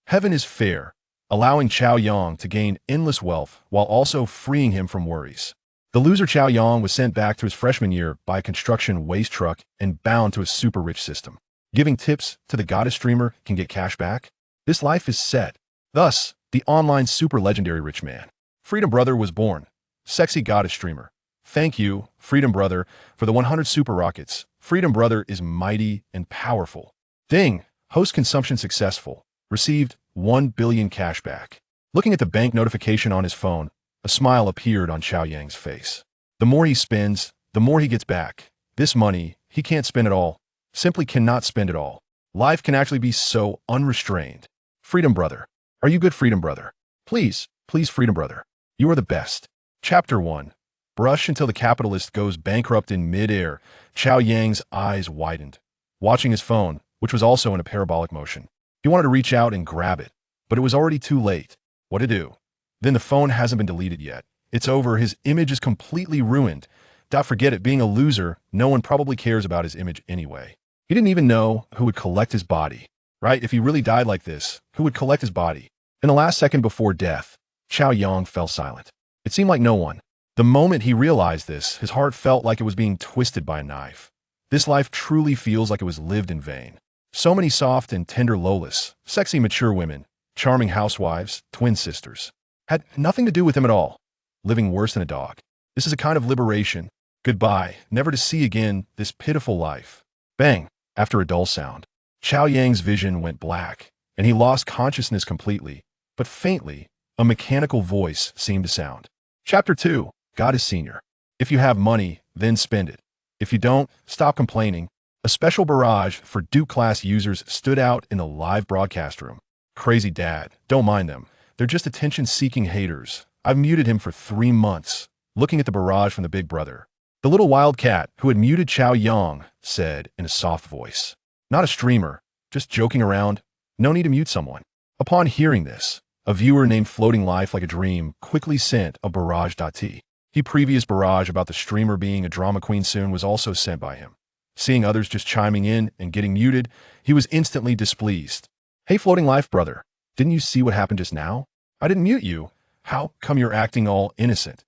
Heaven is fair, allowing Chao Yang to gain endless wealth while also freeing him from worries. The loser Chao Yang was sent back to his freshman year by a construction waste truck and bound to a super rich system. Giving tips to the goddess streamer can get cash back. This life is set. Thus, the online super legendary rich man. Freedom Brother was born. Sexy goddess streamer. Thank you, Freedom Brother, for the 100 super rockets. Freedom Brother is mighty and powerful. Ding! Host consumption successful. Received 1 billion cash back. Looking at the bank notification on his phone, a smile appeared on Chao Yang's face. The more he spends, the more he gets back. This money, he can't spend it all. Simply cannot spend it all. Life can actually be so unrestrained. Freedom Brother. Are you good, Freedom Brother? Please, please, Freedom Brother. You are the best. Chapter 1. Brush until the capitalist goes bankrupt in mid-air. Chao Yang's eyes widened. Watching his phone, which was also in a parabolic motion. He wanted to reach out and grab it, but it was already too late. What to do? Then the phone hasn't been deleted yet. It's over. His image is completely ruined. Don't forget it, being a loser, no one probably cares about his image anyway. He didn't even know who would collect his body. Right? If he really died like this, who would collect his body? In the last second before death, Chao Yang fell silent. It seemed like no one. The moment he realized this, his heart felt like it was being twisted by a knife. This life truly feels like it was lived in vain. So many soft and tender Lolas, sexy mature women, charming housewives, twin sisters, had nothing to do with him at all. Living worse than a dog. This is a kind of liberation. Goodbye, never to see again this pitiful life. Bang! After a dull sound, Chao Yang's vision went black, and he lost consciousness completely, but faintly, a mechanical voice seemed to sound. Chapter 2. God is Senior. If you have money, then spend it. If you don't, stop complaining. A special barrage for Duke class users stood out in the live broadcast room. Crazy dad, don't mind them. They're just attention-seeking haters. I've muted him for 3 months. Looking at the barrage from the big brother. The little wildcat who had muted Chao Yang said in a soft voice. Not a streamer, just joking around. No need to mute someone. Upon hearing this, a viewer named Floating Life Like a Dream quickly sent a barrage.t. The previous barrage about the streamer being a drama queen soon was also sent by him. Seeing others just chiming in and getting muted, he was instantly displeased. Hey Floating Life brother, didn't you see what happened just now? I didn't mute you. How come you're acting all innocent?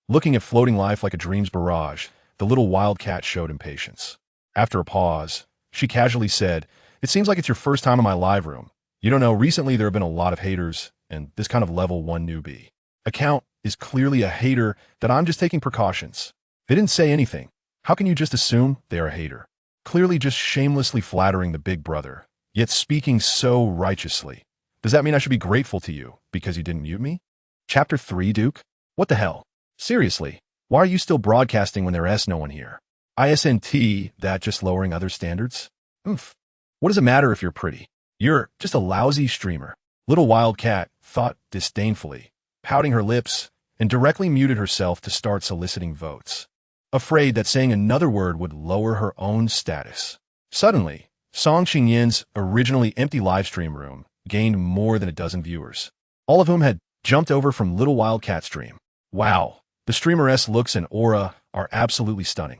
Looking at Floating Life Like a Dream's barrage, the little wildcat showed impatience. After a pause, she casually said, "It seems like it's your first time in my live room. You don't know, recently there have been a lot of haters, and this kind of level 1 newbie account is clearly a hater that I'm just taking precautions. They didn't say anything. How can you just assume they are a hater? Clearly just shamelessly flattering the big brother, yet speaking so righteously. Does that mean I should be grateful to you because you didn't mute me?" Chapter 3, Duke? What the hell? Seriously, why are you still broadcasting when there's no one here? ISNT, that just lowering other standards? Oof. What does it matter if you're pretty? You're just a lousy streamer. Little Wildcat thought disdainfully, pouting her lips, and directly muted herself to start soliciting votes. Afraid that saying another word would lower her own status. Suddenly, Song Qingyin's originally empty livestream room gained more than a dozen viewers, all of whom had jumped over from Little Wildcat stream. Wow, the streameress looks and aura are absolutely stunning.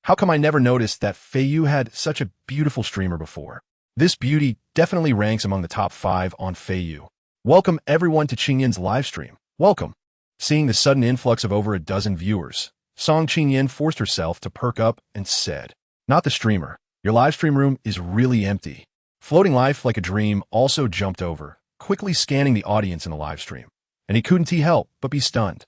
How come I never noticed that Feiyu had such a beautiful streamer before? This beauty definitely ranks among the top 5 on Feiyu. Welcome everyone to Qingyin's livestream. Welcome. Seeing the sudden influx of over a dozen viewers, Song Qingyin forced herself to perk up and said, "Not the streamer. Your livestream room is really empty." Floating Life Like a Dream also jumped over, quickly scanning the audience in the livestream, and he couldn't help but be stunned.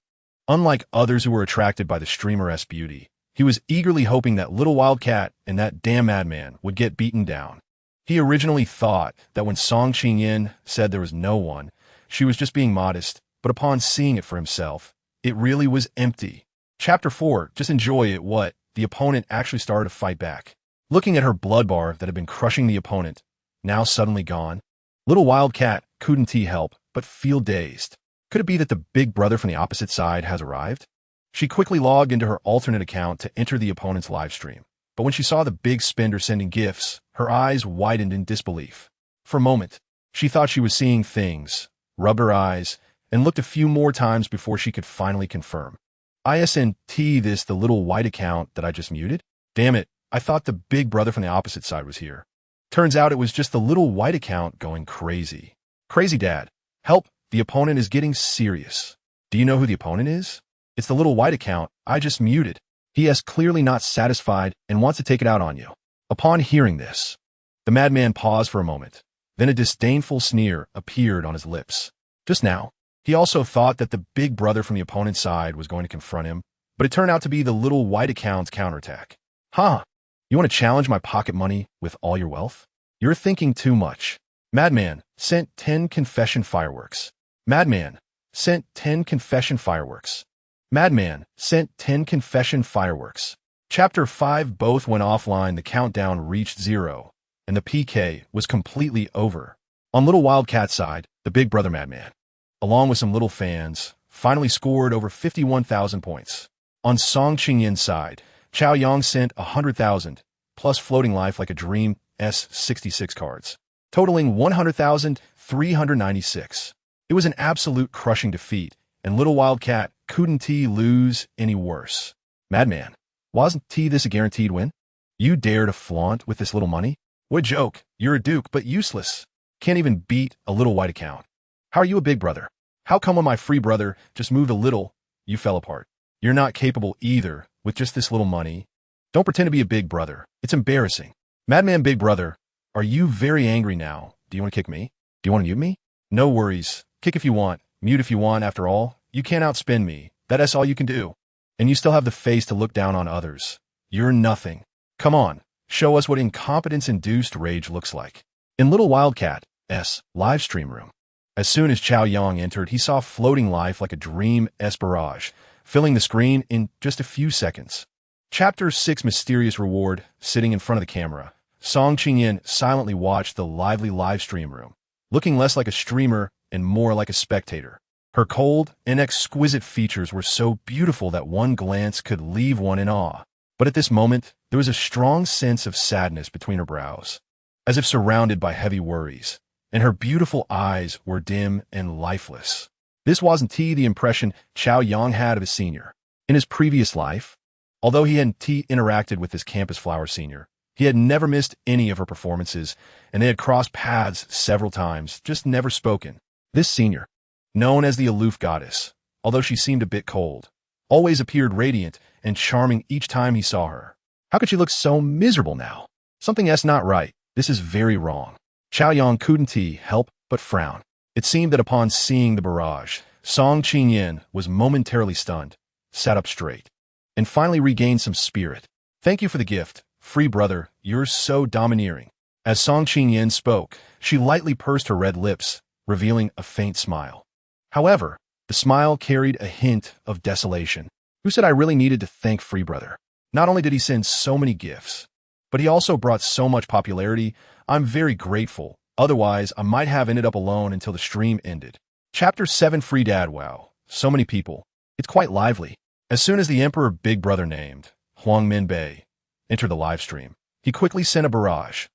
Unlike others who were attracted by the streameress beauty, he was eagerly hoping that Little Wildcat and that damn madman would get beaten down. He originally thought that when Song Qingyin said there was no one, she was just being modest, but upon seeing it for himself, it really was empty. Chapter 4, just enjoy it. What? The opponent actually started to fight back. Looking at her blood bar that had been crushing the opponent, now suddenly gone, Little Wildcat couldn't help but feel dazed. Could it be that the big brother from the opposite side has arrived? She quickly logged into her alternate account to enter the opponent's livestream, but when she saw the big spender sending gifts, her eyes widened in disbelief. For a moment, she thought she was seeing things, rubbed her eyes, and looked a few more times before she could finally confirm. ISNT, this the little white account that I just muted? Damn it, I thought the big brother from the opposite side was here. Turns out it was just the little white account going crazy. Crazy dad. Help, the opponent is getting serious. Do you know who the opponent is? It's the little white account I just muted. He is clearly not satisfied and wants to take it out on you. Upon hearing this, the madman paused for a moment. Then a disdainful sneer appeared on his lips. Just now, he also thought that the big brother from the opponent's side was going to confront him, but it turned out to be the little white account's counterattack. Huh? You want to challenge my pocket money with all your wealth? You're thinking too much. Madman sent 10 confession fireworks. Madman sent 10 confession fireworks. Madman sent 10 confession fireworks. Chapter 5 both went offline. The countdown reached 0, and the PK was completely over. On Little Wildcat's side, the big brother madman, along with some little fans, finally scored over 51,000 points. On Song Qingyin's side, Chao Yang sent 100,000, plus floating life like a dream S66 cards, totaling 100,396. It was an absolute crushing defeat, and Little Wildcat couldn't lose any worse. Madman, wasn't this a guaranteed win? You dare to flaunt with this little money? What a joke. You're a duke, but useless. Can't even beat a little white account. How are you a big brother? How come when my free brother just moved a little, you fell apart? You're not capable either with just this little money. Don't pretend to be a big brother. It's embarrassing. Madman big brother, are you very angry now? Do you want to kick me? Do you want to mute me? No worries. Kick if you want. Mute if you want. After all, you can't outspin me. That's all you can do. And you still have the face to look down on others. You're nothing. Come on, show us what incompetence-induced rage looks like. In Little Wildcat's live stream room, as soon as Chao Yang entered, he saw floating life like a dream barrage, filling the screen in just a few seconds. Chapter 6 Mysterious Reward. Sitting in front of the camera, Song Qingyin silently watched the lively live stream room, looking less like a streamer and more like a spectator. Her cold and exquisite features were so beautiful that one glance could leave one in awe. But at this moment, there was a strong sense of sadness between her brows, as if surrounded by heavy worries, and her beautiful eyes were dim and lifeless. This wasn't the impression Chao Yang had of his senior. In his previous life, although he hadn't interacted with his campus flower senior, he had never missed any of her performances, and they had crossed paths several times, just never spoken. This senior, known as the aloof goddess, although she seemed a bit cold, always appeared radiant and charming each time he saw her. How could she look so miserable now? Something's not right. This is very wrong. Chao Yang couldn't help but frown. It seemed that upon seeing the barrage, Song Qingyin was momentarily stunned, sat up straight, and finally regained some spirit. Thank you for the gift, free brother. You're so domineering. As Song Qingyin spoke, she lightly pursed her red lips, revealing a faint smile. However, the smile carried a hint of desolation. Who said I really needed to thank free brother? Not only did he send so many gifts, but he also brought so much popularity. I'm very grateful. Otherwise, I might have ended up alone until the stream ended. Chapter 7 Free Dad. Wow, so many people. It's quite lively. As soon as the Emperor Big Brother named Huang Minbei entered the live stream, he quickly sent a barrage.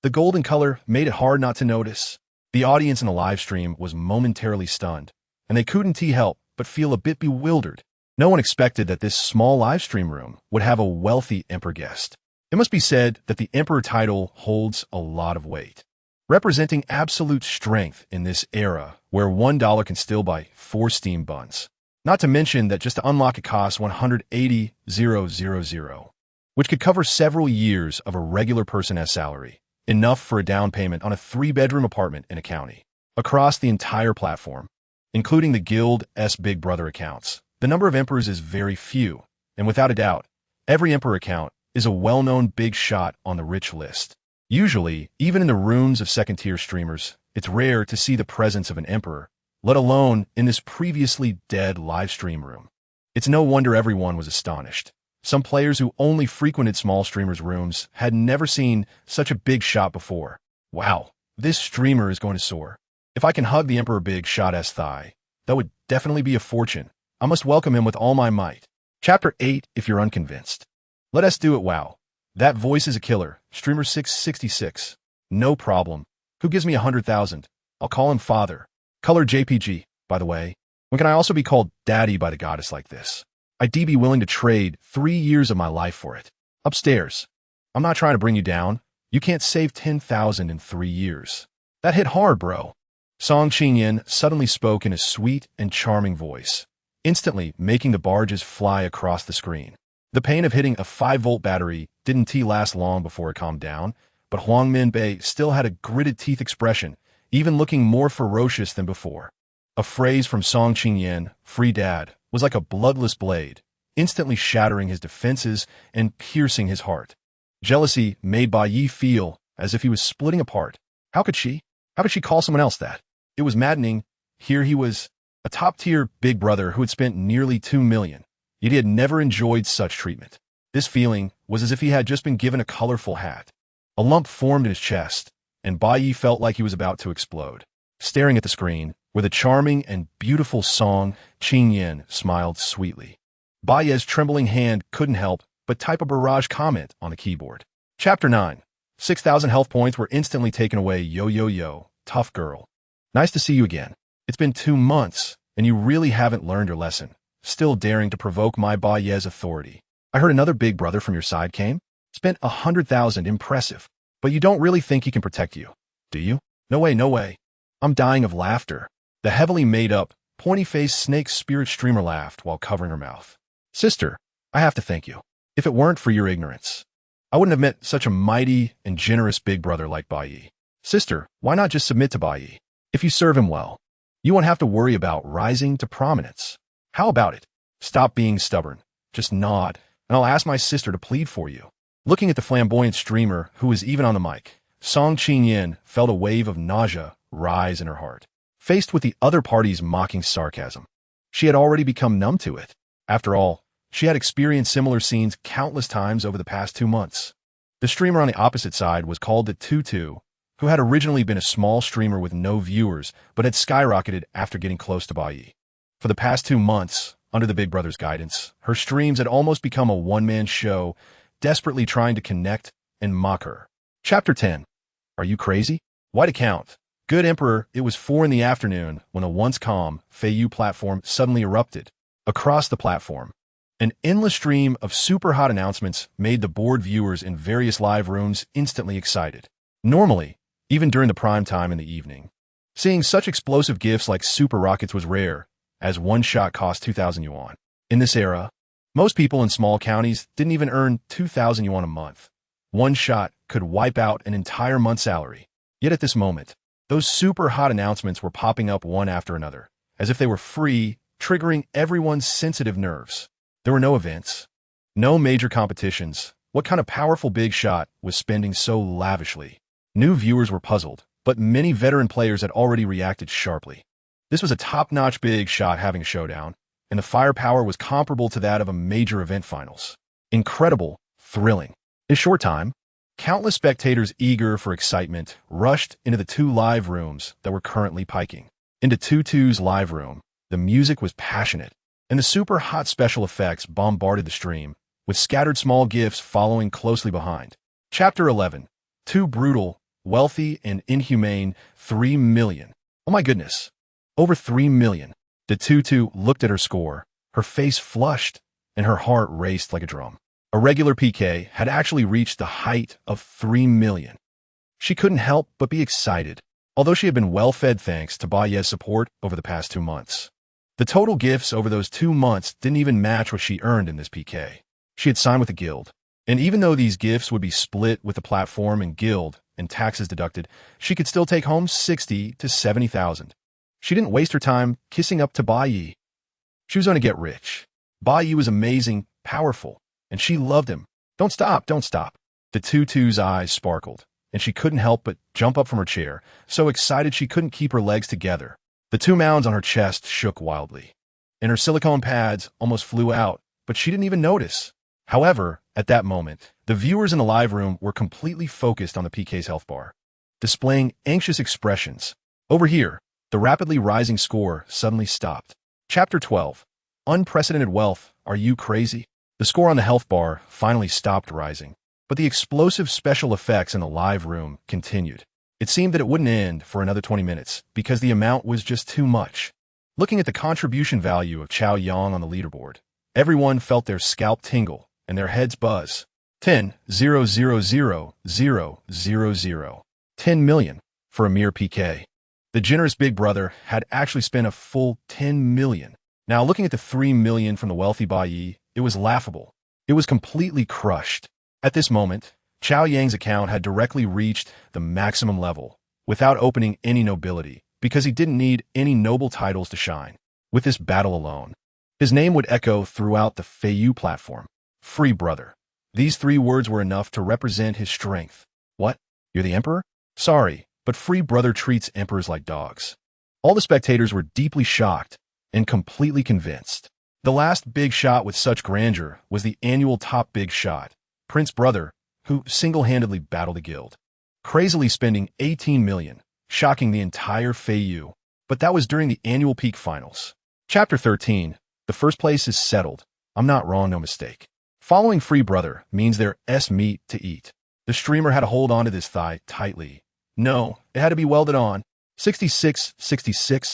The golden color made it hard not to notice. The audience in the live stream was momentarily stunned, and they couldn't help but feel a bit bewildered. No one expected that this small live stream room would have a wealthy Emperor guest. It must be said that the Emperor title holds a lot of weight, representing absolute strength in this era where $1 can still buy 4 steam buns. Not to mention that just to unlock it costs 180,000, which could cover several years of a regular person's salary, enough for a down payment on a 3-bedroom apartment in a county. Across the entire platform, including the Guild's Big Brother accounts, the number of emperors is very few, and without a doubt, every emperor account is a well-known big shot on the rich list. Usually, even in the rooms of second-tier streamers, it's rare to see the presence of an emperor, let alone in this previously dead live stream room. It's no wonder everyone was astonished. Some players who only frequented small streamers' rooms had never seen such a big shot before. Wow, this streamer is going to soar. If I can hug the Emperor Big Shot's thigh, that would definitely be a fortune. I must welcome him with all my might. Chapter 8 If you're unconvinced. Let us do it. Wow. That voice is a killer. Streamer 666. No problem. Who gives me 100,000? I'll call him father. Color JPG, by the way. When can I also be called daddy by the goddess like this? I'd be willing to trade 3 years of my life for it. Upstairs. I'm not trying to bring you down. You can't save 10,000 in 3 years. That hit hard, bro. Song Qingyan suddenly spoke in a sweet and charming voice, instantly making the barges fly across the screen. The pain of hitting a 5-volt battery didn't last long before it calmed down, but Huang Minbei still had a gritted teeth expression, even looking more ferocious than before. A phrase from Song Qingyan, "Free Dad," was like a bloodless blade, instantly shattering his defenses and piercing his heart. Jealousy made Bai Yi feel as if he was splitting apart. How could she? How could she call someone else that? It was maddening. Here he was, a top-tier big brother who had spent nearly 2 million, yet he had never enjoyed such treatment. This feeling was as if he had just been given a colorful hat. A lump formed in his chest, and Bai Yi felt like he was about to explode. Staring at the screen, where the charming and beautiful Song Qingyan smiled sweetly. Bai Yi's trembling hand couldn't help but type a barrage comment on the keyboard. Chapter 9. 6,000 health points were instantly taken away. Yo, yo, yo, tough girl. Nice to see you again. It's been 2 months, and you really haven't learned your lesson, still daring to provoke my Bai Yi's authority. I heard another big brother from your side came. Spent 100,000, impressive. But you don't really think he can protect you, do you? No way, no way. I'm dying of laughter. The heavily made-up, pointy-faced snake spirit streamer laughed while covering her mouth. Sister, I have to thank you. If it weren't for your ignorance, I wouldn't have met such a mighty and generous big brother like Bai Yi. Sister, why not just submit to Bai Yi? If you serve him well, you won't have to worry about rising to prominence. How about it? Stop being stubborn. Just nod, and I'll ask my sister to plead for you. Looking at the flamboyant streamer, who was even on the mic, Song Qingyan felt a wave of nausea rise in her heart. Faced with the other party's mocking sarcasm, she had already become numb to it. After all, she had experienced similar scenes countless times over the past 2 months. The streamer on the opposite side was called the Tutu, who had originally been a small streamer with no viewers, but had skyrocketed after getting close to Bai Yi. For the past 2 months, under the Big Brother's guidance, her streams had almost become a one-man show, desperately trying to connect and mock her. Chapter 10. Are you crazy? Why to count? Good Emperor, it was 4 in the afternoon when a once calm Feiyu platform suddenly erupted. Across the platform, an endless stream of super-hot announcements made the bored viewers in various live rooms instantly excited. Normally, even during the prime time in the evening, seeing such explosive gifts like super rockets was rare, as one shot cost 2,000 yuan. In this era, most people in small counties didn't even earn 2,000 yuan a month. One shot could wipe out an entire month's salary. Yet at this moment, those super-hot announcements were popping up one after another, as if they were free, triggering everyone's sensitive nerves. There were no events, no major competitions. What kind of powerful big shot was spending so lavishly? New viewers were puzzled, but many veteran players had already reacted sharply. This was a top-notch big shot having a showdown, and the firepower was comparable to that of a major event finals. Incredible, thrilling. In a short time, countless spectators eager for excitement rushed into the 2 live rooms that were currently piking. Into Tutu's live room, the music was passionate, and the super-hot special effects bombarded the stream, with scattered small gifts following closely behind. Chapter 11. Too brutal, wealthy, and inhumane. 3 million. Oh my goodness. Over 3 million. The Tutu looked at her score, her face flushed, and her heart raced like a drum. A regular PK had actually reached the height of 3 million. She couldn't help but be excited, although she had been well-fed thanks to Bai Yi's support over the past 2 months. The total gifts over those 2 months didn't even match what she earned in this PK. She had signed with the guild, and even though these gifts would be split with the platform and guild and taxes deducted, she could still take home 60 to 70,000. She didn't waste her time kissing up to Bai Yi. She was going to get rich. Bai Yi was amazing, powerful, and she loved him. Don't stop, don't stop. The Tutu's eyes sparkled, and she couldn't help but jump up from her chair, so excited she couldn't keep her legs together. The 2 mounds on her chest shook wildly, and her silicone pads almost flew out, but she didn't even notice. However, at that moment, the viewers in the live room were completely focused on the PK's health bar, displaying anxious expressions. Over here, the rapidly rising score suddenly stopped. Chapter 12. Unprecedented wealth. Are you crazy? The score on the health bar finally stopped rising, but the explosive special effects in the live room continued. It seemed that it wouldn't end for another 20 minutes because the amount was just too much. Looking at the contribution value of Chao Yang on the leaderboard, everyone felt their scalp tingle and their heads buzz. 10,000,000. 10 million for a mere PK. The generous big brother had actually spent a full 10 million. Now, looking at the 3 million from the wealthy Bai, it was laughable. It was completely crushed. At this moment, Chao Yang's account had directly reached the maximum level, without opening any nobility, because he didn't need any noble titles to shine. With this battle alone, his name would echo throughout the Feiyu platform. Free brother. These 3 words were enough to represent his strength. What? You're the emperor? Sorry, but free brother treats emperors like dogs. All the spectators were deeply shocked and completely convinced. The last big shot with such grandeur was the annual top big shot, Prince Brother, who single-handedly battled the guild, crazily spending 18 million, shocking the entire Feiyu. But that was during the annual peak finals. Chapter 13. The first place is settled. I'm not wrong, no mistake. Following Free Brother means there's meat to eat. The streamer had to hold onto this thigh tightly. No, it had to be welded on. 66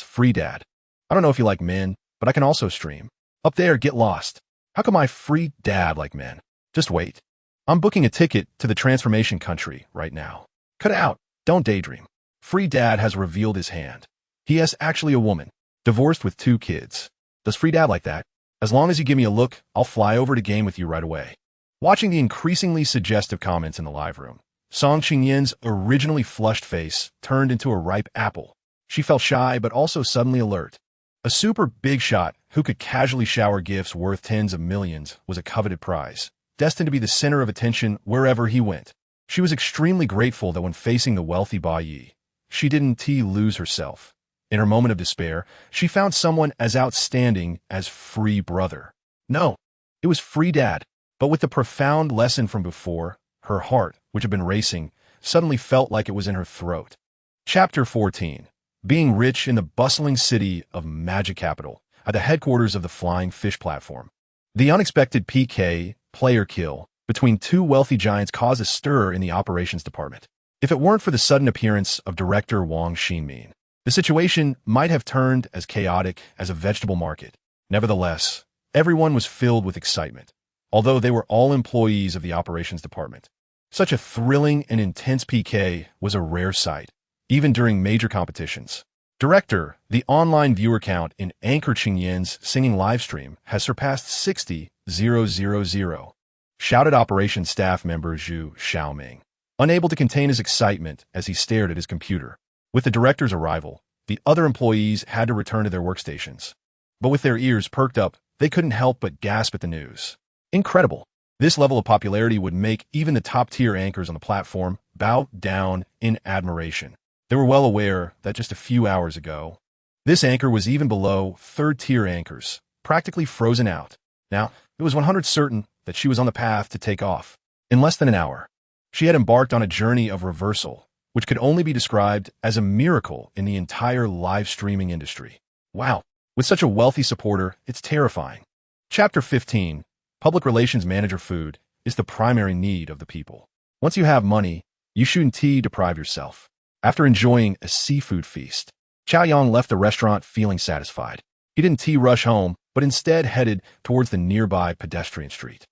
Free Dad. I don't know if you like men, but I can also stream. Up there, get lost. How come I free dad like men? Just wait. I'm booking a ticket to the transformation country right now. Cut it out. Don't daydream. Free Dad has revealed his hand. He is actually a woman, divorced with 2 kids. Does Free Dad like that? As long as you give me a look, I'll fly over to game with you right away. Watching the increasingly suggestive comments in the live room, Song Qingyan's originally flushed face turned into a ripe apple. She felt shy but also suddenly alert. A super big shot who could casually shower gifts worth tens of millions was a coveted prize, destined to be the center of attention wherever he went. She was extremely grateful that when facing the wealthy Bai, she didn't lose herself. In her moment of despair, she found someone as outstanding as Free Brother. No, it was Free Dad. But with the profound lesson from before, her heart, which had been racing, suddenly felt like it was in her throat. Chapter 14. Being rich in the bustling city of Magic Capital, at the headquarters of the Flying Fish platform. The unexpected PK, player kill, between 2 wealthy giants caused a stir in the operations department. If it weren't for the sudden appearance of director Wang Xinmin, the situation might have turned as chaotic as a vegetable market. Nevertheless, everyone was filled with excitement, although they were all employees of the operations department. Such a thrilling and intense PK was a rare sight, even during major competitions. Director, the online viewer count in Anchor Qingyan's singing livestream has surpassed 60,000. Shouted operations staff member Zhu Xiaoming, unable to contain his excitement as he stared at his computer. With the director's arrival, the other employees had to return to their workstations. But with their ears perked up, they couldn't help but gasp at the news. Incredible. This level of popularity would make even the top-tier anchors on the platform bow down in admiration. They were well aware that just a few hours ago, this anchor was even below third-tier anchors, practically frozen out. Now, it was 100% certain that she was on the path to take off. In less than an hour, she had embarked on a journey of reversal, which could only be described as a miracle in the entire live streaming industry. Wow, with such a wealthy supporter, it's terrifying. Chapter 15. Public Relations Manager. Food is the primary need of the people. Once you have money, you shouldn't deprive yourself. After enjoying a seafood feast, Chao Yang left the restaurant feeling satisfied. He didn't rush home, but instead headed towards the nearby pedestrian street.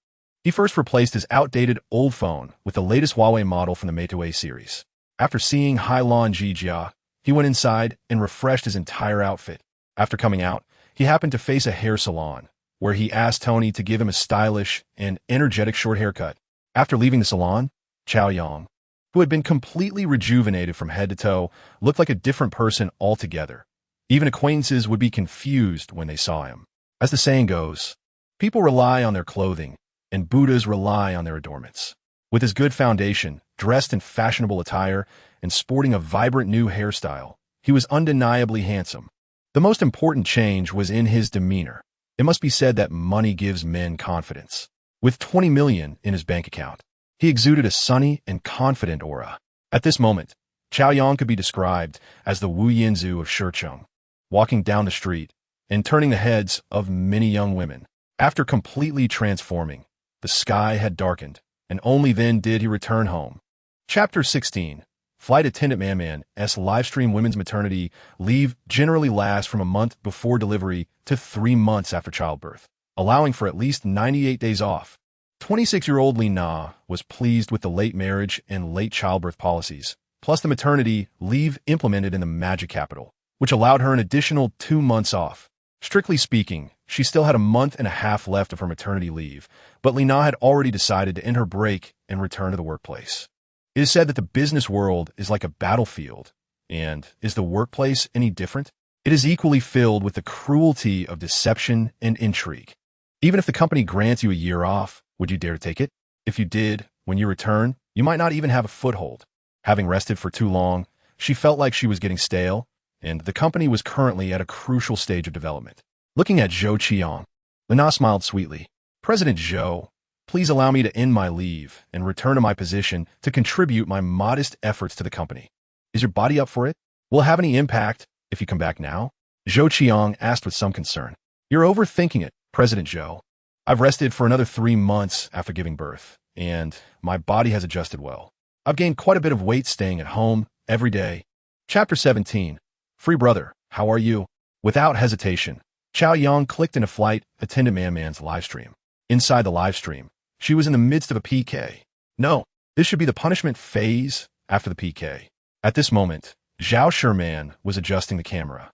He first replaced his outdated old phone with the latest Huawei model from the Mate A series. After seeing Hailon Jijia, he went inside and refreshed his entire outfit. After coming out, he happened to face a hair salon, where he asked Tony to give him a stylish and energetic short haircut. After leaving the salon, Chao Yang, who had been completely rejuvenated from head to toe, looked like a different person altogether. Even acquaintances would be confused when they saw him. As the saying goes, people rely on their clothing, and Buddhas rely on their adornments. With his good foundation, dressed in fashionable attire, and sporting a vibrant new hairstyle, he was undeniably handsome. The most important change was in his demeanor. It must be said that money gives men confidence. With 20 million in his bank account, he exuded a sunny and confident aura. At this moment, Chao Yang could be described as the Wu Yinzu of Shicheng, walking down the street and turning the heads of many young women. After completely transforming, the sky had darkened, and only then did he return home. Chapter 16. Flight attendant Man's livestream women's maternity leave generally lasts from a month before delivery to 3 months after childbirth, allowing for at least 98 days off. 26-year-old Li Na was pleased with the late marriage and late childbirth policies, plus the maternity leave implemented in the Magic Capital, which allowed her an additional 2 months off. Strictly speaking, she still had a month and a half left of her maternity leave, but Lina had already decided to end her break and return to the workplace. It is said that the business world is like a battlefield, and is the workplace any different? It is equally filled with the cruelty of deception and intrigue. Even if the company grants you a year off, would you dare to take it? If you did, when you return, you might not even have a foothold. Having rested for too long, she felt like she was getting stale, and the company was currently at a crucial stage of development. Looking at Zhou Qiang, Lina smiled sweetly. President Zhou, please allow me to end my leave and return to my position to contribute my modest efforts to the company. Is your body up for it? Will it have any impact if you come back now? Zhou Qiang asked with some concern. You're overthinking it, President Zhou. I've rested for another 3 months after giving birth, and my body has adjusted well. I've gained quite a bit of weight staying at home every day. Chapter 17. Free brother, how are you? Without hesitation, Chao Yang clicked into flight attendant Man's livestream. Inside the livestream, she was in the midst of a PK. No, this should be the punishment phase after the PK. At this moment, Zhao Sherman was adjusting the camera.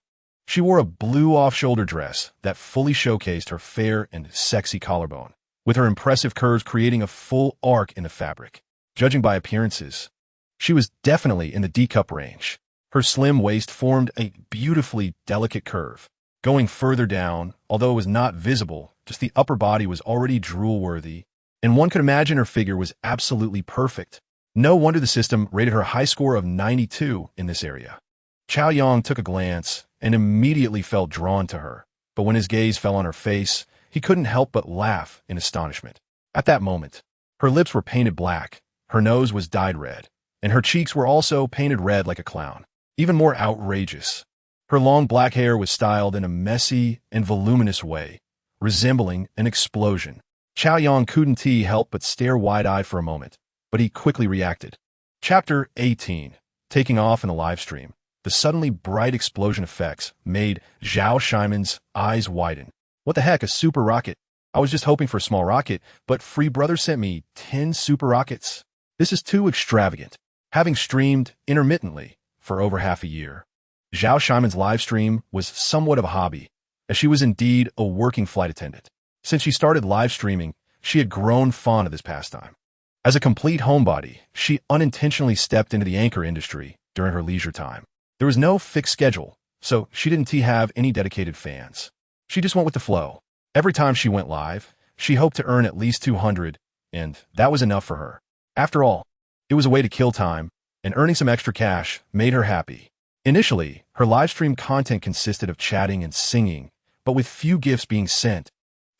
She wore a blue off-shoulder dress that fully showcased her fair and sexy collarbone, with her impressive curves creating a full arc in the fabric. Judging by appearances, she was definitely in the D-cup range. Her slim waist formed a beautifully delicate curve. Going further down, although it was not visible, just the upper body was already drool-worthy, and one could imagine her figure was absolutely perfect. No wonder the system rated her high score of 92 in this area. Chao Yang took a glance and immediately felt drawn to her, but when his gaze fell on her face, he couldn't help but laugh in astonishment. At that moment, her lips were painted black, her nose was dyed red, and her cheeks were also painted red like a clown. Even more outrageous, her long black hair was styled in a messy and voluminous way, resembling an explosion. Chao Yang couldn't help but stare wide-eyed for a moment, but he quickly reacted. Chapter 18. Taking off in the live stream. The suddenly bright explosion effects made Zhao Shimon's eyes widen. What the heck, a super rocket? I was just hoping for a small rocket, but Free Brother sent me 10 super rockets. This is too extravagant. Having streamed intermittently for over half a year, Zhao Shimon's live stream was somewhat of a hobby, as she was indeed a working flight attendant. Since she started live streaming, she had grown fond of this pastime. As a complete homebody, she unintentionally stepped into the anchor industry during her leisure time. There was no fixed schedule, so she didn't have any dedicated fans. She just went with the flow. Every time she went live, she hoped to earn at least 200, and that was enough for her. After all, it was a way to kill time, and earning some extra cash made her happy. Initially, her livestream content consisted of chatting and singing, but with few gifts being sent,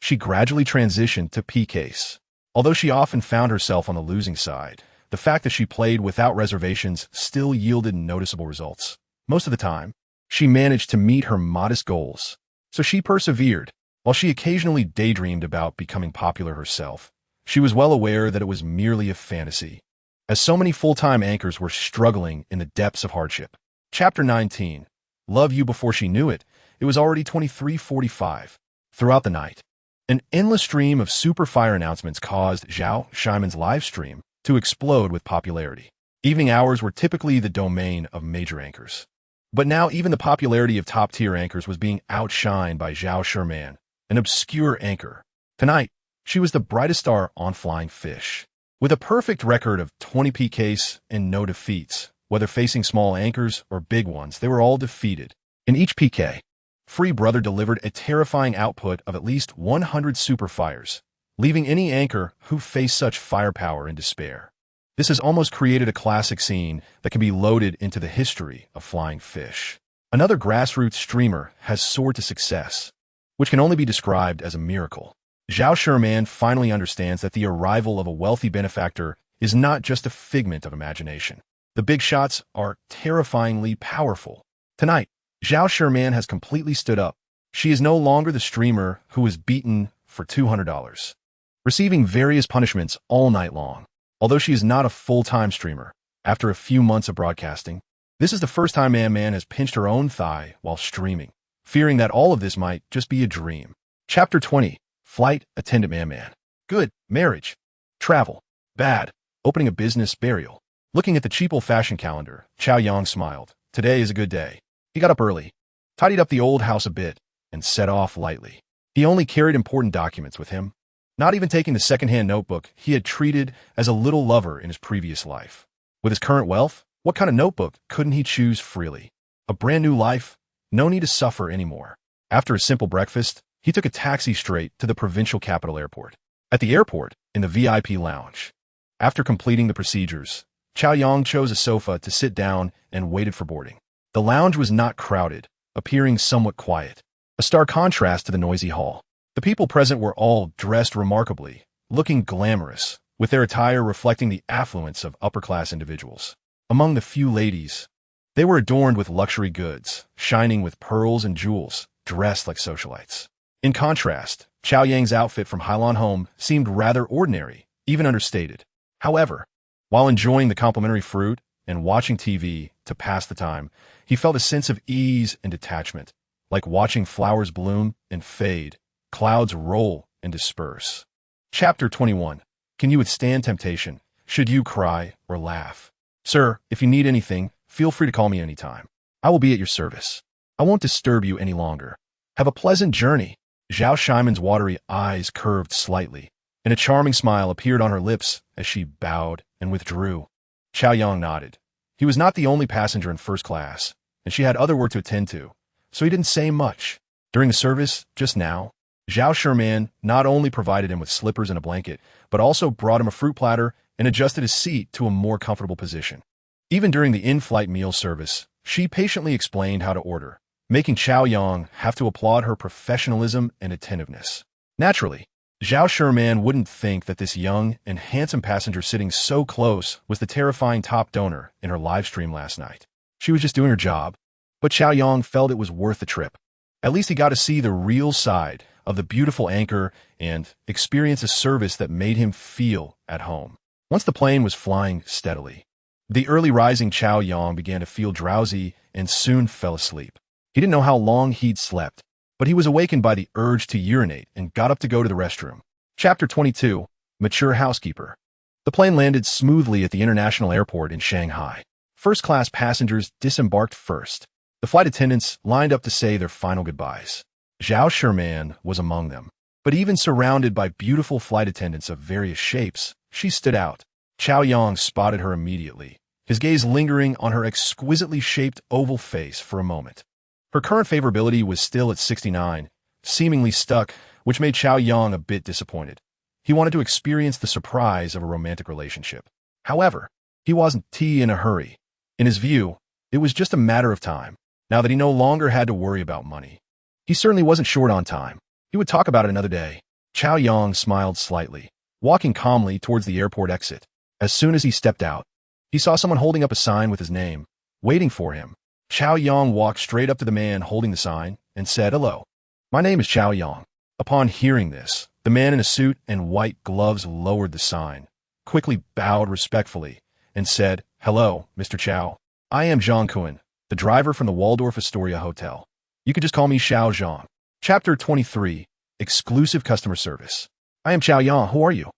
she gradually transitioned to PKs. Although she often found herself on the losing side, the fact that she played without reservations still yielded noticeable results. Most of the time, she managed to meet her modest goals, so she persevered. While she occasionally daydreamed about becoming popular herself, she was well aware that it was merely a fantasy, as so many full-time anchors were struggling in the depths of hardship. Chapter 19. Love You. Before she knew it, it was already 23:45. Throughout the night, an endless stream of super fire announcements caused Zhao Shimon's live stream to explode with popularity. Evening hours were typically the domain of major anchors. But now even the popularity of top-tier anchors was being outshined by Zhao Sherman, an obscure anchor. Tonight, she was the brightest star on Flying Fish. With a perfect record of 20 PKs and no defeats, whether facing small anchors or big ones, they were all defeated. In each PK, Free Brother delivered a terrifying output of at least 100 super fires, leaving any anchor who faced such firepower in despair. This has almost created a classic scene that can be loaded into the history of Flying Fish. Another grassroots streamer has soared to success, which can only be described as a miracle. Zhao Sherman finally understands that the arrival of a wealthy benefactor is not just a figment of imagination. The big shots are terrifyingly powerful. Tonight, Zhao Sherman has completely stood up. She is no longer the streamer who was beaten for $200, receiving various punishments all night long. Although she is not a full-time streamer, after a few months of broadcasting, this is the first time Man has pinched her own thigh while streaming, fearing that all of this might just be a dream. Chapter 20. Flight Attendant Man. Good. Marriage. Travel. Bad. Opening a business. Burial. Looking at the cheap old-fashioned calendar, Chow Yong smiled. Today is a good day. He got up early, tidied up the old house a bit, and set off lightly. He only carried important documents with him, not even taking the second-hand notebook he had treated as a little lover in his previous life. With his current wealth, what kind of notebook couldn't he choose freely? A brand new life, no need to suffer anymore. After a simple breakfast, he took a taxi straight to the provincial capital airport. At the airport, in the VIP lounge, after completing the procedures, Chow Yong chose a sofa to sit down and waited for boarding. The lounge was not crowded, appearing somewhat quiet, a stark contrast to the noisy hall. The people present were all dressed remarkably, looking glamorous, with their attire reflecting the affluence of upper-class individuals. Among the few ladies, they were adorned with luxury goods, shining with pearls and jewels, dressed like socialites. In contrast, Chow Yang's outfit from Hailan home seemed rather ordinary, even understated. However, while enjoying the complimentary fruit and watching TV to pass the time, he felt a sense of ease and detachment, like watching flowers bloom and fade, clouds roll and disperse. Chapter 21. Can you withstand temptation? Should you cry or laugh? Sir, if you need anything, feel free to call me anytime. I will be at your service. I won't disturb you any longer. Have a pleasant journey. Zhao Shimon's watery eyes curved slightly, and a charming smile appeared on her lips as she bowed and withdrew. Chow Yong nodded. He was not the only passenger in first class, and she had other work to attend to, so he didn't say much. During the service, just now, Zhao Shiman not only provided him with slippers and a blanket, but also brought him a fruit platter and adjusted his seat to a more comfortable position. Even during the in-flight meal service, she patiently explained how to order, making Chow Yong have to applaud her professionalism and attentiveness. Naturally, Zhao Shiman wouldn't think that this young and handsome passenger sitting so close was the terrifying top donor in her live stream last night. She was just doing her job, but Chow Yong felt it was worth the trip. At least he got to see the real side of the beautiful anchor and experience a service that made him feel at home. Once the plane was flying steadily, the early rising Chow Yong began to feel drowsy and soon fell asleep. He didn't know how long he'd slept, but he was awakened by the urge to urinate and got up to go to the restroom. Chapter 22. Mature Housekeeper. The plane landed smoothly at the international airport in Shanghai. First-class passengers disembarked first. The flight attendants lined up to say their final goodbyes. Zhao Shiman was among them, but even surrounded by beautiful flight attendants of various shapes, she stood out. Chow Yong spotted her immediately, his gaze lingering on her exquisitely shaped oval face for a moment. Her current favorability was still at 69, seemingly stuck, which made Chow Yong a bit disappointed. He wanted to experience the surprise of a romantic relationship. However, he wasn't in a hurry. In his view, it was just a matter of time, now that he no longer had to worry about money. He certainly wasn't short on time. He would talk about it another day. Chow Yong smiled slightly, walking calmly towards the airport exit. As soon as he stepped out, he saw someone holding up a sign with his name, waiting for him. Chow Yong walked straight up to the man holding the sign and said, "Hello, my name is Chow Yong." Upon hearing this, the man in a suit and white gloves lowered the sign, quickly bowed respectfully, and said, "Hello, Mr. Chow. I am Zhang Kun, the driver from the Waldorf Astoria Hotel. You can just call me Xiao Zhang." Chapter 23. Exclusive Customer Service. I am Chow Yong. Who are you?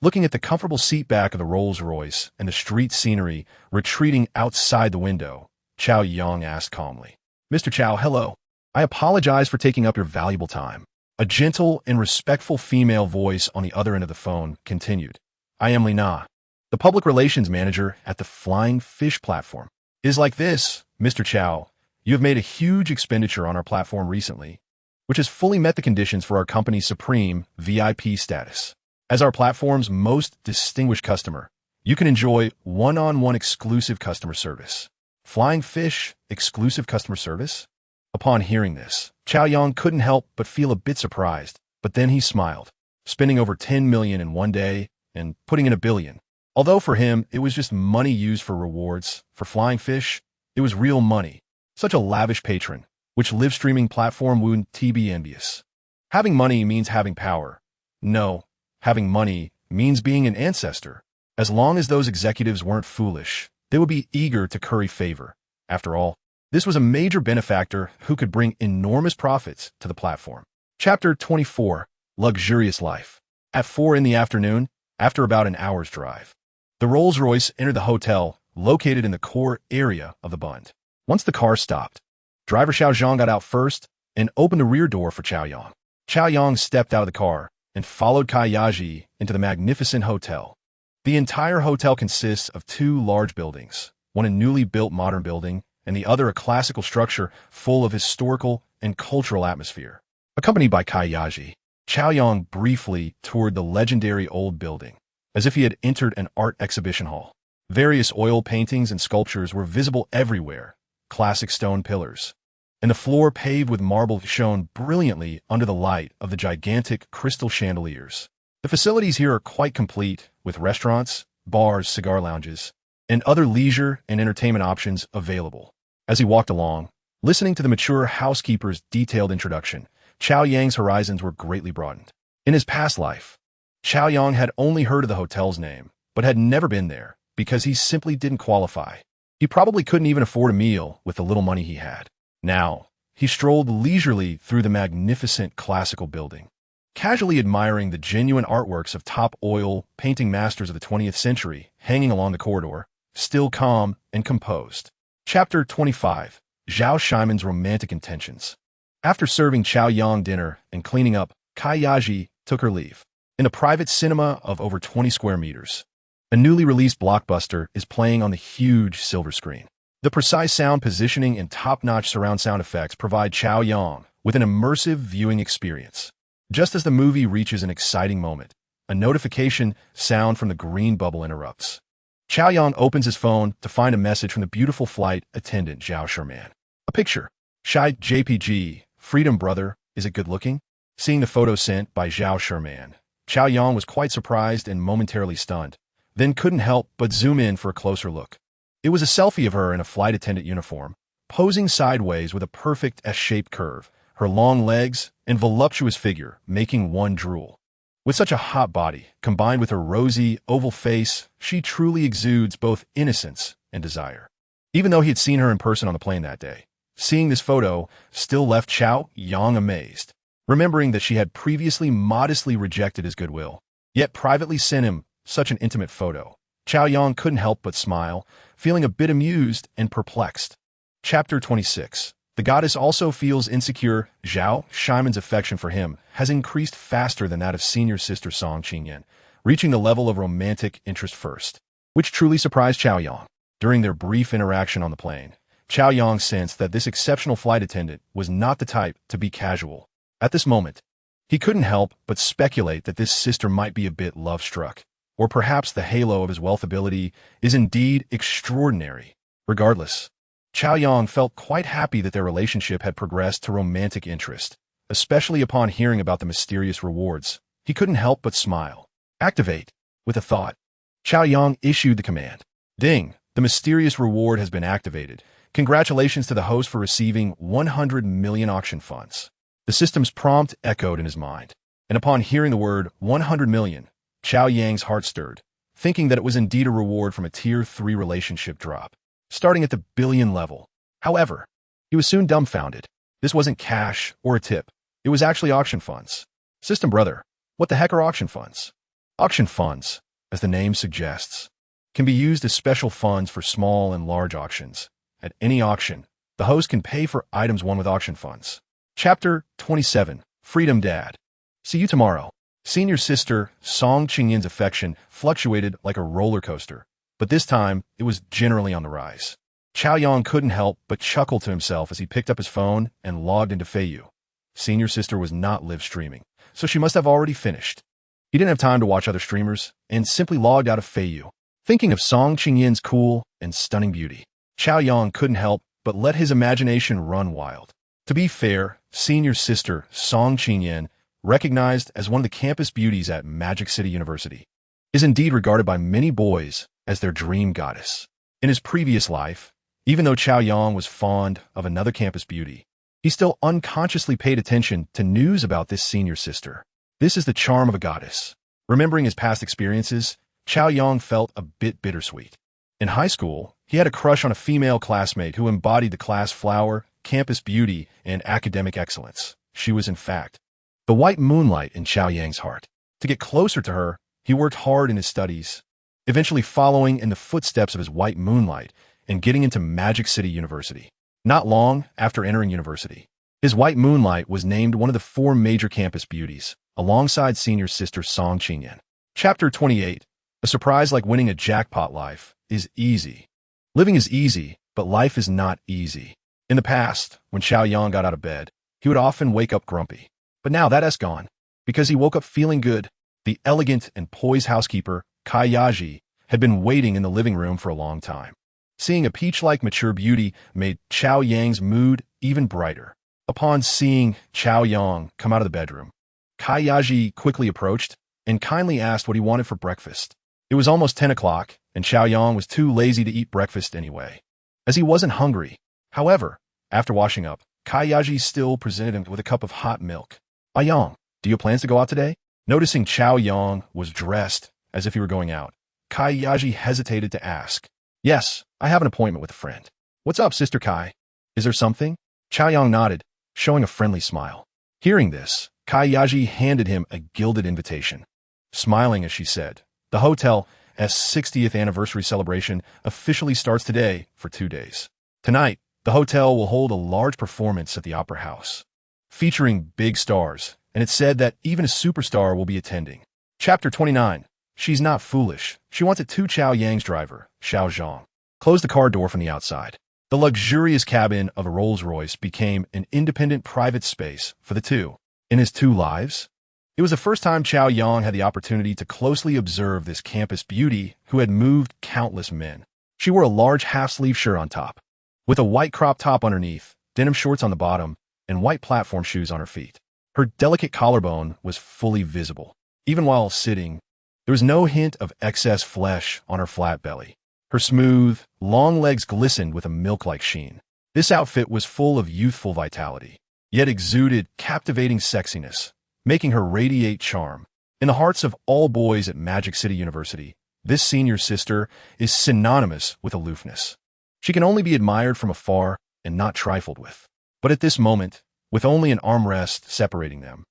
Looking at the comfortable seat back of the Rolls-Royce and the street scenery retreating outside the window, Chow Yong asked calmly. "Mr. Chow, hello. I apologize for taking up your valuable time." A gentle and respectful female voice on the other end of the phone continued. "I am Lina, the public relations manager at the Flying Fish platform. It is like this, Mr. Chow. You have made a huge expenditure on our platform recently, which has fully met the conditions for our company's supreme VIP status. As our platform's most distinguished customer, you can enjoy one-on-one exclusive customer service." Flying Fish exclusive customer service? Upon hearing this, Chow Yong couldn't help but feel a bit surprised, but then he smiled, spending over 10 million in one day and putting in a billion. Although for him, it was just money used for rewards, for Flying Fish, it was real money. Such a lavish patron, which live streaming platform wouldn't be envious. Having money means having power. No, having money means being an ancestor. As long as those executives weren't foolish, they would be eager to curry favor. After all, this was a major benefactor who could bring enormous profits to the platform. Chapter 24. Luxurious Life. At 4 in the afternoon, after about an hour's drive, the Rolls-Royce entered the hotel located in the core area of the Bund. Once the car stopped, driver Xiao Zhang got out first and opened the rear door for Chao Yang. Chao Yang stepped out of the car and followed Kai Yaji into the magnificent hotel. The entire hotel consists of two large buildings, one a newly built modern building and the other a classical structure full of historical and cultural atmosphere. Accompanied by Kai Yaji, Chao Yang briefly toured the legendary old building, as if he had entered an art exhibition hall. Various oil paintings and sculptures were visible everywhere, classic stone pillars, and the floor paved with marble shone brilliantly under the light of the gigantic crystal chandeliers. The facilities here are quite complete, with restaurants, bars, cigar lounges, and other leisure and entertainment options available. As he walked along, listening to the mature housekeeper's detailed introduction, Chao Yang's horizons were greatly broadened. In his past life, Chao Yang had only heard of the hotel's name, but had never been there because he simply didn't qualify. He probably couldn't even afford a meal with the little money he had. Now, he strolled leisurely through the magnificent classical building, casually admiring the genuine artworks of top oil painting masters of the 20th century hanging along the corridor, still calm and composed. Chapter 25. Zhao Shimon's Romantic Intentions. After serving Chao Yang dinner and cleaning up, Kai Yaji took her leave. In a private cinema of over 20 square meters, a newly released blockbuster is playing on the huge silver screen. The precise sound positioning and top-notch surround sound effects provide Chao Yang with an immersive viewing experience. Just as the movie reaches an exciting moment, a notification sound from the green bubble interrupts. Chao Yang opens his phone to find a message from the beautiful flight attendant Zhao Sherman. A picture. Shy JPG, Freedom Brother, is it good-looking? Seeing the photo sent by Zhao Sherman, Chao Yang was quite surprised and momentarily stunned, then couldn't help but zoom in for a closer look. It was a selfie of her in a flight attendant uniform, posing sideways with a perfect S-shaped curve, her long legs and voluptuous figure making one drool. With such a hot body, combined with her rosy, oval face, she truly exudes both innocence and desire. Even though he had seen her in person on the plane that day, seeing this photo still left Chao Yang amazed, remembering that she had previously modestly rejected his goodwill, yet privately sent him such an intimate photo. Chao Yang couldn't help but smile, feeling a bit amused and perplexed. Chapter 26. The goddess also feels insecure. Zhao Shimon's affection for him has increased faster than that of senior sister Song Qingyan, reaching the level of romantic interest first, which truly surprised Chao Yang. During their brief interaction on the plane, Chao Yang sensed that this exceptional flight attendant was not the type to be casual. At this moment, he couldn't help but speculate that this sister might be a bit love-struck, or perhaps the halo of his wealth ability is indeed extraordinary. Regardless, Chao Yang felt quite happy that their relationship had progressed to romantic interest, especially upon hearing about the mysterious rewards. He couldn't help but smile. Activate. With a thought, Chao Yang issued the command. Ding! The mysterious reward has been activated. Congratulations to the host for receiving 100 million auction funds. The system's prompt echoed in his mind, and upon hearing the word 100 million, Chao Yang's heart stirred, thinking that it was indeed a reward from a Tier 3 relationship drop, starting at the billion level. However, he was soon dumbfounded. This wasn't cash or a tip. It was actually auction funds. System brother, what the heck are auction funds? Auction funds, as the name suggests, can be used as special funds for small and large auctions. At any auction, the host can pay for items won with auction funds. Chapter 27. Freedom Dad. See you tomorrow. Senior sister Song Qingyan's affection fluctuated like a roller coaster, but this time it was generally on the rise. Chao Yang couldn't help but chuckle to himself as he picked up his phone and logged into Feiyu. Senior sister was not live streaming, so she must have already finished. He didn't have time to watch other streamers and simply logged out of Feiyu. Thinking of Song Qingyan's cool and stunning beauty, Chao Yang couldn't help but let his imagination run wild. To be fair, senior sister Song Qingyan, recognized as one of the campus beauties at Magic City University, is indeed regarded by many boys as their dream goddess. In his previous life, even though Chao Yang was fond of another campus beauty, he still unconsciously paid attention to news about this senior sister. This is the charm of a goddess. Remembering his past experiences, Chao Yang felt a bit bittersweet. In high school, he had a crush on a female classmate who embodied the class flower, campus beauty, and academic excellence. She was, in fact, the white moonlight in Chao Yang's heart. To get closer to her, he worked hard in his studies, eventually following in the footsteps of his white moonlight and getting into Magic City University. Not long after entering university, his white moonlight was named one of the 4 major campus beauties, alongside senior sister Song Qingyan. Chapter 28. A surprise like winning a jackpot. Life is easy. Living is easy, but life is not easy. In the past, when Xiao Yang got out of bed, he would often wake up grumpy. But now that has gone, because he woke up feeling good. The elegant and poised housekeeper, Kai Yaji, had been waiting in the living room for a long time. Seeing a peach-like mature beauty made Xiao Yang's mood even brighter. Upon seeing Xiao Yang come out of the bedroom, Kai Yaji quickly approached and kindly asked what he wanted for breakfast. It was almost 10 o'clock, and Xiao Yang was too lazy to eat breakfast anyway, as he wasn't hungry. However, after washing up, Kai Yaji still presented him with a cup of hot milk. Yang, do you have plans to go out today? Noticing Xiao Yang was dressed as if he were going out, Kai Yaji hesitated to ask. Yes, I have an appointment with a friend. What's up, Sister Kai? Is there something? Xiao Yang nodded, showing a friendly smile. Hearing this, Kai Yaji handed him a gilded invitation. Smiling as she said, the hotel's 60th anniversary celebration officially starts today for 2 days. Tonight, the hotel will hold a large performance at the Opera House, featuring big stars, and it's said that even a superstar will be attending. Chapter 29. She's not foolish. She wanted to Xiao Yang's driver, Xiao Zhang, closed the car door from the outside. The luxurious cabin of a Rolls-Royce became an independent private space for the two. In his 2 lives, it was the first time Xiao Yang had the opportunity to closely observe this campus beauty who had moved countless men. She wore a large half-sleeve shirt on top, with a white crop top underneath, denim shorts on the bottom, and white platform shoes on her feet. Her delicate collarbone was fully visible. Even while sitting, there was no hint of excess flesh on her flat belly. Her smooth, long legs glistened with a milk-like sheen. This outfit was full of youthful vitality, yet exuded captivating sexiness, making her radiate charm. In the hearts of all boys at Magic City University, this senior sister is synonymous with aloofness. She can only be admired from afar and not trifled with. But at this moment, with only an armrest separating them,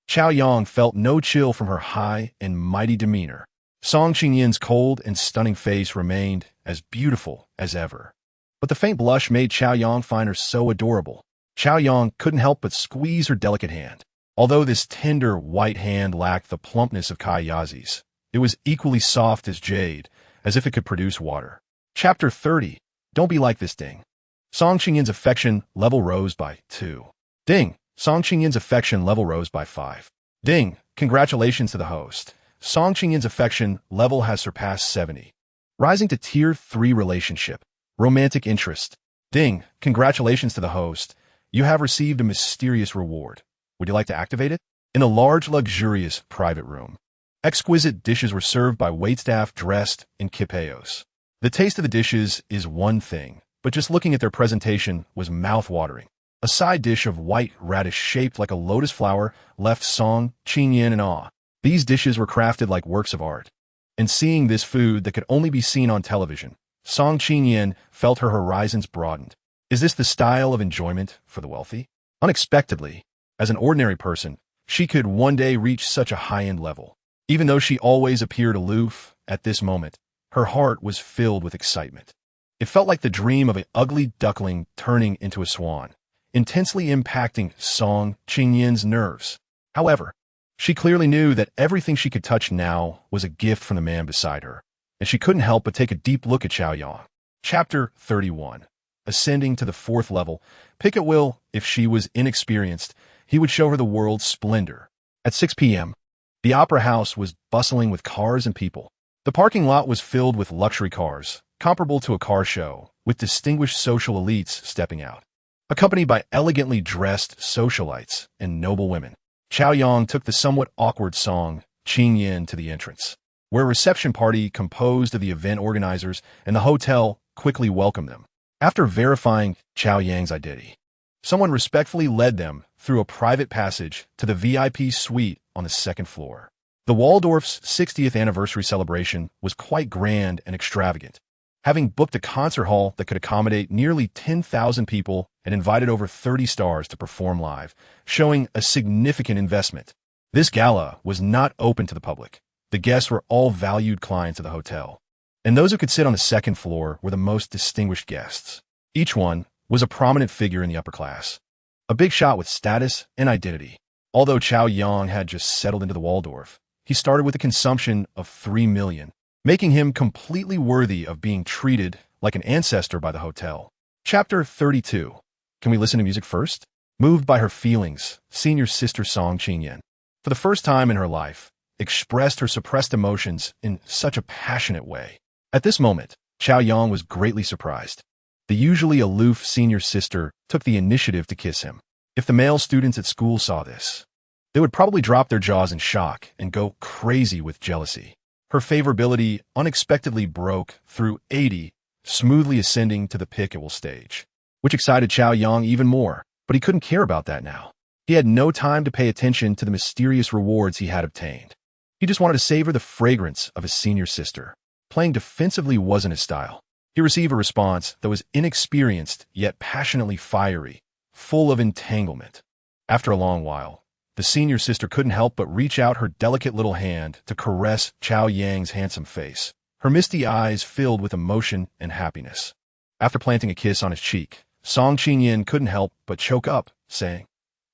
Xiao Yang felt no chill from her high and mighty demeanor. Song Qingyan's cold and stunning face remained as beautiful as ever. But the faint blush made Xiao Yang find her so adorable. Xiao Yang couldn't help but squeeze her delicate hand. Although this tender white hand lacked the plumpness of Kai Yazi's, it was equally soft as jade, as if it could produce water. Chapter 30. Don't be like this, Ding. Song Qingyan's affection level rose by 2. Ding. Song Qingyan's affection level rose by 5. Ding. Congratulations to the host. Song Qingyan's affection level has surpassed 70. Rising to Tier 3 relationship. Romantic interest. Ding. Congratulations to the host. You have received a mysterious reward. Would you like to activate it? In a large, luxurious private room, exquisite dishes were served by waitstaff dressed in kipayos. The taste of the dishes is one thing, but just looking at their presentation was mouth-watering. A side dish of white radish shaped like a lotus flower left Song Qingyan in awe. These dishes were crafted like works of art. And seeing this food that could only be seen on television, Song Qingyan felt her horizons broadened. Is this the style of enjoyment for the wealthy? Unexpectedly, as an ordinary person, she could one day reach such a high-end level. Even though she always appeared aloof, at this moment, her heart was filled with excitement. It felt like the dream of an ugly duckling turning into a swan, intensely impacting Song Qingyan's nerves. However, she clearly knew that everything she could touch now was a gift from the man beside her, and she couldn't help but take a deep look at Xiao Yang. Chapter 31. Ascending to the 4th level, pick at will. If she was inexperienced, he would show her the world's splendor. At 6 p.m., the Opera House was bustling with cars and people. The parking lot was filled with luxury cars, comparable to a car show, with distinguished social elites stepping out, accompanied by elegantly dressed socialites and noble women. Xiao Yang took the somewhat awkward Song Qingyan to the entrance, where a reception party composed of the event organizers and the hotel quickly welcomed them. After verifying Xiao Yang's identity, someone respectfully led them through a private passage to the VIP suite on the 2nd floor. The Waldorf's 60th anniversary celebration was quite grand and extravagant, having booked a concert hall that could accommodate nearly 10,000 people and invited over 30 stars to perform live, showing a significant investment. This gala was not open to the public. The guests were all valued clients of the hotel, and those who could sit on the second floor were the most distinguished guests. Each one was a prominent figure in the upper class, a big shot with status and identity. Although Chow Yong had just settled into the Waldorf, he started with a consumption of 3 million, making him completely worthy of being treated like an ancestor by the hotel. Chapter 32. Can we listen to music first? Moved by her feelings, senior sister Song Qingyan, for the first time in her life, expressed her suppressed emotions in such a passionate way. At this moment, Chow Yong was greatly surprised. The usually aloof senior sister took the initiative to kiss him. If the male students at school saw this, they would probably drop their jaws in shock and go crazy with jealousy. Her favorability unexpectedly broke through 80, smoothly ascending to the pickable stage, which excited Chow Yong even more, but he couldn't care about that now. He had no time to pay attention to the mysterious rewards he had obtained. He just wanted to savor the fragrance of his senior sister. Playing defensively wasn't his style. He received a response that was inexperienced yet passionately fiery, full of entanglement. After a long while, the senior sister couldn't help but reach out her delicate little hand to caress Chow Yang's handsome face, her misty eyes filled with emotion and happiness. After planting a kiss on his cheek, Song Qingyan couldn't help but choke up, saying,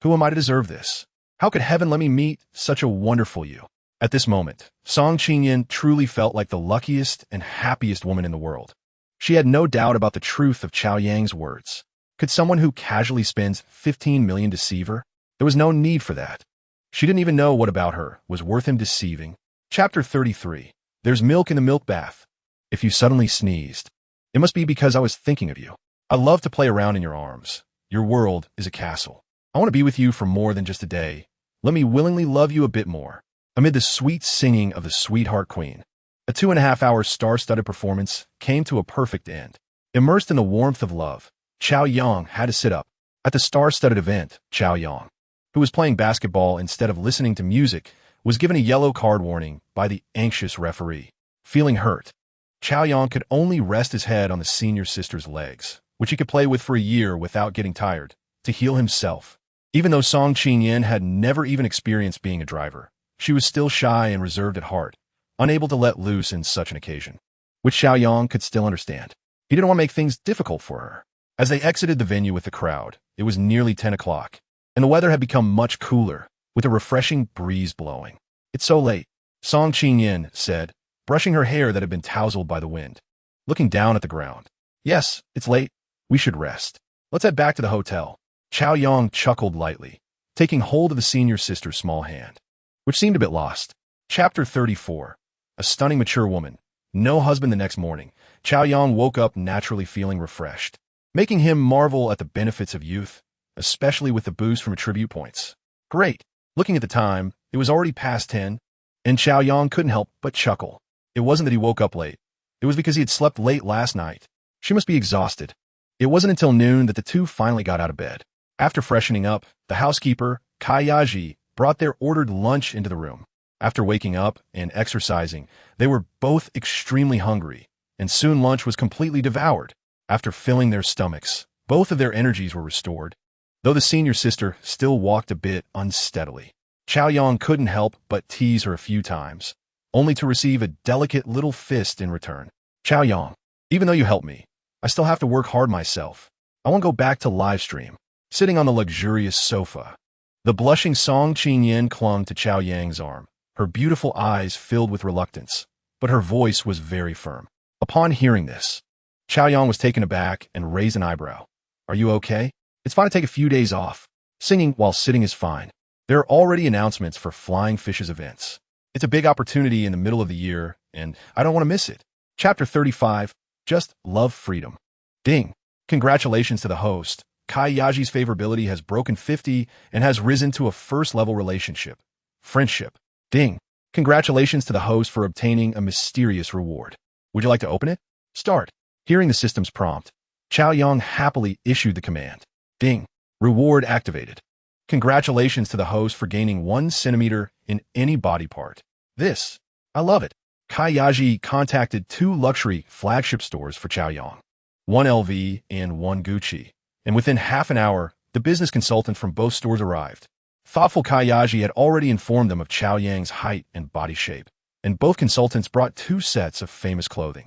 "Who am I to deserve this? How could heaven let me meet such a wonderful you?" At this moment, Song Qingyan truly felt like the luckiest and happiest woman in the world. She had no doubt about the truth of Chow Yang's words. Could someone who casually spends 15 million deceive her? There was no need for that. She didn't even know what about her was worth him deceiving. Chapter 33. There's milk in the milk bath. If you suddenly sneezed, it must be because I was thinking of you. I love to play around in your arms. Your world is a castle. I want to be with you for more than just a day. Let me willingly love you a bit more. Amid the sweet singing of the Sweetheart Queen, a 2.5-hour star-studded performance came to a perfect end. Immersed in the warmth of love, Chow Yong had to sit up. At the star-studded event, Chow Yong, who was playing basketball instead of listening to music, was given a yellow card warning by the anxious referee. Feeling hurt, Chow Yong could only rest his head on the senior sister's legs, which he could play with for a year without getting tired, to heal himself. Even though Song Qingyan had never even experienced being a driver, she was still shy and reserved at heart, unable to let loose in such an occasion, which Chow Yong could still understand. He didn't want to make things difficult for her. As they exited the venue with the crowd, it was nearly 10 o'clock, and the weather had become much cooler, with a refreshing breeze blowing. "It's so late," Song Qingyan said, brushing her hair that had been tousled by the wind. Looking down at the ground. "Yes, it's late. We should rest. Let's head back to the hotel." Chow Yong chuckled lightly, taking hold of the senior sister's small hand, which seemed a bit lost. Chapter 34. A stunning mature woman. No husband the next morning, Chow Yong woke up naturally feeling refreshed, making him marvel at the benefits of youth, especially with the boost from attribute points. Great. Looking at the time, it was already past 10, and Chow Yong couldn't help but chuckle. It wasn't that he woke up late. It was because he had slept late last night. She must be exhausted. It wasn't until noon that the two finally got out of bed. After freshening up, the housekeeper, Kai Yaji, brought their ordered lunch into the room. After waking up and exercising, they were both extremely hungry, and soon lunch was completely devoured. After filling their stomachs, both of their energies were restored, though the senior sister still walked a bit unsteadily. Chow Yong couldn't help but tease her a few times, only to receive a delicate little fist in return. "Chow Yong, even though you helped me, I still have to work hard myself. I want to go back to live stream." Sitting on the luxurious sofa, the blushing Song Qingyan clung to Chow Yang's arm, her beautiful eyes filled with reluctance, but her voice was very firm. Upon hearing this, Chow Yong was taken aback and raised an eyebrow. "Are you okay? It's fine to take a few days off. Singing while sitting is fine. There are already announcements for Flying Fishes events. It's a big opportunity in the middle of the year, and I don't want to miss it." Chapter 35. Just love freedom. Ding. Congratulations to the host. Kai Yaji's favorability has broken 50 and has risen to a first-level relationship. Friendship. Ding. Congratulations to the host for obtaining a mysterious reward. Would you like to open it? Start. Hearing the system's prompt, Chow Yong happily issued the command. Ding. Reward activated. Congratulations to the host for gaining 1 centimeter in any body part. I love it. Kai Yaji contacted 2 luxury flagship stores for Chow Yong, 1 LV and 1 Gucci. And within half an hour, the business consultant from both stores arrived. Thoughtful Kai Yaji had already informed them of Chow Yang's height and body shape, and both consultants brought 2 sets of famous clothing.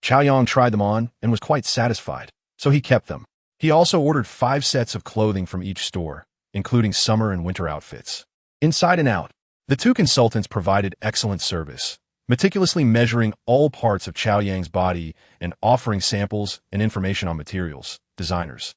Chao Yang tried them on and was quite satisfied, so he kept them. He also ordered 5 sets of clothing from each store, including summer and winter outfits. Inside and out, the 2 consultants provided excellent service, meticulously measuring all parts of Chao Yang's body and offering samples and information on materials, designers,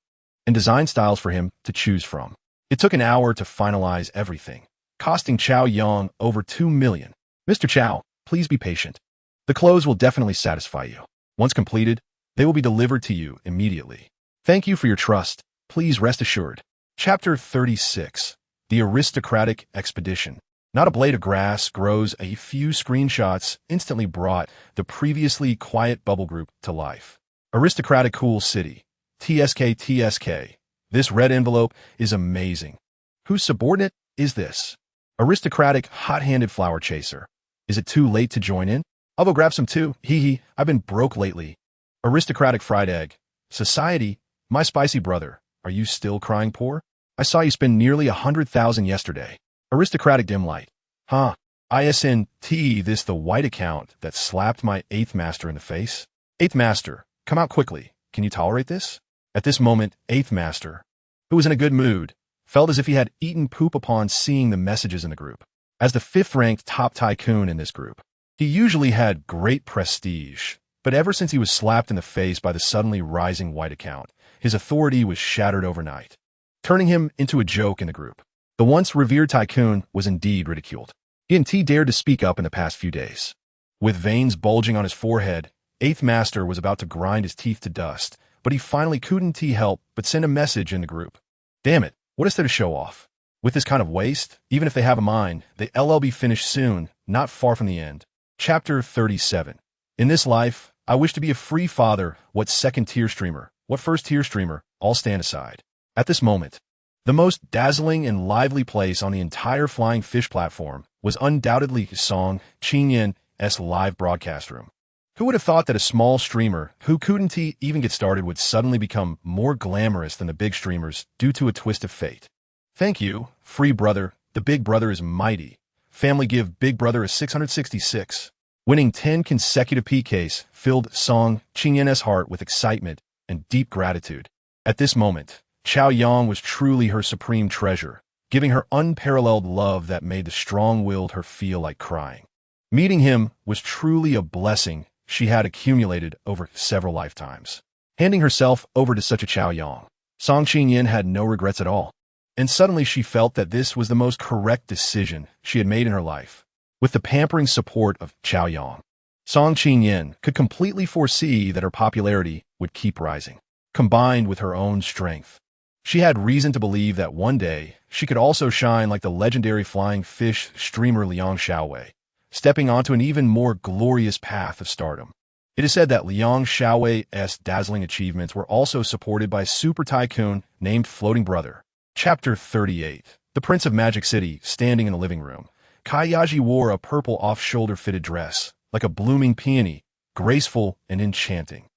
and design styles for him to choose from. It took an hour to finalize everything, costing Chao Yang over 2 million. Mr. Chao, please be patient. The clothes will definitely satisfy you. Once completed, they will be delivered to you immediately. Thank you for your trust. Please rest assured. Chapter 36. The Aristocratic Expedition. Not a blade of grass grows. A few screenshots instantly brought the previously quiet bubble group to life. Aristocratic Cool City. TSK. This red envelope is amazing. Whose subordinate is this? Aristocratic Hot-Handed Flower Chaser. Is it too late to join in? I'll go grab some too. Hee. I've been broke lately. Aristocratic Fried Egg. Society. My spicy brother. Are you still crying poor? I saw you spend nearly 100,000 yesterday. Aristocratic Dim Light. Huh. ISNT. This the white account that slapped my 8th master in the face? 8th master, come out quickly. Can you tolerate this? At this moment, 8th master, who was in a good mood, felt as if he had eaten poop upon seeing the messages in the group. As the 5th-ranked top tycoon in this group, he usually had great prestige, but ever since he was slapped in the face by the suddenly rising white account, his authority was shattered overnight, turning him into a joke in the group. The once revered tycoon was indeed ridiculed. He and T dared to speak up in the past few days. With veins bulging on his forehead, 8th Master was about to grind his teeth to dust, but he finally couldn't help but send a message in the group. Damn it, what is there to show off? With this kind of waste, even if they have a mind, the LL be finished soon, not far from the end. Chapter 37. In this life, I wish to be a free father. What second-tier streamer, what first-tier streamer, all stand aside. At this moment, the most dazzling and lively place on the entire Flying Fish platform was undoubtedly Song Qingyan's live broadcast room. Who would have thought that a small streamer who couldn't even get started would suddenly become more glamorous than the big streamers due to a twist of fate? Thank you, free brother. The big brother is mighty. Family give big brother a 666. Winning 10 consecutive PKs filled Song Qingyan's heart with excitement and deep gratitude. At this moment, Chao Yang was truly her supreme treasure, giving her unparalleled love that made the strong-willed her feel like crying. Meeting him was truly a blessing she had accumulated over several lifetimes. Handing herself over to such a Chao Yang, Song Qingyan had no regrets at all. And suddenly she felt that this was the most correct decision she had made in her life. With the pampering support of Chao Yang, Song Qingyan could completely foresee that her popularity would keep rising. Combined with her own strength, she had reason to believe that one day she could also shine like the legendary Flying Fish streamer Liang Xiaowei, stepping onto an even more glorious path of stardom. It is said that Liang Xiaowei's dazzling achievements were also supported by a super tycoon named Floating Brother. Chapter 38. The Prince of Magic City, standing in the living room. Kayaji wore a purple off-shoulder fitted dress, like a blooming peony, graceful and enchanting.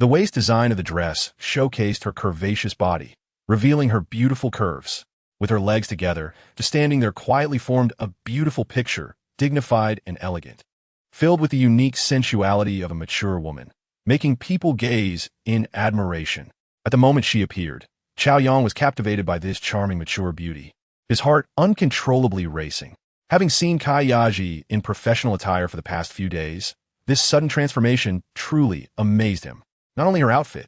The waist design of the dress showcased her curvaceous body, revealing her beautiful curves. With her legs together, just standing there quietly formed a beautiful picture, dignified and elegant, filled with the unique sensuality of a mature woman, making people gaze in admiration. At the moment she appeared, Chao Yang was captivated by this charming mature beauty, his heart uncontrollably racing. Having seen Kayaji in professional attire for the past few days, this sudden transformation truly amazed him. Not only her outfit,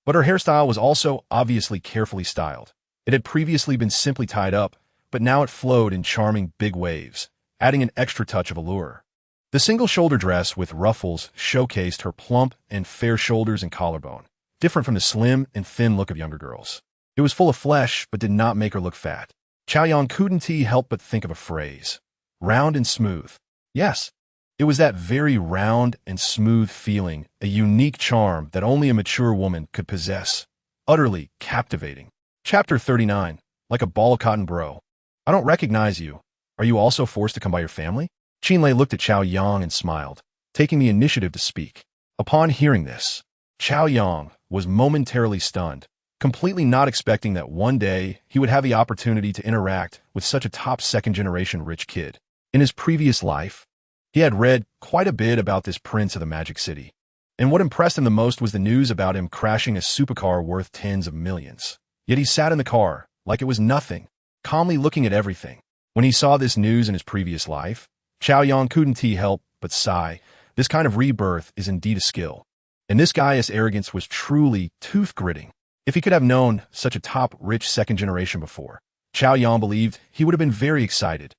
but her hairstyle was also obviously carefully styled. It had previously been simply tied up, but now it flowed in charming big waves, adding an extra touch of allure. The single shoulder dress with ruffles showcased her plump and fair shoulders and collarbone, different from the slim and thin look of younger girls. It was full of flesh, but did not make her look fat. Chao Yang couldn't help but think of a phrase. Round and smooth. Yes, it was that very round and smooth feeling, a unique charm that only a mature woman could possess. Utterly captivating. Chapter 39. Like a ball of cotton, bro. I don't recognize you. Are you also forced to come by your family? Qinlei looked at Chao Yang and smiled, taking the initiative to speak. Upon hearing this, Chao Yang was momentarily stunned, completely not expecting that one day he would have the opportunity to interact with such a top second-generation rich kid. In his previous life, he had read quite a bit about this prince of the Magic City, And what impressed him the most was the news about him crashing a supercar worth tens of millions. Yet he sat in the car, like it was nothing, calmly looking at everything. When he saw this news in his previous life, Chow Yong couldn't help but sigh. This kind of rebirth is indeed a skill. And this guy's arrogance was truly tooth-gritting. If he could have known such a top-rich second generation before, Chow Yong believed he would have been very excited.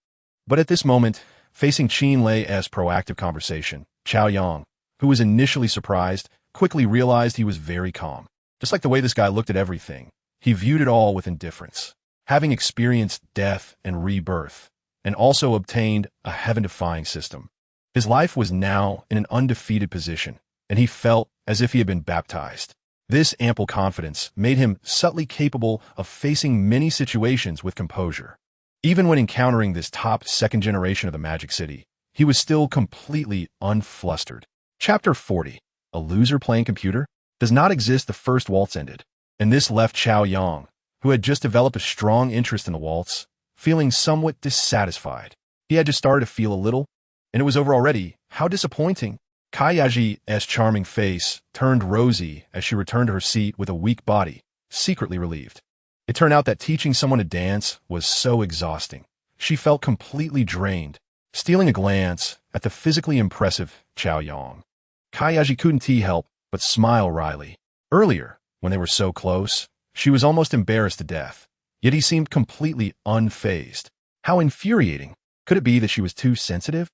But at this moment, facing Qin Lei's proactive conversation, Chow Yong, who was initially surprised, quickly realized he was very calm. Just like the way this guy looked at everything, he viewed it all with indifference. Having experienced death and rebirth, and also obtained a heaven-defying system, his life was now in an undefeated position, and he felt as if he had been baptized. This ample confidence made him subtly capable of facing many situations with composure. Even when encountering this top second generation of the Magic City, he was still completely unflustered. Chapter 40. A loser playing computer? Does not exist. The first waltz ended, and this left Chow Yong, who had just developed a strong interest in the waltz, feeling somewhat dissatisfied. He had just started to feel a little, and it was over already. How disappointing. Kayaji's charming face turned rosy as she returned to her seat with a weak body, secretly relieved. It turned out that teaching someone to dance was so exhausting. She felt completely drained, stealing a glance at the physically impressive Chow Yong. Kayaji couldn't help but smile wryly. Earlier, when they were so close, she was almost embarrassed to death, yet he seemed completely unfazed. How infuriating. Could it be that she was too sensitive?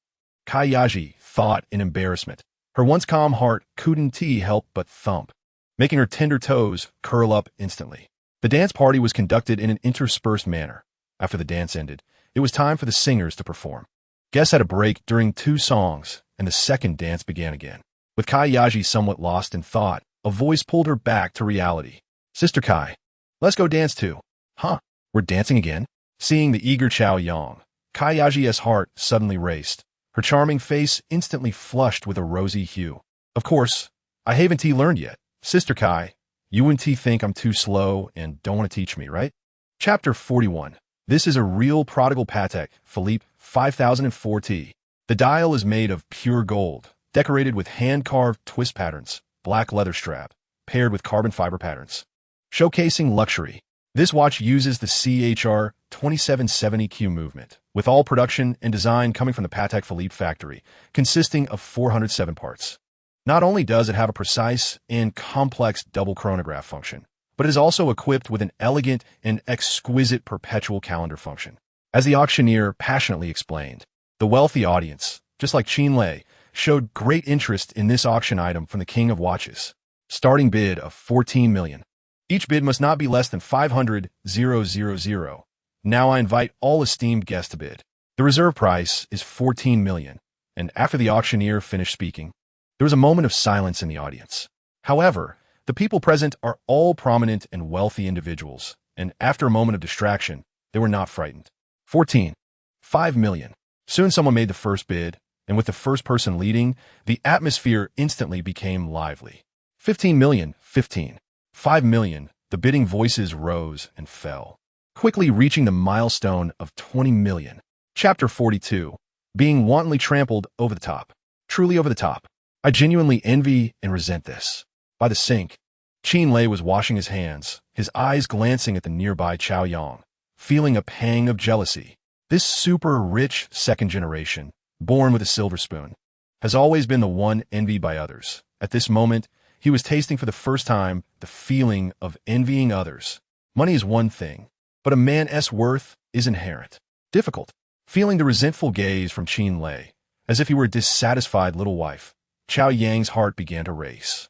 Kayaji thought in embarrassment. Her once calm heart couldn't help but thump, making her tender toes curl up instantly. The dance party was conducted in an interspersed manner. After the dance ended, it was time for the singers to perform. Guests had a break during 2 songs, and the second dance began again. With Kayaji somewhat lost in thought, a voice pulled her back to reality. "Sister Kai, let's go dance too." "Huh? We're dancing again?" Seeing the eager Chow Yong, Kayaji's heart suddenly raced. Her charming face instantly flushed with a rosy hue. "Of course, I haven't learned yet. Sister Kai, you wouldn't think I'm too slow and don't want to teach me, right?" Chapter 41. This is a real prodigal Patek Philippe 5004T. The dial is made of pure gold, decorated with hand-carved twist patterns, black leather strap, paired with carbon fiber patterns, showcasing luxury. This watch uses the CHR 2770Q movement, with all production and design coming from the Patek Philippe factory, consisting of 407 parts. Not only does it have a precise and complex double chronograph function, but it is also equipped with an elegant and exquisite perpetual calendar function. As the auctioneer passionately explained, the wealthy audience, just like Qin Lei, showed great interest in this auction item from the king of watches. Starting bid of 14 million. Each bid must not be less than 500,000. Now I invite all esteemed guests to bid. The reserve price is 14 million, and after the auctioneer finished speaking, there was a moment of silence in the audience. However, the people present are all prominent and wealthy individuals, and after a moment of distraction, they were not frightened. 14. 5 million. Soon someone made the first bid, and with the first person leading, the atmosphere instantly became lively. 15 million. 15. 5 million. The bidding voices rose and fell, quickly reaching the milestone of 20 million. Chapter 42. Being wantonly trampled over the top. Truly over the top. I genuinely envy and resent this. By the sink, Qin Lei was washing his hands, his eyes glancing at the nearby Chow Yong, feeling a pang of jealousy. This super-rich second generation, born with a silver spoon, has always been the one envied by others. At this moment, he was tasting for the first time the feeling of envying others. Money is one thing, but a man's worth is inherent. Difficult. Feeling the resentful gaze from Qin Lei, as if he were a dissatisfied little wife, Chow Yang's heart began to race.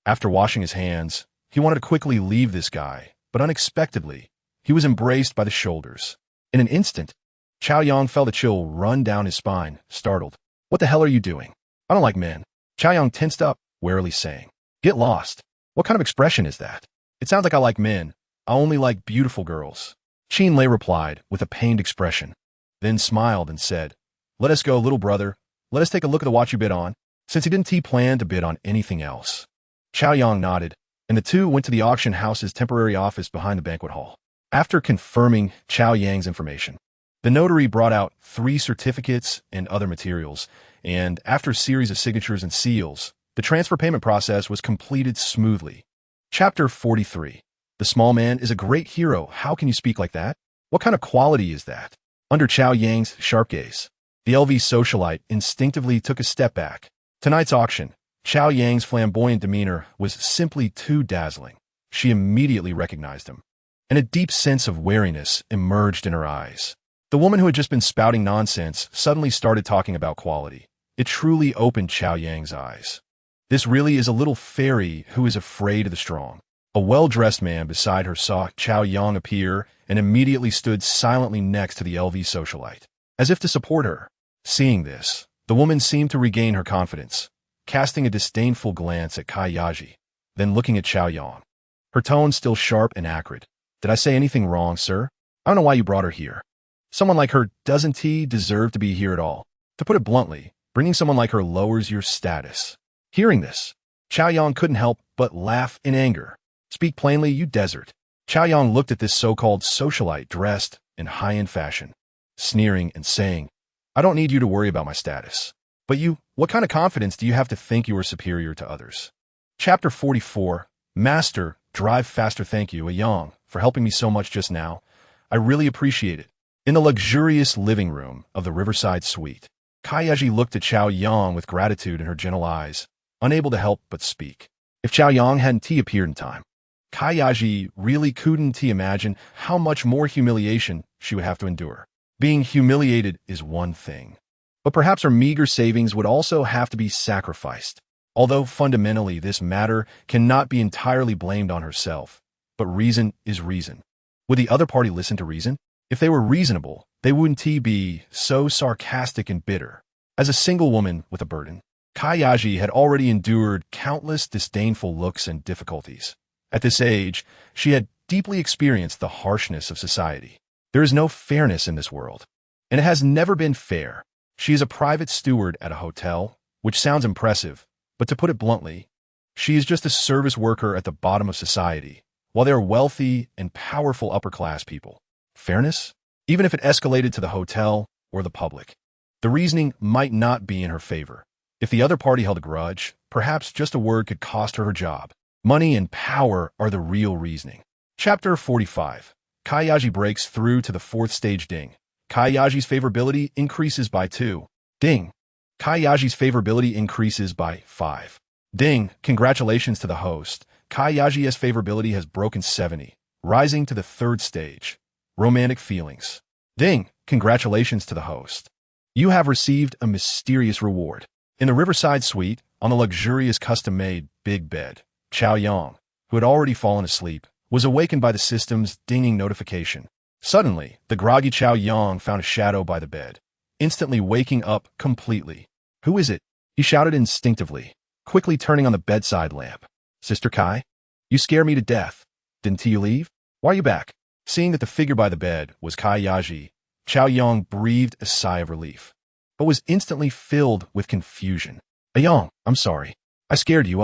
After washing his hands, he wanted to quickly leave this guy, but unexpectedly, he was embraced by the shoulders. In an instant, Chow Yong felt a chill run down his spine, startled. "What the hell are you doing?" "I don't like men." Chow Yong tensed up, warily saying. "Get lost. What kind of expression is that?" "It sounds like I like men. I only like beautiful girls." Qin Lei replied with a pained expression, then smiled and said, "Let us go, little brother. Let us take a look at the watch you bid on," since he didn't plan to bid on anything else. Chow Yong nodded, and the two went to the auction house's temporary office behind the banquet hall. After confirming Chow Yang's information, the notary brought out 3 certificates and other materials, and after a series of signatures and seals, The transfer payment process was completed smoothly. Chapter 43. The small man is a great hero. How can you speak like that? What kind of quality is that? Under Chao Yang's sharp gaze, the LV socialite instinctively took a step back. Tonight's auction, Chao Yang's flamboyant demeanor was simply too dazzling. She immediately recognized him, and a deep sense of wariness emerged in her eyes. The woman who had just been spouting nonsense suddenly started talking about quality. It truly opened Chao Yang's eyes. This really is a little fairy who is afraid of the strong. A well-dressed man beside her saw Chao Yang appear and immediately stood silently next to the LV socialite, as if to support her. Seeing this, the woman seemed to regain her confidence, casting a disdainful glance at Kai Yaji, then looking at Chao Yang. Her tone still sharp and acrid. Did I say anything wrong, sir? I don't know why you brought her here. Someone like her doesn't deserve to be here at all. To put it bluntly, bringing someone like her lowers your status. Hearing this, Chao Yang couldn't help but laugh in anger. Speak plainly, you desert. Chao Yang looked at this so-called socialite dressed in high-end fashion, sneering and saying, I don't need you to worry about my status. But you, what kind of confidence do you have to think you are superior to others? Chapter 44. Master, drive faster. Thank you, Yang, for helping me so much just now. I really appreciate it. In the luxurious living room of the Riverside Suite, Kayaji looked at Chao Yang with gratitude in her gentle eyes, unable to help but speak. If Chao Yang hadn't appeared in time, Kayaji really couldn't imagine how much more humiliation she would have to endure. Being humiliated is one thing, but perhaps her meager savings would also have to be sacrificed. Although fundamentally this matter cannot be entirely blamed on herself, but reason is reason. Would the other party listen to reason? If they were reasonable, they wouldn't be so sarcastic and bitter. As a single woman with a burden, Kayaji had already endured countless disdainful looks and difficulties. At this age, she had deeply experienced the harshness of society. There is no fairness in this world, and it has never been fair. She is a private steward at a hotel, which sounds impressive, but to put it bluntly, she is just a service worker at the bottom of society, while they are wealthy and powerful upper-class people. Fairness? Even if it escalated to the hotel or the public, the reasoning might not be in her favor. If the other party held a grudge, perhaps just a word could cost her her job. Money and power are the real reasoning. Chapter 45. Kayaji breaks through to the fourth stage. Ding. Kayaji's favorability increases by 2. Ding. Kayaji's favorability increases by 5. Ding. Congratulations to the host. Kayaji's favorability has broken 70, rising to the third stage. Romantic feelings. Ding. Congratulations to the host. You have received a mysterious reward. In the Riverside Suite, on the luxurious custom-made big bed, Chao Yang, who had already fallen asleep, was awakened by the system's dinging notification. Suddenly, the groggy Chao Yang found a shadow by the bed, instantly waking up completely. Who is it? He shouted instinctively, quickly turning on the bedside lamp. Sister Kai? You scare me to death. Didn't you leave? Why are you back? Seeing that the figure by the bed was Kai Yaji, Chao Yang breathed a sigh of relief, but was instantly filled with confusion. Yang, I'm sorry. I scared you,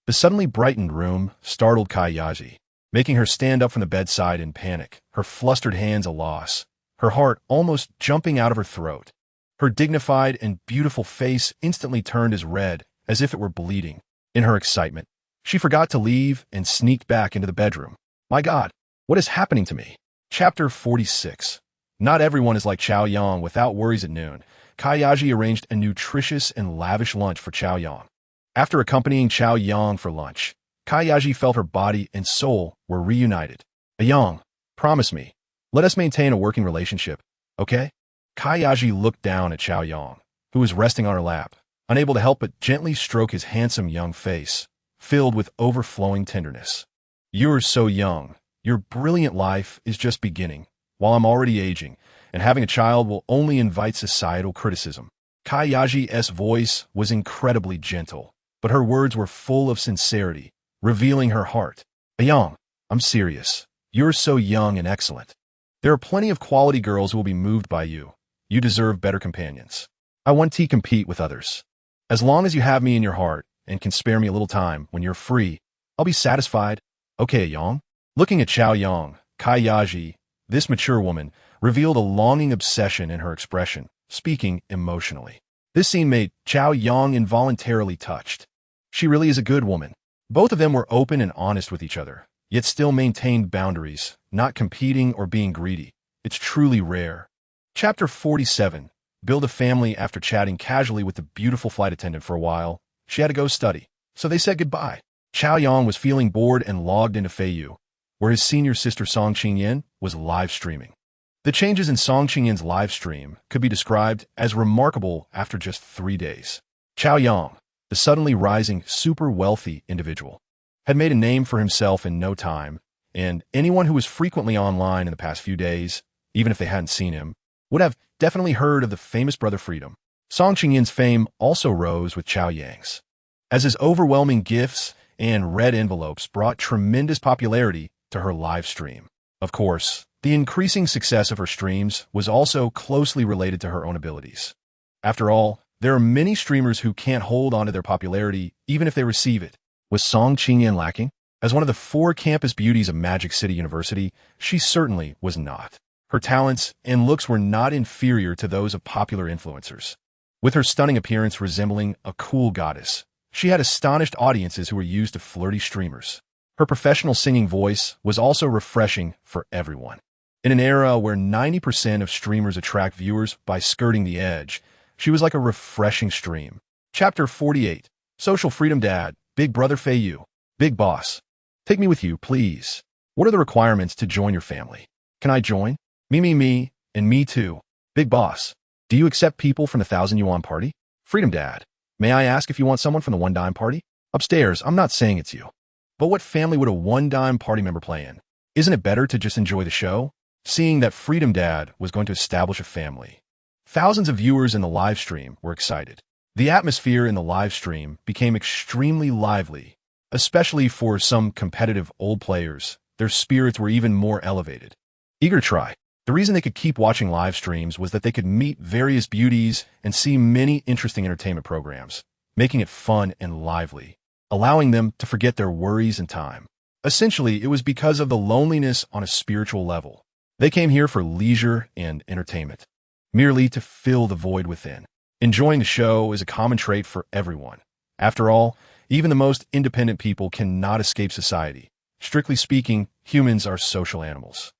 The suddenly brightened room startled Kai Yaji, making her stand up from the bedside in panic, her flustered hands a loss, her heart almost jumping out of her throat. Her dignified and beautiful face instantly turned as red as if it were bleeding. In her excitement, she forgot to leave and sneaked back into the bedroom. My God, what is happening to me? Chapter 46. Not everyone is like Chao Yang. Without worries at noon, Kayaji arranged a nutritious and lavish lunch for Chao Yang. After accompanying Chao Yang for lunch, Kayaji felt her body and soul were reunited. Yang, promise me, let us maintain a working relationship, okay? Kayaji looked down at Chao Yang, who was resting on her lap, unable to help but gently stroke his handsome young face, filled with overflowing tenderness. You're so young. Your brilliant life is just beginning, while I'm already aging, and having a child will only invite societal criticism. Kayaji's voice was incredibly gentle, but her words were full of sincerity, revealing her heart. Yang, I'm serious. You're so young and excellent. There are plenty of quality girls who will be moved by you. You deserve better companions. I want to compete with others. As long as you have me in your heart and can spare me a little time when you're free, I'll be satisfied. Okay, Yang. Looking at Chao Yang, Kayaji, this mature woman, revealed a longing obsession in her expression, speaking emotionally. This scene made Chao Yang involuntarily touched. She really is a good woman. Both of them were open and honest with each other, yet still maintained boundaries, not competing or being greedy. It's truly rare. Chapter 47. Build a family. After chatting casually with the beautiful flight attendant for a while, she had to go study, so they said goodbye. Chao Yang was feeling bored and logged into Feiyu, where his senior sister Song Qingyan was live streaming. The changes in Song Qingyan's live stream could be described as remarkable after just 3 days. Chao Yang, the suddenly rising, super wealthy individual, had made a name for himself in no time, and anyone who was frequently online in the past few days, even if they hadn't seen him, would have definitely heard of the famous brother Freedom. Song Qingyan's fame also rose with Chao Yang's, as his overwhelming gifts and red envelopes brought tremendous popularity to her live stream. Of course, the increasing success of her streams was also closely related to her own abilities. After all, there are many streamers who can't hold on to their popularity even if they receive it. Was Song Qingyan lacking? As one of the 4 campus beauties of Magic City University, she certainly was not. Her talents and looks were not inferior to those of popular influencers. With her stunning appearance resembling a cool goddess, she had astonished audiences who were used to flirty streamers. Her professional singing voice was also refreshing for everyone. In an era where 90% of streamers attract viewers by skirting the edge, she was like a refreshing stream. Chapter 48. Social Freedom. Dad, Big Brother Feiyu. Big Boss. Take me with you, please. What are the requirements to join your family? Can I join? Me, and me too. Big Boss. Do you accept people from the 1,000 yuan party? Freedom. Dad. May I ask if you want someone from the 1 dime party? Upstairs, I'm not saying it's you. But what family would a 1 dime party member play in? Isn't it better to just enjoy the show? Seeing that Freedom Dad was going to establish a family, thousands of viewers in the live stream were excited. The atmosphere in the live stream became extremely lively, especially for some competitive old players. Their spirits were even more elevated, eager to try. The reason they could keep watching live streams was that they could meet various beauties and see many interesting entertainment programs, making it fun and lively, allowing them to forget their worries and time. Essentially, it was because of the loneliness on a spiritual level. They came here for leisure and entertainment, merely to fill the void within. Enjoying the show is a common trait for everyone. After all, even the most independent people cannot escape society. Strictly speaking, humans are social animals.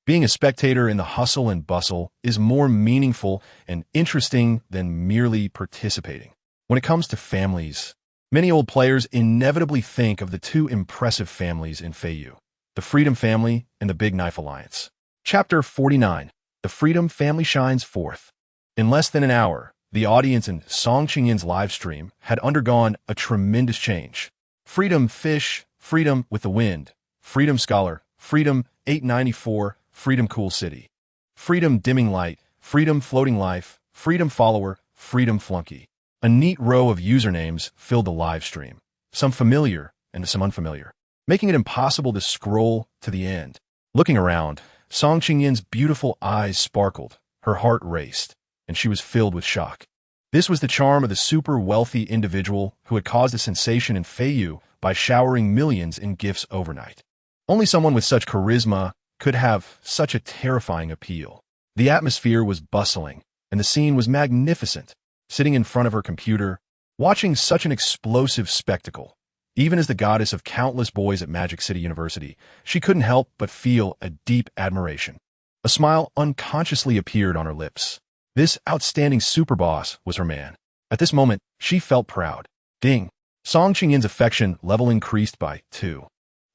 Being a spectator in the hustle and bustle is more meaningful and interesting than merely participating. When it comes to families, many old players inevitably think of the 2 impressive families in Feiyu, the Freedom family and the Big Knife Alliance. Chapter 49. The Freedom family shines forth. In less than an hour, the audience in Song Qingyan's live stream had undergone a tremendous change. Freedom Fish, Freedom with the Wind, Freedom Scholar, Freedom 894, Freedom Cool City, Freedom Dimming Light, Freedom Floating Life, Freedom Follower, Freedom Flunky. A neat row of usernames filled the live stream, some familiar and some unfamiliar, making it impossible to scroll to the end. Looking around, Song Qingyan's beautiful eyes sparkled, her heart raced, and she was filled with shock. This was the charm of the super wealthy individual who had caused a sensation in Feiyu by showering millions in gifts overnight. Only someone with such charisma could have such a terrifying appeal. The atmosphere was bustling, and the scene was magnificent. Sitting in front of her computer, watching such an explosive spectacle, even as the goddess of countless boys at Magic City University, she couldn't help but feel a deep admiration. A smile unconsciously appeared on her lips. This outstanding super boss was her man. At this moment, she felt proud. Ding! Song Qingyan's affection level increased by 2.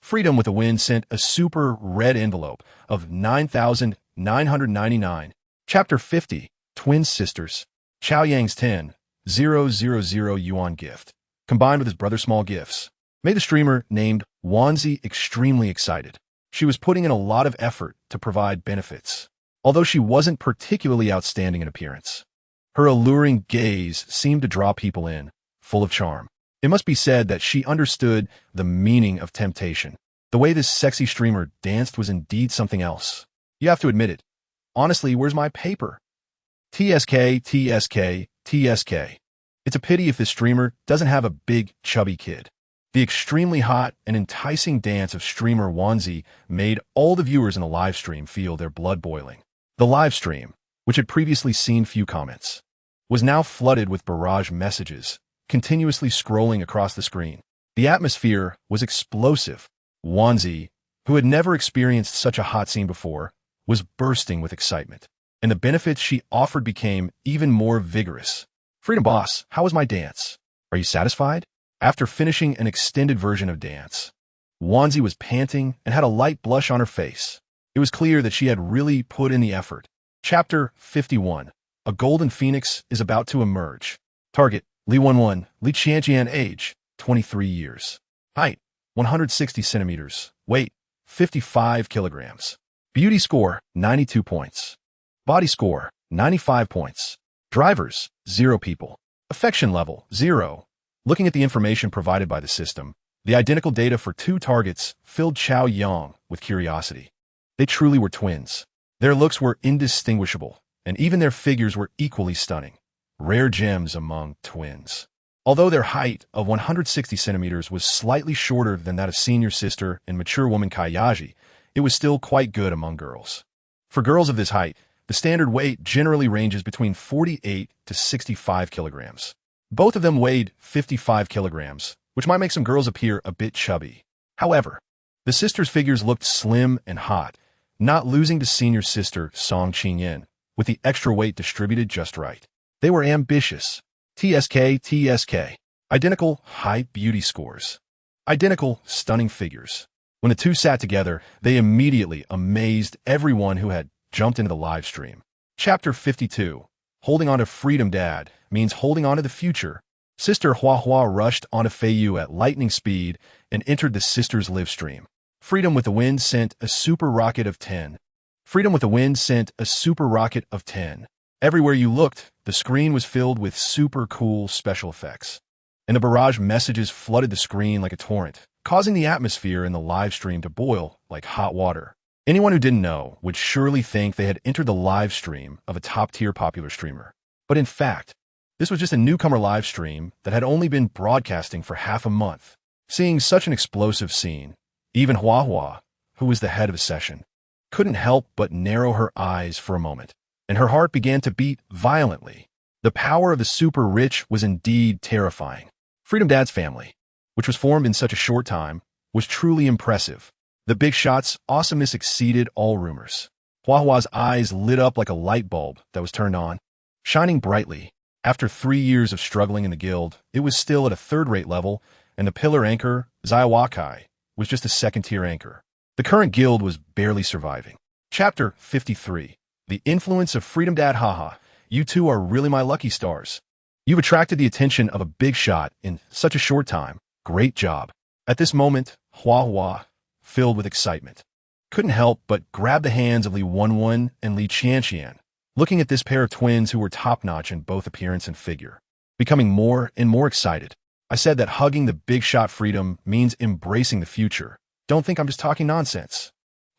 Freedom with the Wind sent a super red envelope of 9,999. Chapter 50. Twin Sisters. Chao Yang's 10,000 yuan gift, combined with his brother's small gifts, made the streamer named Wanzi extremely excited. She was putting in a lot of effort to provide benefits, although she wasn't particularly outstanding in appearance. Her alluring gaze seemed to draw people in, full of charm. It must be said that she understood the meaning of temptation. The way this sexy streamer danced was indeed something else. You have to admit it. Honestly, where's my paper? TSK, TSK, TSK. It's a pity if this streamer doesn't have a big, chubby kid. The extremely hot and enticing dance of streamer Wanzi made all the viewers in the live stream feel their blood boiling. The live stream, which had previously seen few comments, was now flooded with barrage messages, continuously scrolling across the screen. The atmosphere was explosive. Wanzi, who had never experienced such a hot scene before, was bursting with excitement, and the benefits she offered became even more vigorous. Freedom Boss, how was my dance? Are you satisfied? After finishing an extended version of dance, Wanzi was panting and had a light blush on her face. It was clear that she had really put in the effort. Chapter 51. A golden phoenix is about to emerge. Target, Li Wenwen, Li Qianqian, age, 23 years. Height, 160 centimeters. Weight, 55 kilograms. Beauty score, 92 points. Body score, 95 points. Drivers, 0 people. Affection level, 0. Looking at the information provided by the system, the identical data for 2 targets filled Chao Yang with curiosity. They truly were twins. Their looks were indistinguishable, and even their figures were equally stunning. Rare gems among twins. Although their height of 160 centimeters was slightly shorter than that of senior sister and mature woman Kayaji, it was still quite good among girls. For girls of this height, the standard weight generally ranges between 48 to 65 kilograms. Both of them weighed 55 kilograms, which might make some girls appear a bit chubby. However, the sisters' figures looked slim and hot, not losing to senior sister Song Qingyan, with the extra weight distributed just right. They were ambitious. TSK. Identical high beauty scores. Identical stunning figures. When the two sat together, they immediately amazed everyone who had jumped into the live stream. Chapter 52. Holding on to Freedom Dad means holding on to the future. Sister Hua Hua rushed onto Feiyu at lightning speed and entered the sisters' live stream. Freedom with the Wind sent a super rocket of 10. Freedom with the Wind sent a super rocket of 10. Everywhere you looked, the screen was filled with super cool special effects. And the barrage messages flooded the screen like a torrent, causing the atmosphere in the live stream to boil like hot water. Anyone who didn't know would surely think they had entered the live stream of a top-tier popular streamer. But in fact, this was just a newcomer live stream that had only been broadcasting for half a month. Seeing such an explosive scene, even Hua Hua, who was the head of the session, couldn't help but narrow her eyes for a moment, and her heart began to beat violently. The power of the super rich was indeed terrifying. Freedom Dad's family, which was formed in such a short time, was truly impressive. The big shot's awesomeness exceeded all rumors. Hua Hua's eyes lit up like a light bulb that was turned on, shining brightly. After 3 years of struggling in the guild, it was still at a third-rate level, and the pillar anchor, Zaiwakai, was just a second-tier anchor. The current guild was barely surviving. Chapter 53. The Influence of Freedom Dad. Haha, you two are really my lucky stars. You've attracted the attention of a big shot in such a short time. Great job. At this moment, Hua Hua, filled with excitement, couldn't help but grab the hands of Li Wenwen and Li Qianqian, looking at this pair of twins who were top-notch in both appearance and figure. Becoming more and more excited, I said that hugging the big shot Freedom means embracing the future. Don't think I'm just talking nonsense.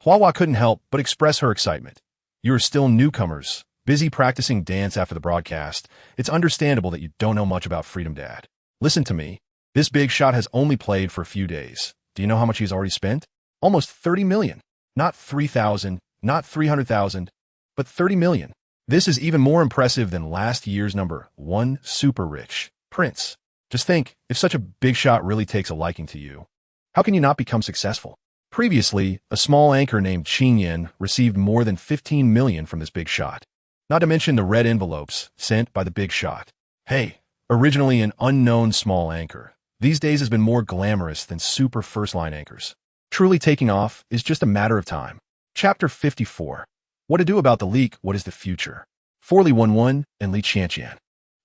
Hua Hua couldn't help but express her excitement. You are still newcomers, busy practicing dance after the broadcast. It's understandable that you don't know much about Freedom Dad. Listen to me. This big shot has only played for a few days. Do you know how much he's already spent? Almost 30 million. Not 3,000, not 300,000, but 30 million. This is even more impressive than last year's number 1 super rich prince. Just think, if such a big shot really takes a liking to you, how can you not become successful? Previously, a small anchor named Qingyan received more than 15 million from this big shot. Not to mention the red envelopes sent by the big shot. Hey, originally an unknown small anchor, these days has been more glamorous than super first-line anchors. Truly taking off is just a matter of time. Chapter 54. What to do about the leak, what is the future? For Li Wenwen and Li Qianqian,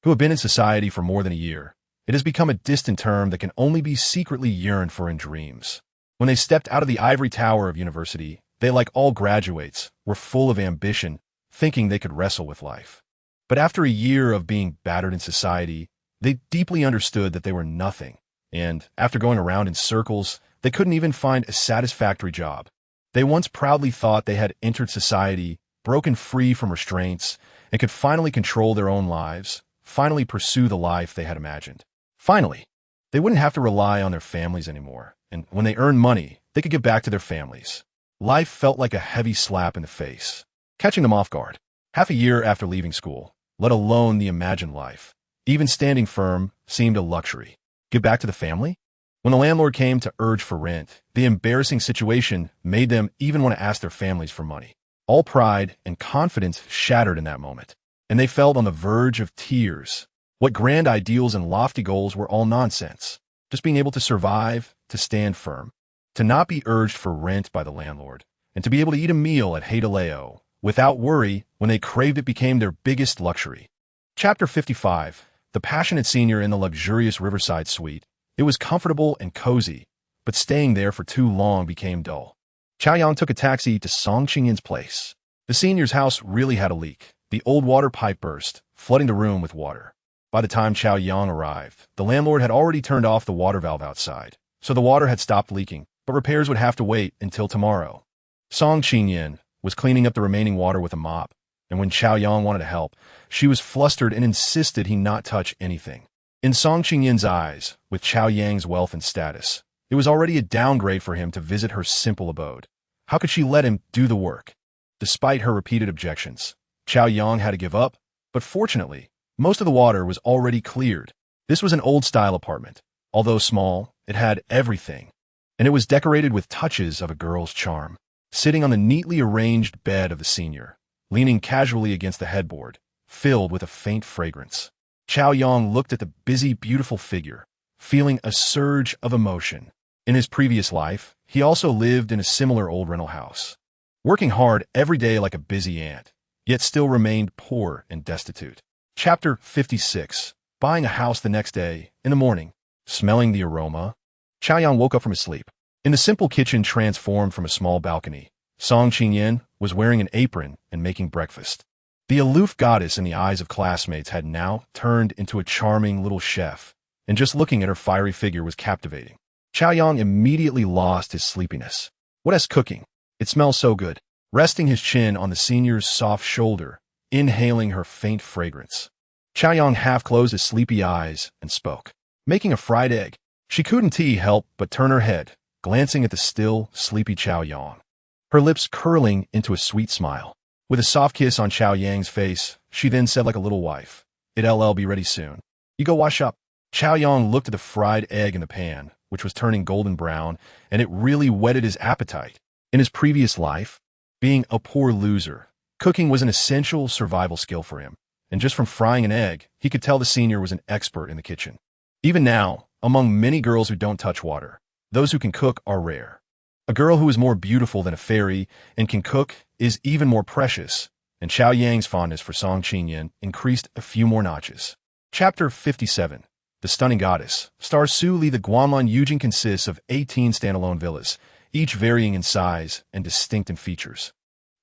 who have been in society for more than a year, it has become a distant term that can only be secretly yearned for in dreams. When they stepped out of the ivory tower of university, they, like all graduates, were full of ambition, thinking they could wrestle with life. But after a year of being battered in society, they deeply understood that they were nothing, and after going around in circles, they couldn't even find a satisfactory job. They once proudly thought they had entered society, broken free from restraints, and could finally control their own lives, finally pursue the life they had imagined. Finally, they wouldn't have to rely on their families anymore, and when they earned money, they could give back to their families. Life felt like a heavy slap in the face, catching them off guard. Half a year after leaving school, let alone the imagined life, Even standing firm seemed a luxury. Get back to the family? When the landlord came to urge for rent, the embarrassing situation made them even want to ask their families for money. All pride and confidence shattered in that moment, and they felt on the verge of tears. What grand ideals and lofty goals were all nonsense. Just being able to survive, to stand firm, to not be urged for rent by the landlord, and to be able to eat a meal at Hadaleo without worry when they craved it became their biggest luxury. Chapter 55. The passionate senior in the luxurious riverside suite. It was comfortable and cozy, but staying there for too long became dull. Chaoyang took a taxi to Song Qingyin's place. The senior's house really had a leak. The old water pipe burst, flooding the room with water. By the time Chaoyang arrived, the landlord had already turned off the water valve outside, so the water had stopped leaking, but repairs would have to wait until tomorrow. Song Qinyin was cleaning up the remaining water with a mop, and when Chaoyang wanted to help, she was flustered and insisted he not touch anything. In Song Qingyin's eyes, with Chaoyang's wealth and status, it was already a downgrade for him to visit her simple abode. How could she let him do the work? Despite her repeated objections, Chaoyang had to give up, but fortunately, most of the water was already cleared. This was an old-style apartment. Although small, it had everything, and it was decorated with touches of a girl's charm. Sitting on the neatly arranged bed of the senior, leaning casually against the headboard, filled with a faint fragrance, Chaoyang looked at the busy, beautiful figure, feeling a surge of emotion. In his previous life, he also lived in a similar old rental house, working hard every day like a busy ant, yet still remained poor and destitute. Chapter 56. Buying a house the next day, in the morning, smelling the aroma. Chaoyang woke up from his sleep. In the simple kitchen transformed from a small balcony, Song Qinyin was wearing an apron and making breakfast. The aloof goddess in the eyes of classmates had now turned into a charming little chef, and just looking at her fiery figure was captivating. Chaoyang immediately lost his sleepiness. What is cooking? It smells so good. Resting his chin on the senior's soft shoulder, inhaling her faint fragrance, Chaoyang half closed his sleepy eyes and spoke. Making a fried egg. She couldn't help but turn her head, glancing at the still, sleepy Chaoyang, her lips curling into a sweet smile. With a soft kiss on Chaoyang's face, she then said like a little wife, "It'll be ready soon. You go wash up." Chaoyang looked at the fried egg in the pan, which was turning golden brown, and it really whetted his appetite. In his previous life, being a poor loser, cooking was an essential survival skill for him, and just from frying an egg, he could tell the senior was an expert in the kitchen. Even now, among many girls who don't touch water, those who can cook are rare. A girl who is more beautiful than a fairy and can cook is even more precious, and Chaoyang's fondness for Song Qinyin increased a few more notches. Chapter 57. The Stunning Goddess. Stars Su Li. The Guanlan Yujing consists of 18 standalone villas, each varying in size and distinct in features,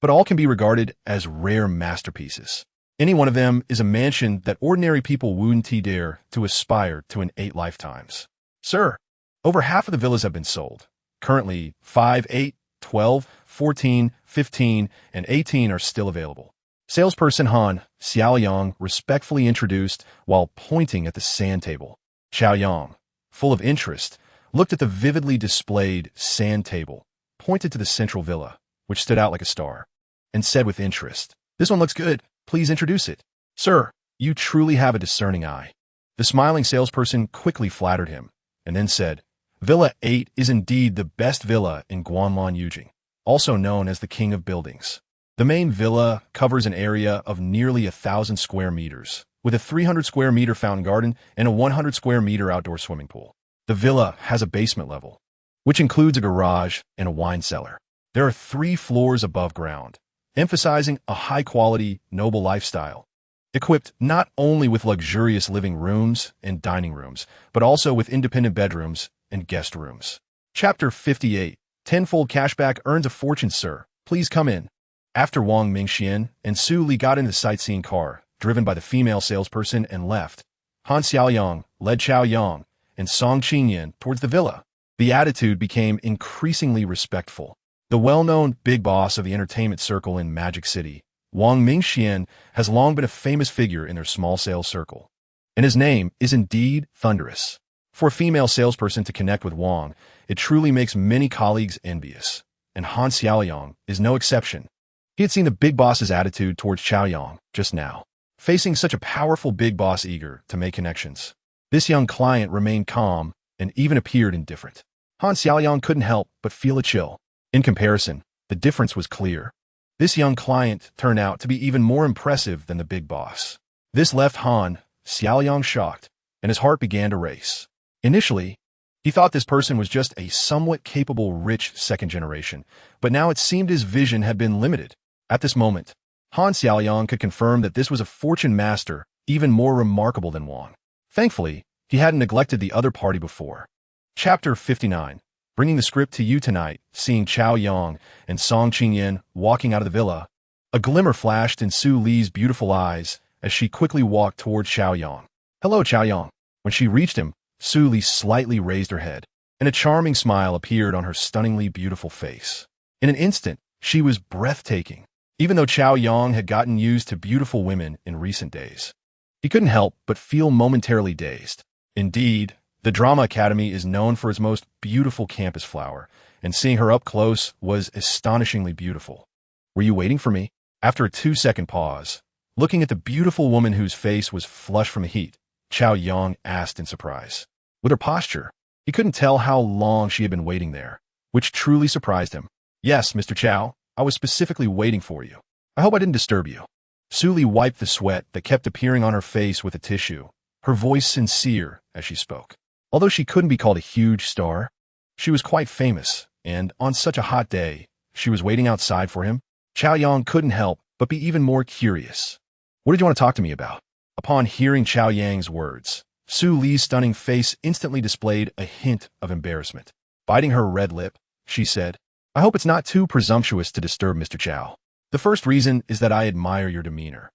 but all can be regarded as rare masterpieces. Any one of them is a mansion that ordinary people wouldn't dare to aspire to in 8 lifetimes. Sir, over half of the villas have been sold. Currently, 5, 8, 12, 14, 15, and 18 are still available. Salesperson Han Xiaoyang respectfully introduced while pointing at the sand table. Chaoyang, full of interest, looked at the vividly displayed sand table, pointed to the central villa, which stood out like a star, and said with interest, "This one looks good. Please introduce it." "Sir, you truly have a discerning eye." The smiling salesperson quickly flattered him, and then said, "Villa 8 is indeed the best villa in Guanlan Yujing, also known as the King of Buildings. The main villa covers an area of nearly 1,000 square meters, with a 300 square meter fountain garden and a 100 square meter outdoor swimming pool. The villa has a basement level, which includes a garage and a wine cellar. There are 3 floors above ground, emphasizing a high-quality, noble lifestyle, equipped not only with luxurious living rooms and dining rooms, but also with independent bedrooms and guest rooms. Chapter 58. Tenfold cashback earns a fortune, sir. Please come in. After Wang Mingxian and Su Li got in the sightseeing car, driven by the female salesperson, and left, Han Xiaoyang led Chaoyang and Song Qinyin towards the villa. The attitude became increasingly respectful. The well-known big boss of the entertainment circle in Magic City, Wang Mingxian, has long been a famous figure in their small sales circle, and his name is indeed thunderous. For a female salesperson to connect with Wang, it truly makes many colleagues envious, and Han Xiaoyang is no exception. He had seen the big boss's attitude towards Chaoyang just now. facing such a powerful big boss eager to make connections. This young client remained calm and even appeared indifferent. Han Xiaoyang couldn't help but feel a chill. In comparison, the difference was clear. This young client turned out to be even more impressive than the big boss. This left Han Xiaoyang shocked, and his heart began to race. Initially, he thought this person was just a somewhat capable rich second generation, but now it seemed his vision had been limited. At this moment, Han Xiaoyang could confirm that this was a fortune master even more remarkable than Wang. Thankfully, he hadn't neglected the other party before. Chapter 59. Bringing the script to you tonight, seeing Chao Yang and Song Qingyan walking out of the villa. A glimmer flashed in Su Li's beautiful eyes as she quickly walked toward Chao Yang. "Hello, Chao Yang." When she reached him, Su Li slightly raised her head, and a charming smile appeared on her stunningly beautiful face. In an instant, she was breathtaking, even though Chao Yang had gotten used to beautiful women in recent days. He couldn't help but feel momentarily dazed. Indeed, the Drama Academy is known for its most beautiful campus flower, and seeing her up close was astonishingly beautiful. "Were you waiting for me?" After a 2-second pause, looking at the beautiful woman whose face was flushed from the heat, Chao Yang asked in surprise. With her posture, he couldn't tell how long she had been waiting there, which truly surprised him. "Yes, Mr. Chao, I was specifically waiting for you. I hope I didn't disturb you." Su Li wiped the sweat that kept appearing on her face with a tissue, her voice sincere as she spoke. Although she couldn't be called a huge star, she was quite famous, and on such a hot day, she was waiting outside for him. Chao Yang couldn't help but be even more curious. "What did you want to talk to me about?" Upon hearing Chao Yang's words, Su Li's stunning face instantly displayed a hint of embarrassment. Biting her red lip, she said, "I hope it's not too presumptuous to disturb Mr. Chao. The first reason is that I admire your demeanor,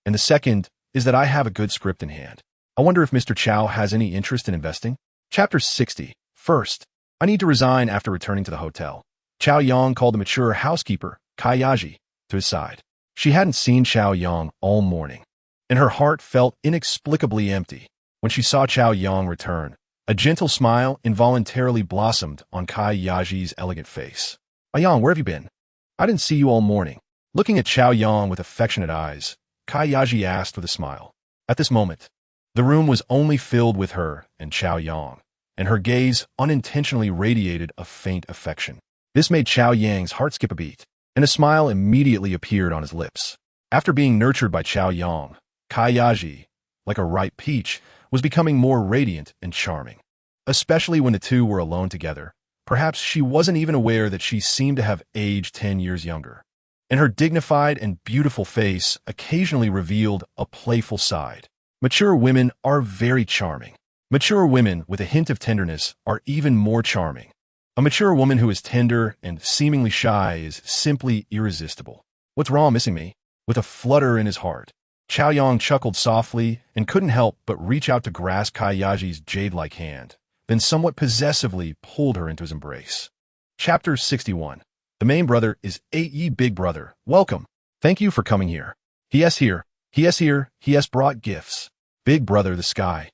and the second is that I have a good script in hand. I wonder if Mr. Chao has any interest in investing?" Chapter 60. First, I need to resign after returning to the hotel. Chao Yang called the mature housekeeper, Kai Yaji, to his side. She hadn't seen Chao Yang all morning, and her heart felt inexplicably empty. When she saw Chao Yang return, a gentle smile involuntarily blossomed on Kai Yaji's elegant face. "Yang, where have you been? I didn't see you all morning." Looking at Chao Yang with affectionate eyes, Kai Yaji asked with a smile. At this moment, the room was only filled with her and Chao Yang, and her gaze unintentionally radiated a faint affection. This made Chao Yang's heart skip a beat, and a smile immediately appeared on his lips. After being nurtured by Chao Yang, Kai Yaji, like a ripe peach, was becoming more radiant and charming. Especially when the two were alone together, perhaps she wasn't even aware that she seemed to have aged 10 years younger. And her dignified and beautiful face occasionally revealed a playful side. Mature women are very charming. Mature women with a hint of tenderness are even more charming. A mature woman who is tender and seemingly shy is simply irresistible. "What's wrong, missing me?" With a flutter in his heart, Chao Yang chuckled softly and couldn't help but reach out to grasp Kai Yaji's jade-like hand, then somewhat possessively pulled her into his embrace. Chapter 61. The main brother is A.E. Big Brother. Welcome. Thank you for coming here. He has here. He has here. He has brought gifts. Big Brother, the sky.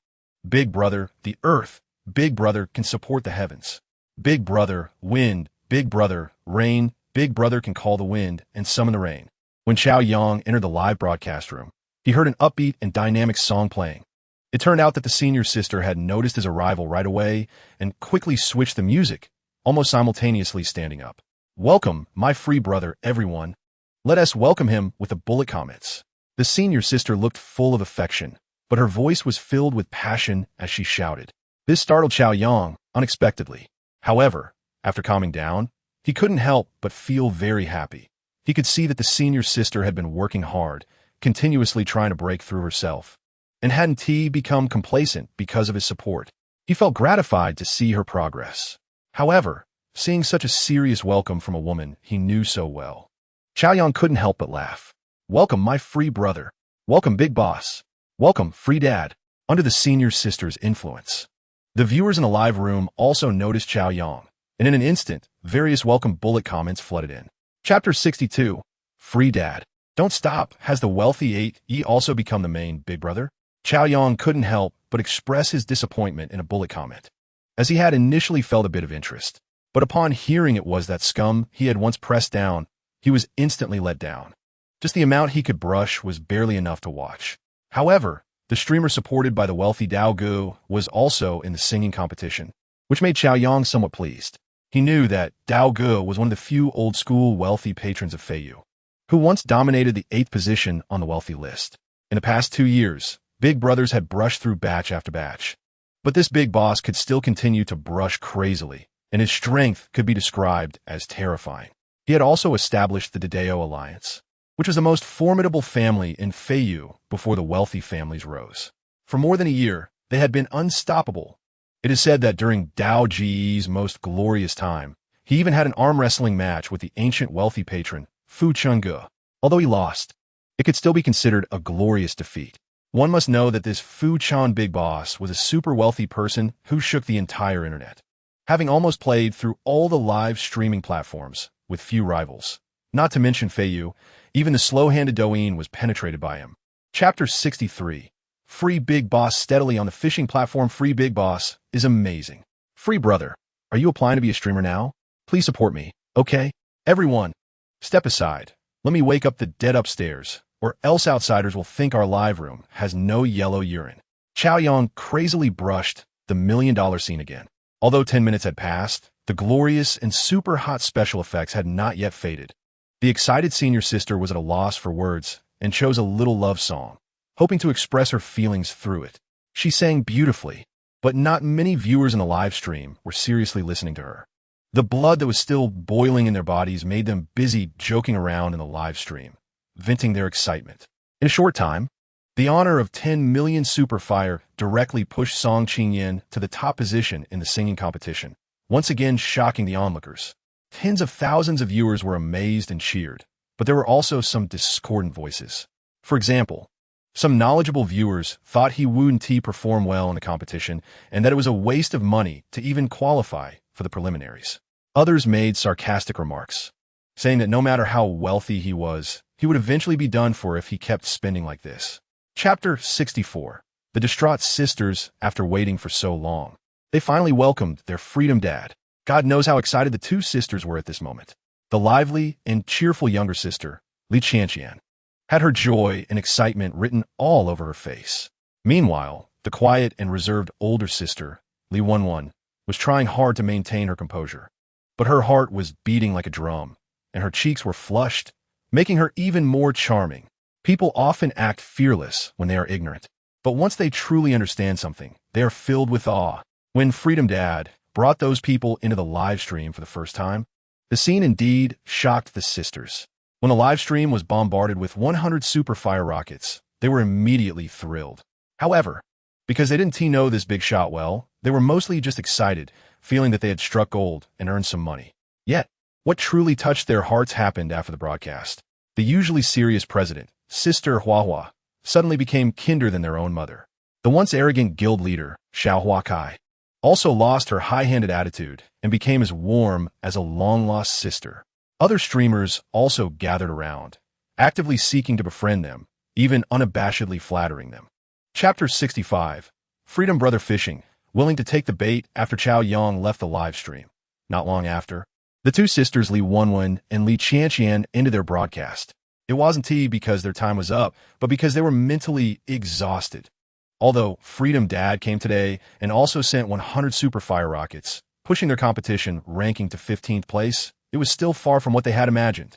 Big Brother, the earth. Big Brother can support the heavens. Big Brother, wind. Big Brother, rain. Big Brother can call the wind and summon the rain. When Chao Yang entered the live broadcast room, he heard an upbeat and dynamic song playing. It turned out that the senior sister had noticed his arrival right away and quickly switched the music, almost simultaneously standing up. "Welcome, my free brother, everyone. Let us welcome him with the bullet comments." The senior sister looked full of affection, but her voice was filled with passion as she shouted. This startled Chao Yang unexpectedly. However, after calming down, he couldn't help but feel very happy. He could see that the senior sister had been working hard, continuously trying to break through herself, and hadn't he become complacent because of his support. He felt gratified to see her progress. However, seeing such a serious welcome from a woman he knew so well, Chao Yang couldn't help but laugh. "Welcome, my free brother. Welcome, big boss. Welcome, free dad." Under the senior sister's influence, the viewers in the live room also noticed Chao Yang, and in an instant, various welcome bullet comments flooded in. Chapter 62. Free dad. Don't stop. Has the wealthy 8E also become the main big brother? Chao Yang couldn't help but express his disappointment in a bullet comment, as he had initially felt a bit of interest. But upon hearing it was that scum he had once pressed down, he was instantly let down. Just the amount he could brush was barely enough to watch. However, the streamer supported by the wealthy Dao Gu was also in the singing competition, which made Xiao Yang somewhat pleased. He knew that Dao Gu was one of the few old-school wealthy patrons of Feiyu, who once dominated the 8th position on the wealthy list. In the past 2 years, big brothers had brushed through batch after batch. But this big boss could still continue to brush crazily, and his strength could be described as terrifying. He had also established the Dideo Alliance, which was the most formidable family in Feiyu before the wealthy families rose. For more than a year, they had been unstoppable. It is said that during Dao Ji's most glorious time, he even had an arm wrestling match with the ancient wealthy patron, Fu Chunge. Although he lost, it could still be considered a glorious defeat. One must know that this Fu Chan big boss was a super wealthy person who shook the entire internet, having almost played through all the live streaming platforms with few rivals. Not to mention Feiyu, even the slow-handed Douyin was penetrated by him. Chapter 63. Free Big Boss steadily on the fishing platform. Free Big Boss is amazing. Free brother, are you applying to be a streamer now? Please support me, okay? Everyone, step aside. Let me wake up the dead upstairs, or else outsiders will think our live room has no yellow urine. Xiao Yang crazily brushed the $1 million scene again. Although 10 minutes had passed, the glorious and super hot special effects had not yet faded. The excited senior sister was at a loss for words and chose a little love song, hoping to express her feelings through it. She sang beautifully, but not many viewers in the live stream were seriously listening to her. The blood that was still boiling in their bodies made them busy joking around in the live stream, venting their excitement. In a short time, the honor of 10 million Super Fire directly pushed Song Qingyan to the top position in the singing competition, once again shocking the onlookers. Tens of thousands of viewers were amazed and cheered, but there were also some discordant voices. For example, some knowledgeable viewers thought he wouldn't perform well in the competition and that it was a waste of money to even qualify for the preliminaries. Others made sarcastic remarks, saying that no matter how wealthy he was, he would eventually be done for if he kept spending like this. Chapter 64. The distraught sisters, after waiting for so long, they finally welcomed their freedom dad. God knows how excited the two sisters were at this moment. The lively and cheerful younger sister, Li Qianqian, had her joy and excitement written all over her face. Meanwhile, the quiet and reserved older sister, Li Wenwen, was trying hard to maintain her composure. But her heart was beating like a drum, and her cheeks were flushed, making her even more charming. People often act fearless when they are ignorant, but once they truly understand something, they are filled with awe. When Freedom Dad brought those people into the live stream for the first time, the scene indeed shocked the sisters. When the live stream was bombarded with 100 super fire rockets, they were immediately thrilled. However, because they didn't know this big shot well, they were mostly just excited, feeling that they had struck gold and earned some money. Yet, what truly touched their hearts happened after the broadcast. The usually serious president, Sister Huahua, suddenly became kinder than their own mother. The once arrogant guild leader, Xiao Huakai, also lost her high-handed attitude and became as warm as a long-lost sister. Other streamers also gathered around, actively seeking to befriend them, even unabashedly flattering them. Chapter 65. Freedom Brother Fishing, willing to take the bait after Xiao Yang left the live stream. Not long after, the two sisters Li Wenwen and Li Qianqian ended their broadcast. It wasn't because their time was up, but because they were mentally exhausted. Although Freedom Dad came today and also sent 100 super fire rockets, pushing their competition ranking to 15th place, it was still far from what they had imagined.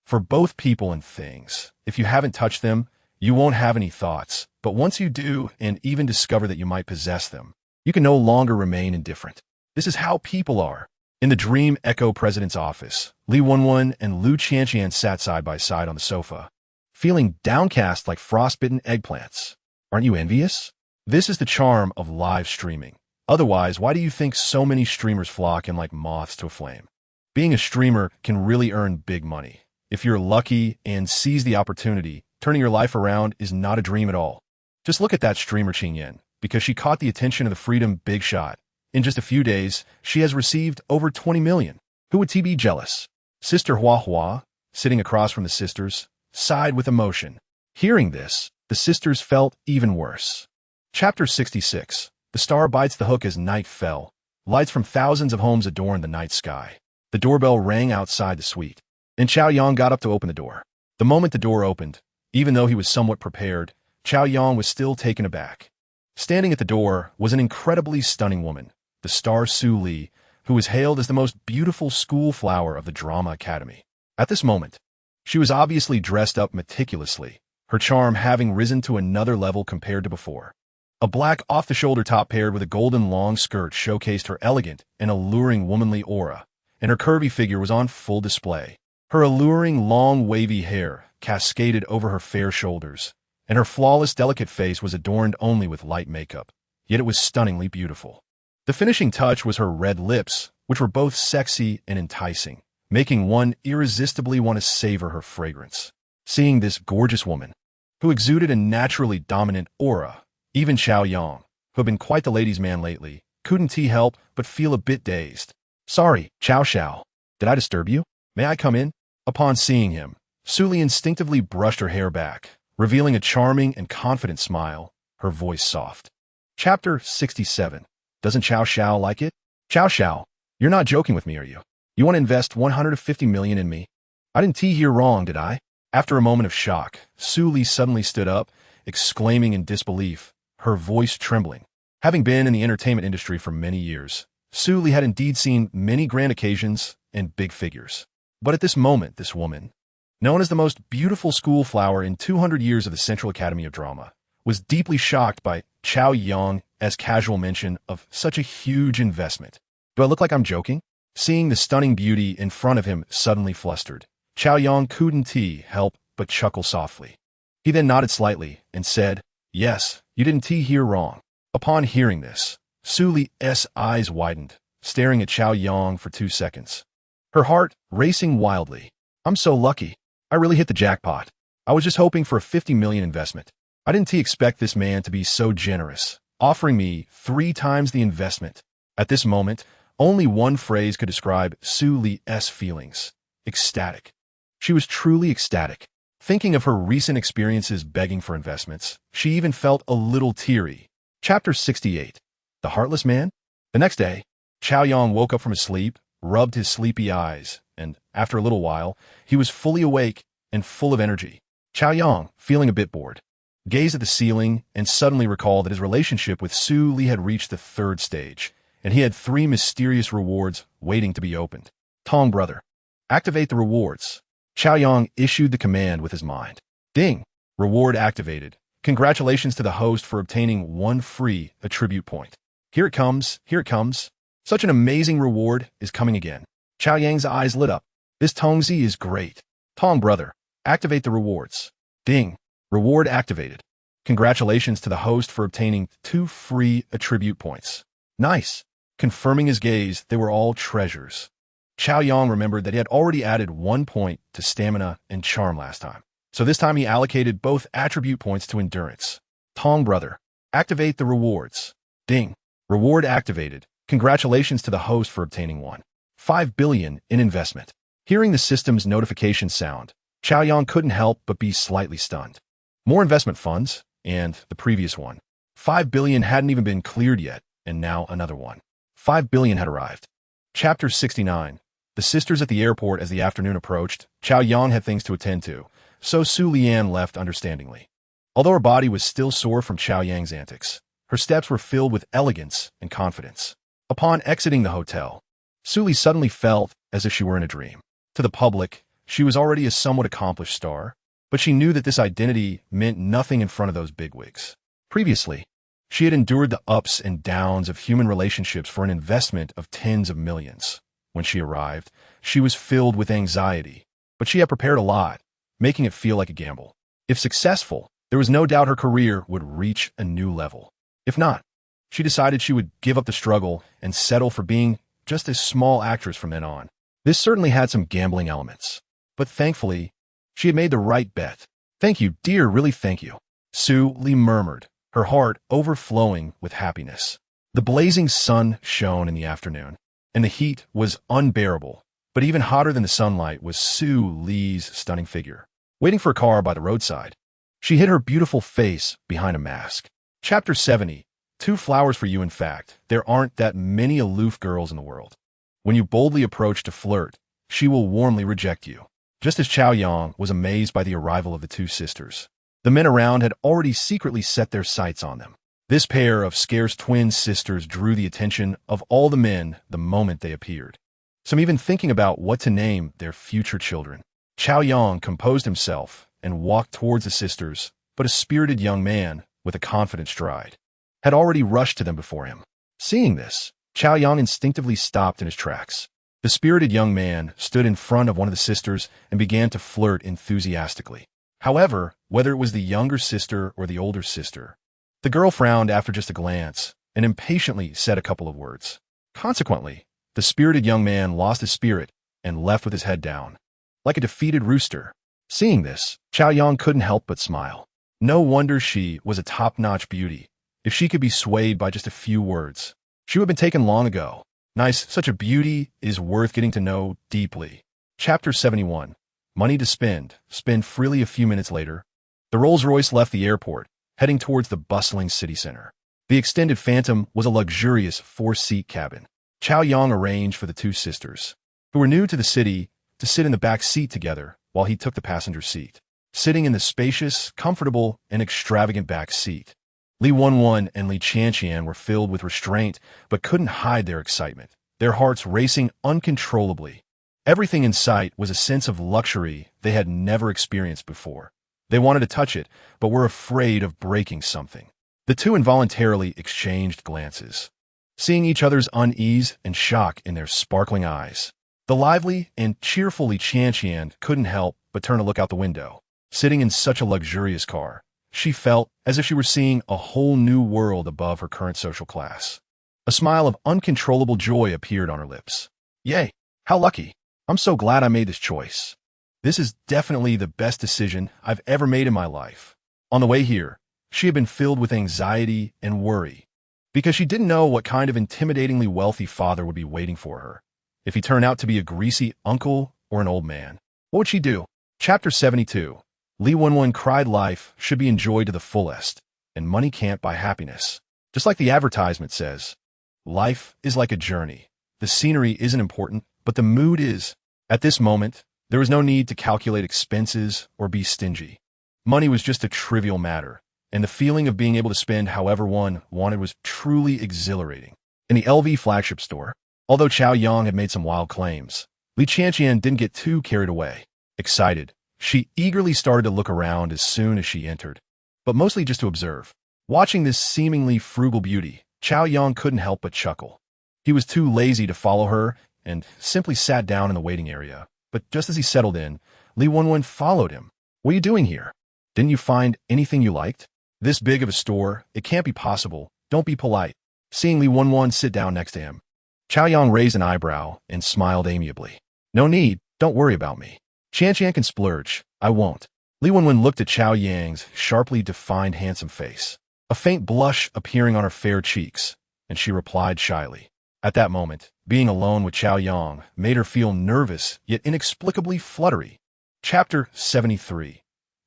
For both people and things, if you haven't touched them, you won't have any thoughts, but once you do and even discover that you might possess them, you can no longer remain indifferent. This is how people are. In the Dream Echo president's office, Li Wenwen and Lu Qianqian sat side by side on the sofa, feeling downcast like frostbitten eggplants. Aren't you envious? This is the charm of live streaming. Otherwise, why do you think so many streamers flock in like moths to a flame? Being a streamer can really earn big money. If you're lucky and seize the opportunity, turning your life around is not a dream at all. Just look at that streamer Qingyan, because she caught the attention of the Freedom Big Shot. In just a few days, she has received over 20 million. Who would be jealous? Sister Huahua, sitting across from the sisters, sighed with emotion. Hearing this, the sisters felt even worse. Chapter 66. The star bites the hook as night fell. Lights from thousands of homes adorned the night sky. The doorbell rang outside the suite, and Xiao Yang got up to open the door. The moment the door opened, even though he was somewhat prepared, Chow Yong was still taken aback. Standing at the door was an incredibly stunning woman, the star Su Li, who was hailed as the most beautiful school flower of the Drama Academy. At this moment, she was obviously dressed up meticulously, her charm having risen to another level compared to before. A black off-the-shoulder top paired with a golden long skirt showcased her elegant and alluring womanly aura, and her curvy figure was on full display. Her alluring long wavy hair cascaded over her fair shoulders, and her flawless delicate face was adorned only with light makeup, yet it was stunningly beautiful. The finishing touch was her red lips, which were both sexy and enticing, making one irresistibly want to savor her fragrance. Seeing this gorgeous woman, who exuded a naturally dominant aura, even Chow Yong, who had been quite the ladies' man lately, couldn't he help but feel a bit dazed. "Sorry, Chow Chow. Did I disturb you? May I come in?" Upon seeing him, Su Li instinctively brushed her hair back, revealing a charming and confident smile, her voice soft. Chapter 67. Doesn't Chow Chow like it? "Chow Chow, you're not joking with me, are you? You want to invest $150 million in me? I didn't hear wrong, did I?" After a moment of shock, Su Li suddenly stood up, exclaiming in disbelief, her voice trembling. Having been in the entertainment industry for many years, Su Li had indeed seen many grand occasions and big figures. But at this moment, this woman, known as the most beautiful school flower in 200 years of the Central Academy of Drama, was deeply shocked by Chow Yong's casual mention of such a huge investment. "Do I look like I'm joking?" Seeing the stunning beauty in front of him suddenly flustered, Chow Yong couldn't help but chuckle softly. He then nodded slightly and said, "Yes, you didn't hear wrong." Upon hearing this, Su Li's eyes widened, staring at Chow Yong for 2 seconds. Her heart racing wildly. "I'm so lucky. I really hit the jackpot. I was just hoping for a $50 million investment. I didn't expect this man to be so generous, offering me 3 times the investment." At this moment, only one phrase could describe Su Li's feelings. Ecstatic. She was truly ecstatic. Thinking of her recent experiences begging for investments, she even felt a little teary. Chapter 68. The Heartless Man? The next day, Chow Yong woke up from his sleep, rubbed his sleepy eyes, and, after a little while, he was fully awake and full of energy. Chow Yong, feeling a bit bored, gazed at the ceiling and suddenly recalled that his relationship with Su Li had reached the 3rd stage, and he had 3 mysterious rewards waiting to be opened. "Tong brother, activate the rewards." Chow Yong issued the command with his mind. Ding! Reward activated. Congratulations to the host for obtaining 1 free attribute point. Here it comes, here it comes. Such an amazing reward is coming again. Chow Yang's eyes lit up. This Tongzi is great. "Tong brother, activate the rewards." Ding! Reward activated. Congratulations to the host for obtaining 2 free attribute points. Nice. Confirming his gaze, they were all treasures. Chow Yong remembered that he had already added 1 point to stamina and charm last time, so this time he allocated both attribute points to endurance. "Tong brother, activate the rewards." Ding! Reward activated. Congratulations to the host for obtaining 1.5 billion in investment. Hearing the system's notification sound, Chow Yong couldn't help but be slightly stunned. More investment funds, and the previous 1.5 billion hadn't even been cleared yet, and now another 1.5 billion had arrived. Chapter 69. The sisters at the airport. As the afternoon approached, Chow Yong had things to attend to, so Su Lian left understandingly. Although her body was still sore from Chow Yang's antics, her steps were filled with elegance and confidence. Upon exiting the hotel, Su Li suddenly felt as if she were in a dream. To the public, she was already a somewhat accomplished star, but she knew that this identity meant nothing in front of those bigwigs. Previously, she had endured the ups and downs of human relationships for an investment of tens of millions. When she arrived, she was filled with anxiety, but she had prepared a lot, making it feel like a gamble. If successful, there was no doubt her career would reach a new level. If not, she decided she would give up the struggle and settle for being just a small actress from then on. This certainly had some gambling elements, but thankfully, she had made the right bet. "Thank you, dear, really thank you," Su Li murmured, her heart overflowing with happiness. The blazing sun shone in the afternoon, and the heat was unbearable, but even hotter than the sunlight was Su Li's stunning figure. Waiting for a car by the roadside, she hid her beautiful face behind a mask. Chapter 70. 2 flowers for you. In fact, there aren't that many aloof girls in the world. When you boldly approach to flirt, she will warmly reject you. Just as Chow Yong was amazed by the arrival of the 2 sisters, The men around had already secretly set their sights on them. This pair of scarce twin sisters drew the attention of all the men the moment they appeared. Some even thinking about what to name their future children. Chao Yang composed himself and walked towards the sisters, but a spirited young man, with a confident stride, had already rushed to them before him. Seeing this, Chao Yang instinctively stopped in his tracks. The spirited young man stood in front of one of the sisters and began to flirt enthusiastically. However, whether it was the younger sister or the older sister, the girl frowned after just a glance and impatiently said a couple of words. Consequently, the spirited young man lost his spirit and left with his head down, like a defeated rooster. Seeing this, Chao Yang couldn't help but smile. No wonder she was a top-notch beauty. If she could be swayed by just a few words, she would have been taken long ago. Nice, such a beauty is worth getting to know deeply. Chapter 71. Money to spend. Spend freely. A few minutes later, the Rolls-Royce left the airport, heading towards the bustling city center. The extended Phantom was a luxurious 4-seat cabin. Chao Yang arranged for the two sisters, who were new to the city, to sit in the back seat together while he took the passenger seat. Sitting in the spacious, comfortable, and extravagant back seat, Li Wenwen and Li Qianqian were filled with restraint but couldn't hide their excitement, their hearts racing uncontrollably. Everything in sight was a sense of luxury they had never experienced before. They wanted to touch it, but were afraid of breaking something. The two involuntarily exchanged glances, seeing each other's unease and shock in their sparkling eyes. The lively and cheerful Li Qianqian couldn't help but turn to look out the window. Sitting in such a luxurious car, she felt as if she were seeing a whole new world above her current social class. A smile of uncontrollable joy appeared on her lips. Yay! How lucky! I'm so glad I made this choice. This is definitely the best decision I've ever made in my life. On the way here, she had been filled with anxiety and worry, because she didn't know what kind of intimidatingly wealthy father would be waiting for her. If he turned out to be a greasy uncle or an old man, what would she do? Chapter 72. Li Wenwen cried life should be enjoyed to the fullest, and money can't buy happiness. Just like the advertisement says, life is like a journey. The scenery isn't important, but the mood is. At this moment, there was no need to calculate expenses or be stingy. Money was just a trivial matter, and the feeling of being able to spend however one wanted was truly exhilarating. In the LV flagship store, although Chao Yang had made some wild claims, Li Qianqian didn't get too carried away. Excited, she eagerly started to look around as soon as she entered, but mostly just to observe. Watching this seemingly frugal beauty, Chao Yang couldn't help but chuckle. He was too lazy to follow her and simply sat down in the waiting area. But just as he settled in, Li Wenwen followed him. What are you doing here? Didn't you find anything you liked? This big of a store, it can't be possible. Don't be polite. Seeing Li Wenwen sit down next to him, Chao Yang raised an eyebrow and smiled amiably. No need, don't worry about me. Qianqian can splurge, I won't. Li Wenwen looked at Chao Yang's sharply defined handsome face, a faint blush appearing on her fair cheeks, and she replied shyly. At that moment, being alone with Chao Yang made her feel nervous yet inexplicably fluttery. Chapter 73.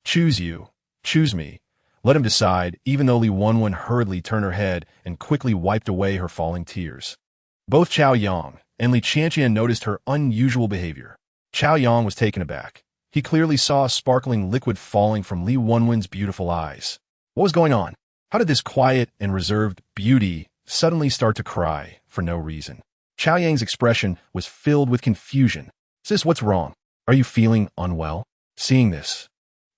Choose you. Choose me. Let him decide, even though Li Wenwen hurriedly turned her head and quickly wiped away her falling tears. Both Chao Yang and Li Qianqian noticed her unusual behavior. Chao Yang was taken aback. He clearly saw a sparkling liquid falling from Li Wenwen's beautiful eyes. What was going on? How did this quiet and reserved beauty suddenly start to cry for no reason? Chao Yang's expression was filled with confusion. Sis, what's wrong? Are you feeling unwell? Seeing this,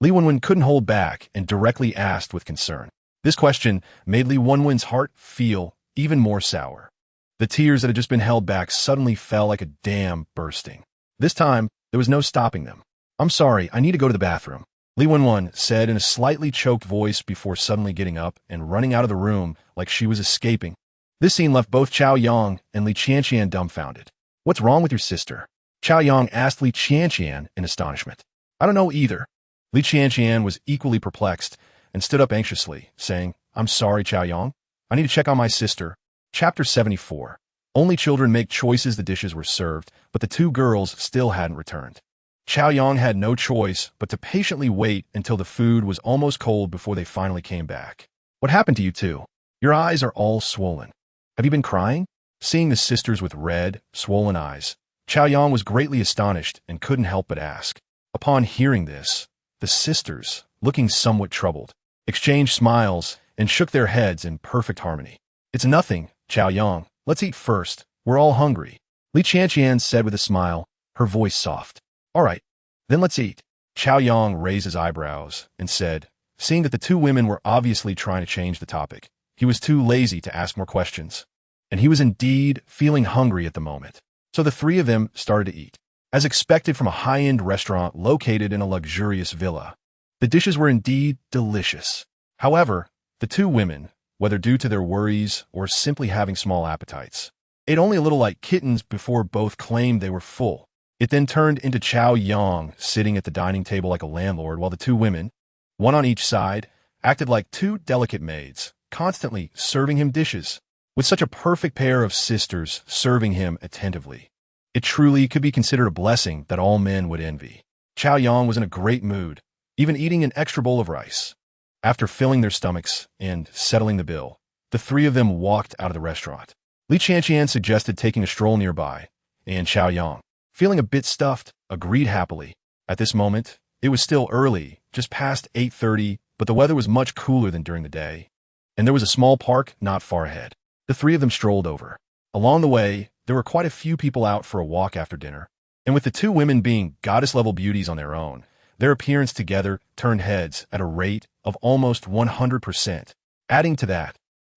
Li Wenwen couldn't hold back and directly asked with concern. This question made Li Wenwen's heart feel even more sour. The tears that had just been held back suddenly fell like a dam bursting. This time, there was no stopping them. I'm sorry, I need to go to the bathroom, Li Wenwen said in a slightly choked voice before suddenly getting up and running out of the room like she was escaping. This scene left both Chao Yang and Li Qianqian dumbfounded. What's wrong with your sister? Chao Yang asked Li Qianqian in astonishment. I don't know either. Li Qianqian was equally perplexed and stood up anxiously, saying, I'm sorry, Chao Yang. I need to check on my sister. Chapter 74. Only children make choices. The dishes were served, but the two girls still hadn't returned. Chao Yang had no choice but to patiently wait until the food was almost cold before they finally came back. What happened to you two? Your eyes are all swollen. Have you been crying? Seeing the sisters with red, swollen eyes, Chao Yang was greatly astonished and couldn't help but ask. Upon hearing this, the sisters looking somewhat troubled, exchanged smiles and shook their heads in perfect harmony. "It's nothing, Chao Yang. Let's eat first. We're all hungry," Li Qianqian said with a smile, her voice soft. "All right, then let's eat." Chao Yang raised his eyebrows and said, seeing that the two women were obviously trying to change the topic. He was too lazy to ask more questions, and he was indeed feeling hungry at the moment. So the three of them started to eat. As expected from a high-end restaurant located in a luxurious villa, the dishes were indeed delicious. However, the two women, whether due to their worries or simply having small appetites, ate only a little like kittens before both claimed they were full. It then turned into Chao Yang sitting at the dining table like a landlord, while the two women, one on each side, acted like two delicate maids, constantly serving him dishes, with such a perfect pair of sisters serving him attentively. It truly could be considered a blessing that all men would envy. Chao Yang was in a great mood, even eating an extra bowl of rice. After filling their stomachs and settling the bill, the three of them walked out of the restaurant. Li Qianqian suggested taking a stroll nearby, and Chao Yang, feeling a bit stuffed, agreed happily. At this moment, it was still early, just past 8:30, but the weather was much cooler than during the day, and there was a small park not far ahead. The three of them strolled over. Along the way, there were quite a few people out for a walk after dinner, and with the two women being goddess-level beauties on their own, their appearance together turned heads at a rate of almost 100%. Adding to that,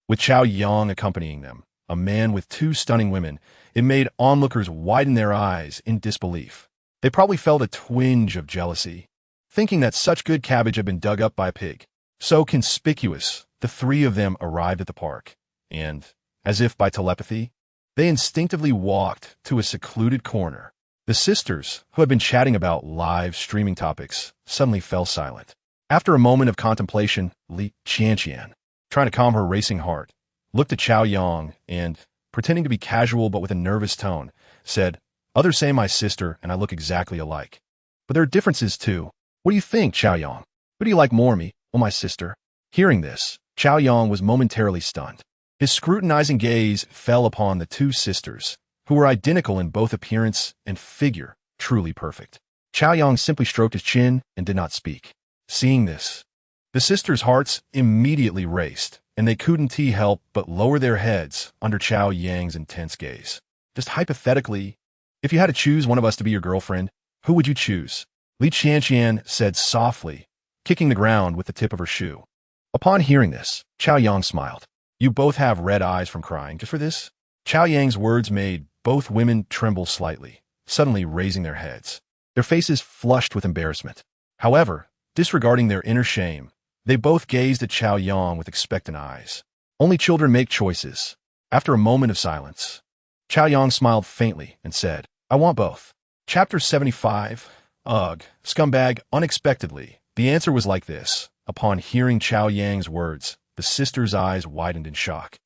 with Chao Yang accompanying them, a man with two stunning women, it made onlookers widen their eyes in disbelief. They probably felt a twinge of jealousy, thinking that such good cabbage had been dug up by a pig. So conspicuous, the three of them arrived at the park, and, as if by telepathy, they instinctively walked to a secluded corner. The sisters, who had been chatting about live streaming topics, suddenly fell silent. After a moment of contemplation, Li Qianqian, trying to calm her racing heart, looked at Chao Yang and, pretending to be casual but with a nervous tone, said, "Others say my sister and I look exactly alike. But there are differences too. What do you think, Chao Yang? Who do you like more, me or my sister?" Hearing this, Chao Yang was momentarily stunned. His scrutinizing gaze fell upon the two sisters, who were identical in both appearance and figure, truly perfect. Chao Yang simply stroked his chin and did not speak. Seeing this, the sisters' hearts immediately raced, and they couldn't help but lower their heads under Chao Yang's intense gaze. "Just hypothetically, if you had to choose one of us to be your girlfriend, who would you choose?" Li Qianqian said softly, kicking the ground with the tip of her shoe. Upon hearing this, Chao Yang smiled. "You both have red eyes from crying just for this?" Chao Yang's words made both women tremble slightly, suddenly raising their heads. Their faces flushed with embarrassment. However, disregarding their inner shame, they both gazed at Chao Yang with expectant eyes. Only children make choices. After a moment of silence, Chao Yang smiled faintly and said, "I want both." Chapter 75. Ugh, scumbag, unexpectedly. The answer was like this. Upon hearing Chao Yang's words, the sisters' eyes widened in shock,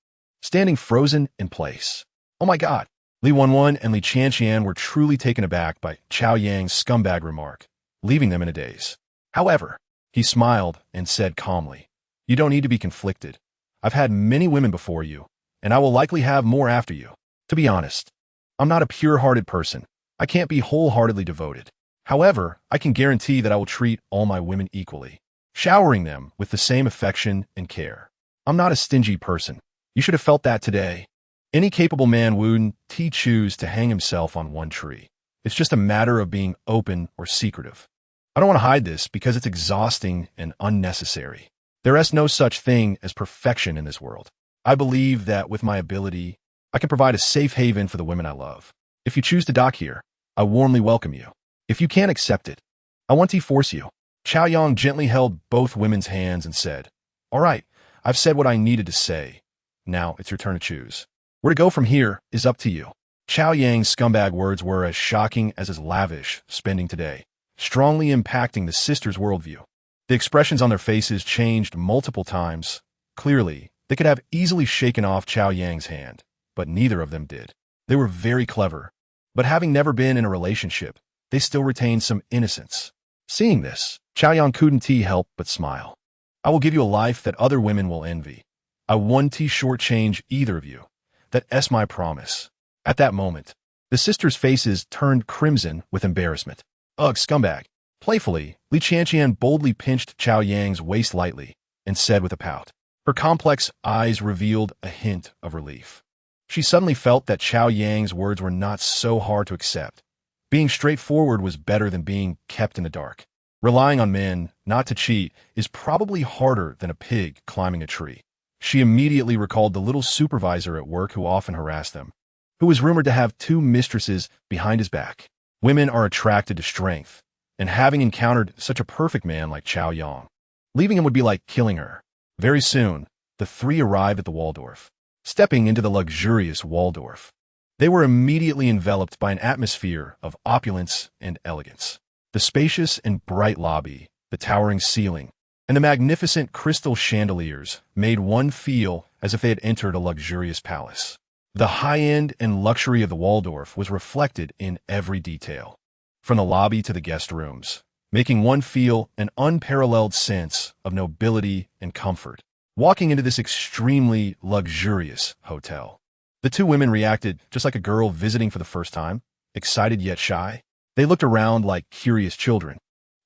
standing frozen in place. Oh my god! Li Wenwen and Li Qianqian were truly taken aback by Chao Yang's scumbag remark, leaving them in a daze. However, he smiled and said calmly, "You don't need to be conflicted. I've had many women before you, and I will likely have more after you. To be honest, I'm not a pure-hearted person. I can't be wholeheartedly devoted. However, I can guarantee that I will treat all my women equally, showering them with the same affection and care. I'm not a stingy person. You should have felt that today. Any capable man wouldn't choose to hang himself on one tree. It's just a matter of being open or secretive. I don't want to hide this because it's exhausting and unnecessary. There is no such thing as perfection in this world. I believe that with my ability, I can provide a safe haven for the women I love. If you choose to dock here, I warmly welcome you. If you can't accept it, I want to force you." Chao Yang gently held both women's hands and said, "All right, I've said what I needed to say. Now it's your turn to choose. Where to go from here is up to you." Chao Yang's scumbag words were as shocking as his lavish spending today, strongly impacting the sisters' worldview. The expressions on their faces changed multiple times. Clearly, they could have easily shaken off Chao Yang's hand, but neither of them did. They were very clever, but having never been in a relationship, they still retained some innocence. Seeing this, Chao Yang couldn't help but smile. "I will give you a life that other women will envy. I won't shortchange either of you. That's my promise." At that moment, the sisters' faces turned crimson with embarrassment. "Ugh, scumbag. Playfully, Li Qianqian boldly pinched Chao Yang's waist lightly and said with a pout. Her complex eyes revealed a hint of relief. She suddenly felt that Chao Yang's words were not so hard to accept. Being straightforward was better than being kept in the dark. Relying on men not to cheat is probably harder than a pig climbing a tree. She immediately recalled the little supervisor at work who often harassed them, who was rumored to have 2 mistresses behind his back. Women are attracted to strength, and having encountered such a perfect man like Chao Yang, leaving him would be like killing her. Very soon, the 3 arrived at the Waldorf. Stepping into the luxurious Waldorf, they were immediately enveloped by an atmosphere of opulence and elegance. The spacious and bright lobby, the towering ceiling, and the magnificent crystal chandeliers made one feel as if they had entered a luxurious palace. The high-end and luxury of the Waldorf was reflected in every detail, from the lobby to the guest rooms, making one feel an unparalleled sense of nobility and comfort. Walking into this extremely luxurious hotel, the 2 women reacted just like a girl visiting for the first time, excited yet shy. They looked around like curious children,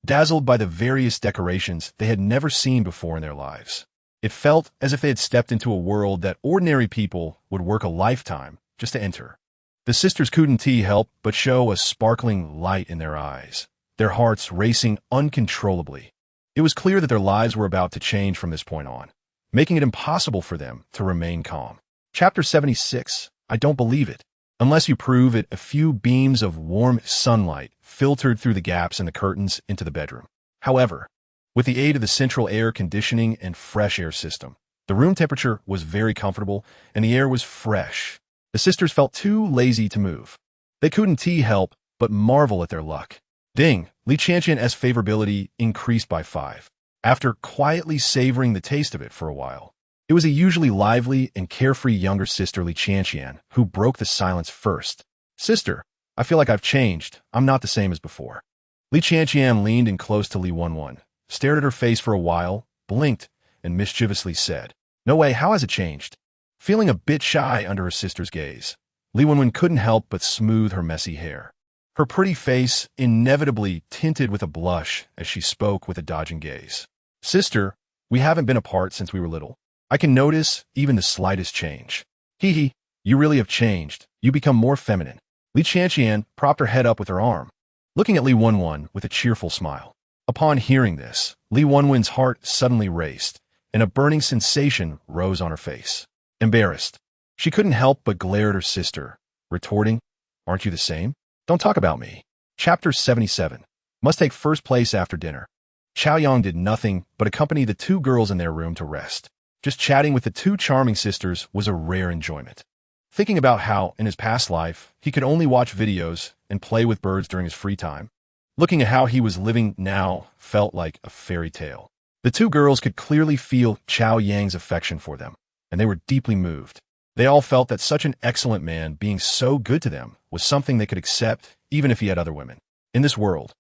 dazzled by the various decorations they had never seen before in their lives. It felt as if they had stepped into a world that ordinary people would work a lifetime just to enter. The sisters couldn't help but show a sparkling light in their eyes, their hearts racing uncontrollably. It was clear that their lives were about to change from this point on, making it impossible for them to remain calm. Chapter 76. I don't believe it. Unless you prove it, a few beams of warm sunlight filtered through the gaps in the curtains into the bedroom. However, with the aid of the central air conditioning and fresh air system, the room temperature was very comfortable and the air was fresh. The sisters felt too lazy to move. They couldn't help but marvel at their luck. Ding! Li Qianqian's favorability increased by 5. After quietly savoring the taste of it for a while, it was a usually lively and carefree younger sister, Li Qianqian, who broke the silence first. Sister, I feel like I've changed. I'm not the same as before. Li Qianqian leaned in close to Li Wenwen, stared at her face for a while, blinked, and mischievously said, No way, how has it changed? Feeling a bit shy under her sister's gaze, Li Wenwen couldn't help but smooth her messy hair. Her pretty face inevitably tinted with a blush as she spoke with a dodging gaze. Sister, we haven't been apart since we were little. I can notice even the slightest change. Hee, you really have changed. You become more feminine. Li Qianqian propped her head up with her arm, looking at Li Wenwen with a cheerful smile. Upon hearing this, Li Wenwen's heart suddenly raced, and a burning sensation rose on her face. Embarrassed, she couldn't help but glare at her sister, retorting, Aren't you the same? Don't talk about me. Chapter 77. Must take first place after dinner. Chao Yang did nothing but accompany the 2 girls in their room to rest. Just chatting with the 2 charming sisters was a rare enjoyment. Thinking about how, in his past life, he could only watch videos and play with birds during his free time, looking at how he was living now felt like a fairy tale. The 2 girls could clearly feel Chao Yang's affection for them, and they were deeply moved. They all felt that such an excellent man being so good to them was something they could accept even if he had other women. In this world,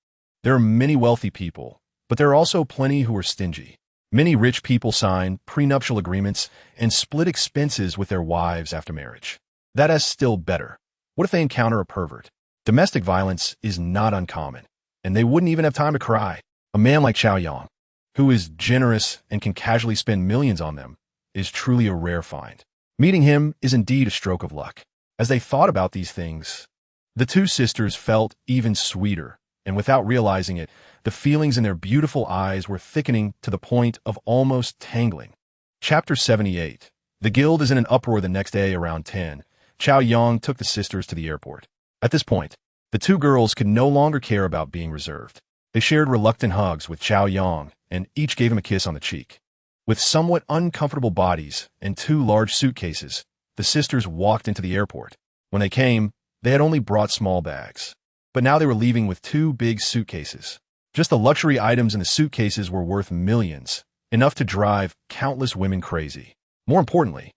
there are many wealthy people, but there are also plenty who are stingy. Many rich people sign prenuptial agreements and split expenses with their wives after marriage. That is still better. What if they encounter a pervert? Domestic violence is not uncommon, and they wouldn't even have time to cry. A man like Chao Yang, who is generous and can casually spend millions on them, is truly a rare find. Meeting him is indeed a stroke of luck. As they thought about these things, the 2 sisters felt even sweeter, and without realizing it, the feelings in their beautiful eyes were thickening to the point of almost tangling. Chapter 78. The guild is in an uproar the next day around 10. Chao Yang took the sisters to the airport. At this point, the 2 girls could no longer care about being reserved. They shared reluctant hugs with Chao Yang, and each gave him a kiss on the cheek. With somewhat uncomfortable bodies and 2 large suitcases, the sisters walked into the airport. When they came, they had only brought small bags. But now they were leaving with 2 big suitcases. Just the luxury items in the suitcases were worth millions, enough to drive countless women crazy. More importantly,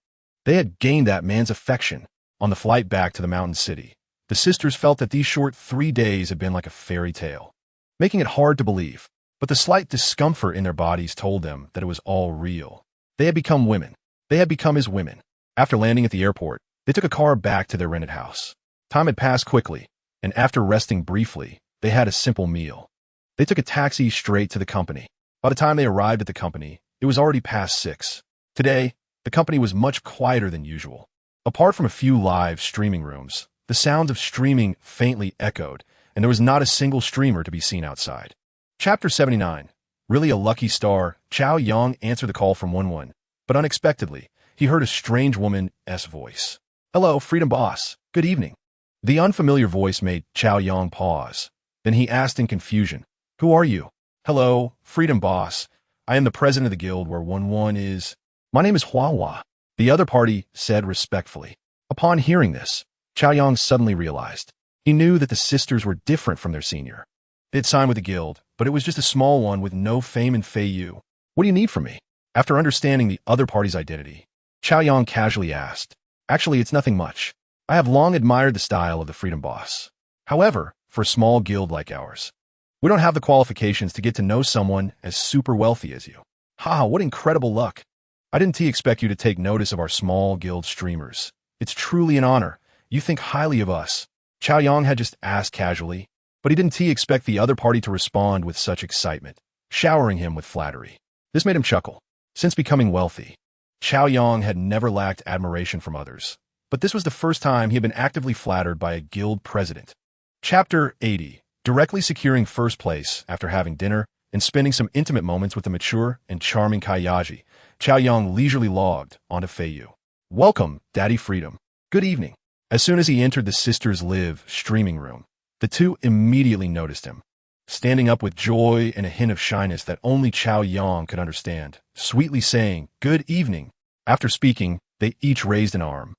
they had gained that man's affection. On the flight back to the mountain city, the sisters felt that these short 3 days had been like a fairy tale, making it hard to believe. But the slight discomfort in their bodies told them that it was all real. They had become women. They had become his women. After landing at the airport, they took a car back to their rented house. Time had passed quickly, and after resting briefly, they had a simple meal. They took a taxi straight to the company. By the time they arrived at the company, it was already past 6. Today, the company was much quieter than usual. Apart from a few live streaming rooms, the sounds of streaming faintly echoed, and there was not a single streamer to be seen outside. Chapter 79. Really a lucky star, Chow Yong answered the call from 11, but unexpectedly, he heard a strange woman's voice. "Hello, Freedom Boss. Good evening." The unfamiliar voice made Chow Yong pause. Then he asked in confusion, "Who are you?" "Hello, Freedom Boss. I am the president of the guild where 11 is." "My name is Hua Hua," the other party said respectfully. Upon hearing this, Chow Yong suddenly realized. He knew that the sisters were different from their senior. They had signed with the guild, but it was just a small one with no fame in Feiyu. "What do you need from me?" After understanding the other party's identity, Chow Yong casually asked. "Actually, it's nothing much. I have long admired the style of the Freedom Boss. However, for a small guild like ours, we don't have the qualifications to get to know someone as super wealthy as you." "Ha, what incredible luck. I didn't expect you to take notice of our small guild streamers. It's truly an honor. You think highly of us." Chow Yong had just asked casually, but he didn't expect the other party to respond with such excitement, showering him with flattery. This made him chuckle. Since becoming wealthy, Chow Yong had never lacked admiration from others, but this was the first time he had been actively flattered by a guild president. Chapter 80. Directly securing first place after having dinner and spending some intimate moments with the mature and charming Kayaji, Chow Yong leisurely logged onto Feiyu. "Welcome, Daddy Freedom. Good evening." As soon as he entered the Sisters Live streaming room, the two immediately noticed him. Standing up with joy and a hint of shyness that only Chow Yong could understand, sweetly saying, "Good evening." After speaking, they each raised an arm,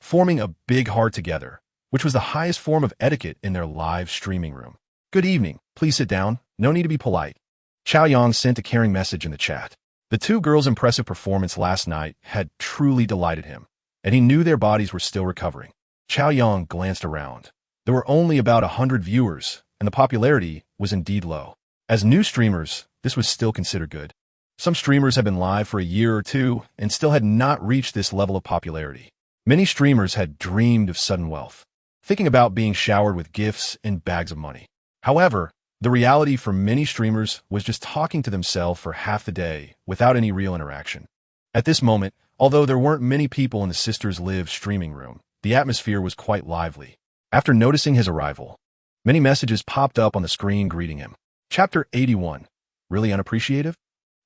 forming a big heart together, which was the highest form of etiquette in their live streaming room. "Good evening. Please sit down. No need to be polite." Chow Yong sent a caring message in the chat. The two girls' impressive performance last night had truly delighted him, and he knew their bodies were still recovering. Chow Yong glanced around. There were only about 100 viewers, and the popularity was indeed low. As new streamers, this was still considered good. Some streamers had been live for a year or two and still had not reached this level of popularity. Many streamers had dreamed of sudden wealth, thinking about being showered with gifts and bags of money. However, the reality for many streamers was just talking to themselves for half the day without any real interaction. At this moment, although there weren't many people in the Sisters Live streaming room, the atmosphere was quite lively. After noticing his arrival, many messages popped up on the screen greeting him. Chapter 81. Really unappreciative?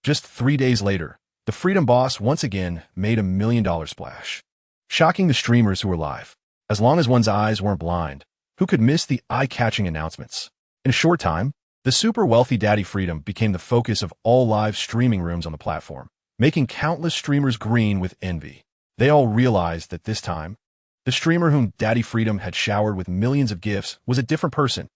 Just 3 days later, the Freedom Boss once again made $1 million splash, shocking the streamers who were live. As long as one's eyes weren't blind, who could miss the eye-catching announcements? In a short time, the super wealthy Daddy Freedom became the focus of all live streaming rooms on the platform, making countless streamers green with envy. They all realized that this time, the streamer whom Daddy Freedom had showered with millions of gifts was a different person.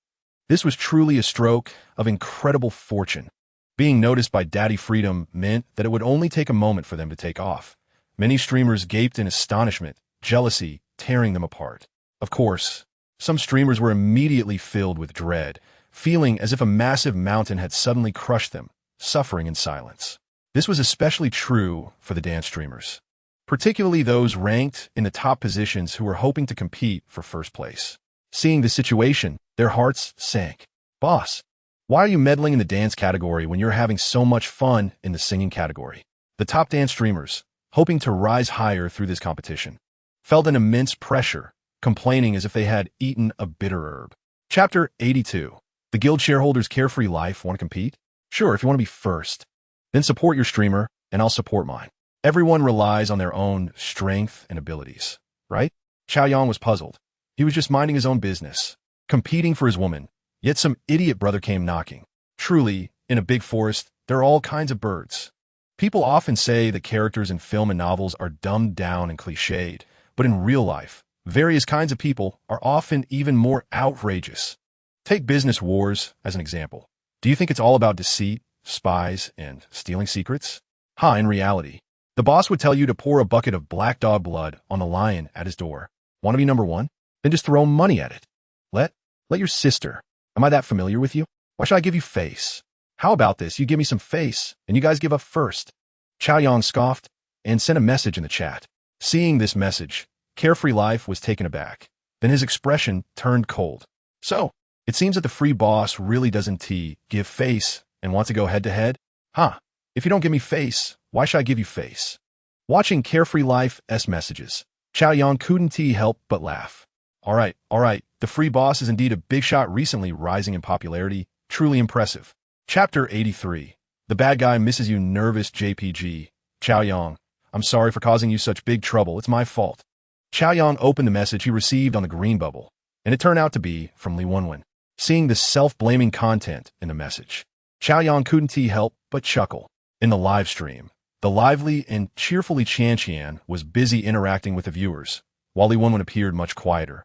This was truly a stroke of incredible fortune. Being noticed by Daddy Freedom meant that it would only take a moment for them to take off. Many streamers gaped in astonishment, jealousy tearing them apart. Of course, some streamers were immediately filled with dread, feeling as if a massive mountain had suddenly crushed them, suffering in silence. This was especially true for the dance streamers, particularly those ranked in the top positions who were hoping to compete for first place. Seeing the situation, their hearts sank. "Boss, why are you meddling in the dance category when you're having so much fun in the singing category?" The top dance streamers, hoping to rise higher through this competition, felt an immense pressure, complaining as if they had eaten a bitter herb. Chapter 82. The guild shareholders' carefree life want to compete? Sure, if you want to be first. Then support your streamer, and I'll support mine. Everyone relies on their own strength and abilities, right? Chow Yong was puzzled. He was just minding his own business, competing for his woman, yet some idiot brother came knocking. Truly, in a big forest, there are all kinds of birds. People often say that characters in film and novels are dumbed down and cliched, but in real life, various kinds of people are often even more outrageous. Take business wars as an example. Do you think it's all about deceit, spies, and stealing secrets? In reality, the boss would tell you to pour a bucket of black dog blood on the lion at his door. Want to be number one? Then just throw money at it. Let your sister. Am I that familiar with you? Why should I give you face? How about this? You give me some face, and you guys give up first. Chow Yong scoffed and sent a message in the chat. Seeing this message, Carefree Life was taken aback. Then his expression turned cold. So, It seems that the free boss really doesn't give face and wants to go head-to-head? Huh. If you don't give me face, why should I give you face? Watching Carefree Life's messages, Chow Yong couldn't help but laugh. All right. The free boss is indeed a big shot, recently rising in popularity. Truly impressive. Chapter 83. The bad guy misses you. Nervous JPG. Chow Yong, I'm sorry for causing you such big trouble. It's my fault. Chow Yong opened the message he received on the green bubble, and it turned out to be from Li Wenwen. Seeing the self-blaming content in the message, Chow Yong couldn't help but chuckle. In the live stream, the lively and cheerfully Chan Qian was busy interacting with the viewers, while Li Wenwen appeared much quieter.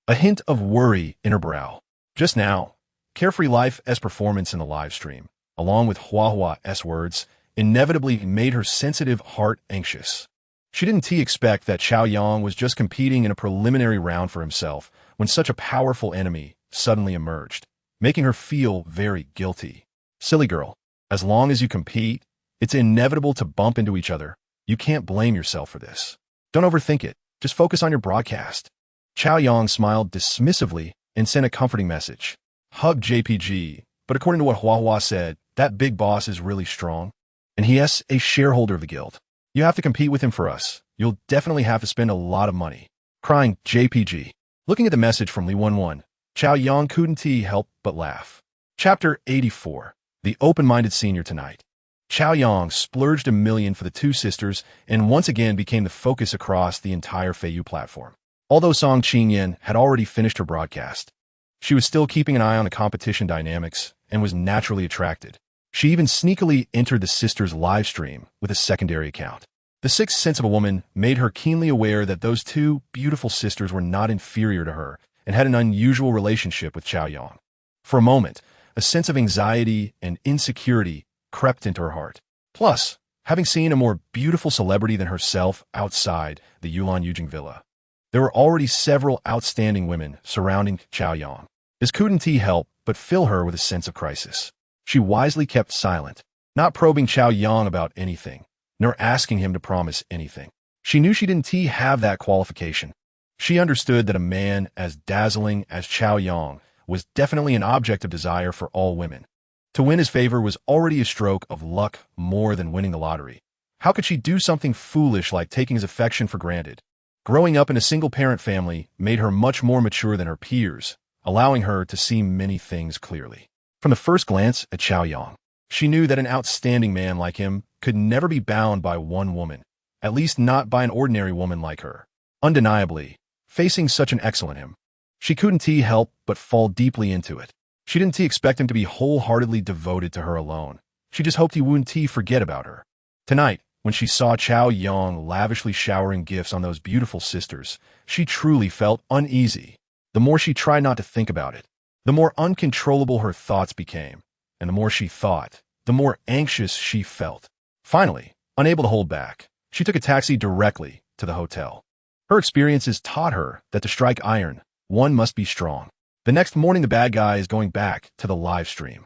A hint of worry in her brow. Just now, Carefree Life's performance in the live stream, along with Huahua's words, inevitably made her sensitive heart anxious. She didn't expect that Chow Yong was just competing in a preliminary round for himself when such a powerful enemy suddenly emerged, making her feel very guilty. Silly girl, as long as you compete, it's inevitable to bump into each other. You can't blame yourself for this. Don't overthink it. Just focus on your broadcast. Chow Yong smiled dismissively and sent a comforting message. Hug JPG, but according to what Huahua said, that big boss is really strong, and he is a shareholder of the guild. You have to compete with him for us. You'll definitely have to spend a lot of money. Crying JPG. Looking at the message from Li Wenwen, Chow Yong couldn't help but laugh. Chapter 84. The open-minded senior tonight. Chow Yong splurged $1 million for the two sisters and once again became the focus across the entire Feiyu platform. Although Song Qingyan had already finished her broadcast, she was still keeping an eye on the competition dynamics and was naturally attracted. She even sneakily entered the sisters' live stream with a secondary account. The sixth sense of a woman made her keenly aware that those two beautiful sisters were not inferior to her and had an unusual relationship with Chow Yong. For a moment, a sense of anxiety and insecurity crept into her heart. Plus, having seen a more beautiful celebrity than herself outside the Yulan Yujing villa, there were already several outstanding women surrounding Chow Yong. This couldn't help but fill her with a sense of crisis. She wisely kept silent, not probing Chow Yong about anything, nor asking him to promise anything. She knew she didn't have that qualification. She understood that a man as dazzling as Chow Yong was definitely an object of desire for all women. To win his favor was already a stroke of luck more than winning the lottery. How could she do something foolish like taking his affection for granted? Growing up in a single-parent family made her much more mature than her peers, allowing her to see many things clearly. From the first glance at Chow Yong, she knew that an outstanding man like him could never be bound by one woman, at least not by an ordinary woman like her. Undeniably, facing such an excellent him, she couldn't help but fall deeply into it. She didn't expect him to be wholeheartedly devoted to her alone. She just hoped he wouldn't forget about her. Tonight, when she saw Chow Yong lavishly showering gifts on those beautiful sisters, she truly felt uneasy. The more she tried not to think about it, the more uncontrollable her thoughts became, and the more she thought, the more anxious she felt. Finally, unable to hold back, she took a taxi directly to the hotel. Her experiences taught her that to strike iron, one must be strong. The next morning, the bad guy is going back to the live stream.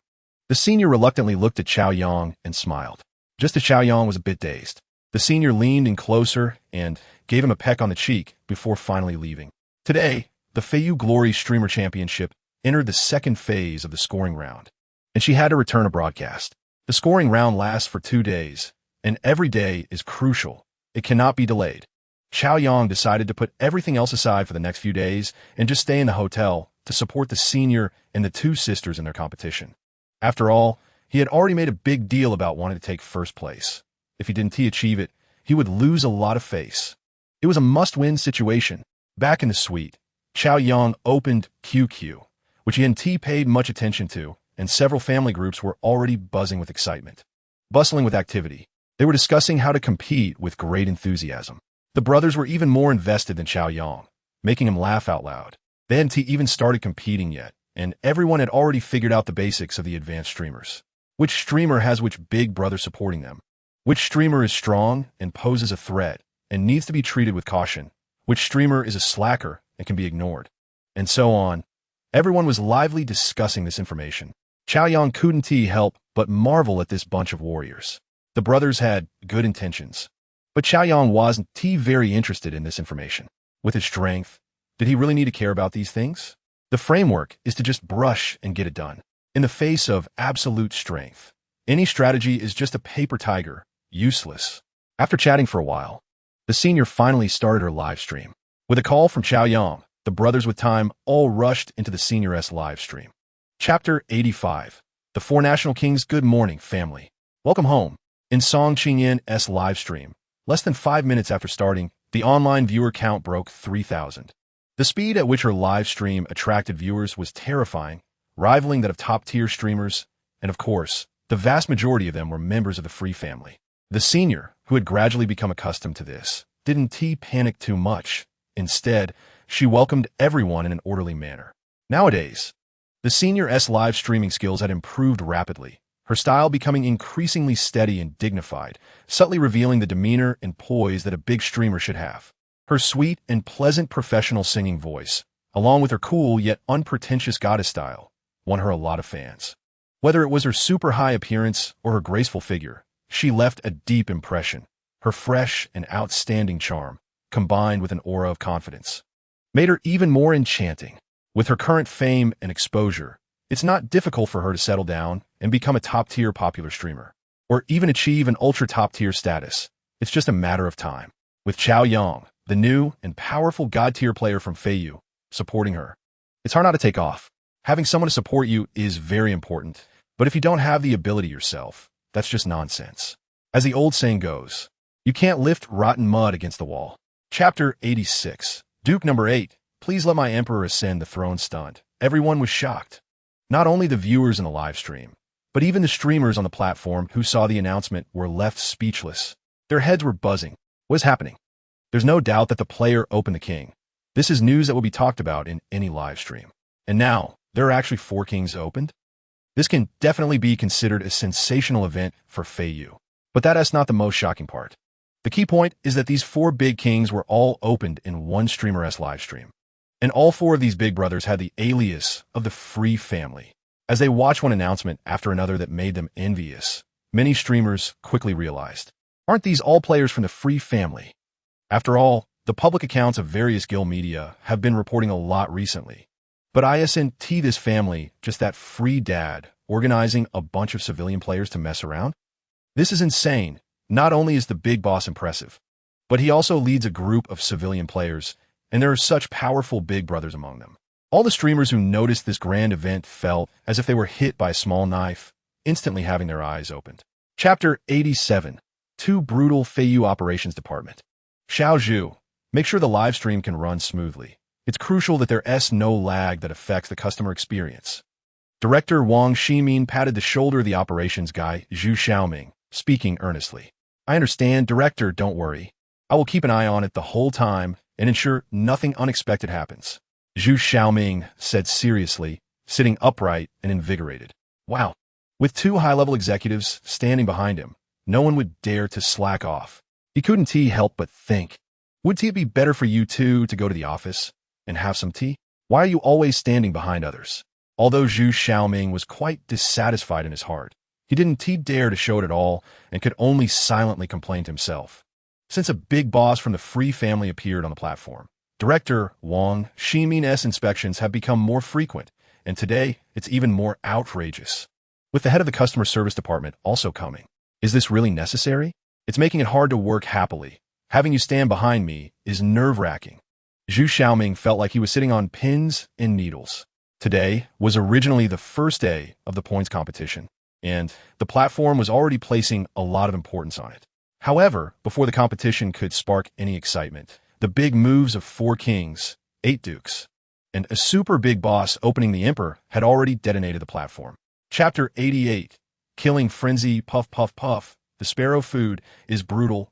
The senior reluctantly looked at Chow Yong and smiled. Just as Chow Yong was a bit dazed, the senior leaned in closer and gave him a peck on the cheek before finally leaving. Today, the Feiyu Glory Streamer Championship entered the second phase of the scoring round, and she had to return a broadcast. The scoring round lasts for 2 days, and every day is crucial. It cannot be delayed. Chow Yong decided to put everything else aside for the next few days and just stay in the hotel to support the senior and the two sisters in their competition. After all, he had already made a big deal about wanting to take first place. If he didn't achieve it, he would lose a lot of face. It was a must-win situation. Back in the suite, Chow Yong opened QQ, which he hadn't paid much attention to, and several family groups were already buzzing with excitement. Bustling with activity, they were discussing how to compete with great enthusiasm. The brothers were even more invested than Chow Yong, making him laugh out loud. They hadn't even started competing yet, and everyone had already figured out the basics of the advanced streamers. Which streamer has which big brother supporting them? Which streamer is strong and poses a threat and needs to be treated with caution? Which streamer is a slacker and can be ignored? And so on. Everyone was lively discussing this information. Chow Yong couldn't help but marvel at this bunch of warriors. The brothers had good intentions, but Chow Yong wasn't very interested in this information. With his strength, did he really need to care about these things? The framework is to just brush and get it done. In the face of absolute strength, any strategy is just a paper tiger, useless. After chatting for a while, the senior finally started her live stream. With a call from Chao Yang, the brothers with time all rushed into the senior's live stream. Chapter 85. The Four National Kings. Good morning, family. Welcome home. In Song Qingyan's live stream, less than 5 minutes after starting, the online viewer count broke 3,000. The speed at which her live stream attracted viewers was terrifying, rivaling that of top-tier streamers, and of course, the vast majority of them were members of the Free family. The senior, who had gradually become accustomed to this, didn't panic too much. Instead, she welcomed everyone in an orderly manner. Nowadays, the senior's live streaming skills had improved rapidly, her style becoming increasingly steady and dignified, subtly revealing the demeanor and poise that a big streamer should have. Her sweet and pleasant professional singing voice, along with her cool yet unpretentious goddess style, won her a lot of fans. Whether it was her super high appearance or her graceful figure, she left a deep impression. Her fresh and outstanding charm, combined with an aura of confidence, made her even more enchanting. With her current fame and exposure, it's not difficult for her to settle down and become a top-tier popular streamer, or even achieve an ultra-top-tier status. It's just a matter of time. With Chao Yang, the new and powerful god-tier player from Feiyu, supporting her, it's hard not to take off. Having someone to support you is very important, but if you don't have the ability yourself, that's just nonsense. As the old saying goes, you can't lift rotten mud against the wall. Chapter 86. Duke number 8. Please let my emperor ascend the throne stunt. Everyone was shocked. Not only the viewers in the live stream, but even the streamers on the platform who saw the announcement were left speechless. Their heads were buzzing. What is happening? There's no doubt that the player opened the king. This is news that will be talked about in any live stream. And now, there are actually 4 kings opened? This can definitely be considered a sensational event for Feiyu. But that is not the most shocking part. The key point is that these 4 big kings were all opened in one streamer's live stream. And all 4 of these big brothers had the alias of the Free family. As they watched one announcement after another that made them envious, many streamers quickly realized, aren't these all players from the Free family? After all, the public accounts of various guild media have been reporting a lot recently. But isn't this family just that Free dad organizing a bunch of civilian players to mess around? This is insane. Not only is the big boss impressive, but he also leads a group of civilian players, and there are such powerful big brothers among them. All the streamers who noticed this grand event felt as if they were hit by a small knife, instantly having their eyes opened. Chapter 87. Too Brutal Feiyu Operations Department. Xiao Zhu, make sure the live stream can run smoothly. It's crucial that there's no lag that affects the customer experience. Director Wang Shimin patted the shoulder of the operations guy, Zhu Xiaoming, speaking earnestly. I understand, Director, don't worry. I will keep an eye on it the whole time and ensure nothing unexpected happens. Zhu Xiaoming said seriously, sitting upright and invigorated. Wow. With 2 high-level executives standing behind him, no one would dare to slack off. He couldn't help but think, would it be better for you two to go to the office and have some tea? Why are you always standing behind others? Although Zhu Xiaoming was quite dissatisfied in his heart, he didn't dare to show it at all and could only silently complain to himself. Since a big boss from the Free family appeared on the platform, Director Wang Shimin's inspections have become more frequent, and today it's even more outrageous. With the head of the customer service department also coming. Is this really necessary? It's making it hard to work happily. Having you stand behind me is nerve-wracking. Zhu Xiaoming felt like he was sitting on pins and needles. Today was originally the first day of the points competition, and the platform was already placing a lot of importance on it. However, before the competition could spark any excitement, the big moves of 4 kings, 8 dukes, and a super big boss opening the emperor had already detonated the platform. Chapter 88. Killing Frenzy. Puff puff puff. The sparrow food is brutal.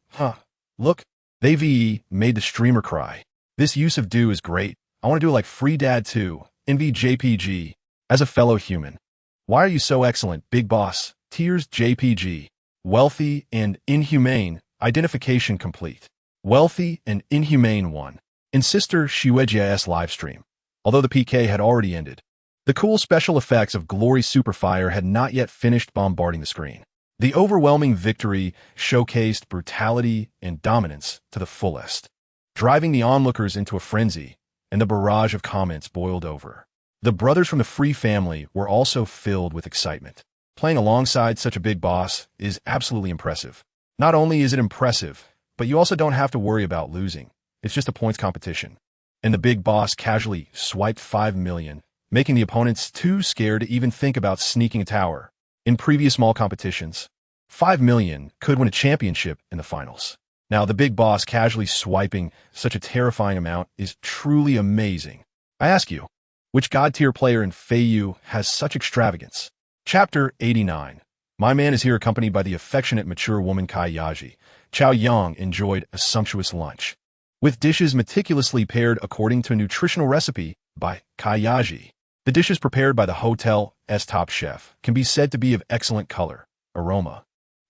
Look, they made the streamer cry. This use of do is great. I want to do it like Free Dad too. Envy JPG. As a fellow human. Why are you so excellent, big boss? Tears JPG. Wealthy and inhumane. Identification complete. Wealthy and inhumane 1. In Sister Shuejia's livestream. Although the PK had already ended, the cool special effects of Glory Superfire had not yet finished bombarding the screen. The overwhelming victory showcased brutality and dominance to the fullest, driving the onlookers into a frenzy, and the barrage of comments boiled over. The brothers from the Free family were also filled with excitement. Playing alongside such a big boss is absolutely impressive. Not only is it impressive, but you also don't have to worry about losing. It's just a points competition. And the big boss casually swiped 5 million, making the opponents too scared to even think about sneaking a tower. In previous small competitions, 5 million could win a championship in the finals. Now, the big boss casually swiping such a terrifying amount is truly amazing. I ask you, which god-tier player in Feiyu has such extravagance? Chapter 89. My man is here accompanied by the affectionate, mature woman Kai Yaji. Chao Yang enjoyed a sumptuous lunch, with dishes meticulously paired according to a nutritional recipe by Kai Yaji. The dishes prepared by the hotel's top chef can be said to be of excellent color, aroma,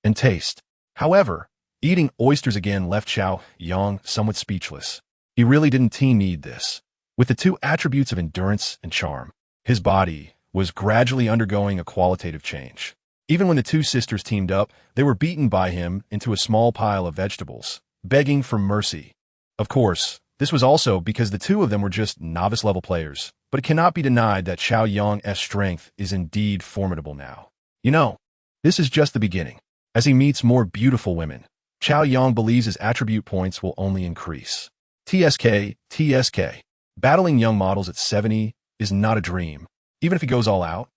and taste. However, eating oysters again left Chao Yang somewhat speechless. He really didn't need this. With the two attributes of endurance and charm, his body was gradually undergoing a qualitative change. Even when the two sisters teamed up, they were beaten by him into a small pile of vegetables, begging for mercy. Of course, this was also because the two of them were just novice-level players, but it cannot be denied that Chao Yang's strength is indeed formidable now. You know, this is just the beginning. As he meets more beautiful women, Chao Yang believes his attribute points will only increase. TSK. Battling young models at 70 is not a dream, even if he goes all out.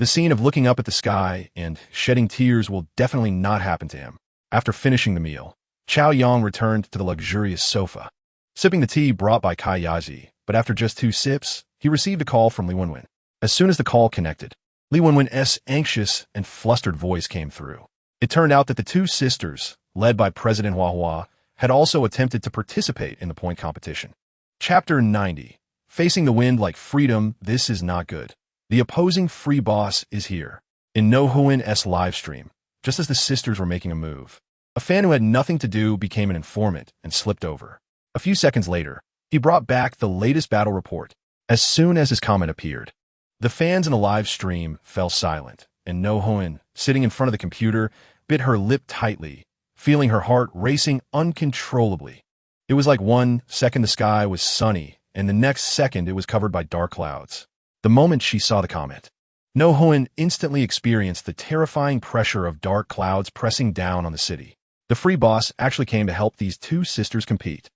The scene of looking up at the sky and shedding tears will definitely not happen to him. After finishing the meal, Chao Yang returned to the luxurious sofa, sipping the tea brought by Kai Yaji, but after just 2 sips, he received a call from Li Wenwen. As soon as the call connected, Li Wenwen's anxious and flustered voice came through. It turned out that the two sisters, led by President Hua, had also attempted to participate in the point competition. Chapter 90. Facing the wind like freedom, this is not good. The opposing free boss is here. In No Huin's live stream, just as the sisters were making a move, a fan who had nothing to do became an informant and slipped over. A few seconds later, he brought back the latest battle report. As soon as his comment appeared, the fans in the live stream fell silent, and No Huin, sitting in front of the computer, bit her lip tightly, feeling her heart racing uncontrollably. It was like 1 second the sky was sunny, and the next second it was covered by dark clouds. The moment she saw the comment, No Huin instantly experienced the terrifying pressure of dark clouds pressing down on the city. The free boss actually came to help these two sisters compete.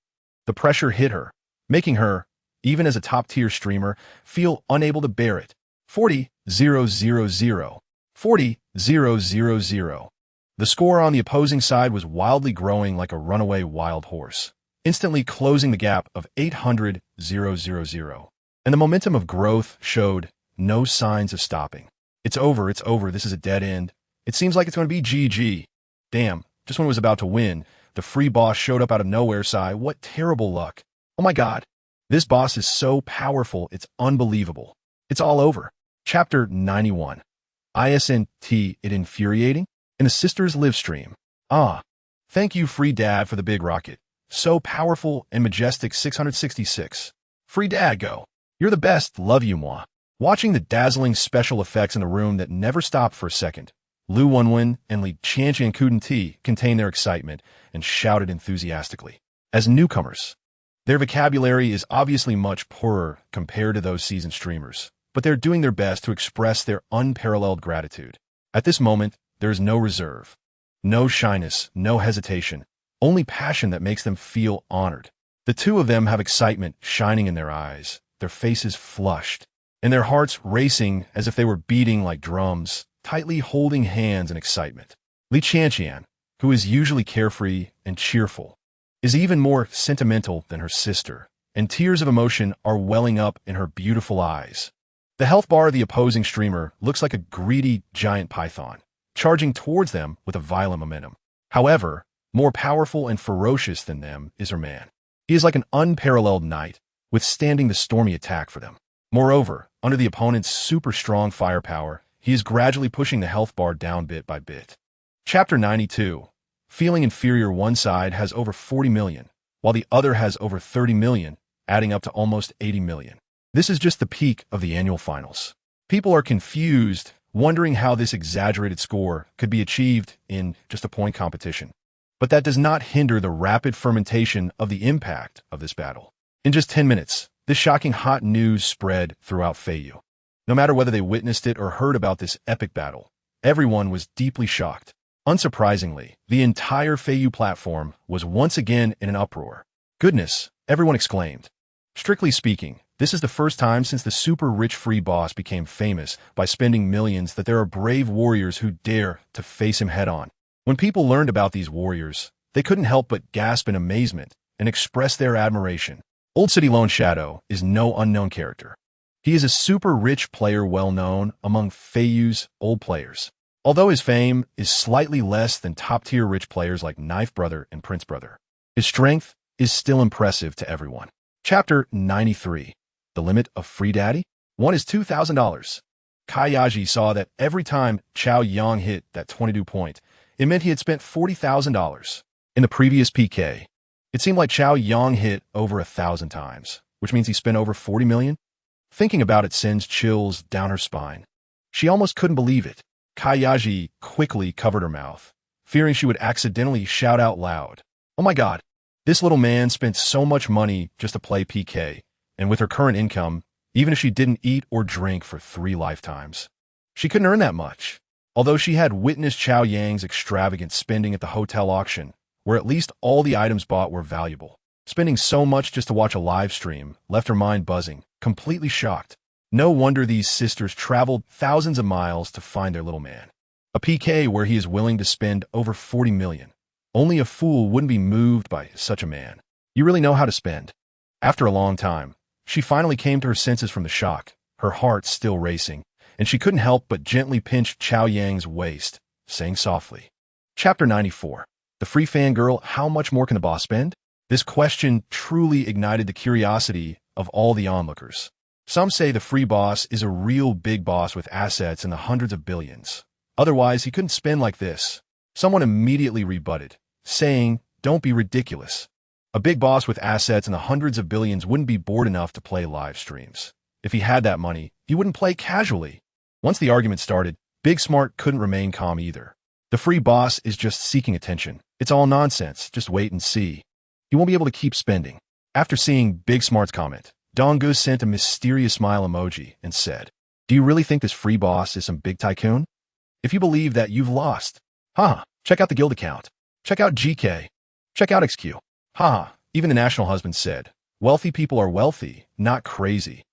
The pressure hit her, making her, even as a top-tier streamer, feel unable to bear it. 40-0-0-0. 40-0-0-0. The score on the opposing side was wildly growing like a runaway wild horse, instantly closing the gap of 800-0-0-0. And the momentum of growth showed no signs of stopping. It's over, this is a dead end. It seems like it's going to be GG. Damn, just when it was about to win, the free boss showed up out of nowhere. Sigh, what terrible luck. Oh my god. This boss is so powerful, it's unbelievable. It's all over. Chapter 91. Isn't it infuriating? In the sisters' live stream. Thank you, Free Dad, for the big rocket. So powerful and majestic. 666. Free Dad, go. You're the best, love you, moi. Watching the dazzling special effects in the room that never stopped for a second, Lu Wenwen and Li Qianqian couldn't contain their excitement and shouted enthusiastically. As newcomers, their vocabulary is obviously much poorer compared to those seasoned streamers, but they're doing their best to express their unparalleled gratitude. At this moment, there is no reserve, no shyness, no hesitation, only passion that makes them feel honored. The two of them have excitement shining in their eyes, their faces flushed, and their hearts racing as if they were beating like drums, tightly holding hands in excitement. Li Qianqian, who is usually carefree and cheerful, is even more sentimental than her sister, and tears of emotion are welling up in her beautiful eyes. The health bar of the opposing streamer looks like a greedy giant python, charging towards them with a violent momentum. However, more powerful and ferocious than them is her man. He is like an unparalleled knight, withstanding the stormy attack for them. Moreover, under the opponent's super strong firepower, he is gradually pushing the health bar down bit by bit. Chapter 92. Feeling inferior, one side has over 40 million, while the other has over 30 million, adding up to almost 80 million. This is just the peak of the annual finals. People are confused, wondering how this exaggerated score could be achieved in just a point competition. But that does not hinder the rapid fermentation of the impact of this battle. In just 10 minutes, this shocking hot news spread throughout Feiyu. No matter whether they witnessed it or heard about this epic battle, everyone was deeply shocked. Unsurprisingly, the entire Feiyu platform was once again in an uproar. Goodness, everyone exclaimed. Strictly speaking, this is the first time since the super-rich free boss became famous by spending millions that there are brave warriors who dare to face him head-on. When people learned about these warriors, they couldn't help but gasp in amazement and express their admiration. Old City Lone Shadow is no unknown character. He is a super-rich player well known among Feiyu's old players. Although his fame is slightly less than top-tier rich players like Knife Brother and Prince Brother, his strength is still impressive to everyone. Chapter 93. The Limit of Free Daddy? One is $2,000. Kayaji saw that every time Chao Yang hit that 22 point, it meant he had spent $40,000. In the previous PK, it seemed like Chao Yang hit over 1,000 times, which means he spent over 40 million. Thinking about it sends chills down her spine. She almost couldn't believe it. Kayaji quickly covered her mouth, fearing she would accidentally shout out loud. Oh my god, this little man spent so much money just to play PK, and with her current income, even if she didn't eat or drink for 3 lifetimes, she couldn't earn that much. Although she had witnessed Chao Yang's extravagant spending at the hotel auction, where at least all the items bought were valuable, spending so much just to watch a live stream left her mind buzzing, completely shocked. No wonder these sisters traveled thousands of miles to find their little man. A PK where he is willing to spend over 40 million. Only a fool wouldn't be moved by such a man. You really know how to spend. After a long time, she finally came to her senses from the shock, her heart still racing, and she couldn't help but gently pinch Chao Yang's waist, saying softly. Chapter 94. The free fangirl, how much more can the boss spend? This question truly ignited the curiosity of all the onlookers. Some say the free boss is a real big boss with assets in the hundreds of billions. Otherwise, he couldn't spend like this. Someone immediately rebutted, saying, don't be ridiculous. A big boss with assets in the hundreds of billions wouldn't be bored enough to play live streams. If he had that money, he wouldn't play casually. Once the argument started, Big Smart couldn't remain calm either. The free boss is just seeking attention. It's all nonsense. Just wait and see. He won't be able to keep spending. After seeing Big Smart's comment, Donggu sent a mysterious smile emoji and said, do you really think this free boss is some big tycoon? If you believe that, you've lost. Haha, check out the guild account. Check out GK. Check out XQ. Haha, even the national husband said, wealthy people are wealthy, not crazy.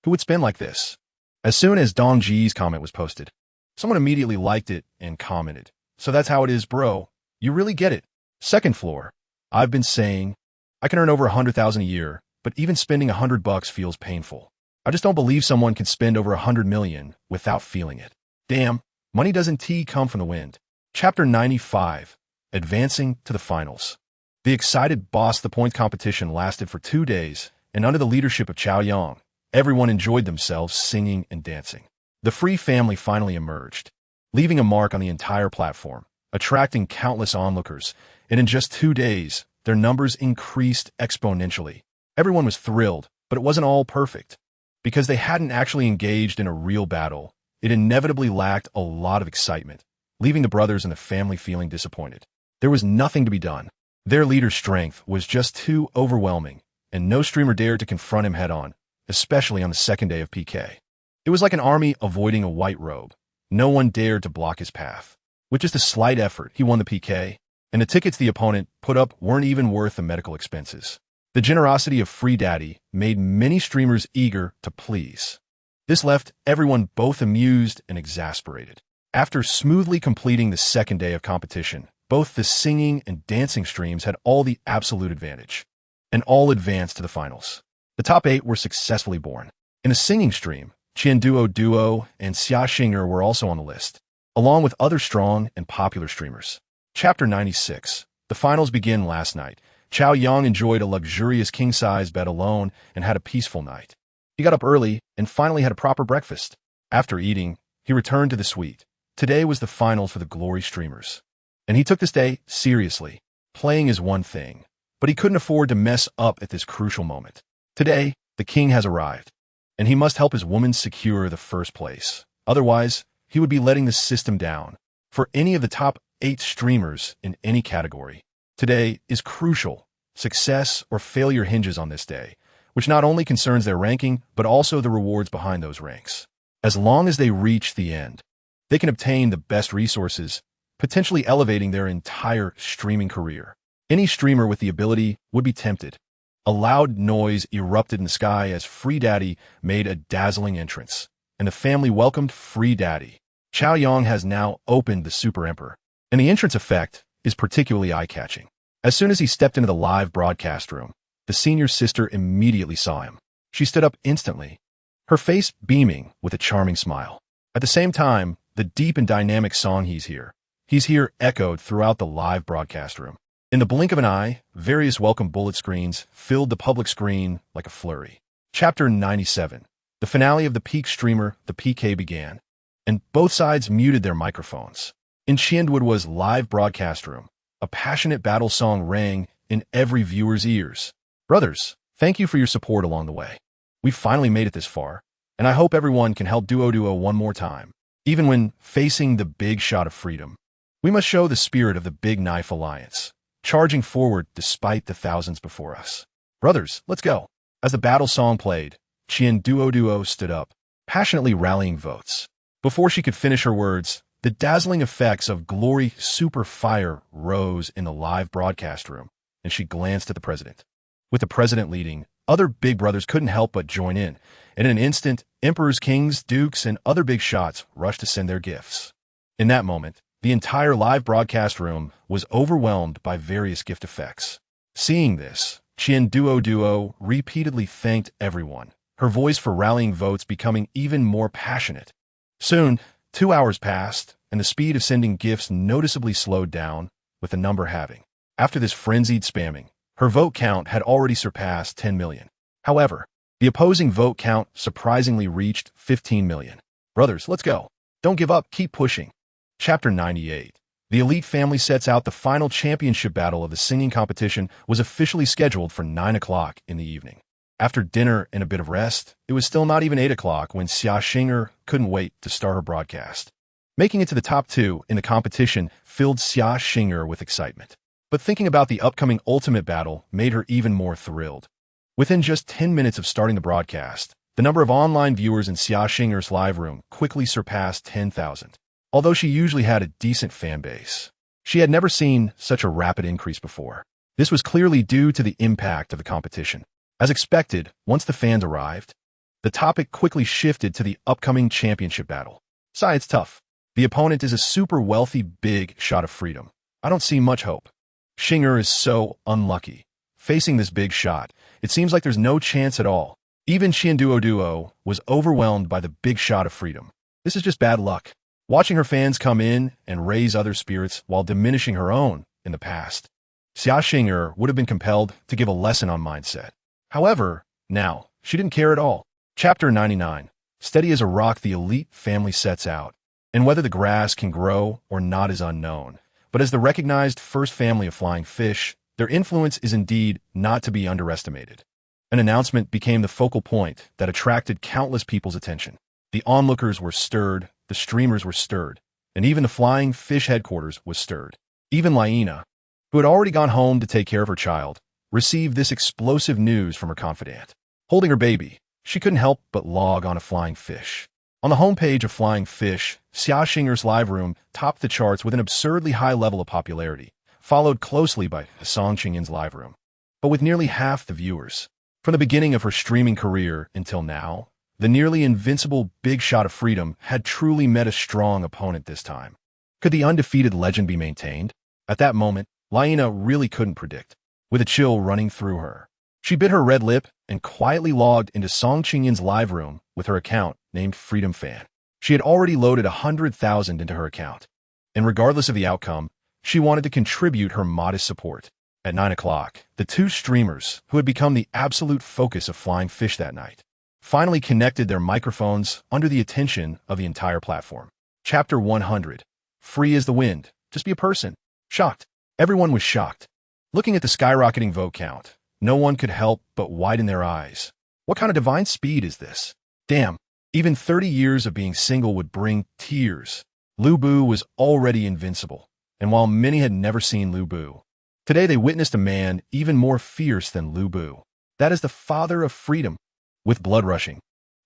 Who would spend like this? As soon as Dongji's comment was posted, someone immediately liked it and commented, so that's how it is, bro. You really get it. Second floor. I've been saying, I can earn over 100,000 a year, but even spending $100 feels painful. I just don't believe someone can spend over 100 million without feeling it. Damn, money doesn't come from the wind. Chapter 95. Advancing to the finals. The excited boss the points competition lasted for 2 days, and under the leadership of Chao Yang, everyone enjoyed themselves singing and dancing. The free family finally emerged, leaving a mark on the entire platform, attracting countless onlookers, and in just 2 days, their numbers increased exponentially. Everyone was thrilled, but it wasn't all perfect. Because they hadn't actually engaged in a real battle, it inevitably lacked a lot of excitement, leaving the brothers and the family feeling disappointed. There was nothing to be done. Their leader's strength was just too overwhelming, and no streamer dared to confront him head-on, especially on the second day of PK. It was like an army avoiding a white robe. No one dared to block his path. With just a slight effort, he won the PK, and the tickets the opponent put up weren't even worth the medical expenses. The generosity of Free Daddy made many streamers eager to please. This left everyone both amused and exasperated. After smoothly completing the second day of competition, both the singing and dancing streams had all the absolute advantage, and all advanced to the finals. The top 8 were successfully born. In a singing stream, Qian Duo and Xia Xinger were also on the list, along with other strong and popular streamers. Chapter 96. The finals begin last night. Chao Yang enjoyed a luxurious king-size bed alone and had a peaceful night. He got up early and finally had a proper breakfast. After eating, he returned to the suite. Today was the finals for the Glory streamers, and he took this day seriously. Playing is one thing, but he couldn't afford to mess up at this crucial moment. Today, the king has arrived, and he must help his woman secure the first place. Otherwise, he would be letting the system down. For any of the top 8 streamers in any category, today is crucial. Success or failure hinges on this day, which not only concerns their ranking, but also the rewards behind those ranks. As long as they reach the end, they can obtain the best resources, potentially elevating their entire streaming career. Any streamer with the ability would be tempted. A loud noise erupted in the sky as Free Daddy made a dazzling entrance, and the family welcomed Free Daddy. Chao Yang has now opened the Super Emperor, and the entrance effect is particularly eye-catching. As soon as he stepped into the live broadcast room, the senior sister immediately saw him. She stood up instantly, her face beaming with a charming smile. At the same time, the deep and dynamic song He's Here echoed throughout the live broadcast room. In the blink of an eye, various welcome bullet screens filled the public screen like a flurry. Chapter 97. The finale of the Peak Streamer, the PK, began, and both sides muted their microphones. In Qianduoduo's live broadcast room, a passionate battle song rang in every viewer's ears. Brothers, thank you for your support along the way. We've finally made it this far, and I hope everyone can help Duo one more time. Even when facing the big shot of freedom, we must show the spirit of the Big Knife Alliance, charging forward despite the thousands before us. Brothers, let's go. As the battle song played, Qianduo stood up, passionately rallying votes. Before she could finish her words, the dazzling effects of Glory Super Fire rose in the live broadcast room, and she glanced at the president. With the president leading, other big brothers couldn't help but join in, and in an instant, emperors, kings, dukes, and other big shots rushed to send their gifts. In that moment, the entire live broadcast room was overwhelmed by various gift effects. Seeing this, Qianduo repeatedly thanked everyone, her voice for rallying votes becoming even more passionate. Soon, 2 hours passed, and the speed of sending gifts noticeably slowed down, with the number halving. After this frenzied spamming, her vote count had already surpassed 10 million. However, the opposing vote count surprisingly reached 15 million. Brothers, let's go. Don't give up, keep pushing. Chapter 98. The elite family sets out. The final championship battle of the singing competition was officially scheduled for 9 o'clock in the evening. After dinner and a bit of rest, it was still not even 8 o'clock when Xia Xinger couldn't wait to start her broadcast. Making it to the top 2 in the competition filled Xia Xinger with excitement. But thinking about the upcoming ultimate battle made her even more thrilled. Within just 10 minutes of starting the broadcast, the number of online viewers in Xia Xinger's live room quickly surpassed 10,000. Although she usually had a decent fan base, she had never seen such a rapid increase before. This was clearly due to the impact of the competition. As expected, once the fans arrived, the topic quickly shifted to the upcoming championship battle. Sigh, it's tough. The opponent is a super wealthy big shot of freedom. I don't see much hope. Xinger is so unlucky. Facing this big shot, it seems like there's no chance at all. Even Qianduo was overwhelmed by the big shot of freedom. This is just bad luck. Watching her fans come in and raise other spirits while diminishing her own in the past, Xia Xinger would have been compelled to give a lesson on mindset. However, now, she didn't care at all. Chapter 99. Steady as a rock, the elite family sets out, and whether the grass can grow or not is unknown. But as the recognized first family of flying fish, their influence is indeed not to be underestimated. An announcement became the focal point that attracted countless people's attention. The onlookers were stirred, the streamers were stirred, and even the flying fish headquarters was stirred. Even Laina, who had already gone home to take care of her child, received this explosive news from her confidant. Holding her baby, she couldn't help but log on to Flying Fish. On the homepage of Flying Fish, Xia Xinger's live room topped the charts with an absurdly high level of popularity, followed closely by Song Qingyin's live room. But with nearly half the viewers. From the beginning of her streaming career until now, the nearly invincible Big Shot of Freedom had truly met a strong opponent this time. Could the undefeated legend be maintained? At that moment, Laina really couldn't predict. With a chill running through her, she bit her red lip and quietly logged into Song Qingyin's live room with her account named Freedom Fan. She had already loaded 100,000 into her account, and regardless of the outcome, she wanted to contribute her modest support. At 9 o'clock, the two streamers, who had become the absolute focus of Flying Fish that night, finally connected their microphones under the attention of the entire platform. Chapter 100. Free as the wind. Just be a person. Shocked. Everyone was shocked. Looking at the skyrocketing vote count, no one could help but widen their eyes. What kind of divine speed is this? Damn, even 30 years of being single would bring tears. Lu Bu was already invincible, and while many had never seen Lu Bu, today they witnessed a man even more fierce than Lu Bu. That is the father of freedom. With blood rushing,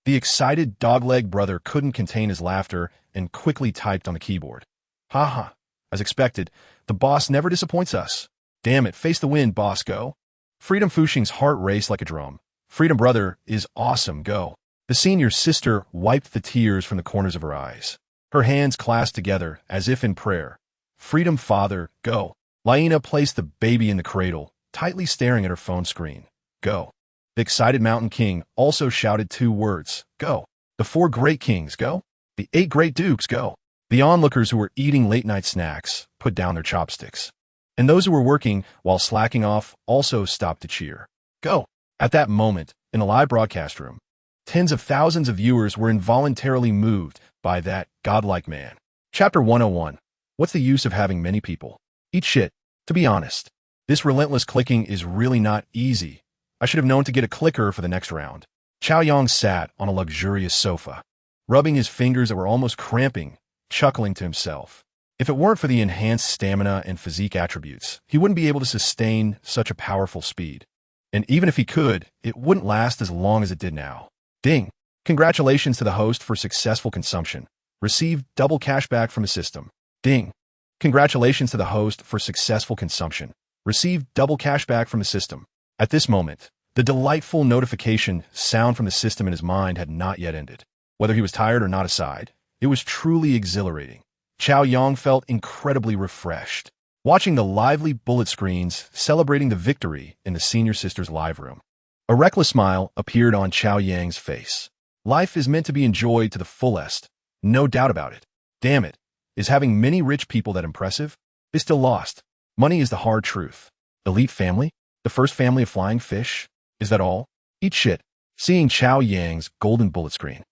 The excited dogleg brother couldn't contain his laughter and quickly typed on the keyboard. Haha. As expected, the boss never disappoints us. Damn it, face the wind, boss, go. Freedom Fushing's heart raced like a drum. Freedom brother is awesome, go. The senior sister wiped the tears from the corners of her eyes. Her hands clasped together, as if in prayer. Freedom father, go. Laina placed the baby in the cradle, tightly staring at her phone screen. Go. The excited Mountain King also shouted 2 words. Go. The 4 great kings, go. The 8 great dukes, go. The onlookers who were eating late-night snacks put down their chopsticks. And those who were working while slacking off also stopped to cheer. Go. At that moment, in the live broadcast room, tens of thousands of viewers were involuntarily moved by that godlike man. Chapter 101. What's the use of having many people? Eat shit. To be honest, this relentless clicking is really not easy. I should have known to get a clicker for the next round. Chao Yang sat on a luxurious sofa, rubbing his fingers that were almost cramping, chuckling to himself. If it weren't for the enhanced stamina and physique attributes, he wouldn't be able to sustain such a powerful speed. And even if he could, it wouldn't last as long as it did now. Ding! Congratulations to the host for successful consumption. Received double cashback from the system. Ding! Congratulations to the host for successful consumption. Received double cashback from the system. At this moment, the delightful notification sound from the system in his mind had not yet ended. Whether he was tired or not aside, it was truly exhilarating. Chao Yang felt incredibly refreshed, watching the lively bullet screens celebrating the victory in the senior sister's live room. A reckless smile appeared on Chao Yang's face. Life is meant to be enjoyed to the fullest, no doubt about it. Damn it, is having many rich people that impressive? They still lost. Money is the hard truth. Elite family? The first family of flying fish? Is that all? Eat shit. Seeing Chao Yang's golden bullet screen,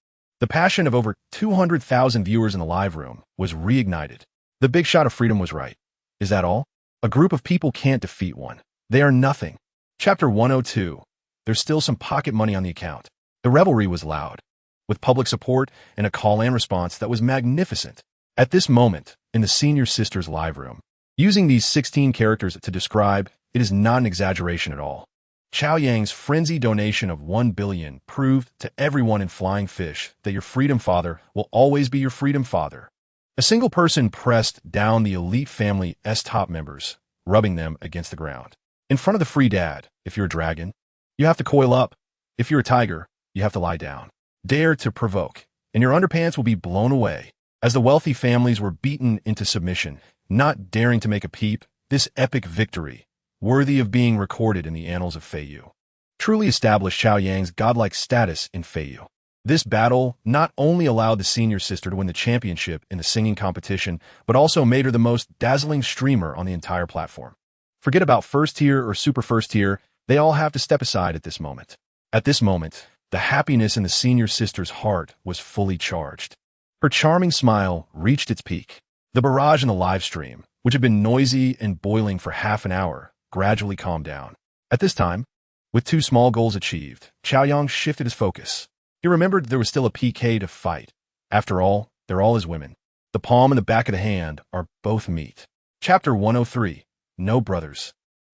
the passion of over 200,000 viewers in the live room was reignited. The big shot of freedom was right. Is that all? A group of people can't defeat one. They are nothing. Chapter 102. There's still some pocket money on the account. The revelry was loud, with public support and a call and response that was magnificent. At this moment, in the senior sister's live room, using these 16 characters to describe, it is not an exaggeration at all. Chao Yang's frenzy donation of 1 billion proved to everyone in Flying Fish that your freedom father will always be your freedom father. A single person pressed down the elite family's top members, rubbing them against the ground. In front of the free dad, if you're a dragon, you have to coil up. If you're a tiger, you have to lie down. Dare to provoke, and your underpants will be blown away. As the wealthy families were beaten into submission, not daring to make a peep, this epic victory, worthy of being recorded in the annals of Feiyu, truly established Chao Yang's godlike status in Feiyu. This battle not only allowed the senior sister to win the championship in the singing competition, but also made her the most dazzling streamer on the entire platform. Forget about first tier or super first tier, they all have to step aside at this moment. At this moment, the happiness in the senior sister's heart was fully charged. Her charming smile reached its peak. The barrage in the live stream, which had been noisy and boiling for half an hour, gradually calmed down. At this time, with 2 small goals achieved, Chao Yang shifted his focus. He remembered there was still a PK to fight. After all, they're all his women. The palm and the back of the hand are both meat. Chapter 103. No Brothers.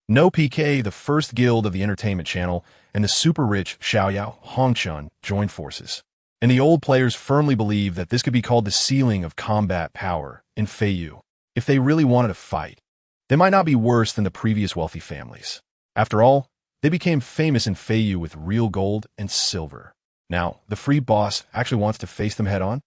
No PK, the first guild of the entertainment channel, and the super-rich Xiaoyao Hongchun joined forces. And the old players firmly believed that this could be called the ceiling of combat power in Feiyu. If they really wanted to fight, they might not be worse than the previous wealthy families. After all, they became famous in Feiyu with real gold and silver. Now, the free boss actually wants to face them head-on?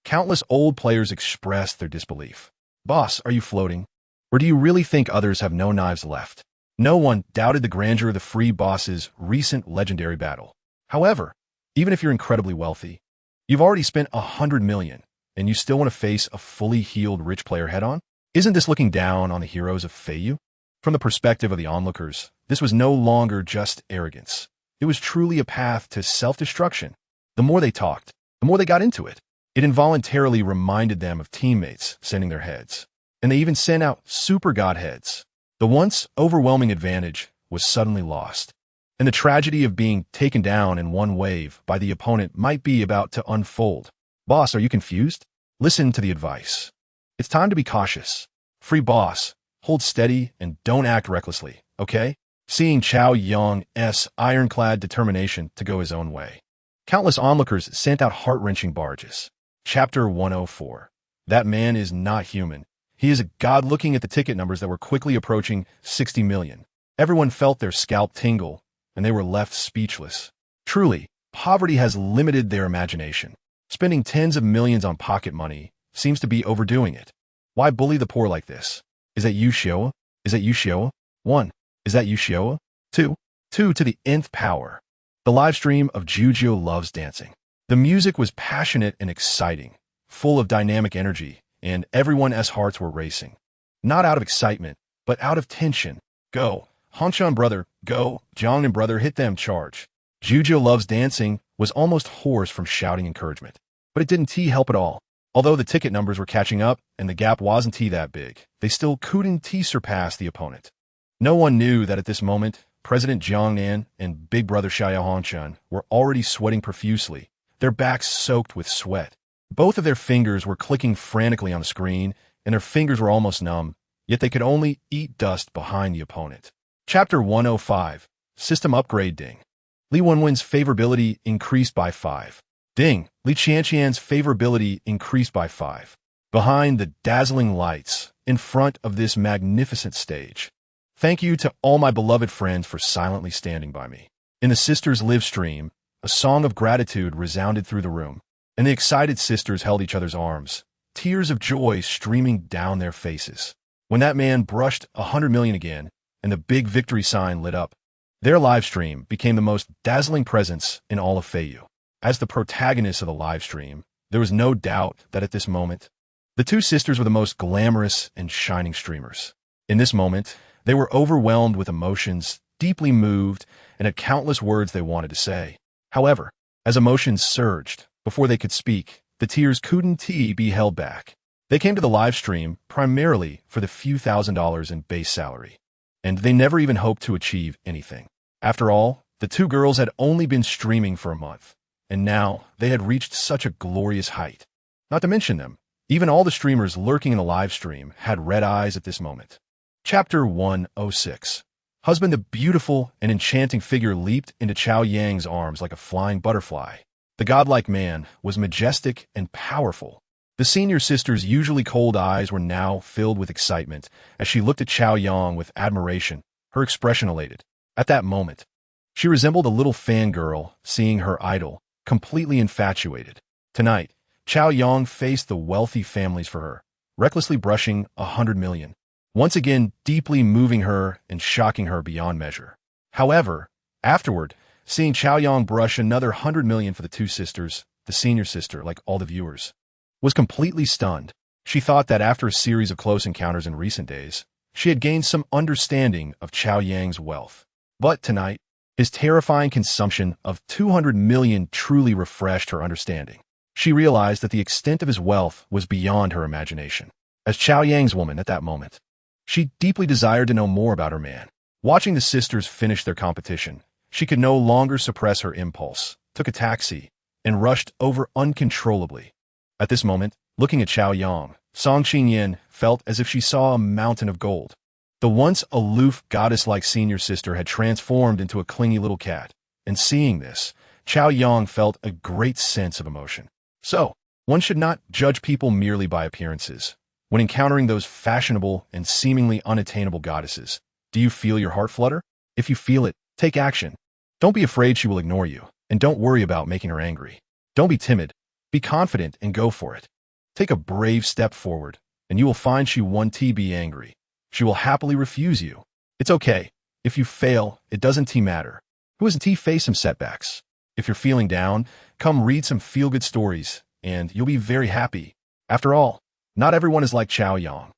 Countless old players expressed their disbelief. Boss, are you floating? Or do you really think others have no knives left? No one doubted the grandeur of the free boss's recent legendary battle. However, even if you're incredibly wealthy, you've already spent 100 million, and you still want to face a fully healed rich player head-on? Isn't this looking down on the heroes of Feiyu? From the perspective of the onlookers, this was no longer just arrogance. It was truly a path to self-destruction. The more they talked, the more they got into it. It involuntarily reminded them of teammates sending their heads. And they even sent out super godheads. The once overwhelming advantage was suddenly lost. And the tragedy of being taken down in one wave by the opponent might be about to unfold. Boss, are you confused? Listen to the advice. It's time to be cautious. Free boss, hold steady and don't act recklessly, okay? Seeing Chao Yang's ironclad determination to go his own way, Countless onlookers sent out heart-wrenching barges. Chapter 104. That man is not human. He is a god. Looking at the ticket numbers that were quickly approaching 60 million. Everyone felt their scalp tingle, and they were left speechless. Truly, poverty has limited their imagination. Spending tens of millions on pocket money seems to be overdoing it. Why bully the poor like this? Is that you, Shioa? Is that you, Shioa? 1. Is that you, Shioa? 2. 2 to the nth power. The live stream of Jujo Loves Dancing. The music was passionate and exciting, full of dynamic energy, and everyone's hearts were racing. Not out of excitement, but out of tension. Go, Hanshan brother, go, Jiangnan brother, hit them, charge. Jujo Loves Dancing was almost hoarse from shouting encouragement. But it didn't help at all. Although the ticket numbers were catching up and the gap wasn't that big, they still couldn't surpass the opponent. No one knew that at this moment, President Jiangnan and Big Brother Xiao Hanshan were already sweating profusely, their backs soaked with sweat. Both of their fingers were clicking frantically on the screen, and their fingers were almost numb, yet they could only eat dust behind the opponent. Chapter 105. System Upgrade. Ding. Li Wenwen's favorability increased by 5. Ding. Li Qianqian's favorability increased by 5. Behind the dazzling lights, in front of this magnificent stage. Thank you to all my beloved friends for silently standing by me. In the sisters' live stream, a song of gratitude resounded through the room, and the excited sisters held each other's arms, tears of joy streaming down their faces. When that man brushed 100 million again, and the big victory sign lit up, their live stream became the most dazzling presence in all of Feiyu. As the protagonists of the live stream, there was no doubt that at this moment, the two sisters were the most glamorous and shining streamers. In this moment, they were overwhelmed with emotions, deeply moved, and had countless words they wanted to say. However, as emotions surged, before they could speak, the tears couldn't be held back. They came to the live stream primarily for the few $1,000s in base salary, and they never even hoped to achieve anything. After all, the two girls had only been streaming for a month, and now they had reached such a glorious height. Not to mention them, even all the streamers lurking in the live stream had red eyes at this moment. Chapter 106. Husband. The beautiful and enchanting figure leaped into Chao Yang's arms like a flying butterfly. The godlike man was majestic and powerful. The senior sister's usually cold eyes were now filled with excitement as she looked at Chao Yang with admiration, her expression elated. At that moment, she resembled a little fangirl seeing her idol, completely infatuated. Tonight, Chao Yang faced the wealthy families for her, recklessly brushing 100 million. Once again deeply moving her and shocking her beyond measure. However, afterward, seeing Chao Yang brush another 100 million for the two sisters, the senior sister, like all the viewers, was completely stunned. She thought that after a series of close encounters in recent days, she had gained some understanding of Chao Yang's wealth. But tonight, his terrifying consumption of 200 million truly refreshed her understanding. She realized that the extent of his wealth was beyond her imagination. As Chao Yang's woman at that moment, she deeply desired to know more about her man. Watching the sisters finish their competition, she could no longer suppress her impulse, took a taxi, and rushed over uncontrollably. At this moment, looking at Chao Yang, Song Qingyan felt as if she saw a mountain of gold. The once aloof goddess-like senior sister had transformed into a clingy little cat, and seeing this, Chao Yang felt a great sense of emotion. So, one should not judge people merely by appearances. When encountering those fashionable and seemingly unattainable goddesses, do you feel your heart flutter? If you feel it, take action. Don't be afraid she will ignore you, and don't worry about making her angry. Don't be timid. Be confident and go for it. Take a brave step forward, and you will find she won't be angry. She will happily refuse you. It's okay. If you fail, it doesn't matter. Who hasn't faced some setbacks? If you're feeling down, come read some feel-good stories, and you'll be very happy. After all, not everyone is like Chao Yang.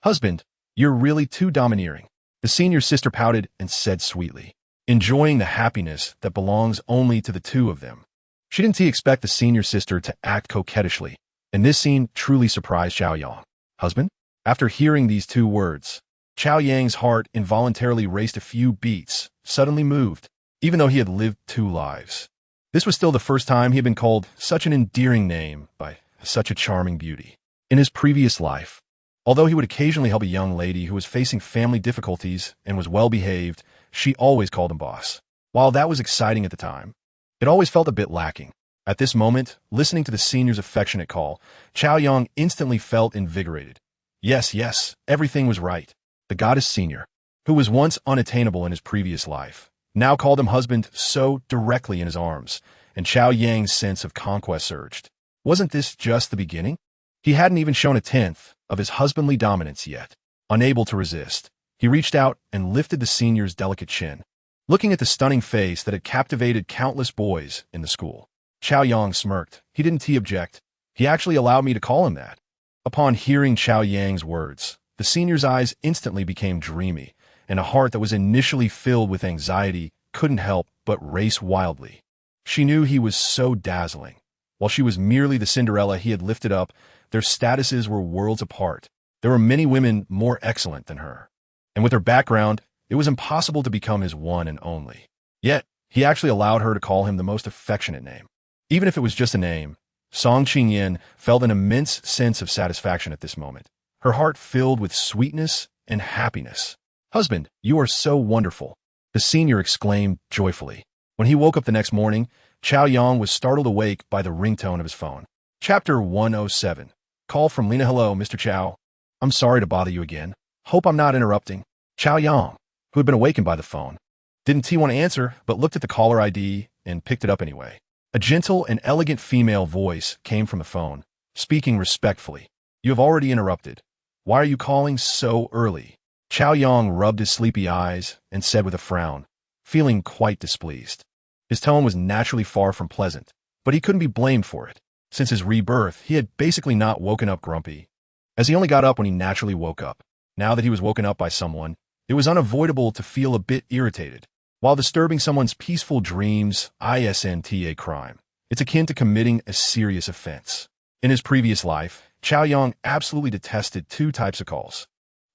Husband, you're really too domineering. The senior sister pouted and said sweetly, enjoying the happiness that belongs only to the two of them. She didn't expect the senior sister to act coquettishly, and this scene truly surprised Chao Yang. Husband? After hearing these two words, Chao Yang's heart involuntarily raced a few beats, suddenly moved, even though he had lived 2 lives. This was still the first time he had been called such an endearing name by such a charming beauty. In his previous life, although he would occasionally help a young lady who was facing family difficulties and was well-behaved, she always called him boss. While that was exciting at the time, it always felt a bit lacking. At this moment, listening to the senior's affectionate call, Chow Yong instantly felt invigorated. Yes, everything was right. The goddess senior, who was once unattainable in his previous life, now called him husband so directly in his arms, and Chow Yang's sense of conquest surged. Wasn't this just the beginning? He hadn't even shown a tenth of his husbandly dominance yet. Unable to resist, he reached out and lifted the senior's delicate chin. Looking at the stunning face that had captivated countless boys in the school, Chow Yong smirked. He didn't object. He actually allowed me to call him that. Upon hearing Chow Yang's words, the senior's eyes instantly became dreamy, and a heart that was initially filled with anxiety couldn't help but race wildly. She knew he was so dazzling. While she was merely the Cinderella he had lifted up, their statuses were worlds apart. There were many women more excellent than her. And with her background, it was impossible to become his one and only. Yet, he actually allowed her to call him the most affectionate name. Even if it was just a name, Song Qingyan felt an immense sense of satisfaction at this moment, her heart filled with sweetness and happiness. "Husband, you are so wonderful," the senior exclaimed joyfully. When he woke up the next morning, Chow Yong was startled awake by the ringtone of his phone. Chapter 107. Call from Lena. "Hello, Mr. Chow. I'm sorry to bother you again. Hope I'm not interrupting." Chow Yong, who had been awakened by the phone, didn't want to answer, but looked at the caller ID and picked it up anyway. A gentle and elegant female voice came from the phone, speaking respectfully. "You have already interrupted. Why are you calling so early?" Chow Yong rubbed his sleepy eyes and said with a frown, feeling quite displeased. His tone was naturally far from pleasant, but he couldn't be blamed for it. Since his rebirth, he had basically not woken up grumpy, as he only got up when he naturally woke up. Now that he was woken up by someone, it was unavoidable to feel a bit irritated. While disturbing someone's peaceful dreams isn't a crime, it's akin to committing a serious offense. In his previous life, Chow Yong absolutely detested two types of calls.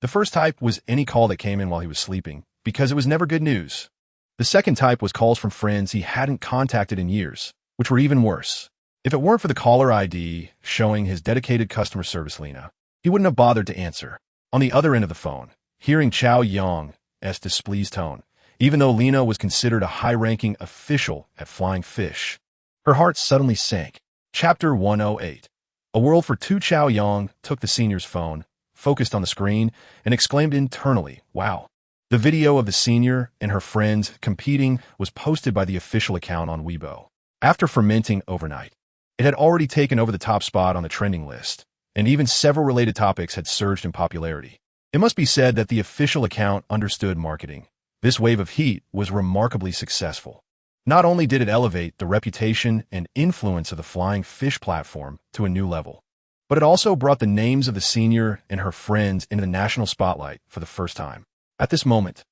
The first type was any call that came in while he was sleeping, because it was never good news. The second type was calls from friends he hadn't contacted in years, which were even worse. If it weren't for the caller ID showing his dedicated customer service Lena, he wouldn't have bothered to answer. On the other end of the phone, hearing Chow Yong's displeased tone, even though Lena was considered a high-ranking official at Flying Fish, her heart suddenly sank. Chapter 108. A World for Two. Chow Yong took the senior's phone, focused on the screen, and exclaimed internally, "Wow." The video of the senior and her friends competing was posted by the official account on Weibo. After fermenting overnight, it had already taken over the top spot on the trending list, and even several related topics had surged in popularity. It must be said that the official account understood marketing. This wave of heat was remarkably successful. Not only did it elevate the reputation and influence of the Flying Fish platform to a new level, but it also brought the names of the senior and her friends into the national spotlight for the first time. At this moment,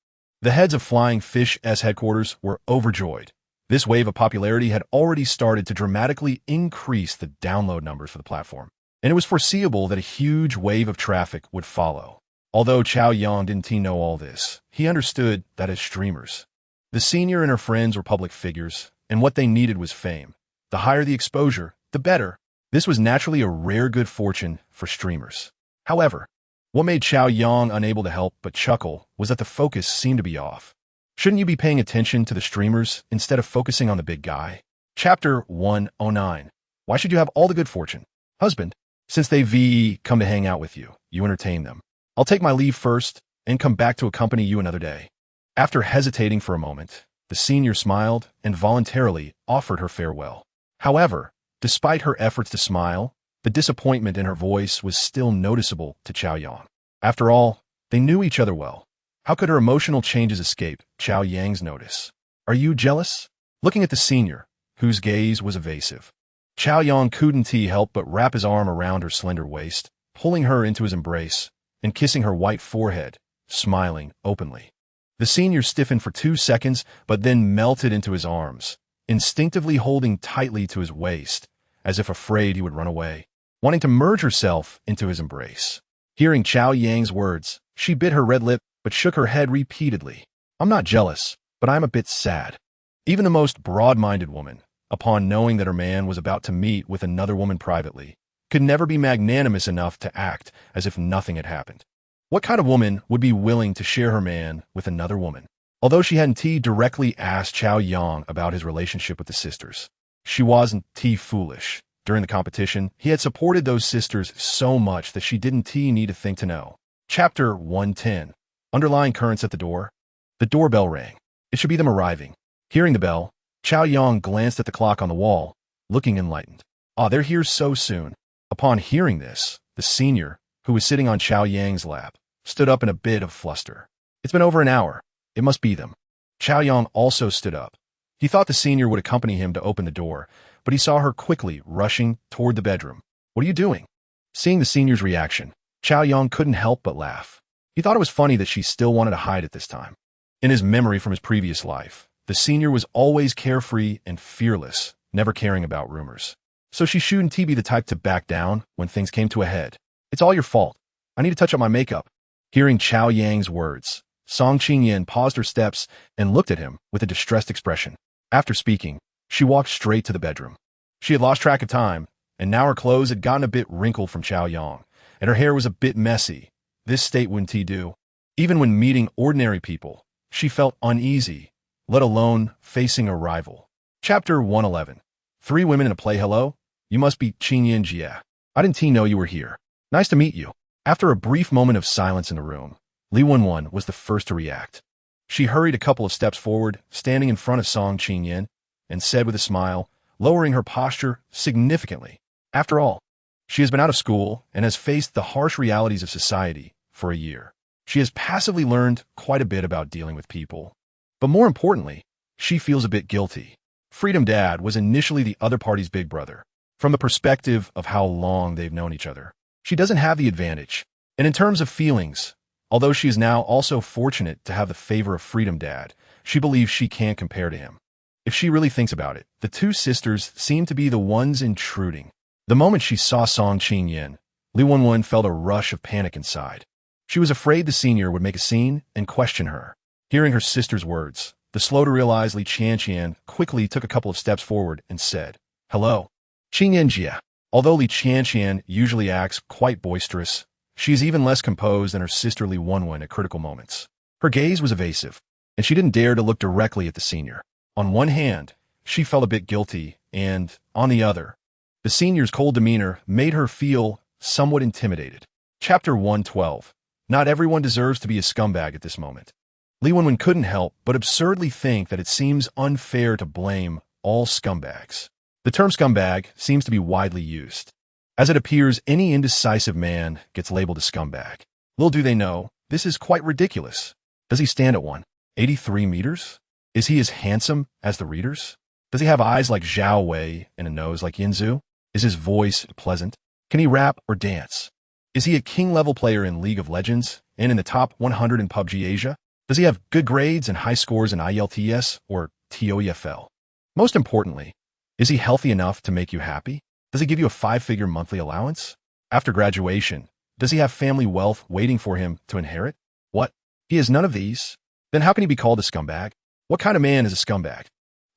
the heads of Flying Fish's headquarters were overjoyed. This wave of popularity had already started to dramatically increase the download numbers for the platform, and it was foreseeable that a huge wave of traffic would follow. Although Chow Yong didn't know all this, he understood that as streamers, the senior and her friends were public figures, and what they needed was fame. The higher the exposure, the better. This was naturally a rare good fortune for streamers. However, what made Chow Yong unable to help but chuckle was that the focus seemed to be off. Shouldn't you be paying attention to the streamers instead of focusing on the big guy? Chapter 109. Why should you have all the good fortune? "Husband, since they've come to hang out with you, you entertain them. I'll take my leave first and come back to accompany you another day." After hesitating for a moment, the senior smiled and voluntarily offered her farewell. However, despite her efforts to smile, the disappointment in her voice was still noticeable to Chow Yong. After all, they knew each other well. How could her emotional changes escape Chow Yang's notice? "Are you jealous?" Looking at the senior, whose gaze was evasive, Chow Yong couldn't help but wrap his arm around her slender waist, pulling her into his embrace and kissing her white forehead, smiling openly. The senior stiffened for 2 seconds, but then melted into his arms, instinctively holding tightly to his waist, as if afraid he would run away, wanting to merge herself into his embrace. Hearing Chow Yang's words, she bit her red lip but shook her head repeatedly. "I'm not jealous, but I'm a bit sad." Even the most broad-minded woman, upon knowing that her man was about to meet with another woman privately, could never be magnanimous enough to act as if nothing had happened. What kind of woman would be willing to share her man with another woman? Although she hadn't directly asked Chow Yong about his relationship with the sisters, She wasn't foolish. During the competition, he had supported those sisters so much that she didn't need to think to know. Chapter 110. Underlying currents at the door. The doorbell rang. It should be them arriving. Hearing the bell, Chow Yong glanced at the clock on the wall, looking enlightened. Ah, they're here so soon. Upon hearing this, the senior, who was sitting on Chow Yang's lap, stood up in a bit of fluster. It's been over an hour. It must be them. Chow Yong also stood up. He thought the senior would accompany him to open the door, but he saw her quickly rushing toward the bedroom. What are you doing? Seeing the senior's reaction, Chow Yong couldn't help but laugh. He thought it was funny that she still wanted to hide at this time. In his memory from his previous life, the senior was always carefree and fearless, never caring about rumors. So she shouldn't be the type to back down when things came to a head. It's all your fault. I need to touch up my makeup. Hearing Chow Yang's words, Song Qingyan paused her steps and looked at him with a distressed expression. After speaking, she walked straight to the bedroom. She had lost track of time, and now her clothes had gotten a bit wrinkled from Chow Yong, and her hair was a bit messy. This state wouldn't do. Even when meeting ordinary people, she felt uneasy, let alone facing a rival. Chapter 111. 3 women in a play. Hello? You must be Qingyan Jia. I didn't know you were here. Nice to meet you. After a brief moment of silence in the room, Li Wenwen was the first to react. She hurried a couple of steps forward, standing in front of Song Qingyan, and said with a smile, lowering her posture significantly. After all, she has been out of school and has faced the harsh realities of society for a year. She has passively learned quite a bit about dealing with people. But more importantly, she feels a bit guilty. Freedom Dad was initially the other party's big brother. From the perspective of how long they've known each other, she doesn't have the advantage. And in terms of feelings, although she is now also fortunate to have the favor of Freedom Dad, she believes she can't compare to him. If she really thinks about it, the two sisters seem to be the ones intruding. The moment she saw Song Qingyan, Li Wenwen felt a rush of panic inside. She was afraid the senior would make a scene and question her. Hearing her sister's words, the slow-to-realize Li Qianqian quickly took a couple of steps forward and said, Hello. Qingyan Jia. Although Li Qianqian usually acts quite boisterous, she is even less composed than her sister Li Wenwen at critical moments. Her gaze was evasive, and she didn't dare to look directly at the senior. On one hand, she felt a bit guilty, and, on the other, the senior's cold demeanor made her feel somewhat intimidated. Chapter 112. Not everyone deserves to be a scumbag at this moment. Li Wenwen couldn't help but absurdly think that it seems unfair to blame all scumbags. The term scumbag seems to be widely used. As it appears, any indecisive man gets labeled a scumbag. Little do they know, this is quite ridiculous. Does he stand at 183 meters? Is he as handsome as the readers? Does he have eyes like Zhao Wei and a nose like Yinzu? Is his voice pleasant? Can he rap or dance? Is he a king-level player in League of Legends and in the top 100 in PUBG Asia? Does he have good grades and high scores in IELTS or TOEFL? Most importantly, is he healthy enough to make you happy? Does he give you a 5-figure monthly allowance? After graduation, does he have family wealth waiting for him to inherit? What? He has none of these? Then how can he be called a scumbag? What kind of man is a scumbag?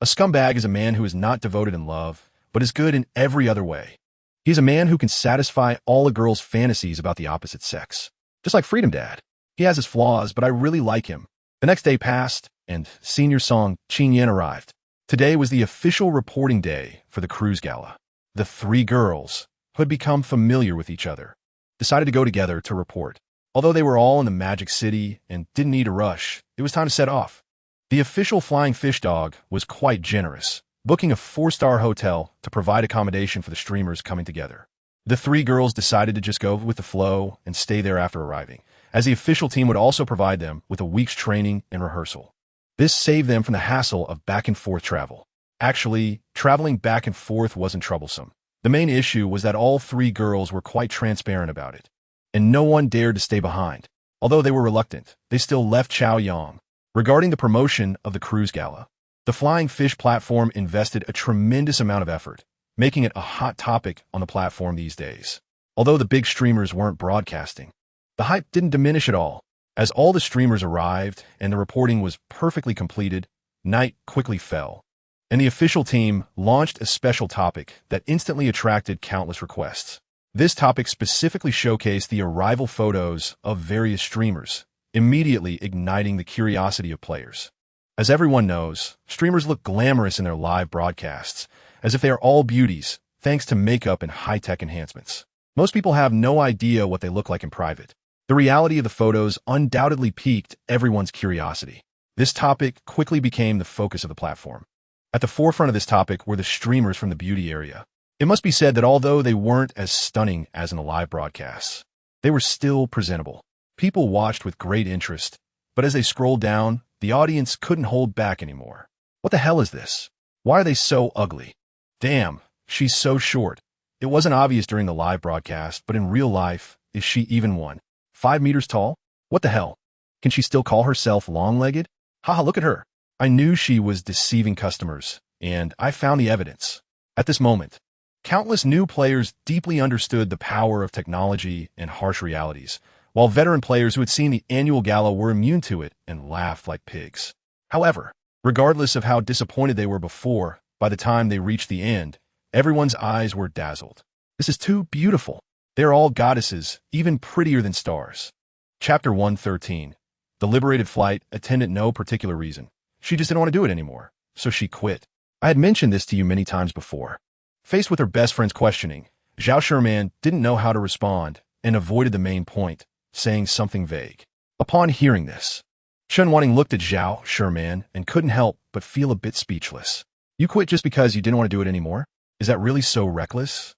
A scumbag is a man who is not devoted in love, but is good in every other way. He is a man who can satisfy all a girl's fantasies about the opposite sex. Just like Freedom Dad. He has his flaws, but I really like him. The next day passed, and Senior Song Qingyan arrived. Today was the official reporting day for the cruise gala. The 3 girls, who had become familiar with each other, decided to go together to report. Although they were all in the Magic City and didn't need a rush, it was time to set off. The official Flying Fish Dog was quite generous, booking a 4-star hotel to provide accommodation for the streamers coming together. The 3 girls decided to just go with the flow and stay there after arriving, as the official team would also provide them with a week's training and rehearsal. This saved them from the hassle of back-and-forth travel. Actually, traveling back and forth wasn't troublesome. The main issue was that all 3 girls were quite transparent about it, and no one dared to stay behind. Although they were reluctant, they still left Chow Yong. Regarding the promotion of the cruise gala, the Flying Fish platform invested a tremendous amount of effort, making it a hot topic on the platform these days. Although the big streamers weren't broadcasting, the hype didn't diminish at all. As all the streamers arrived and the reporting was perfectly completed, night quickly fell, and the official team launched a special topic that instantly attracted countless requests. This topic specifically showcased the arrival photos of various streamers, immediately igniting the curiosity of players. As everyone knows, streamers look glamorous in their live broadcasts, as if they are all beauties, thanks to makeup and high-tech enhancements. Most people have no idea what they look like in private. The reality of the photos undoubtedly piqued everyone's curiosity. This topic quickly became the focus of the platform. At the forefront of this topic were the streamers from the beauty area. It must be said that although they weren't as stunning as in the live broadcasts, they were still presentable. People watched with great interest, but as they scrolled down, the audience couldn't hold back anymore. What the hell is this? Why are they so ugly? Damn, she's so short. It wasn't obvious during the live broadcast, but in real life, is she even 5 meters tall? What the hell? Can she still call herself long-legged? Haha, look at her. I knew she was deceiving customers, and I found the evidence. At this moment, countless new players deeply understood the power of technology and harsh realities, while veteran players who had seen the annual gala were immune to it and laughed like pigs. However, regardless of how disappointed they were before, by the time they reached the end, everyone's eyes were dazzled. This is too beautiful. They are all goddesses, even prettier than stars. Chapter 113. The liberated flight attendant no particular reason. She just didn't want to do it anymore, so she quit. I had mentioned this to you many times before. Faced with her best friend's questioning, Zhao Sherman didn't know how to respond and avoided the main point, saying something vague. Upon hearing this, Chen Wanting looked at Zhao Sherman and couldn't help but feel a bit speechless. You quit just because you didn't want to do it anymore? Is that really so reckless?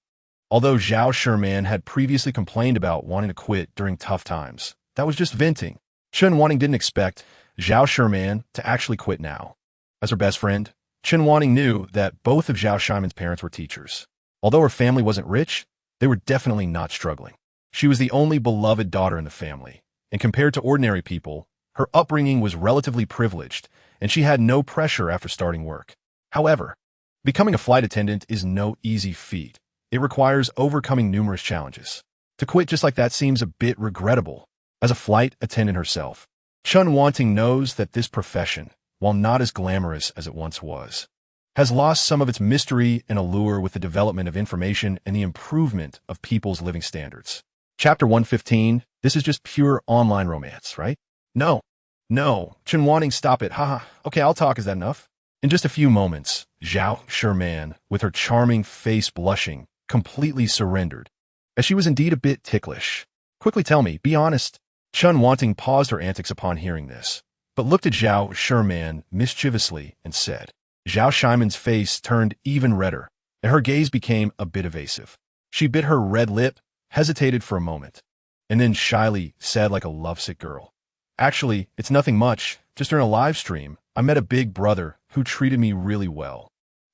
Although Zhao Sherman had previously complained about wanting to quit during tough times, that was just venting. Chen Wanting didn't expect Zhao Sherman to actually quit now. As her best friend, Chen Wanting knew that both of Zhao Sherman's parents were teachers. Although her family wasn't rich, they were definitely not struggling. She was the only beloved daughter in the family, and compared to ordinary people, her upbringing was relatively privileged, and she had no pressure after starting work. However, becoming a flight attendant is no easy feat. It requires overcoming numerous challenges. To quit just like that seems a bit regrettable. As a flight attendant herself, Chen Wanting knows that this profession, while not as glamorous as it once was, has lost some of its mystery and allure with the development of information and the improvement of people's living standards. Chapter 115, this is just pure online romance, right? No. Chen Wanting, stop it, haha. Okay, I'll talk, is that enough? In just a few moments, Zhao Sherman, with her charming face blushing, completely surrendered, as she was indeed a bit ticklish. Quickly tell me, be honest. Chen Wanting paused her antics upon hearing this, but looked at Zhao Sherman mischievously and said. Zhao Sherman's face turned even redder, and her gaze became a bit evasive. She bit her red lip, hesitated for a moment, and then shyly said like a lovesick girl. Actually, it's nothing much. Just during a live stream, I met a big brother who treated me really well.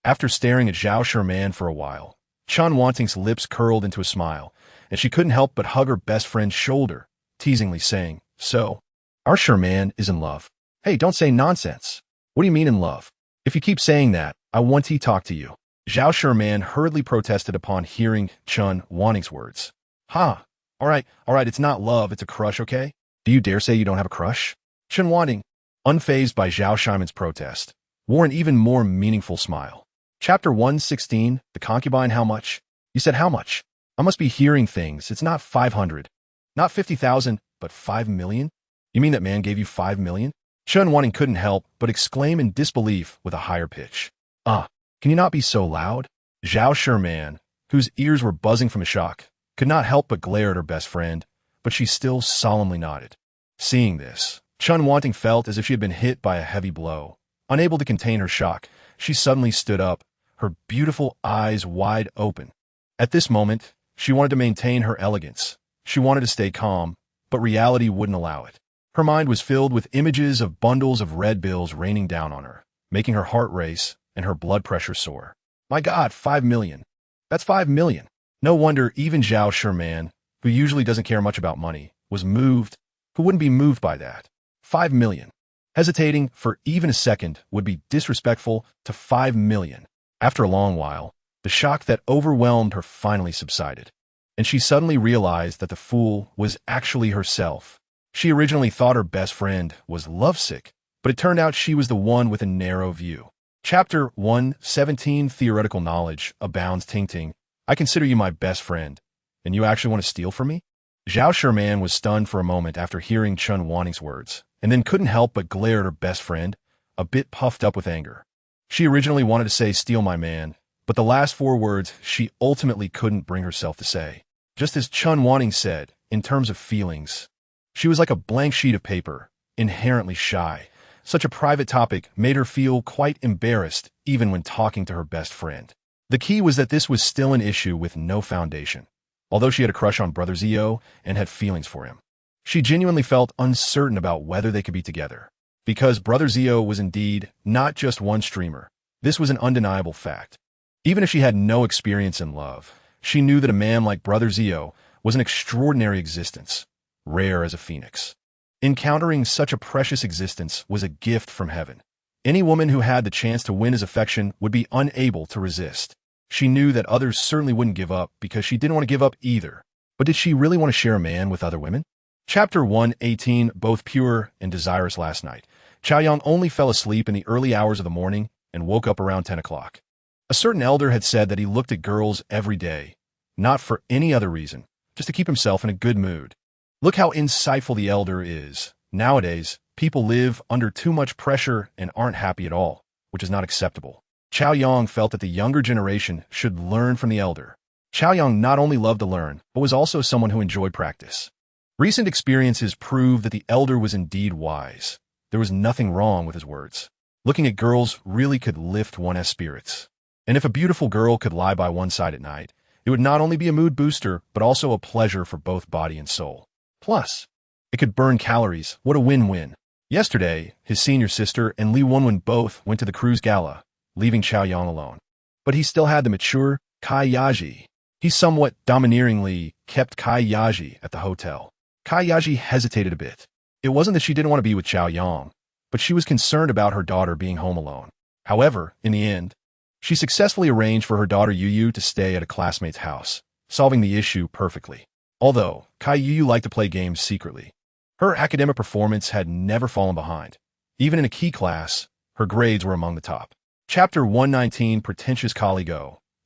After staring at Zhao Sherman for a while, Chen Wanting's lips curled into a smile, and she couldn't help but hug her best friend's shoulder, teasingly saying, So, our Sherman is in love. Hey, don't say nonsense. What do you mean in love? If you keep saying that, I want to talk to you. Zhao Sherman hurriedly protested upon hearing Chen Wanting's words. All right, it's not love, it's a crush, okay? Do you dare say you don't have a crush? Chen Wanting, unfazed by Zhao Sherman's protest, wore an even more meaningful smile. Chapter 116, The Concubine, how much? You said how much? I must be hearing things. It's not 500. Not 50,000, but 5 million? You mean that man gave you 5 million? Chen Wanting couldn't help but exclaim in disbelief with a higher pitch. Can you not be so loud? Zhao Sherman, whose ears were buzzing from shock, could not help but glare at her best friend, but she still solemnly nodded. Seeing this, Chen Wanting felt as if she had been hit by a heavy blow. Unable to contain her shock, she suddenly stood up, her beautiful eyes wide open. At this moment, she wanted to maintain her elegance. She wanted to stay calm, but reality wouldn't allow it. Her mind was filled with images of bundles of red bills raining down on her, making her heart race and her blood pressure soar. My God, 5 million. That's 5 million. No wonder even Zhao Sherman, who usually doesn't care much about money, was moved. Who wouldn't be moved by that? 5 million. Hesitating for even a second would be disrespectful to 5 million. After a long while, the shock that overwhelmed her finally subsided, and she suddenly realized that the fool was actually herself. She originally thought her best friend was lovesick, but it turned out she was the one with a narrow view. Chapter 117, Theoretical Knowledge abounds. Ting. I consider you my best friend, and you actually want to steal from me? Zhao Sherman was stunned for a moment after hearing Chen Wanting's words, and then couldn't help but glare at her best friend, a bit puffed up with anger. She originally wanted to say steal my man, But the last four words she ultimately couldn't bring herself to say. Just as Chun Wanting said, in terms of feelings, she was like a blank sheet of paper, inherently shy. Such a private topic made her feel quite embarrassed even when talking to her best friend. The key was that this was still an issue with no foundation. Although she had a crush on Brother Zio and had feelings for him, she genuinely felt uncertain about whether they could be together. Because Brother Zio was indeed not just one streamer, this was an undeniable fact. Even if she had no experience in love, she knew that a man like Brother Zio was an extraordinary existence, rare as a phoenix. Encountering such a precious existence was a gift from heaven. Any woman who had the chance to win his affection would be unable to resist. She knew that others certainly wouldn't give up because she didn't want to give up either. But did she really want to share a man with other women? Chapter 118, both pure and desirous last night. Chaoyang only fell asleep in the early hours of the morning and woke up around 10 o'clock. A certain elder had said that he looked at girls every day, not for any other reason, just to keep himself in a good mood. Look how insightful the elder is. Nowadays, people live under too much pressure and aren't happy at all, which is not acceptable. Chaoyang felt that the younger generation should learn from the elder. Chaoyang not only loved to learn, but was also someone who enjoyed practice. Recent experiences proved that the elder was indeed wise. There was nothing wrong with his words. Looking at girls really could lift one's spirits. And if a beautiful girl could lie by one's side at night, it would not only be a mood booster, but also a pleasure for both body and soul. Plus, it could burn calories. What a win-win. Yesterday, his senior sister and Li Wenwen both went to the cruise gala, leaving Chaoyang alone. But he still had the mature Kai Yaji. He somewhat domineeringly kept Kai Yaji at the hotel. Kai Yaji hesitated a bit. It wasn't that she didn't want to be with Chaoyang, but she was concerned about her daughter being home alone. However, in the end, she successfully arranged for her daughter Yuyu to stay at a classmate's house, solving the issue perfectly. Although, Kai Yuyu liked to play games secretly. Her academic performance had never fallen behind. Even in a key class, her grades were among the top. Chapter 119, Pretentious Colleague.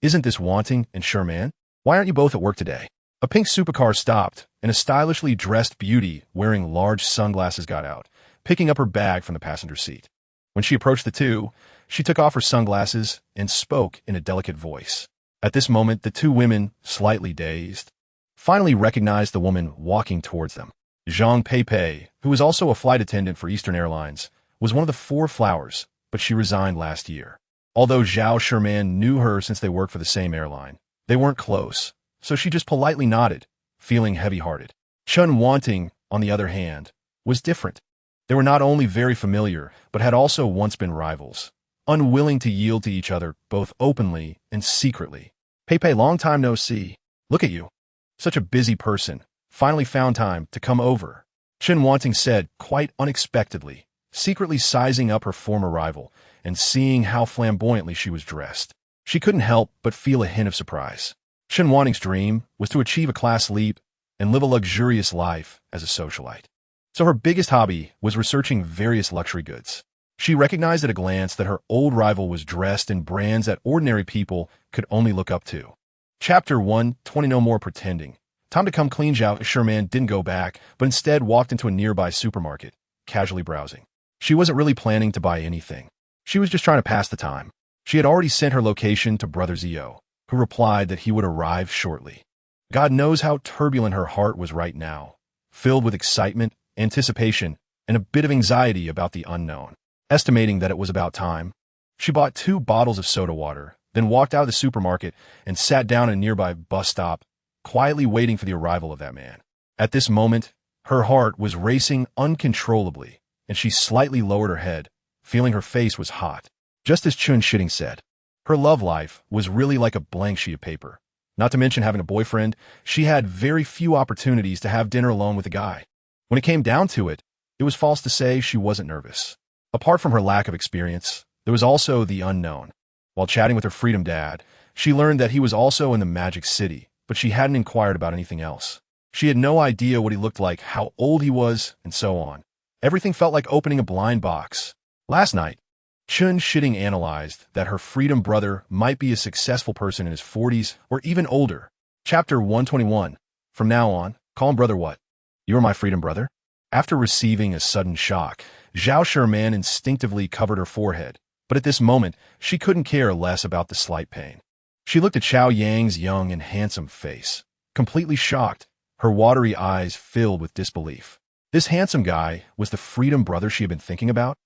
Isn't this wanting and sure man? Why aren't you both at work today? A pink supercar stopped, and a stylishly dressed beauty wearing large sunglasses got out, picking up her bag from the passenger seat. When she approached the two, she took off her sunglasses and spoke in a delicate voice. At this moment, the two women, slightly dazed, finally recognized the woman walking towards them. Zhang Peipei, who was also a flight attendant for Eastern Airlines, was one of the four flowers, but she resigned last year. Although Zhao Sherman knew her since they worked for the same airline, they weren't close, so she just politely nodded, feeling heavy-hearted. Chun Wanting, on the other hand, was different. They were not only very familiar, but had also once been rivals, unwilling to yield to each other both openly and secretly. Peipei, long time no see. Look at you. Such a busy person. Finally found time to come over, Chun Wanting said quite unexpectedly, secretly sizing up her former rival and seeing how flamboyantly she was dressed. She couldn't help but feel a hint of surprise. Chun Wanting's dream was to achieve a class leap and live a luxurious life as a socialite. So her biggest hobby was researching various luxury goods. She recognized at a glance that her old rival was dressed in brands that ordinary people could only look up to. Chapter 120, No More Pretending. Time to come clean. Zhao Sherman didn't go back, but instead walked into a nearby supermarket, casually browsing. She wasn't really planning to buy anything. She was just trying to pass the time. She had already sent her location to Brother Zio, who replied that he would arrive shortly. God knows how turbulent her heart was right now, filled with excitement, anticipation, and a bit of anxiety about the unknown. Estimating that it was about time, she bought 2 bottles of soda water, then walked out of the supermarket and sat down at a nearby bus stop, quietly waiting for the arrival of that man. At this moment, her heart was racing uncontrollably, and she slightly lowered her head, feeling her face was hot. Just as Chun Shitting said, her love life was really like a blank sheet of paper. Not to mention having a boyfriend, she had very few opportunities to have dinner alone with a guy. When it came down to it, it was false to say she wasn't nervous. Apart from her lack of experience, there was also the unknown. While chatting with her Freedom Dad, she learned that he was also in the Magic City, but she hadn't inquired about anything else. She had no idea what he looked like, how old he was, and so on. Everything felt like opening a blind box. Last night, Chun Shitting analyzed that her Freedom brother might be a successful person in his 40s or even older. Chapter 121. From now on, call him brother what? You are my Freedom brother? After receiving a sudden shock, Zhao Sherman instinctively covered her forehead, but at this moment, she couldn't care less about the slight pain. She looked at Xiao Yang's young and handsome face, completely shocked, her watery eyes filled with disbelief. This handsome guy was the freedom brother she had been thinking about?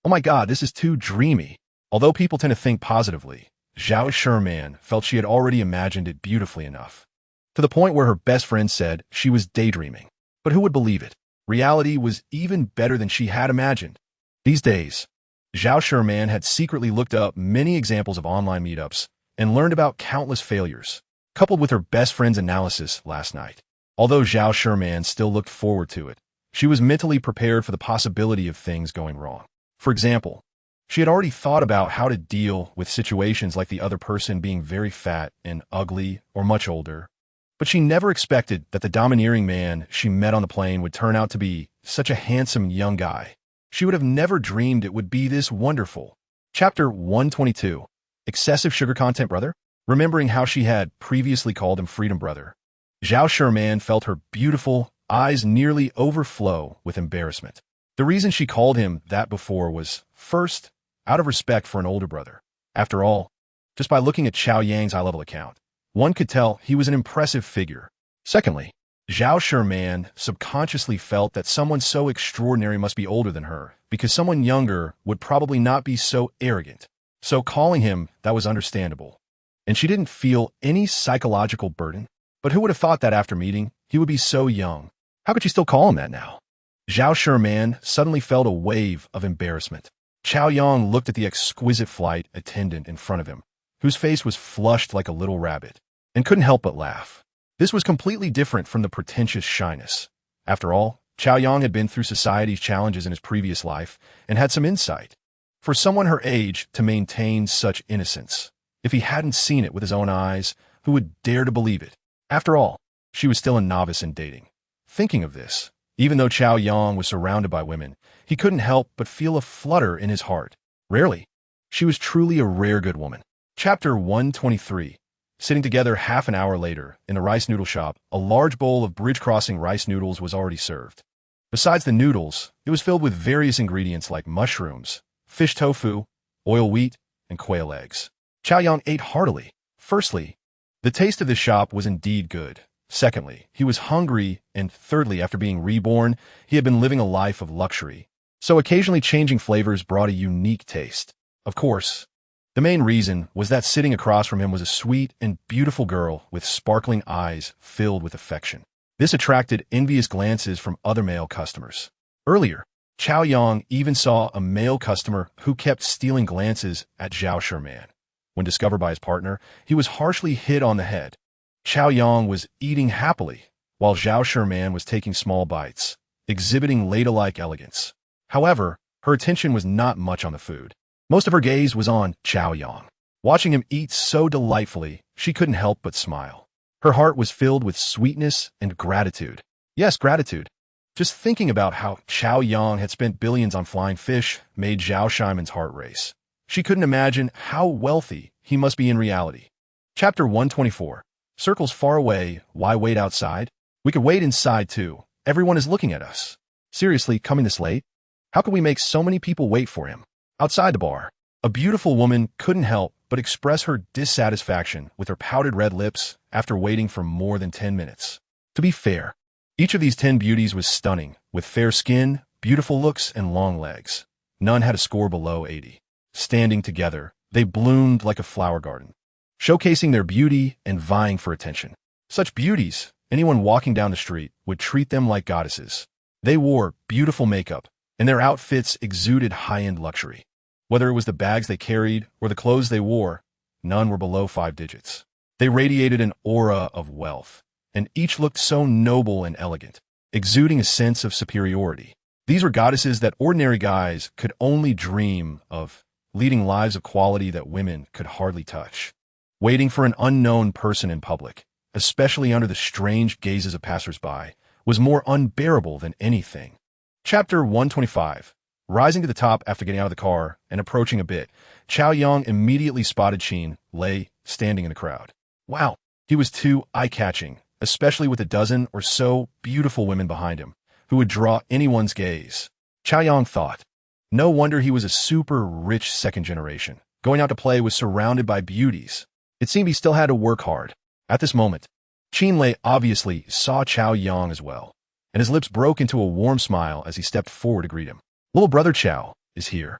Oh my god, this is too dreamy. Although people tend to think positively, Zhao Sherman felt she had already imagined it beautifully enough, to the point where her best friend said she was daydreaming. But who would believe it? Reality was even better than she had imagined. These days, Zhao Sherman had secretly looked up many examples of online meetups and learned about countless failures, coupled with her best friend's analysis last night. Although Zhao Sherman still looked forward to it, she was mentally prepared for the possibility of things going wrong. For example, she had already thought about how to deal with situations like the other person being very fat and ugly or much older, but she never expected that the domineering man she met on the plane would turn out to be such a handsome young guy. She would have never dreamed it would be this wonderful. Chapter 122. Excessive sugar content brother? Remembering how she had previously called him Freedom Brother, Zhao Sherman felt her beautiful eyes nearly overflow with embarrassment. The reason she called him that before was, first, out of respect for an older brother. After all, just by looking at Xiao Yang's high-level account, one could tell he was an impressive figure. Secondly, Zhao Sherman subconsciously felt that someone so extraordinary must be older than her, because someone younger would probably not be so arrogant. So calling him that was understandable. And she didn't feel any psychological burden. But who would have thought that after meeting, he would be so young? How could she still call him that now? Zhao Sherman suddenly felt a wave of embarrassment. Qiao Yang looked at the exquisite flight attendant in front of him, whose face was flushed like a little rabbit, and couldn't help but laugh. This was completely different from the pretentious shyness. After all, Qiao Yang had been through society's challenges in his previous life and had some insight. For someone her age to maintain such innocence, if he hadn't seen it with his own eyes, who would dare to believe it? After all, she was still a novice in dating. Thinking of this, even though Qiao Yang was surrounded by women, he couldn't help but feel a flutter in his heart. Rarely. She was truly a rare good woman. Chapter 123. Sitting together half an hour later, in a rice noodle shop, a large bowl of bridge-crossing rice noodles was already served. Besides the noodles, it was filled with various ingredients like mushrooms, fish tofu, oil wheat, and quail eggs. Qiao Yang ate heartily. Firstly, the taste of the shop was indeed good. Secondly, he was hungry, and thirdly, after being reborn, he had been living a life of luxury. So occasionally changing flavors brought a unique taste. Of course, the main reason was that sitting across from him was a sweet and beautiful girl with sparkling eyes filled with affection. This attracted envious glances from other male customers. Earlier, Qiao Yang even saw a male customer who kept stealing glances at Zhao Sherman. When discovered by his partner, he was harshly hit on the head. Qiao Yang was eating happily, while Zhao Sherman was taking small bites, exhibiting ladylike elegance. However, her attention was not much on the food. Most of her gaze was on Qiao Yang. Watching him eat so delightfully, she couldn't help but smile. Her heart was filled with sweetness and gratitude. Yes, gratitude. Just thinking about how Qiao Yang had spent billions on flying fish made Zhao Sherman's heart race. She couldn't imagine how wealthy he must be in reality. Chapter 124. Circles far away, why wait outside? We could wait inside too. Everyone is looking at us. Seriously, coming this late? How could we make so many people wait for him? Outside the bar, a beautiful woman couldn't help but express her dissatisfaction with her powdered red lips after waiting for more than 10 minutes. To be fair, each of these 10 beauties was stunning, with fair skin, beautiful looks, and long legs. None had a score below 80. Standing together, they bloomed like a flower garden, showcasing their beauty and vying for attention. Such beauties, anyone walking down the street would treat them like goddesses. They wore beautiful makeup, and their outfits exuded high-end luxury. Whether it was the bags they carried or the clothes they wore, none were below 5 digits. They radiated an aura of wealth, and each looked so noble and elegant, exuding a sense of superiority. These were goddesses that ordinary guys could only dream of, leading lives of quality that women could hardly touch. Waiting for an unknown person in public, especially under the strange gazes of passers-by, was more unbearable than anything. Chapter 125. Rising to the top after getting out of the car and approaching a bit, Qiao Yang immediately spotted Qin Lei standing in the crowd. Wow, he was too eye-catching, especially with a dozen or so beautiful women behind him, who would draw anyone's gaze. Qiao Yang thought, no wonder he was a super rich second generation. Going out to play was surrounded by beauties. It seemed he still had to work hard. At this moment, Lei obviously saw Chao Yang as well, and his lips broke into a warm smile as he stepped forward to greet him. Little brother Chao is here.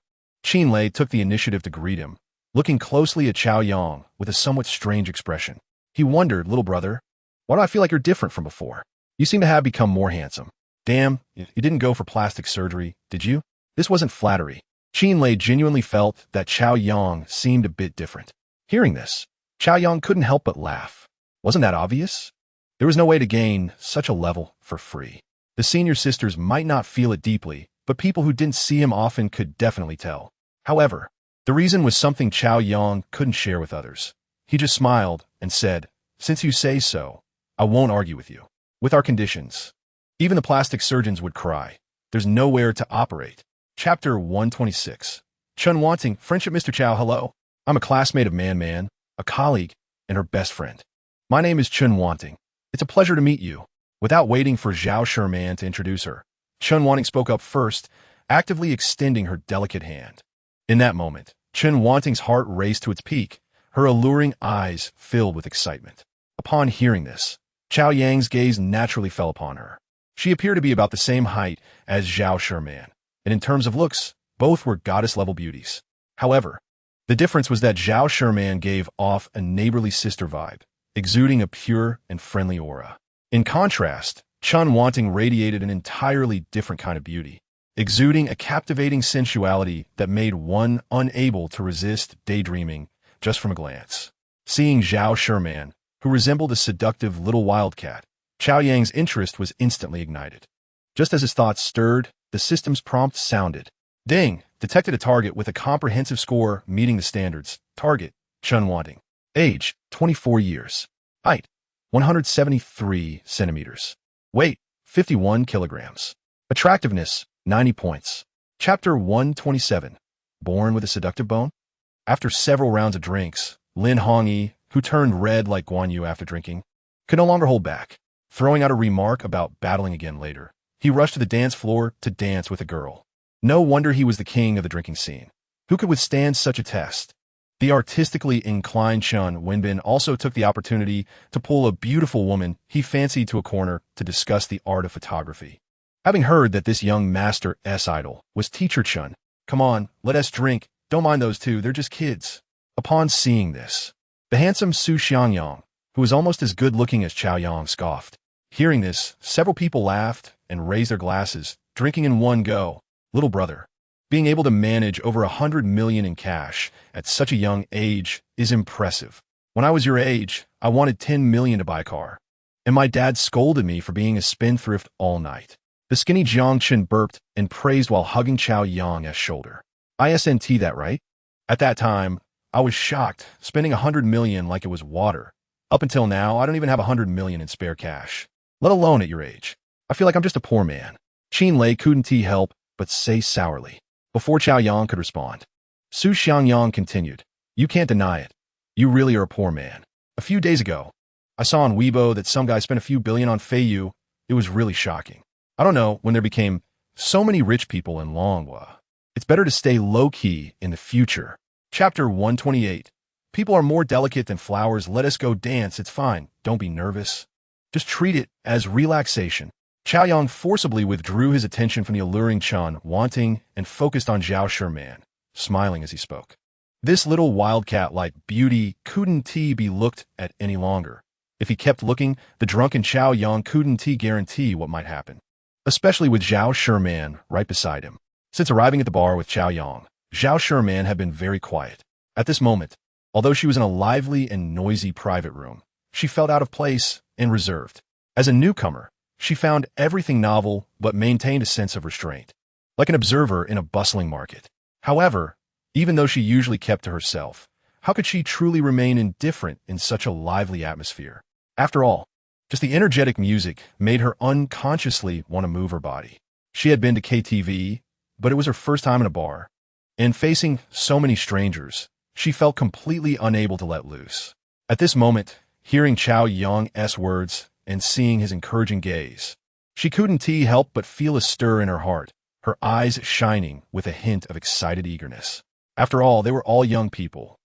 Lei took the initiative to greet him, looking closely at Chao Yang with a somewhat strange expression. He wondered, little brother, why do I feel like you're different from before? You seem to have become more handsome. Damn, you didn't go for plastic surgery, did you? This wasn't flattery. Lei genuinely felt that Chao Yang seemed a bit different. Hearing this, Chao Yang couldn't help but laugh. Wasn't that obvious? There was no way to gain such a level for free. The senior sisters might not feel it deeply, but people who didn't see him often could definitely tell. However, the reason was something Chao Yang couldn't share with others. He just smiled and said, since you say so, I won't argue with you. With our conditions, even the plastic surgeons would cry. There's nowhere to operate. Chapter 126. Chun Wanting, Friendship. Mr. Chao, hello. I'm a classmate of Man, a colleague, and her best friend. My name is Chun Wanting. It's a pleasure to meet you. Without waiting for Zhao Sherman to introduce her, Chun Wanting spoke up first, actively extending her delicate hand. In that moment, Chun Wanting's heart raced to its peak, her alluring eyes filled with excitement. Upon hearing this, Chao Yang's gaze naturally fell upon her. She appeared to be about the same height as Zhao Sherman, and in terms of looks, both were goddess-level beauties. However, the difference was that Zhao Sherman gave off a neighborly sister vibe, exuding a pure and friendly aura. In contrast, Chun Wanting radiated an entirely different kind of beauty, exuding a captivating sensuality that made one unable to resist daydreaming just from a glance. Seeing Zhao Sherman, who resembled a seductive little wildcat, Chao Yang's interest was instantly ignited. Just as his thoughts stirred, the system's prompt sounded. Ding! Detected a target with a comprehensive score meeting the standards. Target, Chun Wanting. Age, 24 years. Height, 173 centimeters. Weight, 51 kilograms. Attractiveness, 90 points. Chapter 127. Born with a seductive bone? After several rounds of drinks, Lin Hongyi, who turned red like Guan Yu after drinking, could no longer hold back. Throwing out a remark about battling again later, he rushed to the dance floor to dance with a girl. No wonder he was the king of the drinking scene. Who could withstand such a test? The artistically inclined Chun Wenbin also took the opportunity to pull a beautiful woman he fancied to a corner to discuss the art of photography. Having heard that this young master idol was teacher Chun, come on, let us drink, don't mind those two, they're just kids. Upon seeing this, the handsome Su Xiangyang, who was almost as good-looking as Chao Yang, scoffed. Hearing this, several people laughed and raised their glasses, drinking in one go. Little brother, being able to manage over 100 million in cash at such a young age is impressive. When I was your age, I wanted 10 million to buy a car, and my dad scolded me for being a spendthrift all night. The skinny Jiang Chen burped and praised while hugging Chao Yang's shoulder. ISNT that right? At that time, I was shocked, spending 100 million like it was water. Up until now, I don't even have 100 million in spare cash, let alone at your age. I feel like I'm just a poor man. Lei couldn't help but say sourly. Before Chao Yang could respond, Su Xiangyang continued, you can't deny it. You really are a poor man. A few days ago, I saw on Weibo that some guy spent a few billion on Feiyu. It was really shocking. I don't know when there became so many rich people in Longhua. It's better to stay low-key in the future. Chapter 128. People are more delicate than flowers. Let us go dance. It's fine. Don't be nervous. Just treat it as relaxation. Chao Yang forcibly withdrew his attention from the alluring Chun Wanting and focused on Zhao Sherman, smiling as he spoke. This little wildcat-like beauty couldn't be looked at any longer. If he kept looking, the drunken Chao Yang couldn't guarantee what might happen, especially with Zhao Sherman right beside him. Since arriving at the bar with Chao Yang, Zhao Sherman had been very quiet. At this moment, although she was in a lively and noisy private room, she felt out of place and reserved. As a newcomer, she found everything novel but maintained a sense of restraint, like an observer in a bustling market. However, even though she usually kept to herself, how could she truly remain indifferent in such a lively atmosphere? After all, just the energetic music made her unconsciously want to move her body. She had been to KTV, but it was her first time in a bar, and facing so many strangers, she felt completely unable to let loose. At this moment, hearing Chao Yang's words and seeing his encouraging gaze, she couldn't help but feel a stir in her heart, her eyes shining with a hint of excited eagerness. After all, they were all young people,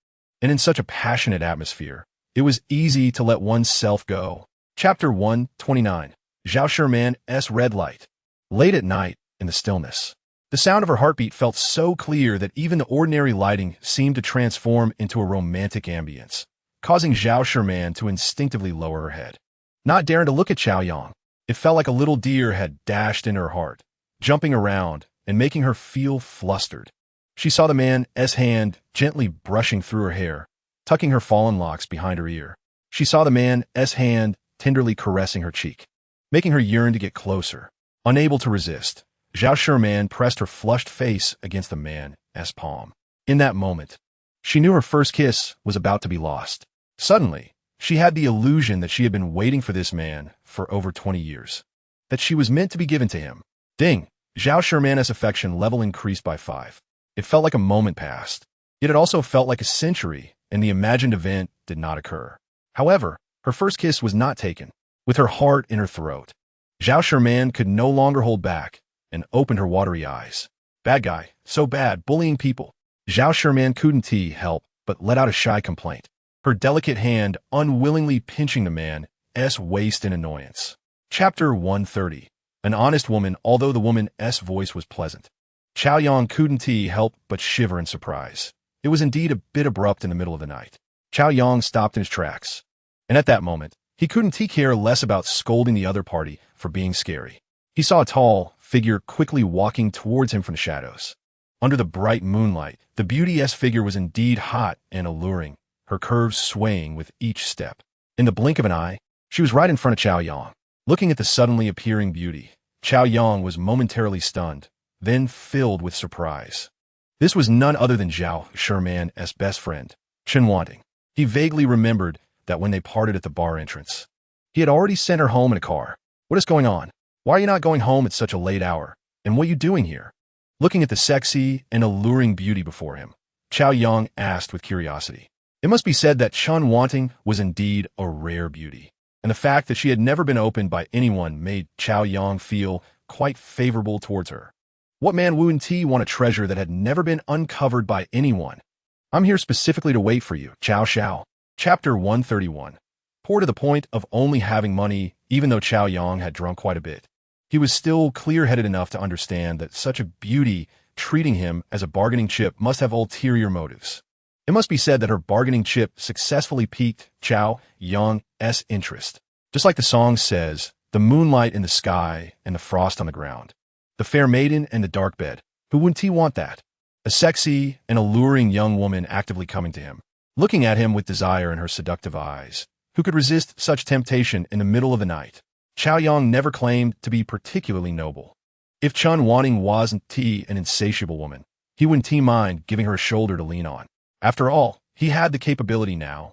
and in such a passionate atmosphere, it was easy to let one's self go. Chapter 129. Zhao Sherman's Red Light. Late at night, in the stillness, the sound of her heartbeat felt so clear that even the ordinary lighting seemed to transform into a romantic ambience, causing Zhao Sherman to instinctively lower her head. Not daring to look at Chao Yang, it felt like a little deer had dashed in her heart, jumping around and making her feel flustered. She saw the man's hand gently brushing through her hair, tucking her fallen locks behind her ear. She saw the man's hand tenderly caressing her cheek, making her yearn to get closer. Unable to resist, Zhao Sherman pressed her flushed face against the man's palm. In that moment, she knew her first kiss was about to be lost. Suddenly, she had the illusion that she had been waiting for this man for over 20 years, that she was meant to be given to him. Ding! Zhao Sherman's affection level increased by 5. It felt like a moment passed, yet it also felt like a century, and the imagined event did not occur. However, her first kiss was not taken. With her heart in her throat, Zhao Sherman could no longer hold back and opened her watery eyes. Bad guy, so bad, bullying people. Zhao Sherman couldn't help but let out a shy complaint, her delicate hand unwillingly pinching the man's waist in annoyance. Chapter 130. An honest woman, although the woman's voice was pleasant. Chao Yang couldn't help but shiver in surprise. It was indeed a bit abrupt in the middle of the night. Chao Yang stopped in his tracks, and at that moment, he couldn't care less about scolding the other party for being scary. He saw a tall figure quickly walking towards him from the shadows. Under the bright moonlight, the beauty's figure was indeed hot and alluring, her curves swaying with each step. In the blink of an eye, she was right in front of Chao Yang. Looking at the suddenly appearing beauty, Chao Yang was momentarily stunned, then filled with surprise. This was none other than Zhao Sherman's best friend, Chen Wanting. He vaguely remembered that when they parted at the bar entrance, he had already sent her home in a car. What is going on? Why are you not going home at such a late hour? And what are you doing here? Looking at the sexy and alluring beauty before him, Chao Yang asked with curiosity. It must be said that Chen Wanting was indeed a rare beauty, and the fact that she had never been opened by anyone made Chao Yang feel quite favorable towards her. What man wouldn't want a treasure that had never been uncovered by anyone? I'm here specifically to wait for you, Chao Xiao. Chapter 131. Poor to the point of only having money, even though Chao Yang had drunk quite a bit. He was still clear-headed enough to understand that such a beauty treating him as a bargaining chip must have ulterior motives. It must be said that her bargaining chip successfully piqued Chao Yang's interest. Just like the song says, the moonlight in the sky and the frost on the ground. The fair maiden and the dark bed. Who wouldn't he want that? A sexy and alluring young woman actively coming to him, looking at him with desire in her seductive eyes. Who could resist such temptation in the middle of the night? Chao Yang never claimed to be particularly noble. If Chen Wanting wasn't an insatiable woman, he wouldn't mind giving her a shoulder to lean on. After all, he had the capability now,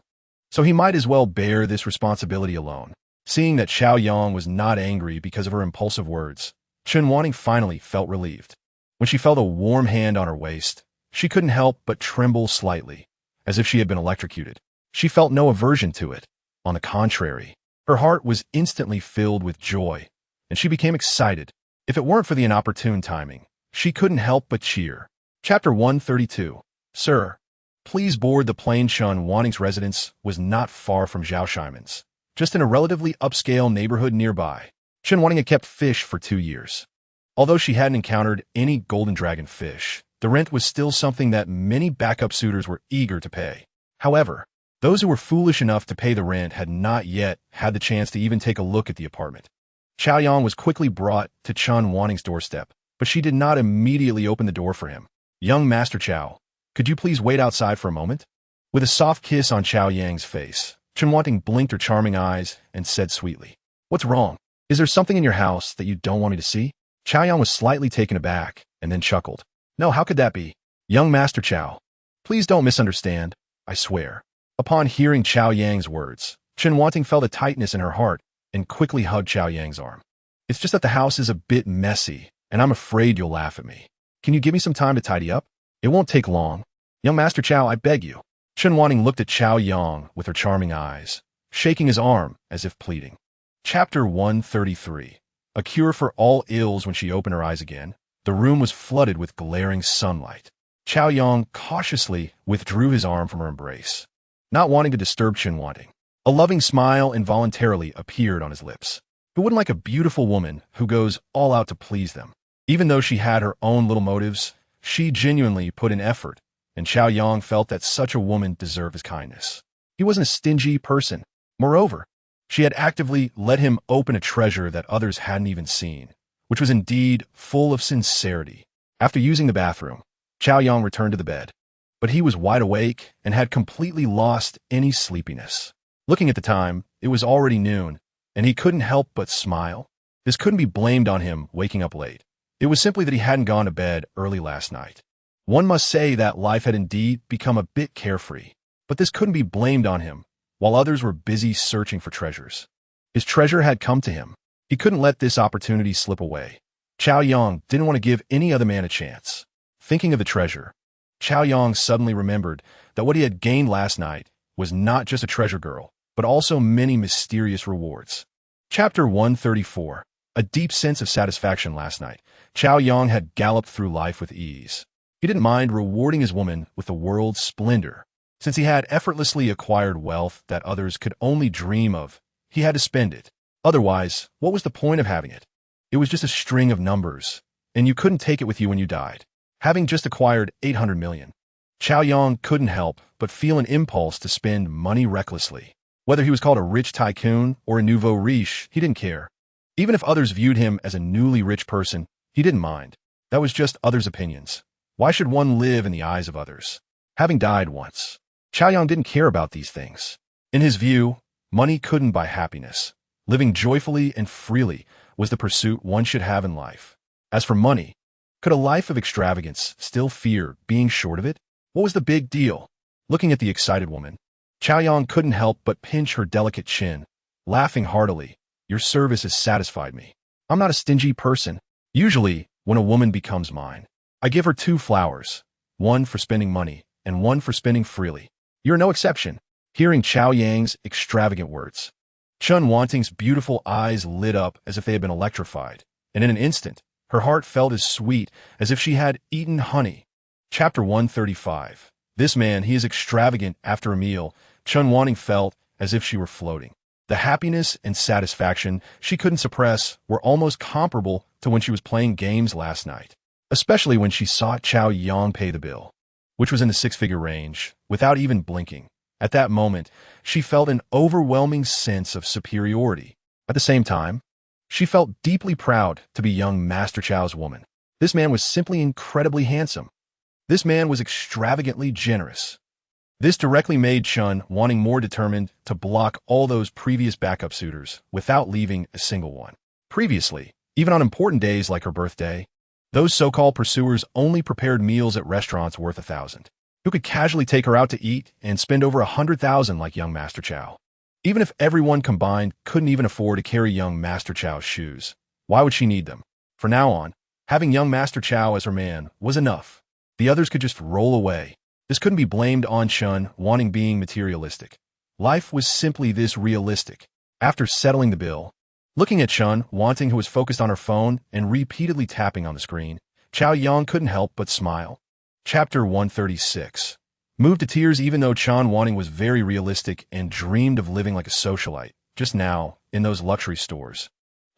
so he might as well bear this responsibility alone. Seeing that Chao Yang was not angry because of her impulsive words, Chen Wanting finally felt relieved. When she felt a warm hand on her waist, she couldn't help but tremble slightly, as if she had been electrocuted. She felt no aversion to it. On the contrary, her heart was instantly filled with joy, and she became excited. If it weren't for the inopportune timing, she couldn't help but cheer. Chapter 132. Sir, please board the plane. Chen Wanting's residence was not far from Zhao Sherman's, just in a relatively upscale neighborhood nearby. Chen Wanting had kept fish for 2 years. Although she hadn't encountered any golden dragon fish, the rent was still something that many backup suitors were eager to pay. However, those who were foolish enough to pay the rent had not yet had the chance to even take a look at the apartment. Chao Yang was quickly brought to Chen Wanting's doorstep, but she did not immediately open the door for him. Young Master Chao, could you please wait outside for a moment? With a soft kiss on Chao Yang's face, Chen Wanting blinked her charming eyes and said sweetly, "What's wrong? Is there something in your house that you don't want me to see?" Chao Yang was slightly taken aback and then chuckled. "No, how could that be? Young Master Chao, please don't misunderstand, I swear." Upon hearing Chao Yang's words, Chen Wanting felt a tightness in her heart and quickly hugged Chao Yang's arm. "It's just that the house is a bit messy, and I'm afraid you'll laugh at me. Can you give me some time to tidy up? It won't take long. Young Master Chao, I beg you." Chen Wanting looked at Chao Yang with her charming eyes, shaking his arm as if pleading. Chapter 133. A cure for all ills. When she opened her eyes again, the room was flooded with glaring sunlight. Chao Yang cautiously withdrew his arm from her embrace, not wanting to disturb Chen Wanting. A loving smile involuntarily appeared on his lips. Who wouldn't like a beautiful woman who goes all out to please them? Even though she had her own little motives, she genuinely put in effort, and Chao Yang felt that such a woman deserved his kindness. He wasn't a stingy person. Moreover, she had actively let him open a treasure that others hadn't even seen, which was indeed full of sincerity. After using the bathroom, Chao Yang returned to the bed, but he was wide awake and had completely lost any sleepiness. Looking at the time, it was already noon, and he couldn't help but smile. This couldn't be blamed on him waking up late. It was simply that he hadn't gone to bed early last night. One must say that life had indeed become a bit carefree, but this couldn't be blamed on him, while others were busy searching for treasures. His treasure had come to him. He couldn't let this opportunity slip away. Chao Yang didn't want to give any other man a chance. Thinking of the treasure, Chao Yang suddenly remembered that what he had gained last night was not just a treasure girl, but also many mysterious rewards. Chapter 134. A deep sense of satisfaction last night. Chao Yang had galloped through life with ease. He didn't mind rewarding his woman with the world's splendor. Since he had effortlessly acquired wealth that others could only dream of, he had to spend it. Otherwise, what was the point of having it? It was just a string of numbers, and you couldn't take it with you when you died. Having just acquired 800 million, Chao Yang couldn't help but feel an impulse to spend money recklessly. Whether he was called a rich tycoon or a nouveau riche, he didn't care. Even if others viewed him as a newly rich person, he didn't mind. That was just others' opinions. Why should one live in the eyes of others? Having died once, Chao Yang didn't care about these things. In his view, money couldn't buy happiness. Living joyfully and freely was the pursuit one should have in life. As for money, could a life of extravagance still fear being short of it? What was the big deal? Looking at the excited woman, Chao Yang couldn't help but pinch her delicate chin, laughing heartily. Your service has satisfied me. I'm not a stingy person. Usually, when a woman becomes mine, I give her 2 flowers, one for spending money and one for spending freely. You're no exception. Hearing Chao Yang's extravagant words, Chen Wanting's beautiful eyes lit up as if they had been electrified, and in an instant, her heart felt as sweet as if she had eaten honey. Chapter 135. This man, he is extravagant after a meal. Chen Wanting felt as if she were floating. The happiness and satisfaction she couldn't suppress were almost comparable to when she was playing games last night, especially when she saw Chao Yang pay the bill, which was in the 6-figure range, without even blinking. At that moment, she felt an overwhelming sense of superiority. At the same time, she felt deeply proud to be young Master Chao's woman. This man was simply incredibly handsome. This man was extravagantly generous. This directly made Chen Wanting more determined to block all those previous backup suitors without leaving a single one. Previously, even on important days like her birthday, those so-called pursuers only prepared meals at restaurants worth 1,000. Who could casually take her out to eat and spend over 100,000 like young Master Chao? Even if everyone combined couldn't even afford to carry young Master Chao's shoes, why would she need them? From now on, having young Master Chao as her man was enough. The others could just roll away. This couldn't be blamed on Chen Wanting being materialistic. Life was simply this realistic. After settling the bill, looking at Chen Wanting, who was focused on her phone and repeatedly tapping on the screen, Chao Yang couldn't help but smile. Chapter 136. Moved to tears even though Chen Wanting was very realistic and dreamed of living like a socialite, just now, in those luxury stores.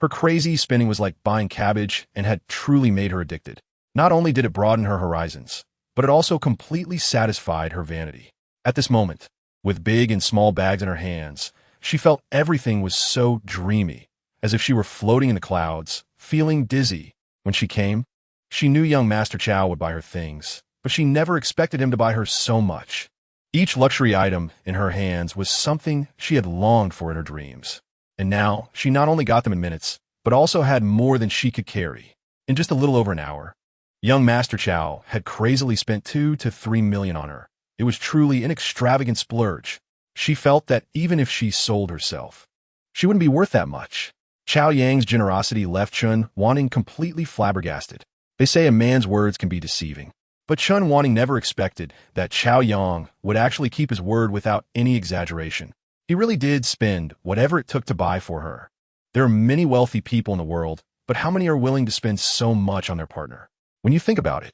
Her crazy spending was like buying cabbage and had truly made her addicted. Not only did it broaden her horizons, but it also completely satisfied her vanity. At this moment, with big and small bags in her hands, she felt everything was so dreamy, as if she were floating in the clouds, feeling dizzy. When she came, she knew young Master Chao would buy her things, but she never expected him to buy her so much. Each luxury item in her hands was something she had longed for in her dreams. And now, she not only got them in minutes, but also had more than she could carry. In just a little over an hour, young Master Chao had crazily spent 2 to 3 million on her. It was truly an extravagant splurge. She felt that even if she sold herself, she wouldn't be worth that much. Chao Yang's generosity left Chen Wanting completely flabbergasted. They say a man's words can be deceiving. But Chen Wanting never expected that Chao Yang would actually keep his word without any exaggeration. He really did spend whatever it took to buy for her. There are many wealthy people in the world, but how many are willing to spend so much on their partner? When you think about it,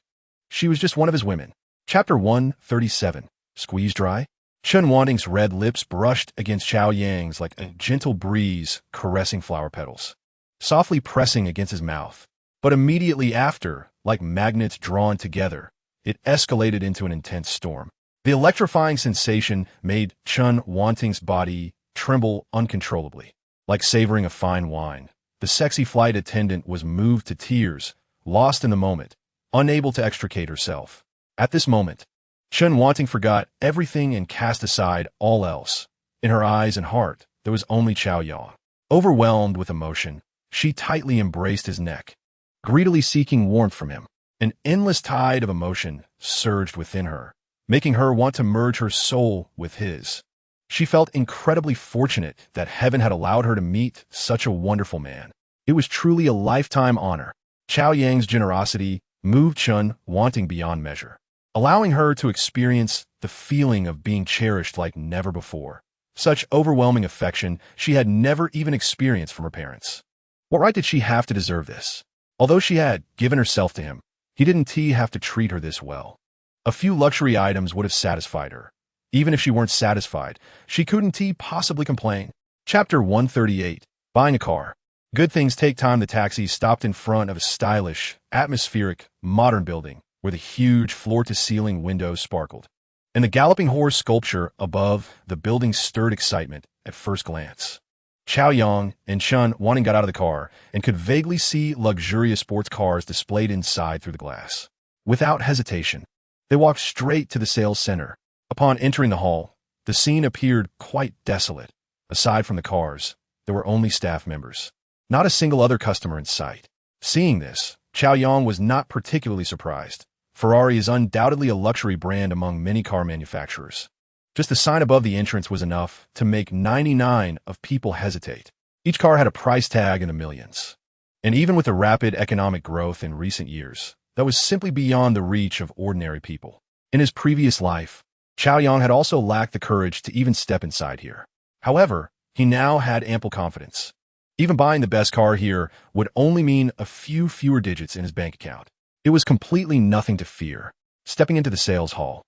she was just one of his women. Chapter 137. Squeeze Dry? Chen Wanting's red lips brushed against Xiao Yang's like a gentle breeze caressing flower petals, softly pressing against his mouth. But immediately after, like magnets drawn together, it escalated into an intense storm. The electrifying sensation made Chen Wanting's body tremble uncontrollably. Like savoring a fine wine, the sexy flight attendant was moved to tears, lost in the moment, unable to extricate herself. At this moment, Chen Wanting forgot everything and cast aside all else. In her eyes and heart, there was only Xiao Yang. Overwhelmed with emotion, she tightly embraced his neck, greedily seeking warmth from him. An endless tide of emotion surged within her, making her want to merge her soul with his. She felt incredibly fortunate that heaven had allowed her to meet such a wonderful man. It was truly a lifetime honor. Xiao Yang's generosity moved Chen Wanting beyond measure, allowing her to experience the feeling of being cherished like never before. Such overwhelming affection she had never even experienced from her parents. What right did she have to deserve this? Although she had given herself to him, he didn't have to treat her this well. A few luxury items would have satisfied her. Even if she weren't satisfied, she couldn't possibly complain. Chapter 138. Buying a car. Good things take time. The taxi stopped in front of a stylish, atmospheric, modern building where the huge floor-to-ceiling windows sparkled, and the galloping horse sculpture above the building stirred excitement at first glance. Xiao Yang and Chen Wanting got out of the car and could vaguely see luxurious sports cars displayed inside through the glass. Without hesitation, they walked straight to the sales center. Upon entering the hall, the scene appeared quite desolate. Aside from the cars, there were only staff members. Not a single other customer in sight. Seeing this, Xiao Yang was not particularly surprised. Ferrari is undoubtedly a luxury brand among many car manufacturers. Just the sign above the entrance was enough to make 99 of people hesitate. Each car had a price tag in the millions. And even with the rapid economic growth in recent years, that was simply beyond the reach of ordinary people. In his previous life, Xiao Yang had also lacked the courage to even step inside here. However, he now had ample confidence. Even buying the best car here would only mean a few fewer digits in his bank account. It was completely nothing to fear. Stepping into the sales hall,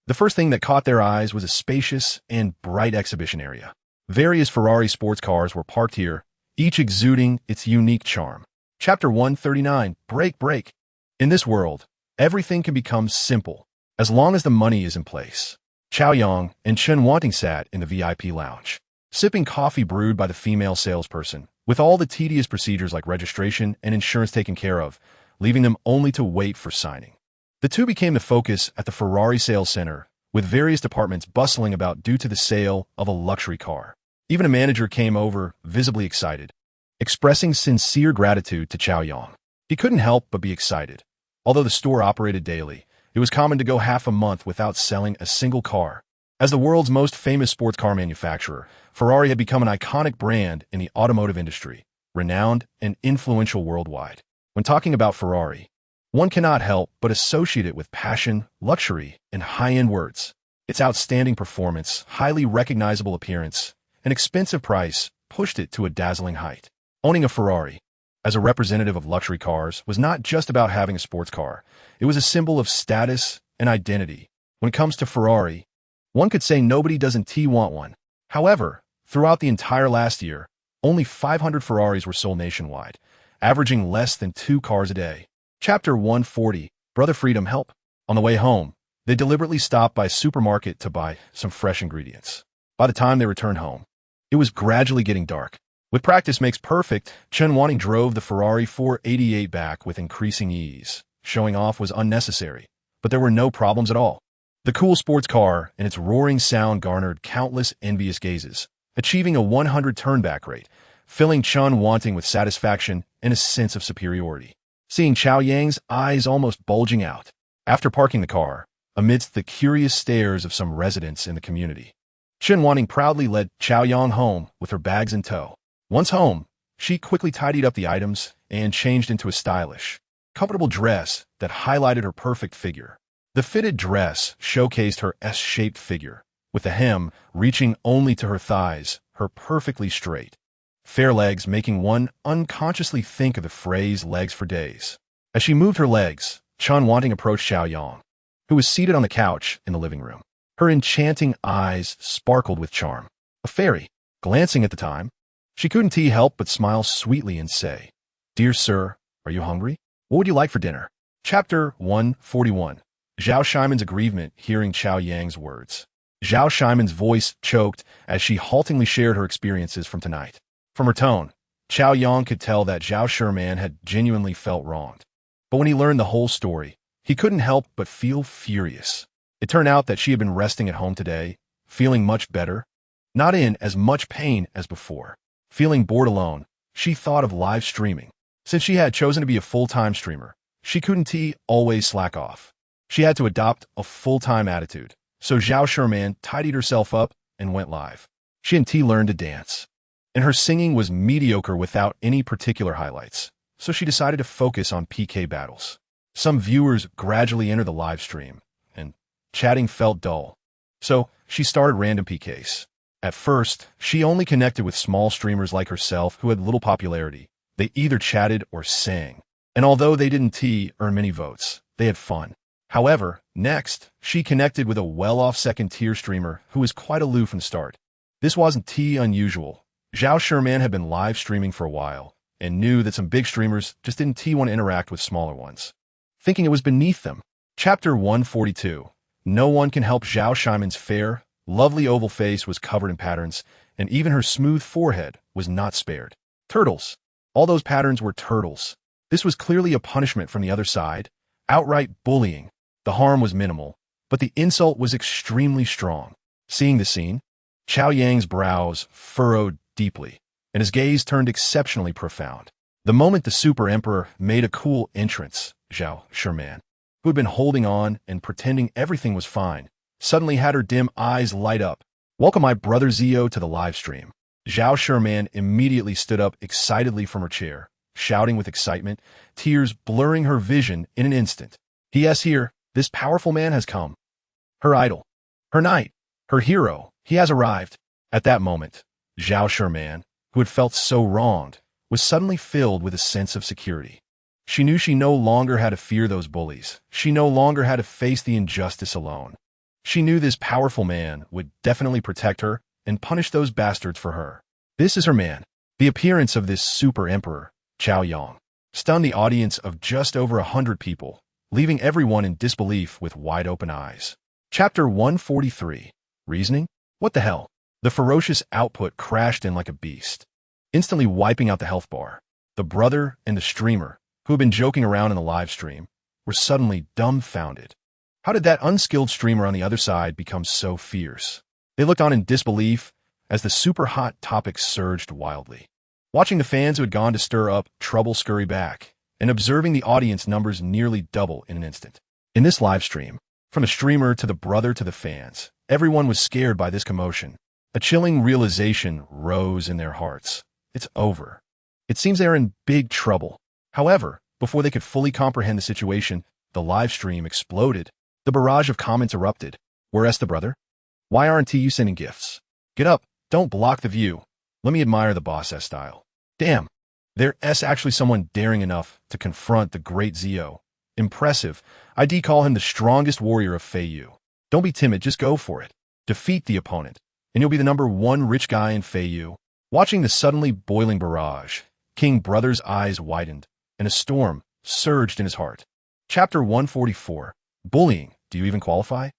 the first thing that caught their eyes was a spacious and bright exhibition area. Various Ferrari sports cars were parked here, each exuding its unique charm. Chapter 139. Break. In this world, everything can become simple, as long as the money is in place. Xiao Yang and Chen Wanting sat in the VIP lounge, sipping coffee brewed by the female salesperson, with all the tedious procedures like registration and insurance taken care of, leaving them only to wait for signing. The two became the focus at the Ferrari sales center, with various departments bustling about due to the sale of a luxury car. Even a manager came over, visibly excited, expressing sincere gratitude to Xiao Yang. He couldn't help but be excited. Although the store operated daily, it was common to go half a month without selling a single car. As the world's most famous sports car manufacturer, Ferrari had become an iconic brand in the automotive industry, renowned and influential worldwide. When talking about Ferrari, one cannot help but associate it with passion, luxury, and high-end words. Its outstanding performance, highly recognizable appearance, and expensive price pushed it to a dazzling height. Owning a Ferrari, as a representative of luxury cars, was not just about having a sports car. It was a symbol of status and identity. When it comes to Ferrari, one could say nobody doesn't want one. However, throughout the entire last year, only 500 Ferraris were sold nationwide, averaging less than 2 cars a day. Chapter 140. Brother Freedom Help. On the way home, they deliberately stopped by a supermarket to buy some fresh ingredients. By the time they returned home, it was gradually getting dark. With practice makes perfect, Chen Wanting drove the Ferrari 488 back with increasing ease. Showing off was unnecessary, but there were no problems at all. The cool sports car and its roaring sound garnered countless envious gazes, achieving a 100 turnback rate, filling Chen Wanting with satisfaction and a sense of superiority. Seeing Xiao Yang's eyes almost bulging out. After parking the car, amidst the curious stares of some residents in the community, Chen Wanting proudly led Xiao Yang home with her bags in tow. Once home, she quickly tidied up the items and changed into a stylish, comfortable dress that highlighted her perfect figure. The fitted dress showcased her S-shaped figure, with the hem reaching only to her thighs, her perfectly straight, fair legs making one unconsciously think of the phrase legs for days. As she moved her legs, Chen Wanting approached Xiao Yang. who was seated on the couch in the living room. Her enchanting eyes sparkled with charm. A fairy. Glancing at the time, she couldn't help but smile sweetly and say, "Dear sir, are you hungry? What would you like for dinner?" Chapter 141. Zhao Shimon's aggrievement hearing Qiao Yang's words. Zhao Shimon's voice choked as she haltingly shared her experiences from tonight. From her tone, Qiao Yang could tell that Zhao Shiman had genuinely felt wronged. But when he learned the whole story, he couldn't help but feel furious. It turned out that she had been resting at home today, feeling much better, not in as much pain as before. Feeling bored alone, she thought of live streaming. Since she had chosen to be a full-time streamer, she couldn't always slack off. She had to adopt a full-time attitude, so Zhao Shiman tidied herself up and went live. She and learned to dance, and her singing was mediocre without any particular highlights, so she decided to focus on PK battles. Some viewers gradually entered the live stream, and chatting felt dull, so she started random PKs. At first, she only connected with small streamers like herself who had little popularity. They either chatted or sang, and although they didn't earn many votes, they had fun. However, next, she connected with a well-off second-tier streamer who was quite aloof from the start. This wasn't unusual. Zhao Shiman had been live streaming for a while, and knew that some big streamers just didn't want to interact with smaller ones, thinking it was beneath them. Chapter 142. No one can help Zhao Shiman's fair, lovely oval face was covered in patterns, and even her smooth forehead was not spared. Turtles. All those patterns were turtles. This was clearly a punishment from the other side, outright bullying. The harm was minimal, but the insult was extremely strong. Seeing the scene, Qiao Yang's brows furrowed deeply, and his gaze turned exceptionally profound. The moment the Super Emperor made a cool entrance, Zhao Shiman, who had been holding on and pretending everything was fine, suddenly had her dim eyes light up. "Welcome my brother Zio to the live stream." Zhao Shiman immediately stood up excitedly from her chair, shouting with excitement, tears blurring her vision in an instant. "He is here. This powerful man has come. Her idol. Her knight. Her hero. He has arrived." At that moment, Zhao Shiman, who had felt so wronged, was suddenly filled with a sense of security. She knew she no longer had to fear those bullies. She no longer had to face the injustice alone. She knew this powerful man would definitely protect her and punish those bastards for her. This is her man. The appearance of this super emperor, Qiao Yang, stunned the audience of just over 100 people, leaving everyone in disbelief with wide-open eyes. Chapter 143. Reasoning? What the hell? The ferocious output crashed in like a beast, instantly wiping out the health bar. The brother and the streamer, who had been joking around in the live stream, were suddenly dumbfounded. How did that unskilled streamer on the other side become so fierce? They looked on in disbelief as the super-hot topic surged wildly. Watching the fans who had gone to stir up trouble scurry back, and observing the audience numbers nearly double in an instant. In this live stream, from the streamer to the brother to the fans, everyone was scared by this commotion. A chilling realization rose in their hearts. It's over. It seems they are in big trouble. However, before they could fully comprehend the situation, the live stream exploded. The barrage of comments erupted. "Where's the brother? Why aren't you sending gifts? Get up, don't block the view. Let me admire the boss S style. Damn, there's actually someone daring enough to confront the great Zio. Impressive. I'd call him the strongest warrior of Feiyu. Don't be timid, just go for it. Defeat the opponent, and you'll be the #1 rich guy in Feiyu." Watching the suddenly boiling barrage, King Brother's eyes widened, and a storm surged in his heart. Chapter 144. Bullying. Do you even qualify?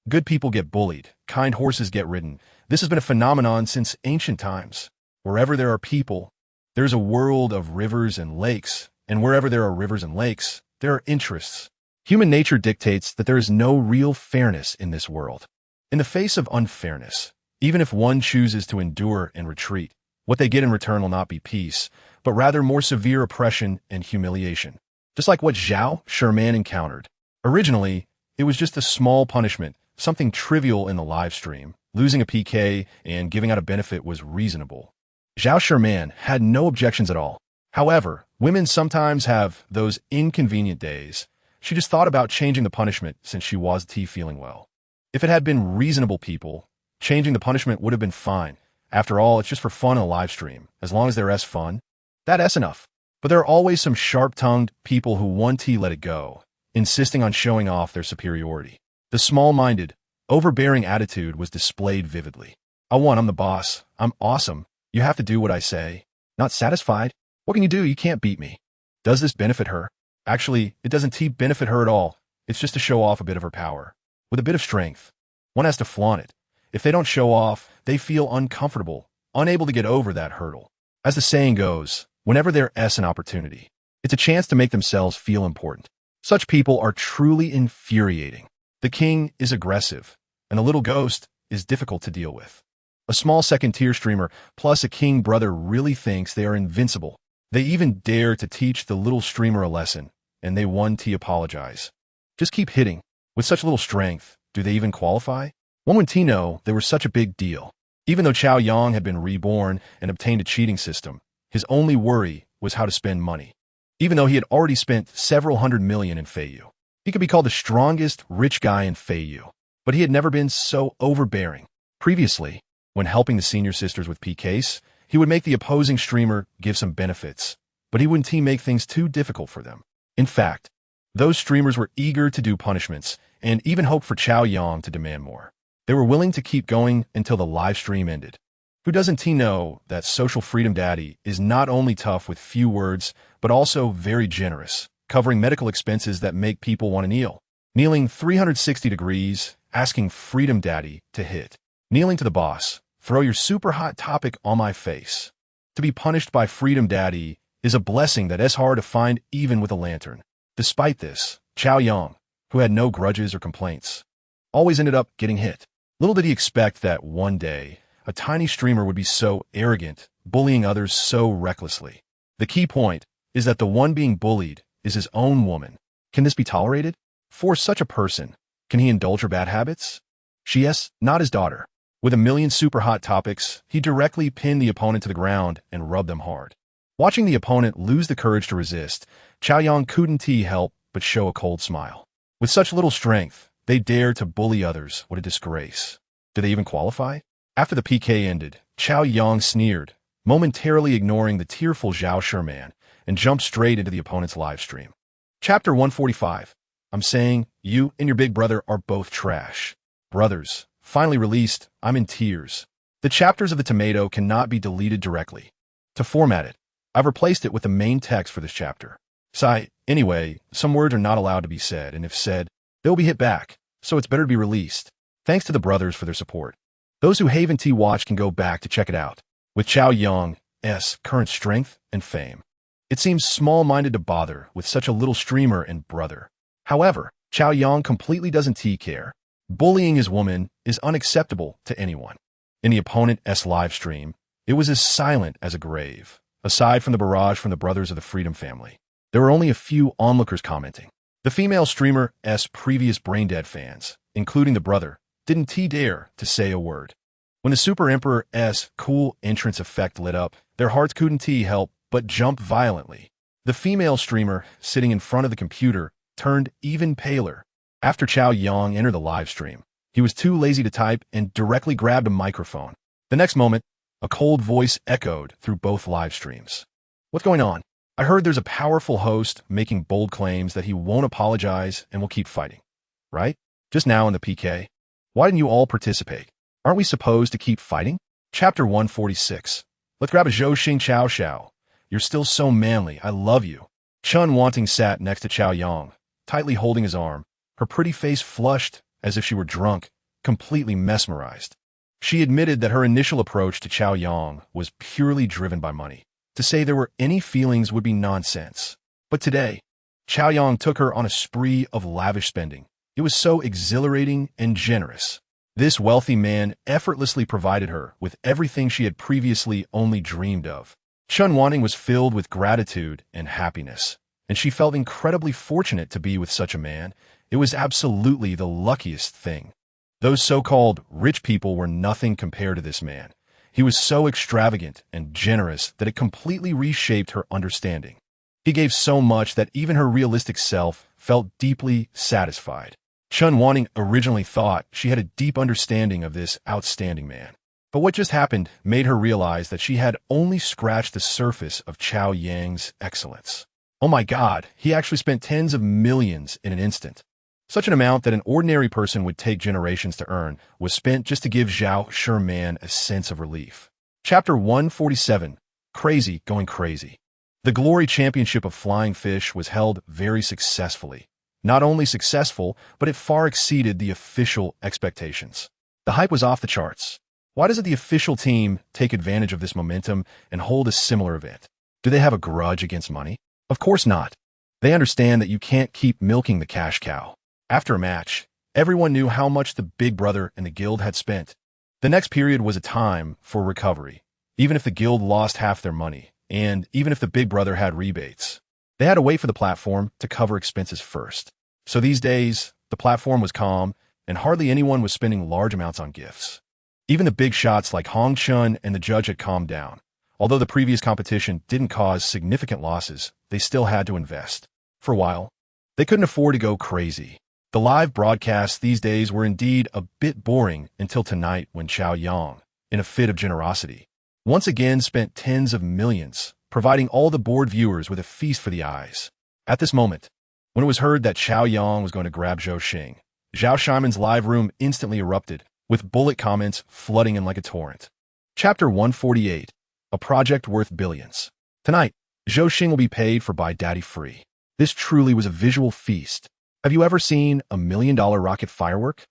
Good people get bullied. Kind horses get ridden. This has been a phenomenon since ancient times. Wherever there are people, there's a world of rivers and lakes, and wherever there are rivers and lakes, there are interests. Human nature dictates that there is no real fairness in this world. In the face of unfairness, even if one chooses to endure and retreat, what they get in return will not be peace, but rather more severe oppression and humiliation. Just like what Zhao Shiman encountered. Originally, it was just a small punishment, something trivial in the live stream. Losing a PK and giving out a benefit was reasonable. Zhao Shiman had no objections at all. However, women sometimes have those inconvenient days. She just thought about changing the punishment since she was feeling well. If it had been reasonable people, changing the punishment would have been fine. After all, it's just for fun in a live stream. As long as they're fun, that's enough. But there are always some sharp-tongued people who want to let it go, insisting on showing off their superiority. The small-minded, overbearing attitude was displayed vividly. I'm the boss. I'm awesome. You have to do what I say. Not satisfied? What can you do? You can't beat me. Does this benefit her? Actually, it doesn't benefit her at all. It's just to show off a bit of her power. With a bit of strength. One has to flaunt it. If they don't show off, they feel uncomfortable, unable to get over that hurdle. As the saying goes, whenever there's an opportunity, it's a chance to make themselves feel important. Such people are truly infuriating. The king is aggressive, and the little ghost is difficult to deal with. A small second-tier streamer plus a king brother really thinks they are invincible. They even dare to teach the little streamer a lesson, and they apologize. Just keep hitting. With such little strength, do they even qualify? One would know they were such a big deal. Even though Chao Yang had been reborn and obtained a cheating system, his only worry was how to spend money. Even though he had already spent several $100 million in Feiyu. He could be called the strongest rich guy in Feiyu, but he had never been so overbearing. Previously, when helping the senior sisters with PKs, he would make the opposing streamer give some benefits, but he wouldn't make things too difficult for them. In fact, those streamers were eager to do punishments and even hoped for Chao Yang to demand more. They were willing to keep going until the live stream ended. Who doesn't know that Social Freedom Daddy is not only tough with few words, but also very generous, covering medical expenses that make people want to kneel. Kneeling 360 degrees, asking Freedom Daddy to hit. Kneeling to the boss, throw your super hot topic on my face. To be punished by Freedom Daddy is a blessing that is hard to find even with a lantern. Despite this, Chao Yang, who had no grudges or complaints, always ended up getting hit. Little did he expect that one day, a tiny streamer would be so arrogant, bullying others so recklessly. The key point is that the one being bullied is his own woman. Can this be tolerated? For such a person, can he indulge her bad habits? She is not his daughter. With a million super hot topics, he directly pinned the opponent to the ground and rubbed them hard. Watching the opponent lose the courage to resist, Chao Yang couldn't help but show a cold smile. With such little strength, they dare to bully others. What a disgrace. Do they even qualify? After the PK ended, Chao Yang sneered, momentarily ignoring the tearful Zhao Sherman, and jumped straight into the opponent's livestream. Chapter 145. I'm saying, you and your big brother are both trash. Brothers. Finally released, I'm in tears. The chapters of the tomato cannot be deleted directly. To format it, I've replaced it with the main text for this chapter. Anyway, some words are not allowed to be said, and if said, they'll be hit back, so it's better to be released. Thanks to the brothers for their support. Those who haven't watched can go back to check it out. With Chao Yang's current strength and fame, it seems small-minded to bother with such a little streamer and brother. However, Chao Yang completely doesn't care. Bullying his woman is unacceptable to anyone. In the opponent's live stream, it was as silent as a grave. Aside from the barrage from the brothers of the Freedom family, there were only a few onlookers commenting. The female streamer's previous brain-dead fans, including the brother, didn't dare to say a word. When the Super Emperor's cool entrance effect lit up, their hearts couldn't help but jump violently. The female streamer, sitting in front of the computer, turned even paler. After Chao Yang entered the live stream, he was too lazy to type and directly grabbed a microphone. The next moment, a cold voice echoed through both live streams. What's going on? I heard there's a powerful host making bold claims that he won't apologize and will keep fighting. Right? Just now in the PK. Why didn't you all participate? Aren't we supposed to keep fighting? Chapter 146. Let's grab a Zhou Xing Chao Xiao. You're still so manly. I love you. Chun Wanting sat next to Chao Yang, tightly holding his arm, her pretty face flushed as if she were drunk, completely mesmerized. She admitted that her initial approach to Chao Yang was purely driven by money. To say there were any feelings would be nonsense. But today, Chao Yang took her on a spree of lavish spending. It was so exhilarating and generous. This wealthy man effortlessly provided her with everything she had previously only dreamed of. Chun Wanting was filled with gratitude and happiness, and she felt incredibly fortunate to be with such a man. It was absolutely the luckiest thing. Those so-called rich people were nothing compared to this man. He was so extravagant and generous that it completely reshaped her understanding. He gave so much that even her realistic self felt deeply satisfied. Chun Wanting originally thought she had a deep understanding of this outstanding man. But what just happened made her realize that she had only scratched the surface of Chao Yang's excellence. Oh my God, he actually spent tens of millions in an instant. Such an amount that an ordinary person would take generations to earn was spent just to give Zhao Sherman a sense of relief. Chapter 147. Crazy Going Crazy. The Glory Championship of Flying Fish was held very successfully. Not only successful, but it far exceeded the official expectations. The hype was off the charts. Why doesn't the official team take advantage of this momentum and hold a similar event? Do they have a grudge against money? Of course not. They understand that you can't keep milking the cash cow. After a match, everyone knew how much the Big Brother and the Guild had spent. The next period was a time for recovery, even if the Guild lost half their money, and even if the Big Brother had rebates. They had to wait for the platform to cover expenses first. So these days, the platform was calm, and hardly anyone was spending large amounts on gifts. Even the big shots like Hong Chun and the judge had calmed down. Although the previous competition didn't cause significant losses, they still had to invest. For a while, they couldn't afford to go crazy. The live broadcasts these days were indeed a bit boring until tonight when Chao Yang, in a fit of generosity, once again spent tens of millions, providing all the bored viewers with a feast for the eyes. At this moment, when it was heard that Chao Yang was going to grab Zhou Xing, Zhao Shimon's live room instantly erupted, with bullet comments flooding in like a torrent. Chapter 148. A Project Worth Billions. Tonight, Zhou Xing will be paid for by Daddy Free. This truly was a visual feast. Have you ever seen a $1 million rocket firework?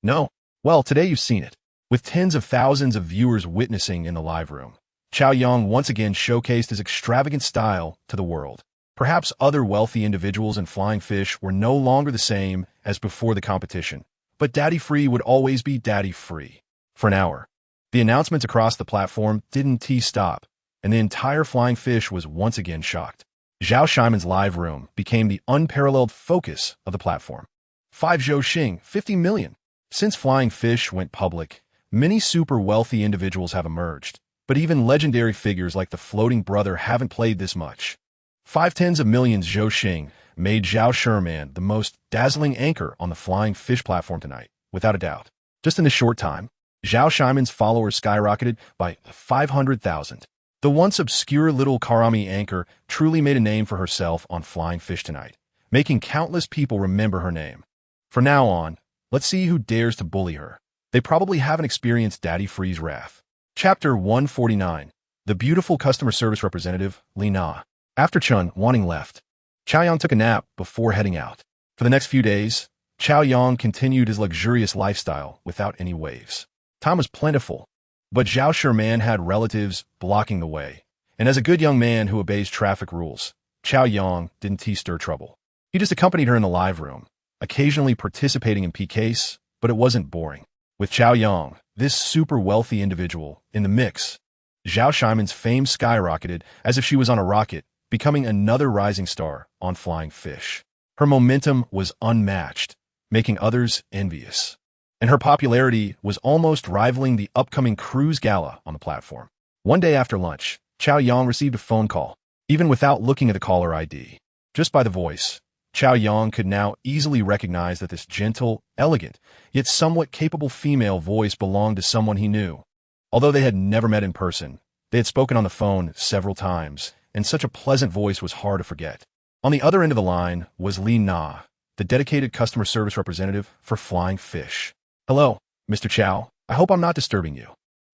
No? Well, today you've seen it. With tens of thousands of viewers witnessing in the live room, Chao Yang once again showcased his extravagant style to the world. Perhaps other wealthy individuals in Flying Fish were no longer the same as before the competition, but Daddy Free would always be Daddy Free. For an hour, the announcements across the platform didn't stop, and the entire Flying Fish was once again shocked. Zhao Shimon's live room became the unparalleled focus of the platform. 5 Zhou Xing, 50 million. Since Flying Fish went public, many super wealthy individuals have emerged, but even legendary figures like the Floating Brother haven't played this much. 5 tens of millions Zhou Xing made Zhao Sherman the most dazzling anchor on the Flying Fish platform tonight, without a doubt. Just in this short time, Zhao Shimon's followers skyrocketed by 500,000. The once obscure little Karami anchor truly made a name for herself on Flying Fish tonight, making countless people remember her name. From now on, let's see who dares to bully her. They probably haven't experienced Daddy Free's wrath. Chapter 149. The Beautiful Customer Service Representative, Li Na. After Chun Wanting left, Chao Yang took a nap before heading out. For the next few days, Chao Yang continued his luxurious lifestyle without any waves. Time was plentiful, but Zhao Sherman had relatives blocking the way, and as a good young man who obeys traffic rules, Chao Yang didn't stir trouble. He just accompanied her in the live room, occasionally participating in PKs, but it wasn't boring. With Chao Yang, this super wealthy individual, in the mix, Zhao Shimon's fame skyrocketed as if she was on a rocket, becoming another rising star on Flying Fish. Her momentum was unmatched, making others envious, and her popularity was almost rivaling the upcoming cruise gala on the platform. One day after lunch, Chao Yang received a phone call, even without looking at the caller ID. Just by the voice, Chao Yang could now easily recognize that this gentle, elegant, yet somewhat capable female voice belonged to someone he knew. Although they had never met in person, they had spoken on the phone several times, and such a pleasant voice was hard to forget. On the other end of the line was Li Na, the dedicated customer service representative for Flying Fish. Hello, Mr. Chao. I hope I'm not disturbing you.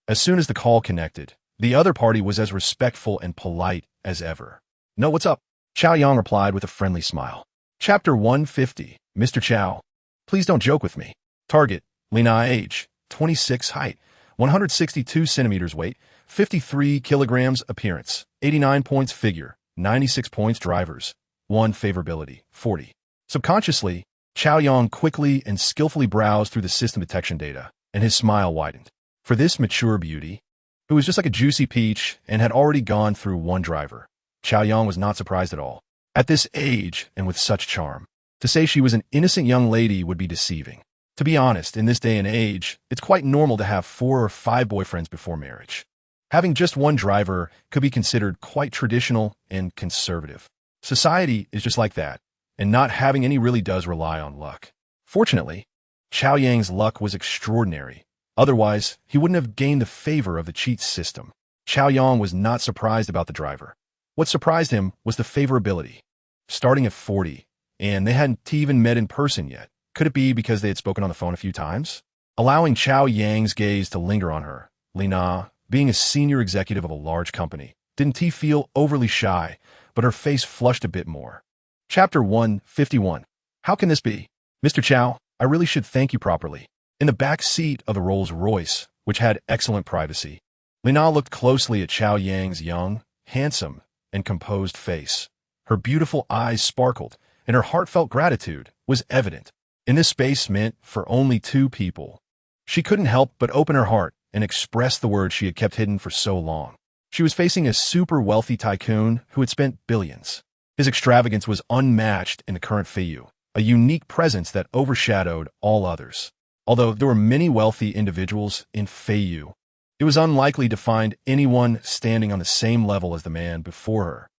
As soon as the call connected, the other party was as respectful and polite as ever. No, what's up? Chao Yang replied with a friendly smile. Chapter 150. Mr. Chao, please don't joke with me. Target, Li Na, age, 26, height, 162 centimeters weight, 53 kilograms appearance, 89 points figure, 96 points drivers, 1 favorability, 40. Subconsciously, Chao Yang quickly and skillfully browsed through the system detection data, and his smile widened. For this mature beauty, who was just like a juicy peach and had already gone through 1 driver, Chao Yang was not surprised at all. At this age and with such charm, to say she was an innocent young lady would be deceiving. To be honest, in this day and age, it's quite normal to have 4 or 5 boyfriends before marriage. Having just 1 driver could be considered quite traditional and conservative. Society is just like that, and not having any really does rely on luck. Fortunately, Chao Yang's luck was extraordinary. Otherwise, he wouldn't have gained the favor of the cheat system. Chao Yang was not surprised about the driver. What surprised him was the favorability. Starting at 40, and they hadn't even met in person yet, Could it be because they had spoken on the phone a few times? Allowing Chao Yang's gaze to linger on her, Lina, being a senior executive of a large company, didn't he feel overly shy, but her face flushed a bit more. Chapter 151. How can this be? Mr. Chao, I really should thank you properly. In the back seat of the Rolls-Royce, which had excellent privacy, Lina looked closely at Chao Yang's young, handsome, and composed face. Her beautiful eyes sparkled, and her heartfelt gratitude was evident. In this space meant for only two people. She couldn't help but open her heart and express the words she had kept hidden for so long. She was facing a super wealthy tycoon who had spent billions. His extravagance was unmatched in the current Feiyu, a unique presence that overshadowed all others. Although there were many wealthy individuals in Feiyu, it was unlikely to find anyone standing on the same level as the man before her.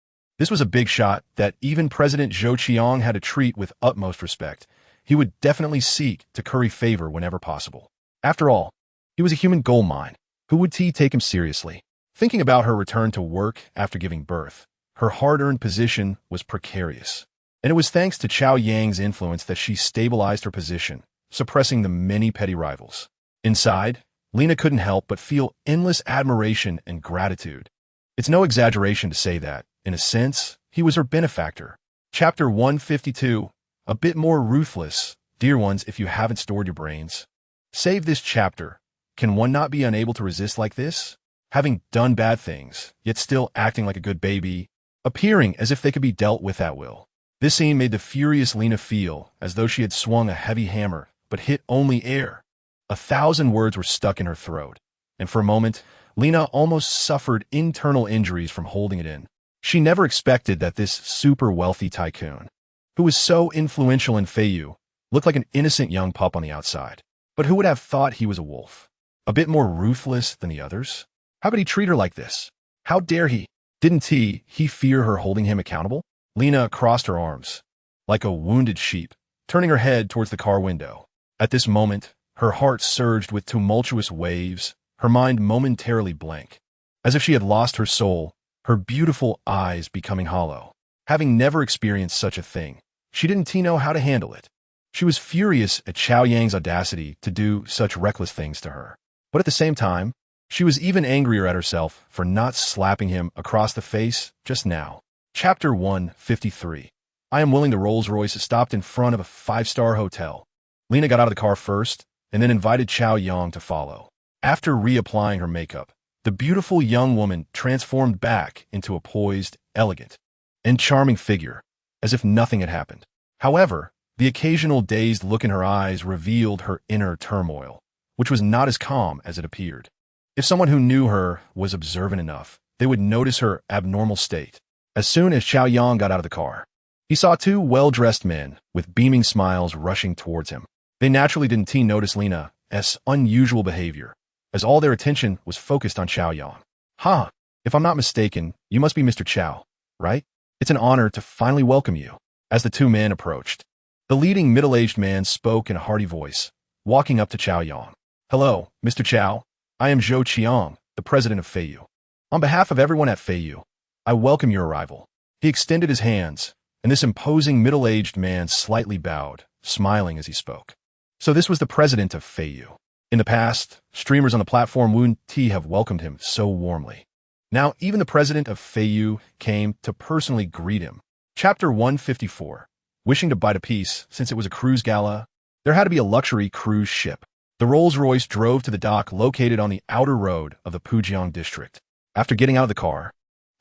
This was a big shot that even President Zhou Qiang had to treat with utmost respect. He would definitely seek to curry favor whenever possible. After all, he was a human gold mine. Who would he take him seriously? Thinking about her return to work after giving birth, her hard-earned position was precarious. And it was thanks to Chao Yang's influence that she stabilized her position, suppressing the many petty rivals. Inside, Lina couldn't help but feel endless admiration and gratitude. It's no exaggeration to say that, in a sense, he was her benefactor. Chapter 152. A bit more ruthless. Dear ones, if you haven't stored your brains, save this chapter. Can one not be unable to resist like this? Having done bad things, yet still acting like a good baby, appearing as if they could be dealt with at will. This scene made the furious Lina feel as though she had swung a heavy hammer, but hit only air. 1,000 words were stuck in her throat, and for a moment, Lina almost suffered internal injuries from holding it in. She never expected that this super wealthy tycoon, who was so influential in Feiyu, looked like an innocent young pup on the outside. But who would have thought he was a wolf? A bit more ruthless than the others? How could he treat her like this? How dare he? Didn't he fear her holding him accountable? Lina crossed her arms, like a wounded sheep, turning her head towards the car window. At this moment, her heart surged with tumultuous waves, her mind momentarily blank. As if she had lost her soul, her beautiful eyes becoming hollow. Having never experienced such a thing, she didn't know how to handle it. She was furious at Chao Yang's audacity to do such reckless things to her. But at the same time, she was even angrier at herself for not slapping him across the face just now. Chapter 153. I am willing the Rolls-Royce stopped in front of a 5-star hotel. Lina got out of the car first, and then invited Chao Yang to follow. After reapplying her makeup, the beautiful young woman transformed back into a poised, elegant, and charming figure, as if nothing had happened. However, the occasional dazed look in her eyes revealed her inner turmoil, which was not as calm as it appeared. If someone who knew her was observant enough, they would notice her abnormal state. As soon as Chao Yang got out of the car, he saw two well-dressed men with beaming smiles rushing towards him. They naturally didn't notice Lina's unusual behavior, as all their attention was focused on Chao Yang. Ha! If I'm not mistaken, you must be Mr. Chao, right? It's an honor to finally welcome you. As the two men approached, the leading middle-aged man spoke in a hearty voice, walking up to Chao Yang. Hello, Mr. Chao. I am Zhou Qiang, the president of Feiyu. On behalf of everyone at Feiyu, I welcome your arrival. He extended his hands, and this imposing middle-aged man slightly bowed, smiling as he spoke. So this was the president of Feiyu. In the past, streamers on the platform wouldn't have welcomed him so warmly. Now, even the president of Feiyu came to personally greet him. Chapter 154. Wishing to bite a piece, since it was a cruise gala, there had to be a luxury cruise ship. The Rolls-Royce drove to the dock located on the outer road of the Pujiang district. After getting out of the car,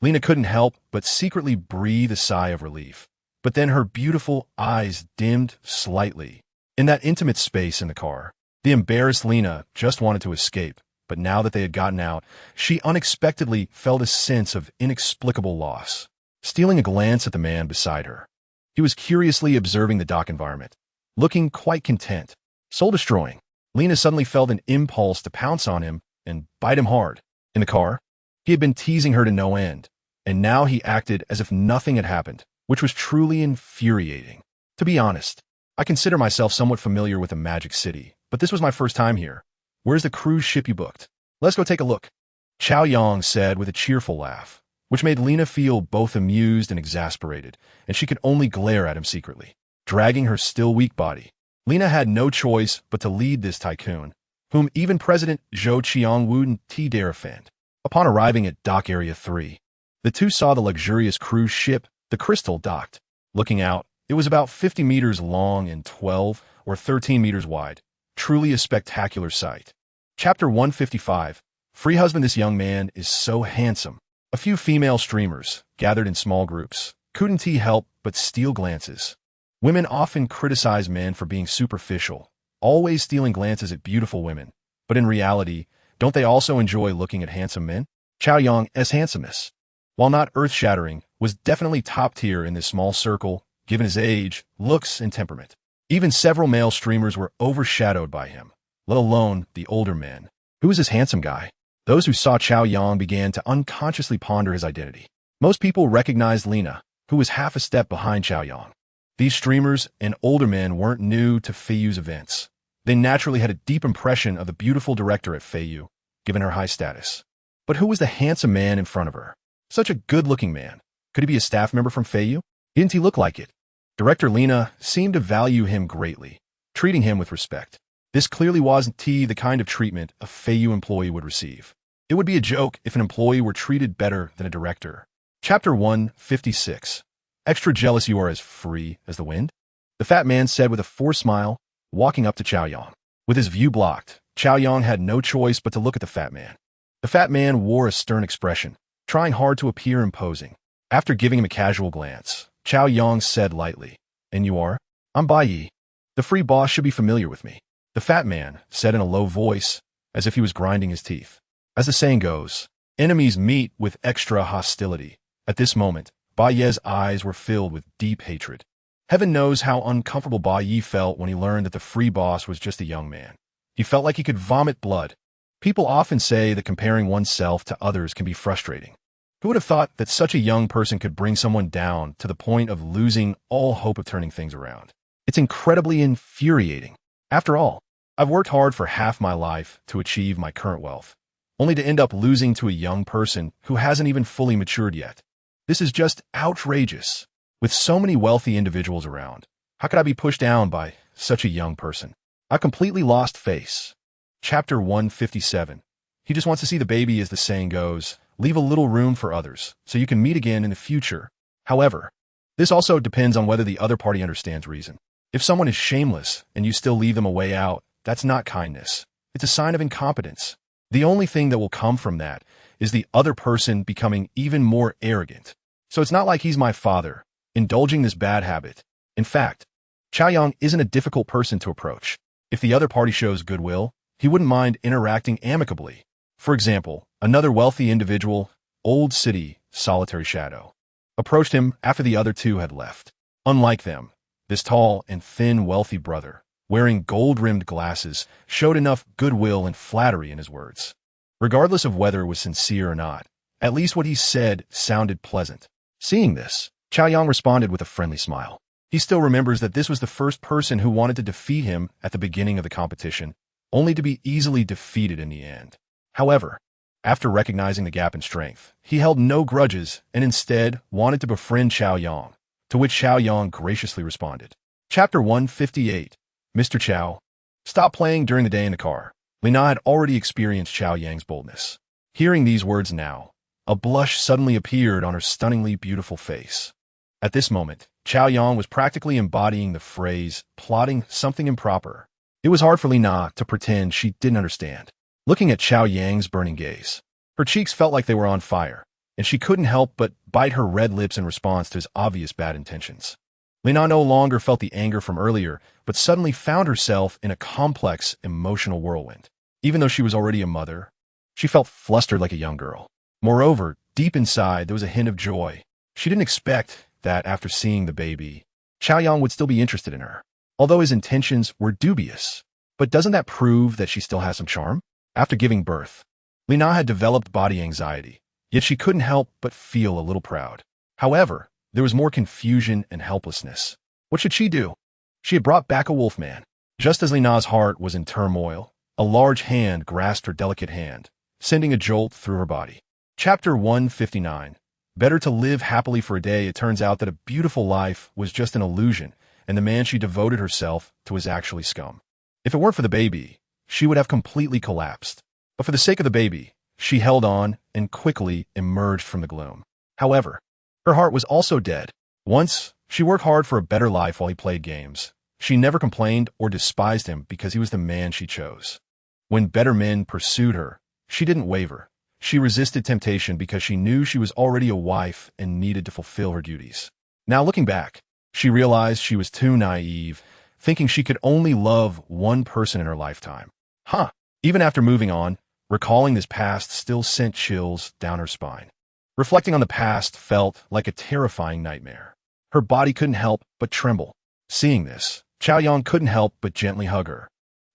Lina couldn't help but secretly breathe a sigh of relief. But then her beautiful eyes dimmed slightly. In that intimate space in the car, the embarrassed Lina just wanted to escape, but now that they had gotten out, she unexpectedly felt a sense of inexplicable loss. Stealing a glance at the man beside her, he was curiously observing the dock environment, looking quite content. Soul-destroying, Lina suddenly felt an impulse to pounce on him and bite him hard. In the car, he had been teasing her to no end, and now he acted as if nothing had happened, which was truly infuriating. To be honest, I consider myself somewhat familiar with the Magic City, but this was my first time here. Where's the cruise ship you booked? Let's go take a look. Chao Yang said with a cheerful laugh, which made Lina feel both amused and exasperated, and she could only glare at him secretly. Dragging her still weak body, Lina had no choice but to lead this tycoon, whom even President Zhou Qiang wouldn't dare offend. Upon arriving at Dock Area 3, the two saw the luxurious cruise ship, the Crystal, docked. Looking out, it was about 50 meters long and 12 or 13 meters wide. Truly a spectacular sight. Chapter 155. Free husband. This young man is so handsome. A few female streamers, gathered in small groups, couldn't help but steal glances. Women often criticize men for being superficial, always stealing glances at beautiful women. But in reality, don't they also enjoy looking at handsome men? Chao Yang's handsomeness, while not earth-shattering, was definitely top tier in this small circle, given his age, looks, and temperament. Even several male streamers were overshadowed by him, let alone the older men. Who is this handsome guy? Those who saw Chao Yang began to unconsciously ponder his identity. Most people recognized Lina, who was half a step behind Chao Yang. These streamers and older men weren't new to Feiyu's events. They naturally had a deep impression of the beautiful director at Feiyu, given her high status. But who was the handsome man in front of her? Such a good-looking man. Could he be a staff member from Feiyu? Didn't he look like it? Director Lina seemed to value him greatly, treating him with respect. This clearly wasn't the kind of treatment a Feiyu employee would receive. It would be a joke if an employee were treated better than a director. Chapter 156. Extra jealous. You are as free as the wind? The fat man said with a forced smile, walking up to Chao Yang. With his view blocked, Chao Yang had no choice but to look at the fat man. The fat man wore a stern expression, trying hard to appear imposing. After giving him a casual glance, Chao Yang said lightly, "And you are?" "I'm Bai Yi. The free boss should be familiar with me," the fat man said in a low voice, as if he was grinding his teeth. As the saying goes, enemies meet with extra hostility. At this moment, Bai Yi's eyes were filled with deep hatred. Heaven knows how uncomfortable Bai Yi felt when he learned that the free boss was just a young man. He felt like he could vomit blood. People often say that comparing oneself to others can be frustrating. Who would have thought that such a young person could bring someone down to the point of losing all hope of turning things around? It's incredibly infuriating. After all, I've worked hard for half my life to achieve my current wealth, only to end up losing to a young person who hasn't even fully matured yet. This is just outrageous. With so many wealthy individuals around, how could I be pushed down by such a young person? I completely lost face. Chapter 157. He just wants to see the baby, as the saying goes. Leave a little room for others, so you can meet again in the future. However, this also depends on whether the other party understands reason. If someone is shameless and you still leave them a way out, that's not kindness. It's a sign of incompetence. The only thing that will come from that is the other person becoming even more arrogant. So it's not like he's my father, indulging this bad habit. In fact, Chao Yang isn't a difficult person to approach. If the other party shows goodwill, he wouldn't mind interacting amicably. For example, another wealthy individual, Old City Solitary Shadow, approached him after the other two had left. Unlike them, this tall and thin wealthy brother, wearing gold-rimmed glasses, showed enough goodwill and flattery in his words. Regardless of whether it was sincere or not, at least what he said sounded pleasant. Seeing this, Chao Yang responded with a friendly smile. He still remembers that this was the first person who wanted to defeat him at the beginning of the competition, only to be easily defeated in the end. However, after recognizing the gap in strength, he held no grudges and instead wanted to befriend Chao Yang, to which Chao Yang graciously responded. Chapter 158. Mr. Chao, stop playing during the day in the car. Lina had already experienced Chao Yang's boldness. Hearing these words now, a blush suddenly appeared on her stunningly beautiful face. At this moment, Chao Yang was practically embodying the phrase, plotting something improper. It was hard for Lina to pretend she didn't understand. Looking at Chao Yang's burning gaze, her cheeks felt like they were on fire, and she couldn't help but bite her red lips in response to his obvious bad intentions. Lina no longer felt the anger from earlier, but suddenly found herself in a complex, emotional whirlwind. Even though she was already a mother, she felt flustered like a young girl. Moreover, deep inside, there was a hint of joy. She didn't expect that after seeing the baby, Chao Yang would still be interested in her, although his intentions were dubious. But doesn't that prove that she still has some charm? After giving birth, Lina had developed body anxiety, yet she couldn't help but feel a little proud. However, there was more confusion and helplessness. What should she do? She had brought back a wolfman. Just as Lina's heart was in turmoil, a large hand grasped her delicate hand, sending a jolt through her body. Chapter 159. Better to live happily for a day. It turns out that a beautiful life was just an illusion, and the man she devoted herself to was actually scum. If it weren't for the baby, she would have completely collapsed. But for the sake of the baby, she held on and quickly emerged from the gloom. However, her heart was also dead. Once, she worked hard for a better life while he played games. She never complained or despised him because he was the man she chose. When better men pursued her, she didn't waver. She resisted temptation because she knew she was already a wife and needed to fulfill her duties. Now looking back, she realized she was too naive, thinking she could only love one person in her lifetime. Even after moving on, recalling this past still sent chills down her spine. Reflecting on the past felt like a terrifying nightmare. Her body couldn't help but tremble. Seeing this, Chaoyang couldn't help but gently hug her,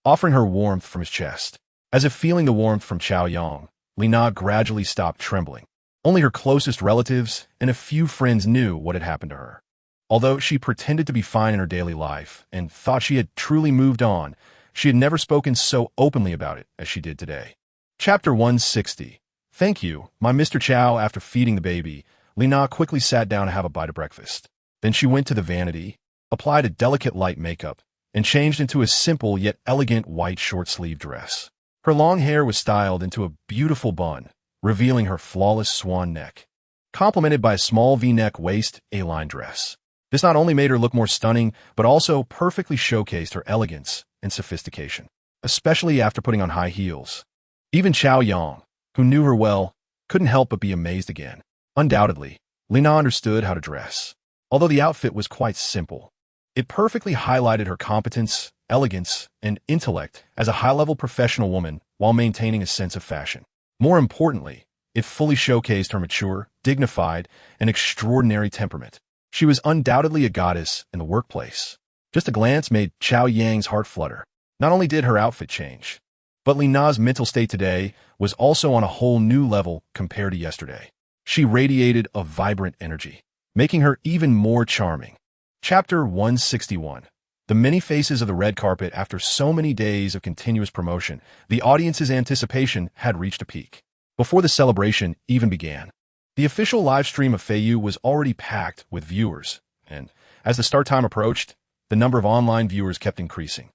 offering her warmth from his chest. As if feeling the warmth from Chaoyang, Lina gradually stopped trembling. Only her closest relatives and a few friends knew what had happened to her. Although she pretended to be fine in her daily life and thought she had truly moved on, she had never spoken so openly about it as she did today. Chapter 160. Thank you, my Mr. Chow. After feeding the baby, Lina quickly sat down to have a bite of breakfast. Then she went to the vanity, applied a delicate light makeup, and changed into a simple yet elegant white short-sleeve dress. Her long hair was styled into a beautiful bun, revealing her flawless swan neck, complemented by a small V-neck waist A-line dress. This not only made her look more stunning, but also perfectly showcased her elegance and sophistication, especially after putting on high heels. Even Chaoyang, who knew her well, couldn't help but be amazed again. Undoubtedly, Lina understood how to dress. Although the outfit was quite simple, it perfectly highlighted her competence, elegance, and intellect as a high-level professional woman while maintaining a sense of fashion. More importantly, it fully showcased her mature, dignified, and extraordinary temperament. She was undoubtedly a goddess in the workplace. Just a glance made Chaoyang's heart flutter. Not only did her outfit change, but Lina's mental state today was also on a whole new level compared to yesterday. She radiated a vibrant energy, making her even more charming. Chapter 161. The many faces of the red carpet. After so many days of continuous promotion, the audience's anticipation had reached a peak. Before the celebration even began, the official live stream of Feiyu was already packed with viewers, and as the start time approached, the number of online viewers kept increasing.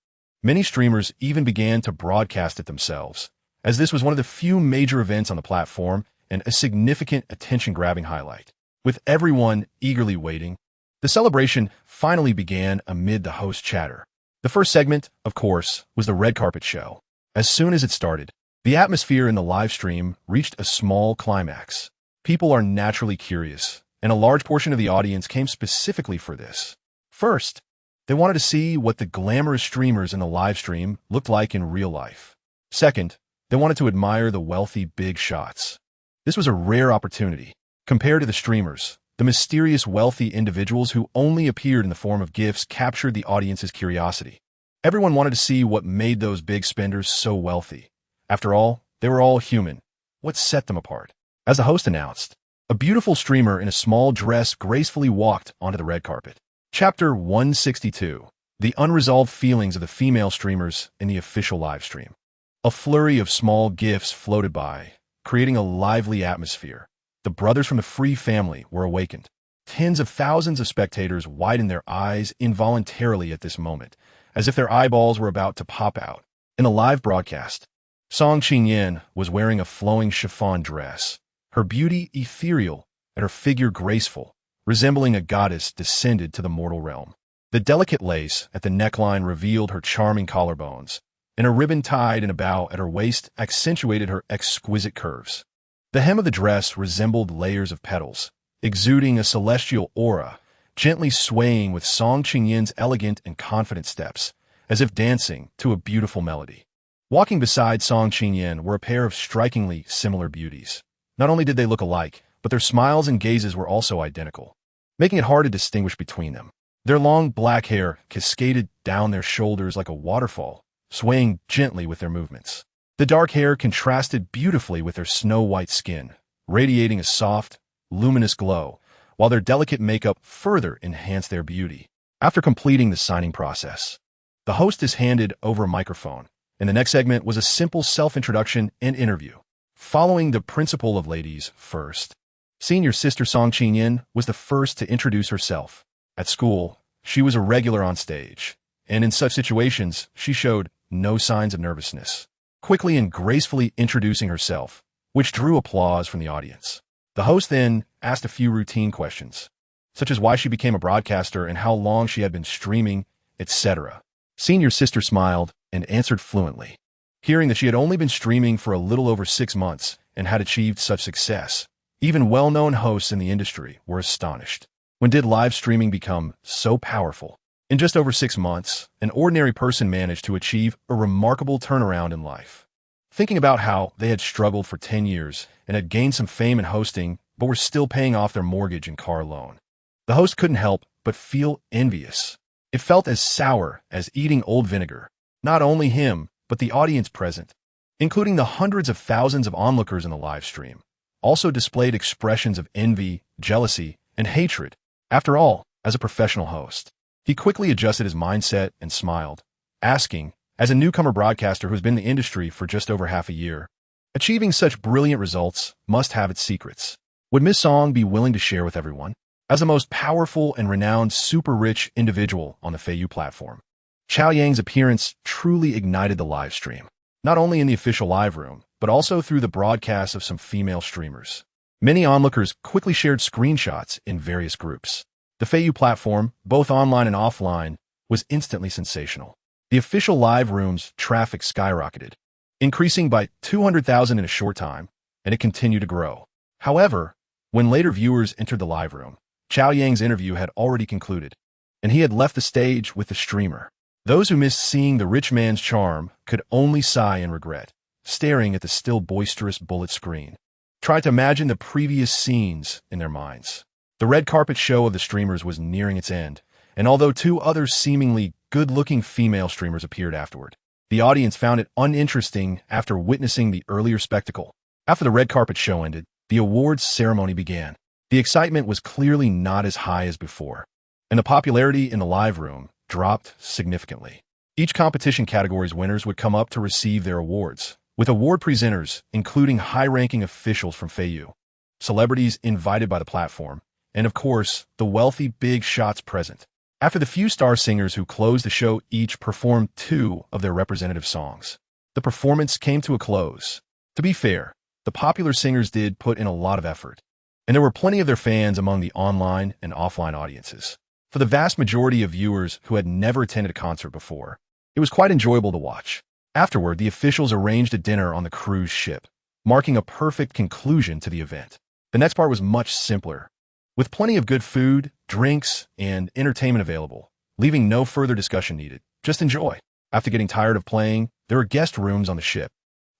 Many streamers even began to broadcast it themselves, as this was one of the few major events on the platform and a significant attention-grabbing highlight. With everyone eagerly waiting, the celebration finally began amid the host chatter. The first segment, of course, was the red carpet show. As soon as it started, the atmosphere in the live stream reached a small climax. People are naturally curious, and a large portion of the audience came specifically for this. First, they wanted to see what the glamorous streamers in the live stream looked like in real life. Second, they wanted to admire the wealthy big shots. This was a rare opportunity. Compared to the streamers, the mysterious wealthy individuals who only appeared in the form of gifts captured the audience's curiosity. Everyone wanted to see what made those big spenders so wealthy. After all, they were all human. What set them apart? As the host announced, a beautiful streamer in a small dress gracefully walked onto the red carpet. Chapter 162. The unresolved feelings of the female streamers in the official live stream. A flurry of small gifts floated by, creating a lively atmosphere. The brothers from the Free family were awakened. Tens of thousands of spectators widened their eyes involuntarily at this moment, as if their eyeballs were about to pop out. In a live broadcast, Song Qingyan was wearing a flowing chiffon dress, her beauty ethereal and her figure graceful, resembling a goddess descended to the mortal realm. The delicate lace at the neckline revealed her charming collarbones, and a ribbon tied in a bow at her waist accentuated her exquisite curves. The hem of the dress resembled layers of petals, exuding a celestial aura, gently swaying with Song Qingyan's elegant and confident steps, as if dancing to a beautiful melody. Walking beside Song Qingyan were a pair of strikingly similar beauties. Not only did they look alike, but their smiles and gazes were also identical, making it hard to distinguish between them. Their long black hair cascaded down their shoulders like a waterfall, swaying gently with their movements. The dark hair contrasted beautifully with their snow-white skin, radiating a soft, luminous glow, while their delicate makeup further enhanced their beauty. After completing the signing process, the hostess handed over a microphone, and the next segment was a simple self-introduction and interview. Following the principle of ladies first, senior sister Song Qingyan was the first to introduce herself. At school, She was a regular on stage, and in such situations, she showed no signs of nervousness, quickly and gracefully introducing herself, which drew applause from the audience. The host then asked a few routine questions, such as why she became a broadcaster and how long she had been streaming, etc. Senior sister smiled and answered fluently. Hearing that she had only been streaming for a little over 6 months and had achieved such success, even well-known hosts in the industry were astonished. When did live streaming become so powerful? In just over 6 months, an ordinary person managed to achieve a remarkable turnaround in life. Thinking about how they had struggled for 10 years and had gained some fame in hosting, but were still paying off their mortgage and car loan. The host couldn't help but feel envious. It felt as sour as eating old vinegar. Not only him, but the audience present, including the hundreds of thousands of onlookers in the live stream, also displayed expressions of envy, jealousy, and hatred. After all, as a professional host, he quickly adjusted his mindset and smiled, asking, as a newcomer broadcaster who's been in the industry for just over half a year, achieving such brilliant results must have its secrets. Would Miss Song be willing to share with everyone? As the most powerful and renowned super-rich individual on the Feiyu platform, Chao Yang's appearance truly ignited the live stream, not only in the official live room, but also through the broadcasts of some female streamers. Many onlookers quickly shared screenshots in various groups. The Feiyu platform, both online and offline, was instantly sensational. The official live room's traffic skyrocketed, increasing by 200,000 in a short time, and it continued to grow. However, when later viewers entered the live room, Chao Yang's interview had already concluded, and he had left the stage with the streamer. Those who missed seeing the rich man's charm could only sigh in regret, staring at the still boisterous bullet screen. Tried to imagine the previous scenes in their minds. The red carpet show of the streamers was nearing its end, and although 2 other seemingly good-looking female streamers appeared afterward, the audience found it uninteresting after witnessing the earlier spectacle. After the red carpet show ended, the awards ceremony began. The excitement was clearly not as high as before, and the popularity in the live room dropped significantly. Each competition category's winners would come up to receive their awards, with award presenters, including high-ranking officials from Feiyu, celebrities invited by the platform, and of course, the wealthy big shots present. After the few star singers who closed the show each performed 2 of their representative songs, the performance came to a close. To be fair, the popular singers did put in a lot of effort, and there were plenty of their fans among the online and offline audiences. For the vast majority of viewers who had never attended a concert before, it was quite enjoyable to watch. Afterward, the officials arranged a dinner on the cruise ship, marking a perfect conclusion to the event. The next part was much simpler, with plenty of good food, drinks, and entertainment available, leaving no further discussion needed. Just enjoy. After getting tired of playing, there were guest rooms on the ship,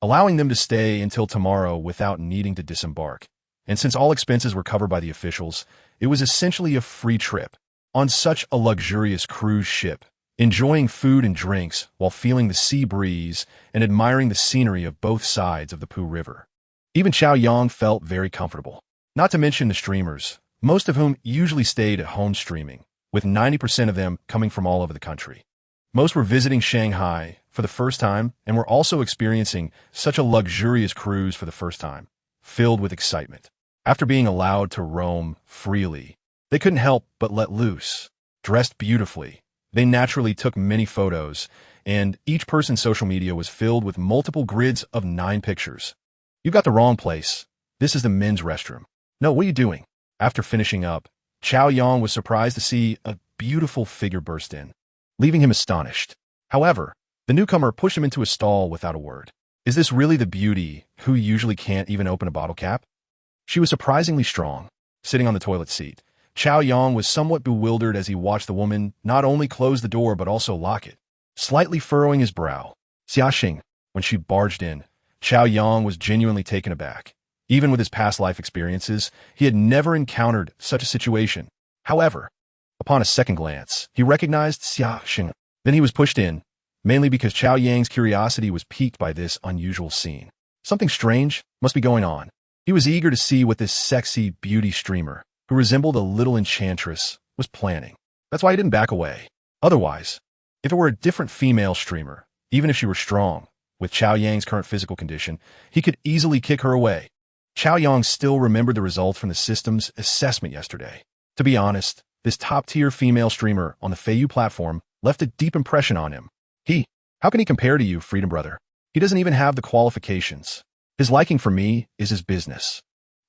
allowing them to stay until tomorrow without needing to disembark. And since all expenses were covered by the officials, it was essentially a free trip. On such a luxurious cruise ship, enjoying food and drinks while feeling the sea breeze and admiring the scenery of both sides of the Poo River. Even Chao Yang felt very comfortable. Not to mention the streamers, most of whom usually stayed at home streaming, with 90% of them coming from all over the country. Most were visiting Shanghai for the first time and were also experiencing such a luxurious cruise for the first time, filled with excitement. After being allowed to roam freely, they couldn't help but let loose. Dressed beautifully, they naturally took many photos, and each person's social media was filled with multiple grids of 9 pictures. You got the wrong place. This is the men's restroom. No, what are you doing? After finishing up, Chao Yang was surprised to see a beautiful figure burst in, leaving him astonished. However, the newcomer pushed him into a stall without a word. Is this really the beauty who usually can't even open a bottle cap? She was surprisingly strong. Sitting on the toilet seat, Chao Yang was somewhat bewildered as he watched the woman not only close the door but also lock it, slightly furrowing his brow. Xiaxing, when she barged in, Chao Yang was genuinely taken aback. Even with his past life experiences, he had never encountered such a situation. However, upon a second glance, he recognized Xiaxing. Then he was pushed in, mainly because Chao Yang's curiosity was piqued by this unusual scene. Something strange must be going on. He was eager to see what this sexy beauty streamer, who resembled a little enchantress, was planning. That's why he didn't back away. Otherwise, if it were a different female streamer, even if she were strong, with Chao Yang's current physical condition, he could easily kick her away. Chao Yang still remembered the results from the system's assessment yesterday. To be honest, this top-tier female streamer on the Feiyu platform left a deep impression on him. How can he compare to you, Freedom Brother? He doesn't even have the qualifications. His liking for me is his business.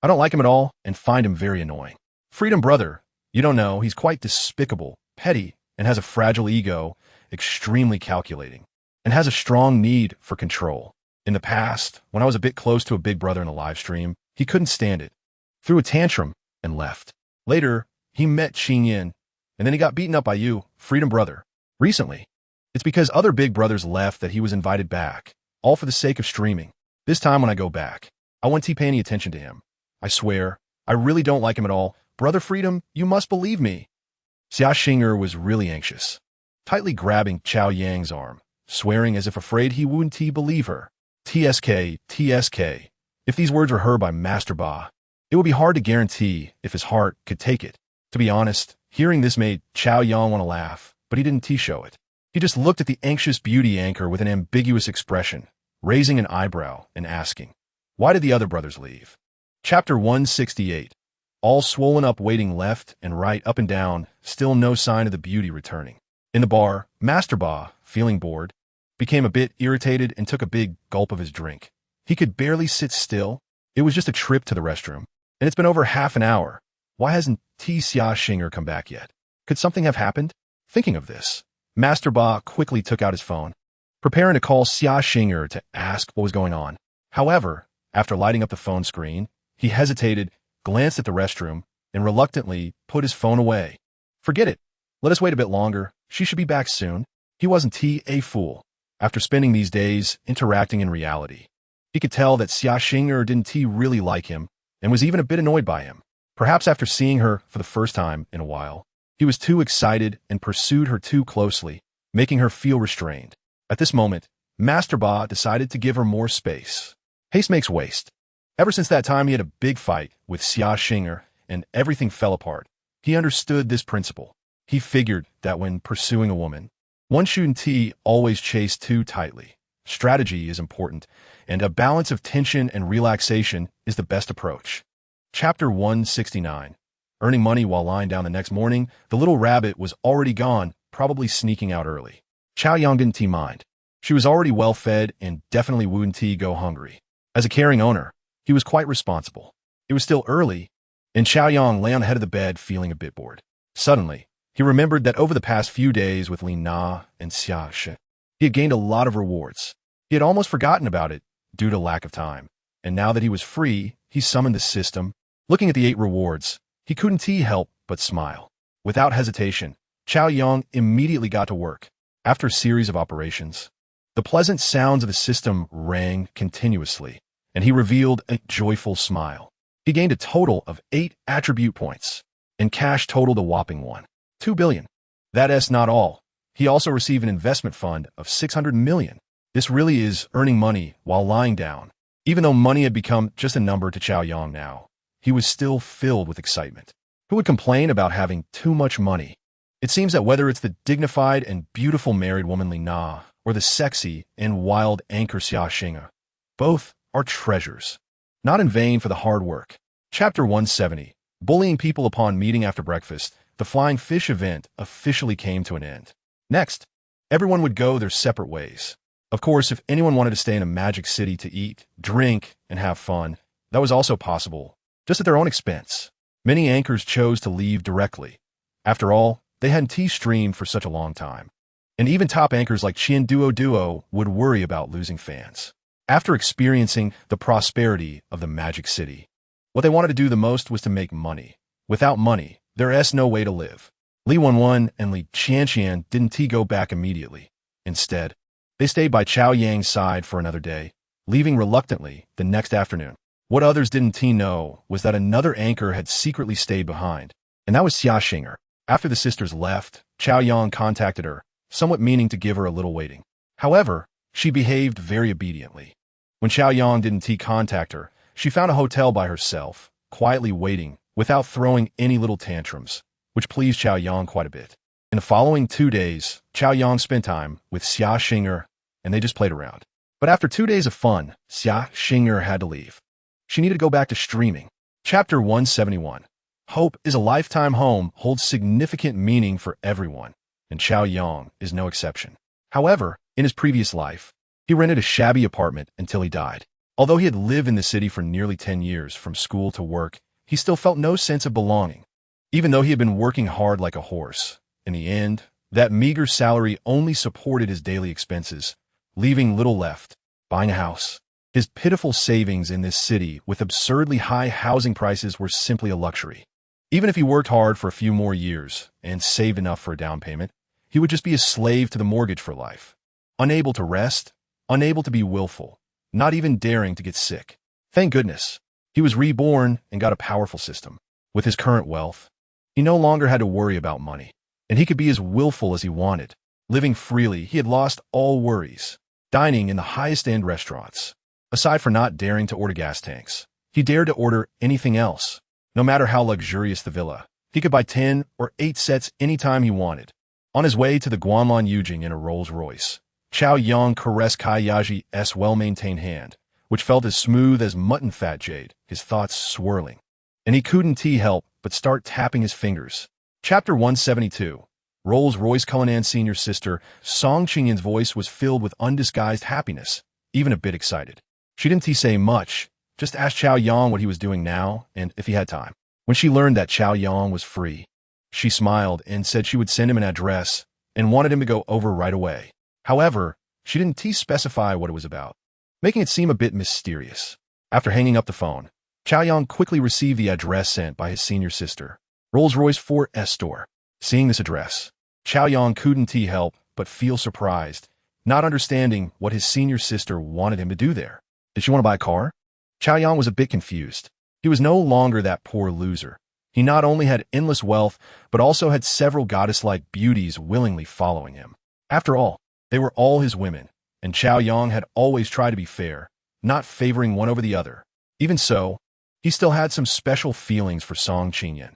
I don't like him at all and find him very annoying. Freedom Brother, you don't know, he's quite despicable, petty, and has a fragile ego, extremely calculating, and has a strong need for control. In the past, when I was a bit close to a big brother in a live stream, he couldn't stand it, threw a tantrum, and left. Later, he met Xingyin, and then he got beaten up by you, Freedom Brother. Recently, it's because other big brothers left that he was invited back, all for the sake of streaming. This time when I go back, I won't pay any attention to him. I swear, I really don't like him at all. Brother Freedom, you must believe me. Xia Xinger was really anxious, tightly grabbing Chao Yang's arm, swearing as if afraid he wouldn't believe her. TSK, TSK. If these words were heard by Master Ba, it would be hard to guarantee if his heart could take it. To be honest, hearing this made Chao Yang want to laugh, but he didn't show it. He just looked at the anxious beauty anchor with an ambiguous expression, raising an eyebrow and asking, why did the other brothers leave? Chapter 168. All swollen up, waiting left and right, up and down, still no sign of the beauty returning. In the bar, Master Ba, feeling bored, became a bit irritated and took a big gulp of his drink. He could barely sit still. It was just a trip to the restroom, and it's been over half an hour. Why hasn't Xia Xinger come back yet? Could something have happened? Thinking of this, Master Ba quickly took out his phone, preparing to call Xia Xinger to ask what was going on. However, after lighting up the phone screen, he hesitated, glanced at the restroom, and reluctantly put his phone away. Forget it. Let us wait a bit longer. She should be back soon. He wasn't a fool. After spending these days interacting in reality, he could tell that Xia Xinger didn't really like him and was even a bit annoyed by him. Perhaps after seeing her for the first time in a while, he was too excited and pursued her too closely, making her feel restrained. At this moment, Master Ba decided to give her more space. Haste makes waste. Ever since that time he had a big fight with Xia Xinger and everything fell apart. He understood this principle. He figured that when pursuing a woman, one shouldn't always chase too tightly. Strategy is important, and a balance of tension and relaxation is the best approach. Chapter 169. Earning money while lying down the next morning, the little rabbit was already gone, probably sneaking out early. Chao Yang didn't mind. She was already well fed and definitely wouldn't go hungry. As a caring owner, he was quite responsible. It was still early, and Chao Yang lay on the head of the bed feeling a bit bored. Suddenly, he remembered that over the past few days with Lin Na and Xia Shi, he had gained a lot of rewards. He had almost forgotten about it due to lack of time, and now that he was free, he summoned the system. Looking at the 8 rewards, he couldn't help but smile. Without hesitation, Chao Yang immediately got to work. After a series of operations, the pleasant sounds of the system rang continuously, and he revealed a joyful smile. He gained a total of 8 attribute points, and cash totaled a whopping 2 billion. That's not all. He also received an investment fund of 600 million. This really is earning money while lying down. Even though money had become just a number to Chao Yang now, he was still filled with excitement. Who would complain about having too much money? It seems that whether it's the dignified and beautiful married woman Lin Na or the sexy and wild anchor Xia Xinger, both are treasures. Not in vain for the hard work. Chapter 170. Bullying people upon meeting after breakfast, the flying fish event officially came to an end. Next, everyone would go their separate ways. Of course, if anyone wanted to stay in a magic city to eat, drink, and have fun, that was also possible, just at their own expense. Many anchors chose to leave directly. After all, they hadn't streamed for such a long time. And even top anchors like Qian Duo would worry about losing fans. After experiencing the prosperity of the magic city, what they wanted to do the most was to make money. Without money, there's no way to live. Li Wenwen and Li Qianqian didn't go back immediately. Instead, they stayed by Chao Yang's side for another day, leaving reluctantly the next afternoon. What others didn't know was that another anchor had secretly stayed behind, and that was Xia Xinger. After the sisters left, Chao Yang contacted her, somewhat meaning to give her a little waiting. However, she behaved very obediently. When Chao Yang didn't contact her, she found a hotel by herself, quietly waiting, without throwing any little tantrums, which pleased Chao Yang quite a bit. In the following 2 days, Chao Yang spent time with Xia Xinger, and they just played around. But after 2 days of fun, Xia Xinger had to leave. She needed to go back to streaming. Chapter 171. Hope is a lifetime home holds significant meaning for everyone, and Chao Yang is no exception. However, in his previous life, he rented a shabby apartment until he died. Although he had lived in the city for nearly 10 years, from school to work, he still felt no sense of belonging. Even though he had been working hard like a horse, in the end, that meager salary only supported his daily expenses, leaving little left. Buying a house. His pitiful savings in this city with absurdly high housing prices were simply a luxury. Even if he worked hard for a few more years and saved enough for a down payment, he would just be a slave to the mortgage for life. Unable to rest, unable to be willful, not even daring to get sick. Thank goodness, he was reborn and got a powerful system. With his current wealth, he no longer had to worry about money, and he could be as willful as he wanted. Living freely, he had lost all worries. Dining in the highest-end restaurants. Aside from not daring to order gas tanks, he dared to order anything else. No matter how luxurious the villa, he could buy 10 or 8 sets anytime he wanted. On his way to the Guanlan Yujing in a Rolls-Royce, Chao Yang caressed Kai Yaji's well-maintained hand, which felt as smooth as mutton fat jade, his thoughts swirling. And he couldn't help but start tapping his fingers. Chapter 172. Rolls-Royce Cullinan's senior sister, Song Qingyan's voice was filled with undisguised happiness, even a bit excited. She didn't say much, just asked Chao Yang what he was doing now and if he had time. When she learned that Chao Yang was free, she smiled and said she would send him an address and wanted him to go over right away. However, she didn't specify what it was about, making it seem a bit mysterious. After hanging up the phone, Chao Yang quickly received the address sent by his senior sister, Rolls-Royce 4S store. Seeing this address, Chao Yang couldn't help but feel surprised, not understanding what his senior sister wanted him to do there. Did she want to buy a car? Chao Yang was a bit confused. He was no longer that poor loser. He not only had endless wealth, but also had several goddess-like beauties willingly following him. After all, they were all his women, and Chao Yang had always tried to be fair, not favoring one over the other. Even so, he still had some special feelings for Song Qingyan.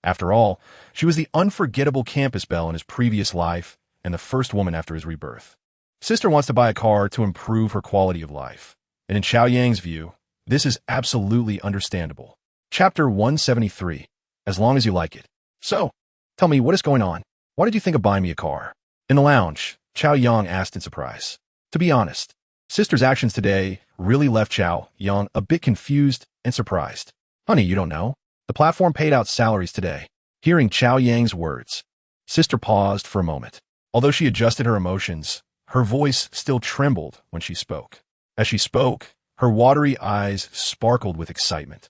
After all, she was the unforgettable campus belle in his previous life and the first woman after his rebirth. Sister wants to buy a car to improve her quality of life, and in Chao Yang's view, this is absolutely understandable. Chapter 173. As long as you like it. So, tell me, what is going on? Why did you think of buying me a car? In the lounge, Chao Yang asked in surprise. To be honest, Sister's actions today really left Chao Yang a bit confused and surprised. Honey, you don't know. The platform paid out salaries today. Hearing Chao Yang's words, Sister paused for a moment. Although she adjusted her emotions, her voice still trembled when she spoke. As she spoke, her watery eyes sparkled with excitement,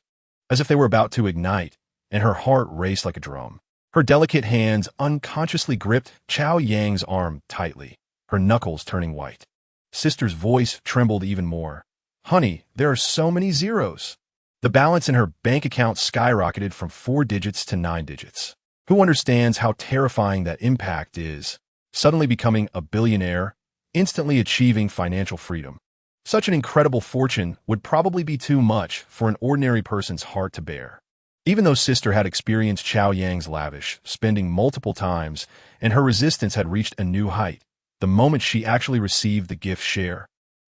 as if they were about to ignite, and her heart raced like a drum. Her delicate hands unconsciously gripped Chao Yang's arm tightly, her knuckles turning white. Sister's voice trembled even more. Honey, there are so many zeros. The balance in her bank account skyrocketed from 4 digits to 9 digits. Who understands how terrifying that impact is? Suddenly becoming a billionaire, instantly achieving financial freedom. Such an incredible fortune would probably be too much for an ordinary person's heart to bear. Even though Sister had experienced Chao Yang's lavish spending multiple times and her resistance had reached a new height, the moment she actually received the gift share,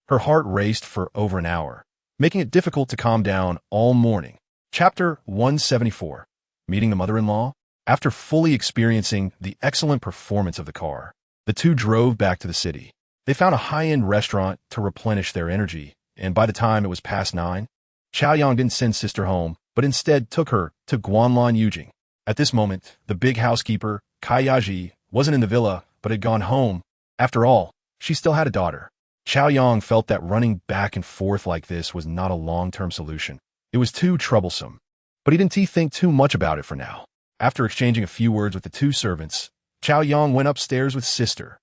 her heart raced for over an hour, making it difficult to calm down all morning. Chapter 174. Meeting the mother-in-law? After fully experiencing the excellent performance of the car, the two drove back to the city. They found a high-end restaurant to replenish their energy, and by the time it was past 9, Chao Yang didn't send Sister home, but instead took her to Guanlan Yujing. At this moment, the big housekeeper, Kai Yaji, wasn't in the villa, but had gone home. After all, she still had a daughter. Chao Yang felt that running back and forth like this was not a long-term solution. It was too troublesome. But he didn't think too much about it for now. After exchanging a few words with the two servants, Chao Yang went upstairs with Sister.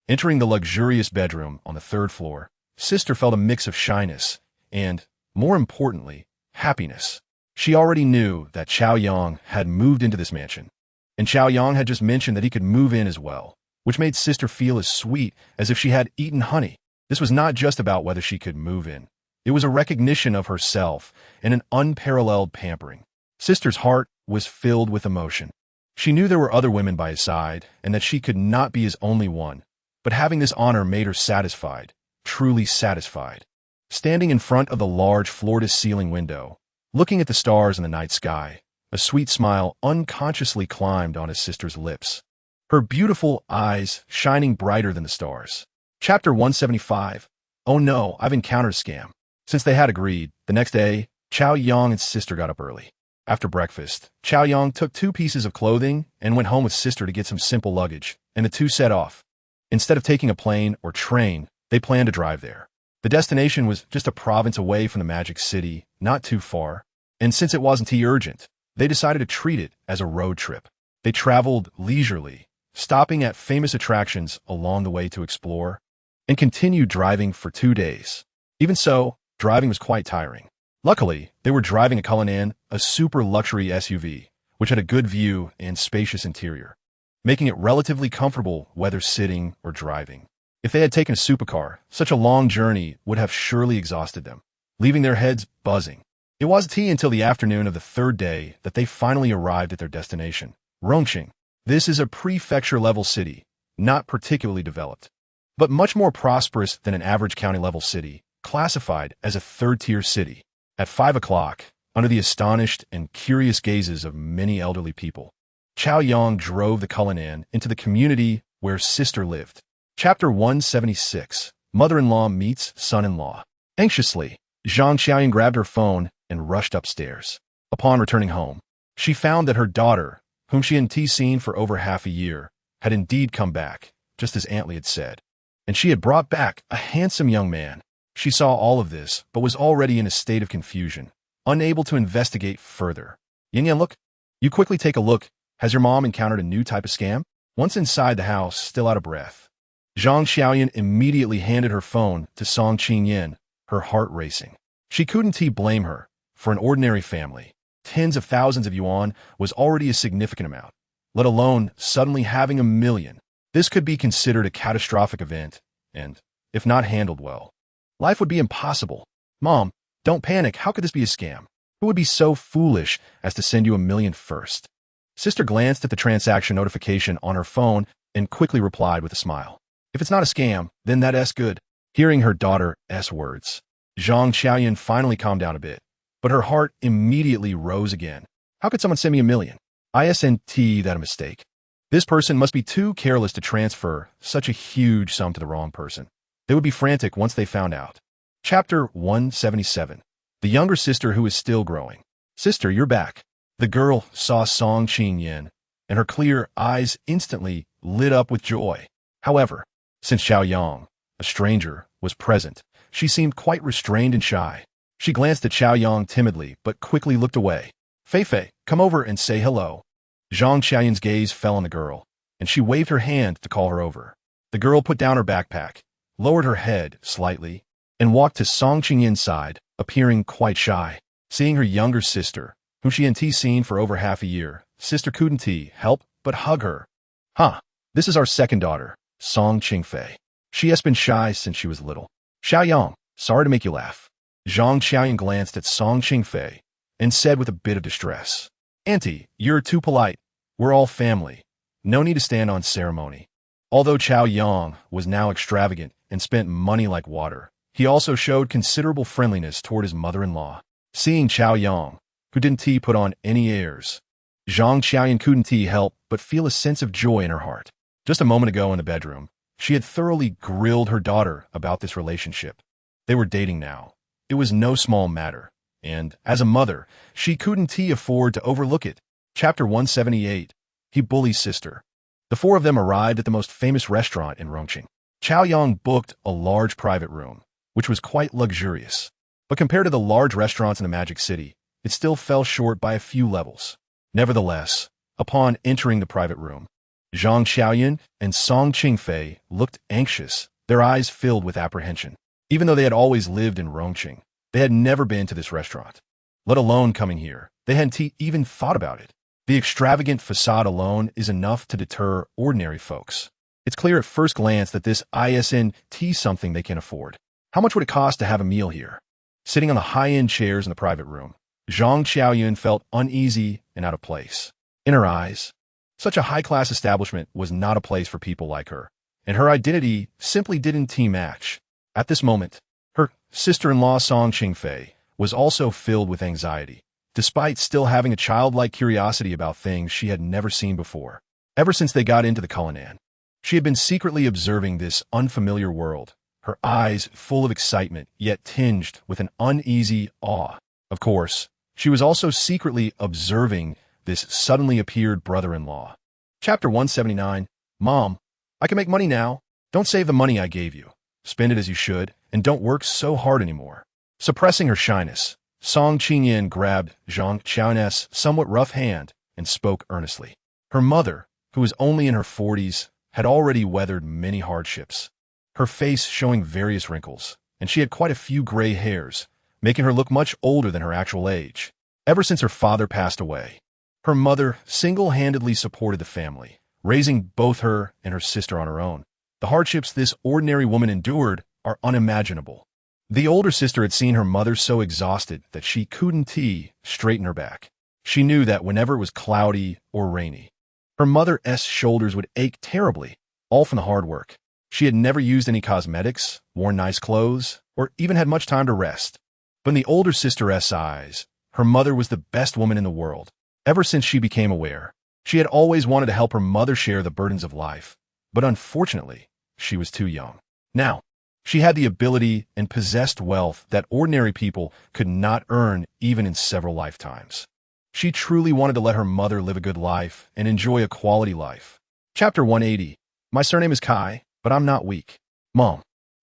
Entering the luxurious bedroom on the 3rd floor, Sister felt a mix of shyness and, more importantly, happiness. She already knew that Chao Yang had moved into this mansion, and Chao Yang had just mentioned that he could move in as well, which made Sister feel as sweet as if she had eaten honey. This was not just about whether she could move in. It was a recognition of herself and an unparalleled pampering. Sister's heart was filled with emotion. She knew there were other women by his side and that she could not be his only one. But having this honor made her satisfied, truly satisfied. Standing in front of the large floor-to-ceiling window, looking at the stars in the night sky, A sweet smile unconsciously climbed on his sister's lips, her beautiful eyes shining brighter than the stars. Chapter 175. Oh no, I've encountered a scam. Since they had agreed, the next day, Chao Yang and sister got up early. After breakfast, Chao Yang took 2 pieces of clothing and went home with sister to get some simple luggage, and the two set off. Instead of taking a plane or train, they planned to drive there. The destination was just a province away from the Magic City, not too far, and since it wasn't too urgent, they decided to treat it as a road trip. They traveled leisurely, stopping at famous attractions along the way to explore, and continued driving for 2 days. Even so, driving was quite tiring. Luckily, they were driving a Cullinan, a super luxury SUV, which had a good view and spacious interior, making it relatively comfortable whether sitting or driving. If they had taken a supercar, such a long journey would have surely exhausted them, leaving their heads buzzing. It wasn't until the afternoon of the 3rd day that they finally arrived at their destination, Rongqing. This is a prefecture-level city, not particularly developed, but much more prosperous than an average county-level city, classified as a 3rd-tier city. At 5 o'clock, under the astonished and curious gazes of many elderly people, Chao Yang drove the Cullinan into the community where sister lived. Chapter 176. Mother-in-law meets son-in-law. Anxiously, Zhang Xiaoyan grabbed her phone and rushed upstairs. Upon returning home, she found that her daughter, whom she hadn't seen for over half a year, had indeed come back, just as Aunt Lee had said. And she had brought back a handsome young man. She saw all of this, but was already in a state of confusion, unable to investigate further. Yin Yan, look. You quickly take a look. Has your mom encountered a new type of scam? Once inside the house, still out of breath, Zhang Xiaoyan immediately handed her phone to Song Qingyin, her heart racing. She couldn't blame her. For an ordinary family, tens of thousands of yuan was already a significant amount, let alone suddenly having 1 million. This could be considered a catastrophic event, and, if not handled well, life would be impossible. Mom, don't panic. How could this be a scam? Who would be so foolish as to send you 1 million first? Sister glanced at the transaction notification on her phone and quickly replied with a smile. If it's not a scam, then that's good. Hearing her daughter's words, Zhang Xiaoyan finally calmed down a bit, but her heart immediately rose again. How could someone send me 1 million? Isn't that a mistake? This person must be too careless to transfer such a huge sum to the wrong person. They would be frantic once they found out. Chapter 177. The younger sister who is still growing. Sister, you're back. The girl saw Song Qingyin, and her clear eyes instantly lit up with joy. However, since Chao Yang, a stranger, was present, she seemed quite restrained and shy. She glanced at Chao Yang timidly, but quickly looked away. Fei, come over and say hello. Zhang Xiaoyan's gaze fell on the girl, and she waved her hand to call her over. The girl put down her backpack, lowered her head slightly, and walked to Song Qingyin's side, appearing quite shy. Seeing her younger sister, whom she hadn't seen for over half a year, sister couldn't help but hug her. This is our second daughter, Song Qingfei. She has been shy since she was little. Xiao Yang, sorry to make you laugh. Zhang Xiaoyan glanced at Song Qingfei and said with a bit of distress, Auntie, you're too polite. We're all family. No need to stand on ceremony. Although Chao Yang was now extravagant and spent money like water, he also showed considerable friendliness toward his mother-in-law. Seeing Chao Yang, who didn't put on any airs, Zhang Xiaoyan couldn't help but feel a sense of joy in her heart. Just a moment ago in the bedroom, she had thoroughly grilled her daughter about this relationship. They were dating now. It was no small matter, and, as a mother, she couldn't afford to overlook it. Chapter 178. He bullies sister. The 4 of them arrived at the most famous restaurant in Rongqing. Chao Yang booked a large private room, which was quite luxurious. But compared to the large restaurants in the Magic City, it still fell short by a few levels. Nevertheless, upon entering the private room, Zhang Xiaoyan and Song Qingfei looked anxious, their eyes filled with apprehension. Even though they had always lived in Rongqing, they had never been to this restaurant. Let alone coming here, they hadn't even thought about it. The extravagant facade alone is enough to deter ordinary folks. It's clear at first glance that this isn't something they can afford. How much would it cost to have a meal here? Sitting on the high-end chairs in the private room, Zhang Xiaoyan felt uneasy and out of place. In her eyes, such a high-class establishment was not a place for people like her, and her identity simply didn't match. At this moment, her sister-in-law Song Qingfei was also filled with anxiety. despite still having a childlike curiosity about things she had never seen before. Ever since they got into the Cullinan, she had been secretly observing this unfamiliar world, her eyes full of excitement, yet tinged with an uneasy awe. Of course, she was also secretly observing this suddenly appeared brother-in-law. Chapter 179, Mom, I can make money now. Don't save the money I gave you. Spend it as you should, and don't work so hard anymore. Suppressing her shyness, Song Qingyan grabbed Zhang Qiao's somewhat rough hand and spoke earnestly. Her mother, who was only in her 40s, had already weathered many hardships, her face showing various wrinkles, and she had quite a few gray hairs, making her look much older than her actual age. Ever since her father passed away, her mother single-handedly supported the family, raising both her and her sister on her own. The hardships this ordinary woman endured are unimaginable. The older sister had seen her mother so exhausted that she couldn't straighten her back. She knew that whenever it was cloudy or rainy, her mother's shoulders would ache terribly, all from the hard work. She had never used any cosmetics, worn nice clothes, or even had much time to rest. But in the older sister's eyes, her mother was the best woman in the world. Ever since she became aware, she had always wanted to help her mother share the burdens of life, but unfortunately, she was too young. Now, she had the ability and possessed wealth that ordinary people could not earn even in several lifetimes. She truly wanted to let her mother live a good life and enjoy a quality life. Chapter 180. My surname is Kai, but I'm not weak. Mom,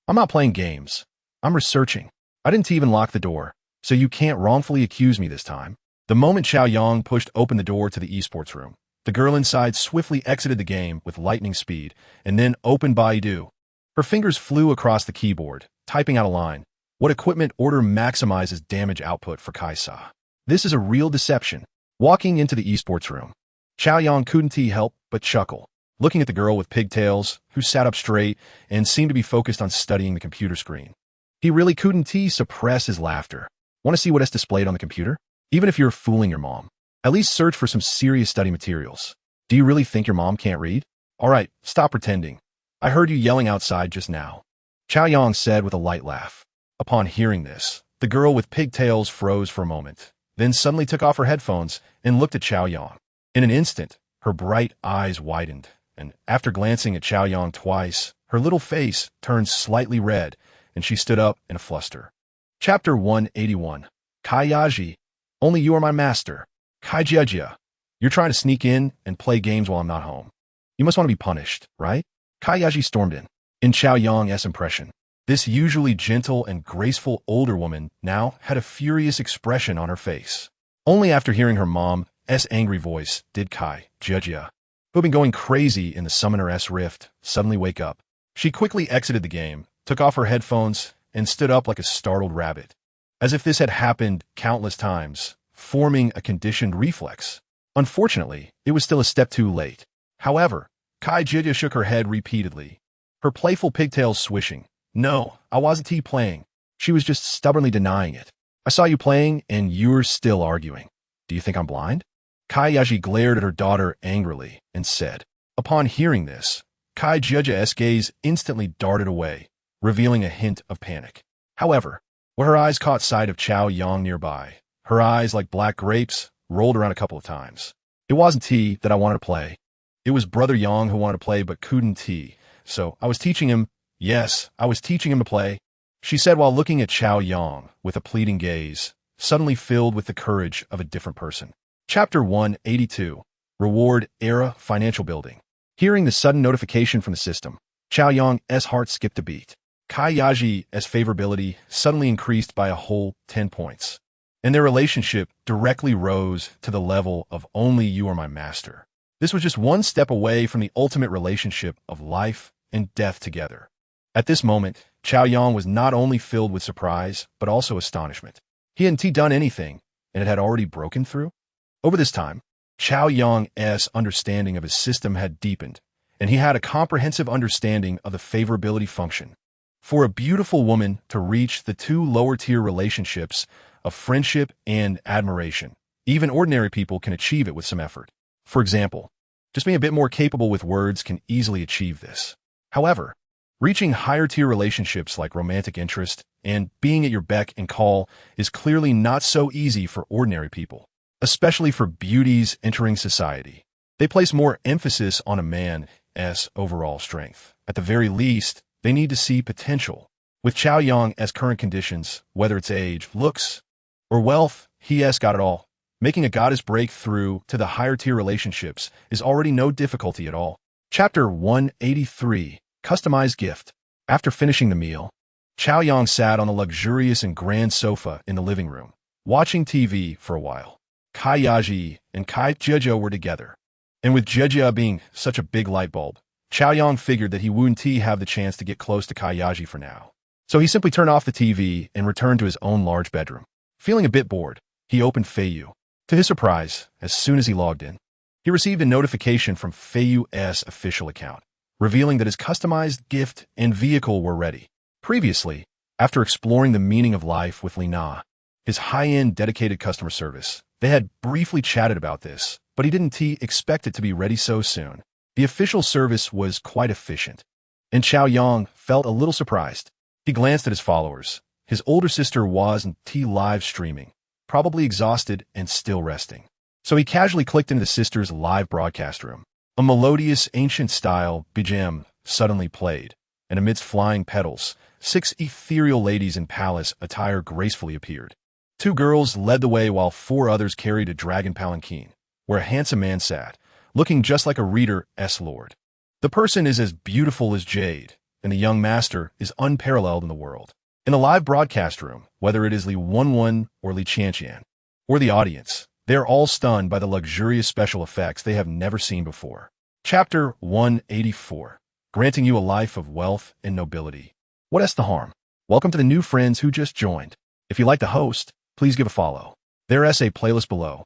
I'm not playing games. I'm researching. I didn't even lock the door, so you can't wrongfully accuse me this time. The moment Xiao Yang pushed open the door to the esports room, the girl inside swiftly exited the game with lightning speed and then opened Baidu. Her fingers flew across the keyboard, typing out a line. What equipment order maximizes damage output for Kaisa? This is a real deception. Walking into the esports room, Xiao Yang couldn't help but chuckle, looking at the girl with pigtails, who sat up straight and seemed to be focused on studying the computer screen. He really couldn't suppress his laughter. Want to see what is displayed on the computer? Even if you're fooling your mom, at least search for some serious study materials. Do you really think your mom can't read? All right, stop pretending. I heard you yelling outside just now, Xiao Yang said with a light laugh. Upon hearing this, the girl with pigtails froze for a moment, then suddenly took off her headphones and looked at Xiao Yang. In an instant, her bright eyes widened, and after glancing at Xiao Yang twice, her little face turned slightly red, and she stood up in a fluster. Chapter 181. Kai Yaji, only you are my master. Kai Jia, you're trying to sneak in and play games while I'm not home. You must want to be punished, right? Kai Yaji stormed in Xiao Yang's impression. This usually gentle and graceful older woman now had a furious expression on her face. Only after hearing her mom's angry voice did Kai Jia, who had been going crazy in the Summoner's Rift, suddenly wake up. She quickly exited the game, took off her headphones, and stood up like a startled rabbit, as if this had happened countless times, forming a conditioned reflex. Unfortunately, it was still a step too late. However, Kai Jia shook her head repeatedly, her playful pigtails swishing. No, I wasn't playing. She was just stubbornly denying it. I saw you playing, and you're still arguing. Do you think I'm blind? Kai Yaji glared at her daughter angrily and said. Upon hearing this, Kai Jia's gaze instantly darted away, revealing a hint of panic. However, when her eyes caught sight of Xiao Yang nearby, her eyes, like black grapes, rolled around a couple of times. It wasn't that I wanted to play. It was Brother Yang who wanted to play but couldn't so I was teaching him. Yes, I was teaching him to play, she said while looking at Xiao Yang with a pleading gaze, suddenly filled with the courage of a different person. Chapter 182. Reward Era Financial Building. Hearing the sudden notification from the system, Xiao Yang's heart skipped a beat. Kai Yaji's favorability suddenly increased by a whole 10 points, and their relationship directly rose to the level of only you are my master. This was just one step away from the ultimate relationship of life and death together. At this moment, Xiao Yang was not only filled with surprise, but also astonishment. He hadn't done anything, and it had already broken through. Over this time, Xiao Yang's understanding of his system had deepened, and he had a comprehensive understanding of the favorability function. For a beautiful woman to reach the two lower-tier relationships of friendship and admiration, even ordinary people can achieve it with some effort. For example, just being a bit more capable with words can easily achieve this. However, reaching higher-tier relationships like romantic interest, and being at your beck and call is clearly not so easy for ordinary people, especially for beauties entering society. They place more emphasis on a man's overall strength. At the very least, they need to see potential. With Chow Yong's current conditions, whether it's age, looks, or wealth, he has got it all. Making a goddess break through to the higher-tier relationships is already no difficulty at all. Chapter 183, Customized Gift. After finishing the meal, Chow Yong sat on a luxurious and grand sofa in the living room, watching TV for a while. Kai Yaji and Kai Jejia were together. And with Jejia being such a big light bulb, Chow Yong figured that he wouldn't have the chance to get close to Kai Yaji for now. So he simply turned off the TV and returned to his own large bedroom. Feeling a bit bored, he opened Feiyu. To his surprise, as soon as he logged in, he received a notification from Feiyu's official account, revealing that his customized gift and vehicle were ready. Previously, after exploring the meaning of life with Lina, his high-end dedicated customer service, they had briefly chatted about this, but he didn't expect it to be ready so soon. The official service was quite efficient, and Chow Yong felt a little surprised. He glanced at his followers. His older sister wasn't live streaming, probably exhausted and still resting. So he casually clicked into the sister's live broadcast room. A melodious, ancient-style BGM suddenly played, and amidst flying petals, 6 ethereal ladies in palace attire gracefully appeared. 2 girls led the way while 4 others carried a dragon palanquin, where a handsome man sat, looking just like a reader's lord. The person is as beautiful as jade, and the young master is unparalleled in the world. In the live broadcast room, whether it is Li Wenwen or Li Qianqian, or the audience, they are all stunned by the luxurious special effects they have never seen before. Chapter 184, Granting you a life of wealth and nobility. What's the harm? Welcome to the new friends who just joined. If you like the host, please give a follow. There's a playlist below.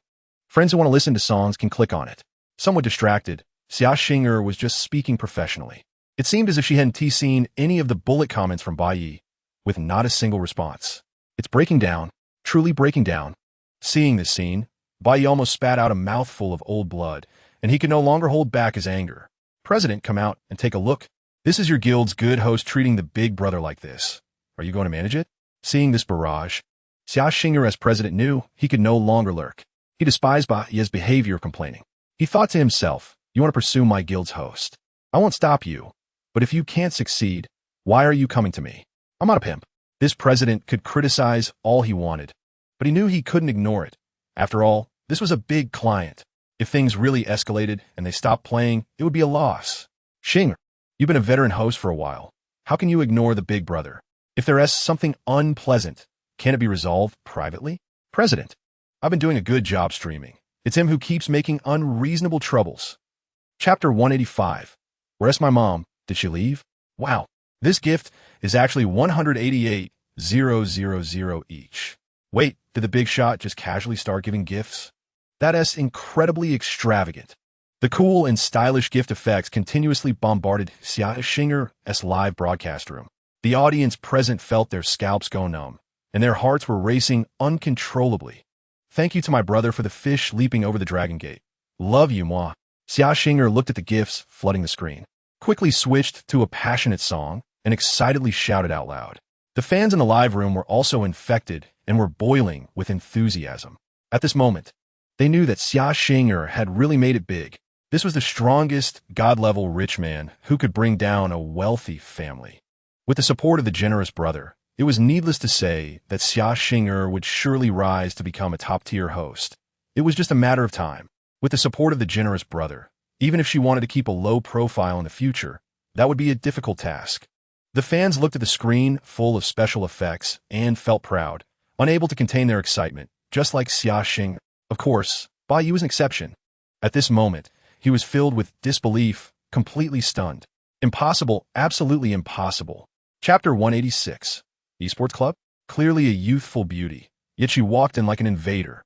Friends who want to listen to songs can click on it. Somewhat distracted, Xia Xinger was just speaking professionally. It seemed as if she hadn't seen any of the bullet comments from Bai Yi, with not a single response. It's breaking down, truly breaking down. Seeing this scene, Bai Yi almost spat out a mouthful of old blood, and he could no longer hold back his anger. President, come out and take a look. This is your guild's good host treating the big brother like this. Are you going to manage it? Seeing this barrage, Xia Xinger as president knew he could no longer lurk. He despised Bai Yi's behavior of complaining. He thought to himself, you want to pursue my guild's host. I won't stop you, but if you can't succeed, why are you coming to me? I'm not a pimp. This president could criticize all he wanted, but he knew he couldn't ignore it. After all, this was a big client. If things really escalated and they stopped playing, it would be a loss. Xinger, you've been a veteran host for a while. How can you ignore the big brother? If there is something unpleasant, can it be resolved privately? President, I've been doing a good job streaming. It's him who keeps making unreasonable troubles. Chapter 185. Where's my mom? Did she leave? Wow. This gift is actually 188,000 each. Wait, did the big shot just casually start giving gifts? That is incredibly extravagant. The cool and stylish gift effects continuously bombarded Xia Xinger's live broadcast room. The audience present felt their scalps go numb, and their hearts were racing uncontrollably. Thank you to my brother for the fish leaping over the dragon gate. Love you, moi. Xia Xinger looked at the gifts flooding the screen, quickly switched to a passionate song, and excitedly shouted out loud. The fans in the live room were also infected and were boiling with enthusiasm. At this moment, they knew that Xia Xinger had really made it big. This was the strongest, god-level rich man who could bring down a wealthy family. With the support of the generous brother, it was needless to say that Xia Xinger would surely rise to become a top-tier host. It was just a matter of time. With the support of the generous brother, even if she wanted to keep a low profile in the future, that would be a difficult task. The fans looked at the screen full of special effects and felt proud, unable to contain their excitement, just like Xia Xinger. Of course, Bai Yi was an exception. At this moment, he was filled with disbelief, completely stunned. Impossible, absolutely impossible. Chapter 186. Esports Club? Clearly a youthful beauty, yet she walked in like an invader.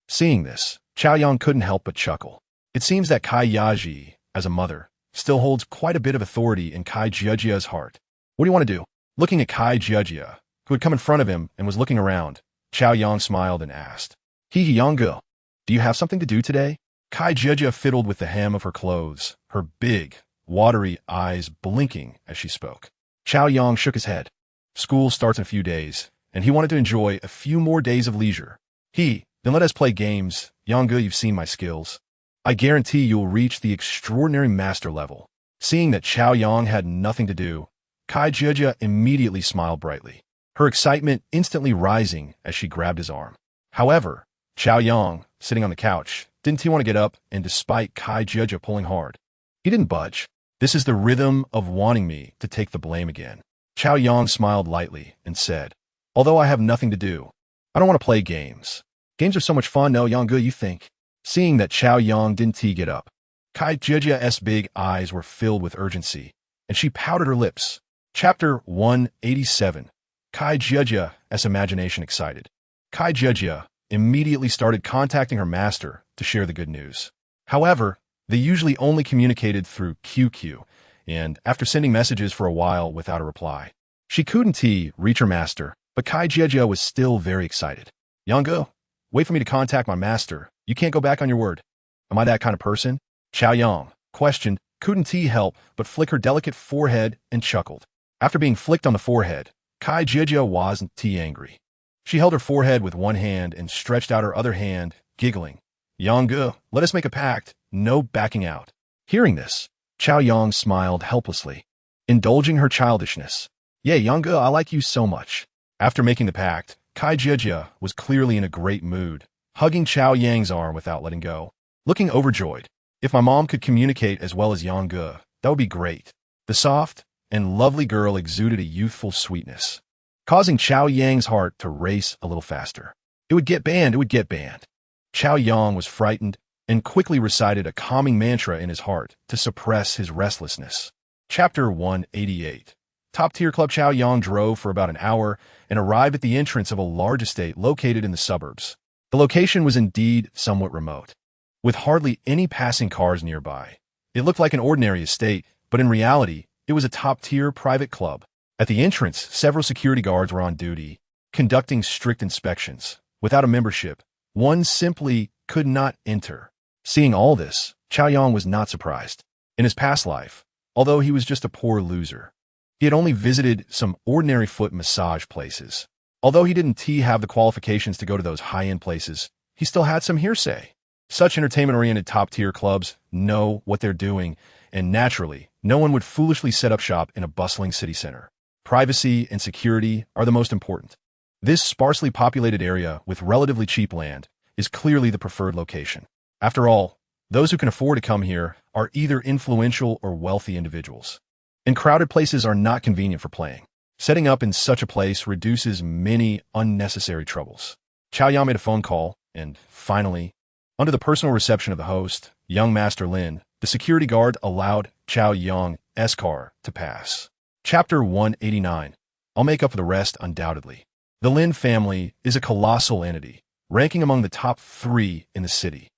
Seeing this, Chow Yong couldn't help but chuckle. It seems that Kai Yaji, as a mother, still holds quite a bit of authority in Kai Jejia's heart. What do you want to do? Looking at Kai Jejia, who had come in front of him and was looking around, Chow Yong smiled and asked, Hee Yongo, do you have something to do today? Kai Jejia fiddled with the hem of her clothes, her big, watery eyes blinking as she spoke. Chow Yong shook his head. School starts in a few days, and he wanted to enjoy a few more days of leisure. Then let us play games. Yongge, you've seen my skills. I guarantee you'll reach the extraordinary master level. Seeing that Chao Yang had nothing to do, Kai Jia immediately smiled brightly, her excitement instantly rising as she grabbed his arm. However, Chao Yang, sitting on the couch, didn't he want to get up, and despite Kai Jia pulling hard, he didn't budge. This is the rhythm of wanting me to take the blame again. Chao Yang smiled lightly and said, although I have nothing to do, I don't want to play games. Games are so much fun, no, Yongge, you think? Seeing that Chao Yang didn't get up, Kai Jia's big eyes were filled with urgency, and she pouted her lips. Chapter 187. Kai Jia's imagination excited. Kai Jia immediately started contacting her master to share the good news. However, they usually only communicated through QQ, and after sending messages for a while without a reply, she couldn't reach her master, but Kai Jia was still very excited. Yongge, wait for me to contact my master. You can't go back on your word. Am I that kind of person? Chao Yang questioned, couldn't help but flick her delicate forehead and chuckled. After being flicked on the forehead, Kai Jia wasn't angry. She held her forehead with one hand and stretched out her other hand, giggling. Yongge, let us make a pact, no backing out. Hearing this, Chao Yang smiled helplessly, indulging her childishness. Yeah, Yongge, I like you so much. After making the pact, Kai Jia was clearly in a great mood, hugging Chao Yang's arm without letting go. Looking overjoyed, if my mom could communicate as well as Yongge, that would be great. The soft and lovely girl exuded a youthful sweetness, causing Chao Yang's heart to race a little faster. It would get banned, it would get banned. Chao Yang was frightened and quickly recited a calming mantra in his heart to suppress his restlessness. Chapter 188. Top-tier Club. Chao Yang drove for about an hour and arrived at the entrance of a large estate located in the suburbs. The location was indeed somewhat remote, with hardly any passing cars nearby. It looked like an ordinary estate, but in reality, it was a top-tier private club. At the entrance, several security guards were on duty, conducting strict inspections. Without a membership, one simply could not enter. Seeing all this, Chao Yang was not surprised. In his past life, although he was just a poor loser, he had only visited some ordinary foot massage places. Although he didn't have the qualifications to go to those high-end places, he still had some hearsay. Such entertainment-oriented top-tier clubs know what they're doing, and naturally, no one would foolishly set up shop in a bustling city center. Privacy and security are the most important. This sparsely populated area with relatively cheap land is clearly the preferred location. After all, those who can afford to come here are either influential or wealthy individuals, and crowded places are not convenient for playing. Setting up in such a place reduces many unnecessary troubles. Chao Yang made a phone call, and finally, under the personal reception of the host, young Master Lin, the security guard allowed Chao Yang's car to pass. Chapter 189. I'll make up for the rest undoubtedly. The Lin family is a colossal entity, ranking among the top 3 in the city.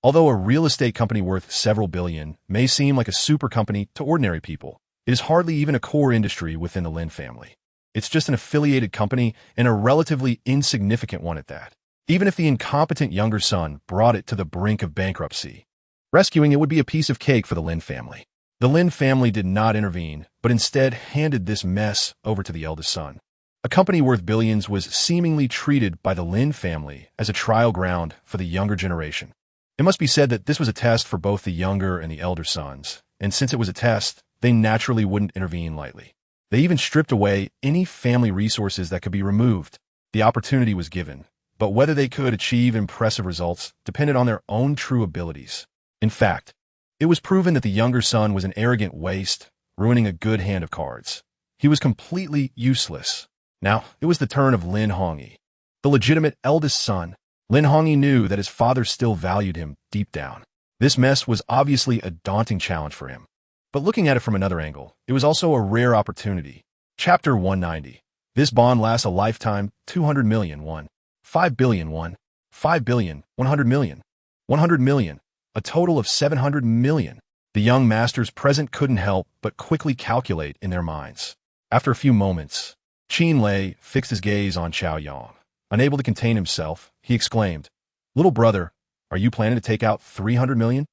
Although a real estate company worth several billion may seem like a super company to ordinary people, it is hardly even a core industry within the Lin family. It's just an affiliated company, and a relatively insignificant one at that. Even if the incompetent younger son brought it to the brink of bankruptcy, rescuing it would be a piece of cake for the Lin family. The Lin family did not intervene, but instead handed this mess over to the eldest son. A company worth billions was seemingly treated by the Lin family as a trial ground for the younger generation. It must be said that this was a test for both the younger and the elder sons, and since it was a test, they naturally wouldn't intervene lightly. They even stripped away any family resources that could be removed. The opportunity was given, but whether they could achieve impressive results depended on their own true abilities. In fact, it was proven that the younger son was an arrogant waste, ruining a good hand of cards. He was completely useless. Now, it was the turn of Lin Hongyi, the legitimate eldest son. Lin Hongyi knew that his father still valued him deep down. This mess was obviously a daunting challenge for him. But looking at it from another angle, it was also a rare opportunity. Chapter 190. This bond lasts a lifetime. 200 million won. 5 billion won. 5 billion. 100 million. 100 million. A total of 700 million. The young masters present couldn't help but quickly calculate in their minds. After a few moments, Qin Lei fixed his gaze on Chao Yang. Unable to contain himself, he exclaimed, "Little brother, are you planning to take out 300 million?"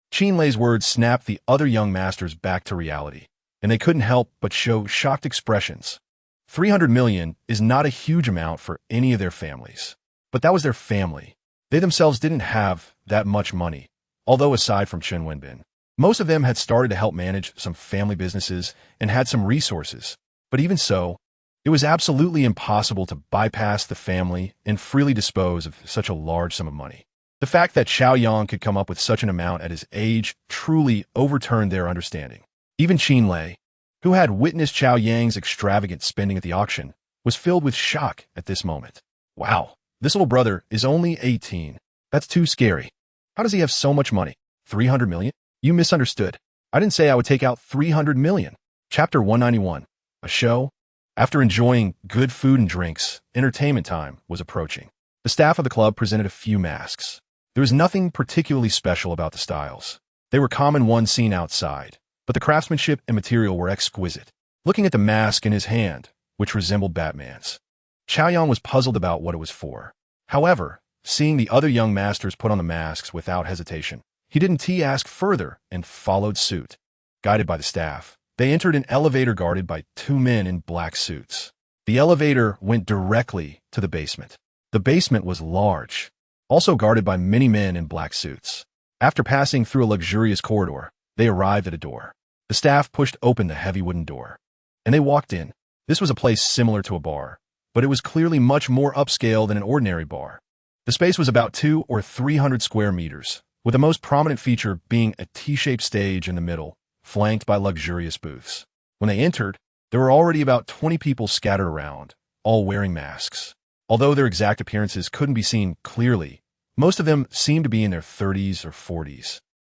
Qin Lei's words snapped the other young masters back to reality, and they couldn't help but show shocked expressions. 300 million is not a huge amount for any of their families. But that was their family. They themselves didn't have that much money, although aside from Chen Wenbin, most of them had started to help manage some family businesses and had some resources. But even so, it was absolutely impossible to bypass the family and freely dispose of such a large sum of money. The fact that Xiao Yang could come up with such an amount at his age truly overturned their understanding. Even Qin Lei, who had witnessed Xiao Yang's extravagant spending at the auction, was filled with shock at this moment. Wow, this little brother is only 18. That's too scary. How does he have so much money? 300 million? You misunderstood. I didn't say I would take out 300 million. Chapter 191. A show? After enjoying good food and drinks, entertainment time was approaching. The staff of the club presented a few masks. There was nothing particularly special about the styles. They were common ones seen outside, but the craftsmanship and material were exquisite. Looking at the mask in his hand, which resembled Batman's, Xiao Yang was puzzled about what it was for. However, seeing the other young masters put on the masks without hesitation, he didn't ask further and followed suit. Guided by the staff, they entered an elevator guarded by two men in black suits. The elevator went directly to the basement. The basement was large, also guarded by many men in black suits. After passing through a luxurious corridor, they arrived at a door. The staff pushed open the heavy wooden door, and they walked in. This was a place similar to a bar, but it was clearly much more upscale than an ordinary bar. The space was about 200 or 300 square meters, with the most prominent feature being a T-shaped stage in the middle, flanked by luxurious booths. When they entered, there were already about 20 people scattered around, all wearing masks. Although their exact appearances couldn't be seen clearly, most of them seemed to be in their 30s or 40s,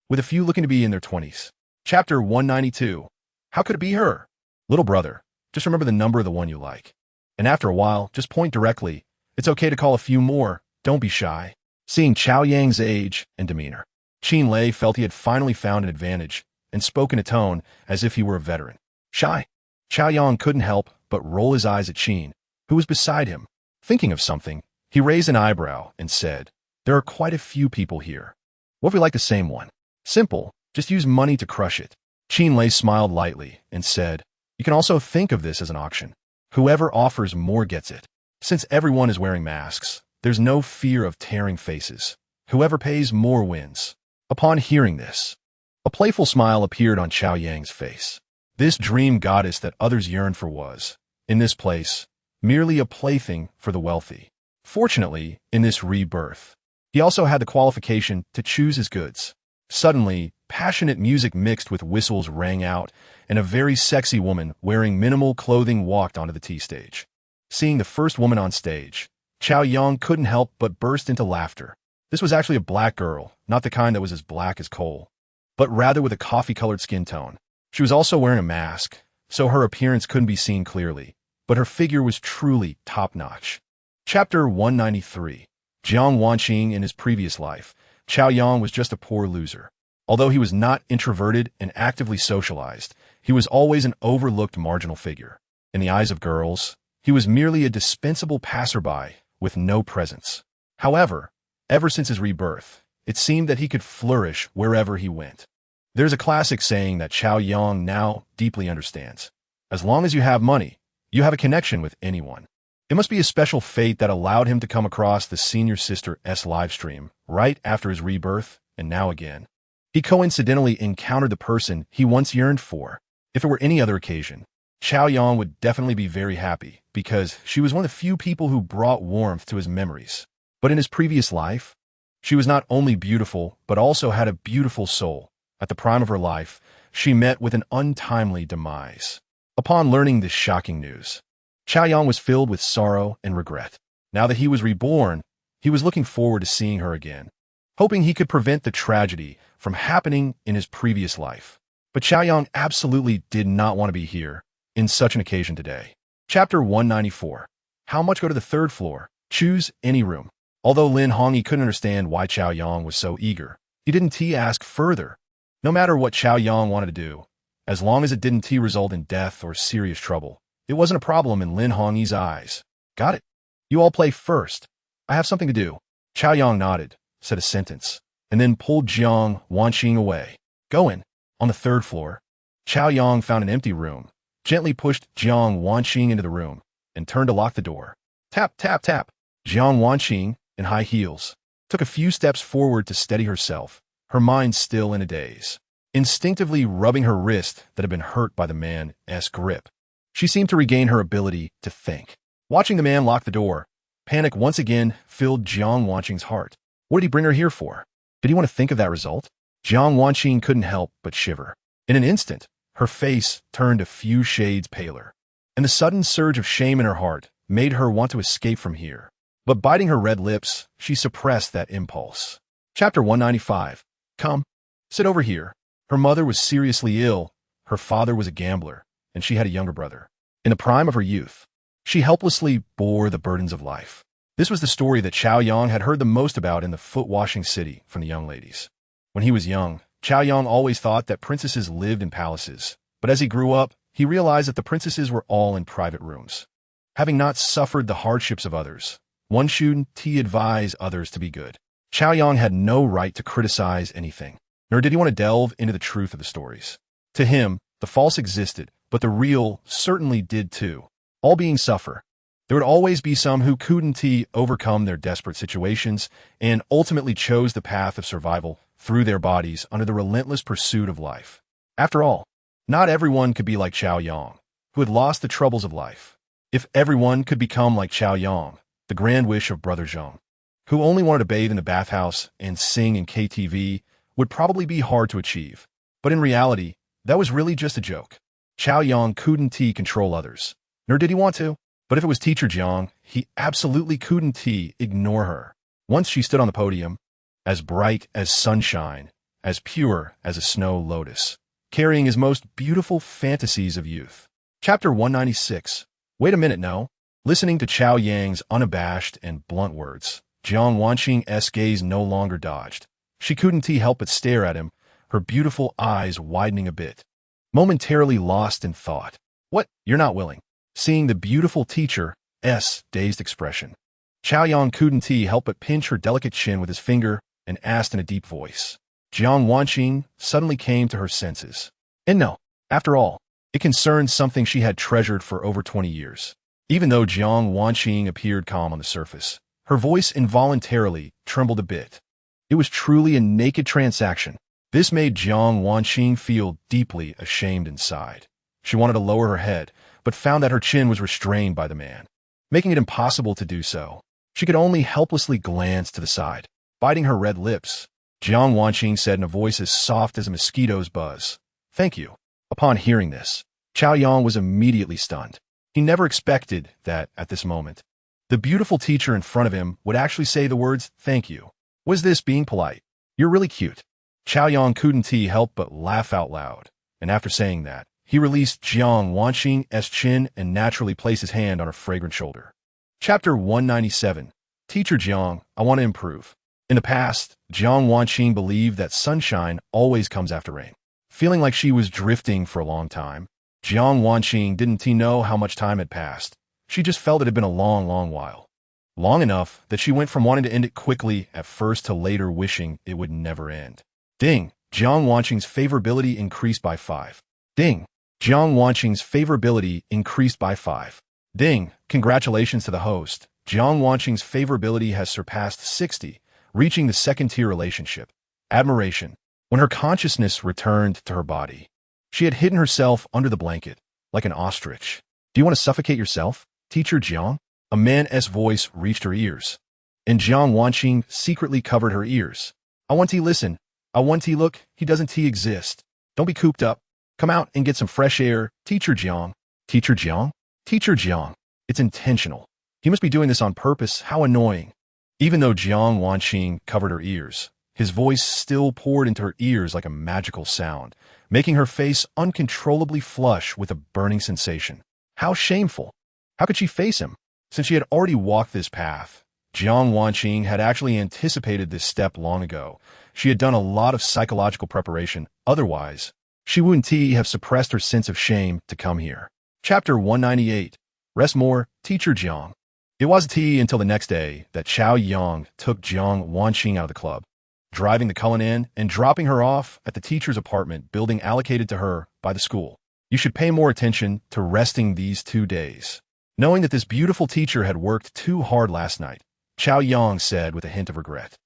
with a few looking to be in their 20s. Chapter 192. How could it be her? Little brother, just remember the number of the one you like. And after a while, just point directly. It's okay to call a few more. Don't be shy. Seeing Xiao Yang's age and demeanor, Qin Lei felt he had finally found an advantage and spoke in a tone as if he were a veteran. Shy. Xiao Yang couldn't help but roll his eyes at Qin, who was beside him. Thinking of something, he raised an eyebrow and said, "There are quite a few people here. What if we like the same one? Simple, just use money to crush it." Qin Lei smiled lightly and said, "You can also think of this as an auction. Whoever offers more gets it. Since everyone is wearing masks, there's no fear of tearing faces. Whoever pays more wins." Upon hearing this, a playful smile appeared on Xiao Yang's face. This dream goddess that others yearned for was, in this place, merely a plaything for the wealthy. Fortunately, in this rebirth, he also had the qualification to choose his goods. Suddenly, passionate music mixed with whistles rang out, and a very sexy woman wearing minimal clothing walked onto the tea stage. Seeing the first woman on stage, Xiao Yang couldn't help but burst into laughter. This was actually a black girl, not the kind that was as black as coal, but rather with a coffee-colored skin tone. She was also wearing a mask, so her appearance couldn't be seen clearly, but her figure was truly top-notch. Chapter 193. Jiang Wanqing. In his previous life, Xiao Yang was just a poor loser. Although he was not introverted and actively socialized, he was always an overlooked marginal figure. In the eyes of girls, he was merely a dispensable passerby with no presence. However, ever since his rebirth, it seemed that he could flourish wherever he went. There's a classic saying that Xiao Yang now deeply understands. As long as you have money, you have a connection with anyone. It must be a special fate that allowed him to come across the Senior Sister's livestream right after his rebirth, and now again. He coincidentally encountered the person he once yearned for. If it were any other occasion, Xiao Yang would definitely be very happy, because she was one of the few people who brought warmth to his memories. But in his previous life, she was not only beautiful, but also had a beautiful soul. At the prime of her life, she met with an untimely demise. Upon learning this shocking news, Xiao Yang was filled with sorrow and regret. Now that he was reborn, he was looking forward to seeing her again, hoping he could prevent the tragedy from happening in his previous life. But Xiao Yang absolutely did not want to be here in such an occasion today. Chapter 194. How much go to the third floor? Choose any room. Although Lin Hongyi couldn't understand why Xiao Yang was so eager, he didn't ask further. No matter what Xiao Yang wanted to do, as long as it didn't result in death or serious trouble, it wasn't a problem in Lin Hongyi's eyes. Got it. You all play first. I have something to do. Xiao Yang nodded, said a sentence, and then pulled Jiang Wanqing away. Go in. On the third floor, Xiao Yang found an empty room. gently pushed Jiang Wanqing into the room and turned to lock the door. Tap, tap, tap. Jiang Wanqing, in high heels, took a few steps forward to steady herself, her mind still in a daze. Instinctively rubbing her wrist that had been hurt by the man's grip, she seemed to regain her ability to think. Watching the man lock the door, panic once again filled Jiang Wanqing's heart. What did he bring her here for? Did he want to think of that result? Jiang Wanqing couldn't help but shiver. In an instant, her face turned a few shades paler, and the sudden surge of shame in her heart made her want to escape from here. But biting her red lips, she suppressed that impulse. Chapter 195. Come, sit over here. Her mother was seriously ill, her father was a gambler, and she had a younger brother. In the prime of her youth, she helplessly bore the burdens of life. This was the story that Chao Yang had heard the most about in the foot-washing city from the young ladies. When he was young, Chao Yang always thought that princesses lived in palaces, but as he grew up, he realized that the princesses were all in private rooms. Having not suffered the hardships of others, one shouldn't advise others to be good. Chao Yang had no right to criticize anything, nor did he want to delve into the truth of the stories. To him, the false existed, but the real certainly did too. All beings suffer. There would always be some who couldn't overcome their desperate situations and ultimately chose the path of survival through their bodies under the relentless pursuit of life. After all, not everyone could be like Chao Yang, who had lost the troubles of life. If everyone could become like Chao Yang, the grand wish of Brother Zheng, who only wanted to bathe in the bathhouse and sing in KTV, would probably be hard to achieve. But in reality, that was really just a joke. Chao Yang couldn't control others, nor did he want to. But if it was Teacher Jiang, he absolutely couldn't ignore her. Once she stood on the podium, as bright as sunshine, as pure as a snow lotus, carrying his most beautiful fantasies of youth. Chapter 196. Wait a minute, no. Listening to Chao Yang's unabashed and blunt words, Jiang Wanqing's gaze no longer dodged. She couldn't help but stare at him, her beautiful eyes widening a bit. Momentarily lost in thought. What? You're not willing? Seeing the beautiful teacher's dazed expression, Chao Yang couldn't help but pinch her delicate chin with his finger and asked in a deep voice. Jiang Wanqing suddenly came to her senses. And no, after all, it concerned something she had treasured for over 20 years. Even though Jiang Wanqing appeared calm on the surface, her voice involuntarily trembled a bit. It was truly a naked transaction. This made Jiang Wanqing feel deeply ashamed inside. She wanted to lower her head, but found that her chin was restrained by the man, making it impossible to do so. She could only helplessly glance to the side. Biting her red lips, Jiang Wanqing said in a voice as soft as a mosquito's buzz, "Thank you." Upon hearing this, Chao Yang was immediately stunned. He never expected that, at this moment, the beautiful teacher in front of him would actually say the words, "Thank you." Was this being polite? "You're really cute." Chao Yang couldn't help but laugh out loud, and after saying that, he released Jiang Wanqing's chin and naturally placed his hand on her fragrant shoulder. Chapter 197. Teacher Jiang, I want to improve. In the past, Jiang Wanqing believed that sunshine always comes after rain. Feeling like she was drifting for a long time, Jiang Wanqing didn't know how much time had passed. She just felt it had been a long, long while. Long enough that she went from wanting to end it quickly at first to later wishing it would never end. Ding! Jiang Wanqing's favorability increased by 5. Ding! Jiang Wanqing's favorability increased by 5. Ding! Congratulations to the host. Jiang Wanqing's favorability has surpassed 60, reaching the second-tier relationship. Admiration. When her consciousness returned to her body, she had hidden herself under the blanket, like an ostrich. Do you want to suffocate yourself, Teacher Jiang? A man's voice reached her ears, and Jiang Wanqing secretly covered her ears. I want to listen. I want to look. He doesn't exist. Don't be cooped up. Come out and get some fresh air, Teacher Jiang. Teacher Jiang? Teacher Jiang. It's intentional. He must be doing this on purpose. How annoying. Even though Jiang Wanqing covered her ears, his voice still poured into her ears like a magical sound, making her face uncontrollably flush with a burning sensation. How shameful. How could she face him? Since she had already walked this path, Jiang Wanqing had actually anticipated this step long ago. She had done a lot of psychological preparation. Otherwise, she wouldn't have suppressed her sense of shame to come here. Chapter 198. Rest more, Teacher Jiang. It wasn't until the next day that Chao Yang took Jiang Wanqing out of the club, driving the Cullen in and dropping her off at the teacher's apartment building allocated to her by the school. You should pay more attention to resting these 2 days. Knowing that this beautiful teacher had worked too hard last night, Chao Yang said with a hint of regret.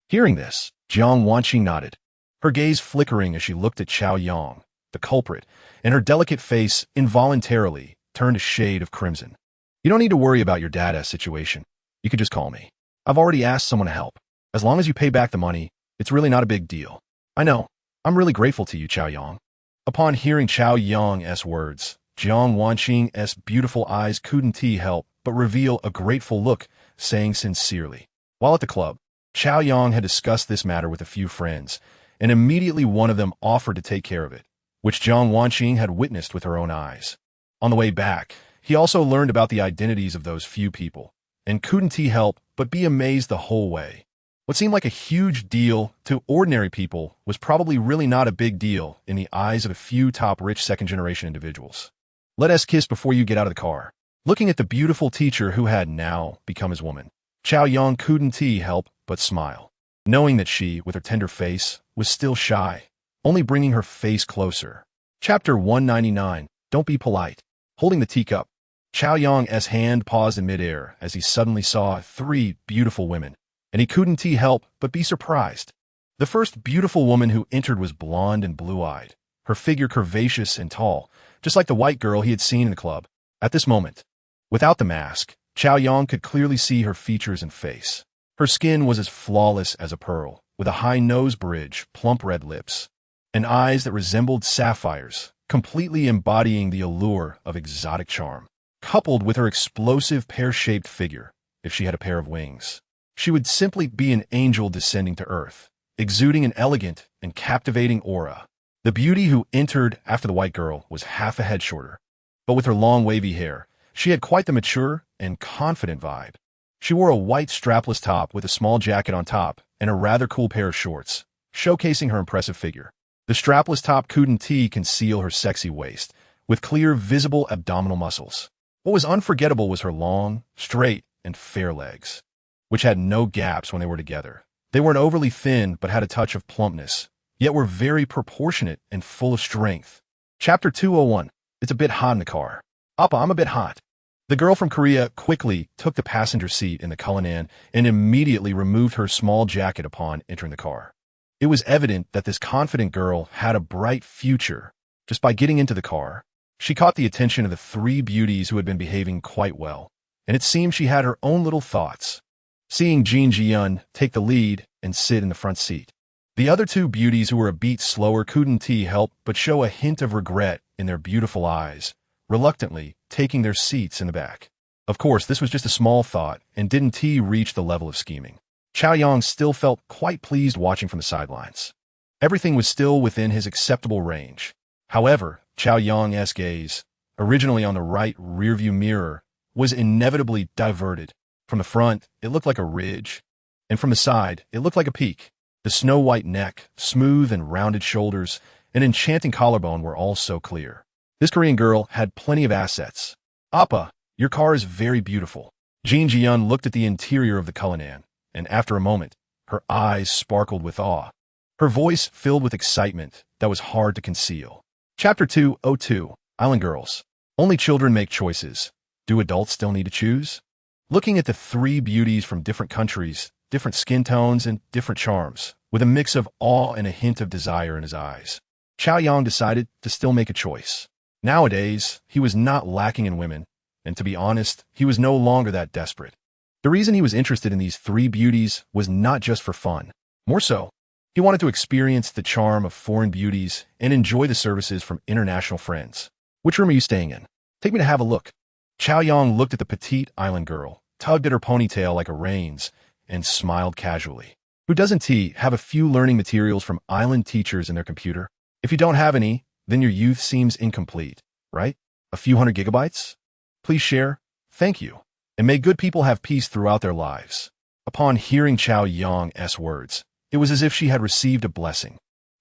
Hearing this, Jiang Wanqi nodded, her gaze flickering as she looked at Chao Yang, the culprit, and her delicate face involuntarily turned a shade of crimson. You don't need to worry about your data situation. You could just call me. I've already asked someone to help. As long as you pay back the money, it's really not a big deal. I know. I'm really grateful to you, Chao Yang. Upon hearing Chao Yang's words, Jiang Wanqing's beautiful eyes couldn't help but reveal a grateful look, saying sincerely. While at the club, Chao Yang had discussed this matter with a few friends, and immediately one of them offered to take care of it, which Jiang Wanqing had witnessed with her own eyes. On the way back, he also learned about the identities of those few people, and couldn't help but be amazed the whole way. What seemed like a huge deal to ordinary people was probably really not a big deal in the eyes of a few top-rich second-generation individuals. Let us kiss before you get out of the car. Looking at the beautiful teacher who had now become his woman, Chao Yang couldn't help but smile, knowing that she, with her tender face, was still shy, only bringing her face closer. Chapter 199, Don't Be Polite. Holding the teacup, Chao Yang's hand paused in midair as he suddenly saw 3 beautiful women, and he couldn't help but be surprised. The first beautiful woman who entered was blonde and blue-eyed, her figure curvaceous and tall, just like the white girl he had seen in the club. At this moment, without the mask, Chao Yang could clearly see her features and face. Her skin was as flawless as a pearl, with a high nose bridge, plump red lips, and eyes that resembled sapphires, completely embodying the allure of exotic charm. Coupled with her explosive pear-shaped figure, if she had a pair of wings, she would simply be an angel descending to earth, exuding an elegant and captivating aura. The beauty who entered after the white girl was half a head shorter, but with her long wavy hair, she had quite the mature and confident vibe. She wore a white strapless top with a small jacket on top and a rather cool pair of shorts, showcasing her impressive figure. The strapless top couldn't conceal her sexy waist, with clear, visible abdominal muscles. What was unforgettable was her long, straight, and fair legs, which had no gaps when they were together. They weren't overly thin but had a touch of plumpness, yet were very proportionate and full of strength. Chapter 201. It's a bit hot in the car. Appa, I'm a bit hot. The girl from Korea quickly took the passenger seat in the Cullinan and immediately removed her small jacket upon entering the car. It was evident that this confident girl had a bright future. Just by getting into the car, she caught the attention of the 3 beauties who had been behaving quite well, and it seemed she had her own little thoughts. Seeing Jin Ji-yun take the lead and sit in the front seat, the other 2 beauties who were a beat slower couldn't help but show a hint of regret in their beautiful eyes, reluctantly taking their seats in the back. Of course, this was just a small thought and didn't reach the level of scheming. Chao Yang still felt quite pleased watching from the sidelines. Everything was still within his acceptable range. However, Chao Yang's gaze, originally on the right rearview mirror, was inevitably diverted. From the front, it looked like a ridge, and from the side, it looked like a peak. The snow-white neck, smooth and rounded shoulders, and enchanting collarbone were all so clear. This Korean girl had plenty of assets. Appa, your car is very beautiful. Jin Ji-yun looked at the interior of the Cullinan, and after a moment, her eyes sparkled with awe. Her voice filled with excitement that was hard to conceal. Chapter 202, Island Girls. Only children make choices. Do adults still need to choose? Looking at the 3 beauties from different countries, different skin tones, and different charms, with a mix of awe and a hint of desire in his eyes, Chao Yang decided to still make a choice. Nowadays, he was not lacking in women, and to be honest, he was no longer that desperate. The reason he was interested in these 3 beauties was not just for fun. More so, he wanted to experience the charm of foreign beauties and enjoy the services from international friends. Which room are you staying in? Take me to have a look. Chao Yang looked at the petite island girl, tugged at her ponytail like a reins, and smiled casually. Who doesn't have a few learning materials from island teachers in their computer? If you don't have any, then your youth seems incomplete, right? A few 100 gigabytes? Please share. Thank you. And may good people have peace throughout their lives. Upon hearing Chao Yang's words, it was as if she had received a blessing.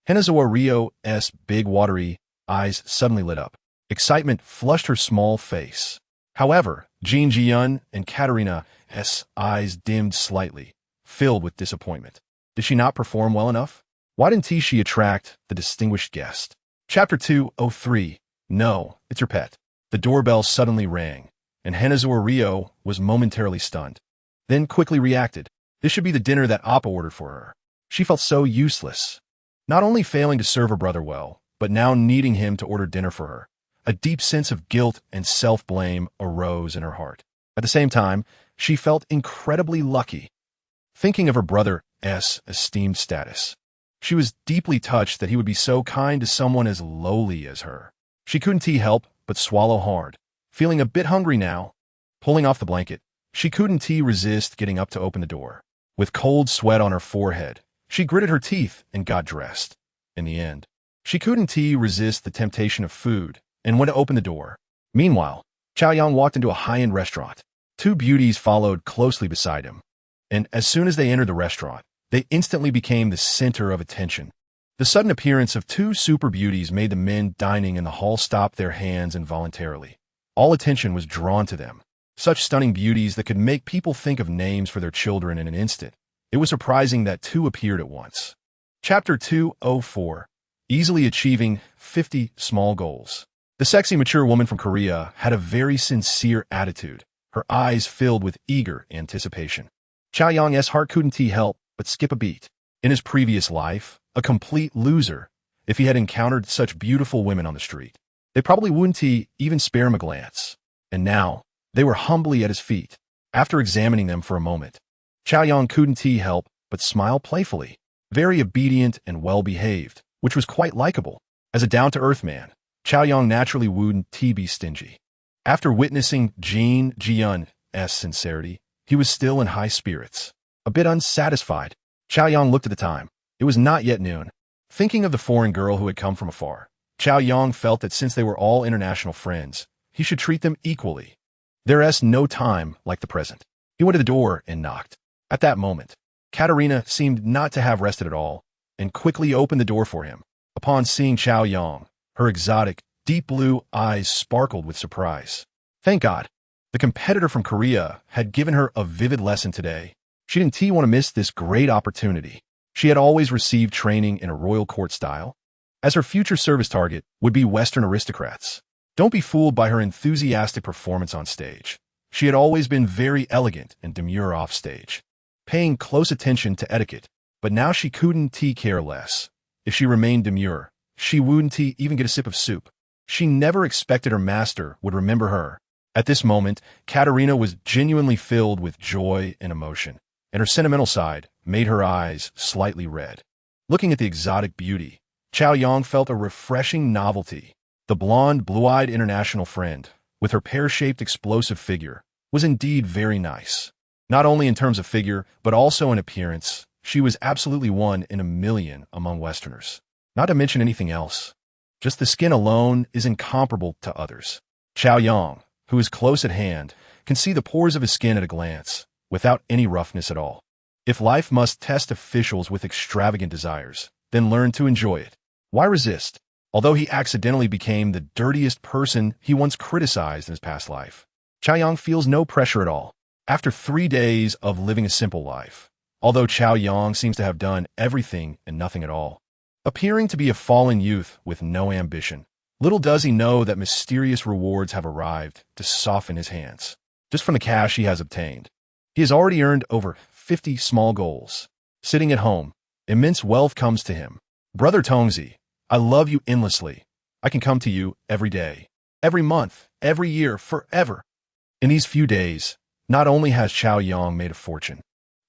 Hanazawa Rio's big watery eyes suddenly lit up. Excitement flushed her small face. However, Jin Ji-yun and Katarina's eyes dimmed slightly, filled with disappointment. Did she not perform well enough? Why didn't she attract the distinguished guest? Chapter 203, No, it's your pet. The doorbell suddenly rang, and Hanazor Rio was momentarily stunned. Then quickly reacted. This should be the dinner that Appa ordered for her. She felt so useless. Not only failing to serve her brother well, but now needing him to order dinner for her. A deep sense of guilt and self-blame arose in her heart. At the same time, she felt incredibly lucky. Thinking of her brother's esteemed status, she was deeply touched that he would be so kind to someone as lowly as her. She couldn't help but swallow hard, feeling a bit hungry now. Pulling off the blanket, she couldn't resist getting up to open the door. With cold sweat on her forehead, she gritted her teeth and got dressed. In the end, she couldn't resist the temptation of food and went to open the door. Meanwhile, Chao Yang walked into a high-end restaurant. Two beauties followed closely beside him, and as soon as they entered the restaurant, they instantly became the center of attention. The sudden appearance of two super beauties made the men dining in the hall stop their hands involuntarily. All attention was drawn to them. Such stunning beauties that could make people think of names for their children in an instant. It was surprising that two appeared at once. Chapter 204. Easily Achieving 50 Small Goals. The sexy, mature woman from Korea had a very sincere attitude, her eyes filled with eager anticipation. Chao Yang's heart couldn't help but skip a beat. In his previous life, a complete loser, if he had encountered such beautiful women on the street, they probably wouldn't even spare him a glance. And now, they were humbly at his feet. After examining them for a moment, Chao Yang couldn't help but smile playfully, very obedient and well-behaved, which was quite likable. As a down-to-earth man, Chao Yang naturally wouldn't be stingy. After witnessing Jin Jian's sincerity, he was still in high spirits. A bit unsatisfied, Chao Yang looked at the time. It was not yet noon. Thinking of the foreign girl who had come from afar, Chao Yang felt that since they were all international friends, he should treat them equally. There's no time like the present. He went to the door and knocked. At that moment, Katerina seemed not to have rested at all, and quickly opened the door for him. Upon seeing Chao Yang, her exotic, deep blue eyes sparkled with surprise. Thank God, the competitor from Korea had given her a vivid lesson today. She didn't want to miss this great opportunity. She had always received training in a royal court style, as her future service target would be Western aristocrats. Don't be fooled by her enthusiastic performance on stage. She had always been very elegant and demure off stage, paying close attention to etiquette, but now she couldn't care less. If she remained demure, she wouldn't even get a sip of soup. She never expected her master would remember her. At this moment, Katerina was genuinely filled with joy and emotion, and her sentimental side made her eyes slightly red. Looking at the exotic beauty, Chao Yang felt a refreshing novelty. The blonde, blue-eyed international friend, with her pear-shaped explosive figure, was indeed very nice. Not only in terms of figure, but also in appearance, she was absolutely one in a million among Westerners. Not to mention anything else. Just the skin alone is incomparable to others. Chao Yang, who is close at hand, can see the pores of his skin at a glance, without any roughness at all. If life must test officials with extravagant desires, then learn to enjoy it. Why resist? Although he accidentally became the dirtiest person he once criticized in his past life, Chao Yang feels no pressure at all. After 3 days of living a simple life, although Chao Yang seems to have done everything and nothing at all, appearing to be a fallen youth with no ambition, little does he know that mysterious rewards have arrived to soften his hands. Just from the cash he has obtained, he has already earned over 50 small goals. Sitting at home, immense wealth comes to him. Brother Tongzi, I love you endlessly. I can come to you every day, every month, every year, forever. In these few days, not only has Chao Yang made a fortune,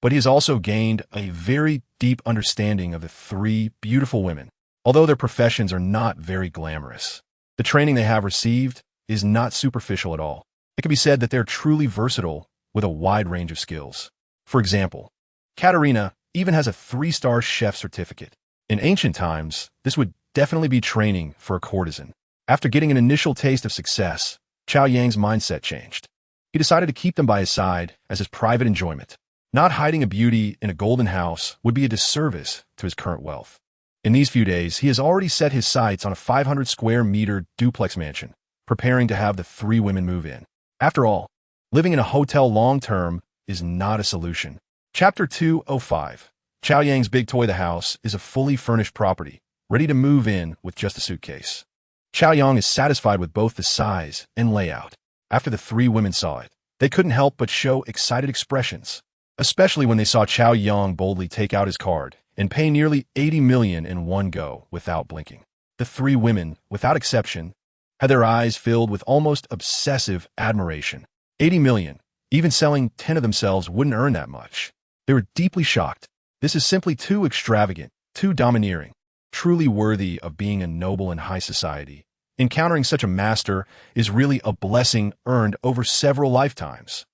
but he has also gained a very deep understanding of the 3 beautiful women. Although their professions are not very glamorous, the training they have received is not superficial at all. It can be said that they're truly versatile with a wide range of skills. For example, Katerina even has a 3-star chef certificate. In ancient times, this would definitely be training for a courtesan. After getting an initial taste of success, Chao Yang's mindset changed. He decided to keep them by his side as his private enjoyment. Not hiding a beauty in a golden house would be a disservice to his current wealth. In these few days, he has already set his sights on a 500-square-meter duplex mansion, preparing to have the 3 women move in. After all, living in a hotel long-term is not a solution. Chapter 205. Chao Yang's big toy, the house, is a fully furnished property, ready to move in with just a suitcase. Chaoyang is satisfied with both the size and layout. After the three women saw it, they couldn't help but show excited expressions, especially when they saw Chaoyang boldly take out his card and pay nearly 80 million in one go without blinking. The three women, without exception, had their eyes filled with almost obsessive admiration. 80 million. Even selling 10 of themselves wouldn't earn that much. They were deeply shocked. This is simply too extravagant, too domineering, truly worthy of being a noble in high society. Encountering such a master is really a blessing earned over several lifetimes.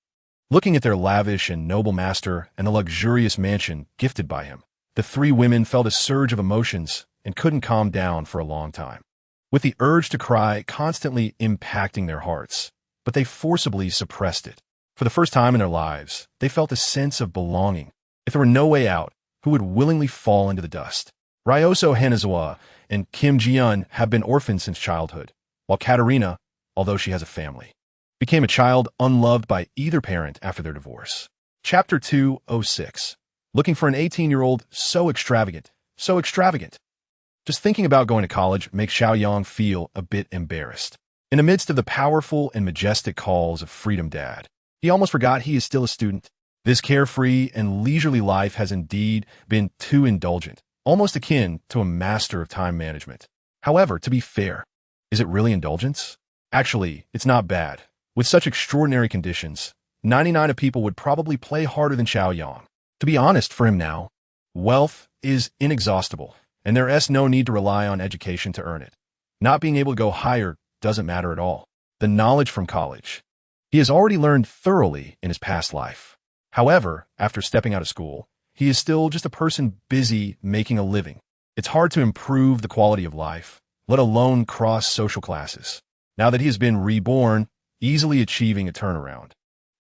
Looking at their lavish and noble master and the luxurious mansion gifted by him, the three women felt a surge of emotions and couldn't calm down for a long time, with the urge to cry constantly impacting their hearts, but they forcibly suppressed it. For the first time in their lives, they felt a sense of belonging. If there were no way out, who would willingly fall into the dust? Ryoso Hanazawa and Kim Ji-eun have been orphaned since childhood, while Katerina, although she has a family, became a child unloved by either parent after their divorce. Chapter 206. Looking for an 18-year-old so extravagant, so extravagant. Just thinking about going to college makes Chaoyang feel a bit embarrassed. In the midst of the powerful and majestic calls of Freedom Dad, he almost forgot he is still a student. This carefree and leisurely life has indeed been too indulgent, almost akin to a master of time management. However, to be fair, is it really indulgence? Actually, it's not bad. With such extraordinary conditions, 99 of people would probably play harder than Chaoyang. To be honest for him now, wealth is inexhaustible, and there is no need to rely on education to earn it. Not being able to go higher doesn't matter at all. The knowledge from college he has already learned thoroughly in his past life. However, after stepping out of school, he is still just a person busy making a living. It's hard to improve the quality of life, let alone cross social classes. Now that he has been reborn, easily achieving a turnaround.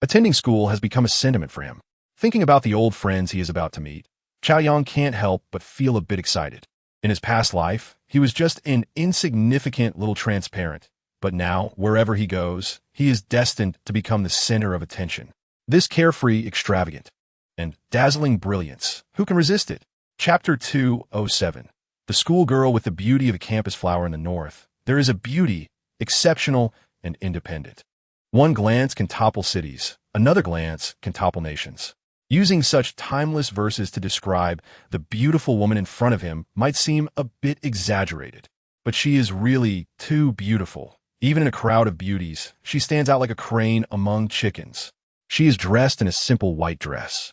Attending school has become a sentiment for him. Thinking about the old friends he is about to meet, Chaoyang can't help but feel a bit excited. In his past life, he was just an insignificant little transparent, but now, wherever he goes, he is destined to become the center of attention. This carefree, extravagant, and dazzling brilliance, who can resist it? Chapter 207. The schoolgirl with the beauty of a campus flower in the north. There is a beauty, exceptional and independent. One glance can topple cities, another glance can topple nations. Using such timeless verses to describe the beautiful woman in front of him might seem a bit exaggerated, but she is really too beautiful. Even in a crowd of beauties, she stands out like a crane among chickens. She is dressed in a simple white dress,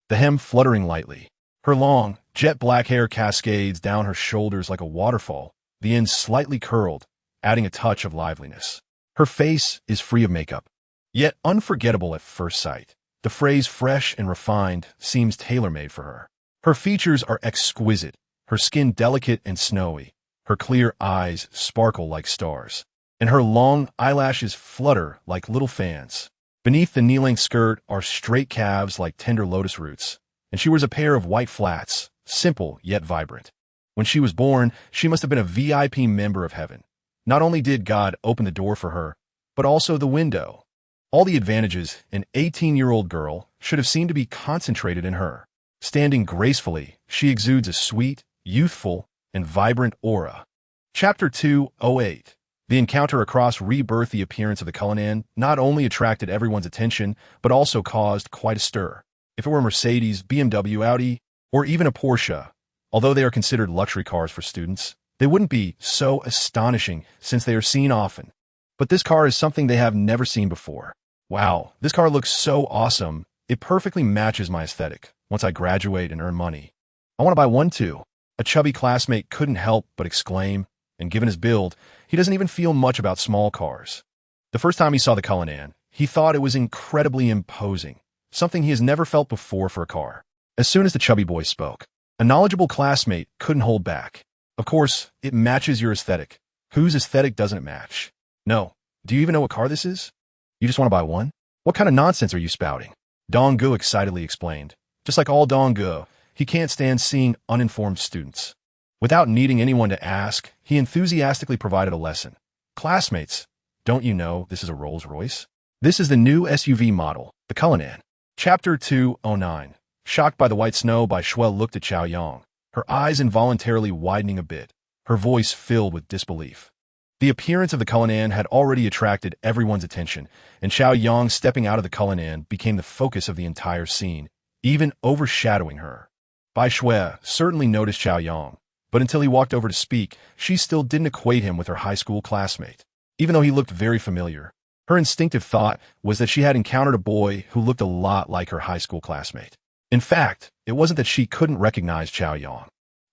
the hem fluttering lightly. Her long, jet black hair cascades down her shoulders like a waterfall, the ends slightly curled, adding a touch of liveliness. Her face is free of makeup, yet unforgettable at first sight. The phrase fresh and refined seems tailor-made for her. Her features are exquisite, her skin delicate and snowy, her clear eyes sparkle like stars, and her long eyelashes flutter like little fans. Beneath the knee-length skirt are straight calves like tender lotus roots, and she wears a pair of white flats, simple yet vibrant. When she was born, she must have been a VIP member of heaven. Not only did God open the door for her, but also the window. All the advantages an 18-year-old girl should have seemed to be concentrated in her. Standing gracefully, she exudes a sweet, youthful, and vibrant aura. Chapter 208. The encounter across Rebirth. The appearance of the Cullinan not only attracted everyone's attention, but also caused quite a stir. If it were a Mercedes, BMW, Audi, or even a Porsche, although they are considered luxury cars for students, they wouldn't be so astonishing since they are seen often. But this car is something they have never seen before. Wow, this car looks so awesome. It perfectly matches my aesthetic. Once I graduate and earn money, I want to buy one too. A chubby classmate couldn't help but exclaim, and given his build, he doesn't even feel much about small cars. The first time he saw the Cullinan, he thought it was incredibly imposing, something he has never felt before for a car. As soon as the chubby boy spoke, a knowledgeable classmate couldn't hold back. Of course, it matches your aesthetic. Whose aesthetic doesn't it match? No. Do you even know what car this is? You just want to buy one? What kind of nonsense are you spouting? Dong-gu excitedly explained. Just like all Dong-gu, he can't stand seeing uninformed students. Without needing anyone to ask, he enthusiastically provided a lesson. Classmates, don't you know this is a Rolls-Royce? This is the new SUV model, the Cullinan. Chapter 209. Shocked by the white snow, Bai Shuel looked at Chaoyang, her eyes involuntarily widening a bit, her voice filled with disbelief. The appearance of the Cullinan had already attracted everyone's attention, and Xiao Yang stepping out of the Cullinan became the focus of the entire scene, even overshadowing her. Bai Shui certainly noticed Xiao Yang, but until he walked over to speak, she still didn't equate him with her high school classmate. Even though he looked very familiar, her instinctive thought was that she had encountered a boy who looked a lot like her high school classmate. In fact, it wasn't that she couldn't recognize Xiao Yang.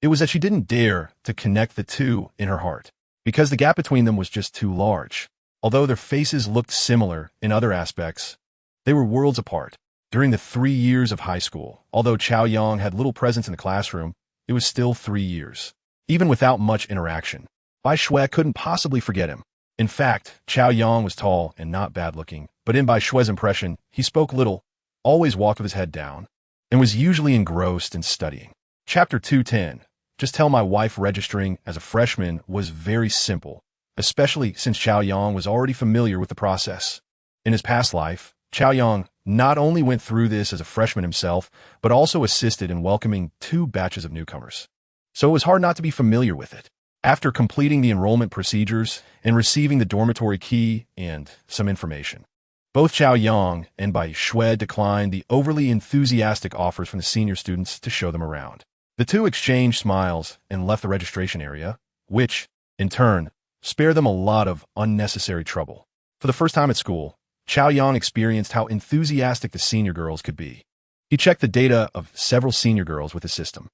It was that she didn't dare to connect the two in her heart, because the gap between them was just too large. Although their faces looked similar in other aspects, they were worlds apart. During the 3 years of high school, although Xiao Yang had little presence in the classroom, it was still 3 years. Even without much interaction, Bai Shui couldn't possibly forget him. In fact, Xiao Yang was tall and not bad-looking, but in Bai Shui's impression, he spoke little, always walked with his head down, and was usually engrossed in studying. Chapter 210. Just tell my wife registering as a freshman was very simple, especially since Xiao Yang was already familiar with the process. In his past life, Xiao Yang not only went through this as a freshman himself, but also assisted in welcoming 2 batches of newcomers. So it was hard not to be familiar with it. After completing the enrollment procedures and receiving the dormitory key and some information, both Xiao Yang and Bai Shui declined the overly enthusiastic offers from the senior students to show them around. The two exchanged smiles and left the registration area, which, in turn, spared them a lot of unnecessary trouble. For the first time at school, Xiao Yang experienced how enthusiastic the senior girls could be. He checked the data of several senior girls with his system.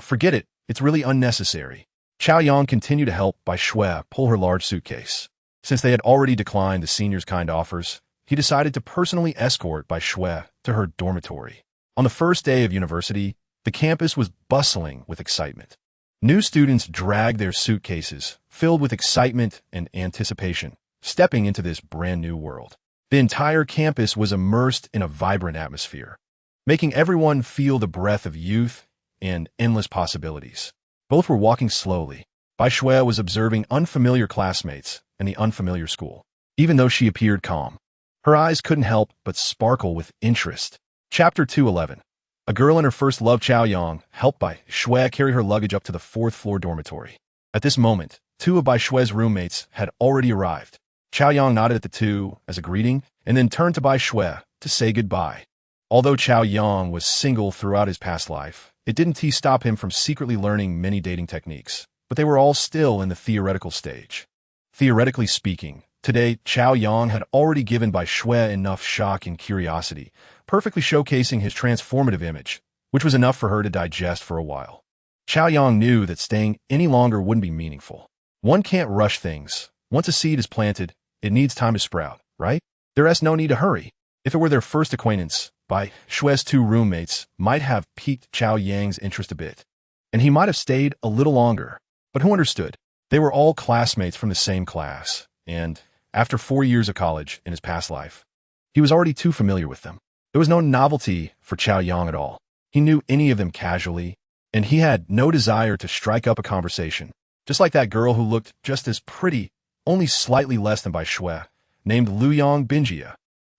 Forget it, it's really unnecessary. Xiao Yang continued to help Bai Shui pull her large suitcase. Since they had already declined the seniors' kind offers, he decided to personally escort Bai Shui to her dormitory. On the first day of university, the campus was bustling with excitement. New students dragged their suitcases, filled with excitement and anticipation, stepping into this brand new world. The entire campus was immersed in a vibrant atmosphere, making everyone feel the breath of youth and endless possibilities. Both were walking slowly. Bai Shui was observing unfamiliar classmates and the unfamiliar school. Even though she appeared calm, her eyes couldn't help but sparkle with interest. Chapter 211. A girl in her first love, Xiao Yang, helped Bai Shui carry her luggage up to the 4th floor dormitory. At this moment, 2 of Bai Shui's roommates had already arrived. Xiao Yang nodded at the 2 as a greeting and then turned to Bai Shui to say goodbye. Although Xiao Yang was single throughout his past life, it didn't stop him from secretly learning many dating techniques, but they were all still in the theoretical stage. Theoretically speaking, today Xiao Yang had already given Bai Shui enough shock and curiosity, perfectly showcasing his transformative image, which was enough for her to digest for a while. Xiao Yang knew that staying any longer wouldn't be meaningful. One can't rush things. Once a seed is planted, it needs time to sprout, right? There's no need to hurry. If it were their first acquaintance, Bai Shui's 2 roommates might have piqued Xiao Yang's interest a bit, and he might have stayed a little longer. But who understood? They were all classmates from the same class, and after 4 years of college in his past life, he was already too familiar with them. There was no novelty for Xiao Yang at all. He knew any of them casually, and he had no desire to strike up a conversation. Just like that girl who looked just as pretty, only slightly less than Bai Shui, named Luoyang Binjia.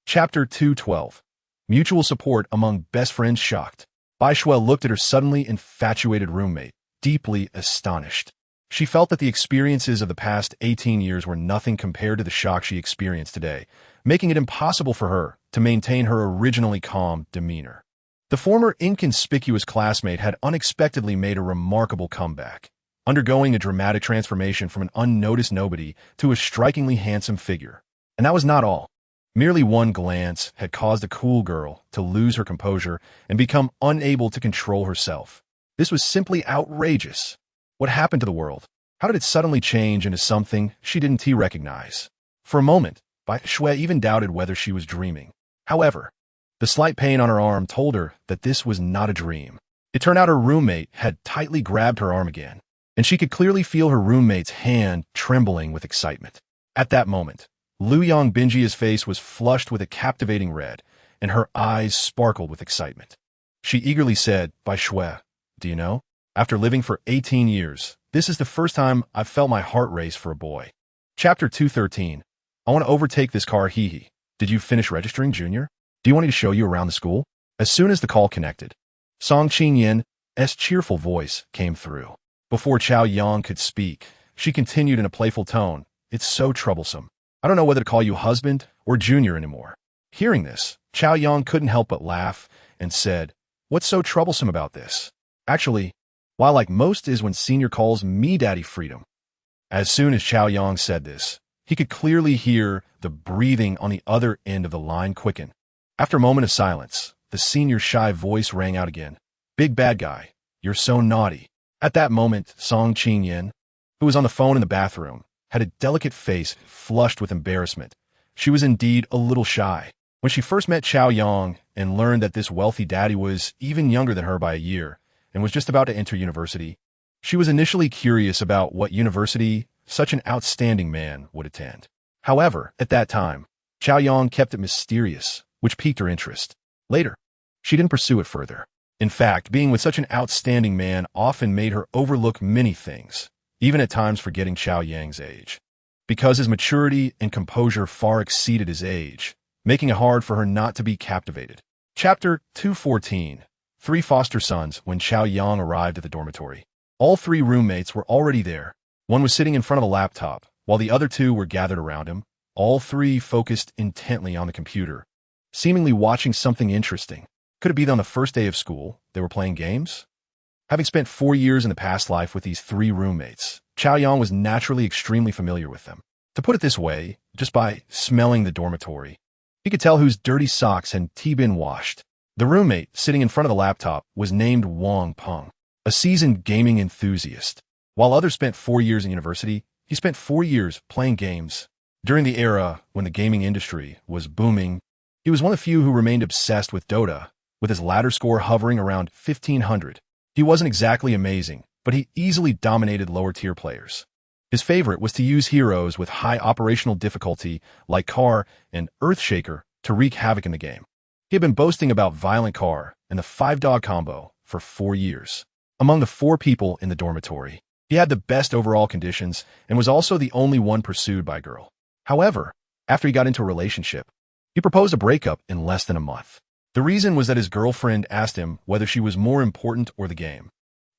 Chapter 212. Mutual support among best friends shocked. Bai Shui looked at her suddenly infatuated roommate, deeply astonished. She felt that the experiences of the past 18 years were nothing compared to the shock she experienced today, making it impossible for her to maintain her originally calm demeanor. The former inconspicuous classmate had unexpectedly made a remarkable comeback, undergoing a dramatic transformation from an unnoticed nobody to a strikingly handsome figure. And that was not all. Merely one glance had caused the cool girl to lose her composure and become unable to control herself. This was simply outrageous. What happened to the world? How did it suddenly change into something she didn't recognize? For a moment, Bai Shui even doubted whether she was dreaming. However, the slight pain on her arm told her that this was not a dream. It turned out her roommate had tightly grabbed her arm again, and she could clearly feel her roommate's hand trembling with excitement. At that moment, Luoyang Binjia's face was flushed with a captivating red, and her eyes sparkled with excitement. She eagerly said, Bai Shui, do you know? After living for 18 years, this is the first time I've felt my heart race for a boy. Chapter 213. I want to overtake this car, hee. Did you finish registering, Junior? Do you want me to show you around the school? As soon as the call connected, Song Qingyan's cheerful voice came through. Before Xiao Yang could speak, she continued in a playful tone, it's so troublesome. I don't know whether to call you husband or junior anymore." Hearing this, Chow Yong couldn't help but laugh and said, "What's so troublesome about this? Actually, why like most is when senior calls me Daddy Freedom." As soon as Chow Yong said this, he could clearly hear the breathing on the other end of the line quicken. After a moment of silence, the senior's shy voice rang out again. "Big bad guy, you're so naughty." At that moment, Song Qin-yen, who was on the phone in the bathroom, had a delicate face flushed with embarrassment. She was indeed a little shy. When she first met Chow Yong and learned that this wealthy daddy was even younger than her by a year and was just about to enter university, she was initially curious about what university such an outstanding man would attend. However, at that time, Chow Yong kept it mysterious, which piqued her interest. Later, she didn't pursue it further. In fact, being with such an outstanding man often made her overlook many things, even at times forgetting Chow Yang's age. Because his maturity and composure far exceeded his age, making it hard for her not to be captivated. Chapter 214. 3 Foster Sons. When Chow Yong arrived at the dormitory, all 3 roommates were already there. One was sitting in front of a laptop, while the other 2 were gathered around him. All 3 focused intently on the computer, seemingly watching something interesting. Could it be that on the first day of school, they were playing games? Having spent 4 years in the past life with these 3 roommates, Chow Yong was naturally extremely familiar with them. To put it this way, just by smelling the dormitory, he could tell whose dirty socks had been washed. The roommate sitting in front of the laptop was named Wang Peng, a seasoned gaming enthusiast. While others spent 4 years in university, he spent 4 years playing games. During the era when the gaming industry was booming, he was one of the few who remained obsessed with Dota, with his ladder score hovering around 1500. He wasn't exactly amazing, but he easily dominated lower-tier players. His favorite was to use heroes with high operational difficulty like Car and Earthshaker to wreak havoc in the game. He had been boasting about Violent Car and the 5-dog combo for 4 years. Among the 4 people in the dormitory, he had the best overall conditions and was also the only one pursued by a girl. However, after he got into a relationship, he proposed a breakup in less than a month. The reason was that his girlfriend asked him whether she was more important or the game,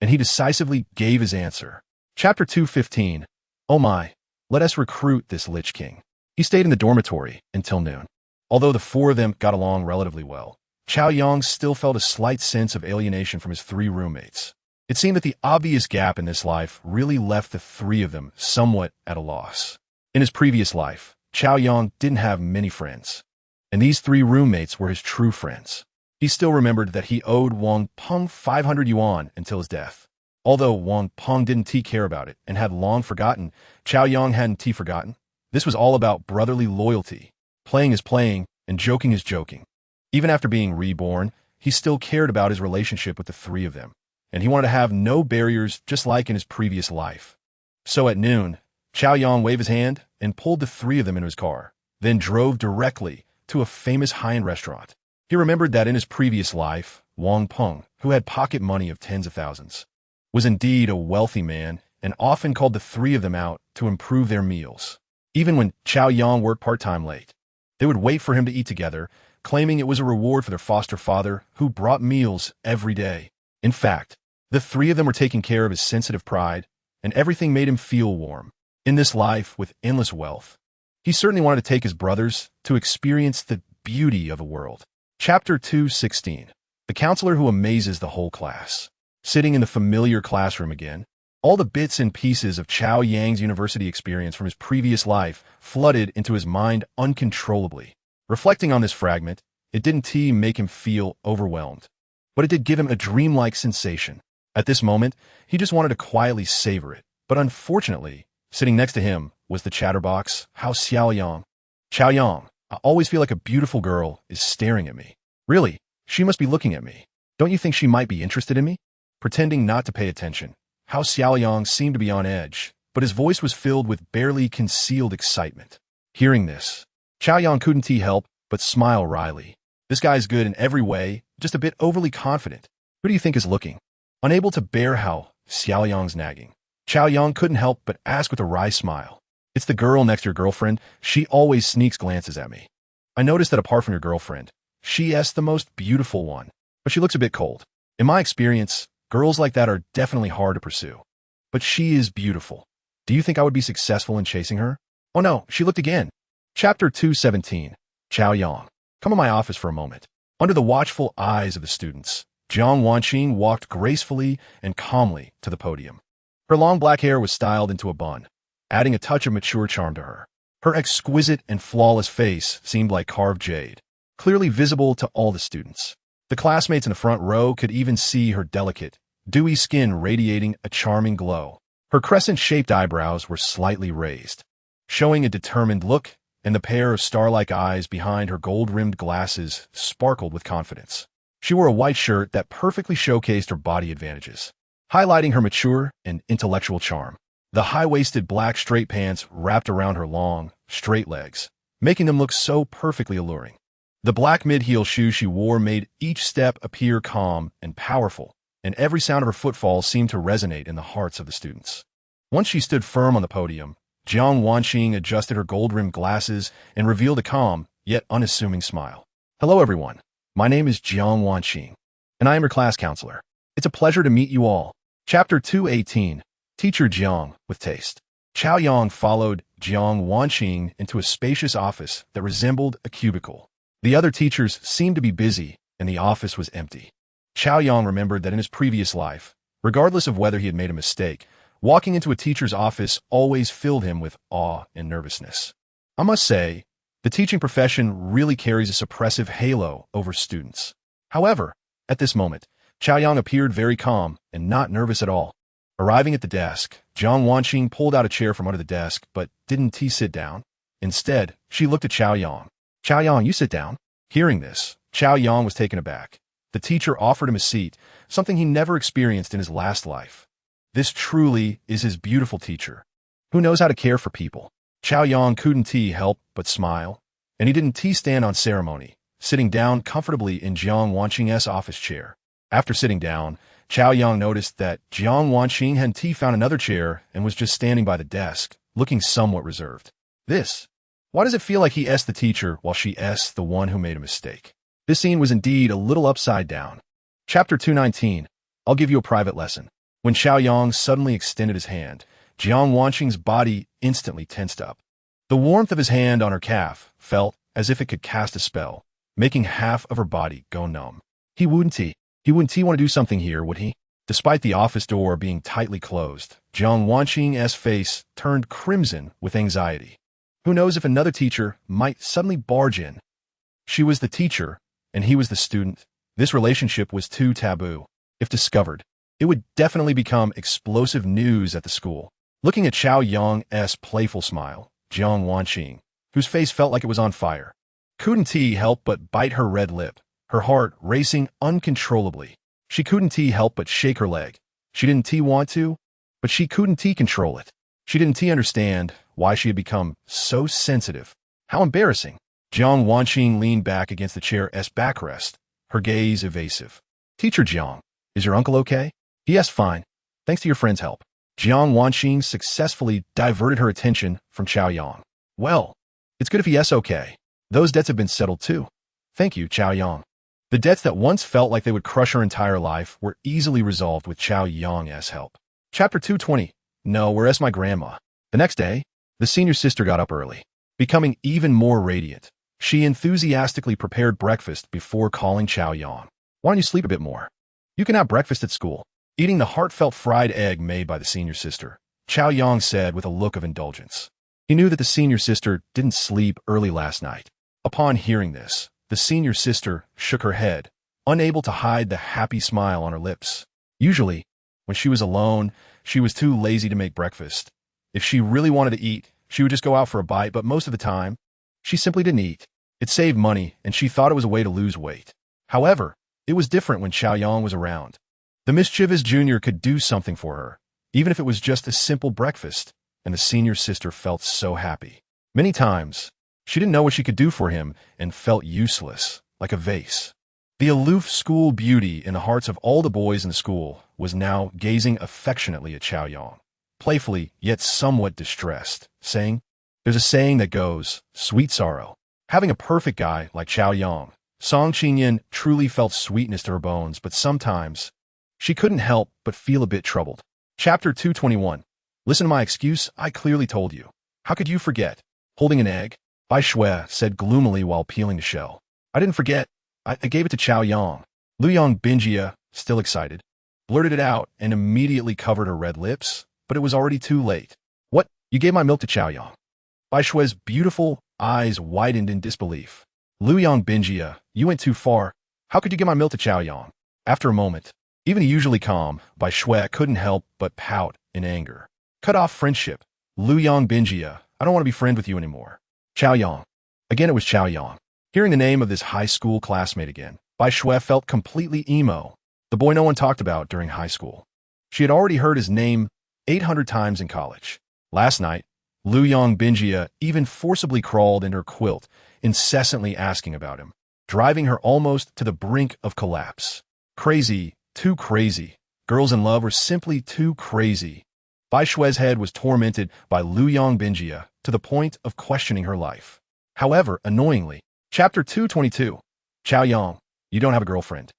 and he decisively gave his answer. Chapter 215. Oh my, let us recruit this Lich King. He stayed in the dormitory until noon. Although the 4 of them got along relatively well, Chow Yong still felt a slight sense of alienation from his 3 roommates. It seemed that the obvious gap in this life really left the 3 of them somewhat at a loss. In his previous life, Chow Yong didn't have many friends, and these 3 roommates were his true friends. He still remembered that he owed Wang Peng 500 yuan until his death. Although Wang Peng didn't care about it and had long forgotten, Chow Yong hadn't forgotten. This was all about brotherly loyalty. Playing is playing, and joking is joking. Even after being reborn, he still cared about his relationship with the 3 of them, and he wanted to have no barriers just like in his previous life. So at noon, Chow Yong waved his hand and pulled the 3 of them into his car, then drove directly to a famous high-end restaurant. He remembered that in his previous life, Wang Peng, who had pocket money of tens of thousands, was indeed a wealthy man and often called the 3 of them out to improve their meals. Even when Chow Yong worked part-time late, they would wait for him to eat together, claiming it was a reward for their foster father who brought meals every day. In fact, the 3 of them were taking care of his sensitive pride, and everything made him feel warm. In this life with endless wealth, he certainly wanted to take his brothers to experience the beauty of the world. Chapter 216. The counselor who amazes the whole class. Sitting in the familiar classroom again, all the bits and pieces of Chow Yang's university experience from his previous life flooded into his mind uncontrollably. Reflecting on this fragment, it didn't make him feel overwhelmed, but it did give him a dreamlike sensation. At this moment, he just wanted to quietly savor it. But unfortunately, sitting next to him was the chatterbox, Hao Xiaoyang. Chow Yong, I always feel like a beautiful girl is staring at me. Really, she must be looking at me. Don't you think she might be interested in me? Pretending not to pay attention, Hao Xiaoyang seemed to be on edge, but his voice was filled with barely concealed excitement. Hearing this, Chow Yong couldn't help but smile wryly. This guy's good in every way, just a bit overly confident. Who do you think is looking? Unable to bear Hao Xiaoyang's nagging, Chow Yong couldn't help but ask with a wry smile. It's the girl next to your girlfriend. She always sneaks glances at me. I noticed that apart from your girlfriend, she's the most beautiful one, but she looks a bit cold. In my experience, girls like that are definitely hard to pursue. But she is beautiful. Do you think I would be successful in chasing her? Oh no, she looked again. Chapter 217. Chao Yang. Come in my office for a moment. Under the watchful eyes of the students, Jiang Wanqing walked gracefully and calmly to the podium. Her long black hair was styled into a bun, adding a touch of mature charm to her. Her exquisite and flawless face seemed like carved jade, clearly visible to all the students. The classmates in the front row could even see her delicate, dewy skin radiating a charming glow. Her crescent-shaped eyebrows were slightly raised, showing a determined look, and the pair of star-like eyes behind her gold-rimmed glasses sparkled with confidence. She wore a white shirt that perfectly showcased her body advantages, highlighting her mature and intellectual charm. The high-waisted black straight pants wrapped around her long, straight legs, making them look so perfectly alluring. The black mid-heel shoes she wore made each step appear calm and powerful, and every sound of her footfall seemed to resonate in the hearts of the students. Once she stood firm on the podium, Jiang Wanqing adjusted her gold-rimmed glasses and revealed a calm, yet unassuming smile. Hello everyone, my name is Jiang Wanqing, and I am your class counselor. It's a pleasure to meet you all. Chapter 218. Teacher Jiang with Taste. Chao Yang followed Jiang Wanqing into a spacious office that resembled a cubicle. The other teachers seemed to be busy, and the office was empty. Chao Yang remembered that in his previous life, regardless of whether he had made a mistake, walking into a teacher's office always filled him with awe and nervousness. I must say, the teaching profession really carries a suppressive halo over students. However, at this moment, Chao Yang appeared very calm and not nervous at all. Arriving at the desk, Jiang Wanqing pulled out a chair from under the desk, but didn't sit down. Instead, she looked at Chao Yang. Chao Yang, you sit down. Hearing this, Chao Yang was taken aback. The teacher offered him a seat, something he never experienced in his last life. This truly is his beautiful teacher, who knows how to care for people. Chao Yang couldn't help but smile, and he didn't stand on ceremony, sitting down comfortably in Jiang Wanqing's office chair. After sitting down, Chao Yang noticed that Jiang Wanqing hadn't found another chair and was just standing by the desk, looking somewhat reserved. Why does it feel like he asked the teacher while she asked the one who made a mistake? This scene was indeed a little upside down. Chapter 219. I'll give you a private lesson. When Chao Yang suddenly extended his hand, Jiang Wanqing's body instantly tensed up. The warmth of his hand on her calf felt as if it could cast a spell, making half of her body go numb. He wouldn't want to do something here, would he? Despite the office door being tightly closed, Jiang Wanqing's face turned crimson with anxiety. Who knows if another teacher might suddenly barge in? She was the teacher, and he was the student. This relationship was too taboo. If discovered, it would definitely become explosive news at the school. Looking at Chao Yang's playful smile, Jiang Wanqing, whose face felt like it was on fire, couldn't help but bite her red lip, her heart racing uncontrollably. She couldn't help but shake her leg. She didn't want to, but she couldn't control it. She didn't understand why she had become so sensitive. How embarrassing. Jiang Wanqing leaned back against the chair's backrest, her gaze evasive. Teacher Jiang, is your uncle okay? Yes, fine. Thanks to your friend's help. Jiang Wanqing successfully diverted her attention from Chao Yang. Well, it's good if he's okay. Those debts have been settled too. Thank you, Chao Yang. The debts that once felt like they would crush her entire life were easily resolved with Chao Yang's help. Chapter 220. No, where's my grandma? The next day, the senior sister got up early. Becoming even more radiant, she enthusiastically prepared breakfast before calling Chao Yang. Why don't you sleep a bit more? You can have breakfast at school. Eating the heartfelt fried egg made by the senior sister, Chao Yang said with a look of indulgence. He knew that the senior sister didn't sleep early last night. Upon hearing this, the senior sister shook her head, unable to hide the happy smile on her lips. Usually, when she was alone, she was too lazy to make breakfast. If she really wanted to eat, she would just go out for a bite, but most of the time, she simply didn't eat. It saved money, and she thought it was a way to lose weight. However, it was different when Chao Yang was around. The mischievous junior could do something for her, even if it was just a simple breakfast, and the senior sister felt so happy. Many times, she didn't know what she could do for him and felt useless, like a vase. The aloof school beauty in the hearts of all the boys in the school was now gazing affectionately at Chao Yang, playfully yet somewhat distressed, saying, "There's a saying that goes, sweet sorrow." Having a perfect guy like Chao Yang, Song Qingyan truly felt sweetness to her bones, but sometimes she couldn't help but feel a bit troubled. Chapter 221. Listen to my excuse, I clearly told you. How could you forget? Holding an egg, Bai Shui said gloomily while peeling the shell. I didn't forget. I gave it to Chao Yang. Lu Yang Binjia, still excited, blurted it out and immediately covered her red lips, but it was already too late. What? You gave my milk to Chao Yang? Bai Shui's beautiful eyes widened in disbelief. Lu Yang Binjia, you went too far. How could you give my milk to Chao Yang? After a moment, even usually calm, Bai Shui couldn't help but pout in anger. Cut off friendship. Lu Yang Binjia, I don't want to be friends with you anymore. Chao Yang. Again, it was Chao Yang. Hearing the name of this high school classmate again, Bai Shui felt completely emo. The boy no one talked about during high school. She had already heard his name 800 times in college. Last night, Lu Yang Binjia even forcibly crawled in her quilt, incessantly asking about him, driving her almost to the brink of collapse. Crazy, too crazy. Girls in love were simply too crazy. Bai Shui's head was tormented by Lu Yang Binjia to the point of questioning her life. However, annoyingly, Chapter 222. Chao Yang, you don't have a girlfriend,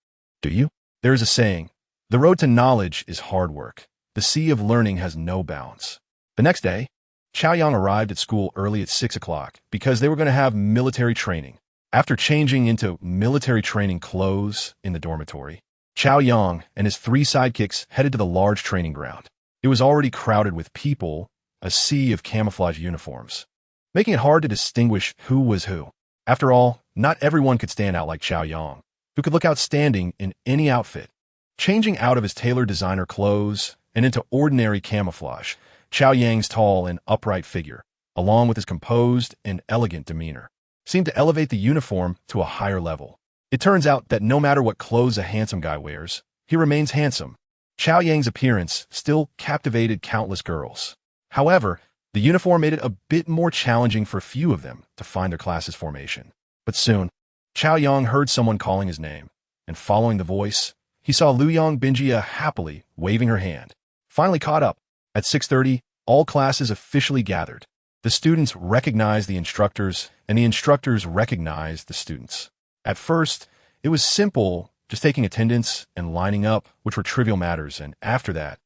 do you? There is a saying, the road to knowledge is hard work. The sea of learning has no bounds. The next day, Chao Yang arrived at school early at 6 o'clock because they were going to have military training. After changing into military training clothes in the dormitory, Chao Yang and his 3 sidekicks headed to the large training ground. It was already crowded with people, a sea of camouflage uniforms, making it hard to distinguish who was who. After all, not everyone could stand out like Chao Yang, who could look outstanding in any outfit. Changing out of his tailored designer clothes and into ordinary camouflage, Chao Yang's tall and upright figure, along with his composed and elegant demeanor, seemed to elevate the uniform to a higher level. It turns out that no matter what clothes a handsome guy wears, he remains handsome. Chao Yang's appearance still captivated countless girls. However, the uniform made it a bit more challenging for few of them to find their class's formation. But soon, Chao Yang heard someone calling his name, and following the voice, he saw Lu Yang Binjia happily waving her hand. Finally caught up. At 6:30, all classes officially gathered. The students recognized the instructors, and the instructors recognized the students. At first, it was simple, just taking attendance and lining up, which were trivial matters, and after that,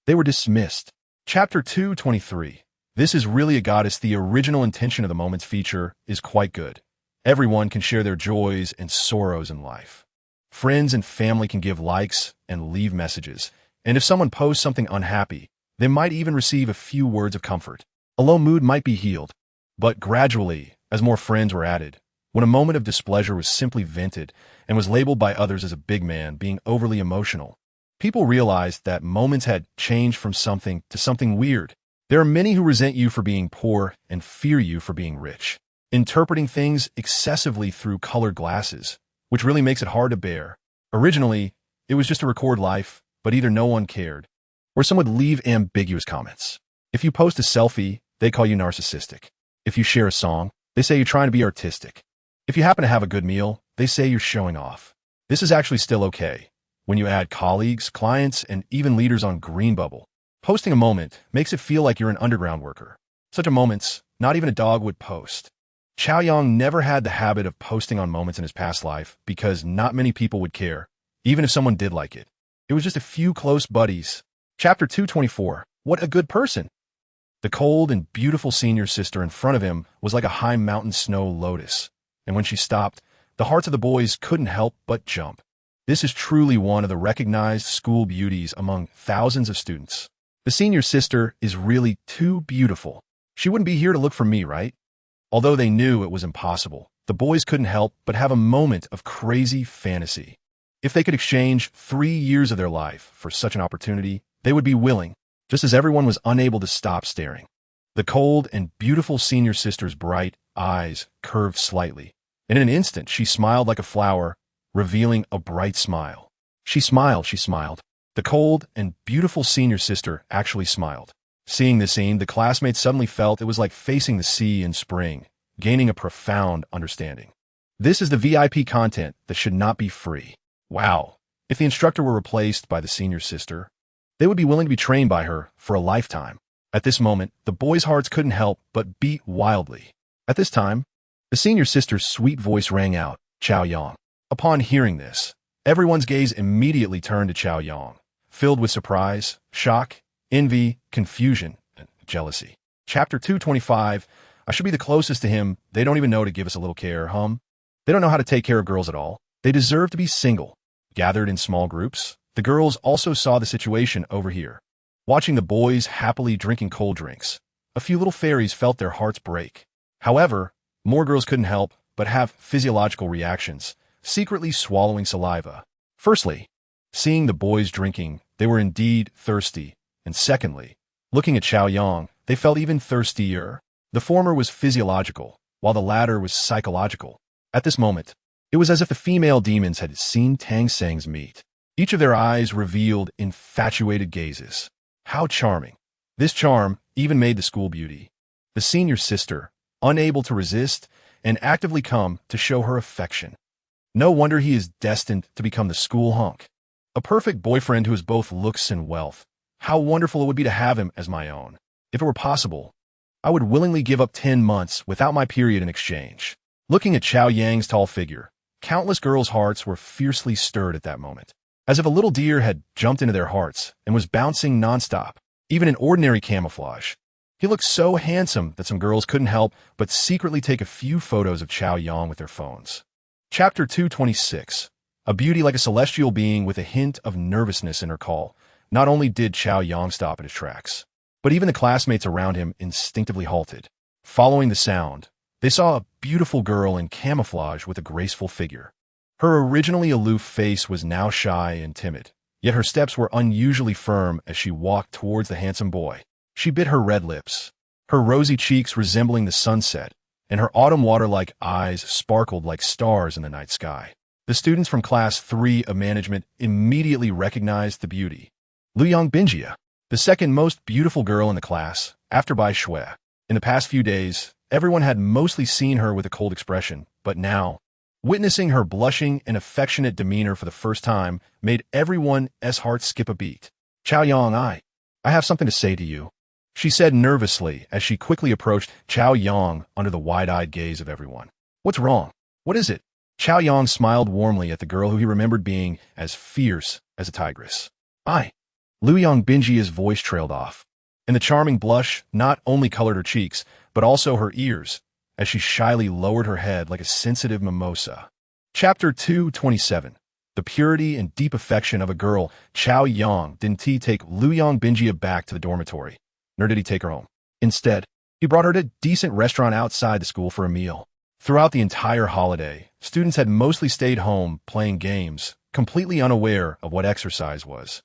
they were dismissed. Chapter 223. This is really a goddess. The original intention of the Moments feature is quite good. Everyone can share their joys and sorrows in life. Friends and family can give likes and leave messages, and if someone posts something unhappy, they might even receive a few words of comfort. A low mood might be healed, but gradually, as more friends were added, when a moment of displeasure was simply vented and was labeled by others as a big man being overly emotional, people realized that Moments had changed from something to something weird. There are many who resent you for being poor and fear you for being rich, interpreting things excessively through colored glasses, which really makes it hard to bear. Originally, it was just to record life, but either no one cared, or some would leave ambiguous comments. If you post a selfie, they call you narcissistic. If you share a song, they say you're trying to be artistic. If you happen to have a good meal, they say you're showing off. This is actually still okay when you add colleagues, clients, and even leaders on Green Bubble. Posting a moment makes it feel like you're an underground worker. Such a moments, not even a dog would post. Chao Yang never had the habit of posting on Moments in his past life because not many people would care, even if someone did like it. It was just a few close buddies. Chapter 224. What a good person. The cold and beautiful senior sister in front of him was like a high mountain snow lotus, and when she stopped, the hearts of the boys couldn't help but jump. This is truly one of the recognized school beauties among thousands of students. The senior sister is really too beautiful. She wouldn't be here to look for me, right? Although they knew it was impossible, the boys couldn't help but have a moment of crazy fantasy. If they could exchange 3 years of their life for such an opportunity, they would be willing, just as everyone was unable to stop staring. The cold and beautiful senior sister's bright eyes curved slightly, and in an instant she smiled like a flower, revealing a bright smile. She smiled. The cold and beautiful senior sister actually smiled. Seeing this scene, the classmates suddenly felt it was like facing the sea in spring, gaining a profound understanding. This is the VIP content that should not be free. Wow. If the instructor were replaced by the senior sister, they would be willing to be trained by her for a lifetime. At this moment, the boys' hearts couldn't help but beat wildly. At this time, the senior sister's sweet voice rang out, Chao Yang. Upon hearing this, everyone's gaze immediately turned to Chao Yang, filled with surprise, shock, envy, confusion, and jealousy. Chapter 225. I should be the closest to him. They don't even know to give us a little care, They don't know how to take care of girls at all. They deserve to be single. Gathered in small groups, the girls also saw the situation over here. Watching the boys happily drinking cold drinks, a few little fairies felt their hearts break. However, more girls couldn't help but have physiological reactions, secretly swallowing saliva. Firstly, seeing the boys drinking, they were indeed thirsty, and secondly, looking at Chaoyang, they felt even thirstier. The former was physiological, while the latter was psychological. At this moment, it was as if the female demons had seen Tang Seng's meat. Each of their eyes revealed infatuated gazes. How charming. This charm even made the school beauty. The senior sister, unable to resist, and actively come to show her affection. No wonder he is destined to become the school hunk. A perfect boyfriend who has both looks and wealth. How wonderful it would be to have him as my own. If it were possible, I would willingly give up 10 months without my period in exchange. Looking at Chaoyang's tall figure, countless girls' hearts were fiercely stirred at that moment. As if a little deer had jumped into their hearts and was bouncing nonstop, even in ordinary camouflage. He looked so handsome that some girls couldn't help but secretly take a few photos of Chaoyang with their phones. Chapter 226. A beauty like a celestial being with a hint of nervousness in her call. Not only did Chaoyang stop in his tracks, but even the classmates around him instinctively halted. Following the sound, they saw a beautiful girl in camouflage with a graceful figure. Her originally aloof face was now shy and timid, yet her steps were unusually firm as she walked towards the handsome boy. She bit her red lips, her rosy cheeks resembling the sunset, and her autumn water-like eyes sparkled like stars in the night sky. The students from Class 3 of Management immediately recognized the beauty. Luyang Binjia, the second most beautiful girl in the class, after Bai Shui. In the past few days, everyone had mostly seen her with a cold expression, but now, witnessing her blushing and affectionate demeanor for the first time made everyone's heart skip a beat. Chaoyang, I have something to say to you, she said nervously as she quickly approached Chaoyang under the wide-eyed gaze of everyone. What's wrong? What is it? Chaoyang smiled warmly at the girl who he remembered being as fierce as a tigress. Luyang Binjia's voice trailed off, and the charming blush not only colored her cheeks, but also her ears, as she shyly lowered her head like a sensitive mimosa. Chapter 227. The purity and deep affection of a girl. Chaoyang didn't take Luyang Binjia back to the dormitory, nor did he take her home. Instead, he brought her to a decent restaurant outside the school for a meal. Throughout the entire holiday, students had mostly stayed home playing games, completely unaware of what exercise was.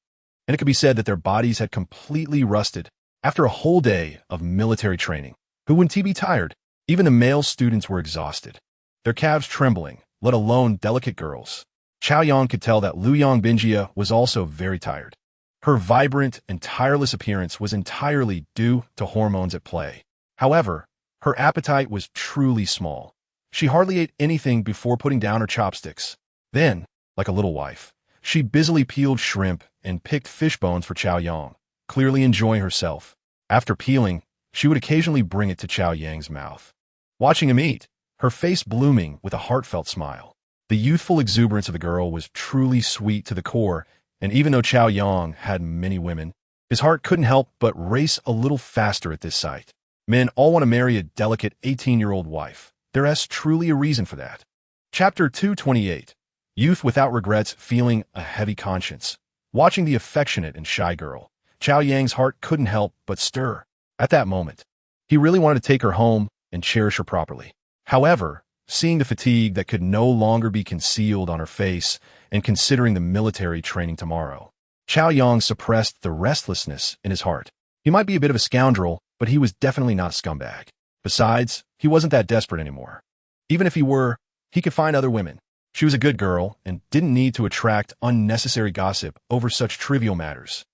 And it could be said that their bodies had completely rusted after a whole day of military training. Who wouldn't be tired? Even the male students were exhausted, their calves trembling, let alone delicate girls. Chaoyang could tell that Luyang Binjia was also very tired. Her vibrant and tireless appearance was entirely due to hormones at play. However, her appetite was truly small. She hardly ate anything before putting down her chopsticks. Then, like a little wife, she busily peeled shrimp and picked fish bones for Chaoyang, clearly enjoying herself. After peeling, she would occasionally bring it to Chaoyang's mouth. Watching him eat, her face blooming with a heartfelt smile. The youthful exuberance of the girl was truly sweet to the core, and even though Chaoyang had many women, his heart couldn't help but race a little faster at this sight. Men all want to marry a delicate 18-year-old wife. There's truly a reason for that. Chapter 228. Youth without regrets, feeling a heavy conscience. Watching the affectionate and shy girl, Chaoyang's heart couldn't help but stir. At that moment, he really wanted to take her home and cherish her properly. However, seeing the fatigue that could no longer be concealed on her face and considering the military training tomorrow, Chaoyang suppressed the restlessness in his heart. He might be a bit of a scoundrel, but he was definitely not a scumbag. Besides, he wasn't that desperate anymore. Even if he were, he could find other women. She was a good girl and didn't need to attract unnecessary gossip over such trivial matters.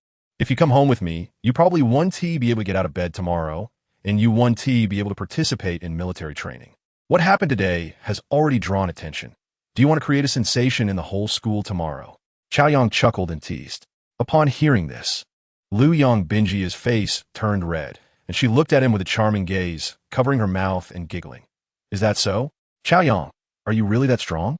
If you come home with me, you probably won't be able to get out of bed tomorrow, and you won't be able to participate in military training. What happened today has already drawn attention. Do you want to create a sensation in the whole school tomorrow? Chaoyang chuckled and teased. Upon hearing this, Luyang Binjia's face turned red, and she looked at him with a charming gaze, covering her mouth and giggling. Is that so? Chaoyang, are you really that strong?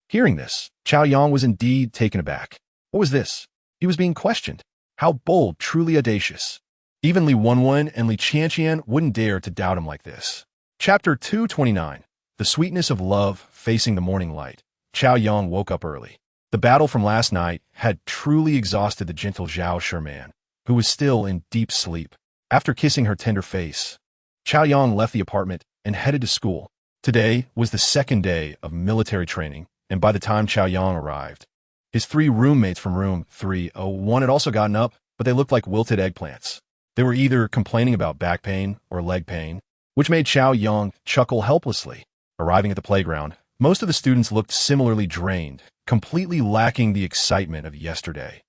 Hearing this, Chaoyang was indeed taken aback. What was this? He was being questioned. How bold, truly audacious. Even Li Wenwen and Li Qianqian wouldn't dare to doubt him like this. Chapter 229. The Sweetness of Love Facing the Morning Light. Chao Yang woke up early. The battle from last night had truly exhausted the gentle Zhao Sherman, who was still in deep sleep. After kissing her tender face, Chao Yang left the apartment and headed to school. Today was the second day of military training, and by the time Chao Yang arrived, his three roommates from room 301 had also gotten up, but they looked like wilted eggplants. They were either complaining about back pain or leg pain, which made Chao Yang chuckle helplessly. Arriving at the playground, most of the students looked similarly drained, completely lacking the excitement of yesterday.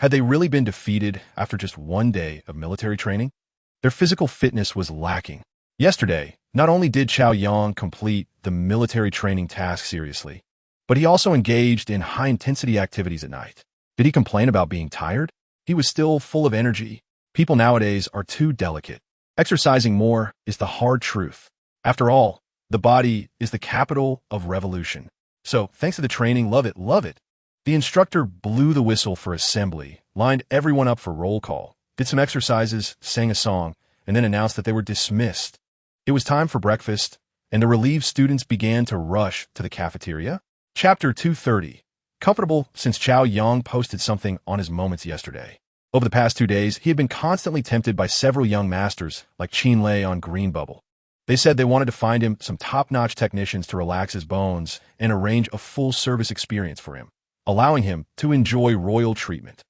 Had they really been defeated after just one day of military training? Their physical fitness was lacking. Yesterday, not only did Chao Yang complete the military training task seriously, but he also engaged in high-intensity activities at night. Did he complain about being tired? He was still full of energy. People nowadays are too delicate. Exercising more is the hard truth. After all, the body is the capital of revolution. So, thanks to the training, love it, love it. The instructor blew the whistle for assembly, lined everyone up for roll call, did some exercises, sang a song, and then announced that they were dismissed. It was time for breakfast, and the relieved students began to rush to the cafeteria. Chapter 230. Comfortable since Chao Yang posted something on his moments yesterday. Over the past 2 days, he had been constantly tempted by several young masters like Qin Lei on Green Bubble. They said they wanted to find him some top-notch technicians to relax his bones and arrange a full-service experience for him, allowing him to enjoy royal treatment.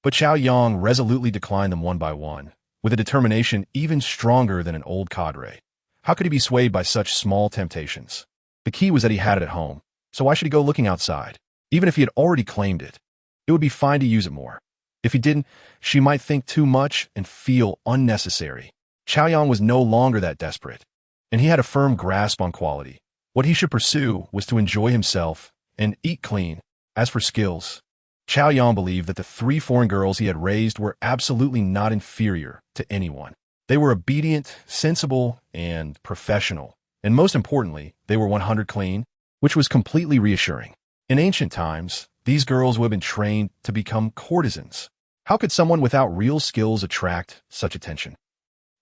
But Chao Yang resolutely declined them one by one, with a determination even stronger than an old cadre. How could he be swayed by such small temptations? The key was that he had it at home, so why should he go looking outside? Even if he had already claimed it, it would be fine to use it more. If he didn't, she might think too much and feel unnecessary. Chao Yang was no longer that desperate, and he had a firm grasp on quality. What he should pursue was to enjoy himself and eat clean. As for skills, Chao Yang believed that the 3 foreign girls he had raised were absolutely not inferior to anyone. They were obedient, sensible, and professional, and most importantly, they were 100 clean, which was completely reassuring. In ancient times, these girls would have been trained to become courtesans. How could someone without real skills attract such attention?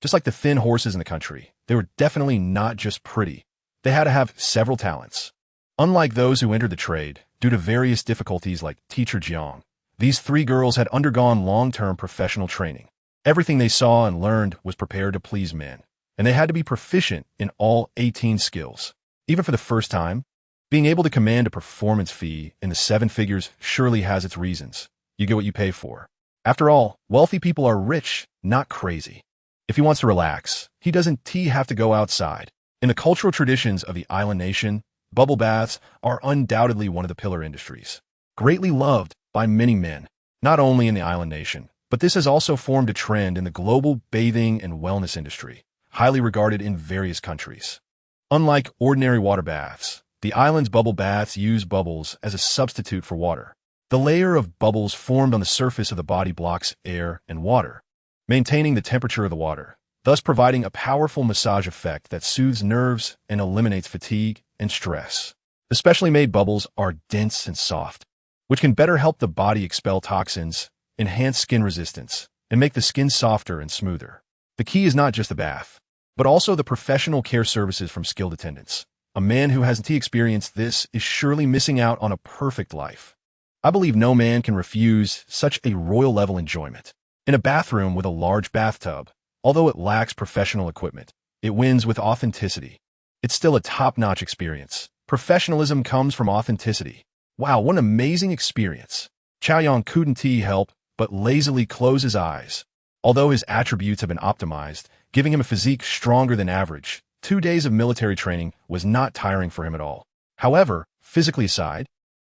Just like the thin horses in the country, they were definitely not just pretty. They had to have several talents. Unlike those who entered the trade, due to various difficulties like teacher Jiang, these 3 girls had undergone long-term professional training. Everything they saw and learned was prepared to please men, and they had to be proficient in all 18 skills. Even for the first time, being able to command a performance fee in the 7 figures surely has its reasons. You get what you pay for. After all, wealthy people are rich, not crazy. If he wants to relax, he doesn't have to go outside. In the cultural traditions of the island nation, bubble baths are undoubtedly one of the pillar industries, greatly loved by many men, not only in the island nation, but this has also formed a trend in the global bathing and wellness industry, highly regarded in various countries. Unlike ordinary water baths, the island's bubble baths use bubbles as a substitute for water. The layer of bubbles formed on the surface of the body blocks air and water, maintaining the temperature of the water, thus providing a powerful massage effect that soothes nerves and eliminates fatigue and stress. The specially made bubbles are dense and soft, which can better help the body expel toxins, enhance skin resistance, and make the skin softer and smoother. The key is not just the bath, but also the professional care services from skilled attendants. A man who hasn't experienced this is surely missing out on a perfect life. I believe no man can refuse such a royal-level enjoyment. In a bathroom with a large bathtub, although it lacks professional equipment, it wins with authenticity. It's still a top-notch experience. Professionalism comes from authenticity. Wow, what an amazing experience. Chao Yang couldn't help but lazily close his eyes. Although his attributes have been optimized, giving him a physique stronger than average, 2 days of military training was not tiring for him at all. However, physically aside,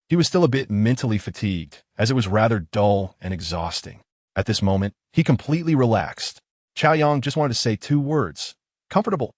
he was still a bit mentally fatigued, as it was rather dull and exhausting. At this moment, he completely relaxed. Chao Yang just wanted to say 2 words: comfortable.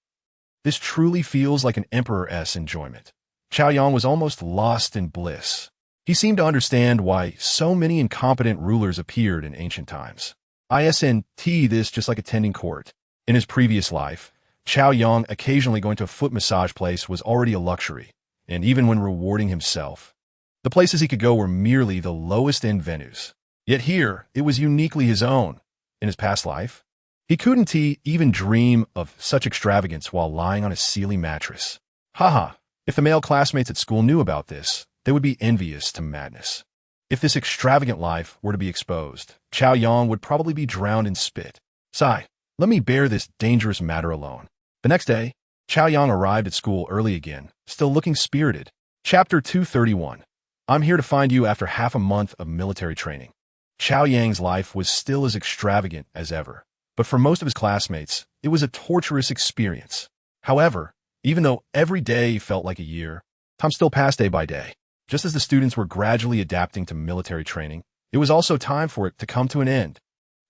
This truly feels like an emperor's enjoyment. Chao Yang was almost lost in bliss. He seemed to understand why so many incompetent rulers appeared in ancient times. Isn't this just like attending court? In his previous life, Chao Yang occasionally going to a foot massage place was already a luxury, and even when rewarding himself, the places he could go were merely the lowest-end venues. Yet here, it was uniquely his own. In his past life, He couldn't even dream of such extravagance while lying on a Sealy mattress. Haha, if the male classmates at school knew about this, they would be envious to madness. If this extravagant life were to be exposed, Chao Yang would probably be drowned in spit. Sigh, let me bear this dangerous matter alone. The next day, Chao Yang arrived at school early again, still looking spirited. Chapter 231. I'm here to find you after half a month of military training. Chao Yang's life was still as extravagant as ever, but for most of his classmates, it was a torturous experience. However, even though every day felt like a year, time still passed day by day. Just as the students were gradually adapting to military training, it was also time for it to come to an end.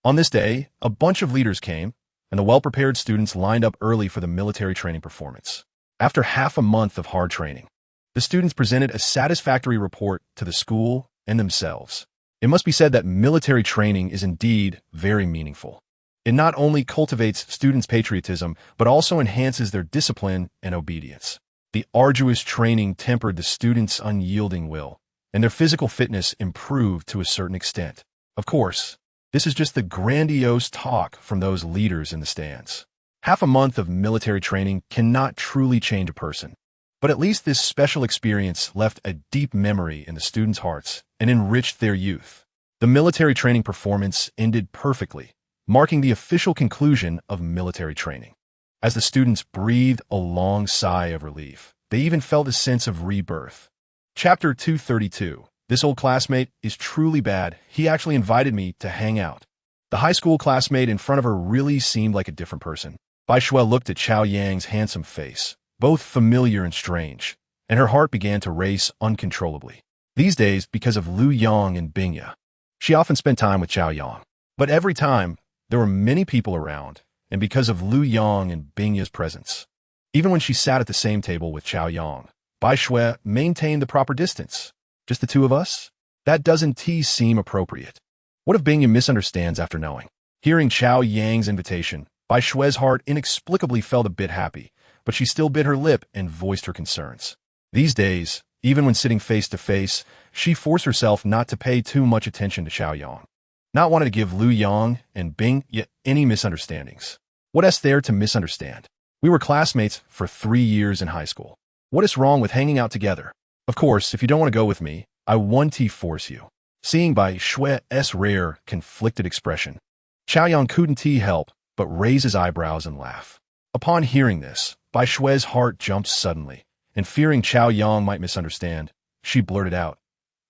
On this day, a bunch of leaders came, and the well-prepared students lined up early for the military training performance. After half a month of hard training, the students presented a satisfactory report to the school and themselves. It must be said that military training is indeed very meaningful. It not only cultivates students' patriotism, but also enhances their discipline and obedience. The arduous training tempered the students' unyielding will, and their physical fitness improved to a certain extent. Of course, this is just the grandiose talk from those leaders in the stands. Half a month of military training cannot truly change a person, but at least this special experience left a deep memory in the students' hearts and enriched their youth. The military training performance ended perfectly, marking the official conclusion of military training. As the students breathed a long sigh of relief, they even felt a sense of rebirth. Chapter 232. This old classmate is truly bad. He actually invited me to hang out. The high school classmate in front of her really seemed like a different person. Bai Shui looked at Chao Yang's handsome face, both familiar and strange, and her heart began to race uncontrollably. These days, because of Lu Yang and Bingya, she often spent time with Chao Yang. But every time, there were many people around, and because of Lu Yang and Bingya's presence, even when she sat at the same table with Chao Yang, Bai Shui maintained the proper distance. Just the two of us? That doesn't seem appropriate. What if Bingya misunderstands after knowing? Hearing Chao Yang's invitation, Bai Shui's heart inexplicably felt a bit happy, but she still bit her lip and voiced her concerns. These days, even when sitting face to face, she forced herself not to pay too much attention to Chao Yang, not wanting to give Lu Yang and Bingya any misunderstandings. What is there to misunderstand? We were classmates for 3 years in high school. What is wrong with hanging out together? Of course, if you don't want to go with me, I won't force you. Seeing Bai Shui's rare, conflicted expression, Chao Yang couldn't help but raise his eyebrows and laugh. Upon hearing this, Bai Shui's heart jumped suddenly, and fearing Chao Yang might misunderstand, she blurted out,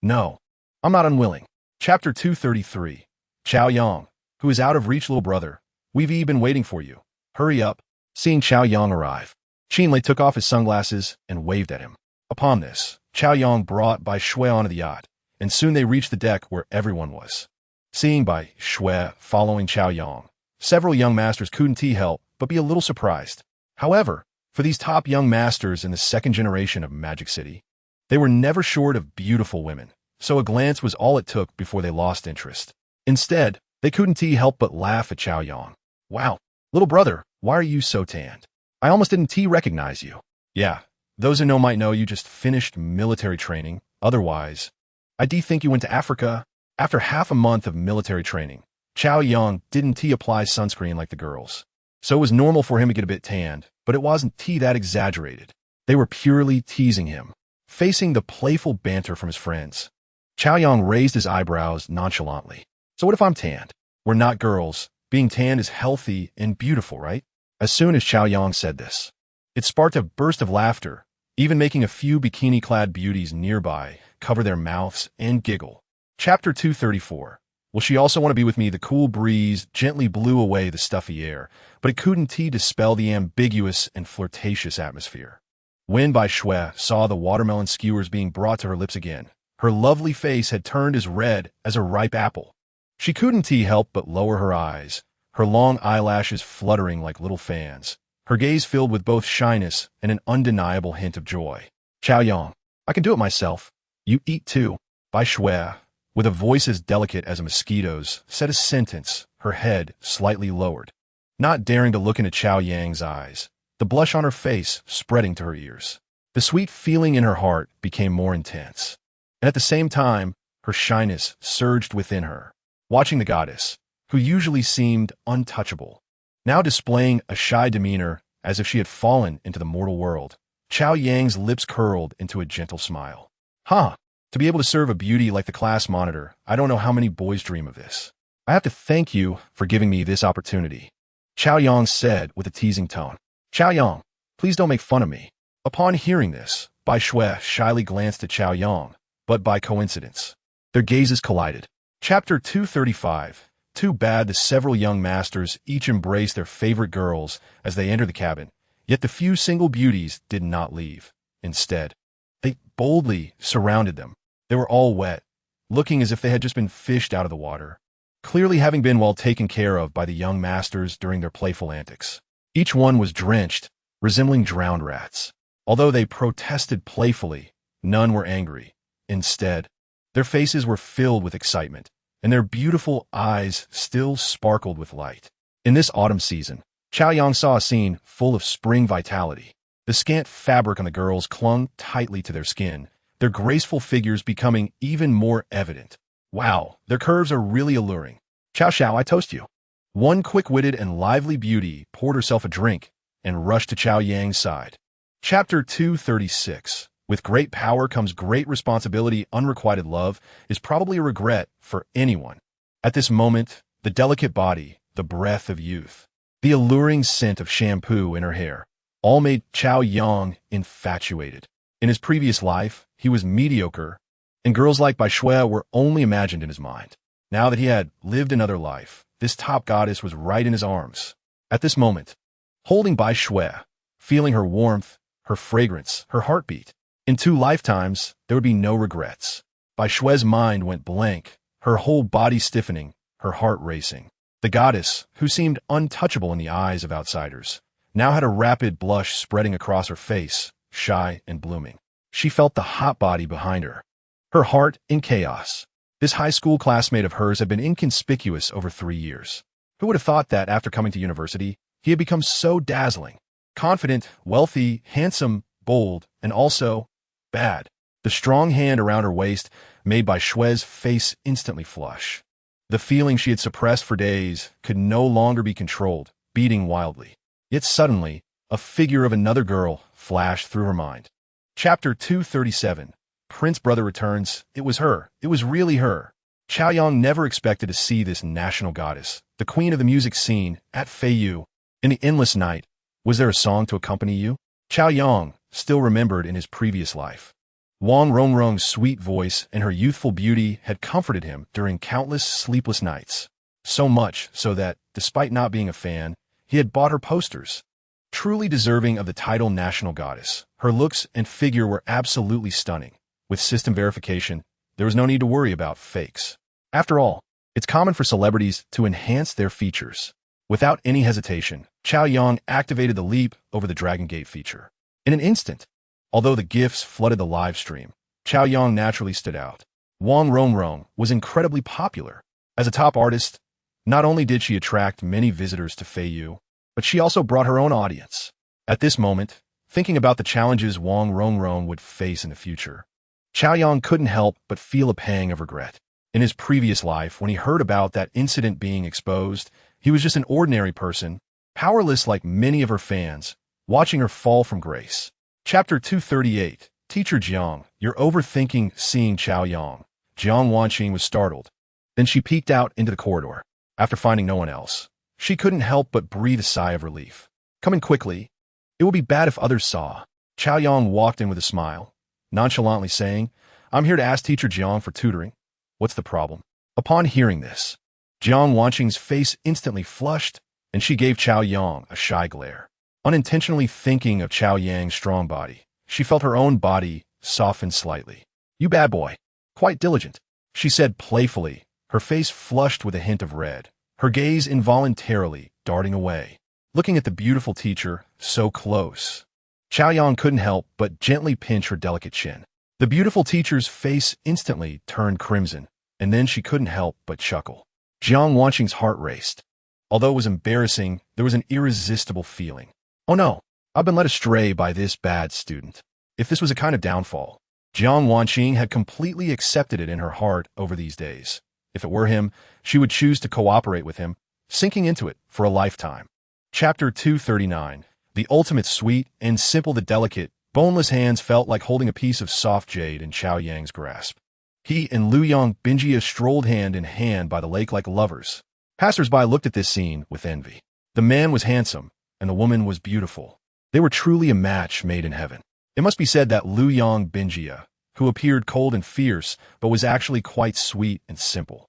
"No, I'm not unwilling." Chapter 233. Chao Yang, who is out of reach, little brother, we've been waiting for you. Hurry up. Seeing Chao Yang arrive, Qinlei took off his sunglasses and waved at him. Upon this, Chao Yang brought Bai Shui onto the yacht, and soon they reached the deck where everyone was. Seeing Bai Shui following Chao Yang, several young masters couldn't help but be a little surprised. However, for these top young masters in the second generation of Magic City, they were never short of beautiful women, so a glance was all it took before they lost interest. Instead, they couldn't help but laugh at Chao Yang. "Wow, little brother, why are you so tanned? I almost didn't recognize you." "Yeah, those who know might know you just finished military training. Otherwise, I think you went to Africa." After half a month of military training, Chao Yang didn't apply sunscreen like the girls, so it was normal for him to get a bit tanned, but it wasn't that exaggerated. They were purely teasing him. Facing the playful banter from his friends, Chao Yang raised his eyebrows nonchalantly. "So what if I'm tanned? We're not girls. Being tanned is healthy and beautiful, right?" As soon as Chao Yang said this, it sparked a burst of laughter, even making a few bikini-clad beauties nearby cover their mouths and giggle. Chapter 234. Will she also want to be with me? The cool breeze gently blew away the stuffy air, but it couldn't dispel the ambiguous and flirtatious atmosphere. When Bai Shui saw the watermelon skewers being brought to her lips again, her lovely face had turned as red as a ripe apple. She couldn't help but lower her eyes, her long eyelashes fluttering like little fans, her gaze filled with both shyness and an undeniable hint of joy. "Chao Yang, I can do it myself. You eat too." Bai Shui, with a voice as delicate as a mosquito's, said a sentence, her head slightly lowered. Not daring to look into Chao Yang's eyes, the blush on her face spreading to her ears. The sweet feeling in her heart became more intense, and at the same time, her shyness surged within her. Watching the goddess, who usually seemed untouchable, now displaying a shy demeanor as if she had fallen into the mortal world. Chao Yang's lips curled into a gentle smile. Huh, to be able to serve a beauty like the class monitor, I don't know how many boys dream of this. I have to thank you for giving me this opportunity, Chao Yang said with a teasing tone. Chao Yang, please don't make fun of me. Upon hearing this, Bai Shui shyly glanced at Chao Yang, but by coincidence, their gazes collided. Chapter 235. Too bad the several young masters each embraced their favorite girls as they entered the cabin, yet the few single beauties did not leave. Instead, they boldly surrounded them. They were all wet, looking as if they had just been fished out of the water, clearly having been well taken care of by the young masters during their playful antics. Each one was drenched, resembling drowned rats. Although they protested playfully, none were angry. Instead, their faces were filled with excitement, and their beautiful eyes still sparkled with light. In this autumn season, Chao Yang saw a scene full of spring vitality. The scant fabric on the girls clung tightly to their skin, their graceful figures becoming even more evident. Wow, their curves are really alluring. Chow Chow, I toast you. One quick-witted and lively beauty poured herself a drink and rushed to Chao Yang's side. Chapter 236. With great power comes great responsibility. Unrequited love is probably a regret for anyone. At this moment, the delicate body, the breath of youth, the alluring scent of shampoo in her hair, all made Chao Yang infatuated. In his previous life, he was mediocre, and girls like Bai Shui were only imagined in his mind. Now that he had lived another life, this top goddess was right in his arms. At this moment, holding Bai Shui, feeling her warmth, her fragrance, her heartbeat. In 2 lifetimes, there would be no regrets. Bai Shui's mind went blank, her whole body stiffening, her heart racing. The goddess, who seemed untouchable in the eyes of outsiders, now had a rapid blush spreading across her face, shy and blooming. She felt the hot body behind her, her heart in chaos. This high school classmate of hers had been inconspicuous over 3 years. Who would have thought that after coming to university, he had become so dazzling, confident, wealthy, handsome, bold, and also bad. The strong hand around her waist made Bai Shui's face instantly flush. The feeling she had suppressed for days could no longer be controlled, beating wildly. Yet suddenly, a figure of another girl flashed through her mind. Chapter 237. Prince Brother returns. It was her. It was really her. Chao Yang never expected to see this national goddess, the queen of the music scene, at Feiyu. In the endless night, was there a song to accompany you? Chao Yang still remembered in his previous life. Wang Rongrong's sweet voice and her youthful beauty had comforted him during countless sleepless nights. So much so that, despite not being a fan, he had bought her posters. Truly deserving of the title National Goddess, her looks and figure were absolutely stunning. With system verification, there was no need to worry about fakes. After all, it's common for celebrities to enhance their features. Without any hesitation, Chao Yang activated the leap over the Dragon Gate feature. In an instant, although the gifts flooded the live stream, Chao Yang naturally stood out. Wang Rongrong was incredibly popular. As a top artist, not only did she attract many visitors to Feiyu, but she also brought her own audience. At this moment, thinking about the challenges Wang Rongrong would face in the future, Chao Yang couldn't help but feel a pang of regret. In his previous life, when he heard about that incident being exposed, he was just an ordinary person, powerless like many of her fans, watching her fall from grace. Chapter 238. Teacher Jiang, you're overthinking seeing Chao Yang. Jiang Wanqing was startled. Then she peeked out into the corridor. After finding no one else, she couldn't help but breathe a sigh of relief. Come in quickly. It will be bad if others saw. Chao Yang walked in with a smile, nonchalantly saying, I'm here to ask Teacher Jiang for tutoring. What's the problem? Upon hearing this, Jiang Wanqing's face instantly flushed, and she gave Chao Yang a shy glare. Unintentionally thinking of Chao Yang's strong body, she felt her own body soften slightly. You bad boy. Quite diligent, she said playfully, her face flushed with a hint of red, her gaze involuntarily darting away. Looking at the beautiful teacher so close, Chao Yang couldn't help but gently pinch her delicate chin. The beautiful teacher's face instantly turned crimson, and then she couldn't help but chuckle. Jiang Wanqing's heart raced. Although it was embarrassing, there was an irresistible feeling. Oh no, I've been led astray by this bad student. If this was a kind of downfall, Jiang Wanqing had completely accepted it in her heart over these days. If it were him, she would choose to cooperate with him, sinking into it for a lifetime. Chapter 239. The ultimate sweet and simple, the delicate, boneless hands felt like holding a piece of soft jade in Chao Yang's grasp. He and Liu Yong Bingjie strolled hand in hand by the lake like lovers. Passers-by looked at this scene with envy. The man was handsome, and the woman was beautiful. They were truly a match made in heaven. It must be said that Liu Yong Bingjie, who appeared cold and fierce but was actually quite sweet and simple,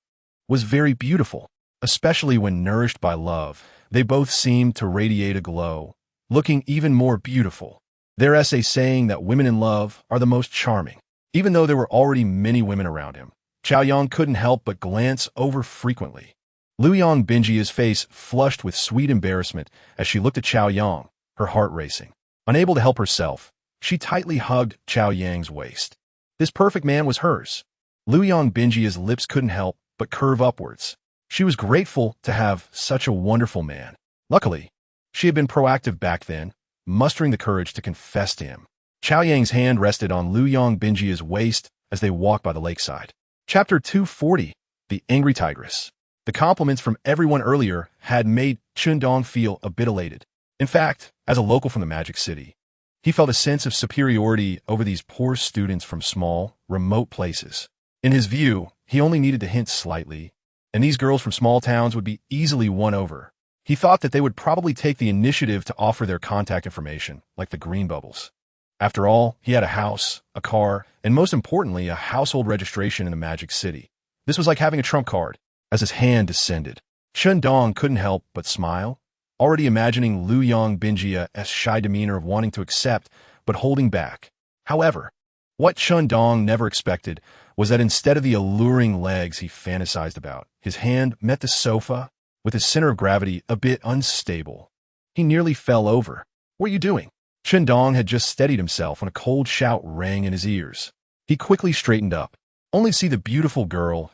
was very beautiful. Especially when nourished by love, they both seemed to radiate a glow, looking even more beautiful. Their essay saying that women in love are the most charming. Even though there were already many women around him, Chao Yang couldn't help but glance over frequently. Liu Yong Bingjie's face flushed with sweet embarrassment as she looked at Chao Yang, her heart racing. Unable to help herself, she tightly hugged Chao Yang's waist. This perfect man was hers. Liu Yong Bingjie's lips couldn't help but curve upwards. She was grateful to have such a wonderful man. Luckily, she had been proactive back then, mustering the courage to confess to him. Chao Yang's hand rested on Liu Yong Bingjie's waist as they walked by the lakeside. Chapter 240. The Angry Tigress. The compliments from everyone earlier had made Chun Dong feel a bit elated. In fact, as a local from the Magic City, he felt a sense of superiority over these poor students from small, remote places. In his view, he only needed to hint slightly, and these girls from small towns would be easily won over. He thought that they would probably take the initiative to offer their contact information, like the green bubbles. After all, he had a house, a car, and most importantly, a household registration in the Magic City. This was like having a trump card. As his hand descended, Chun Dong couldn't help but smile, already imagining Liu Yong Bingjie's shy demeanor of wanting to accept, but holding back. However, what Chun Dong never expected was that instead of the alluring legs he fantasized about, his hand met the sofa, with his center of gravity a bit unstable. He nearly fell over. "What are you doing?" Chun Dong had just steadied himself when a cold shout rang in his ears. He quickly straightened up, only to see the beautiful girl's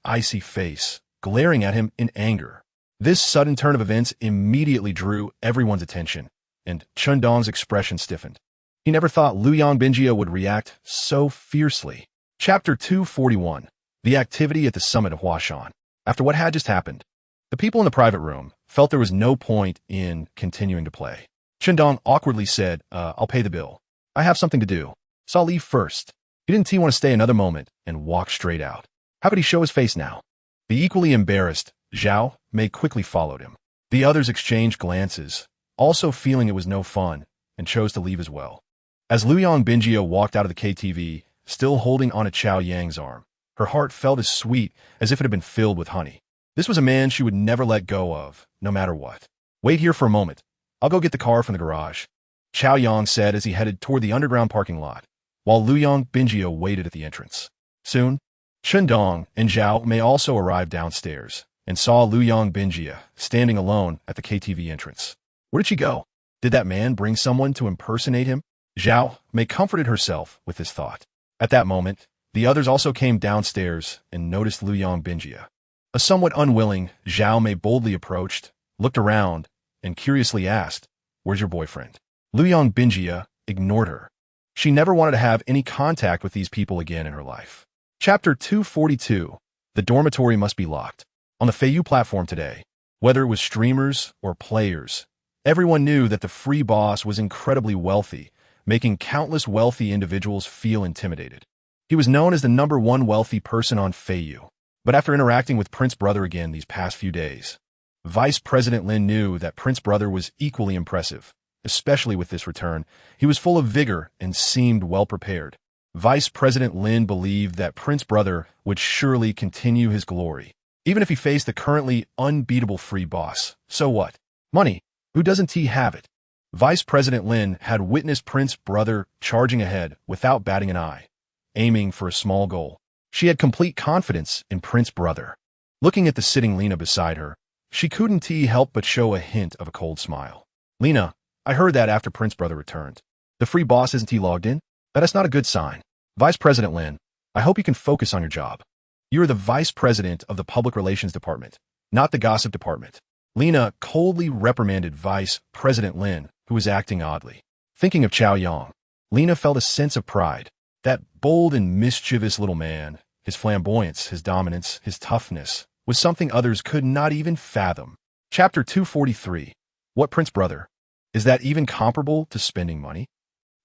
icy face, glaring at him in anger. This sudden turn of events immediately drew everyone's attention, and Chun Dong's expression stiffened. He never thought Liu Yong Bingjie would react so fiercely. Chapter 241. The Activity at the Summit of Huashan. After what had just happened, the people in the private room felt there was no point in continuing to play. Chun Dong awkwardly said, I'll pay the bill. I have something to do, so I'll leave first. He didn't want to stay another moment and walk straight out. How could he show his face now? The equally embarrassed Zhao Mei quickly followed him. The others exchanged glances, also feeling it was no fun, and chose to leave as well. As Liu Yong Bingjie walked out of the KTV, still holding on to Chao Yang's arm, her heart felt as sweet as if it had been filled with honey. This was a man she would never let go of, no matter what. "Wait here for a moment. I'll go get the car from the garage," Chao Yang said as he headed toward the underground parking lot, while Liu Yong Bingjie waited at the entrance. Soon, Chun Dong and Zhao Mei also arrived downstairs and saw Liu Yong Bingjie standing alone at the KTV entrance. Where did she go? Did that man bring someone to impersonate him? Zhao Mei comforted herself with this thought. At that moment, the others also came downstairs and noticed Liu Yong Bingjie. A somewhat unwilling Zhao Mei boldly approached, looked around, and curiously asked, "Where's your boyfriend?" Liu Yong Bingjie ignored her. She never wanted to have any contact with these people again in her life. Chapter 242. The Dormitory Must Be Locked. On the Feiyu platform today, whether it was streamers or players, everyone knew that the free boss was incredibly wealthy, making countless wealthy individuals feel intimidated. He was known as the #1 wealthy person on Feiyu. But after interacting with Prince Brother again these past few days, Vice President Lin knew that Prince Brother was equally impressive. Especially with this return, he was full of vigor and seemed well prepared. Vice President Lin believed that Prince Brother would surely continue his glory, even if he faced the currently unbeatable free boss. So what? Money. Who doesn't he have it? Vice President Lin had witnessed Prince Brother charging ahead without batting an eye, aiming for a small goal. She had complete confidence in Prince Brother. Looking at the sitting Lena beside her, she couldn't help but show a hint of a cold smile. "Lena, I heard that after Prince Brother returned. The free boss isn't he logged in? That's not a good sign. Vice President Lin, I hope you can focus on your job. You are the Vice President of the Public Relations Department, not the Gossip Department." Lena coldly reprimanded Vice President Lin, who was acting oddly. Thinking of Chao Yang, Lena felt a sense of pride. That bold and mischievous little man, his flamboyance, his dominance, his toughness, was something others could not even fathom. Chapter 243. What prince brother? Is that even comparable to spending money?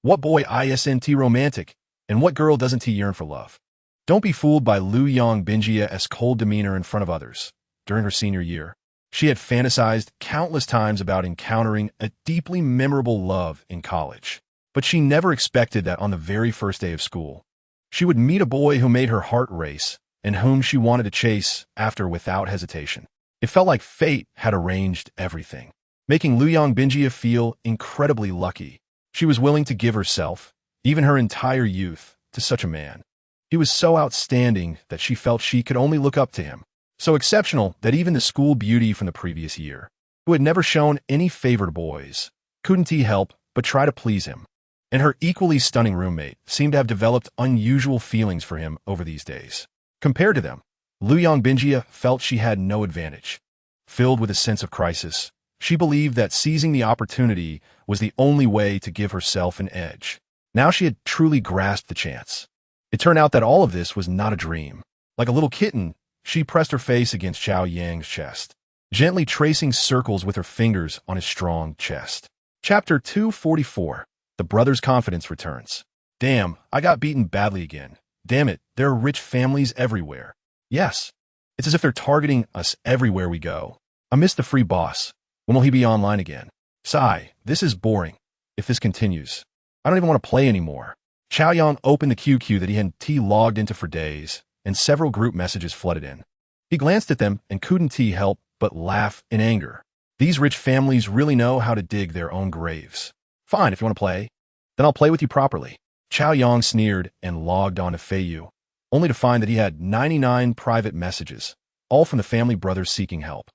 What boy isn't romantic, and what girl doesn't yearn for love? Don't be fooled by Liu Yang Binjia's cold demeanor in front of others. During her senior year, she had fantasized countless times about encountering a deeply memorable love in college. But she never expected that on the very first day of school, she would meet a boy who made her heart race and whom she wanted to chase after without hesitation. It felt like fate had arranged everything, making Liu Yang Binjia feel incredibly lucky. She was willing to give herself, even her entire youth, to such a man. He was so outstanding that she felt she could only look up to him. So exceptional that even the school beauty from the previous year, who had never shown any favor to boys, couldn't help but try to please him. And her equally stunning roommate seemed to have developed unusual feelings for him over these days. Compared to them, Liu Yang Binjia felt she had no advantage. Filled with a sense of crisis, she believed that seizing the opportunity was the only way to give herself an edge. Now she had truly grasped the chance. It turned out that all of this was not a dream. Like a little kitten, she pressed her face against Chao Yang's chest, gently tracing circles with her fingers on his strong chest. Chapter 244. The brother's confidence returns. Damn, I got beaten badly again. Damn it, there are rich families everywhere. Yes, it's as if they're targeting us everywhere we go. I miss the free boss. When will he be online again? Sigh, this is boring. If this continues, I don't even want to play anymore. Chao Yang opened the QQ that he hadn't logged into for days, and several group messages flooded in. He glanced at them and couldn't help but laugh in anger. These rich families really know how to dig their own graves. Fine, if you want to play, then I'll play with you properly. Chao Yang sneered and logged on to Feiyu, only to find that he had 99 private messages, all from the family brothers seeking help.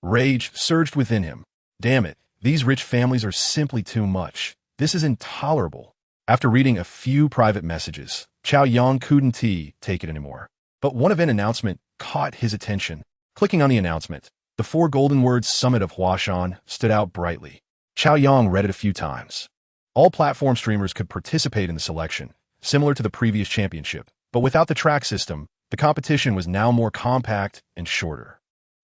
Rage surged within him. Damn it, these rich families are simply too much. This is intolerable. After reading a few private messages, Chao Yang couldn't take it anymore. But one event announcement caught his attention. Clicking on the announcement, the 4 golden words Summit of Huashan stood out brightly. Chao Yang read it a few times. All platform streamers could participate in the selection, similar to the previous championship, but without the track system, the competition was now more compact and shorter.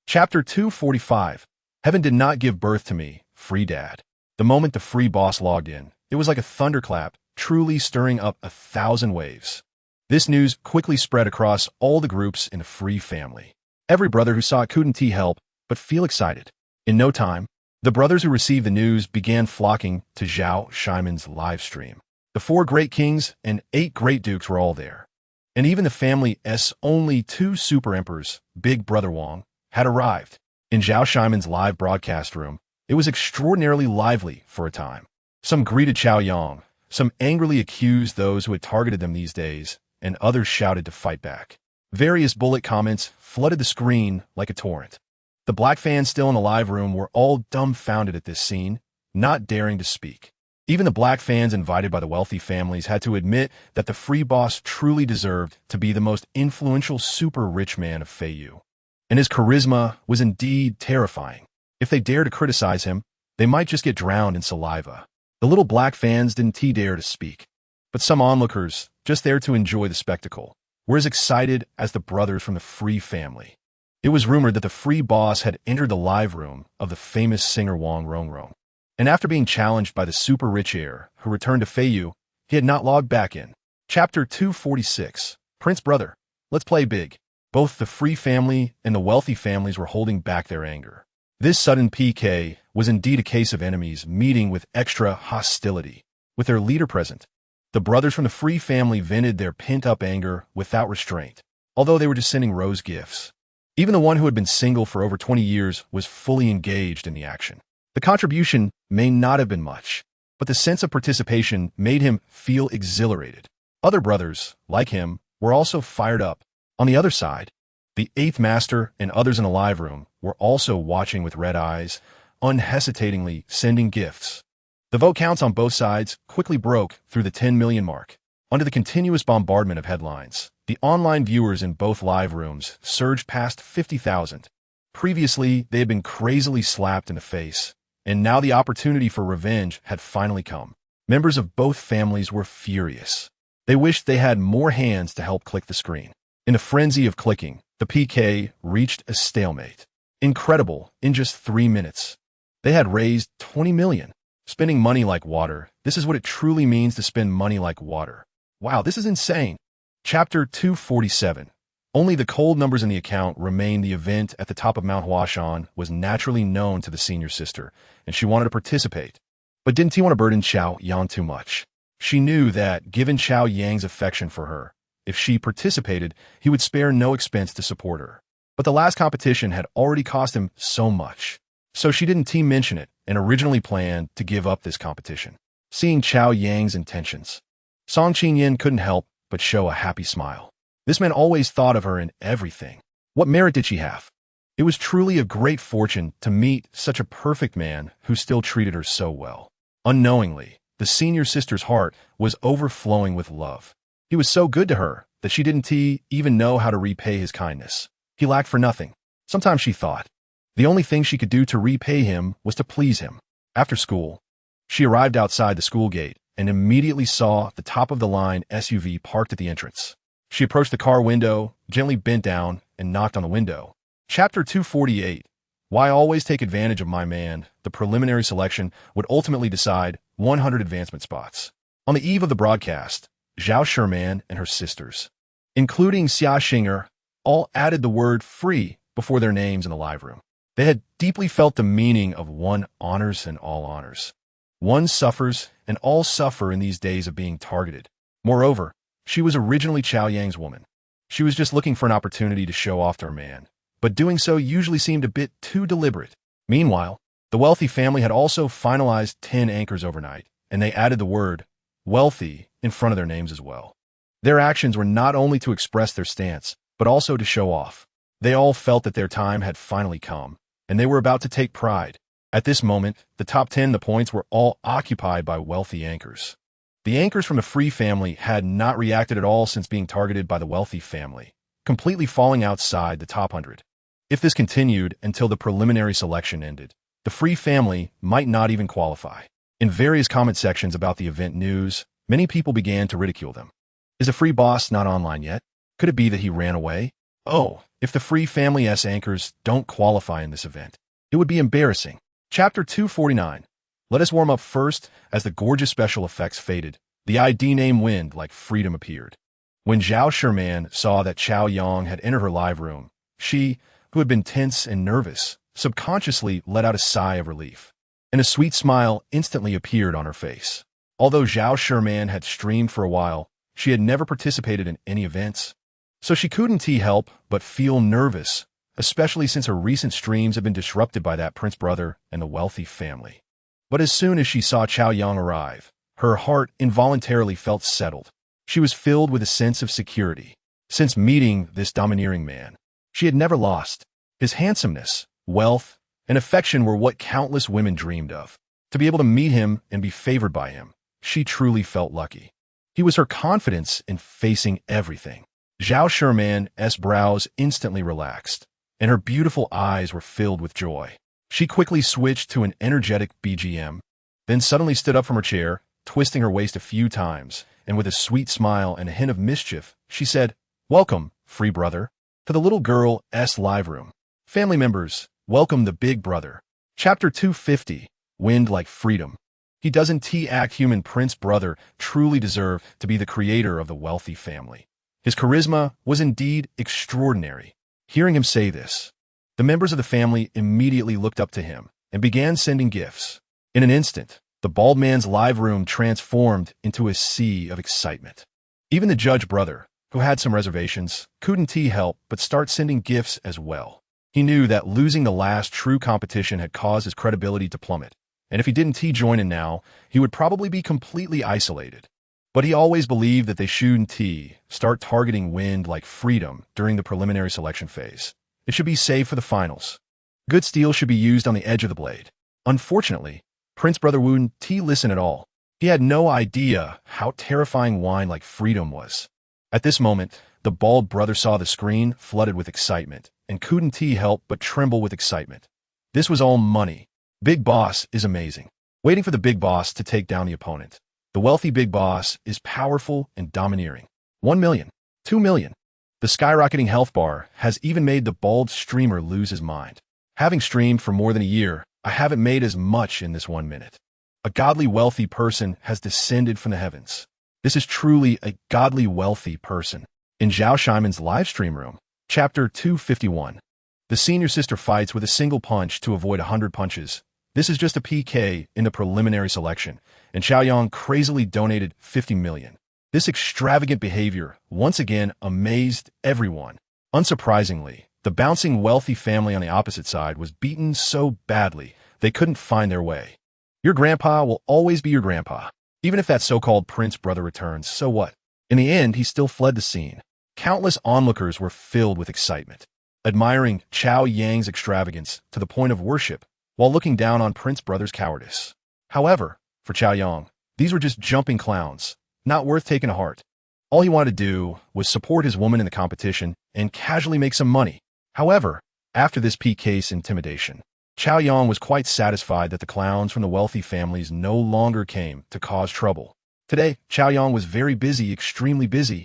Chapter 245. Heaven did not give birth to me, free dad. The moment the free boss logged in, it was like a thunderclap, truly stirring up 1,000 waves. This news quickly spread across all the groups in the free family. Every brother who saw it couldn't help but feel excited. In no time, the brothers who received the news began flocking to Zhao Shimon's live stream. The 4 great kings and 8 great dukes were all there. And even the family's only 2 super emperors, Big Brother Wang, had arrived. In Zhao Shimon's live broadcast room, it was extraordinarily lively for a time. Some greeted Chao Yang, some angrily accused those who had targeted them these days, and others shouted to fight back. Various bullet comments flooded the screen like a torrent. The black fans still in the live room were all dumbfounded at this scene, not daring to speak. Even the black fans invited by the wealthy families had to admit that the free boss truly deserved to be the most influential super rich man of Feiyu. And his charisma was indeed terrifying. If they dared to criticize him, they might just get drowned in saliva. The little black fans didn't dare to speak. But some onlookers, just there to enjoy the spectacle, were as excited as the brothers from the free family. It was rumored that the free boss had entered the live room of the famous singer Wang Rongrong. And after being challenged by the super rich heir who returned to Feiyu, he had not logged back in. Chapter 246. Prince Brother, let's play big. Both the free family and the wealthy families were holding back their anger. This sudden PK was indeed a case of enemies meeting with extra hostility. With their leader present, the brothers from the free family vented their pent-up anger without restraint, although they were just sending rose gifts. Even the one who had been single for over 20 years was fully engaged in the action. The contribution may not have been much, but the sense of participation made him feel exhilarated. Other brothers, like him, were also fired up. On the other side, the 8th Master and others in the live room were also watching with red eyes, unhesitatingly sending gifts. The vote counts on both sides quickly broke through the 10 million mark. Under the continuous bombardment of headlines, the online viewers in both live rooms surged past 50,000. Previously, they had been crazily slapped in the face, and now the opportunity for revenge had finally come. Members of both families were furious. They wished they had more hands to help click the screen. In a frenzy of clicking, the PK reached a stalemate. Incredible, in just 3 minutes. They had raised 20 million. Spending money like water. This is what it truly means to spend money like water. Wow, this is insane. Chapter 247. Only the cold numbers in the account remain. The event at the top of Mount Huashan was naturally known to the senior sister, and she wanted to participate. But didn't he want to burden Xiao Yang too much? She knew that, given Xiao Yang's affection for her, if she participated, he would spare no expense to support her. But the last competition had already cost him so much. So she didn't mention it and originally planned to give up this competition. Seeing Xiao Yang's intentions, Song Qingyan couldn't help but show a happy smile. This man always thought of her in everything. What merit did she have? It was truly a great fortune to meet such a perfect man who still treated her so well. Unknowingly, the senior sister's heart was overflowing with love. He was so good to her that she didn't even know how to repay his kindness. He lacked for nothing. Sometimes she thought the only thing she could do to repay him was to please him. After school, she arrived outside the school gate and immediately saw the top-of-the-line SUV parked at the entrance. She approached the car window, gently bent down, and knocked on the window. Chapter 248. Why always take advantage of my man? The preliminary selection would ultimately decide 100 advancement spots. On the eve of the broadcast, Zhao Sherman and her sisters, including Xia Xinger, all added the word free before their names in the live room. They had deeply felt the meaning of one honors and all honors. One suffers and all suffer in these days of being targeted. Moreover, she was originally Xiao Yang's woman. She was just looking for an opportunity to show off to her man, but doing so usually seemed a bit too deliberate. Meanwhile, the wealthy family had also finalized 10 anchors overnight, and they added the word wealthy in front of their names as well. Their actions were not only to express their stance, but also to show off. They all felt that their time had finally come, and they were about to take pride. At this moment, the top 10 the points were all occupied by wealthy anchors. The anchors from the Free family had not reacted at all since being targeted by the wealthy family, completely falling outside the top 100. If this continued until the preliminary selection ended, the Free family might not even qualify. In various comment sections about the event news, many people began to ridicule them. Is the Free boss not online yet? Could it be that he ran away? Oh, if the Free family's anchors don't qualify in this event, it would be embarrassing. Chapter 249. Let us warm up first. As the gorgeous special effects faded, the ID name Wind Like Freedom appeared. When Zhao Sherman saw that Xiao Yang had entered her live room, she, who had been tense and nervous, subconsciously let out a sigh of relief, and a sweet smile instantly appeared on her face. Although Zhao Sherman had streamed for a while, she had never participated in any events, so she couldn't help but feel nervous, especially since her recent streams had been disrupted by that prince brother and the wealthy family. But as soon as she saw Xiao Yang arrive, her heart involuntarily felt settled. She was filled with a sense of security. Since meeting this domineering man, she had never lost. His handsomeness, wealth, and affection were what countless women dreamed of. To be able to meet him and be favored by him, she truly felt lucky. He was her confidence in facing everything. Zhao Sherman's brows instantly relaxed, and her beautiful eyes were filled with joy. She quickly switched to an energetic BGM, then suddenly stood up from her chair, twisting her waist a few times, and with a sweet smile and a hint of mischief, she said, "Welcome, Free brother, to the little girl's live room. Family members, welcome the big brother." Chapter 250. Wind Like Freedom. He doesn't act human prince brother truly deserve to be the creator of the wealthy family. His charisma was indeed extraordinary. Hearing him say this, the members of the family immediately looked up to him and began sending gifts. In an instant, the bald man's live room transformed into a sea of excitement. Even the judge brother, who had some reservations, couldn't help but start sending gifts as well. He knew that losing the last true competition had caused his credibility to plummet, and if he didn't join in now, he would probably be completely isolated. But he always believed that they shouldn't start targeting Wind Like Freedom during the preliminary selection phase. It should be saved for the finals. Good steel should be used on the edge of the blade. Unfortunately, Prince Brother wouldn't listen at all. He had no idea how terrifying Wind Like Freedom was. At this moment, the bald brother saw the screen flooded with excitement and couldn't help but tremble with excitement. This was all money. Big Boss is amazing. Waiting for the Big Boss to take down the opponent. The wealthy Big Boss is powerful and domineering. 1 million, 2 million. The skyrocketing health bar has even made the bald streamer lose his mind. Having streamed for more than a year, I haven't made as much in this 1 minute. A godly wealthy person has descended from the heavens. This is truly a godly wealthy person. In Zhao Shimon's live stream room, Chapter 251. The senior sister fights with a single punch to avoid 100 punches. This is just a PK in the preliminary selection, and Chaoyang crazily donated 50 million. This extravagant behavior once again amazed everyone. Unsurprisingly, the bouncing wealthy family on the opposite side was beaten so badly they couldn't find their way. Your grandpa will always be your grandpa. Even if that so-called prince brother returns, so what? In the end, he still fled the scene. Countless onlookers were filled with excitement, admiring Chao Yang's extravagance to the point of worship, while looking down on Prince Brother's cowardice. However, for Chaoyang, these were just jumping clowns, not worth taking to heart. All he wanted to do was support his woman in the competition and casually make some money. However, after this PK's intimidation, Chaoyang was quite satisfied that the clowns from the wealthy families no longer came to cause trouble. Today, Chaoyang was very busy, extremely busy.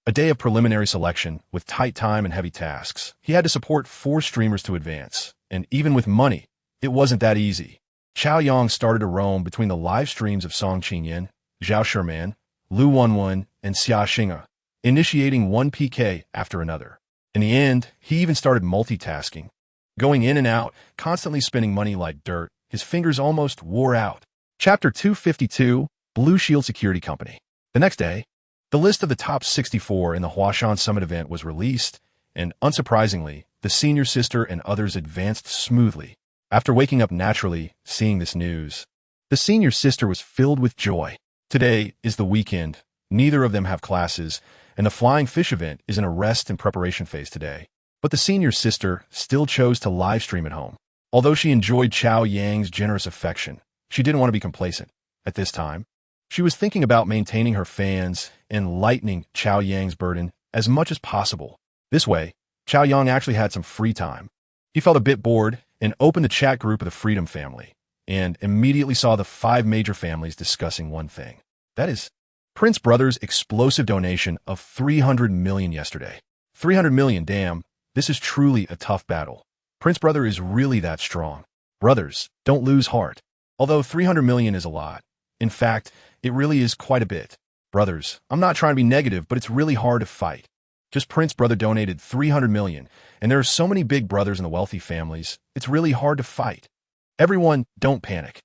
A day of preliminary selection with tight time and heavy tasks. He had to support 4 streamers to advance, and even with money, it wasn't that easy. Chaoyang started to roam between the live streams of Song Qingyan, Zhao Sherman, Lu Wenwen, and Xia Xing'e, initiating one PK after another. In the end, he even started multitasking, going in and out, constantly spending money like dirt. His fingers almost wore out. Chapter 252, Blue Shield Security Company. The next day, the list of the top 64 in the Huashan Summit event was released, and unsurprisingly, the senior sister and others advanced smoothly. After waking up naturally, seeing this news, the senior sister was filled with joy. Today is the weekend. Neither of them have classes, and the Flying Fish event is in a rest and preparation phase today. But the senior sister still chose to live stream at home. Although she enjoyed Chao Yang's generous affection, she didn't want to be complacent. At this time, she was thinking about maintaining her fans and lightening Chao Yang's burden as much as possible. This way, Chao Yang actually had some free time. He felt a bit bored and opened the chat group of the Freedom family, and immediately saw the 5 major families discussing one thing. That is, Prince Brother's explosive donation of 300 million yesterday. 300 million, damn. This is truly a tough battle. Prince Brother is really that strong. Brothers, don't lose heart. Although 300 million is a lot. In fact, it really is quite a bit. Brothers, I'm not trying to be negative, but it's really hard to fight. Just Prince Brother donated 300 million, and there are so many big brothers in the wealthy families, it's really hard to fight. Everyone, don't panic.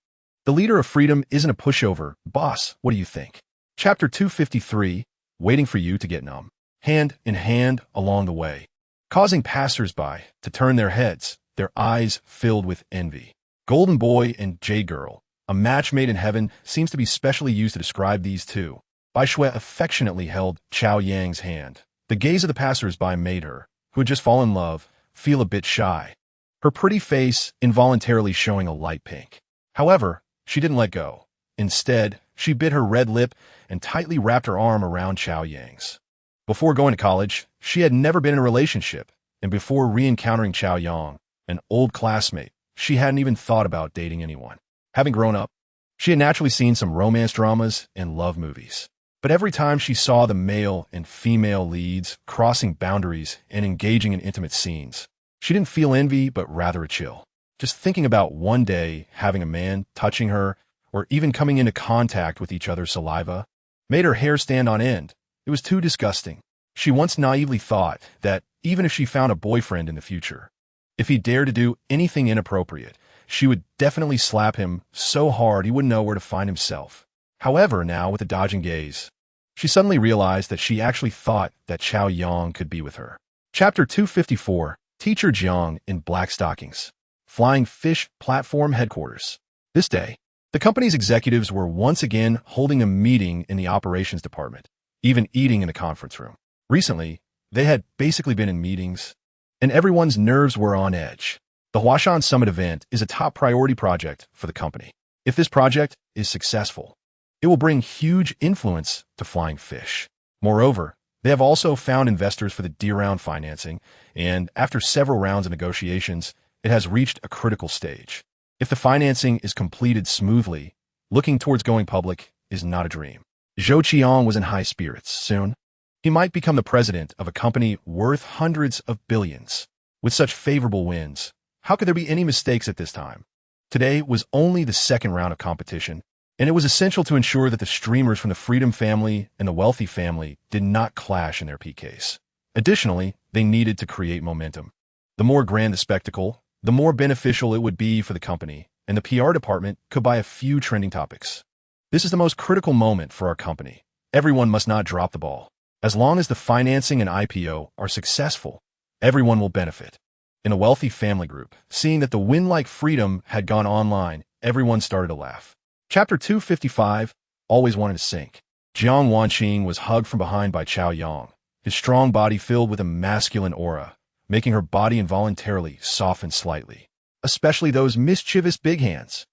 The leader of Freedom isn't a pushover. Boss, what do you think? Chapter 253, Waiting for You to Get Numb. Hand in hand along the way, causing passers-by to turn their heads, their eyes filled with envy. Golden Boy and Jade Girl, a match made in heaven, seems to be specially used to describe these two. Bai Shui affectionately held Chao Yang's hand. The gaze of the passers-by made her, who had just fallen in love, feel a bit shy. Her pretty face involuntarily showing a light pink. However, she didn't let go. Instead, she bit her red lip and tightly wrapped her arm around Chao Yang's. Before going to college, she had never been in a relationship, and before re-encountering Chao Yang, an old classmate, she hadn't even thought about dating anyone. Having grown up, she had naturally seen some romance dramas and love movies. But every time she saw the male and female leads crossing boundaries and engaging in intimate scenes, she didn't feel envy, but rather a chill. Just thinking about one day having a man touching her or even coming into contact with each other's saliva made her hair stand on end. It was too disgusting. She once naively thought that even if she found a boyfriend in the future, if he dared to do anything inappropriate, she would definitely slap him so hard he wouldn't know where to find himself. However, now with a dodging gaze, she suddenly realized that she actually thought that Chao Yang could be with her. Chapter 254, Teacher Jiang in Black Stockings. Flying Fish Platform Headquarters. This day, the company's executives were once again holding a meeting in the operations department, even eating in the conference room. Recently, they had basically been in meetings, and everyone's nerves were on edge. The Huashan Summit event is a top priority project for the company. If this project is successful, it will bring huge influence to Flying Fish. Moreover, they have also found investors for the D round financing, and after several rounds of negotiations, it has reached a critical stage. If the financing is completed smoothly, looking towards going public is not a dream. Zhou Qiang was in high spirits. Soon, he might become the president of a company worth hundreds of billions. With such favorable winds, how could there be any mistakes at this time? Today was only the second round of competition, and it was essential to ensure that the streamers from the Freedom family and the Wealthy family did not clash in their PKs. Additionally, they needed to create momentum. The more grand the spectacle, the more beneficial it would be for the company, and the PR department could buy a few trending topics. This is the most critical moment for our company. Everyone must not drop the ball. As long as the financing and IPO are successful, everyone will benefit. In a Wealthy family group, seeing that the win like Freedom had gone online, everyone started to laugh. Chapter 255, Always Wanted to Sink. Jiang Wanqing was hugged from behind by Chao Yang, his strong body filled with a masculine aura, making her body involuntarily soften slightly, especially those mischievous big hands.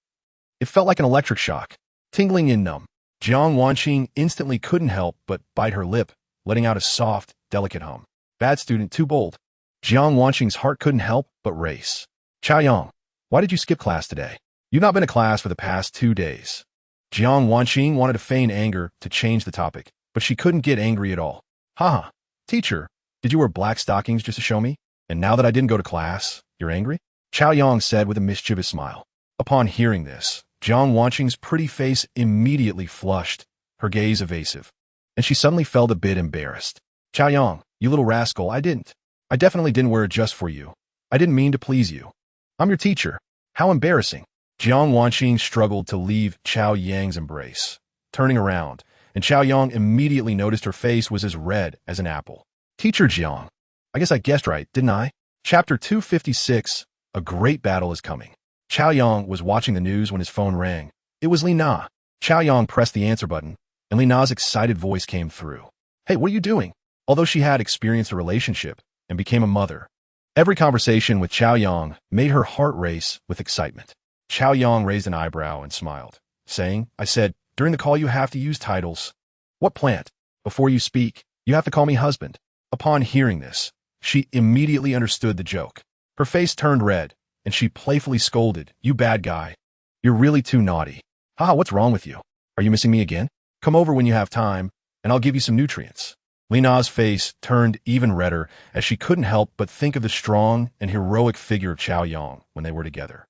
It felt like an electric shock, tingling and numb. Jiang Wanqing instantly couldn't help but bite her lip, letting out a soft, delicate hum. Bad student, too bold. Jiang Wanqing's heart couldn't help but race. Chao Yang, why did you skip class today? You've not been to class for the past 2 days. Jiang Wanqing wanted to feign anger to change the topic, but she couldn't get angry at all. Haha, teacher, did you wear black stockings just to show me? And now that I didn't go to class, you're angry? Chao Yang said with a mischievous smile. Upon hearing this, Jiang Wanqing's pretty face immediately flushed, her gaze evasive, and she suddenly felt a bit embarrassed. Chao Yang, you little rascal, I definitely didn't wear it just for you. I didn't mean to please you. I'm your teacher. How embarrassing. Jiang Wanqing struggled to leave Chao Yang's embrace, turning around, and Chao Yang immediately noticed her face was as red as an apple. Teacher Jiang, I guess I guessed right, didn't I? Chapter 256, A Great Battle is Coming. Chao Yang was watching the news when his phone rang. It was Li Na. Chao Yang pressed the answer button, and Li Na's excited voice came through. Hey, what are you doing? Although she had experienced a relationship and became a mother, every conversation with Chao Yang made her heart race with excitement. Chao Yang raised an eyebrow and smiled, saying, I said, during the call you have to use titles. What plant? Before you speak, you have to call me husband. Upon hearing this, she immediately understood the joke. Her face turned red, and she playfully scolded, You bad guy. You're really too naughty. Haha, what's wrong with you? Are you missing me again? Come over when you have time, and I'll give you some nutrients. Li Na's face turned even redder as she couldn't help but think of the strong and heroic figure of Chao Yang when they were together,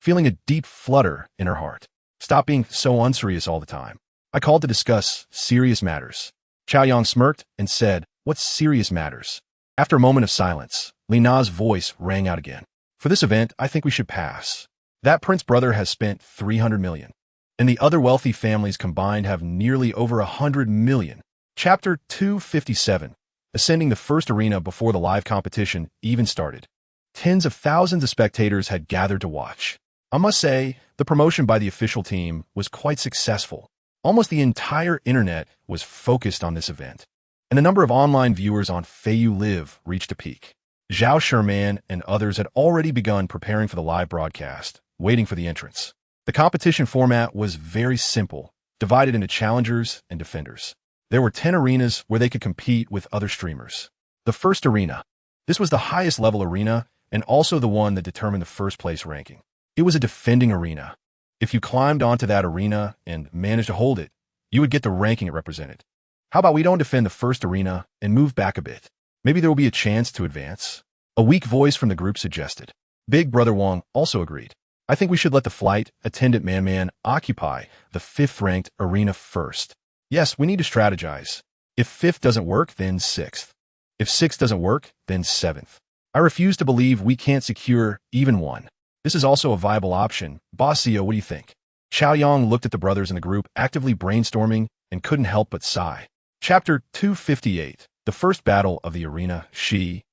feeling a deep flutter in her heart. Stop being so unserious all the time. I called to discuss serious matters. Chao Yang smirked and said, What serious matters? After a moment of silence, Li Na's voice rang out again. For this event, I think we should pass. That prince brother has spent 300 million, and the other wealthy families combined have nearly over 100 million. Chapter 257, Ascending the First Arena before the live competition even started. Tens of thousands of spectators had gathered to watch. I must say, the promotion by the official team was quite successful. Almost the entire internet was focused on this event, and the number of online viewers on Feiyu Live reached a peak. Zhao Sherman and others had already begun preparing for the live broadcast, waiting for the entrance. The competition format was very simple, divided into challengers and defenders. There were 10 arenas where they could compete with other streamers. The first arena. This was the highest level arena and also the one that determined the first place ranking. It was a defending arena. If you climbed onto that arena and managed to hold it, you would get the ranking it represented. How about we don't defend the first arena and move back a bit? Maybe there will be a chance to advance. A weak voice from the group suggested. Big Brother Wong also agreed. I think we should let the flight attendant Man occupy the 5th-ranked arena first. Yes, we need to strategize. If 5th doesn't work, then 6th. If 6th doesn't work, then 7th. I refuse to believe we can't secure even one. This is also a viable option. Boss CEO, what do you think? Chao Yang looked at the brothers in the group, actively brainstorming, and couldn't help but sigh. Chapter 258, The First Battle of the Arena. She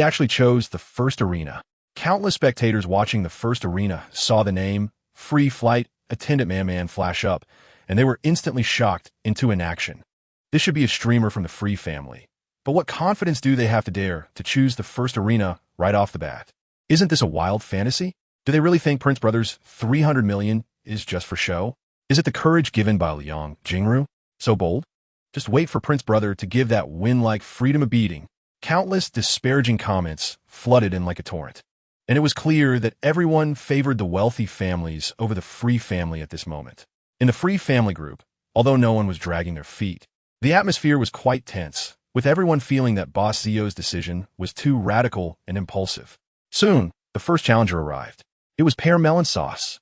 actually chose the first arena. Countless spectators watching the first arena saw the name, Free Flight Attendant Man flash up, and they were instantly shocked into inaction. This should be a streamer from the Free family. But what confidence do they have to dare to choose the first arena right off the bat? Isn't this a wild fantasy? Do they really think Prince Brothers' 300 million is just for show? Is it the courage given by Liang Jingru? So bold? Just wait for Prince Brother to give that win-like Freedom a beating. Countless disparaging comments flooded in like a torrent. And it was clear that everyone favored the wealthy families over the Free family at this moment. In the Free family group, although no one was dragging their feet, the atmosphere was quite tense, with everyone feeling that Boss Zio's decision was too radical and impulsive. Soon, the first challenger arrived. It was pear melon sauce.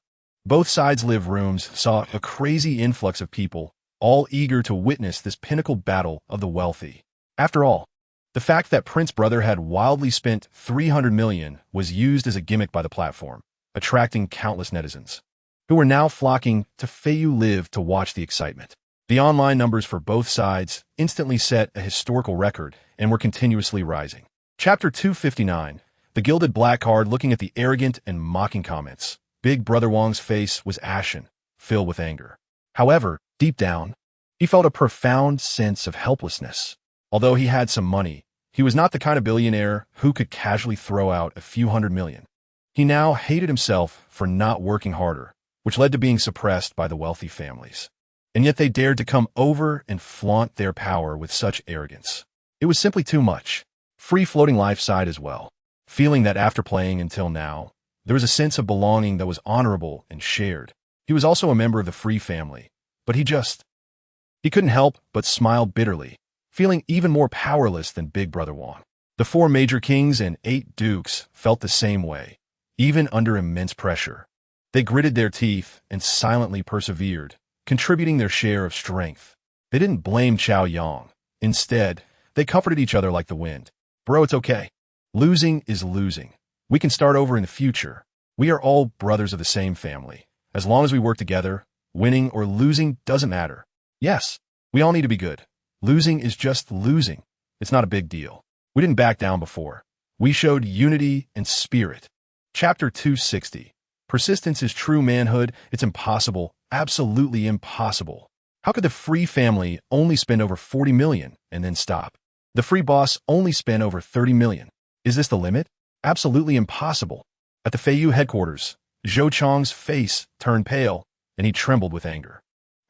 Both sides' live rooms saw a crazy influx of people, all eager to witness this pinnacle battle of the wealthy. After all, the fact that Prince Brother had wildly spent $300 million was used as a gimmick by the platform, attracting countless netizens, who were now flocking to Feiyu Live to watch the excitement. The online numbers for both sides instantly set a historical record and were continuously rising. Chapter 259. The Gilded Black Card. Looking at the arrogant and mocking comments, Big Brother Wong's face was ashen, filled with anger. However, deep down, he felt a profound sense of helplessness. Although he had some money, he was not the kind of billionaire who could casually throw out a few $100 million. He now hated himself for not working harder, which led to being suppressed by the wealthy families. And yet they dared to come over and flaunt their power with such arrogance. It was simply too much. Free-floating life sighed as well, feeling that after playing until now, there was a sense of belonging that was honorable and shared. He was also a member of the Free family, but he couldn't help but smile bitterly, feeling even more powerless than Big Brother Wong. The 4 major kings and 8 dukes felt the same way, even under immense pressure. They gritted their teeth and silently persevered, contributing their share of strength. They didn't blame Chao Yang. Instead, they comforted each other like the wind. Bro, it's okay. Losing is losing. We can start over in the future. We are all brothers of the same family. As long as we work together, winning or losing doesn't matter. Yes, we all need to be good. Losing is just losing. It's not a big deal. We didn't back down before. We showed unity and spirit. Chapter 260. Persistence is true manhood. It's impossible, absolutely impossible. How could the Free family only spend over $40 million and then stop? The Free boss only spent over $30 million. Is this the limit? Absolutely impossible. At the Feiyu headquarters, Zhou Chong's face turned pale, and he trembled with anger.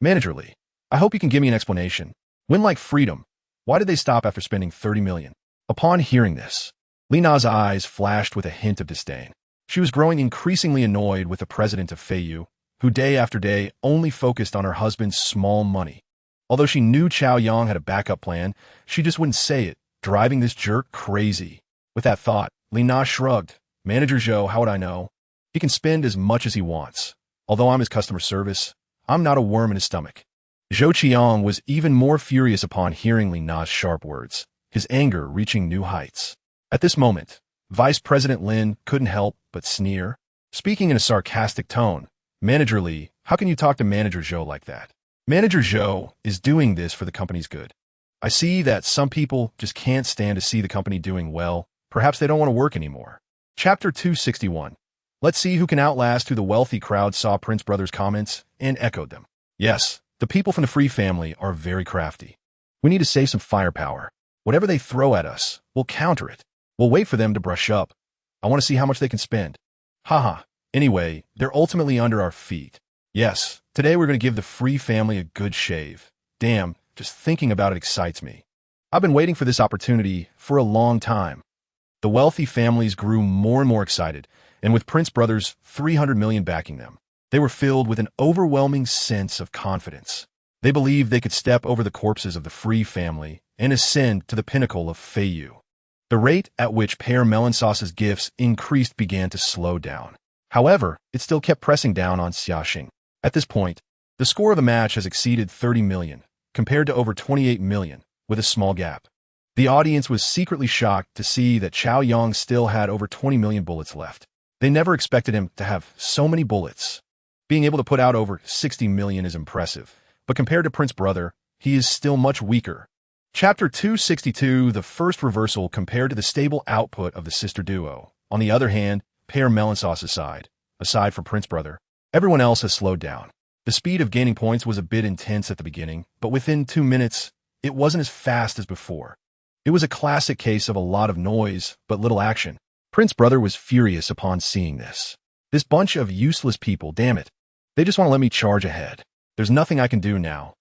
Manager Li, I hope you can give me an explanation. When like freedom, why did they stop after spending $30 million? Upon hearing this, Li Na's eyes flashed with a hint of disdain. She was growing increasingly annoyed with the president of Feiyu, who day after day only focused on her husband's small money. Although she knew Chao Yang had a backup plan, she just wouldn't say it, driving this jerk crazy. With that thought, Li Na shrugged. Manager Zhou, how would I know? He can spend as much as he wants. Although I'm his customer service, I'm not a worm in his stomach. Zhou Qiang was even more furious upon hearing Li Na's sharp words, his anger reaching new heights. At this moment, Vice President Lin couldn't help but sneer. Speaking in a sarcastic tone, Manager Li, how can you talk to Manager Zhou like that? Manager Zhou is doing this for the company's good. I see that some people just can't stand to see the company doing well. Perhaps they don't want to work anymore. Chapter 261. Let's see who can outlast who. The wealthy crowd saw Prince Brother's comments and echoed them. Yes, the people from the Free family are very crafty. We need to save some firepower. Whatever they throw at us, we'll counter it. We'll wait for them to brush up. I want to see how much they can spend. Haha. Anyway, they're ultimately under our feet. Yes, today we're going to give the Free family a good shave. Damn, just thinking about it excites me. I've been waiting for this opportunity for a long time. The wealthy families grew more and more excited, and with Prince Brothers' $300 million backing them, they were filled with an overwhelming sense of confidence. They believed they could step over the corpses of the Free family and ascend to the pinnacle of Feiyu. The rate at which Pear Melon Sauce's gifts increased began to slow down. However, it still kept pressing down on Xiaxing. At this point, the score of the match has exceeded 30 million, compared to over 28 million, with a small gap. The audience was secretly shocked to see that Chao Yang still had over 20 million bullets left. They never expected him to have so many bullets. Being able to put out over 60 million is impressive, but compared to Prince Brother, he is still much weaker. Chapter 262. The first reversal compared to the stable output of the sister duo. On the other hand, Pear Melon Sauce aside from Prince Brother, everyone else has slowed down. The speed of gaining points was a bit intense at the beginning, but within 2 minutes, it wasn't as fast as before. It was a classic case of a lot of noise, but little action. Prince Brother was furious upon seeing this. This bunch of useless people, damn it. They just want to let me charge ahead. There's nothing I can do now.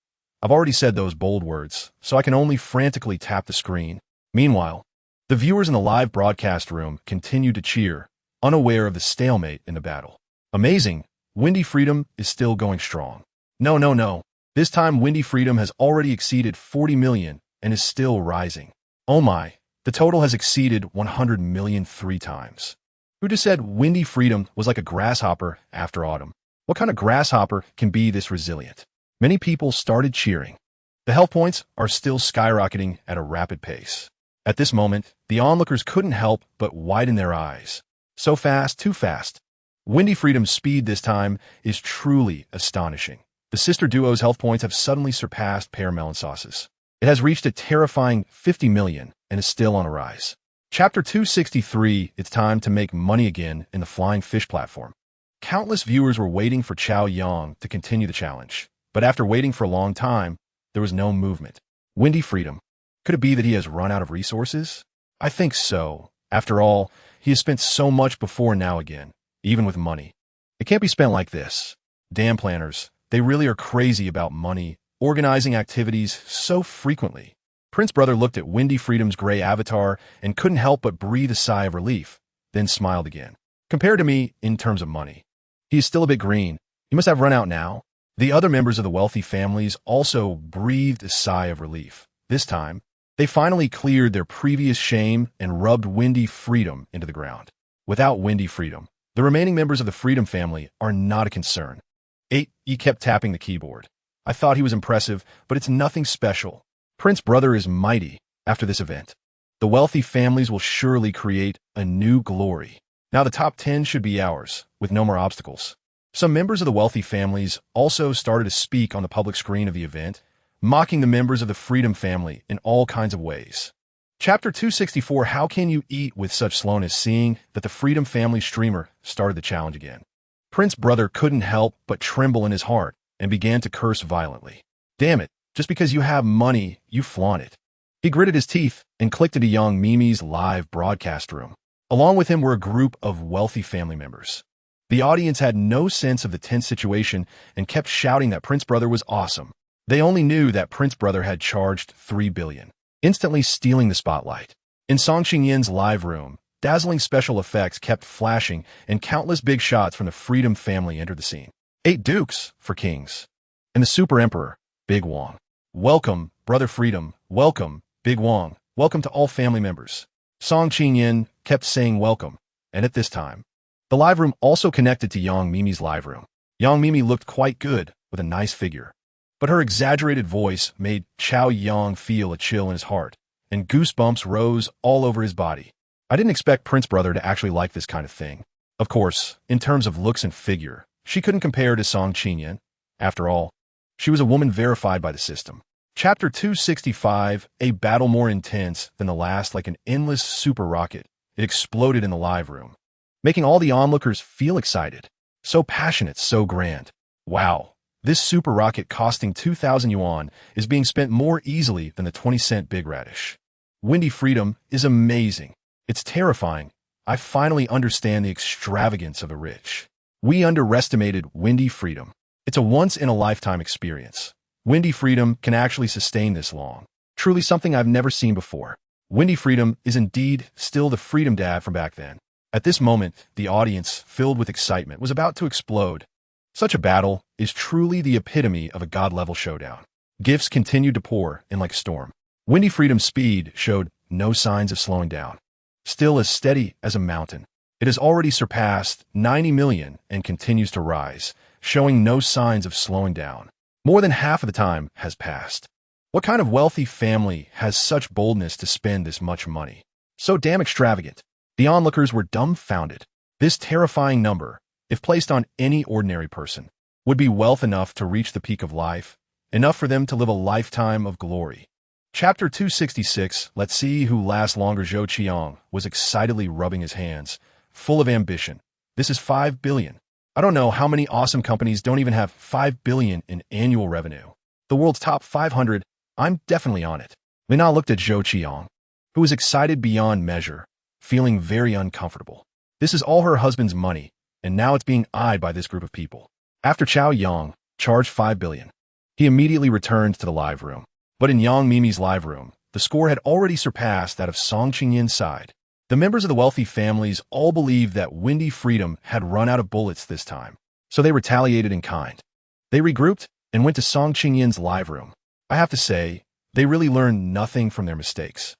I've already said those bold words, so I can only frantically tap the screen. Meanwhile, the viewers in the live broadcast room continued to cheer, unaware of the stalemate in the battle. Amazing, Windy Freedom is still going strong. No. This time Windy Freedom has already exceeded 40 million and is still rising. Oh my, the total has exceeded 100 million 3 times. Who just said Windy Freedom was like a grasshopper after autumn? What kind of grasshopper can be this resilient? Many people started cheering. The health points are still skyrocketing at a rapid pace. At this moment, the onlookers couldn't help but widen their eyes. So fast, too fast. Windy Freedom's speed this time is truly astonishing. The sister duo's health points have suddenly surpassed Pear Melon Sauce's. It has reached a terrifying 50 million and is still on a rise. Chapter 263, it's time to make money again in the flying fish platform. Countless viewers were waiting for Chao Yang to continue the challenge, but after waiting for a long time, there was no movement. Windy Freedom. Could it be that he has run out of resources? I think so. After all, he has spent so much before now again, even with money. It can't be spent like this. Damn planners, they really are crazy about money, organizing activities so frequently. Prince Brother looked at Windy Freedom's gray avatar and couldn't help but breathe a sigh of relief, then smiled again. Compared to me, in terms of money, he is still a bit green. He must have run out now. The other members of the wealthy families also breathed a sigh of relief. This time, they finally cleared their previous shame and rubbed Windy Freedom into the ground. Without Windy Freedom, the remaining members of the Freedom family are not a concern. 8. He kept tapping the keyboard. I thought he was impressive, but it's nothing special. Prince Brother is mighty after this event. The wealthy families will surely create a new glory. Now the top 10 should be ours, with no more obstacles. Some members of the wealthy families also started to speak on the public screen of the event, mocking the members of the Freedom family in all kinds of ways. Chapter 264, how can you eat with such slowness, seeing that the Freedom family streamer started the challenge again? Prince Brother couldn't help but tremble in his heart and began to curse violently. Damn it, just because you have money, you flaunt it. He gritted his teeth and clicked into young Mimi's live broadcast room. Along with him were a group of wealthy family members. The audience had no sense of the tense situation and kept shouting that Prince Brother was awesome. They only knew that Prince Brother had charged 3 billion, instantly stealing the spotlight. In Song Qingyin's live room, dazzling special effects kept flashing and countless big shots from the Freedom family entered the scene. 8 dukes for kings. And the Super Emperor, Big Wong. Welcome, Brother Freedom. Welcome, Big Wong. Welcome to all family members. Song Qinyin kept saying welcome, and at this time, the live room also connected to Yang Mimi's live room. Yang Mimi looked quite good, with a nice figure. But her exaggerated voice made Chao Yang feel a chill in his heart, and goosebumps rose all over his body. I didn't expect Prince Brother to actually like this kind of thing. Of course, in terms of looks and figure, she couldn't compare to Song Qinyin. After all, she was a woman verified by the system. Chapter 265, a battle more intense than the last, like an endless super rocket. It exploded in the live room, making all the onlookers feel excited. So passionate, so grand. Wow. This super rocket costing 2,000 yuan is being spent more easily than the 20-cent Big Radish. Windy Freedom is amazing. It's terrifying. I finally understand the extravagance of the rich. We underestimated Windy Freedom. It's a once-in-a-lifetime experience. Windy Freedom can actually sustain this long. Truly something I've never seen before. Windy Freedom is indeed still the Freedom Dad from back then. At this moment, the audience, filled with excitement, was about to explode. Such a battle is truly the epitome of a god-level showdown. Gifts continued to pour in like a storm. Windy Freedom's speed showed no signs of slowing down. Still as steady as a mountain. It has already surpassed 90 million and continues to rise, showing no signs of slowing down. More than half of the time has passed. What kind of wealthy family has such boldness to spend this much money? So damn extravagant. The onlookers were dumbfounded. This terrifying number, if placed on any ordinary person, would be wealth enough to reach the peak of life, enough for them to live a lifetime of glory. Chapter 266, let's see who lasts longer. Zhou Qiang was excitedly rubbing his hands, full of ambition. This is 5 billion. I don't know how many awesome companies don't even have 5 billion in annual revenue. The world's top 500, I'm definitely on it. Lina looked at Zhou Qiang, who was excited beyond measure, feeling very uncomfortable. This is all her husband's money, and now it's being eyed by this group of people. After Chao Yang charged 5 billion, he immediately returned to the live room. But in Yang Mimi's live room, the score had already surpassed that of Song Qingyin's side. The members of the wealthy families all believed that Windy Freedom had run out of bullets this time, so they retaliated in kind. They regrouped and went to Song Qingyin's live room. I have to say, they really learned nothing from their mistakes.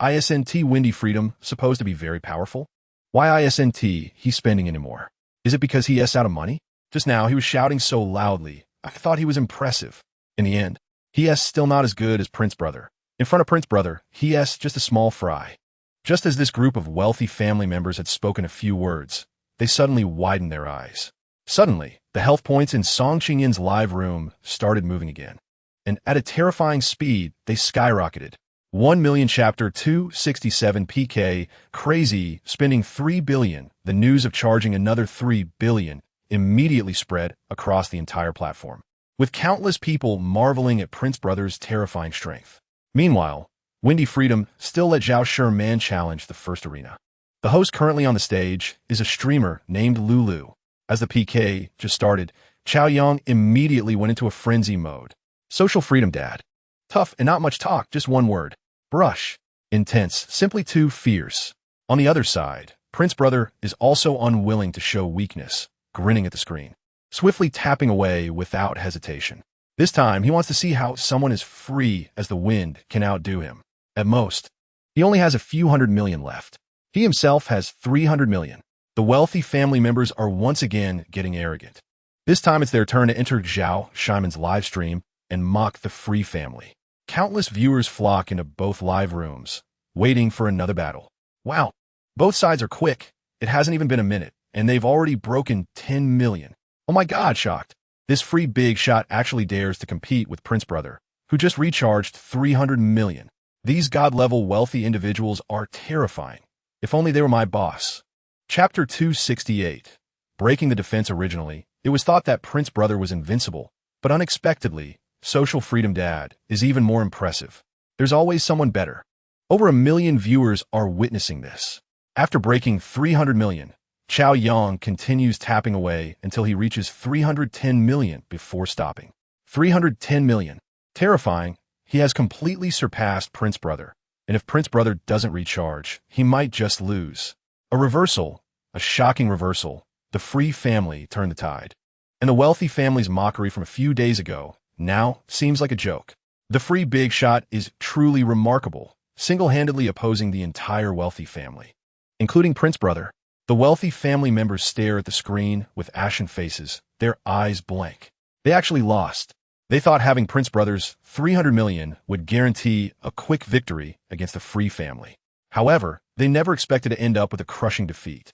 ISNT Windy Freedom supposed to be very powerful? Why ISNT he spending anymore? Is it because he is out of money? Just now, he was shouting so loudly, I thought he was impressive. In the end, he's still not as good as Prince Brother. In front of Prince Brother, he's just a small fry. Just as this group of wealthy family members had spoken a few words, they suddenly widened their eyes. Suddenly, the health points in Song Qingyan's live room started moving again. And at a terrifying speed, they skyrocketed. 1 million chapter 267 PK, crazy, spending 3 billion. The news of charging another 3 billion immediately spread across the entire platform, with countless people marveling at Prince Brother's terrifying strength. Meanwhile, Windy Freedom still let Zhao Sherman challenge the first arena. The host currently on the stage is a streamer named Lulu. As the PK just started, Chao Yang immediately went into a frenzy mode. Social freedom, dad. Tough and not much talk, just one word. Brush. Intense, simply too fierce. On the other side, Prince Brother is also unwilling to show weakness, grinning at the screen, swiftly tapping away without hesitation. This time, he wants to see how someone as free as the wind can outdo him. At most, he only has a few 100 million left. He himself has 300 million. The wealthy family members are once again getting arrogant. This time it's their turn to enter Zhao Sherman's live stream and mock the free family. Countless viewers flock into both live rooms, waiting for another battle. Wow, both sides are quick. It hasn't even been a minute, and they've already broken 10 million. Oh my god, shocked. This free big shot actually dares to compete with Prince Brother, who just recharged 300 million. These god-level wealthy individuals are terrifying. If only they were my boss. Chapter 268. Breaking the defense. Originally, it was thought that Prince Brother was invincible, but unexpectedly, Social Freedom Dad is even more impressive. There's always someone better. Over 1 million viewers are witnessing this. After breaking 300 million, Chao Yang continues tapping away until he reaches 310 million before stopping. 310 million. Terrifying, he has completely surpassed Prince Brother, and if Prince Brother doesn't recharge, he might just lose. A reversal, a shocking reversal. The free family turned the tide. And the wealthy family's mockery from a few days ago now seems like a joke. The free big shot is truly remarkable, single-handedly opposing the entire wealthy family, including Prince Brother. The wealthy family members stare at the screen with ashen faces, their eyes blank. They actually lost. They thought having Prince Brother's 300 million would guarantee a quick victory against the free family. However, they never expected to end up with a crushing defeat.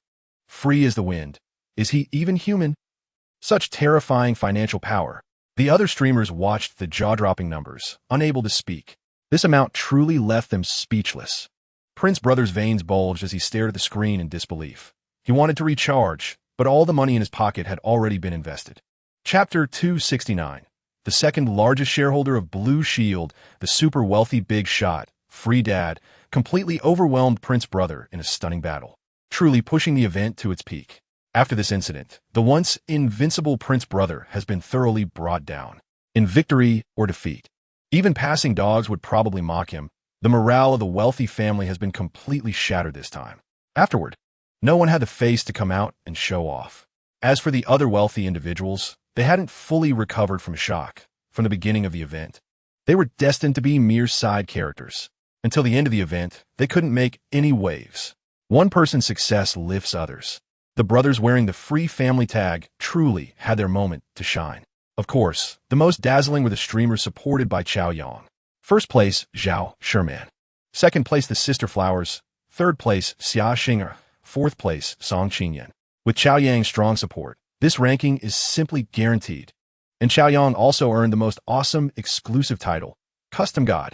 Free as the wind. Is he even human? Such terrifying financial power. The other streamers watched the jaw-dropping numbers, unable to speak. This amount truly left them speechless. Prince Brother's veins bulged as he stared at the screen in disbelief. He wanted to recharge, but all the money in his pocket had already been invested. Chapter 269. The second largest shareholder of Blue Shield, the super wealthy big shot, Free Dad, completely overwhelmed Prince Brother in a stunning battle, truly pushing the event to its peak. After this incident, the once invincible Prince Brother has been thoroughly brought down. In victory or defeat, even passing dogs would probably mock him. The morale of the wealthy family has been completely shattered this time. Afterward, no one had the face to come out and show off. As for the other wealthy individuals, they hadn't fully recovered from shock from the beginning of the event. They were destined to be mere side characters. Until the end of the event, they couldn't make any waves. One person's success lifts others. The brothers wearing the free family tag truly had their moment to shine. Of course, the most dazzling were the streamers supported by Chao Yang. First place, Zhao Sherman. Second place, the Sister Flowers. Third place, Xia Xing'er. Fourth place, Song Qingyan. With Chao Yang's strong support, this ranking is simply guaranteed. And Chao Yang also earned the most awesome exclusive title, Custom God.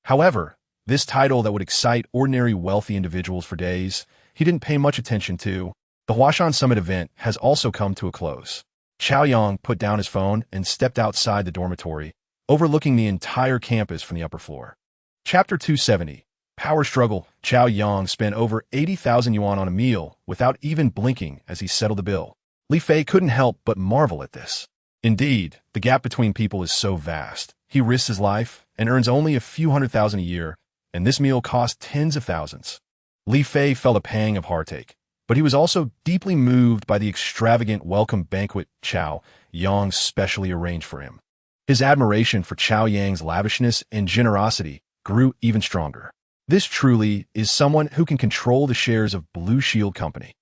However, this title that would excite ordinary wealthy individuals for days, he didn't pay much attention to. The Huashan Summit event has also come to a close. Chao Yang put down his phone and stepped outside the dormitory, overlooking the entire campus from the upper floor. Chapter 270. Power Struggle. Chao Yang spent over 80,000 yuan on a meal without even blinking as he settled the bill. Li Fei couldn't help but marvel at this. Indeed, the gap between people is so vast. He risks his life and earns only a few 100,000 a year, and this meal cost tens of thousands. Li Fei felt a pang of heartache, but he was also deeply moved by the extravagant welcome banquet Chao Yang specially arranged for him. His admiration for Chao Yang's lavishness and generosity grew even stronger. This truly is someone who can control the shares of Blue Shield Company.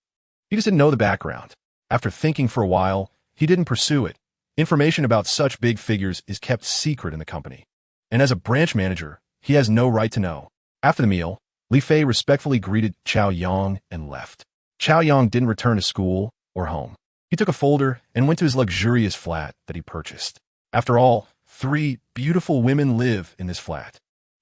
He just didn't know the background. After thinking for a while, he didn't pursue it. Information about such big figures is kept secret in the company. And as a branch manager, he has no right to know. After the meal, Li Fei respectfully greeted Chao Yang and left. Chao Yang didn't return to school or home. He took a folder and went to his luxurious flat that he purchased. After all, 3 beautiful women live in this flat.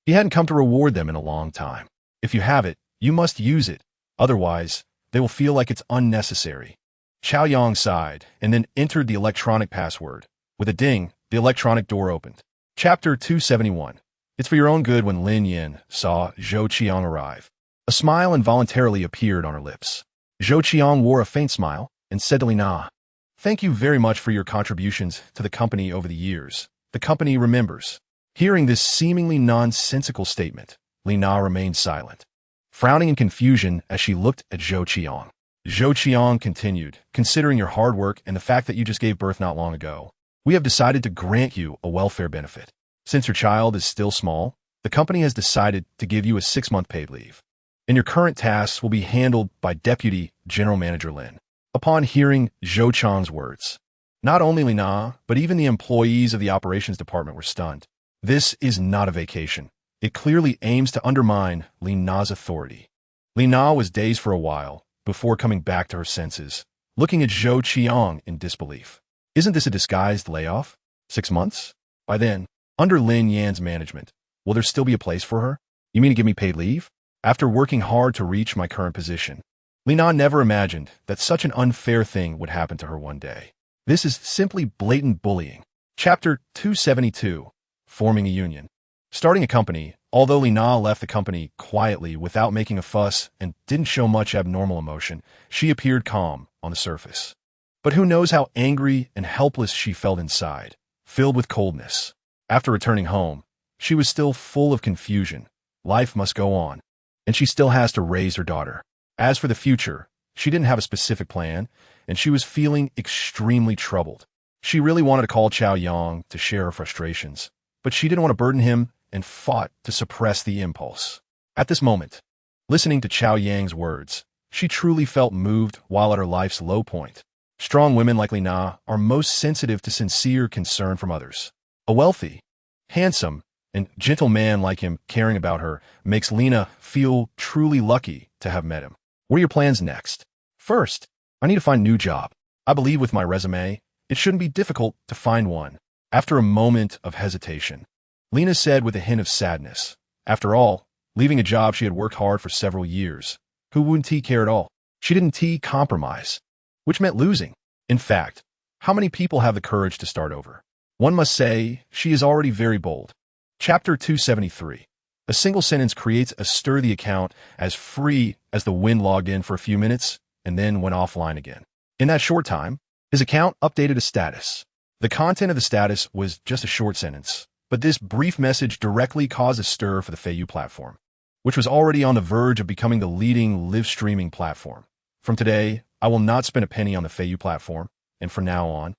He hadn't come to reward them in a long time. If you have it, you must use it. Otherwise, they will feel like it's unnecessary. Chao Yang sighed and then entered the electronic password. With a ding, the electronic door opened. Chapter 271. It's for your own good when Lin Yin saw Zhou Qiang arrive. A smile involuntarily appeared on her lips. Zhou Qiang wore a faint smile and said to Lina, "Thank you very much for your contributions to the company over the years. The company remembers." Hearing this seemingly nonsensical statement, Lina remained silent, frowning in confusion as she looked at Zhou Qiang. Zhou Qiang continued, "Considering your hard work and the fact that you just gave birth not long ago, we have decided to grant you a welfare benefit. Since your child is still small, the company has decided to give you a 6-month paid leave. And your current tasks will be handled by Deputy General Manager Lin." Upon hearing Zhou Qiang's words, not only Lina, but even the employees of the operations department were stunned. This is not a vacation. It clearly aims to undermine Lina's authority. Lina was dazed for a while before coming back to her senses, looking at Zhou Qiang in disbelief. Isn't this a disguised layoff? 6 months? By then, under Lin Yan's management, will there still be a place for her? You mean to give me paid leave? After working hard to reach my current position, Lina never imagined that such an unfair thing would happen to her one day. This is simply blatant bullying. Chapter 272. Forming a union. Starting a company, although Lina left the company quietly without making a fuss and didn't show much abnormal emotion, she appeared calm on the surface. But who knows how angry and helpless she felt inside, filled with coldness. After returning home, she was still full of confusion. Life must go on, and she still has to raise her daughter. As for the future, she didn't have a specific plan, and she was feeling extremely troubled. She really wanted to call Chao Yang to share her frustrations, but she didn't want to burden him and fought to suppress the impulse. At this moment, listening to Chao Yang's words, she truly felt moved while at her life's low point. Strong women like Lina are most sensitive to sincere concern from others. A wealthy, handsome, and gentle man like him caring about her makes Lina feel truly lucky to have met him. What are your plans next? First, I need to find a new job. I believe with my resume, it shouldn't be difficult to find one. After a moment of hesitation, Lina said with a hint of sadness, after all, leaving a job she had worked hard for several years, who wouldn't care at all? She didn't compromise, which meant losing. In fact, how many people have the courage to start over? One must say she is already very bold. Chapter 273. A single sentence creates a sturdy account as free as the wind logged in for a few minutes and then went offline again. In that short time, his account updated a status. The content of the status was just a short sentence, but this brief message directly caused a stir for the Feiyu platform, which was already on the verge of becoming the leading live streaming platform. From today, I will not spend a penny on the Feiyu platform, and from now on,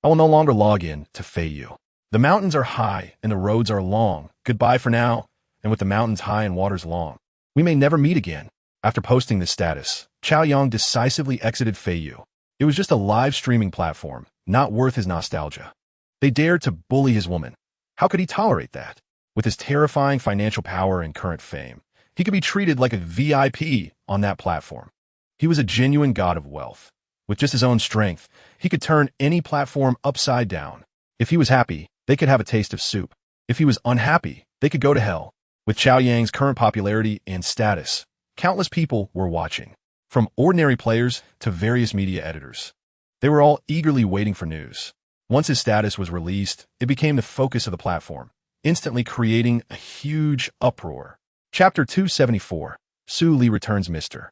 I will no longer log in to Feiyu. The mountains are high and the roads are long. Goodbye for now, and with the mountains high and waters long, we may never meet again. After posting this status, Chao Yang decisively exited Feiyu. It was just a live streaming platform, not worth his nostalgia. They dared to bully his woman. How could he tolerate that? With his terrifying financial power and current fame, he could be treated like a VIP on that platform. He was a genuine god of wealth. With just his own strength, he could turn any platform upside down. If he was happy, they could have a taste of soup. If he was unhappy, they could go to hell. With Chao Yang's current popularity and status, countless people were watching, from ordinary players to various media editors. They were all eagerly waiting for news. Once his status was released, it became the focus of the platform, instantly creating a huge uproar. Chapter 274. Su Li returns Mr.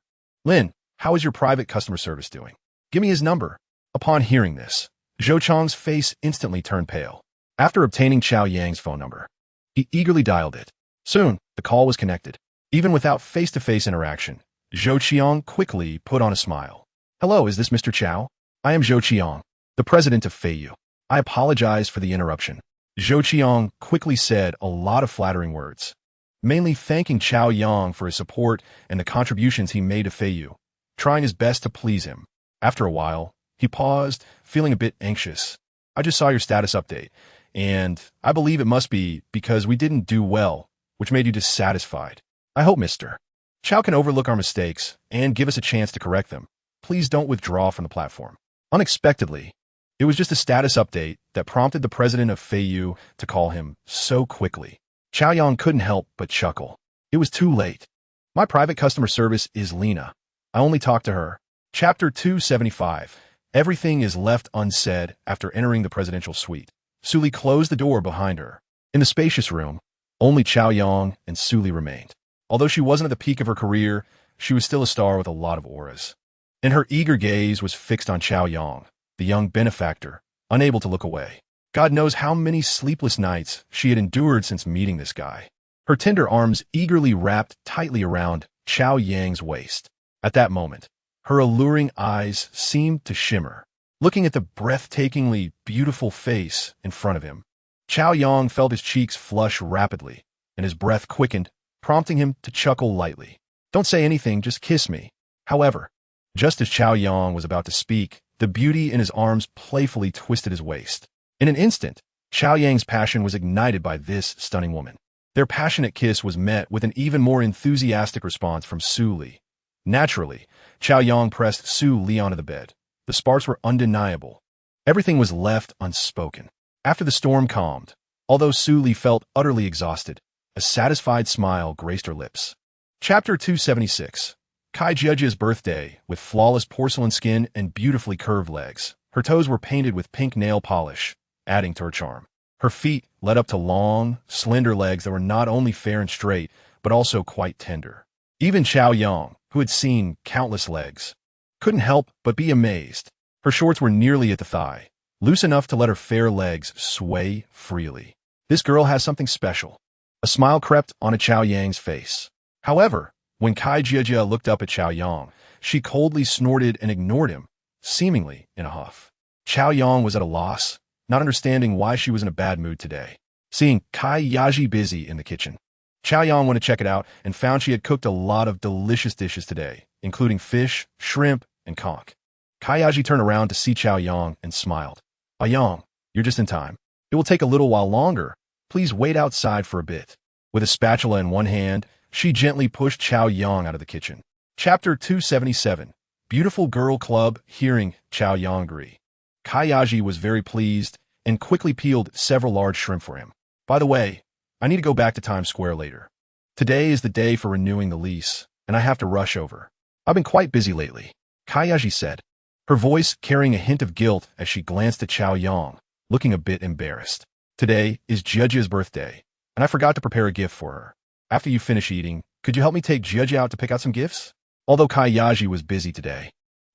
Lin, how is your private customer service doing? Give me his number. Upon hearing this, Zhou Qiang's face instantly turned pale. After obtaining Chao Yang's phone number, he eagerly dialed it. Soon, the call was connected. Even without face-to-face interaction, Zhou Qiang quickly put on a smile. Hello, is this Mr. Chao? I am Zhou Qiang, the president of Feiyu. I apologize for the interruption. Zhou Qiang quickly said a lot of flattering words, mainly thanking Chao Yang for his support and the contributions he made to Feiyu, trying his best to please him. After a while, He paused, feeling a bit anxious. I just saw your status update, and I believe it must be because we didn't do well, which made you dissatisfied. I hope Mr. Chow can overlook our mistakes and give us a chance to correct them. Please don't withdraw from the platform. Unexpectedly, it was just a status update that prompted the president of Feiyu to call him so quickly. Chow Yong couldn't help but chuckle. It was too late. My private customer service is Lena. I only talk to her. Chapter 275. Everything is left unsaid after entering the presidential suite. Suli closed the door behind her. In the spacious room, only Chow Yong and Suli remained. Although she wasn't at the peak of her career, she was still a star with a lot of auras. And her eager gaze was fixed on Chow Yong, the young benefactor, unable to look away. God knows how many sleepless nights she had endured since meeting this guy. Her tender arms eagerly wrapped tightly around Chow Yang's waist. At that moment, her alluring eyes seemed to shimmer. Looking at the breathtakingly beautiful face in front of him, Chow Yong felt his cheeks flush rapidly, and his breath quickened, prompting him to chuckle lightly. Don't say anything, just kiss me. However, just as Chow Yong was about to speak, the beauty in his arms playfully twisted his waist. In an instant, Chow Yang's passion was ignited by this stunning woman. Their passionate kiss was met with an even more enthusiastic response from Su Li. Naturally, Chow Yong pressed Su Li onto the bed. The sparks were undeniable. Everything was left unspoken. After the storm calmed, although Su Li felt utterly exhausted, a satisfied smile graced her lips. Chapter 276. Kai Jiajia's birthday, with flawless porcelain skin and beautifully curved legs. Her toes were painted with pink nail polish, adding to her charm. Her feet led up to long, slender legs that were not only fair and straight, but also quite tender. Even Chow Yong, who had seen countless legs, couldn't help but be amazed. Her shorts were nearly at the thigh, loose enough to let her fair legs sway freely. This girl has something special. A smile crept onto Chow Yang's face. However, when Kai Jiajia looked up at Chow Yong, she coldly snorted and ignored him, seemingly in a huff. Chow Yong was at a loss, not understanding why she was in a bad mood today. Seeing Kai Yaji busy in the kitchen, Chow Yong went to check it out and found she had cooked a lot of delicious dishes today, including fish, shrimp, and conch. Kai Yaji turned around to see Chow Yong and smiled. Yong, you're just in time. It will take a little while longer. Please wait outside for a bit. With a spatula in one hand, she gently pushed Chow Yong out of the kitchen. Chapter 277. Beautiful Girl Club. Hearing Chow Yong agree, Kai Yaji was very pleased and quickly peeled several large shrimp for him. By the way, I need to go back to Times Square later. Today is the day for renewing the lease, and I have to rush over. I've been quite busy lately, Kai Yaji said, her voice carrying a hint of guilt as she glanced at Chow Yong, looking a bit embarrassed. Today is Jiajia's birthday, and I forgot to prepare a gift for her. After you finish eating, could you help me take Jiajia out to pick out some gifts? Although Kai Yaji was busy today,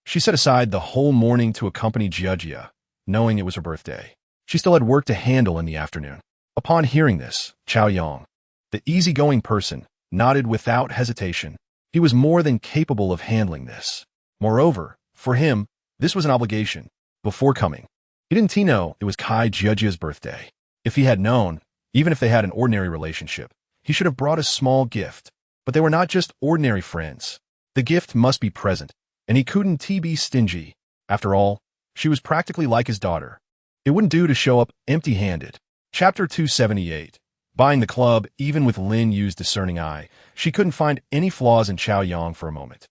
she set aside the whole morning to accompany Jiajia, knowing it was her birthday. She still had work to handle in the afternoon. Upon hearing this, Chow Yong, the easygoing person, nodded without hesitation. He was more than capable of handling this. Moreover, for him, this was an obligation. Before coming, didn't he know it was Kai Jiajia's birthday? If he had known, even if they had an ordinary relationship, he should have brought a small gift. But they were not just ordinary friends. The gift must be present, and he couldn't be stingy. After all, she was practically like his daughter. It wouldn't do to show up empty-handed. Chapter 278. Buying the club, even with Lin Yu's discerning eye, she couldn't find any flaws in Chow Yong for a moment.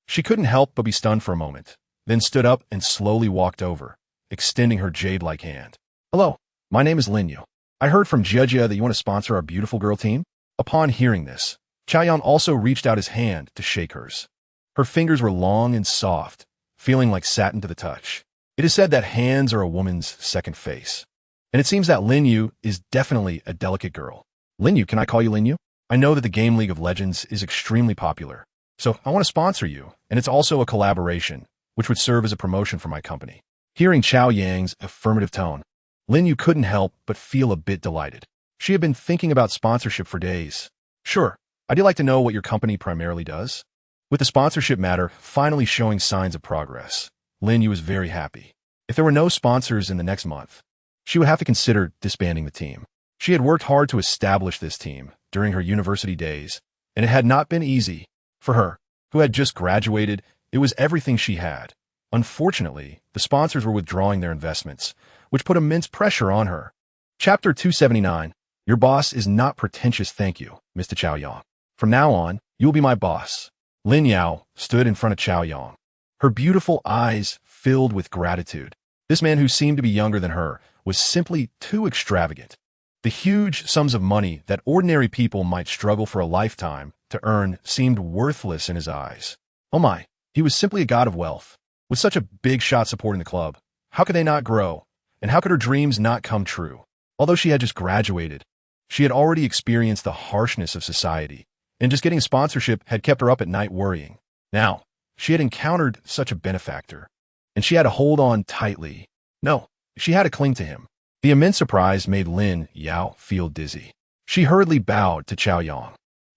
She couldn't help but be stunned for a moment, then stood up and slowly walked over, extending her jade-like hand. Hello, my name is Lin Yu. I heard from Jiajia that you want to sponsor our beautiful girl team. Upon hearing this, Chow Yong also reached out his hand to shake hers. Her fingers were long and soft, feeling like satin to the touch. It is said that hands are a woman's second face. And it seems that Lin Yu is definitely a delicate girl. Lin Yu, can I call you Lin Yu? I know that the game League of Legends is extremely popular, so I want to sponsor you, and it's also a collaboration, which would serve as a promotion for my company. Hearing Chow Yang's affirmative tone, Lin Yu couldn't help but feel a bit delighted. She had been thinking about sponsorship for days. Sure, I'd like to know what your company primarily does. With the sponsorship matter finally showing signs of progress, Lin Yu was very happy. If there were no sponsors in the next month, she would have to consider disbanding the team. She had worked hard to establish this team during her university days, and it had not been easy. For her, who had just graduated, it was everything she had. Unfortunately, the sponsors were withdrawing their investments, which put immense pressure on her. Chapter 279. Your boss is not pretentious, thank you, Mr. Chao Yang. From now on, you will be my boss. Lin Yao stood in front of Chao Yang, her beautiful eyes filled with gratitude. This man, who seemed to be younger than her, was simply too extravagant. The huge sums of money that ordinary people might struggle for a lifetime to earn seemed worthless in his eyes. Oh my, he was simply a god of wealth. With such a big shot supporting the club, how could they not grow? And how could her dreams not come true? Although she had just graduated, she had already experienced the harshness of society, and just getting a sponsorship had kept her up at night worrying. Now, she had encountered such a benefactor, and she had to hold on tightly. No, she had to cling to him. The immense surprise made Lin Yao feel dizzy. She hurriedly bowed to Chao Yang,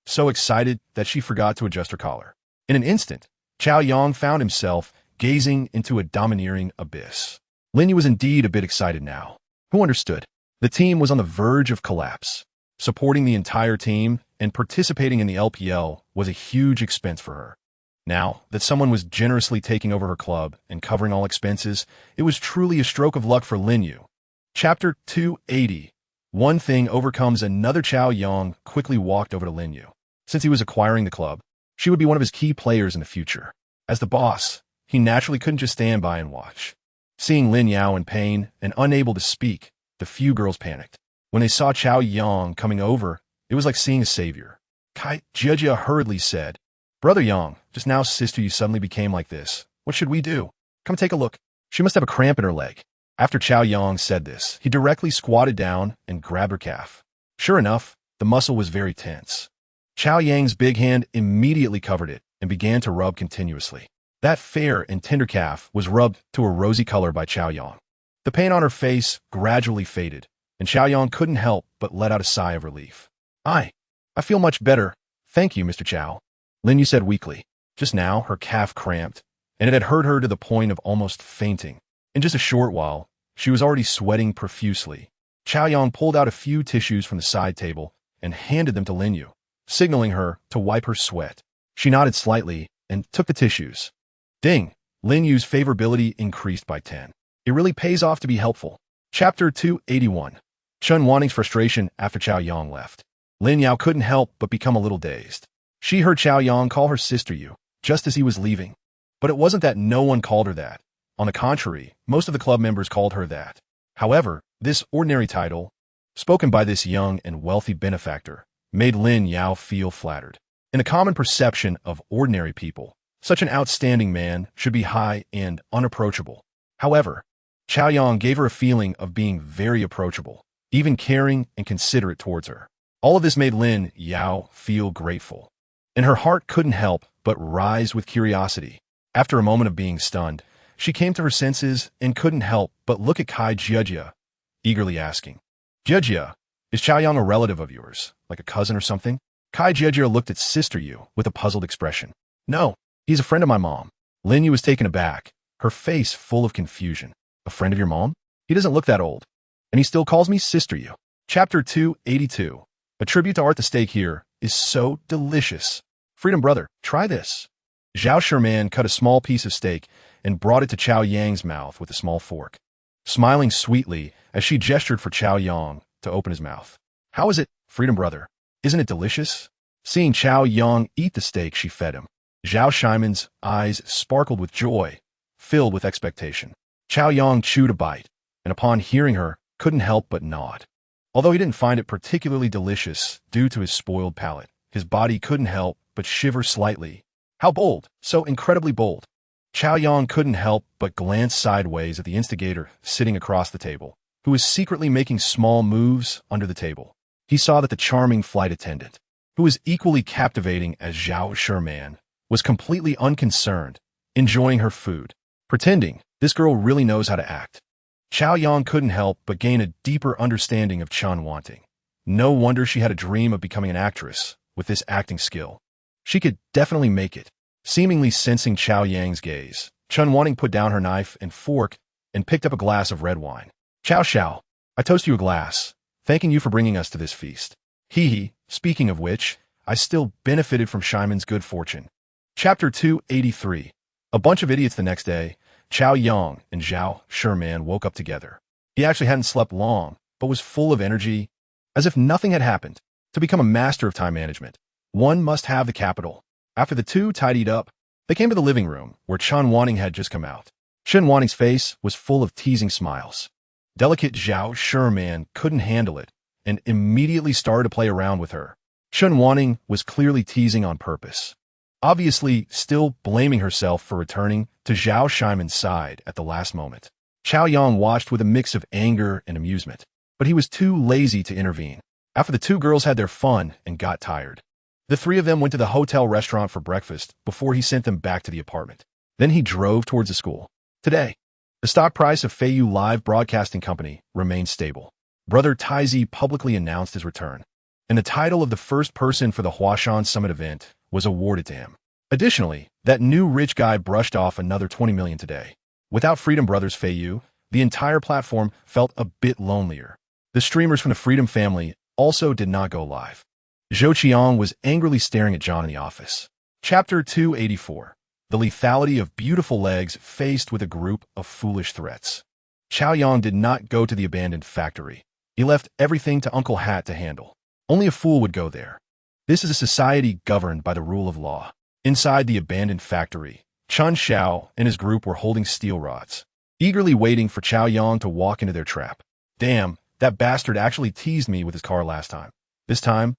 so excited that she forgot to adjust her collar. In an instant, Chao Yang found himself gazing into a domineering abyss. Lin Yu was indeed a bit excited now. Who understood? The team was on the verge of collapse. Supporting the entire team and participating in the LPL was a huge expense for her. Now that someone was generously taking over her club and covering all expenses, it was truly a stroke of luck for Lin Yu. Chapter 280. One thing overcomes another. Chao Yang quickly walked over to Lin Yu. Since he was acquiring the club, she would be one of his key players in the future. As the boss, he naturally couldn't just stand by and watch. Seeing Lin Yao in pain and unable to speak, the few girls panicked. When they saw Chao Yang coming over, it was like seeing a savior. Kai Jia hurriedly said, Brother Yang, just now sister you suddenly became like this. What should we do? Come take a look. She must have a cramp in her leg. After Chao Yang said this, he directly squatted down and grabbed her calf. Sure enough, the muscle was very tense. Chao Yang's big hand immediately covered it and began to rub continuously. That fair and tender calf was rubbed to a rosy color by Chao Yang. The pain on her face gradually faded, and Chao Yang couldn't help but let out a sigh of relief. I feel much better. Thank you, Mr. Chao. Lin Yu said weakly. Just now, her calf cramped, and it had hurt her to the point of almost fainting. In just a short while, she was already sweating profusely. Chao Yang pulled out a few tissues from the side table and handed them to Lin Yu, signaling her to wipe her sweat. She nodded slightly and took the tissues. Ding! Lin Yu's favorability increased by 10. It really pays off to be helpful. Chapter 281. Chun Wanning's frustration after Chao Yang left. Lin Yao couldn't help but become a little dazed. She heard Chao Yang call her sister Yu, just as he was leaving. But it wasn't that no one called her that. On the contrary, most of the club members called her that. However, this ordinary title, spoken by this young and wealthy benefactor, made Lin Yao feel flattered. In the common perception of ordinary people, such an outstanding man should be high and unapproachable. However, Chao Yang gave her a feeling of being very approachable, even caring and considerate towards her. All of this made Lin Yao feel grateful, and her heart couldn't help but rise with curiosity. After a moment of being stunned, she came to her senses and couldn't help but look at Kai Jia, eagerly asking, Jia, is Chao Yang a relative of yours, like a cousin or something? Kai Jia looked at Sister Yu with a puzzled expression. No, he's a friend of my mom. Lin Yu was taken aback, her face full of confusion. A friend of your mom? He doesn't look that old. And he still calls me Sister Yu. Chapter 282. A tribute to art. The steak here is so delicious. Freedom brother, try this. Zhao Sherman cut a small piece of steak and brought it to Chao Yang's mouth with a small fork, smiling sweetly as she gestured for Chao Yang to open his mouth. How is it, Freedom brother? Isn't it delicious? Seeing Chao Yang eat the steak, she fed him. Zhao Shimon's eyes sparkled with joy, filled with expectation. Chao Yang chewed a bite, and upon hearing her, couldn't help but nod. Although he didn't find it particularly delicious due to his spoiled palate, his body couldn't help but shiver slightly. How bold, so incredibly bold. Chao Yang couldn't help but glance sideways at the instigator sitting across the table, who was secretly making small moves under the table. He saw that the charming flight attendant, who was equally captivating as Zhao Sherman, was completely unconcerned, enjoying her food, pretending this girl really knows how to act. Chao Yang couldn't help but gain a deeper understanding of Chun Wanting. No wonder she had a dream of becoming an actress with this acting skill. She could definitely make it. Seemingly sensing Chao Yang's gaze, Chun Wanting put down her knife and fork and picked up a glass of red wine. Chao, I toast you a glass, thanking you for bringing us to this feast. Hee, speaking of which, I still benefited from Shimon's good fortune. Chapter 283. A bunch of idiots. The next day, Chao Yang and Zhao Sherman woke up together. He actually hadn't slept long, but was full of energy, as if nothing had happened. To become a master of time management, one must have the capital. After the two tidied up, they came to the living room, where Chen Wanning had just come out. Chen Wanning's face was full of teasing smiles. Delicate Zhao Sherman couldn't handle it, and immediately started to play around with her. Chen Wanning was clearly teasing on purpose, obviously still blaming herself for returning to Zhao Shimon's side at the last moment. Chao Yang watched with a mix of anger and amusement, but he was too lazy to intervene. After the two girls had their fun and got tired, the three of them went to the hotel restaurant for breakfast before he sent them back to the apartment. Then he drove towards the school. Today, the stock price of Feiyu Live Broadcasting Company remained stable. Brother Taizi publicly announced his return, and the title of the first person for the Huashan Summit event was awarded to him. Additionally, that new rich guy brushed off another 20 million today. Without Freedom Brothers Feiyu, the entire platform felt a bit lonelier. The streamers from the Freedom family also did not go live. Zhou Qiang was angrily staring at John in the office. Chapter 284. The lethality of beautiful legs faced with a group of foolish threats. Chao Yang did not go to the abandoned factory. He left everything to Uncle Hat to handle. Only a fool would go there. This is a society governed by the rule of law. Inside the abandoned factory, Chen Xiao and his group were holding steel rods, eagerly waiting for Chao Yang to walk into their trap. Damn, that bastard actually teased me with his car last time. This time,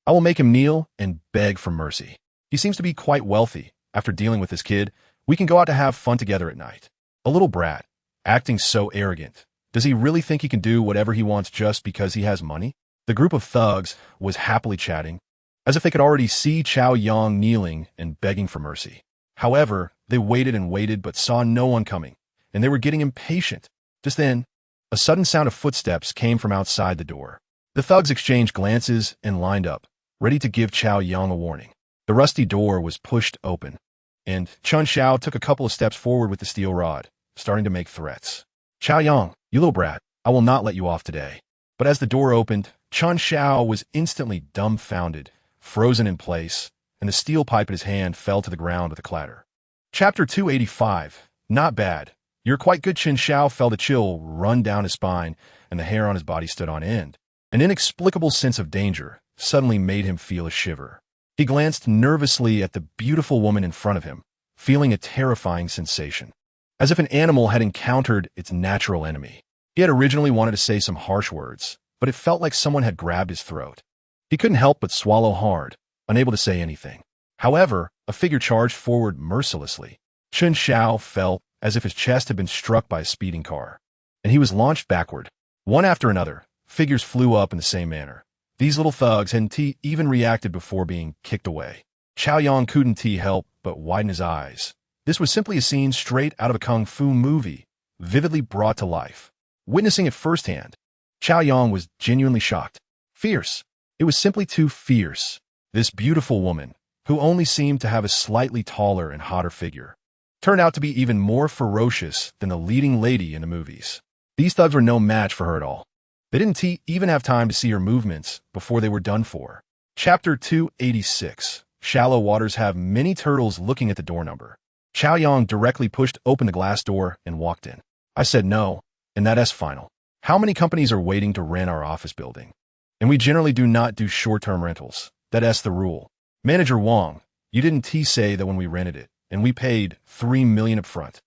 I will make him kneel and beg for mercy. He seems to be quite wealthy. After dealing with this kid, we can go out to have fun together at night. A little brat, acting so arrogant. Does he really think he can do whatever he wants just because he has money? The group of thugs was happily chatting, as if they could already see Chao Yang kneeling and begging for mercy. However, they waited and waited but saw no one coming, and they were getting impatient. Just then, a sudden sound of footsteps came from outside the door. The thugs exchanged glances and lined up, ready to give Chao Yang a warning. The rusty door was pushed open, and Chen Xiao took a couple of steps forward with the steel rod, starting to make threats. Chao Yang, you little brat, I will not let you off today. But as the door opened, Chen Xiao was instantly dumbfounded, frozen in place, and the steel pipe in his hand fell to the ground with a clatter. Chapter 285. Not bad. You're quite good. Chen Xiao felt a chill run down his spine, and the hair on his body stood on end. An inexplicable sense of danger suddenly made him feel a shiver. He glanced nervously at the beautiful woman in front of him, feeling a terrifying sensation, as if an animal had encountered its natural enemy. He had originally wanted to say some harsh words, but it felt like someone had grabbed his throat. He couldn't help but swallow hard, unable to say anything. However, a figure charged forward mercilessly. Chen Xiao felt as if his chest had been struck by a speeding car, and he was launched backward. One after another, figures flew up in the same manner. These little thugs hadn't even reacted before being kicked away. Chao Yang couldn't help but widen his eyes. This was simply a scene straight out of a kung fu movie, vividly brought to life. Witnessing it firsthand, Chao Yang was genuinely shocked. Fierce. It was simply too fierce. This beautiful woman, who only seemed to have a slightly taller and hotter figure, turned out to be even more ferocious than the leading lady in the movies. These thugs were no match for her at all. They didn't even have time to see her movements before they were done for. Chapter 286. Shallow waters have many turtles looking at the door number. Chao Yang directly pushed open the glass door and walked in. I said no, and that's final. How many companies are waiting to rent our office building? And we generally do not do short-term rentals. That's the rule. Manager Wang, you didn't say that when we rented it, and we paid 3 million up front.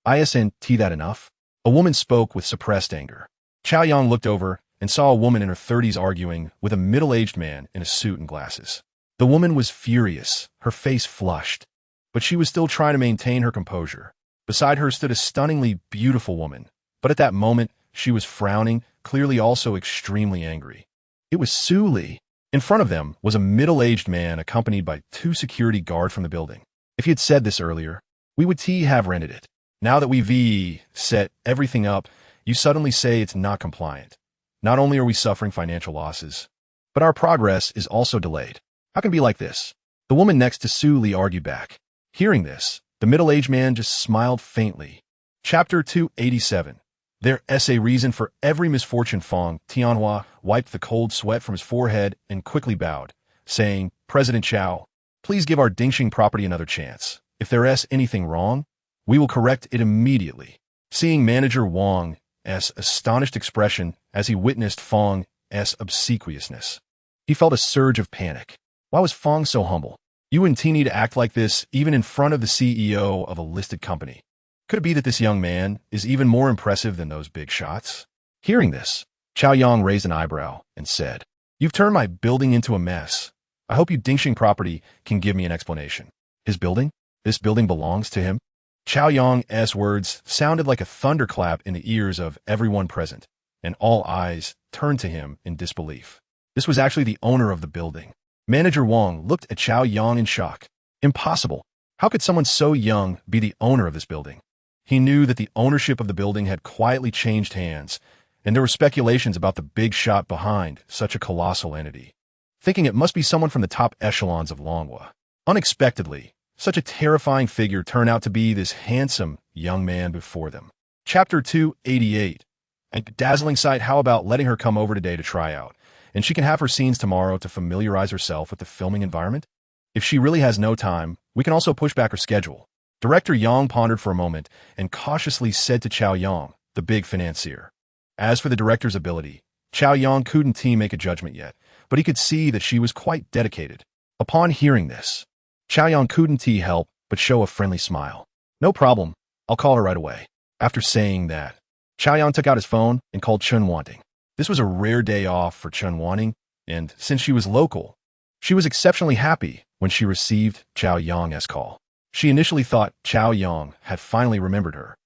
Isn't that enough? A woman spoke with suppressed anger. Chao Yang looked over and saw a woman in her 30s arguing with a middle-aged man in a suit and glasses. The woman was furious, her face flushed, but she was still trying to maintain her composure. Beside her stood a stunningly beautiful woman, but at that moment, she was frowning, clearly also extremely angry. It was Su Li. In front of them was a middle-aged man accompanied by 2 security guards from the building. If he had said this earlier, we would have rented it. Now that we've set everything up, you suddenly say it's not compliant. Not only are we suffering financial losses, but our progress is also delayed. How can it be like this? The woman next to Su Li argued back. Hearing this, the middle-aged man just smiled faintly. Chapter 287. There's a reason for every misfortune. Fong Tianhua wiped the cold sweat from his forehead and quickly bowed, saying, President Chao, please give our Dingxing property another chance. If there's anything wrong, We will correct it immediately. Seeing Manager Wang's astonished expression as he witnessed Fang's obsequiousness, he felt a surge of panic. Why was Fang so humble? You wouldn't need to act like this even in front of the CEO of a listed company. Could it be that this young man is even more impressive than those big shots? Hearing this, Chao Yang raised an eyebrow and said, "You've turned my building into a mess. I hope you Dingxing property can give me an explanation." His building? This building belongs to him? Chao Yang's words sounded like a thunderclap in the ears of everyone present, and all eyes turned to him in disbelief. This was actually the owner of the building. Manager Wang looked at Chao Yang in shock. Impossible. How could someone so young be the owner of this building? He knew that the ownership of the building had quietly changed hands, and there were speculations about the big shot behind such a colossal entity. Thinking it must be someone from the top echelons of Longhua. Unexpectedly, such a terrifying figure turned out to be this handsome young man before them. Chapter 288. A dazzling sight. How about letting her come over today to try out, and she can have her scenes tomorrow to familiarize herself with the filming environment? If she really has no time, we can also push back her schedule. Director Yang pondered for a moment and cautiously said to Chao Yang, the big financier. As for the director's ability, Chao Yang couldn't make a judgment yet, but he could see that she was quite dedicated. Upon hearing this, Chao Yang couldn't help but show a friendly smile. "No problem, I'll call her right away." After saying that, Chao Yang took out his phone and called Chen Wanting. This was a rare day off for Chen Wanting, and since she was local, she was exceptionally happy when she received Chao Yang's call. She initially thought Chao Yang had finally remembered her,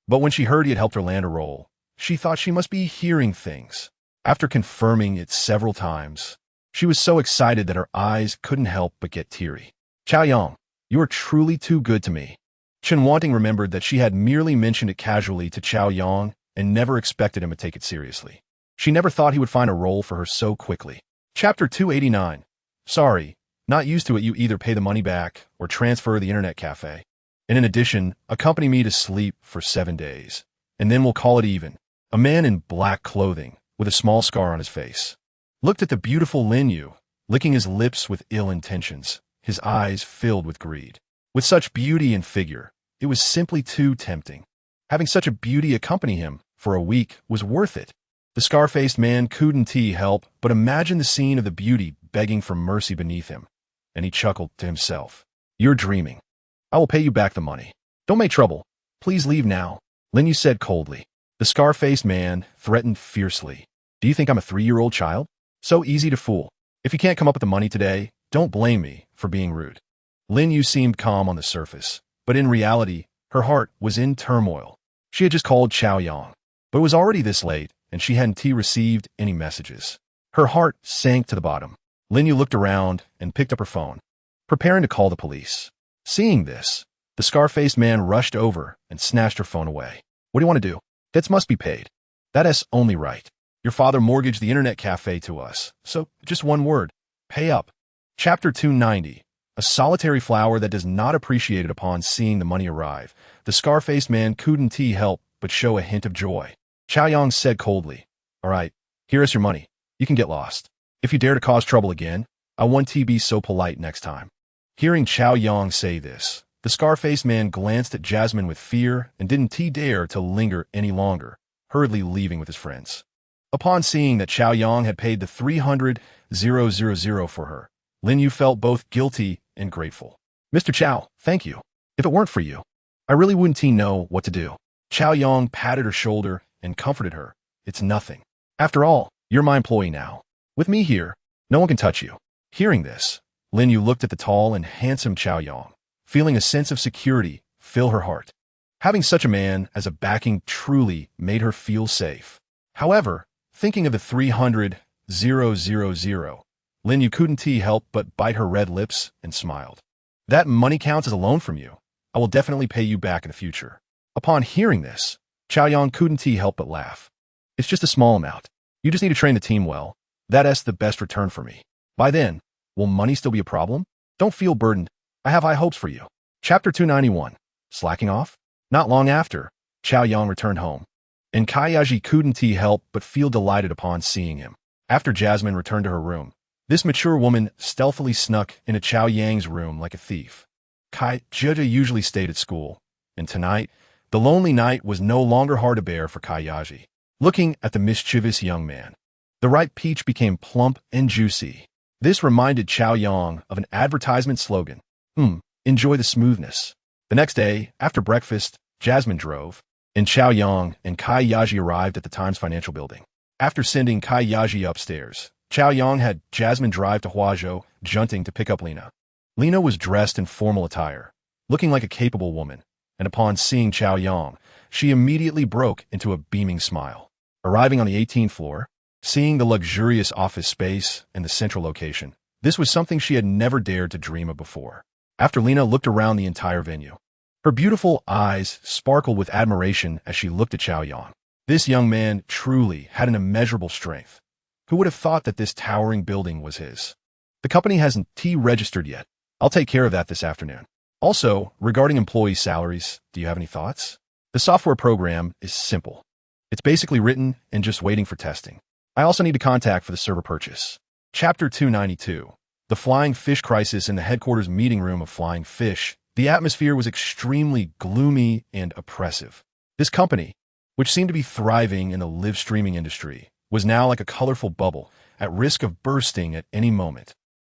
but when she heard he had helped her land a role, she thought she must be hearing things. After confirming it several times, she was so excited that her eyes couldn't help but get teary. "Chao Yang, you are truly too good to me." Chen Wanting remembered that she had merely mentioned it casually to Chao Yang and never expected him to take it seriously. She never thought he would find a role for her so quickly. Chapter 289. Sorry, not used to it. You either pay the money back or transfer the internet cafe. And in addition, accompany me to sleep for 7 days. And then we'll call it even. A man in black clothing, with a small scar on his face, looked at the beautiful Lin Yu, licking his lips with ill intentions, his eyes filled with greed. With such beauty and figure, it was simply too tempting. Having such a beauty accompany him for a week was worth it. The scar-faced man couldn't help but imagine the scene of the beauty begging for mercy beneath him, and he chuckled to himself. "You're dreaming. I will pay you back the money. Don't make trouble. Please leave now," Lin Yu said coldly. The scar-faced man threatened fiercely. "Do you think I'm a 3-year-old child? So easy to fool. If you can't come up with the money today, don't blame me for being rude." Lin Yu seemed calm on the surface, but in reality, her heart was in turmoil. She had just called Chao Yang, but it was already this late, and she hadn't received any messages. Her heart sank to the bottom. Lin Yu looked around and picked up her phone, preparing to call the police. Seeing this, the scar-faced man rushed over and snatched her phone away. "What do you want to do? Debts must be paid. That's only right. Your father mortgaged the internet cafe to us, so just one word. Pay up." Chapter 290. A solitary flower that does not appreciate it upon seeing the money arrive. The scar-faced man couldn't help but show a hint of joy. Chao Yang said coldly, "All right, here is your money. You can get lost. If you dare to cause trouble again, I won't be so polite next time." Hearing Chao Yang say this, the scar-faced man glanced at Jasmine with fear and didn't dare to linger any longer, hurriedly leaving with his friends. Upon seeing that Chao Yang had paid the 300,000 for her, Lin Yu felt both guilty and grateful. "Mr. Chao, thank you. If it weren't for you, I really wouldn't know what to do." Chao Yang patted her shoulder and comforted her. "It's nothing. After all, you're my employee now. With me here, no one can touch you." Hearing this, Lin Yu looked at the tall and handsome Chao Yang, feeling a sense of security fill her heart. Having such a man as a backing truly made her feel safe. However, thinking of the 300,000, Lin Yu couldn't help but bite her red lips and smiled. "That money counts as a loan from you. I will definitely pay you back in the future." Upon hearing this, Chao Yang couldn't help but laugh. "It's just a small amount. You just need to train the team well. That's the best return for me. By then, will money still be a problem? Don't feel burdened. I have high hopes for you." Chapter 291. Slacking off? Not long after, Chao Yang returned home, and Kayaji couldn't help but feel delighted upon seeing him. After Jasmine returned to her room, this mature woman stealthily snuck into Chao Yang's room like a thief. Kai Juja usually stayed at school, And tonight, the lonely night was no longer hard to bear for Kayaji. Looking at the mischievous young man, the ripe peach became plump and juicy. This reminded Chao Yang of an advertisement slogan. Enjoy the smoothness. The next day, after breakfast, Jasmine drove, and Chao Yang and Kai Yaji arrived at the Times Financial Building. After sending Kai Yaji upstairs, Chao Yang had Jasmine drive to Huazhou, Junting to pick up Lena. Lena was dressed in formal attire, looking like a capable woman, and upon seeing Chao Yang, she immediately broke into a beaming smile. Arriving on the 18th floor, seeing the luxurious office space and the central location, this was something she had never dared to dream of before. After Lena looked around the entire venue, her beautiful eyes sparkled with admiration as she looked at Chao Yang. This young man truly had an immeasurable strength. Who would have thought that this towering building was his? The company hasn't T-registered yet. I'll take care of that this afternoon. Also, regarding employee salaries, do you have any thoughts? The software program is simple. It's basically written and just waiting for testing. I also need to contact for the server purchase. Chapter 292. The Flying Fish Crisis in the headquarters meeting room of Flying Fish. The atmosphere was extremely gloomy and oppressive. This company, which seemed to be thriving in the live streaming industry, was now like a colorful bubble, at risk of bursting at any moment.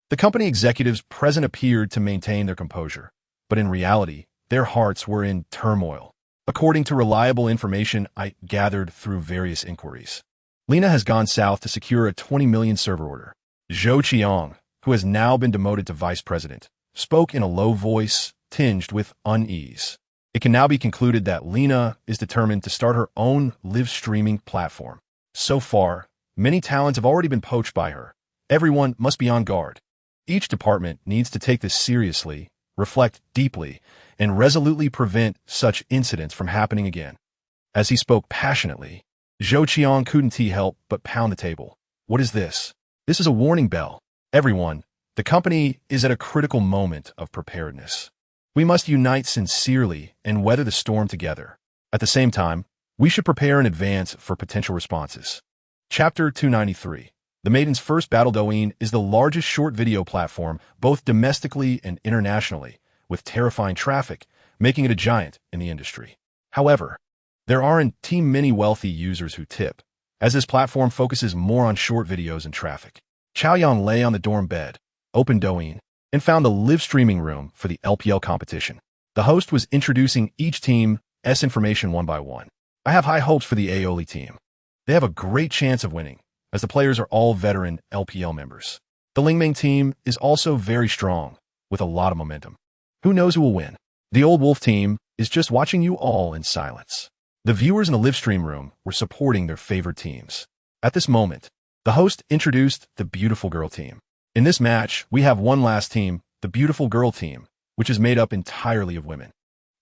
The company executives present appeared to maintain their composure, but in reality, their hearts were in turmoil. According to reliable information I gathered through various inquiries, Lena has gone south to secure a 20 million server order. Zhou Qiang, who has now been demoted to vice president, spoke in a low voice, tinged with unease. It can now be concluded that Lena is determined to start her own live streaming platform. So far, many talents have already been poached by her. Everyone must be on guard. Each department needs to take this seriously, reflect deeply, and resolutely prevent such incidents from happening again. As he spoke passionately, Zhou Qiang couldn't help but pound the table. What is this? This is a warning bell. Everyone, the company is at a critical moment of preparedness. We must unite sincerely and weather the storm together. At the same time, we should prepare in advance for potential responses. Chapter 293. The Maiden's First Battle Douyin is the largest short video platform both domestically and internationally, with terrifying traffic, making it a giant in the industry. However, there aren't many wealthy users who tip, as this platform focuses more on short videos and traffic. Chao Yang lay on the dorm bed, opened Douyin, and found the live streaming room for the LPL competition. The host was introducing each team's information one by one. I have high hopes for the Aoli team. They have a great chance of winning, as the players are all veteran LPL members. The Lingming team is also very strong, with a lot of momentum. Who knows who will win? The Old Wolf team is just watching you all in silence. The viewers in the live stream room were supporting their favorite teams. At this moment, the host introduced the Beautiful Girl team. In this match, we have one last team, the Beautiful Girl team, which is made up entirely of women.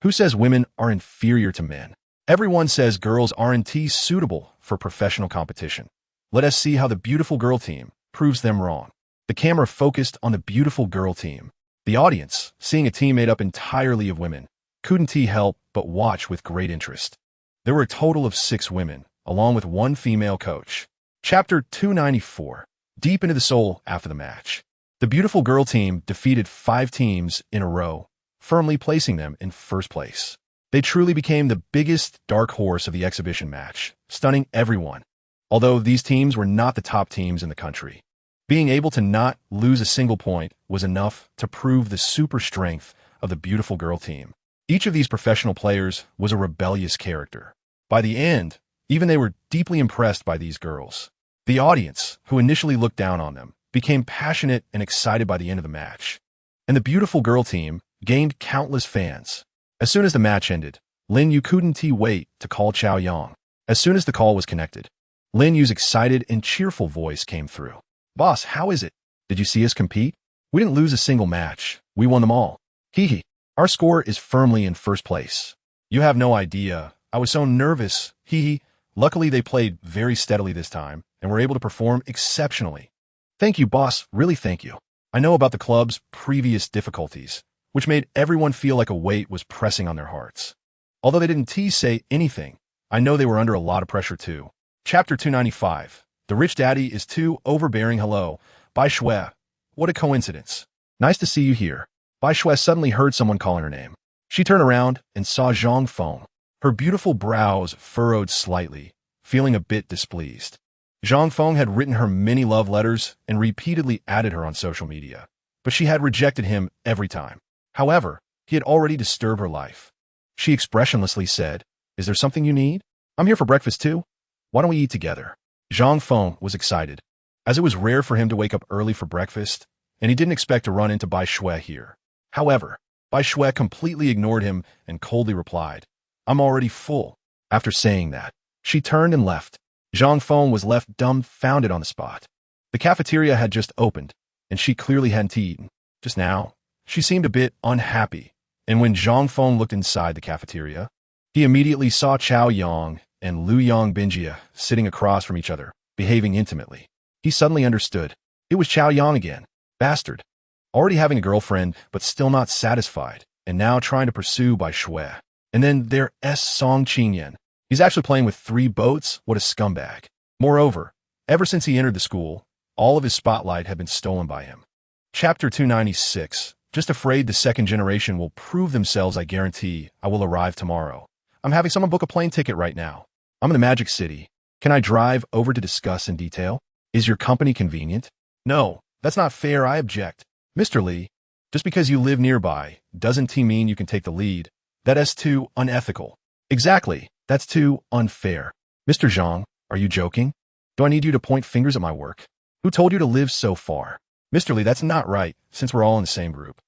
Who says women are inferior to men? Everyone says girls aren't suitable for professional competition. Let us see how the Beautiful Girl team proves them wrong. The camera focused on the Beautiful Girl team. The audience, seeing a team made up entirely of women, couldn't help but watch with great interest. There were a total of 6 women, along with one female coach. Chapter 294. Deep into the soul after the match. The Beautiful Girl team defeated 5 teams in a row, firmly placing them in first place. They truly became the biggest dark horse of the exhibition match, stunning everyone. Although these teams were not the top teams in the country, being able to not lose a single point was enough to prove the super strength of the Beautiful Girl team. Each of these professional players was a rebellious character. By the end, even they were deeply impressed by these girls. The audience, who initially looked down on them, became passionate and excited by the end of the match. And the Beautiful Girl team gained countless fans. As soon as the match ended, Lin Yu couldn't wait to call Chao Yang. As soon as the call was connected, Lin Yu's excited and cheerful voice came through. Boss, how is it? Did you see us compete? We didn't lose a single match. We won them all. Hee. Our score is firmly in first place. You have no idea. I was so nervous. Hee. Luckily, they played very steadily this time and were able to perform exceptionally. Thank you, boss. Really thank you. I know about the club's previous difficulties, which made everyone feel like a weight was pressing on their hearts. Although they didn't say anything, I know they were under a lot of pressure too. Chapter 295. The Rich Daddy is too overbearing. Hello, Bai Shui. What a coincidence. Nice to see you here. Bai Shui suddenly heard someone calling her name. She turned around and saw Zhang Feng, her beautiful brows furrowed slightly, feeling a bit displeased. Zhang Feng had written her many love letters and repeatedly added her on social media, but she had rejected him every time. However, he had already disturbed her life. She expressionlessly said, "Is there something you need? I'm here for breakfast too. Why don't we eat together?" Zhang Feng was excited, as it was rare for him to wake up early for breakfast, and he didn't expect to run into Bai Shui here. However, Bai Shui completely ignored him and coldly replied, "I'm already full." After saying that, she turned and left. Zhang Feng was left dumbfounded on the spot. The cafeteria had just opened, and she clearly hadn't eaten. Just now, she seemed a bit unhappy, and when Zhang Feng looked inside the cafeteria, he immediately saw Chao Yang and Lu Yang Binjia sitting across from each other, behaving intimately. He suddenly understood. It was Chao Yang again. Bastard. Already having a girlfriend, but still not satisfied, and now trying to pursue Bai Shui. And then there's Song Qingyan. He's actually playing with 3 boats? What a scumbag. Moreover, ever since he entered the school, all of his spotlight had been stolen by him. Chapter 296. Just afraid the second generation will prove themselves. I guarantee I will arrive tomorrow. I'm having someone book a plane ticket right now. I'm in the Magic City. Can I drive over to discuss in detail? Is your company convenient? No, that's not fair. I object. Mr. Li, just because you live nearby doesn't mean you can take the lead. That is too unethical. Exactly. That's too unfair. Mr. Zhang, are you joking? Do I need you to point fingers at my work? Who told you to live so far? Mr. Li, that's not right, since we're all in the same group.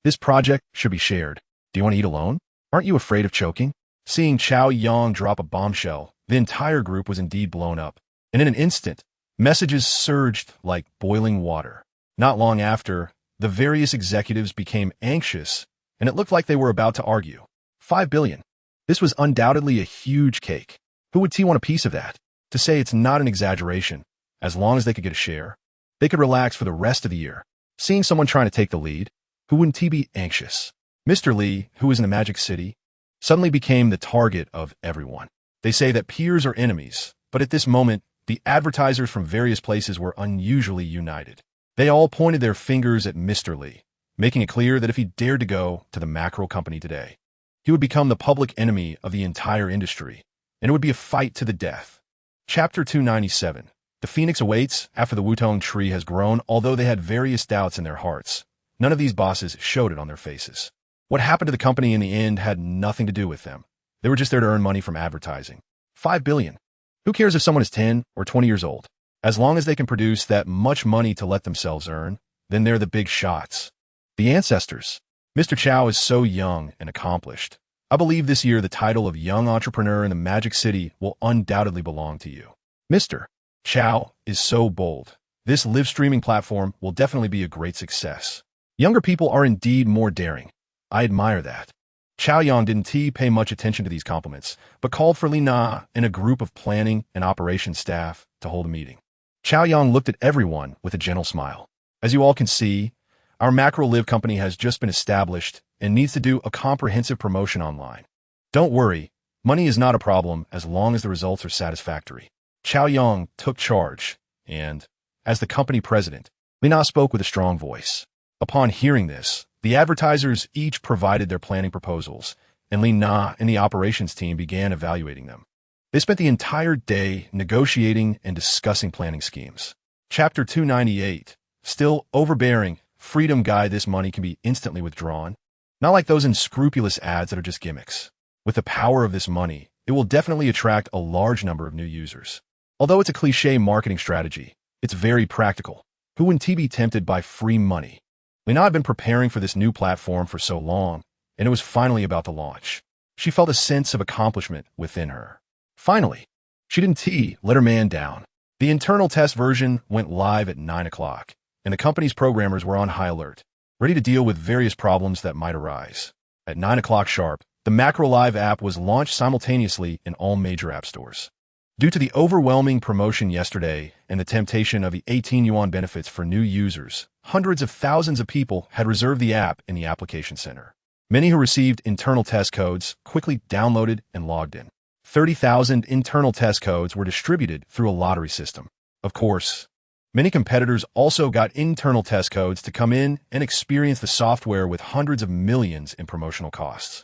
This project should be shared. Do you want to eat alone? Aren't you afraid of choking? Seeing Chao Yang drop a bombshell, the entire group was indeed blown up. And in an instant, messages surged like boiling water. Not long after, the various executives became anxious, and it looked like they were about to argue. 5 billion. This was undoubtedly a huge cake. Who would want a piece of that? To say it's not an exaggeration, as long as they could get a share, they could relax for the rest of the year. Seeing someone trying to take the lead, who wouldn't be anxious? Mr. Li, who was in the Magic City, suddenly became the target of everyone. They say that peers are enemies, but at this moment, the advertisers from various places were unusually united. They all pointed their fingers at Mr. Li, making it clear that if he dared to go to the mackerel company today, he would become the public enemy of the entire industry, and it would be a fight to the death. Chapter 297. The phoenix awaits after the Wutong tree has grown. Although they had various doubts in their hearts, none of these bosses showed it on their faces. What happened to the company in the end had nothing to do with them. They were just there to earn money from advertising. 5 billion. Who cares if someone is 10 or 20 years old? As long as they can produce that much money to let themselves earn, then they're the big shots. The ancestors. Mr. Chao is so young and accomplished. I believe this year the title of young entrepreneur in the Magic City will undoubtedly belong to you. Mr. Chao is so bold. This live streaming platform will definitely be a great success. Younger people are indeed more daring. I admire that. Chao Yang didn't pay much attention to these compliments, but called for Li Na and a group of planning and operations staff to hold a meeting. Chao Yang looked at everyone with a gentle smile. As you all can see, our Macro Live company has just been established and needs to do a comprehensive promotion online. Don't worry, money is not a problem as long as the results are satisfactory. Chao Yang took charge, and, as the company president, Li Na spoke with a strong voice. Upon hearing this, the advertisers each provided their planning proposals, and Li Na and the operations team began evaluating them. They spent the entire day negotiating and discussing planning schemes. Chapter 298. Still overbearing, Freedom Guy. This money can be instantly withdrawn. Not like those unscrupulous ads that are just gimmicks. With the power of this money, it will definitely attract a large number of new users. Although it's a cliché marketing strategy, it's very practical. Who wouldn't be tempted by free money? Li Na had been preparing for this new platform for so long, and it was finally about to launch. She felt a sense of accomplishment within her. Finally, she didn't let her man down. The internal test version went live at 9 o'clock, and the company's programmers were on high alert, ready to deal with various problems that might arise. At 9 o'clock sharp, the Macro Live app was launched simultaneously in all major app stores. Due to the overwhelming promotion yesterday and the temptation of the 18 yuan benefits for new users, hundreds of thousands of people had reserved the app in the application center. Many who received internal test codes quickly downloaded and logged in. 30,000 internal test codes were distributed through a lottery system. Of course, many competitors also got internal test codes to come in and experience the software with hundreds of millions in promotional costs.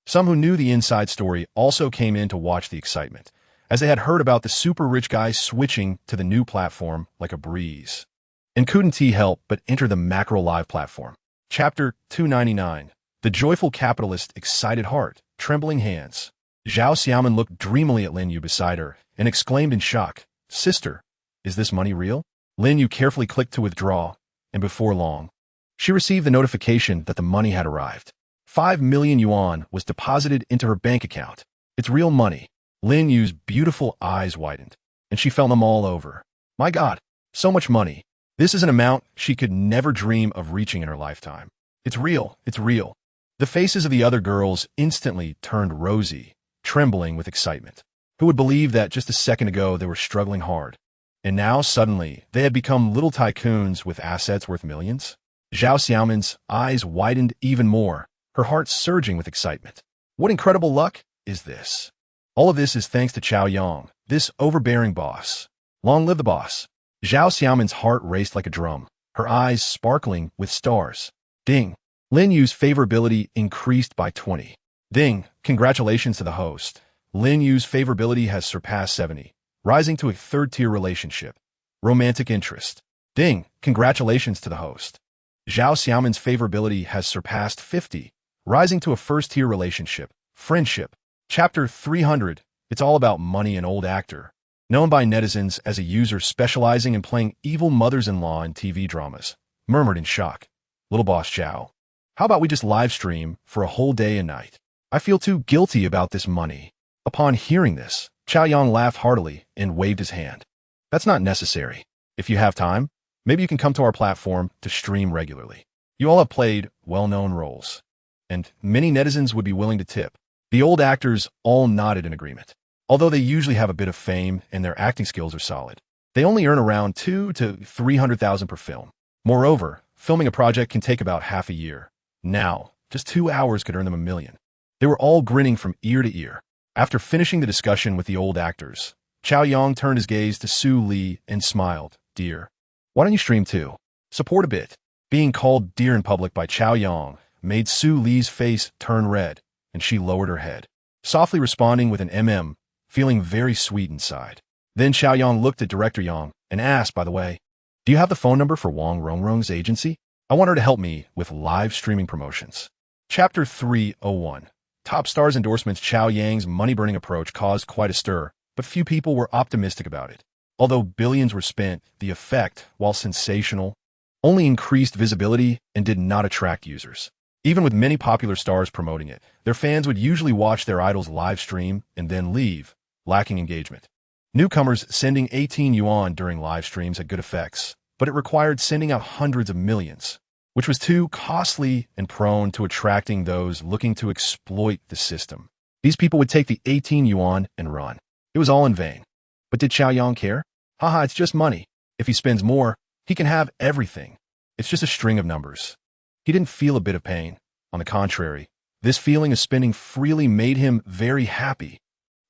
Some who knew the inside story also came in to watch the excitement, as they had heard about the super rich guy switching to the new platform like a breeze. And couldn't he help but enter the Macro Live platform. Chapter 299. The Joyful Capitalist, Excited Heart, Trembling Hands. Zhao Xiaoman looked dreamily at Lin Yu beside her and exclaimed in shock, "Sister, is this money real?" Lin Yu carefully clicked to withdraw, and before long, she received the notification that the money had arrived. 5 million yuan was deposited into her bank account. It's real money. Lin Yu's beautiful eyes widened, and she felt them all over. My God, so much money. This is an amount she could never dream of reaching in her lifetime. It's real, it's real. The faces of the other girls instantly turned rosy, trembling with excitement. Who would believe that just a second ago they were struggling hard, and now suddenly they had become little tycoons with assets worth millions? Zhao Xiaoman's eyes widened even more, her heart surging with excitement. What incredible luck is this? All of this is thanks to Chao Yang, this overbearing boss. Long live the boss. Zhao Xiaoman's heart raced like a drum, her eyes sparkling with stars. Ding. Lin Yu's favorability increased by 20. Ding. Congratulations to the host. Lin Yu's favorability has surpassed 70, rising to a third-tier relationship. Romantic interest. Ding. Congratulations to the host. Zhao Xiaoman's favorability has surpassed 50, rising to a first-tier relationship. Friendship. Chapter 300. It's all about money and old actor. Known by netizens as a user specializing in playing evil mothers-in-law in TV dramas, murmured in shock, "Little boss Zhao, how about we just live stream for a whole day and night? I feel too guilty about this money." Upon hearing this, Chao Yang laughed heartily and waved his hand. "That's not necessary. If you have time, maybe you can come to our platform to stream regularly. You all have played well-known roles, and many netizens would be willing to tip." The old actors all nodded in agreement. Although they usually have a bit of fame and their acting skills are solid, they only earn around 200,000 to 300,000 per film. Moreover, filming a project can take about half a year. Now, just 2 hours could earn them 1 million. They were all grinning from ear to ear. After finishing the discussion with the old actors, Chao Yang turned his gaze to Su Li and smiled. "Dear, why don't you stream too? Support a bit." Being called dear in public by Chao Yang made Su Li's face turn red, and she lowered her head, softly responding with an feeling very sweet inside. Then Chao Yang looked at Director Yang and asked, "By the way, do you have the phone number for Wang Rongrong's agency? I want her to help me with live streaming promotions." Chapter 301. Top stars endorsements. Chao Yang's money-burning approach caused quite a stir, but few people were optimistic about it. Although billions were spent, the effect, while sensational, only increased visibility and did not attract users. Even with many popular stars promoting it, their fans would usually watch their idols live stream and then leave, lacking engagement. Newcomers sending 18 yuan during live streams had good effects, but it required sending out hundreds of millions, which was too costly and prone to attracting those looking to exploit the system. These people would take the 18 yuan and run. It was all in vain. But did Chao Yang care? Haha, it's just money. If he spends more, he can have everything. It's just a string of numbers. He didn't feel a bit of pain. On the contrary, this feeling of spending freely made him very happy.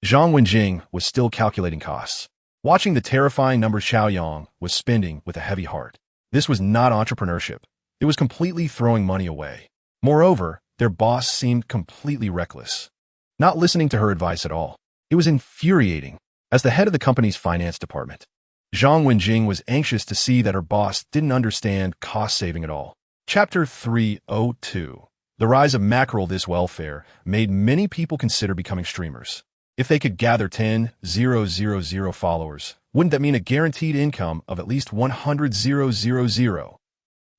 Zhang Wenjing was still calculating costs. Watching the terrifying numbers Chao Yang was spending with a heavy heart. This was not entrepreneurship. It was completely throwing money away. Moreover, their boss seemed completely reckless, not listening to her advice at all. It was infuriating. As the head of the company's finance department, Zhang Wenjing was anxious to see that her boss didn't understand cost saving at all. Chapter 302. The rise of mackerel. This welfare made many people consider becoming streamers. If they could gather 10,000 followers, wouldn't that mean a guaranteed income of at least 100,000?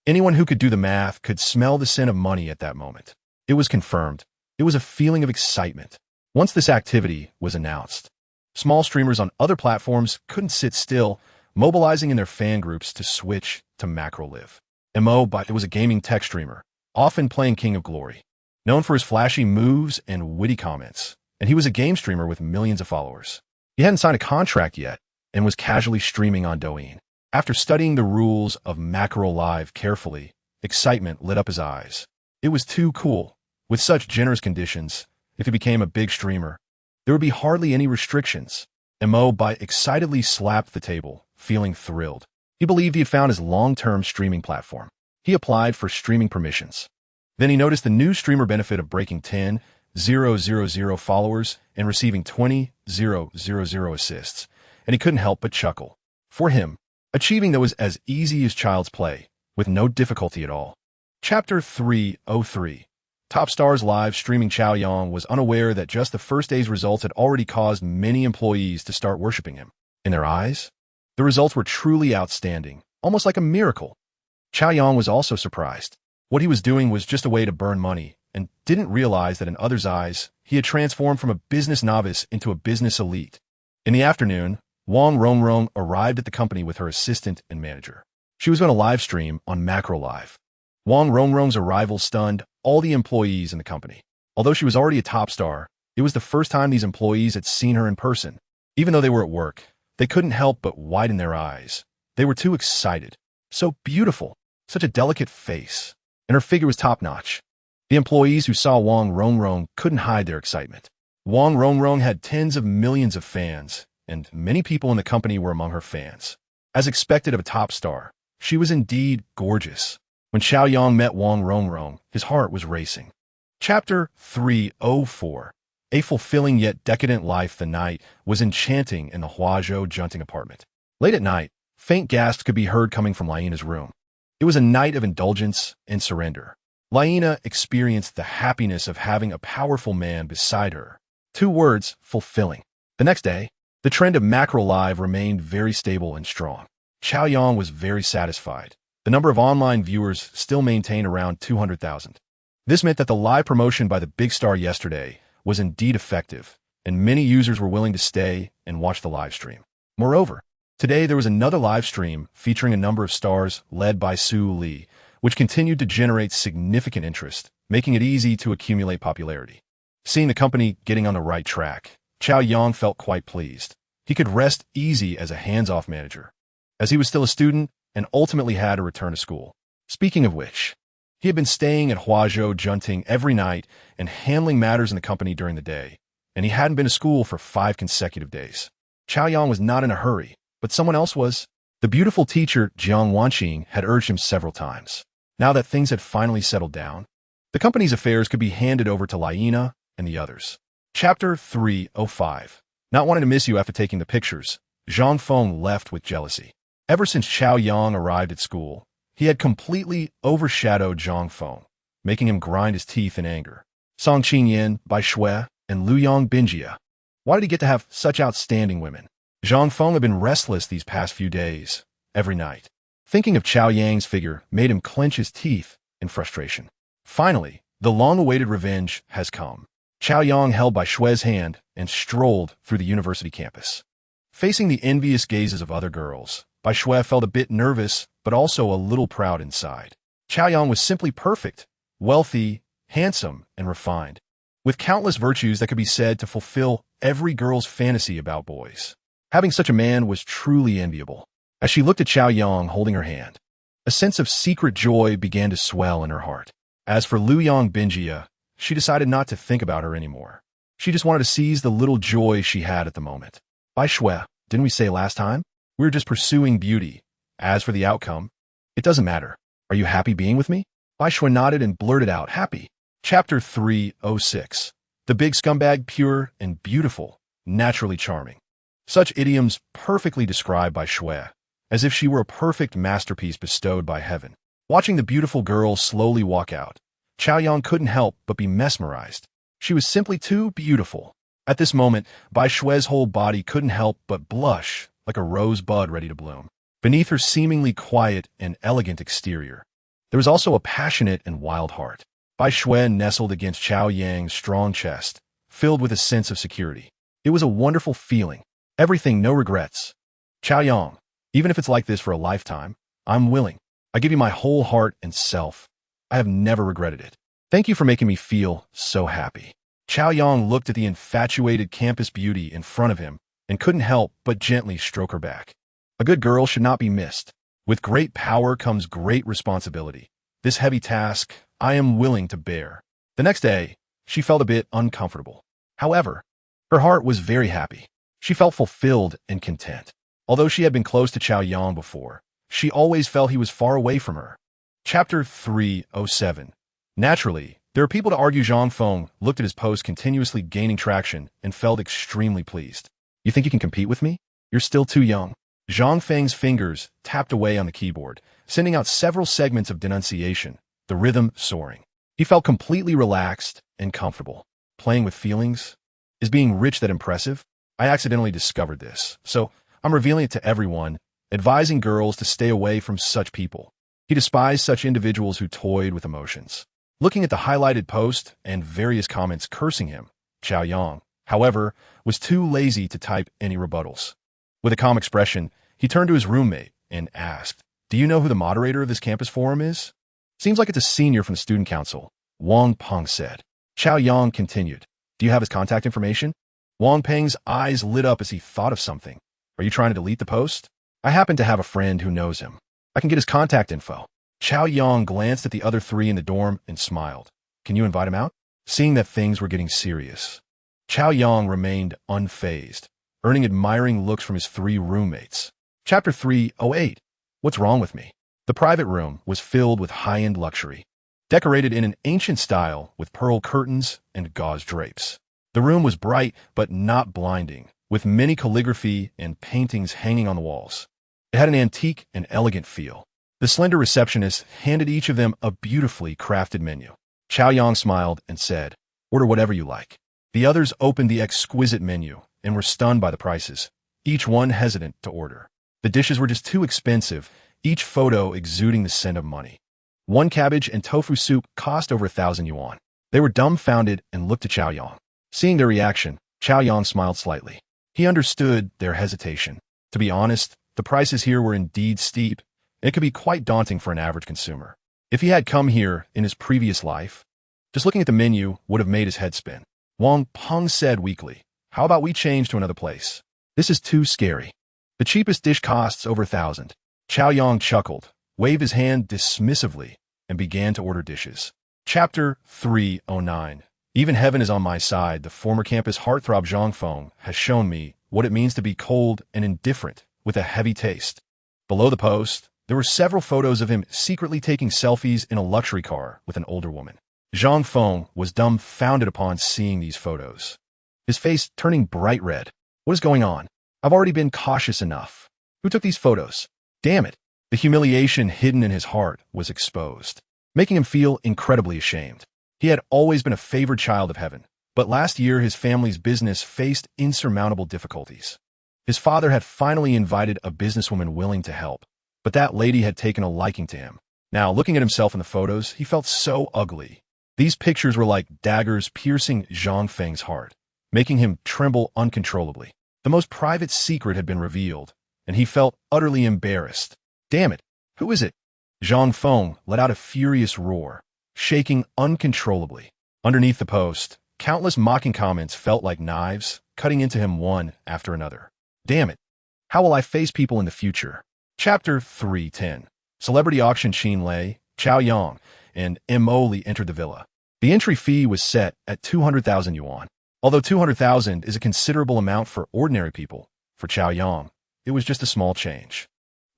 Anyone who could do the math could smell the scent of money at that moment. It was confirmed. It was a feeling of excitement. Once this activity was announced, small streamers on other platforms couldn't sit still, mobilizing in their fan groups to switch to Macro Live. But it was a gaming tech streamer, often playing King of Glory, known for his flashy moves and witty comments, and he was a game streamer with millions of followers. He hadn't signed a contract yet and was casually streaming on Douyin. After studying the rules of Macro Live carefully, excitement lit up his eyes. It was too cool. With such generous conditions, if he became a big streamer, there would be hardly any restrictions. Excitedly slapped the table, feeling thrilled. He believed he had found his long-term streaming platform. He applied for streaming permissions. Then he noticed the new streamer benefit of breaking 10,000 20,000 followers and receiving 20,000 assists, and he couldn't help but chuckle. For him, achieving that was as easy as child's play, with no difficulty at all. Chapter 303. Top Stars live streaming. Chao Yang was unaware that just the first day's results had already caused many employees to start worshipping him. In their eyes, the results were truly outstanding, almost like a miracle. Chao Yang was also surprised. What he was doing was just a way to burn money, and didn't realize that in others' eyes, he had transformed from a business novice into a business elite. In the afternoon, Wang Rongrong arrived at the company with her assistant and manager. She was going to live stream on Macro Live. Wang Rongrong's arrival stunned all the employees in the company. Although she was already a top star, it was the first time these employees had seen her in person. Even though they were at work, they couldn't help but widen their eyes. They were too excited. So beautiful, such a delicate face, and her figure was top-notch. The employees who saw Wang Rongrong couldn't hide their excitement. Wang Rongrong had tens of millions of fans, and many people in the company were among her fans. As expected of a top star, she was indeed gorgeous. When Chao Yang met Wang Rongrong, his heart was racing. Chapter 304. A fulfilling yet decadent life. The night was enchanting in the Huazhou Junting apartment. Late at night, faint gasps could be heard coming from Laina's room. It was a night of indulgence and surrender. Laina experienced the happiness of having a powerful man beside her. 2 words, fulfilling. The next day, the trend of Macro Live remained very stable and strong. Chao Yang was very satisfied. The number of online viewers still maintained around 200,000. This meant that the live promotion by the big star yesterday was indeed effective, and many users were willing to stay and watch the live stream. Moreover, today there was another live stream featuring a number of stars led by Su Li, which continued to generate significant interest, making it easy to accumulate popularity. Seeing the company getting on the right track, Chao Yang felt quite pleased. He could rest easy as a hands-off manager, as he was still a student and ultimately had to return to school. Speaking of which, he had been staying at Huazhou Junting every night and handling matters in the company during the day, and he hadn't been to school for 5 consecutive days. Chao Yang was not in a hurry, but someone else was. The beautiful teacher Jiang Wanqing had urged him several times. Now that things had finally settled down, the company's affairs could be handed over to Laina and the others. Chapter 305. Not wanting to miss you after taking the pictures, Zhang Feng left with jealousy. Ever since Chao Yang arrived at school, he had completely overshadowed Zhang Feng, making him grind his teeth in anger. Song Qingyan, Bai Shui, and Luyang Binjia. Why did he get to have such outstanding women? Zhang Feng had been restless these past few days, every night. Thinking of Chao Yang's figure made him clench his teeth in frustration. Finally, the long-awaited revenge has come. Chao Yang held Bai Shui's hand and strolled through the university campus. Facing the envious gazes of other girls, Bai Shui felt a bit nervous, but also a little proud inside. Chao Yang was simply perfect, wealthy, handsome, and refined, with countless virtues that could be said to fulfill every girl's fantasy about boys. Having such a man was truly enviable. As she looked at Chao Yang holding her hand, a sense of secret joy began to swell in her heart. As for Luyang Binjia, she decided not to think about her anymore. She just wanted to seize the little joy she had at the moment. Bai Shui, didn't we say last time? We were just pursuing beauty. As for the outcome, it doesn't matter. Are you happy being with me? Bai Shui nodded and blurted out, happy. Chapter 306. The big scumbag, pure and beautiful, naturally charming. Such idioms perfectly describe Bai Shui, as if she were a perfect masterpiece bestowed by heaven. Watching the beautiful girl slowly walk out, Chao Yang couldn't help but be mesmerized. She was simply too beautiful. At this moment, Bai Shui's whole body couldn't help but blush like a rosebud ready to bloom. Beneath her seemingly quiet and elegant exterior, there was also a passionate and wild heart. Bai Shui nestled against Chao Yang's strong chest, filled with a sense of security. It was a wonderful feeling. Everything, no regrets. Chao Yang, even if it's like this for a lifetime, I'm willing. I give you my whole heart and self. I have never regretted it. Thank you for making me feel so happy. Chao Yang looked at the infatuated campus beauty in front of him and couldn't help but gently stroke her back. A good girl should not be missed. With great power comes great responsibility. This heavy task I am willing to bear. The next day, she felt a bit uncomfortable. However, her heart was very happy. She felt fulfilled and content. Although she had been close to Chao Yang before, she always felt he was far away from her. Chapter 307. Naturally, There are people to argue. Zhang Feng looked at his post continuously gaining traction and felt extremely pleased. You think you can compete with me? You're still too young. Zhang Feng's fingers tapped away on the keyboard, sending out several segments of denunciation, the rhythm soaring. He felt completely relaxed and comfortable. Playing with feelings? Is being rich that impressive? I accidentally discovered this, so I'm revealing it to everyone, advising girls to stay away from such people. He despised such individuals who toyed with emotions. Looking at the highlighted post and various comments cursing him, Chao Yang, however, was too lazy to type any rebuttals. With a calm expression, he turned to his roommate and asked, "Do you know who the moderator of this campus forum is?" "Seems like it's a senior from the student council," Wang Peng said. Chao Yang continued, "Do you have his contact information?" Wang Peng's eyes lit up as he thought of something. "Are you trying to delete the post?" "I happen to have a friend who knows him. I can get his contact info." Chao Yang glanced at the other three in the dorm and smiled. "Can you invite him out?" Seeing that things were getting serious, Chao Yang remained unfazed, earning admiring looks from his three roommates. Chapter 308. What's wrong with me? The private room was filled with high-end luxury, decorated in an ancient style with pearl curtains and gauze drapes. The room was bright but not blinding, with many calligraphy and paintings hanging on the walls. It had an antique and elegant feel. The slender receptionist handed each of them a beautifully crafted menu. Chao Yang smiled and said, "Order whatever you like." The others opened the exquisite menu and were stunned by the prices, each one hesitant to order. The dishes were just too expensive, each photo exuding the scent of money. One cabbage and tofu soup cost over 1,000 yuan. They were dumbfounded and looked at Chao Yang. Seeing their reaction, Chao Yang smiled slightly. He understood their hesitation. To be honest, the prices here were indeed steep. It could be quite daunting for an average consumer. If he had come here in his previous life, just looking at the menu would have made his head spin. Wang Peng said weakly, "How about we change to another place? This is too scary. The cheapest dish costs over 1,000. Chao Yang chuckled, waved his hand dismissively, and began to order dishes. Chapter 309. Even heaven is on my side. The former campus heartthrob Zhang Feng has shown me what it means to be cold and indifferent with a heavy taste. Below the post, there were several photos of him secretly taking selfies in a luxury car with an older woman. Zhang Feng was dumbfounded upon seeing these photos, his face turning bright red. What is going on? I've already been cautious enough. Who took these photos? Damn it. The humiliation hidden in his heart was exposed, making him feel incredibly ashamed. He had always been a favored child of heaven, but last year his family's business faced insurmountable difficulties. His father had finally invited a businesswoman willing to help, but that lady had taken a liking to him. Now, looking at himself in the photos, he felt so ugly. These pictures were like daggers piercing Zhang Feng's heart, making him tremble uncontrollably. The most private secret had been revealed, and he felt utterly embarrassed. Damn it! Who is it? Zhang Feng let out a furious roar, shaking uncontrollably. Underneath the post, countless mocking comments felt like knives, cutting into him one after another. Damn it! How will I face people in the future? Chapter 310. Celebrity auction. Qin Lei, Chao Yang, and Mo Li entered the villa. The entry fee was set at 200,000 yuan. Although 200,000 is a considerable amount for ordinary people, for Chao Yang, it was just a small change.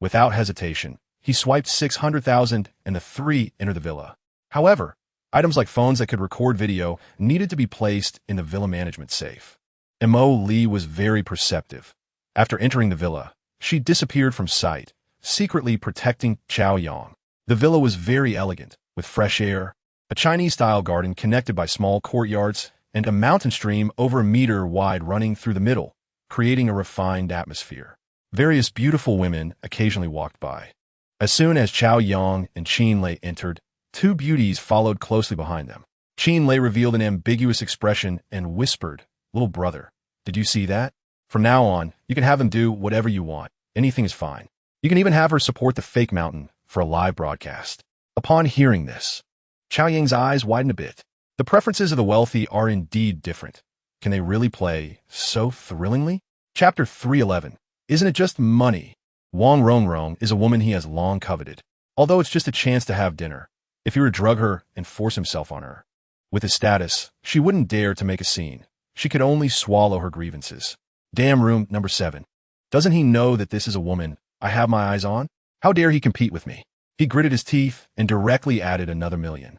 Without hesitation, he swiped 600,000 and the three entered the villa. However, items like phones that could record video needed to be placed in the villa management safe. Mo Li was very perceptive. After entering the villa, she disappeared from sight, secretly protecting Chao Yang. The villa was very elegant, with fresh air, a Chinese-style garden connected by small courtyards, and a mountain stream over a meter wide running through the middle, creating a refined atmosphere. Various beautiful women occasionally walked by. As soon as Chao Yang and Qin Lei entered, two beauties followed closely behind them. Qin Lei revealed an ambiguous expression and whispered, "Little brother, did you see that? From now on, you can have them do whatever you want. Anything is fine. You can even have her support the fake mountain for a live broadcast." Upon hearing this, Chao Yang's eyes widened a bit. The preferences of the wealthy are indeed different. Can they really play so thrillingly? Chapter 311. Isn't it just money? Wang Rongrong is a woman he has long coveted. Although it's just a chance to have dinner, if he were to drug her and force himself on her. With his status, she wouldn't dare to make a scene. She could only swallow her grievances. Damn room number 7. Doesn't he know that this is a woman I have my eyes on? How dare he compete with me? He gritted his teeth and directly added another million.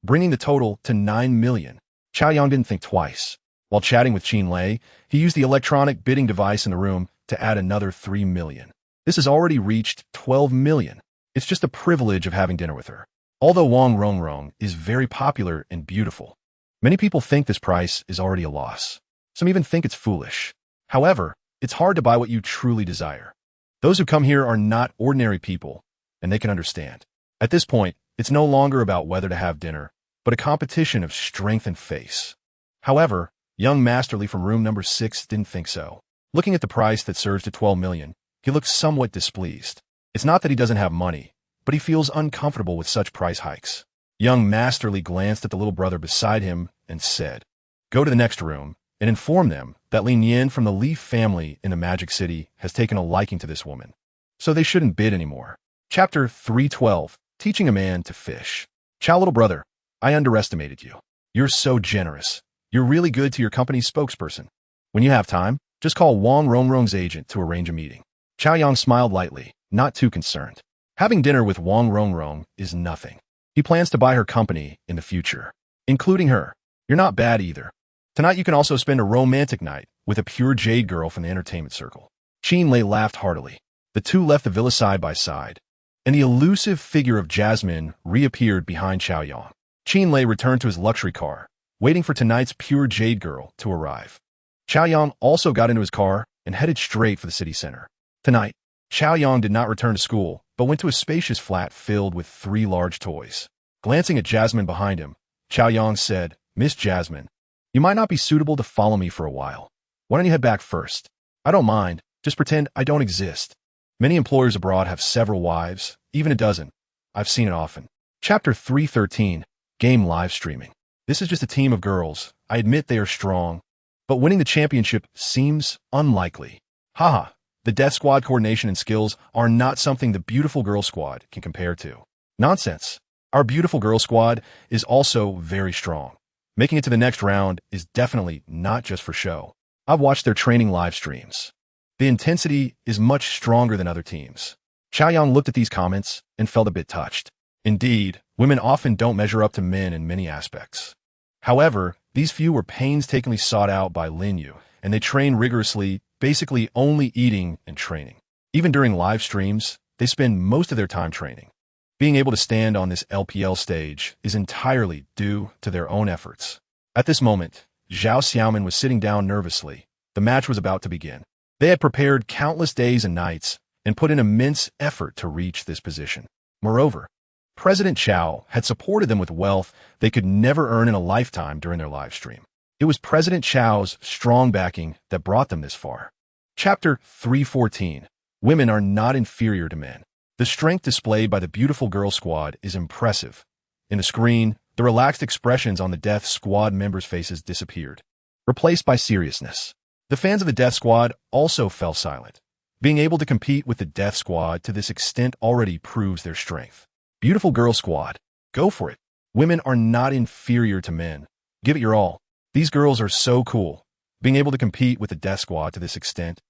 bringing the total to 9 million. Chao Yang didn't think twice. While chatting with Qin Lei, he used the electronic bidding device in the room to add another 3 million. This has already reached 12 million. It's just the privilege of having dinner with her. Although Wang Rongrong is very popular and beautiful, many people think this price is already a loss. Some even think it's foolish. However, it's hard to buy what you truly desire. Those who come here are not ordinary people, and they can understand. At this point, it's no longer about whether to have dinner, but a competition of strength and face. However, young Masterly from room number 6 didn't think so. Looking at the price that surged to 12 million, he looked somewhat displeased. It's not that he doesn't have money, but he feels uncomfortable with such price hikes. Young Masterly glanced at the little brother beside him and said, "Go to the next room and inform them that Lin Yin from the Leaf family in the Magic City has taken a liking to this woman, so they shouldn't bid anymore." Chapter 312, Teaching a Man to Fish. Ciao, little brother. I underestimated you. You're so generous. You're really good to your company's spokesperson. When you have time, just call Wang Rongrong's agent to arrange a meeting. Chao Yang smiled lightly, not too concerned. Having dinner with Wang Rongrong is nothing. He plans to buy her company in the future, including her. You're not bad either. Tonight you can also spend a romantic night with a pure jade girl from the entertainment circle. Qin Lei laughed heartily. The two left the villa side by side, and the elusive figure of Jasmine reappeared behind Chao Yang. Qin Lei returned to his luxury car, waiting for tonight's pure jade girl to arrive. Chao Yang also got into his car and headed straight for the city center. Tonight, Chao Yang did not return to school, but went to a spacious flat filled with 3 large toys. Glancing at Jasmine behind him, Chao Yang said, "Miss Jasmine, you might not be suitable to follow me for a while. Why don't you head back first? I don't mind, just pretend I don't exist." Many employers abroad have several wives, even a dozen. I've seen it often. Chapter 313, Game Live Streaming. This is just a team of girls. I admit they are strong, but winning the championship seems unlikely. Haha, the Death Squad coordination and skills are not something the Beautiful Girl Squad can compare to. Nonsense. Our Beautiful Girl Squad is also very strong. Making it to the next round is definitely not just for show. I've watched their training live streams. The intensity is much stronger than other teams. Chao Yang looked at these comments and felt a bit touched. Indeed, women often don't measure up to men in many aspects. However, these few were painstakingly sought out by Lin Yu, and they train rigorously, basically only eating and training. Even during live streams, they spend most of their time training. Being able to stand on this LPL stage is entirely due to their own efforts. At this moment, Zhao Xiaomin was sitting down nervously. The match was about to begin. They had prepared countless days and nights and put in immense effort to reach this position. Moreover, President Chao had supported them with wealth they could never earn in a lifetime during their live stream. It was President Chao's strong backing that brought them this far. Chapter 314, Women Are Not Inferior to Men. The strength displayed by the Beautiful Girl Squad is impressive. In the screen, the relaxed expressions on the Death Squad members' faces disappeared, replaced by seriousness. The fans of the Death Squad also fell silent. Being able to compete with the Death Squad to this extent already proves their strength. Beautiful Girl Squad, go for it. Women are not inferior to men. Give it your all. These girls are so cool. Being able to compete with the Death Squad to this extent.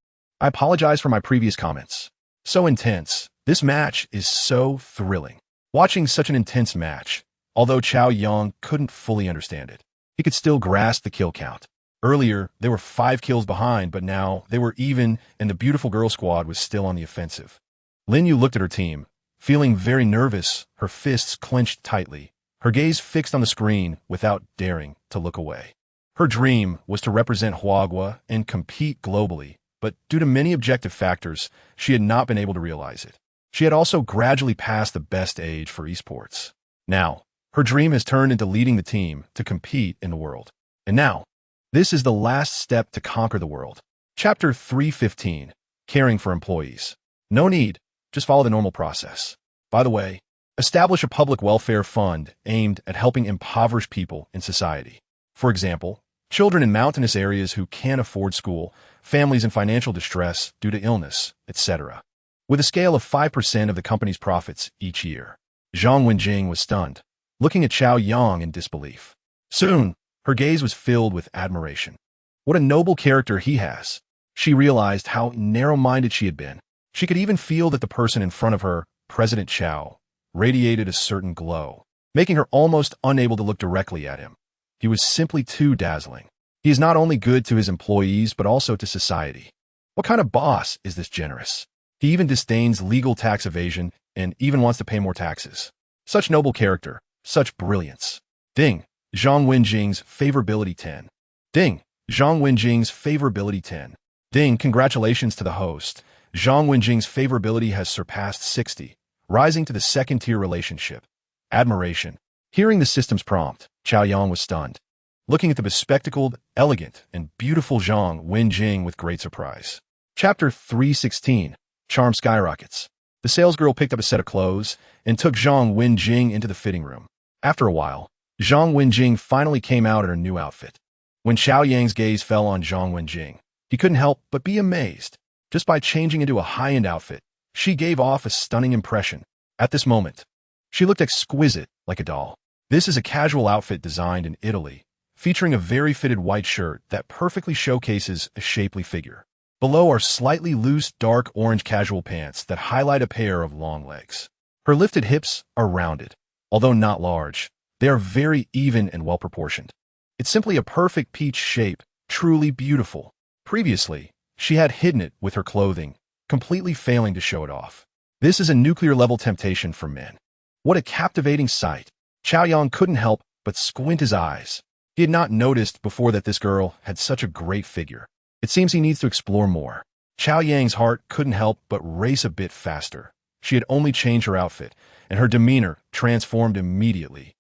I apologize for my previous comments. So intense. This match is so thrilling. Watching such an intense match, although Chao Yang couldn't fully understand it, he could still grasp the kill count. Earlier, they were 5 kills behind, but now they were even, and the Beautiful Girl Squad was still on the offensive. Lin Yu looked at her team, feeling very nervous, her fists clenched tightly, her gaze fixed on the screen without daring to look away. Her dream was to represent Huagua and compete globally, but due to many objective factors, she had not been able to realize it. She had also gradually passed the best age for esports. Now, her dream has turned into leading the team to compete in the world. And now, this is the last step to conquer the world. Chapter 315, Caring for Employees. No need, just follow the normal process. By the way, establish a public welfare fund aimed at helping impoverished people in society. For example, children in mountainous areas who can't afford school, families in financial distress due to illness, etc. With a scale of 5% of the company's profits each year. Zhang Wenjing was stunned, looking at Chao Yang in disbelief. Soon, her gaze was filled with admiration. What a noble character he has. She realized how narrow-minded she had been. She could even feel that the person in front of her, President Chao, radiated a certain glow. making her almost unable to look directly at him. He was simply too dazzling. He is not only good to his employees, but also to society. What kind of boss is this generous? He even disdains legal tax evasion and even wants to pay more taxes. Such noble character, such brilliance. Ding, Zhang Wenjing's favorability 10. Ding, Zhang Wenjing's favorability 10. Ding, congratulations to the host. Zhang Wenjing's favorability has surpassed 60, rising to the second-tier relationship. Admiration. Hearing the system's prompt, Chao Yang was stunned, looking at the bespectacled, elegant, and beautiful Zhang Wenjing with great surprise. Chapter 316. Charm Skyrockets. The salesgirl picked up a set of clothes and took Zhang Wenjing into the fitting room. After a while, Zhang Wenjing finally came out in her new outfit. When Chao Yang's gaze fell on Zhang Wenjing, he couldn't help but be amazed. Just by changing into a high-end outfit, she gave off a stunning impression. At this moment, she looked exquisite, like a doll. This is a casual outfit designed in Italy, featuring a very fitted white shirt that perfectly showcases a shapely figure. Below are slightly loose dark orange casual pants that highlight a pair of long legs. Her lifted hips are rounded. Although not large, they are very even and well-proportioned. It's simply a perfect peach shape, truly beautiful. Previously, she had hidden it with her clothing, completely failing to show it off. This is a nuclear-level temptation for men. What a captivating sight. Chao Yang couldn't help but squint his eyes. He had not noticed before that this girl had such a great figure. It seems he needs to explore more. Chao Yang's heart couldn't help but race a bit faster. She had only changed her outfit, and her demeanor transformed immediately.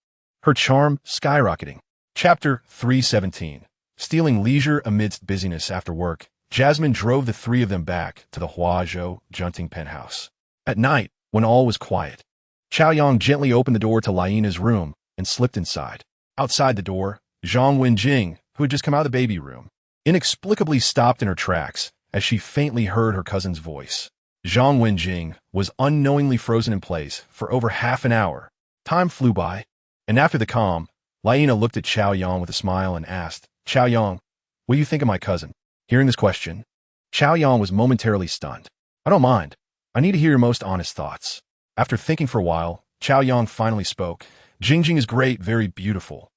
Her charm skyrocketing. Chapter 317. Stealing leisure amidst busyness after work, Jasmine drove the three of them back to the Huazhou Junting penthouse. At night, when all was quiet, Chao Yang gently opened the door to Liana's room and slipped inside. Outside the door, Zhang Wenjing, who had just come out of the baby room, inexplicably stopped in her tracks as she faintly heard her cousin's voice. Zhang Wenjing was unknowingly frozen in place for over half an hour. Time flew by, and after the calm, Liana looked at Chao Yang with a smile and asked, "Chao Yang, what do you think of my cousin?" Hearing this question, Chao Yang was momentarily stunned. "I don't mind. I need to hear your most honest thoughts." After thinking for a while, Chao Yang finally spoke. "Jingjing is great, very beautiful.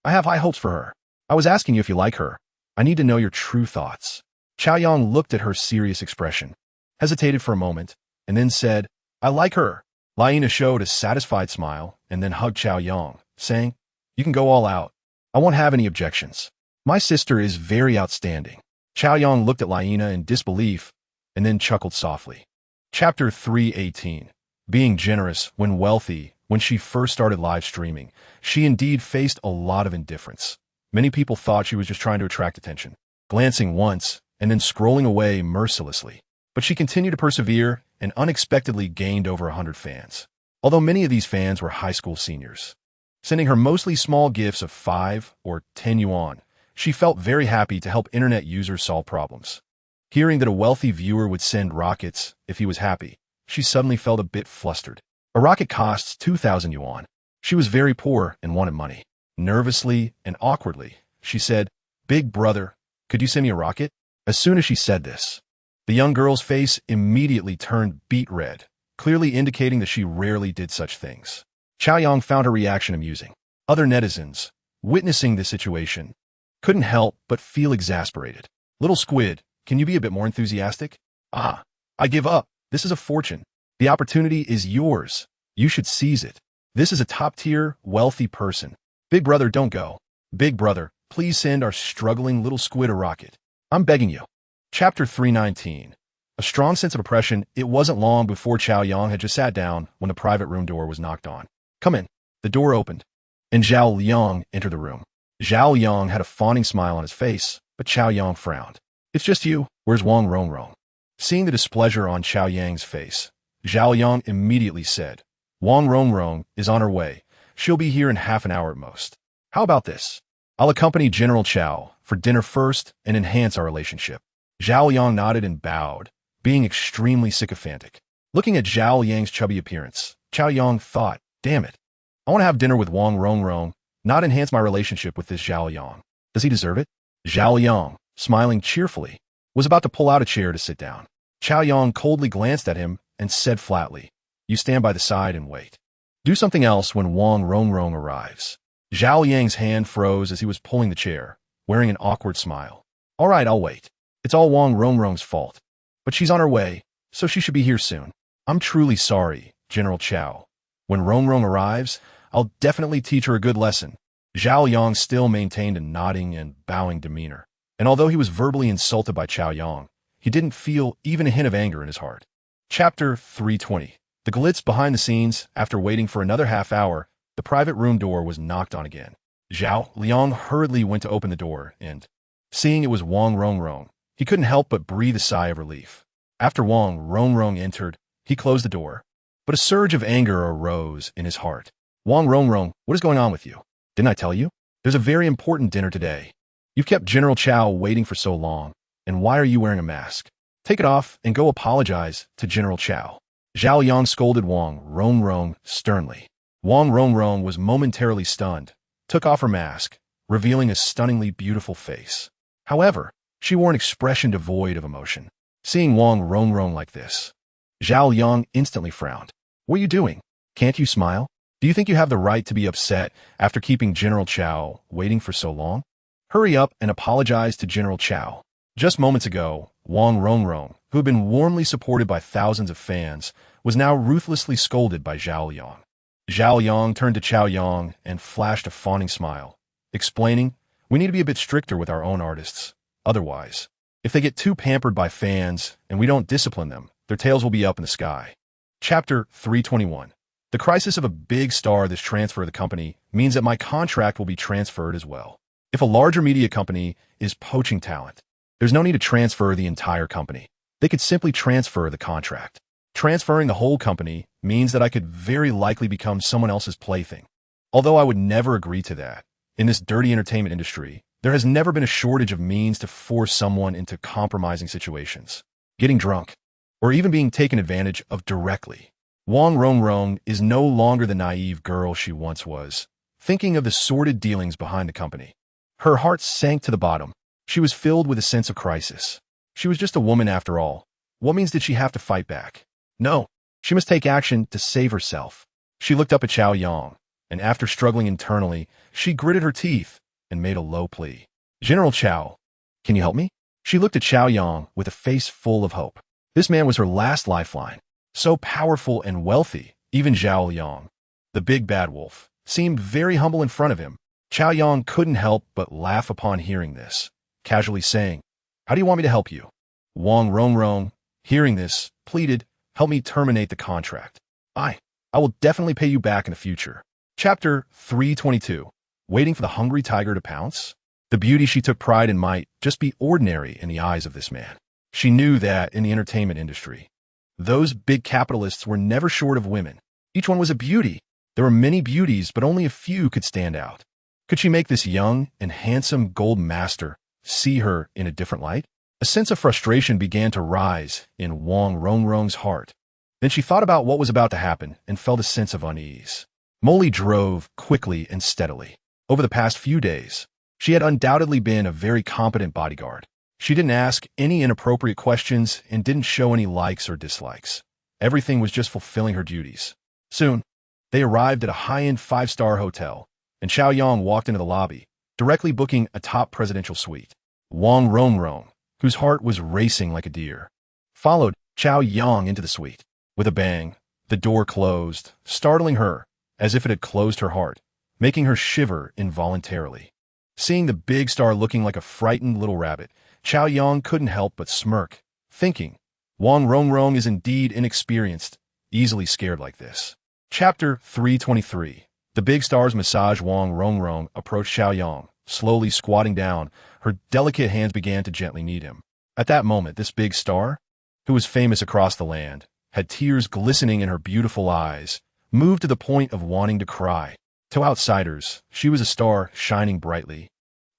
I have high hopes for her. I was asking you if you like her. I need to know your true thoughts." Chao Yang looked at her serious expression, hesitated for a moment, and then said, "I like her." Liana showed a satisfied smile and then hugged Chao Yang, saying, "You can go all out. I won't have any objections. My sister is very outstanding." Chao Yang looked at Liana in disbelief and then chuckled softly. Chapter 318. Being generous when wealthy. When she first started live streaming, she indeed faced a lot of indifference. Many people thought she was just trying to attract attention, glancing once and then scrolling away mercilessly. But she continued to persevere and unexpectedly gained over 100 fans. Although many of these fans were high school seniors, sending her mostly small gifts of 5 or 10 yuan, she felt very happy to help internet users solve problems. Hearing that a wealthy viewer would send rockets if he was happy, she suddenly felt a bit flustered. A rocket costs 2,000 yuan. She was very poor and wanted money. Nervously and awkwardly, she said, "Big brother, could you send me a rocket?" As soon as she said this, the young girl's face immediately turned beet red, clearly indicating that she rarely did such things. Chao Yang found her reaction amusing. Other netizens, witnessing the situation, couldn't help but feel exasperated. "Little squid, can you be a bit more enthusiastic?" "Ah, I give up. This is a fortune. The opportunity is yours. You should seize it. This is a top-tier, wealthy person. Big brother, don't go. Big brother, please send our struggling little squid a rocket. I'm begging you." Chapter 319. A strong sense of oppression. It wasn't long before Chao Yang had just sat down when the private room door was knocked on. "Come in." The door opened, and Zhao Liang entered the room. Zhao Yang had a fawning smile on his face, but Chao Yang frowned. "It's just you. Where's Wang Rongrong?" Seeing the displeasure on Chao Yang's face, Zhao Yang immediately said, "Wang Rongrong is on her way. She'll be here in half an hour at most. How about this? I'll accompany General Chao for dinner first and enhance our relationship." Zhao Yang nodded and bowed, being extremely sycophantic. Looking at Zhao Yang's chubby appearance, Chao Yang thought, "Damn it. I want to have dinner with Wang Rongrong, not enhance my relationship with this Zhao Yang. Does he deserve it?" Zhao Yang, smiling cheerfully, was about to pull out a chair to sit down. Chao Yang coldly glanced at him and said flatly, "You stand by the side and wait." Do something else when Wang Rongrong arrives. Zhao Yang's hand froze as he was pulling the chair, wearing an awkward smile. All right, I'll wait. It's all Wang Rongrong's fault. But she's on her way, so she should be here soon. I'm truly sorry, General Chao. When Rongrong arrives, I'll definitely teach her a good lesson. Zhao Yang still maintained a nodding and bowing demeanor, and although he was verbally insulted by Chao Yang, he didn't feel even a hint of anger in his heart. Chapter 320. The glitz behind the scenes. After waiting for another half hour, the private room door was knocked on again. Zhao Liang hurriedly went to open the door, and, seeing it was Wang Rongrong, he couldn't help but breathe a sigh of relief. After Wang Rongrong entered, he closed the door, but a surge of anger arose in his heart. Wang Rongrong, what is going on with you? Didn't I tell you? There's a very important dinner today. You've kept General Chao waiting for so long, and why are you wearing a mask? Take it off and go apologize to General Chao. Zhao Yang scolded Wang Rongrong sternly. Wang Rongrong was momentarily stunned, took off her mask, revealing a stunningly beautiful face. However, she wore an expression devoid of emotion. Seeing Wang Rongrong like this, Zhao Yang instantly frowned. What are you doing? Can't you smile? Do you think you have the right to be upset after keeping General Chao waiting for so long? Hurry up and apologize to General Chao. Just moments ago, Wang Rongrong, who had been warmly supported by thousands of fans, was now ruthlessly scolded by Zhao Yang. Zhao Yang turned to Chao Yang and flashed a fawning smile, explaining, "We need to be a bit stricter with our own artists. Otherwise, if they get too pampered by fans and we don't discipline them, their tails will be up in the sky." Chapter 321. The crisis of a big star this transfer of the company means that my contract will be transferred as well. If a larger media company is poaching talent, there's no need to transfer the entire company. They could simply transfer the contract. Transferring the whole company means that I could very likely become someone else's plaything. Although I would never agree to that, in this dirty entertainment industry, there has never been a shortage of means to force someone into compromising situations, getting drunk, or even being taken advantage of directly. Wang Rongrong is no longer the naive girl she once was, thinking of the sordid dealings behind the company. Her heart sank to the bottom. She was filled with a sense of crisis. She was just a woman after all. What means did she have to fight back? No, she must take action to save herself. She looked up at Chao Yang, and after struggling internally, she gritted her teeth and made a low plea. General Chao, can you help me? She looked at Chao Yang with a face full of hope. This man was her last lifeline. So powerful and wealthy, even Zhao Yang, the big bad wolf, seemed very humble in front of him. Chao Yang couldn't help but laugh upon hearing this, casually saying, "How do you want me to help you?" Wang Rongrong, hearing this, pleaded, "Help me terminate the contract. I will definitely pay you back in the future." Chapter 322. Waiting for the hungry tiger to pounce? The beauty she took pride in might just be ordinary in the eyes of this man. She knew that in the entertainment industry, those big capitalists were never short of women. Each one was a beauty. There were many beauties, but only a few could stand out. Could she make this young and handsome gold master see her in a different light? A sense of frustration began to rise in Wang Rongrong's heart. Then she thought about what was about to happen and felt a sense of unease. Molly drove quickly and steadily. Over the past few days, she had undoubtedly been a very competent bodyguard. She didn't ask any inappropriate questions and didn't show any likes or dislikes. Everything was just fulfilling her duties. Soon, they arrived at a high-end 5-star hotel, and Chao Yang walked into the lobby, directly booking a top presidential suite. Wang Rongrong, whose heart was racing like a deer, followed Chao Yang into the suite. With a bang, the door closed, startling her as if it had closed her heart, making her shiver involuntarily. Seeing the big star looking like a frightened little rabbit, Chao Yang couldn't help but smirk, thinking, Wang Rongrong is indeed inexperienced, easily scared like this. Chapter 323. The big star's massage. Wang Rongrong approached Chao Yang, slowly squatting down. Her delicate hands began to gently knead him. At that moment, this big star, who was famous across the land, had tears glistening in her beautiful eyes, moved to the point of wanting to cry. To outsiders, she was a star shining brightly,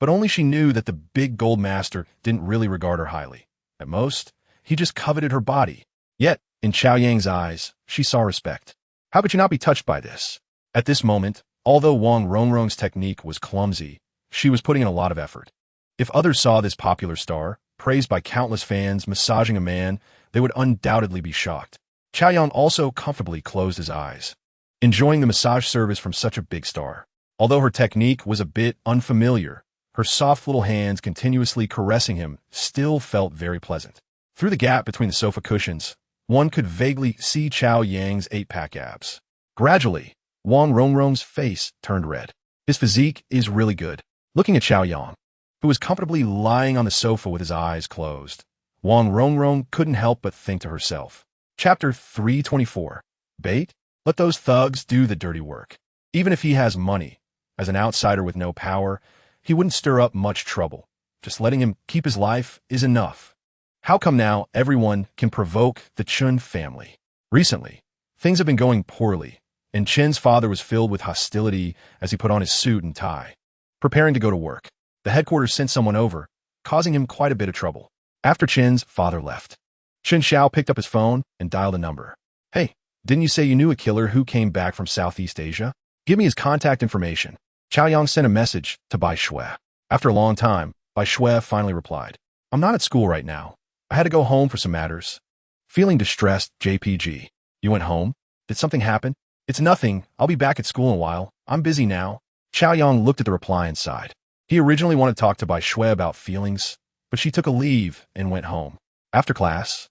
but only she knew that the big gold master didn't really regard her highly. At most, he just coveted her body. Yet, in Chao Yang's eyes, she saw respect. How could you not be touched by this? At this moment, although Wang Rongrong's technique was clumsy, she was putting in a lot of effort. If others saw this popular star, praised by countless fans, massaging a man, they would undoubtedly be shocked. Chao Yang also comfortably closed his eyes. enjoying the massage service from such a big star. Although her technique was a bit unfamiliar, her soft little hands continuously caressing him still felt very pleasant. Through the gap between the sofa cushions, one could vaguely see Chao Yang's 8-pack abs. Gradually, Wang Rongrong's face turned red. His physique is really good. Looking at Chao Yang, who was comfortably lying on the sofa with his eyes closed, Wang Rongrong couldn't help but think to herself. Chapter 324. Bait? Let those thugs do the dirty work. Even if he has money, as an outsider with no power, he wouldn't stir up much trouble. Just letting him keep his life is enough. How come now everyone can provoke the Chun family? Recently, things have been going poorly, and Chen's father was filled with hostility as he put on his suit and tie, preparing to go to work. The headquarters sent someone over, causing him quite a bit of trouble. After Chen's father left, Chen Xiao picked up his phone and dialed a number. Hey, didn't you say you knew a killer who came back from Southeast Asia? Give me his contact information. Chao Yang sent a message to Bai Shui. After a long time, Bai Shui finally replied. I'm not at school right now. I had to go home for some matters. Feeling distressed, JPG. You went home? Did something happen? It's nothing. I'll be back at school in a while. I'm busy now. Chao Yang looked at the reply and sighed. He originally wanted to talk to Bai Shui about feelings, but she took a leave and went home. After class,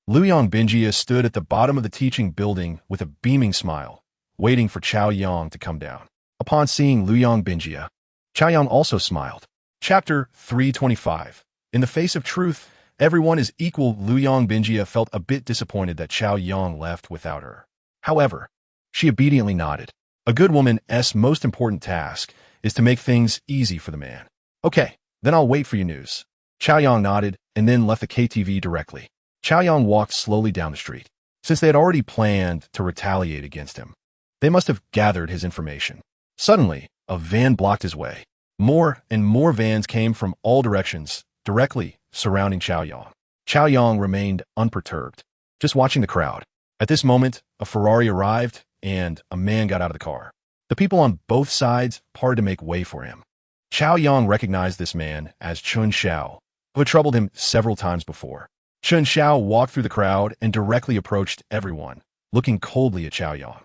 Luyang Binjia stood at the bottom of the teaching building with a beaming smile, waiting for Chao Yang to come down. Upon seeing Luyang Binjia, Chao Yang also smiled. Chapter 325. In the face of truth, everyone is equal. Luyang Binjia felt a bit disappointed that Chao Yang left without her. However, she obediently nodded. A good woman's most important task is to make things easy for the man. Okay, then I'll wait for your news. Chao Yang nodded and then left the KTV directly. Chao Yang walked slowly down the street. Since they had already planned to retaliate against him, they must have gathered his information. Suddenly, a van blocked his way. More and more vans came from all directions, directly surrounding Chao Yang. Chao Yang remained unperturbed, just watching the crowd. At this moment, a Ferrari arrived and a man got out of the car. The people on both sides parted to make way for him. Chao Yang recognized this man as Chun Xiao, who had troubled him several times before. Chun Xiao walked through the crowd and directly approached everyone, looking coldly at Chao Yang.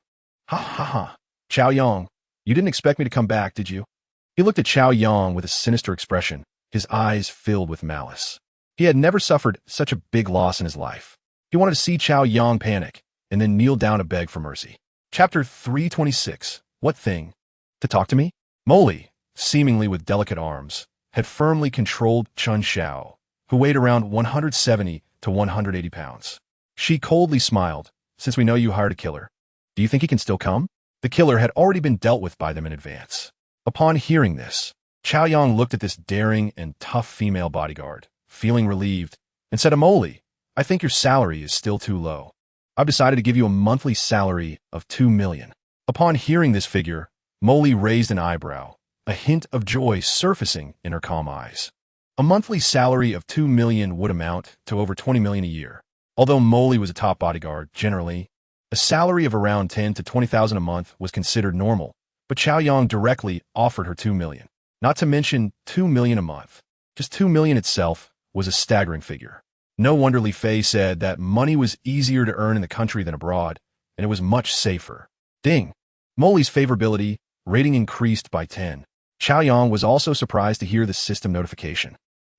Ha ha ha. Chao Yang, you didn't expect me to come back, did you? He looked at Chao Yang with a sinister expression, his eyes filled with malice. He had never suffered such a big loss in his life. He wanted to see Chao Yang panic and then kneel down to beg for mercy. Chapter 326. What thing? To talk to me? Molly, seemingly with delicate arms, had firmly controlled Chun Xiao, who weighed around 170 to 180 pounds. She coldly smiled. Since we know you hired a killer, do you think he can still come? The killer had already been dealt with by them in advance. Upon hearing this, Chao Yang looked at this daring and tough female bodyguard, feeling relieved, and said to Molly, I think your salary is still too low. I've decided to give you a monthly salary of 2 million. Upon hearing this figure, Molly raised an eyebrow, a hint of joy surfacing in her calm eyes. A monthly salary of 2 million would amount to over 20 million a year. Although Molly was a top bodyguard, generally, a salary of around 10 to 20,000 a month was considered normal, but Chao Yang directly offered her 2 million. Not to mention 2 million a month. Just 2 million itself was a staggering figure. No wonder Li Fei said that money was easier to earn in the country than abroad, and it was much safer. Ding! Molly's favorability rating increased by 10. Chao Yang was also surprised to hear the system notification.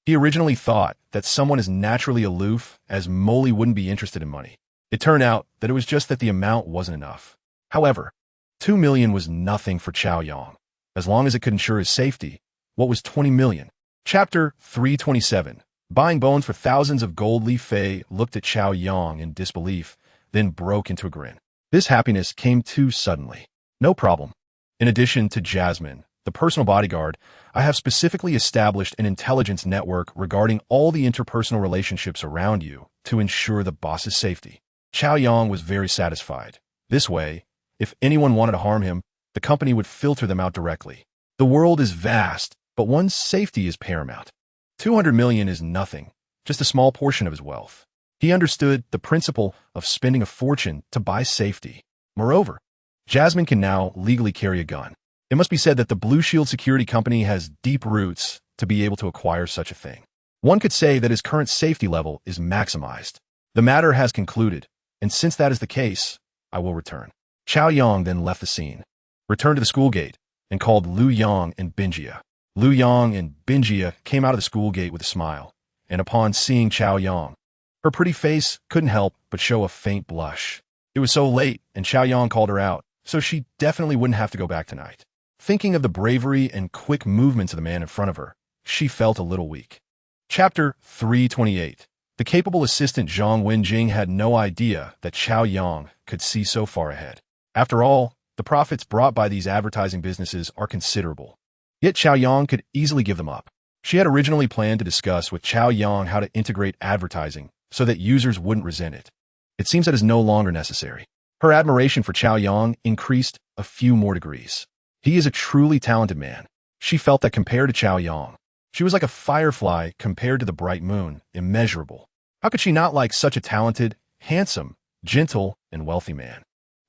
He originally thought that someone as naturally aloof as Molly wouldn't be interested in money. It turned out that it was just that the amount wasn't enough. However, 2 million was nothing for Chao Yang. As long as it could ensure his safety, what was 20 million? Chapter 327. Buying bones for thousands of gold. Li Fei looked at Chao Yang in disbelief, then broke into a grin. This happiness came too suddenly. No problem. In addition to Jasmine, the personal bodyguard, I have specifically established an intelligence network regarding all the interpersonal relationships around you to ensure the boss's safety. Chao Yang was very satisfied. This way, if anyone wanted to harm him, the company would filter them out directly. The world is vast, but one's safety is paramount. 200 million is nothing, just a small portion of his wealth. He understood the principle of spending a fortune to buy safety. Moreover, Jasmine can now legally carry a gun. It must be said that the Blue Shield Security Company has deep roots to be able to acquire such a thing. One could say that his current safety level is maximized. The matter has concluded, and since that is the case, I will return. Chao Yang then left the scene, returned to the school gate, and called Lu Yang and Binjia. Lu Yang and Binjia came out of the school gate with a smile, and upon seeing Chao Yang, her pretty face couldn't help but show a faint blush. It was so late, and Chao Yang called her out, so she definitely wouldn't have to go back tonight. Thinking of the bravery and quick movements of the man in front of her, she felt a little weak. Chapter 328. The capable assistant Zhang Wenjing had no idea that Chao Yang could see so far ahead. After all, the profits brought by these advertising businesses are considerable. Yet Chao Yang could easily give them up. She had originally planned to discuss with Chao Yang how to integrate advertising so that users wouldn't resent it. It seems that is no longer necessary. Her admiration for Chao Yang increased a few more degrees. He is a truly talented man. She felt that compared to Chao Yang, she was like a firefly compared to the bright moon, immeasurable. How could she not like such a talented, handsome, gentle, and wealthy man?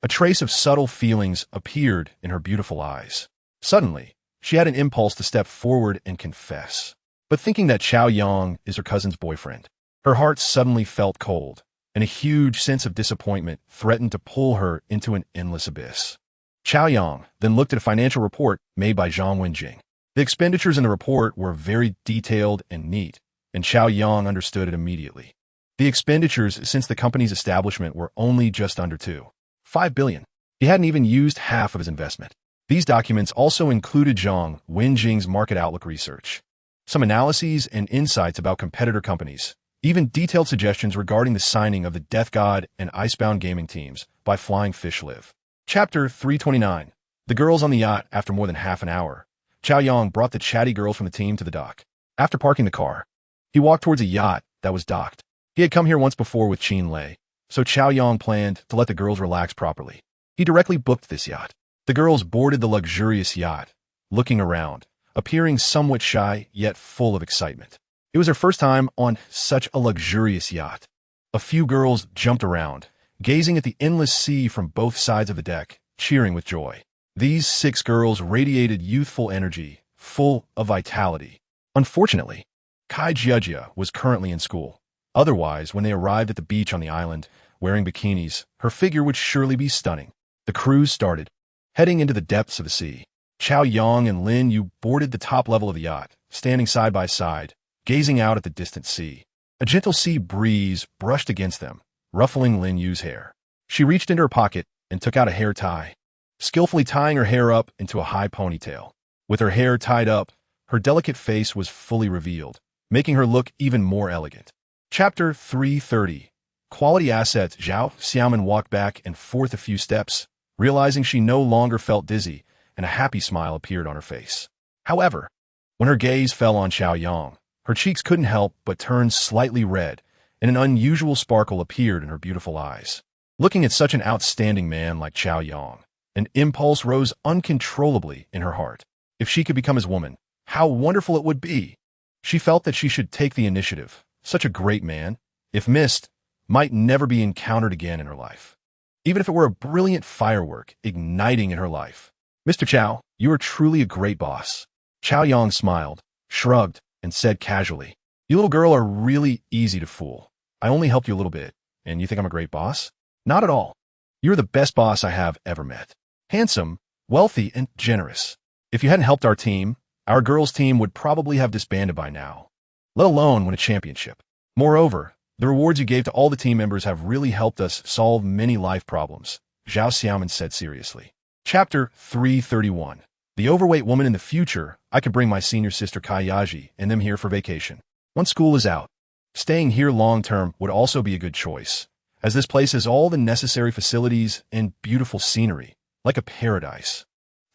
A trace of subtle feelings appeared in her beautiful eyes. Suddenly, she had an impulse to step forward and confess. But thinking that Chao Yang is her cousin's boyfriend, her heart suddenly felt cold, and a huge sense of disappointment threatened to pull her into an endless abyss. Chao Yang then looked at a financial report made by Zhang Wenjing. The expenditures in the report were very detailed and neat, and Chao Yang understood it immediately. The expenditures since the company's establishment were only just under $5 billion. He hadn't even used half of his investment. These documents also included Zhang Wenjing's market outlook research, some analyses and insights about competitor companies, even detailed suggestions regarding the signing of the Death God and Icebound gaming teams by Flying Fish Live. Chapter 329. The girls on the yacht. After more than half an hour, Chao Yang brought the chatty girls from the team to the dock. After parking the car, he walked towards a yacht that was docked. He had come here once before with Qin Lei, so Chao Yang planned to let the girls relax properly. He directly booked this yacht. The girls boarded the luxurious yacht, looking around, appearing somewhat shy yet full of excitement. It was her first time on such a luxurious yacht. A few girls jumped around, gazing at the endless sea from both sides of the deck, cheering with joy. These 6 girls radiated youthful energy, full of vitality. Unfortunately, Kai Jiajia was currently in school. Otherwise, when they arrived at the beach on the island, wearing bikinis, her figure would surely be stunning. The cruise started, heading into the depths of the sea. Chao Yang and Lin Yu boarded the top level of the yacht, standing side by side, gazing out at the distant sea. A gentle sea breeze brushed against them, ruffling Lin Yu's hair. She reached into her pocket and took out a hair tie, skillfully tying her hair up into a high ponytail. With her hair tied up, her delicate face was fully revealed, making her look even more elegant. Chapter 330. Quality assets. Zhao Xiaoman walked back and forth a few steps, realizing she no longer felt dizzy, and a happy smile appeared on her face. However, when her gaze fell on Chao Yang, her cheeks couldn't help but turn slightly red, and an unusual sparkle appeared in her beautiful eyes. Looking at such an outstanding man like Chao Yang, an impulse rose uncontrollably in her heart. If she could become his woman, how wonderful it would be! She felt that she should take the initiative. Such a great man, if missed, might never be encountered again in her life. Even if it were a brilliant firework igniting in her life. Mr. Chao, you are truly a great boss. Chao Yang smiled, shrugged, and said casually, "You little girl are really easy to fool. I only helped you a little bit, and you think I'm a great boss? Not at all. You're the best boss I have ever met. Handsome, wealthy, and generous. If you hadn't helped our girls' team would probably have disbanded by now, let alone win a championship. Moreover, the rewards you gave to all the team members have really helped us solve many life problems," Zhao Xiaoman said seriously. Chapter 331. The overweight woman. In the future, I could bring my senior sister Kai Yaji and them here for vacation. Once school is out, staying here long-term would also be a good choice, as this place has all the necessary facilities and beautiful scenery, like a paradise.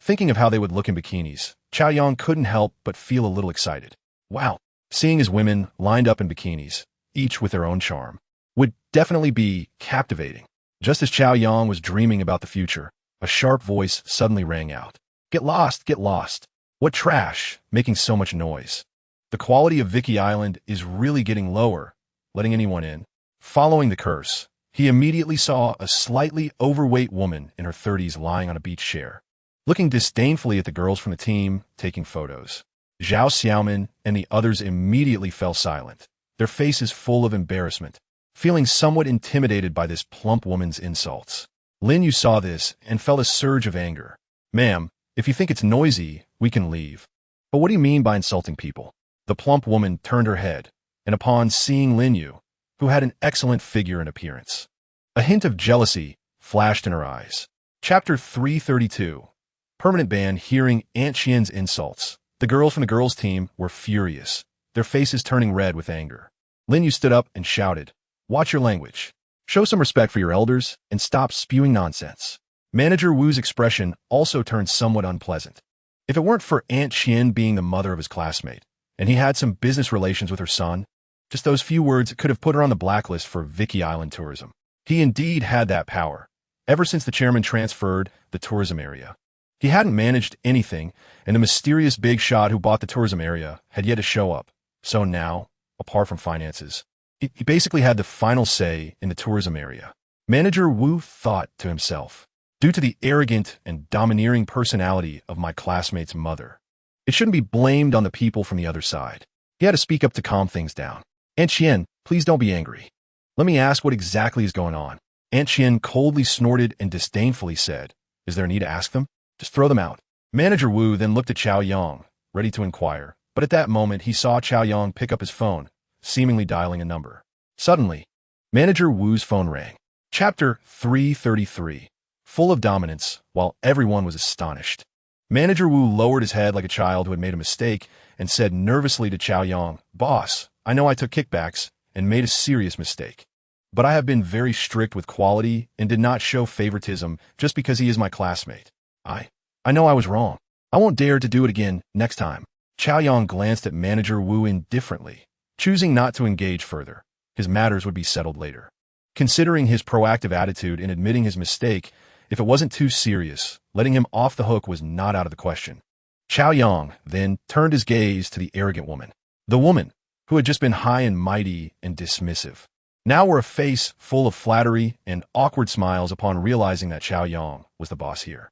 Thinking of how they would look in bikinis, Chao Yang couldn't help but feel a little excited. Wow, seeing his women lined up in bikinis, each with their own charm, would definitely be captivating. Just as Chao Yang was dreaming about the future, a sharp voice suddenly rang out. "Get lost, get lost. What trash, making so much noise. The quality of Vicky Island is really getting lower, letting anyone in." Following the curse, he immediately saw a slightly overweight woman in her 30s lying on a beach chair, looking disdainfully at the girls from the team taking photos. Zhao Xiaoman and the others immediately fell silent, their faces full of embarrassment, feeling somewhat intimidated by this plump woman's insults. Lin Yu saw this and felt a surge of anger. Ma'am, if you think it's noisy, we can leave. But what do you mean by insulting people? The plump woman turned her head, and upon seeing Lin Yu, who had an excellent figure and appearance, a hint of jealousy flashed in her eyes. Chapter 332. Permanent ban. Hearing Aunt Qian's insults, the girls from the girls' team were furious, their faces turning red with anger. Lin Yu stood up and shouted, "Watch your language. Show some respect for your elders and stop spewing nonsense." Manager Wu's expression also turned somewhat unpleasant. If it weren't for Aunt Qian being the mother of his classmate, and he had some business relations with her son, just those few words could have put her on the blacklist for Vicky Island tourism. He indeed had that power, ever since the chairman transferred the tourism area. He hadn't managed anything, and the mysterious big shot who bought the tourism area had yet to show up. So now, apart from finances, he basically had the final say in the tourism area. Manager Wu thought to himself, due to the arrogant and domineering personality of my classmate's mother, it shouldn't be blamed on the people from the other side. He had to speak up to calm things down. Aunt Qian, please don't be angry. Let me ask what exactly is going on. Aunt Qian coldly snorted and disdainfully said, "Is there a need to ask them? Just throw them out." Manager Wu then looked at Chao Yang, ready to inquire, but at that moment he saw Chao Yang pick up his phone, seemingly dialing a number. Suddenly, Manager Wu's phone rang. Chapter 333. Full of dominance, while everyone was astonished. Manager Wu lowered his head like a child who had made a mistake and said nervously to Chao Yang, "Boss, I know I took kickbacks and made a serious mistake. But I have been very strict with quality and did not show favoritism just because he is my classmate. I know I was wrong. I won't dare to do it again next time." Chao Yang glanced at Manager Wu indifferently, choosing not to engage further. His matters would be settled later. Considering his proactive attitude in admitting his mistake, if it wasn't too serious, letting him off the hook was not out of the question. Chao Yang then turned his gaze to the arrogant woman. The woman, who had just been high and mighty and dismissive, now wore a face full of flattery and awkward smiles upon realizing that Chao Yang was the boss here.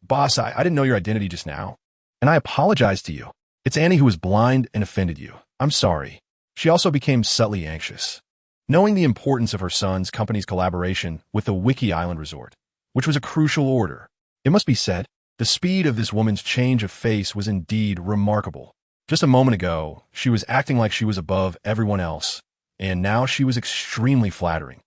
Boss, I didn't know your identity just now, and I apologize to you. It's Annie who was blind and offended you. I'm sorry." She also became subtly anxious, knowing the importance of her son's company's collaboration with the Wiki Island Resort, which was a crucial order. It must be said, the speed of this woman's change of face was indeed remarkable. Just a moment ago, she was acting like she was above everyone else, and now she was extremely flattering.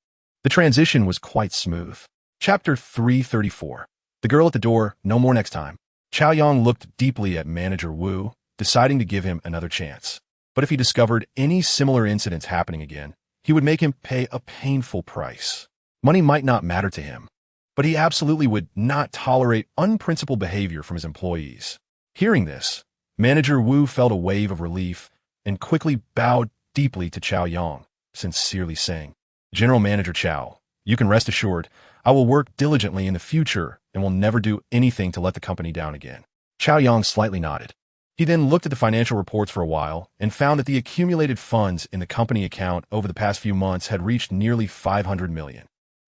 The transition was quite smooth. Chapter 334. The girl at the door, no more next time. Chao Yang looked deeply at Manager Wu, deciding to give him another chance. But if he discovered any similar incidents happening again, he would make him pay a painful price. Money might not matter to him, but he absolutely would not tolerate unprincipled behavior from his employees. Hearing this, Manager Wu felt a wave of relief and quickly bowed deeply to Chao Yang, sincerely saying, "General Manager Chao, you can rest assured I will work diligently in the future and will never do anything to let the company down again." Chao Yang slightly nodded. He then looked at the financial reports for a while and found that the accumulated funds in the company account over the past few months had reached nearly 500 million.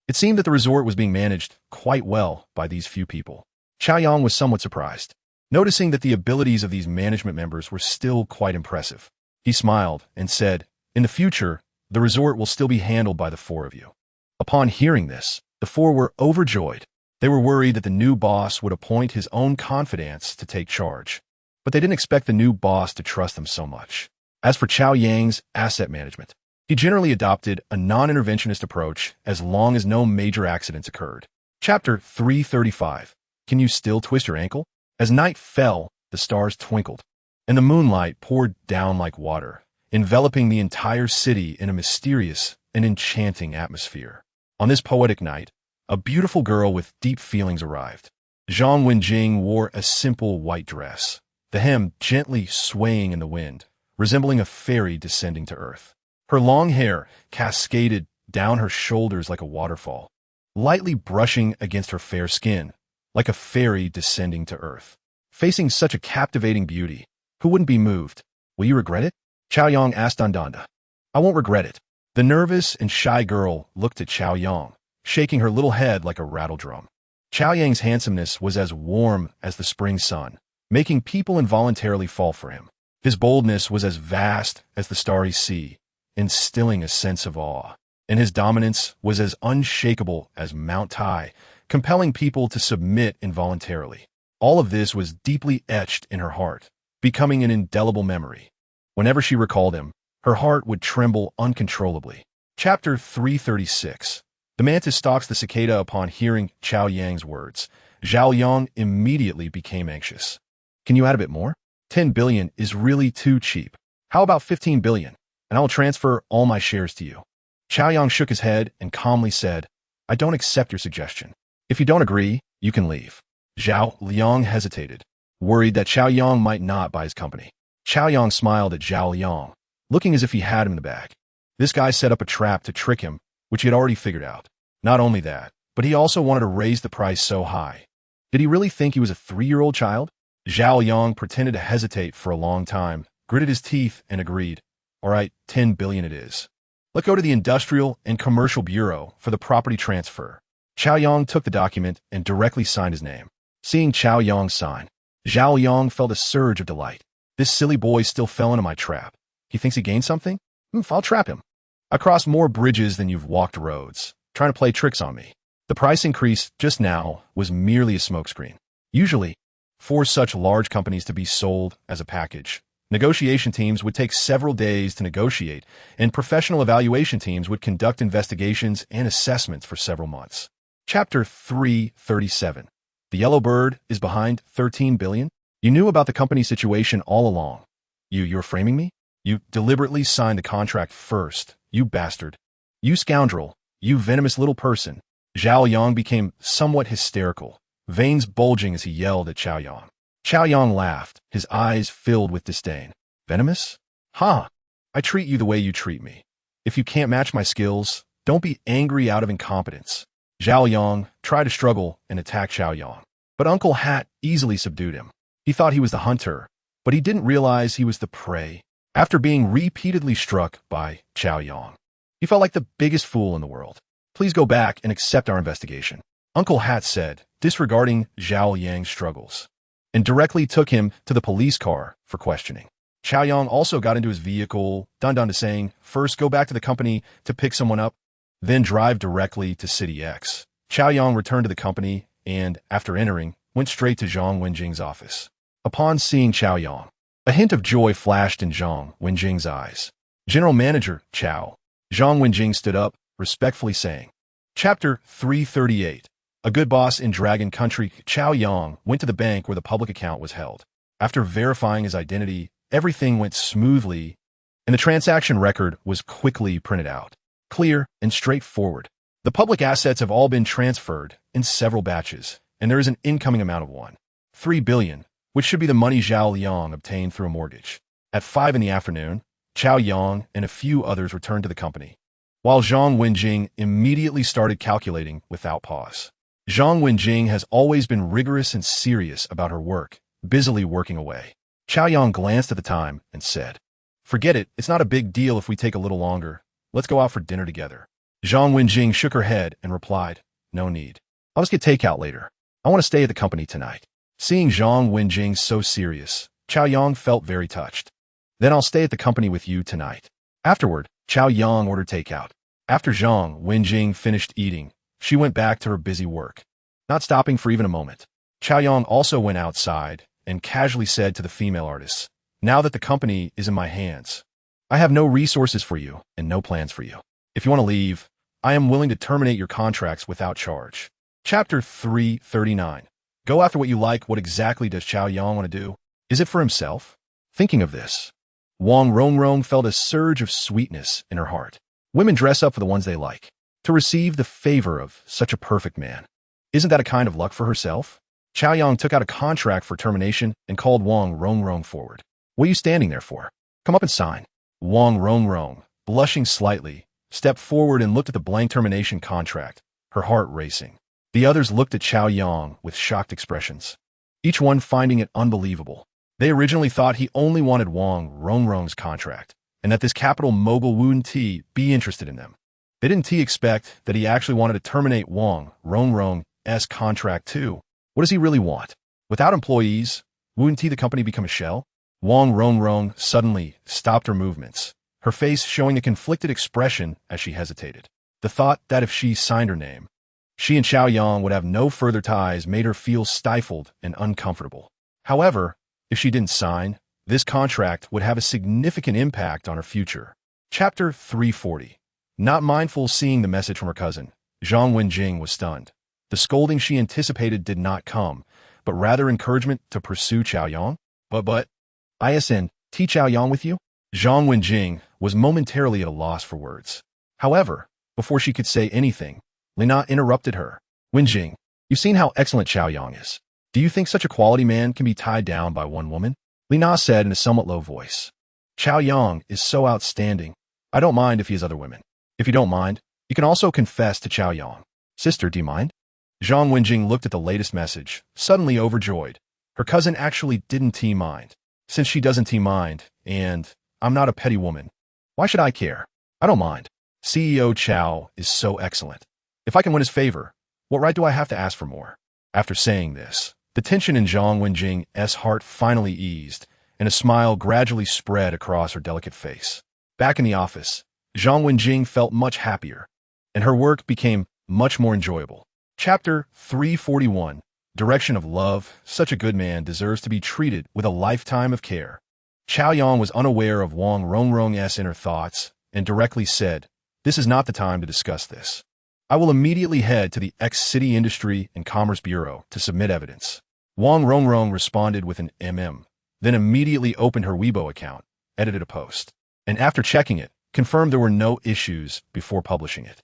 It seemed that the resort was being managed quite well by these few people. Chao Yang was somewhat surprised, noticing that the abilities of these management members were still quite impressive. He smiled and said, "In the future, the resort will still be handled by the four of you." Upon hearing this, the four were overjoyed. They were worried that the new boss would appoint his own confidants to take charge, but they didn't expect the new boss to trust them so much. As for Chao Yang's asset management, he generally adopted a non-interventionist approach as long as no major accidents occurred. Chapter 335. Can you still twist your ankle? As night fell, the stars twinkled, and the moonlight poured down like water, enveloping the entire city in a mysterious and enchanting atmosphere. On this poetic night, a beautiful girl with deep feelings arrived. Zhang Wenjing wore a simple white dress, the hem gently swaying in the wind, resembling a fairy descending to earth. Her long hair cascaded down her shoulders like a waterfall, lightly brushing against her fair skin, like a fairy descending to earth. Facing such a captivating beauty, who wouldn't be moved? Will you regret it? Chao Yang asked Dandanda. I won't regret it. The nervous and shy girl looked at Chao Yang, shaking her little head like a rattledrum. Chao Yang's handsomeness was as warm as the spring sun, making people involuntarily fall for him. His boldness was as vast as the starry sea, instilling a sense of awe. and his dominance was as unshakable as Mount Tai, compelling people to submit involuntarily. All of this was deeply etched in her heart, becoming an indelible memory. Whenever she recalled him, her heart would tremble uncontrollably. Chapter 336. The mantis stalks the cicada. Upon hearing Chao Yang's words, Zhao Yang immediately became anxious. Can you add a bit more? 10 billion is really too cheap. How about 15 billion? And I'll transfer all my shares to you. Chao Yang shook his head and calmly said, I don't accept your suggestion. If you don't agree, you can leave. Zhao Liang hesitated, worried that Chao Yang might not buy his company. Chao Yang smiled at Zhao Liang, looking as if he had him in the bag. This guy set up a trap to trick him, which he had already figured out. Not only that, but he also wanted to raise the price so high. Did he really think he was a 3-year-old child? Zhao Yang pretended to hesitate for a long time, gritted his teeth, and agreed. All right, 10 billion it is. Let's go to the Industrial and Commercial Bureau for the property transfer. Chao Yang took the document and directly signed his name. Seeing Chao Yang sign, Zhao Yang felt a surge of delight. This silly boy still fell into my trap. He thinks he gained something? I'll trap him. I crossed more bridges than you've walked roads, trying to play tricks on me. The price increase just now was merely a smokescreen. Usually, for such large companies to be sold as a package, negotiation teams would take several days to negotiate, and professional evaluation teams would conduct investigations and assessments for several months. Chapter 337. The yellow bird is behind 13 billion? You knew about the company situation all along. You're framing me? You deliberately signed the contract first, you bastard. You scoundrel. You venomous little person. Zhao Yang became somewhat hysterical, veins bulging as he yelled at Chao Yang. Chao Yang laughed, his eyes filled with disdain. Venomous? Ha! I treat you the way you treat me. If you can't match my skills, don't be angry out of incompetence. Zhao Yang tried to struggle and attack Chao Yang, but Uncle Hat easily subdued him. He thought he was the hunter, but he didn't realize he was the prey. After being repeatedly struck by Chao Yang, he felt like the biggest fool in the world. Please go back and accept our investigation, Uncle Hat said, disregarding Zhao Yang's struggles, and directly took him to the police car for questioning. Chao Yang also got into his vehicle, done to saying, first go back to the company to pick someone up, then drive directly to City X. Chao Yang returned to the company and, after entering, went straight to Zhang Wenjing's office. Upon seeing Chao Yang, a hint of joy flashed in Zhang Wenjing's eyes. General Manager, Chao. Zhang Wenjing stood up, respectfully saying. Chapter 338. A good boss in Dragon Country. Chao Yang went to the bank where the public account was held. After verifying his identity, everything went smoothly, and the transaction record was quickly printed out. Clear and straightforward. The public assets have all been transferred in several batches, and there is an incoming amount of 3 billion, which should be the money Zhao Yang obtained through a mortgage. At 5 in the afternoon, Chao Yang and a few others returned to the company, while Zhang Wenjing immediately started calculating without pause. Zhang Wenjing has always been rigorous and serious about her work, busily working away. Chao Yang glanced at the time and said, Forget it, it's not a big deal if we take a little longer. Let's go out for dinner together. Zhang Wenjing shook her head and replied, No need. I'll just get takeout later. I want to stay at the company tonight. Seeing Zhang Wenjing so serious, Chao Yang felt very touched. Then I'll stay at the company with you tonight. Afterward, Chao Yang ordered takeout. After Zhang Wenjing finished eating, she went back to her busy work, not stopping for even a moment. Chao Yang also went outside and casually said to the female artists, Now that the company is in my hands, I have no resources for you and no plans for you. If you want to leave, I am willing to terminate your contracts without charge. Chapter 339. Go after what you like. What exactly does Chao Yang want to do? Is it for himself? Thinking of this, Wang Rongrong felt a surge of sweetness in her heart. Women dress up for the ones they like. To receive the favor of such a perfect man. Isn't that a kind of luck for herself? Chao Yang took out a contract for termination and called Wang Rongrong forward. What are you standing there for? Come up and sign. Wang Rongrong, blushing slightly, stepped forward and looked at the blank termination contract, her heart racing. The others looked at Chao Yang with shocked expressions, each one finding it unbelievable. They originally thought he only wanted Wang Rongrong's contract, and that this capital mogul wouldn't be interested in them. They didn't expect that he actually wanted to terminate Wang Rongrong's contract too. What does he really want? Without employees, wouldn't the company become a shell? Wang Rongrong suddenly stopped her movements, her face showing a conflicted expression as she hesitated. The thought that if she signed her name, she and Xiao Yang would have no further ties made her feel stifled and uncomfortable. However, if she didn't sign, this contract would have a significant impact on her future. Chapter 340. Not mindful seeing the message from her cousin, Zhang Wenjing was stunned. The scolding she anticipated did not come, but rather encouragement to pursue Xiao Yang. But, ISN, T Xiao Yang with you? Zhang Wenjing was momentarily at a loss for words. However, before she could say anything, Lina interrupted her. Wenjing, you've seen how excellent Xiao Yang is. Do you think such a quality man can be tied down by one woman? Lina said in a somewhat low voice. Xiao Yang is so outstanding. I don't mind if he has other women. If you don't mind, you can also confess to Xiao Yang. Sister, do you mind? Zhang Wenjing looked at the latest message, suddenly overjoyed. Her cousin actually didn't mind. Since she doesn't mind, and I'm not a petty woman, why should I care? I don't mind. CEO Chao is so excellent. If I can win his favor, what right do I have to ask for more? After saying this, the tension in Zhang Wenjing's heart finally eased, and a smile gradually spread across her delicate face. Back in the office, Zhang Wenjing felt much happier, and her work became much more enjoyable. Chapter 341. Direction of Love. Such a good man deserves to be treated with a lifetime of care. Xiao Yang was unaware of Wang Rongrong's inner thoughts and directly said, "This is not the time to discuss this. I will immediately head to the X-City Industry and Commerce Bureau to submit evidence." Wang Rongrong responded with an then immediately opened her Weibo account, edited a post, and after checking it, confirmed there were no issues before publishing it.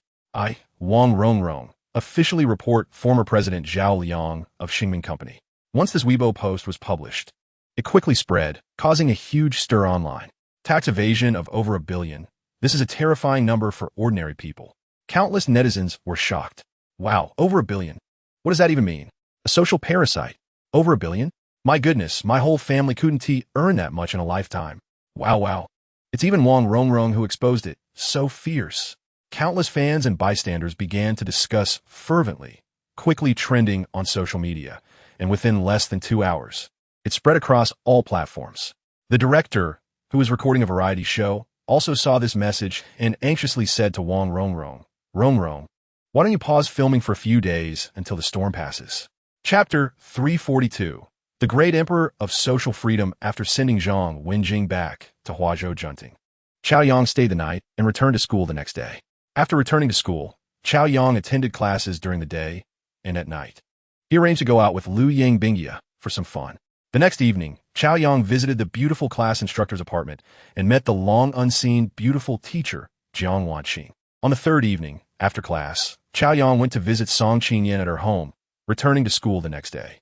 Wang Rongrong, officially report former President Zhao Liang of Xingming Company. Once this Weibo post was published, it quickly spread, causing a huge stir online. Tax evasion of over $1 billion. This is a terrifying number for ordinary people. Countless netizens were shocked. Wow, over $1 billion. What does that even mean? A social parasite. Over $1 billion? My goodness, my whole family couldn't earn that much in a lifetime. Wow. It's even Wang Rongrong who exposed it. So fierce. Countless fans and bystanders began to discuss fervently, quickly trending on social media, and within less than 2 hours, it spread across all platforms. The director, who was recording a variety show, also saw this message and anxiously said to Wang Rongrong, "Rongrong, why don't you pause filming for a few days until the storm passes?" Chapter 342. The Great Emperor of Social Freedom after sending Zhang Wenjing back to Huazhou Junting. Xiao Yang stayed the night and returned to school the next day. After returning to school, Xiao Yang attended classes during the day and at night. He arranged to go out with Liu Yang Bingjia for some fun. The next evening, Xiao Yang visited the beautiful class instructor's apartment and met the long-unseen beautiful teacher, Jiang Wanqing. On the third evening, after class, Xiao Yang went to visit Song Qingyan at her home, returning to school the next day.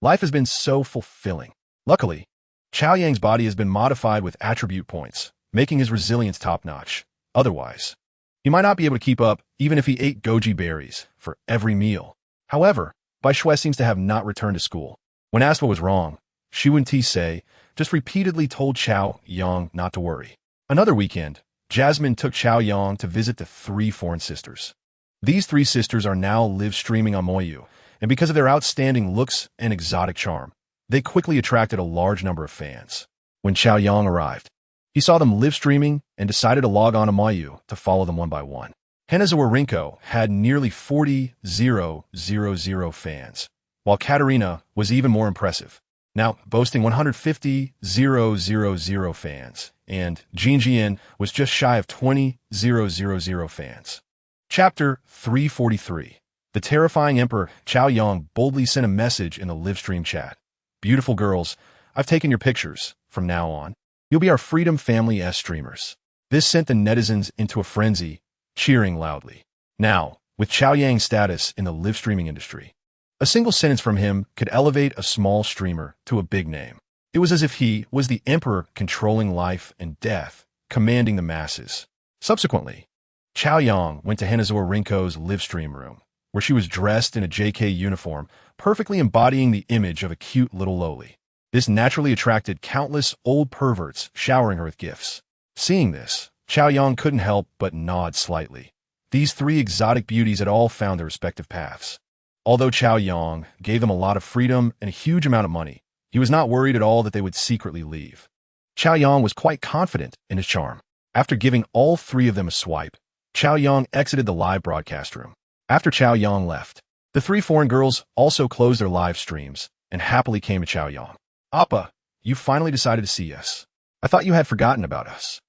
Life has been so fulfilling. Luckily, Xiao Yang's body has been modified with attribute points, making his resilience top-notch. Otherwise, he might not be able to keep up even if he ate goji berries for every meal. However, Bai Shui seems to have not returned to school. When asked what was wrong, Xu Wenqi just repeatedly told Xiao Yang not to worry. Another weekend, Jasmine took Xiao Yang to visit the 3 foreign sisters. These 3 sisters are now live streaming on Moyu, and because of their outstanding looks and exotic charm, they quickly attracted a large number of fans. When Xiao Yang arrived, he saw them live streaming and decided to log on to Moyu to follow them one by one. Henazawarenko had nearly 40,000 fans, while Katerina was even more impressive, now boasting 150,000 fans, and Jinjian was just shy of 20,000 fans. Chapter 343. The terrifying Emperor Xiao Yang boldly sent a message in the livestream chat. "Beautiful girls, I've taken your pictures. From now on, you'll be our Freedom Family S streamers." This sent the netizens into a frenzy, cheering loudly. Now, with Xiao Yang's status in the live streaming industry, a single sentence from him could elevate a small streamer to a big name. It was as if he was the emperor controlling life and death, commanding the masses. Subsequently, Xiao Yang went to Henazawarenko's live stream room, where she was dressed in a JK uniform, perfectly embodying the image of a cute little loli. This naturally attracted countless old perverts showering her with gifts. Seeing this, Xiao Yang couldn't help but nod slightly. These 3 exotic beauties had all found their respective paths. Although Xiao Yang gave them a lot of freedom and a huge amount of money, he was not worried at all that they would secretly leave. Xiao Yang was quite confident in his charm. After giving all 3 of them a swipe, Chao Yang exited the live broadcast room. After Chao Yang left, the three foreign girls also closed their live streams and happily came to Chao Yang. Appa, you finally decided to see us. I thought you had forgotten about us.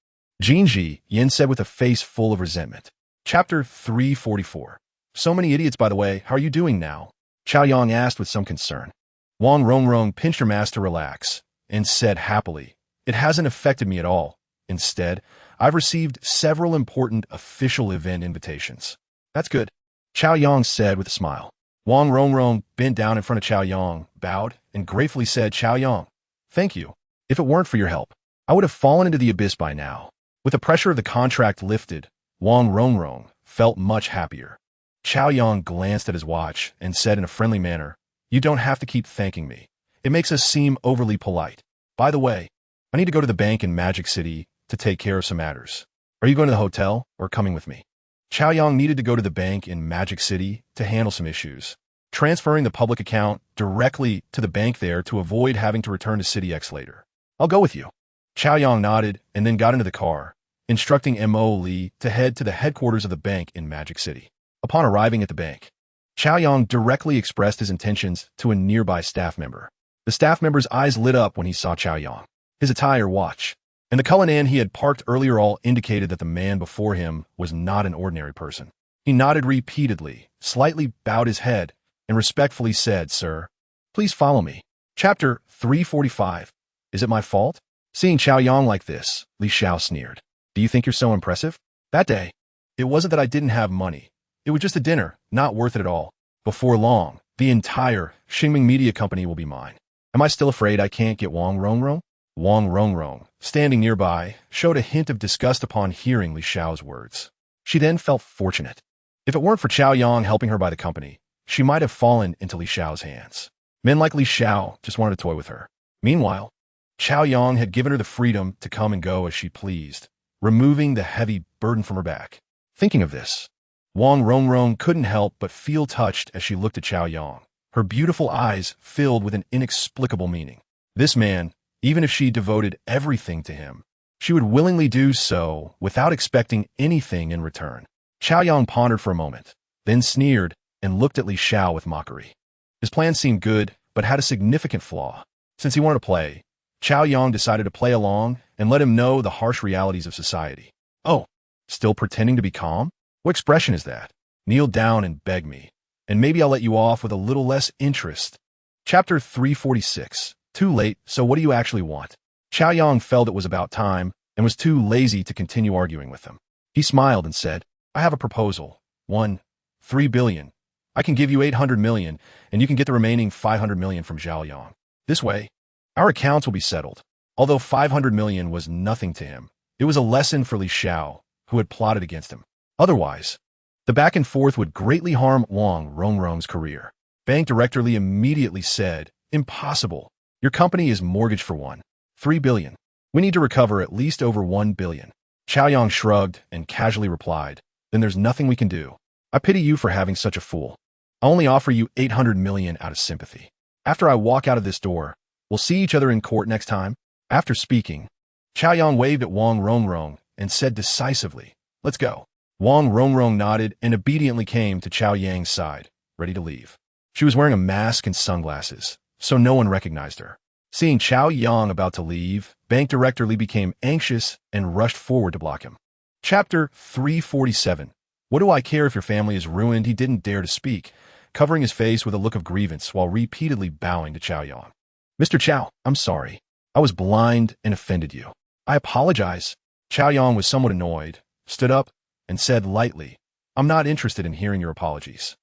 Jinji, Yin said with a face full of resentment. Chapter 344. So many idiots, by the way. How are you doing now? Chao Yang asked with some concern. Wang Rongrong pinched her mask to relax and said happily, It hasn't affected me at all. Instead, I've received several important official event invitations. That's good, Chao Yang said with a smile. Wang Rongrong bent down in front of Chao Yang, bowed, and gratefully said, Chao Yang, thank you. If it weren't for your help, I would have fallen into the abyss by now. With the pressure of the contract lifted, Wang Rongrong felt much happier. Chao Yang glanced at his watch and said in a friendly manner, You don't have to keep thanking me. It makes us seem overly polite. By the way, I need to go to the bank in Magic City to take care of some matters. Are you going to the hotel or coming with me? Chao Yang needed to go to the bank in Magic City to handle some issues, transferring the public account directly to the bank there to avoid having to return to City X later. I'll go with you. Chao Yang nodded and then got into the car, instructing Mo Li to head to the headquarters of the bank in Magic City. Upon arriving at the bank, Chao Yang directly expressed his intentions to a nearby staff member. The staff member's eyes lit up when he saw Chao Yang. His attire, watch, and the Cullinan he had parked earlier all indicated that the man before him was not an ordinary person. He nodded repeatedly, slightly bowed his head, and respectfully said, Sir, please follow me. Chapter 345. Is it my fault? Seeing Chao Yang like this, Li Xiao sneered. Do you think you're so impressive? That day, it wasn't that I didn't have money. It was just a dinner, not worth it at all. Before long, the entire Xingming Media Company will be mine. Am I still afraid I can't get Wang Rongrong? Wang Rongrong, standing nearby, showed a hint of disgust upon hearing Li Xiao's words. She then felt fortunate. If it weren't for Chao Yang helping her buy the company, she might have fallen into Li Xiao's hands. Men like Li Xiao just wanted to toy with her. Meanwhile, Chao Yang had given her the freedom to come and go as she pleased, removing the heavy burden from her back. Thinking of this, Wang Rongrong couldn't help but feel touched as she looked at Chao Yang, her beautiful eyes filled with an inexplicable meaning. This man, even if she devoted everything to him, she would willingly do so without expecting anything in return. Chao Yang pondered for a moment, then sneered and looked at Li Xiao with mockery. His plan seemed good, but had a significant flaw. Since he wanted to play, Chao Yang decided to play along and let him know the harsh realities of society. Oh, still pretending to be calm? What expression is that? Kneel down and beg me, and maybe I'll let you off with a little less interest. Chapter 346. Too late, so what do you actually want? Chao Yang felt it was about time and was too lazy to continue arguing with him. He smiled and said, I have a proposal. 3 billion. I can give you 800 million, and you can get the remaining 500 million from Zhao Yang. This way, our accounts will be settled. Although 500 million was nothing to him, it was a lesson for Li Xiao, who had plotted against him. Otherwise, the back and forth would greatly harm Wang Rongrong's career. Bank Director Li immediately said, Impossible. Your company is mortgaged for 3 billion. We need to recover at least over 1 billion. Chao Yang shrugged and casually replied, Then there's nothing we can do. I pity you for having such a fool. I only offer you 800 million out of sympathy. After I walk out of this door, we'll see each other in court next time. After speaking, Chao Yang waved at Wang Rongrong and said decisively, Let's go. Wang Rongrong nodded and obediently came to Chao Yang's side, ready to leave. She was wearing a mask and sunglasses, so no one recognized her. Seeing Chao Yang about to leave, Bank Director Li became anxious and rushed forward to block him. Chapter 347. What do I care if your family is ruined? He didn't dare to speak, covering his face with a look of grievance while repeatedly bowing to Chao Yang. Mr. Chao, I'm sorry. I was blind and offended you. I apologize. Chao Yang was somewhat annoyed, stood up, and said lightly, I'm not interested in hearing your apologies.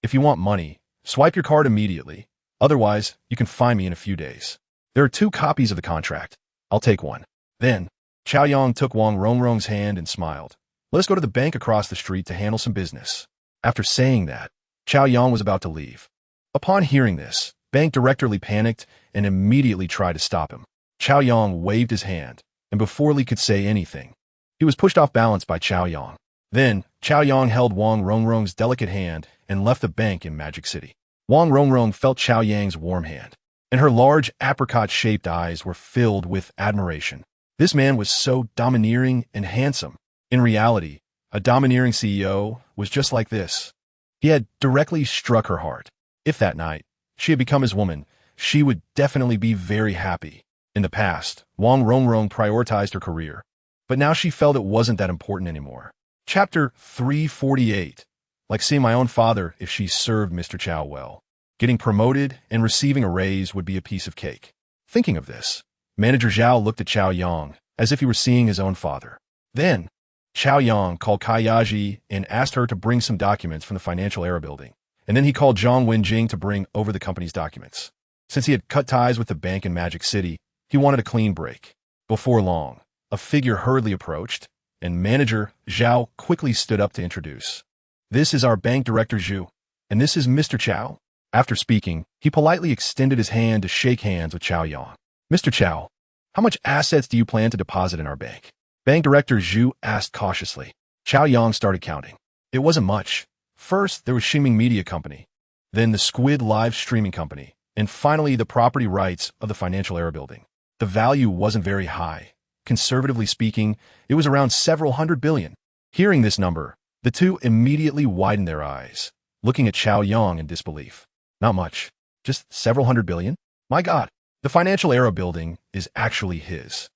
If you want money, swipe your card immediately. Otherwise, you can find me in a few days. There are 2 copies of the contract. I'll take one. Then, Chao Yang took Wang Rongrong's hand and smiled. Let us go to the bank across the street to handle some business. After saying that, Chao Yang was about to leave. Upon hearing this, Bank Director Li panicked and immediately tried to stop him. Chao Yang waved his hand, and before Li could say anything, he was pushed off balance by Chao Yang. Then, Chao Yang held Wang Rongrong's delicate hand and left the bank in Magic City. Wang Rongrong felt Chao Yang's warm hand, and her large apricot-shaped eyes were filled with admiration. This man was so domineering and handsome. In reality, a domineering CEO, was just like this. He had directly struck her heart. If that night she had become his woman, she would definitely be very happy. In the past, Wang Rongrong prioritized her career, but now she felt it wasn't that important anymore. Chapter 348. Like seeing my own father if she served Mr. Chow well. Getting promoted and receiving a raise would be a piece of cake. Thinking of this, Manager Zhao looked at Chow Yang as if he were seeing his own father. Then, Chow Yang called Kai Yaji and asked her to bring some documents from the financial era building. And then he called Zhang Wenjing to bring over the company's documents. Since he had cut ties with the bank in Magic City, he wanted a clean break. Before long, a figure hurriedly approached, and Manager Zhao quickly stood up to introduce. This is our bank director Zhu, and this is Mr. Chow. After speaking, he politely extended his hand to shake hands with Chow Yang. Mr. Chow, how much assets do you plan to deposit in our bank? Bank Director Zhu asked cautiously. Chow Yang started counting. It wasn't much. First, there was Xingming Media Company, then the Squid Live Streaming Company, and finally the property rights of the financial era building. The value wasn't very high. Conservatively speaking, it was around several hundred billion. Hearing this number, the two immediately widened their eyes, looking at Chow Yang in disbelief. Not much. Just several hundred billion? My God, the financial era building is actually his.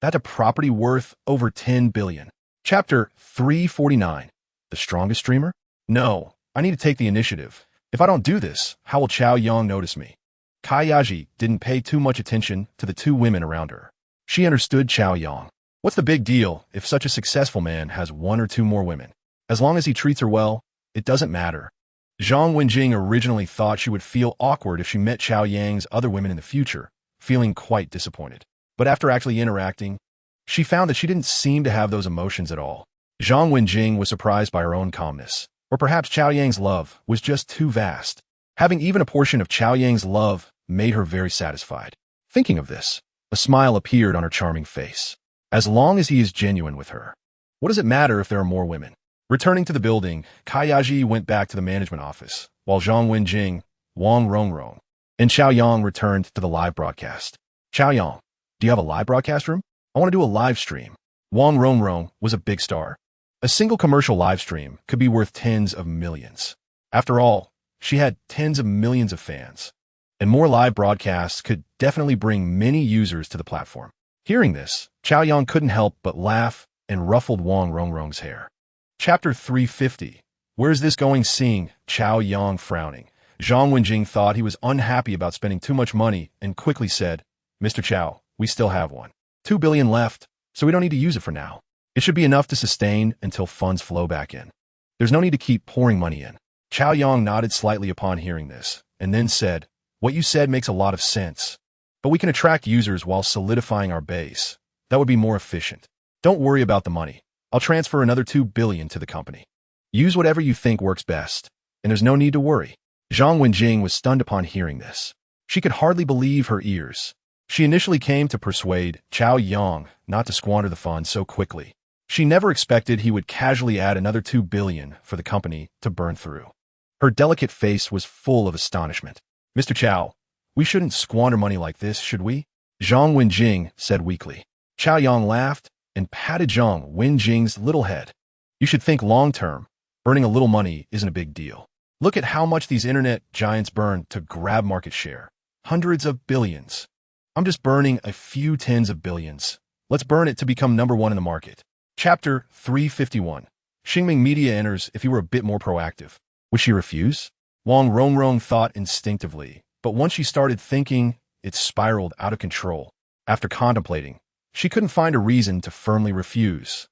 That's a property worth over 10 billion. Chapter 349. The strongest streamer? No, I need to take the initiative. If I don't do this, how will Chow Yang notice me? Kai Yaji didn't pay too much attention to the two women around her. She understood Chow Yang. What's the big deal if such a successful man has one or two more women? As long as he treats her well, it doesn't matter. Zhang Wenjing originally thought she would feel awkward if she met Chow Yang's other women in the future, feeling quite disappointed. But after actually interacting, she found that she didn't seem to have those emotions at all. Zhang Wenjing was surprised by her own calmness, or perhaps Chow Yang's love was just too vast. Having even a portion of Chow Yang's love made her very satisfied. Thinking of this, a smile appeared on her charming face. As long as he is genuine with her, what does it matter if there are more women? Returning to the building, Kai Yaji went back to the management office, while Zhang Wenjing, Wang Rongrong, and Chow Yang returned to the live broadcast. Chow Yang, do you have a live broadcast room? I want to do a live stream. Wang Rongrong was a big star. A single commercial live stream could be worth tens of millions. After all, she had tens of millions of fans, and more live broadcasts could definitely bring many users to the platform. Hearing this, Chow Yang couldn't help but laugh and ruffled Wang Rongrong's hair. Chapter 350. Where's this going? Seeing Chow Yang frowning, Zhang Wenjing thought he was unhappy about spending too much money and quickly said, Mr. Chow, we still have 2 billion left, so we don't need to use it for now. It should be enough to sustain until funds flow back in. There's no need to keep pouring money in. Chow Yang nodded slightly upon hearing this, and then said, what you said makes a lot of sense. But we can attract users while solidifying our base. That would be more efficient. Don't worry about the money. I'll transfer another 2 billion to the company. Use whatever you think works best, and there's no need to worry. Zhang Wenjing was stunned upon hearing this. She could hardly believe her ears. She initially came to persuade Chow Yang not to squander the funds so quickly. She never expected he would casually add another 2 billion for the company to burn through. Her delicate face was full of astonishment. Mr. Chow, we shouldn't squander money like this, should we? Zhang Wenjing said weakly. Chow Yang laughed and patted Zhang Wenjing's little head. You should think long-term. Burning a little money isn't a big deal. Look at how much these internet giants burn to grab market share. Hundreds of billions. I'm just burning a few tens of billions. Let's burn it to become number one in the market. Chapter 351. Xingming Media enters if he were a bit more proactive. Would she refuse? Wang Rongrong thought instinctively, but once she started thinking, it spiraled out of control. After contemplating, she couldn't find a reason to firmly refuse.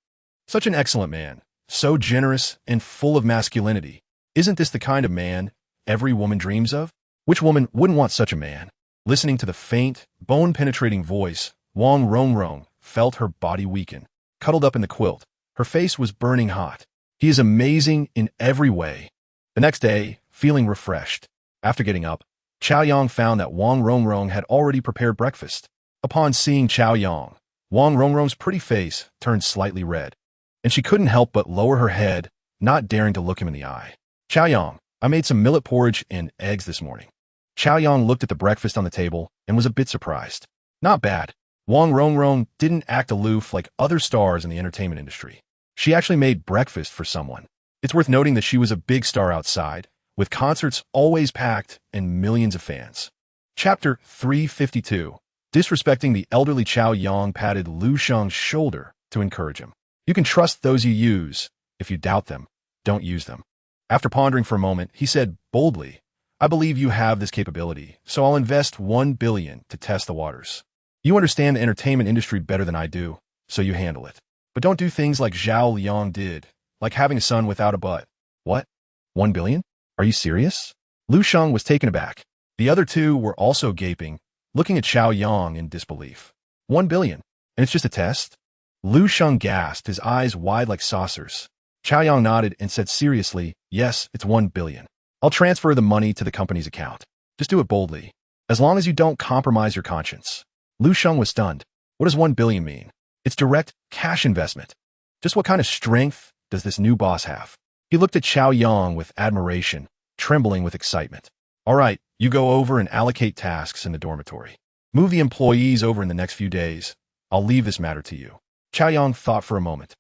Such an excellent man, so generous and full of masculinity. Isn't this the kind of man every woman dreams of? Which woman wouldn't want such a man? Listening to the faint, bone-penetrating voice, Wang Rongrong felt her body weaken. Cuddled up in the quilt, her face was burning hot. He is amazing in every way. The next day, feeling refreshed, after getting up, Chow Yang found that Wang Rongrong had already prepared breakfast. Upon seeing Chow Yang, Wang Rongrong's pretty face turned slightly red, and she couldn't help but lower her head, not daring to look him in the eye. Chow Yang, I made some millet porridge and eggs this morning. Chow Yang looked at the breakfast on the table and was a bit surprised. Not bad. Wang Rongrong didn't act aloof like other stars in the entertainment industry. She actually made breakfast for someone. It's worth noting that she was a big star outside, with concerts always packed and millions of fans. Chapter 352. Disrespecting the elderly Chao Yang patted Lu Sheng's shoulder to encourage him. You can trust those you use. If you doubt them, don't use them. After pondering for a moment, he said boldly, I believe you have this capability, so I'll invest $1 billion to test the waters. You understand the entertainment industry better than I do, so you handle it. But don't do things like Zhao Liang did, like having a son without a butt. What? $1 billion? Are you serious? Lu Sheng was taken aback. The other two were also gaping, looking at Chao Yang in disbelief. $1 billion? And it's just a test? Lu Sheng gasped, his eyes wide like saucers. Chao Yang nodded and said seriously, yes, it's $1 billion. I'll transfer the money to the company's account. Just do it boldly. As long as you don't compromise your conscience. Lu Sheng was stunned. What does $1 billion mean? It's direct cash investment. Just what kind of strength does this new boss have? He looked at Chao Yang with admiration, trembling with excitement. All right, you go over and allocate tasks in the dormitory. Move the employees over in the next few days. I'll leave this matter to you. Chao Yang thought for a moment,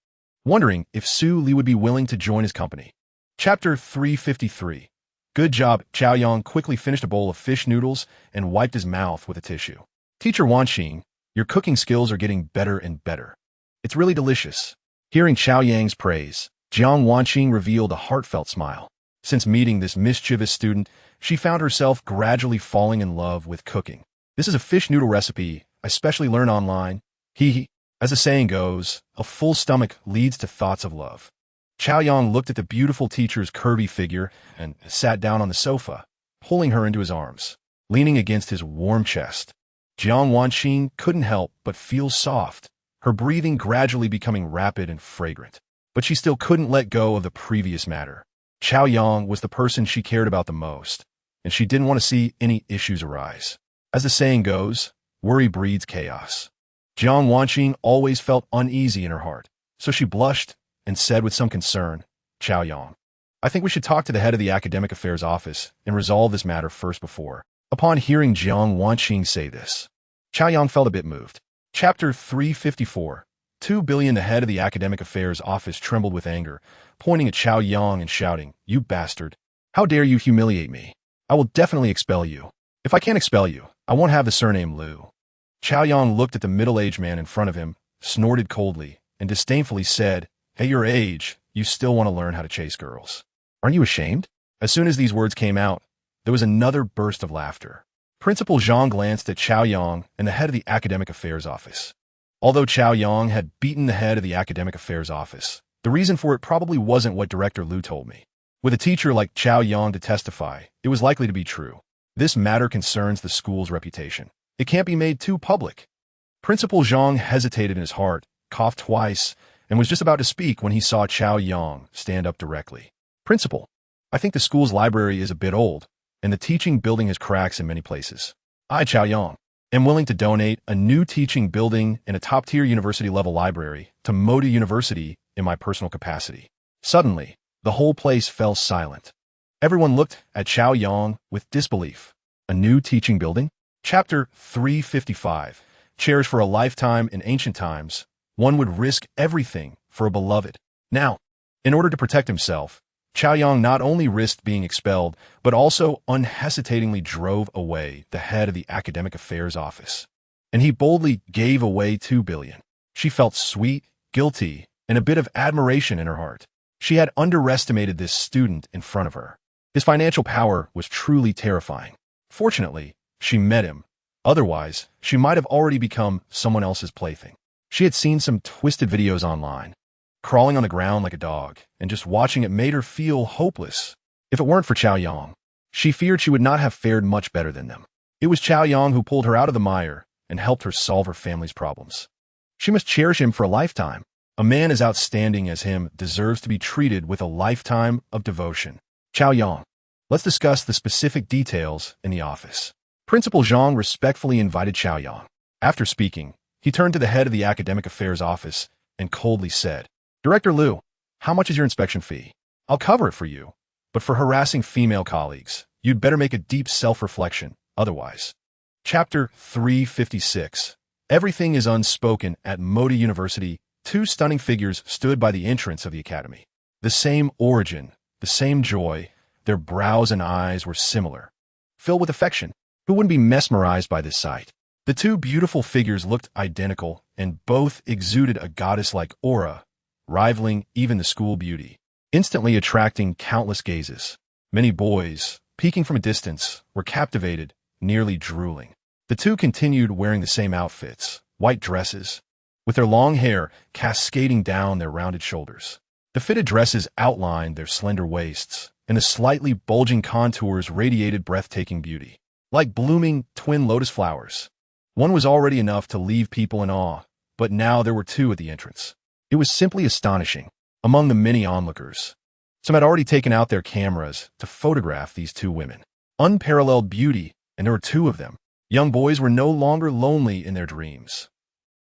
wondering if Su Li would be willing to join his company. Chapter 353. Good job. Chao Yang quickly finished a bowl of fish noodles and wiped his mouth with a tissue. Teacher Wanxing, your cooking skills are getting better and better. It's really delicious. Hearing Chao Yang's praise, Jiang Wanxing revealed a heartfelt smile. Since meeting this mischievous student, she found herself gradually falling in love with cooking. This is a fish noodle recipe I specially learned online. As the saying goes, a full stomach leads to thoughts of love. Chao Yang looked at the beautiful teacher's curvy figure and sat down on the sofa, pulling her into his arms, leaning against his warm chest. Jiang Wanxing couldn't help but feel soft, her breathing gradually becoming rapid and fragrant. But she still couldn't let go of the previous matter. Chao Yang was the person she cared about the most, and she didn't want to see any issues arise. As the saying goes, worry breeds chaos. Jiang Wanxing always felt uneasy in her heart, so she blushed and said with some concern, Chao Yang, I think we should talk to the head of the academic affairs office and resolve this matter first before. Upon hearing Jiang Wanxing say this, Chao Yang felt a bit moved. Chapter 354. $2 billion. The head of the academic affairs office trembled with anger, pointing at Chao Yang and shouting, You bastard! How dare you humiliate me? I will definitely expel you. If I can't expel you, I won't have the surname Lu. Chao Yang looked at the middle-aged man in front of him, snorted coldly, and disdainfully said, At your age, you still want to learn how to chase girls. Aren't you ashamed? As soon as these words came out, there was another burst of laughter. Principal Zhang glanced at Chao Yang and the head of the academic affairs office. Although Chao Yang had beaten the head of the academic affairs office, the reason for it probably wasn't what Director Lu told me. With a teacher like Chao Yang to testify, it was likely to be true. This matter concerns the school's reputation. It can't be made too public. Principal Zhang hesitated in his heart, coughed twice, and was just about to speak when he saw Chao Yang stand up directly. Principal, I think the school's library is a bit old, and the teaching building has cracks in many places. I, Chao Yang, am willing to donate a new teaching building and a top-tier university-level library to Modi University in my personal capacity. Suddenly, the whole place fell silent. Everyone looked at Chao Yang with disbelief. A new teaching building? Chapter 355. Cherished for a lifetime in ancient times, one would risk everything for a beloved. Now, in order to protect himself, Chao Yang not only risked being expelled, but also unhesitatingly drove away the head of the academic affairs office. And he boldly gave away $2 billion. She felt sweet, guilty, and a bit of admiration in her heart. She had underestimated this student in front of her. His financial power was truly terrifying. Fortunately, she met him. Otherwise, she might have already become someone else's plaything. She had seen some twisted videos online, crawling on the ground like a dog, and just watching it made her feel hopeless. If it weren't for Chao Yang, she feared she would not have fared much better than them. It was Chao Yang who pulled her out of the mire and helped her solve her family's problems. She must cherish him for a lifetime. A man as outstanding as him deserves to be treated with a lifetime of devotion. Chao Yang, let's discuss the specific details in the office. Principal Zhang respectfully invited Chao Yang. After speaking, he turned to the head of the academic affairs office and coldly said, Director Lu, how much is your inspection fee? I'll cover it for you, but for harassing female colleagues, you'd better make a deep self-reflection, otherwise. Chapter 356. Everything is unspoken at Modi University. Two stunning figures stood by the entrance of the academy. The same origin, the same joy, their brows and eyes were similar, filled with affection. Who wouldn't be mesmerized by this sight? The two beautiful figures looked identical, and both exuded a goddess-like aura, rivaling even the school beauty, instantly attracting countless gazes. Many boys, peeking from a distance, were captivated, nearly drooling. The two continued wearing the same outfits, white dresses, with their long hair cascading down their rounded shoulders. The fitted dresses outlined their slender waists, and the slightly bulging contours radiated breathtaking beauty. Like blooming twin lotus flowers. One was already enough to leave people in awe, but now there were two at the entrance. It was simply astonishing. Among the many onlookers, some had already taken out their cameras to photograph these two women. Unparalleled beauty, and there were two of them. Young boys were no longer lonely in their dreams.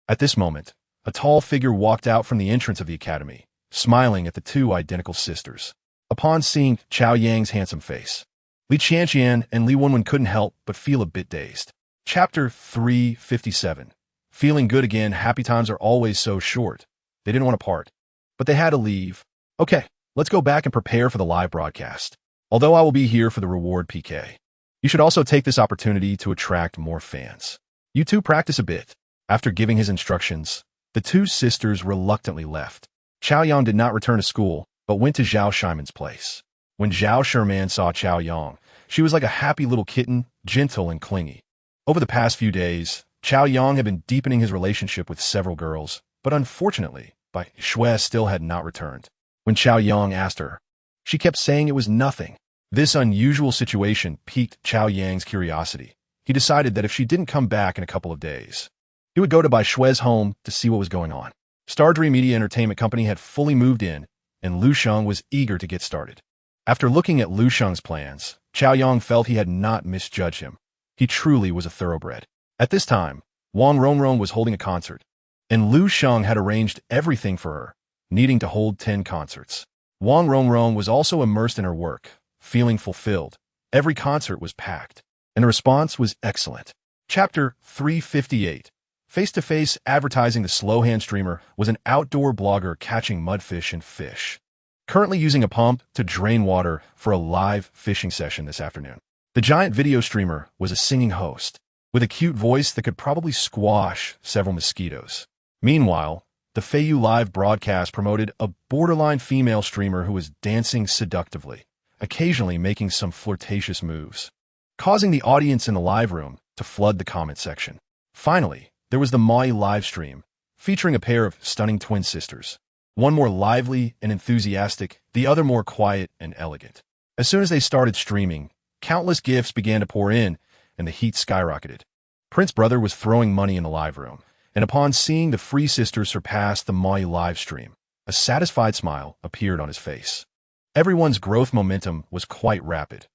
At this moment, a tall figure walked out from the entrance of the academy, smiling at the two identical sisters. Upon seeing Chao Yang's handsome face, Li Qianqian and Li Wenwen couldn't help but feel a bit dazed. Chapter 357. Feeling good again. Happy times are always so short. They didn't want to part, but they had to leave. Okay, let's go back and prepare for the live broadcast. Although I will be here for the reward PK, you should also take this opportunity to attract more fans. You two practice a bit. After giving his instructions, the two sisters reluctantly left. Chao Yang did not return to school, but went to Zhao Shiman's place. When Zhao Sherman saw Chao Yang, she was like a happy little kitten, gentle and clingy. Over the past few days, Chao Yang had been deepening his relationship with several girls, but unfortunately, Bai Shui still had not returned. When Chao Yang asked her, she kept saying it was nothing. This unusual situation piqued Chao Yang's curiosity. He decided that if she didn't come back in a couple of days, he would go to Bai Shui's home to see what was going on. Stardream Media Entertainment Company had fully moved in, and Lu Sheng was eager to get started. After looking at Lu Sheng's plans, Chao Yang felt he had not misjudged him. He truly was a thoroughbred. At this time, Wang Rongrong was holding a concert, and Lu Sheng had arranged everything for her, needing to hold 10 concerts. Wang Rongrong was also immersed in her work, feeling fulfilled. Every concert was packed, and the response was excellent. Chapter 358. Face-to-face advertising. The Slowhand streamer was an outdoor blogger catching mudfish and fish, currently using a pump to drain water for a live fishing session this afternoon. The giant video streamer was a singing host, with a cute voice that could probably squash several mosquitoes. Meanwhile, the Feiyu live broadcast promoted a borderline female streamer who was dancing seductively, occasionally making some flirtatious moves, causing the audience in the live room to flood the comment section. Finally, there was the Mai live stream, featuring a pair of stunning twin sisters, one more lively and enthusiastic, the other more quiet and elegant. As soon as they started streaming, countless gifts began to pour in, and the heat skyrocketed. Prince Brother was throwing money in the live room, and upon seeing the Free Sisters surpass the Mai live stream, a satisfied smile appeared on his face. Everyone's growth momentum was quite rapid.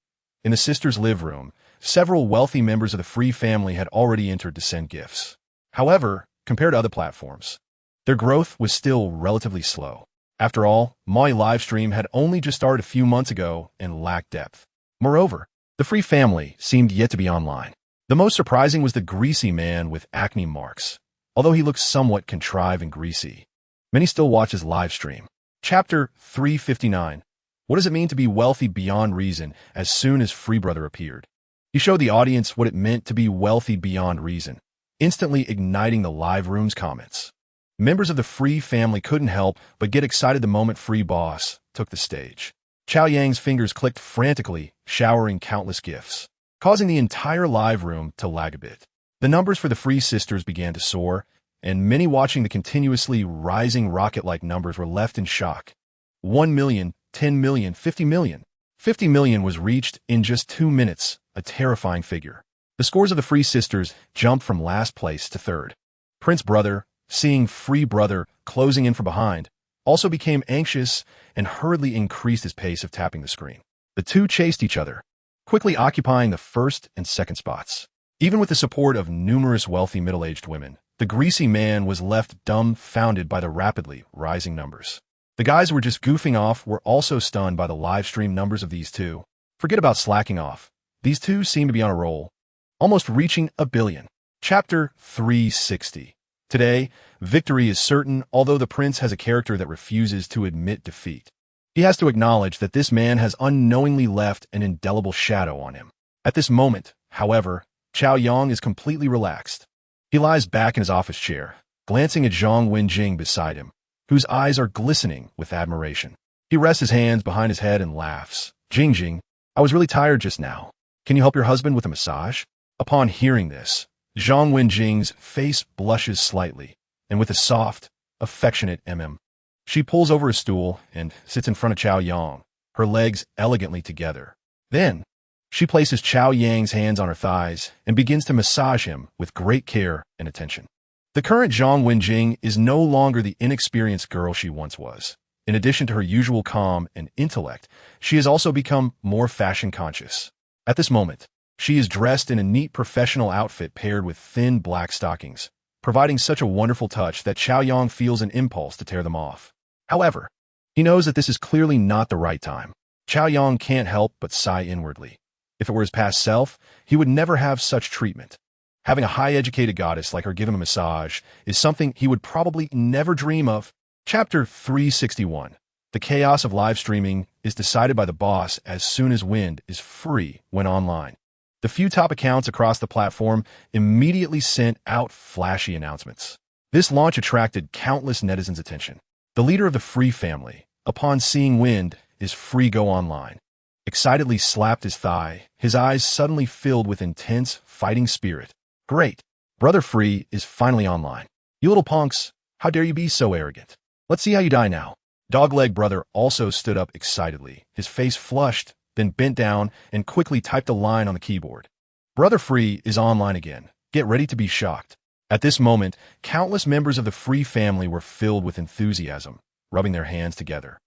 In the sisters' live room, several wealthy members of the Free family had already entered to send gifts. However, compared to other platforms, their growth was still relatively slow. After all, Mai livestream had only just started a few months ago and lacked depth. Moreover, the Free family seemed yet to be online. The most surprising was the greasy man with acne marks. Although he looked somewhat contrived and greasy, many still watch his livestream. Chapter 359. What does it mean to be wealthy beyond reason? As soon as Free Brother appeared, he showed the audience what it meant to be wealthy beyond reason, instantly igniting the live room's comments. Members of the Free family couldn't help but get excited the moment Free Boss took the stage. Chao Yang's fingers clicked frantically, showering countless gifts, causing the entire live room to lag a bit. The numbers for the Free Sisters began to soar, and many watching the continuously rising rocket-like numbers were left in shock. 1 million, 10 million, 50 million. 50 million was reached in just 2 minutes, a terrifying figure. The scores of the Free Sisters jumped from last place to third. Prince Brother, seeing Free Brother closing in from behind, also became anxious and hurriedly increased his pace of tapping the screen. The two chased each other, quickly occupying the first and second spots. Even with the support of numerous wealthy middle-aged women, the greasy man was left dumbfounded by the rapidly rising numbers. The guys who were just goofing off were also stunned by the live stream numbers of these two. Forget about slacking off. These two seem to be on a roll, almost reaching 1 billion. Chapter 360. Today, Victory is certain, although the prince has a character that refuses to admit defeat. He has to acknowledge that this man has unknowingly left an indelible shadow on him. At this moment, however, Chao Yang is completely relaxed. He lies back in his office chair, glancing at Zhang Wenjing beside him, whose eyes are glistening with admiration. He rests his hands behind his head and laughs. Jingjing, I was really tired just now. Can you help your husband with a massage? Upon hearing this, Zhang Wenjing's face blushes slightly, and with a soft, affectionate she pulls over a stool and sits in front of Chao Yang, her legs elegantly together. Then, she places Chao Yang's hands on her thighs and begins to massage him with great care and attention. The current Zhang Wenjing is no longer the inexperienced girl she once was. In addition to her usual calm and intellect, she has also become more fashion-conscious. At this moment, she is dressed in a neat professional outfit paired with thin black stockings, providing such a wonderful touch that Chao Yang feels an impulse to tear them off. However, he knows that this is clearly not the right time. Chao Yang can't help but sigh inwardly. If it were his past self, he would never have such treatment. Having a high-educated goddess like her give him a massage is something he would probably never dream of. Chapter 361. The chaos of live streaming is decided by the boss as soon as Wind is free when online. The few top accounts across the platform immediately sent out flashy announcements. This launch attracted countless netizens' attention. The leader of the Free family, upon seeing Wind is free go online, excitedly slapped his thigh, his eyes suddenly filled with intense fighting spirit. Great! Brother Free is finally online. You little punks, how dare you be so arrogant? Let's see how you die now. Dogleg Brother also stood up excitedly, his face flushed, then bent down and quickly typed a line on the keyboard. Brother Free is online again. Get ready to be shocked. At this moment, countless members of the Free family were filled with enthusiasm, rubbing their hands together,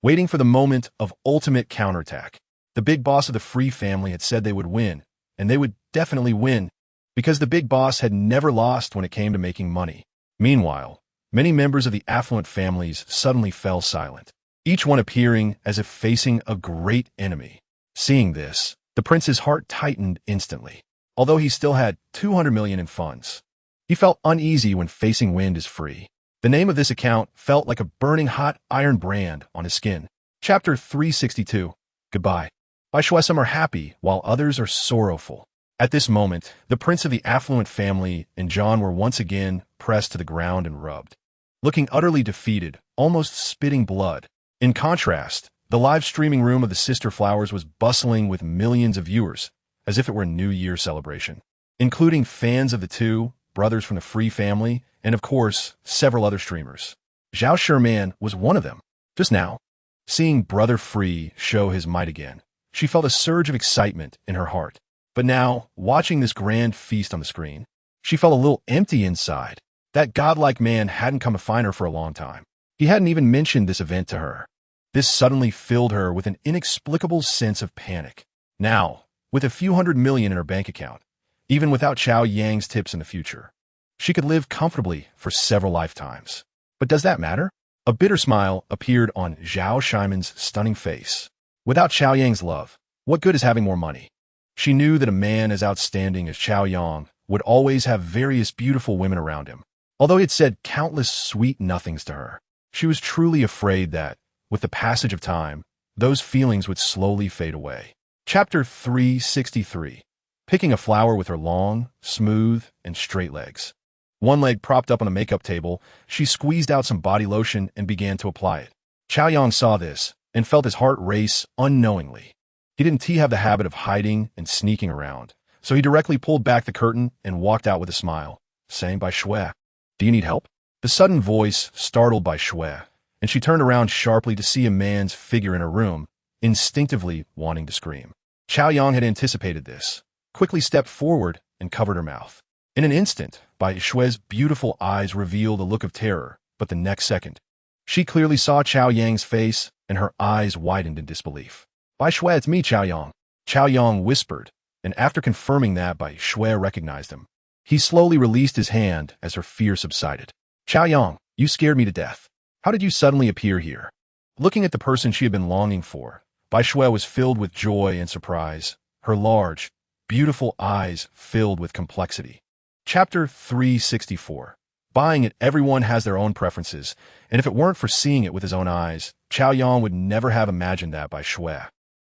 waiting for the moment of ultimate counterattack. The big boss of the Free family had said they would win, and they would definitely win, because the big boss had never lost when it came to making money. Meanwhile, many members of the affluent families suddenly fell silent, each one appearing as if facing a great enemy. Seeing this, the prince's heart tightened instantly. Although he still had 200 million in funds, he felt uneasy when facing Wind is free. The name of this account felt like a burning hot iron brand on his skin. Chapter 362. Goodbye. Bai Shui some are happy, while others are sorrowful. At this moment, the prince of the affluent family and John were once again pressed to the ground and rubbed, looking utterly defeated, almost spitting blood. In contrast, the live streaming room of the Sister Flowers was bustling with millions of viewers, as if it were a New Year celebration, including fans of the two brothers from the Free family, and of course, several other streamers. Zhao Sherman was one of them. Just now, seeing Brother Free show his might again, she felt a surge of excitement in her heart. But now, watching this grand feast on the screen, she felt a little empty inside. That godlike man hadn't come to find her for a long time. He hadn't even mentioned this event to her. This suddenly filled her with an inexplicable sense of panic. Now, with a few hundred million in her bank account, even without Chao Yang's tips in the future, she could live comfortably for several lifetimes. But does that matter? A bitter smile appeared on Zhao Shimon's stunning face. Without Chao Yang's love, what good is having more money? She knew that a man as outstanding as Chao Yang would always have various beautiful women around him. Although he had said countless sweet nothings to her, she was truly afraid that, with the passage of time, those feelings would slowly fade away. Chapter 363. Picking a flower with her long, smooth, and straight legs. One leg propped up on a makeup table, she squeezed out some body lotion and began to apply it. Chao Yang saw this and felt his heart race unknowingly. He didn't have the habit of hiding and sneaking around, so he directly pulled back the curtain and walked out with a smile, saying, Bai Shui, do you need help? The sudden voice startled Bai Shui, and she turned around sharply to see a man's figure in her room, instinctively wanting to scream. Chao Yang had anticipated this, quickly stepped forward and covered her mouth. In an instant, Bai Shui's beautiful eyes revealed a look of terror, but the next second, she clearly saw Chao Yang's face, and her eyes widened in disbelief. Bai Shui, it's me, Chao Yang. Chao Yang whispered, and after confirming that Bai Shui recognized him, he slowly released his hand as her fear subsided. Chao Yang, you scared me to death. How did you suddenly appear here? Looking at the person she had been longing for, Bai Shui was filled with joy and surprise, her large, beautiful eyes filled with complexity. Chapter 364. Buying it, everyone has their own preferences, and if it weren't for seeing it with his own eyes, Chao Yang would never have imagined that Bai Shui,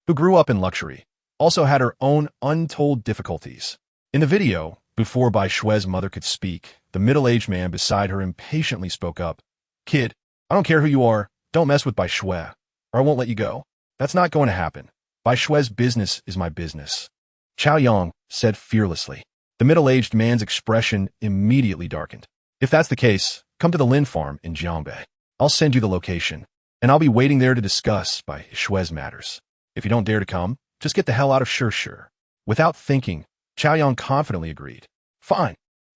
who grew up in luxury, also had her own untold difficulties. In the video, before Bai Shui's mother could speak, the middle-aged man beside her impatiently spoke up. "Kid, I don't care who you are, don't mess with Bai Shui, or I won't let you go. That's not going to happen. Bai Shui's business is my business." Chao Yang said fearlessly. The middle-aged man's expression immediately darkened. "If that's the case, come to the Lin farm in Jiangbei. I'll send you the location, and I'll be waiting there to discuss Bai Shui's matters. If you don't dare to come, just get the hell out of Shur." Without thinking, Chao Yang confidently agreed. "Fine,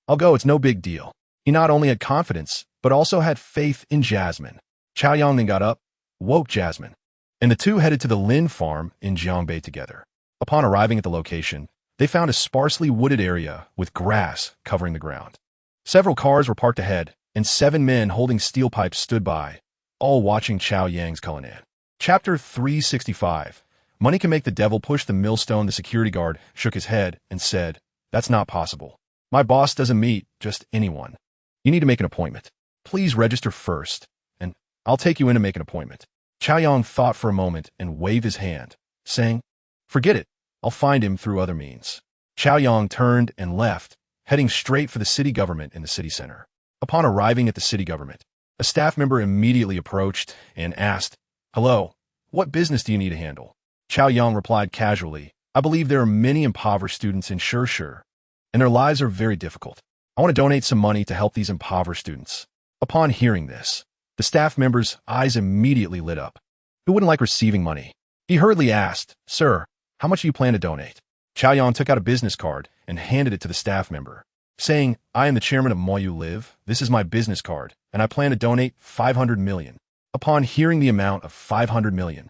I'll go, it's no big deal." He not only had confidence, but also had faith in Jasmine. Chao Yang then got up, woke Jasmine, and the two headed to the Lin farm in Jiangbei together. Upon arriving at the location, they found a sparsely wooded area with grass covering the ground. Several cars were parked ahead, and 7 men holding steel pipes stood by, all watching Chao Yang's culinary. Chapter 365. Money can make the devil push the millstone. The security guard shook his head and said, "That's not possible. My boss doesn't meet just anyone. You need to make an appointment. Please register first, and I'll take you in to make an appointment." Chao Yang thought for a moment and waved his hand, saying, "Forget it. I'll find him through other means." Chao Yang turned and left, heading straight for the city government in the city center. Upon arriving at the city government, a staff member immediately approached and asked, "Hello, what business do you need to handle?" Chao Yang replied casually, "I believe there are many impoverished students in Shur, and their lives are very difficult. I want to donate some money to help these impoverished students." Upon hearing this, the staff member's eyes immediately lit up. Who wouldn't like receiving money? He hurriedly asked, "Sir, how much do you plan to donate?" Chao Yang took out a business card and handed it to the staff member, saying, "I am the chairman of Moyu Live. This is my business card, and I plan to donate 500 million. Upon hearing the amount of 500 million,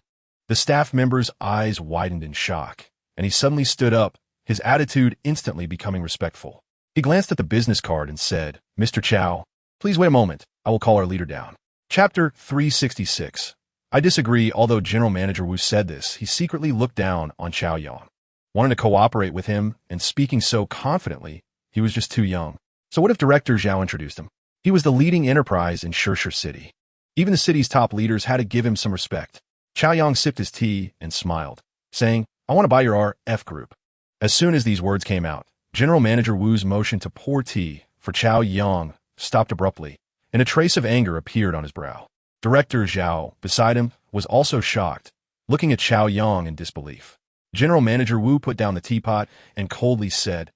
the staff member's eyes widened in shock, and he suddenly stood up, his attitude instantly becoming respectful. He glanced at the business card and said, "Mr. Chao, please wait a moment. I will call our leader down." Chapter 366. I disagree. Although General Manager Wu said this, he secretly looked down on Chao Yang, wanting to cooperate with him and speaking so confidently. He was just too young. So what if Director Zhao introduced him? He was the leading enterprise in Shur City. Even the city's top leaders had to give him some respect. Chao Yang sipped his tea and smiled, saying, "I want to buy your RF group." As soon as these words came out, General Manager Wu's motion to pour tea for Chao Yang stopped abruptly, and a trace of anger appeared on his brow. Director Zhao, beside him, was also shocked, looking at Chao Yang in disbelief. General Manager Wu put down the teapot and coldly said,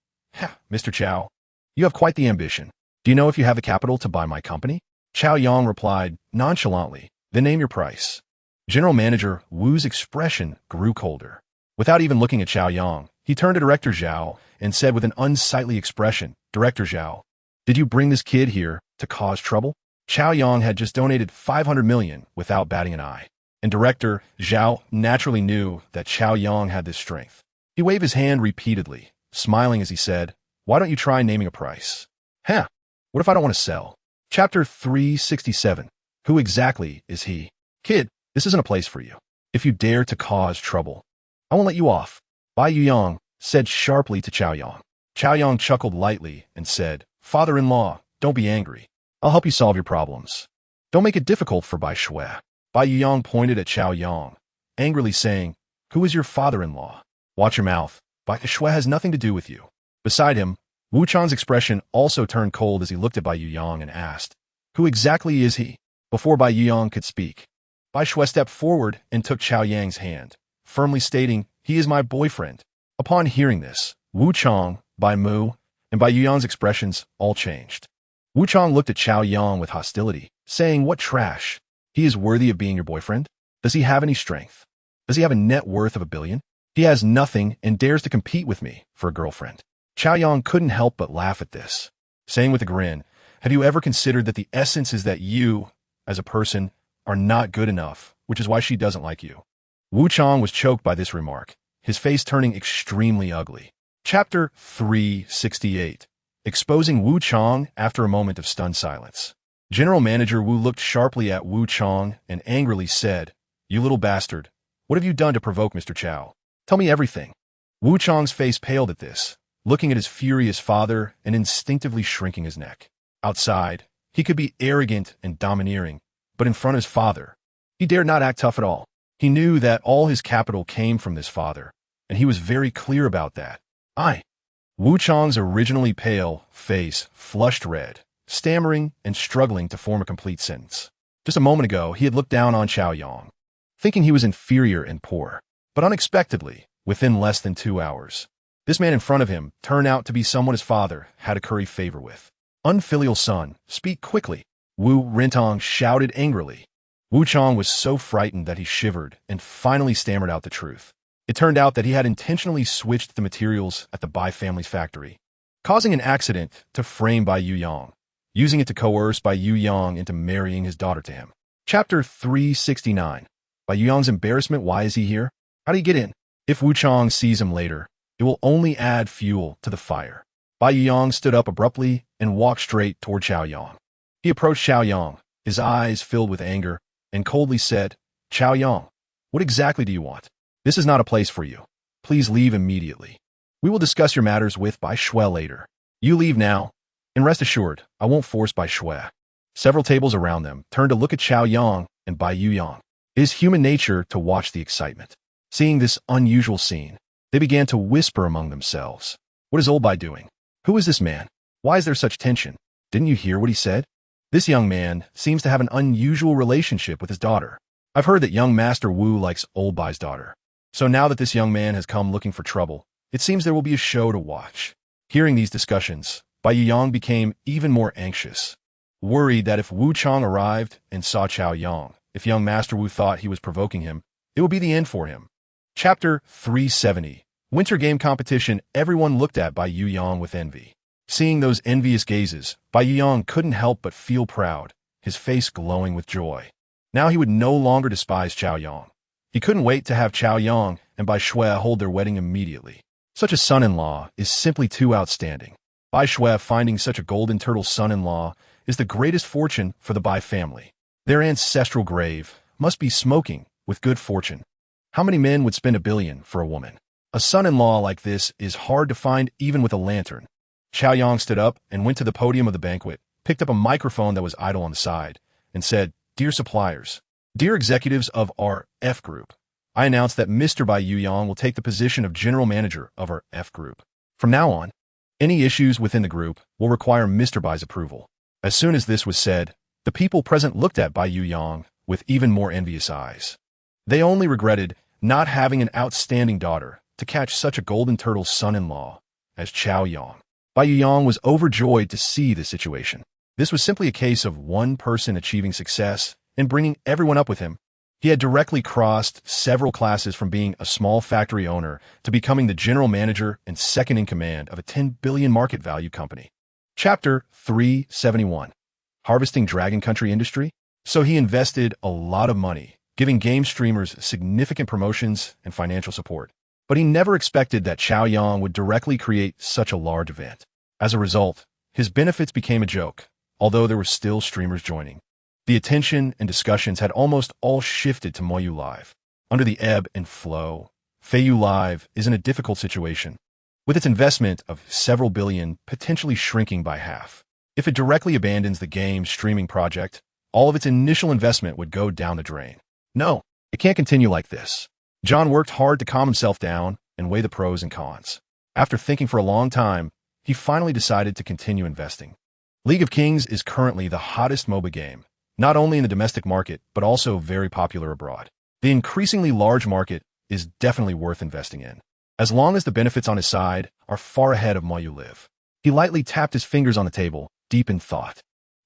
"Mr. Chao, you have quite the ambition. Do you know if you have the capital to buy my company?" Chao Yang replied nonchalantly, "Then name your price." General Manager Wu's expression grew colder. Without even looking at Chao Yang, he turned to Director Zhao and said with an unsightly expression, "Director Zhao, did you bring this kid here to cause trouble?" Chao Yang had just donated 500 million without batting an eye, and Director Zhao naturally knew that Chao Yang had this strength. He waved his hand repeatedly, smiling as he said, "Why don't you try naming a price?" What if I don't want to sell? Chapter 367. Who exactly is he? Kid, this isn't a place for you. If you dare to cause trouble, I won't let you off. Bai Yang said sharply to Chao Yang. Chao Yang chuckled lightly and said, "Father-in-law, don't be angry. I'll help you solve your problems. Don't make it difficult for Bai Shui." Bai Yang pointed at Chao Yang, angrily saying, "Who is your father-in-law? Watch your mouth. Bai Shui has nothing to do with you." Beside him, Wu Chan's expression also turned cold as he looked at Bai Yang and asked, "Who exactly is he?" Before Bai Yang could speak, Bai Shui stepped forward and took Chao Yang's hand, firmly stating, "He is my boyfriend." Upon hearing this, Wu Chang, Bai Mu, and Bai Yang's expressions all changed. Wu Chang looked at Chao Yang with hostility, saying, "What trash? He is worthy of being your boyfriend? Does he have any strength? Does he have a net worth of 1 billion? He has nothing and dares to compete with me for a girlfriend." Chao Yang couldn't help but laugh at this, saying with a grin, "Have you ever considered that the essence is that you, as a person, are not good enough, which is why she doesn't like you?" Wu Chang was choked by this remark, his face turning extremely ugly. Chapter 368. Exposing Wu Chang after a moment of stunned silence. General Manager Wu looked sharply at Wu Chang and angrily said, "You little bastard, what have you done to provoke Mr. Chao? Tell me everything." Wu Chang's face paled at this, looking at his furious father and instinctively shrinking his neck. Outside, He could be arrogant and domineering, but in front of his father, he dared not act tough at all. He knew that all his capital came from this father, and he was very clear about that. Wu Chang's originally pale face flushed red, stammering and struggling to form a complete sentence. Just a moment ago, he had looked down on Chao Yang, thinking he was inferior and poor. But unexpectedly, within less than 2 hours, this man in front of him turned out to be someone his father had to curry favor with. Unfilial son, speak quickly, Wu Rintong shouted angrily. Wu Chang was so frightened that he shivered and finally stammered out the truth. It turned out that he had intentionally switched the materials at the Bai family's factory, causing an accident to frame Bai Yuyang, using it to coerce Bai Yuyang into marrying his daughter to him. Chapter 369. Bai Yuyang's embarrassment, why is he here? How did he get in? If Wu Chang sees him later, it will only add fuel to the fire. Bai Yuyang stood up abruptly and walked straight toward Chao Yang. He approached Chao Yang, his eyes filled with anger, and coldly said, Chao Yang, what exactly do you want? This is not a place for you. Please leave immediately. We will discuss your matters with Bai Shui later. You leave now, and rest assured, I won't force Bai Shui. Several tables around them turned to look at Chao Yang and Bai Yuyang. It is human nature to watch the excitement. Seeing this unusual scene, they began to whisper among themselves. What is old Bai doing? Who is this man? Why is there such tension? Didn't you hear what he said? This young man seems to have an unusual relationship with his daughter. I've heard that young Master Wu likes old Bai's daughter. So now that this young man has come looking for trouble, it seems there will be a show to watch. Hearing these discussions, Bai Yuyang became even more anxious, worried that if Wu Chang arrived and saw Chao Yang, if young Master Wu thought he was provoking him, it would be the end for him. Chapter 370. Winter Game Competition. Everyone looked at Bai Yuyang with envy. Seeing those envious gazes, Bai Yuyang couldn't help but feel proud, his face glowing with joy. Now he would no longer despise Chao Yang. He couldn't wait to have Chao Yang and Bai Shui hold their wedding immediately. Such a son-in-law is simply too outstanding. Bai Shui finding such a golden turtle son-in-law is the greatest fortune for the Bai family. Their ancestral grave must be smoking with good fortune. How many men would spend $1 billion for a woman? A son-in-law like this is hard to find even with a lantern. Chao Yang stood up and went to the podium of the banquet, picked up a microphone that was idle on the side, and said, Dear suppliers, dear executives of our F Group, I announce that Mr. Bai Yuyang will take the position of general manager of our F Group. From now on, any issues within the group will require Mr. Bai's approval. As soon as this was said, the people present looked at Bai Yuyang with even more envious eyes. They only regretted not having an outstanding daughter to catch such a golden turtle son-in-law as Chao Yang. Bai Yuyang was overjoyed to see this situation. This was simply a case of one person achieving success and bringing everyone up with him. He had directly crossed several classes from being a small factory owner to becoming the general manager and second in command of a 10 billion market value company. Chapter 371. Harvesting Dragon Country Industry. So he invested a lot of money, giving game streamers significant promotions and financial support. But he never expected that Chao Yang would directly create such a large event. As a result, his benefits became a joke, although there were still streamers joining. The attention and discussions had almost all shifted to Moyu Live. Under the ebb and flow, Feiyu Live is in a difficult situation, with its investment of several billion potentially shrinking by half. If it directly abandons the game streaming project, all of its initial investment would go down the drain. No, it can't continue like this. John worked hard to calm himself down and weigh the pros and cons. After thinking for a long time, he finally decided to continue investing. League of Kings is currently the hottest MOBA game, not only in the domestic market, but also very popular abroad. The increasingly large market is definitely worth investing in, as long as the benefits on his side are far ahead of Moyu Live. He lightly tapped his fingers on the table, deep in thought.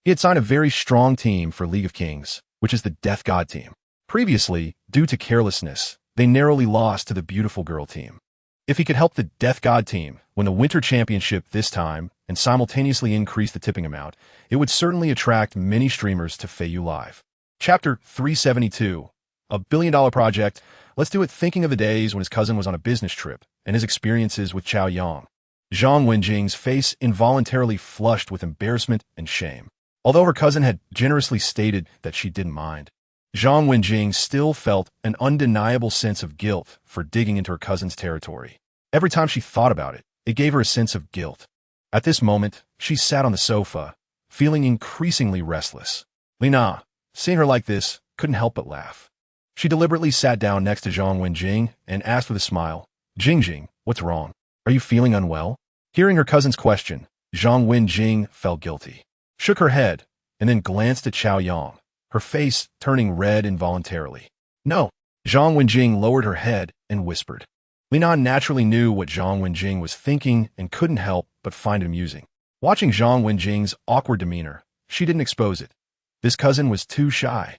He had signed a very strong team for League of Kings, which is the Death God team. Previously, due to carelessness, they narrowly lost to the Beautiful Girl team. If he could help the Death God team win the Winter Championship this time and simultaneously increase the tipping amount, it would certainly attract many streamers to Feiyu Live. Chapter 372. A billion-dollar project. Let's do it thinking of the days when his cousin was on a business trip and his experiences with Chao Yang. Zhang Wenjing's face involuntarily flushed with embarrassment and shame. Although her cousin had generously stated that she didn't mind, Zhang Wenjing still felt an undeniable sense of guilt for digging into her cousin's territory. Every time she thought about it, it gave her a sense of guilt. At this moment, she sat on the sofa, feeling increasingly restless. Lina, seeing her like this, couldn't help but laugh. She deliberately sat down next to Zhang Wenjing and asked with a smile, Jingjing, what's wrong? Are you feeling unwell? Hearing her cousin's question, Zhang Wenjing felt guilty, shook her head, and then glanced at Qiao Yang, her face turning red involuntarily. No. Zhang Wenjing lowered her head and whispered. Linan naturally knew what Zhang Wenjing was thinking and couldn't help but find it amusing. Watching Zhang Wenjing's awkward demeanor, she didn't expose it. This cousin was too shy.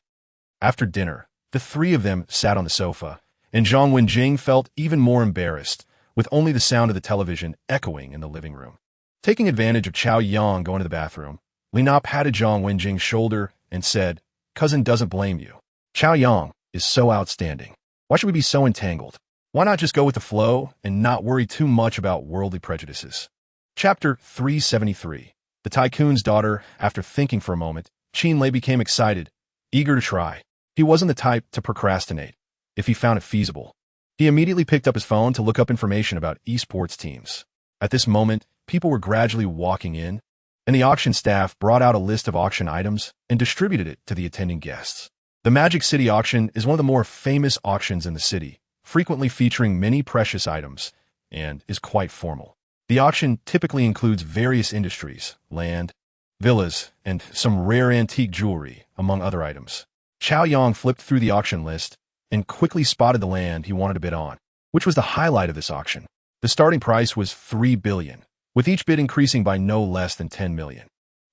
After dinner, the three of them sat on the sofa, and Zhang Wenjing felt even more embarrassed, with only the sound of the television echoing in the living room. Taking advantage of Qiao Yang going to the bathroom, Lina patted Zhang Wenjing's shoulder and said, Cousin doesn't blame you. Qiao Yang is so outstanding. Why should we be so entangled? Why not just go with the flow and not worry too much about worldly prejudices? Chapter 373. The Tycoon's Daughter. After thinking for a moment, Qin Lei became excited, eager to try. He wasn't the type to procrastinate if he found it feasible. He immediately picked up his phone to look up information about esports teams. At this moment, people were gradually walking in, and the auction staff brought out a list of auction items and distributed it to the attending guests. The Magic City auction is one of the more famous auctions in the city, frequently featuring many precious items, and is quite formal. The auction typically includes various industries, land, villas, and some rare antique jewelry, among other items. Qiao Yang flipped through the auction list and quickly spotted the land he wanted to bid on, which was the highlight of this auction. The starting price was 3 billion, with each bid increasing by no less than 10 million.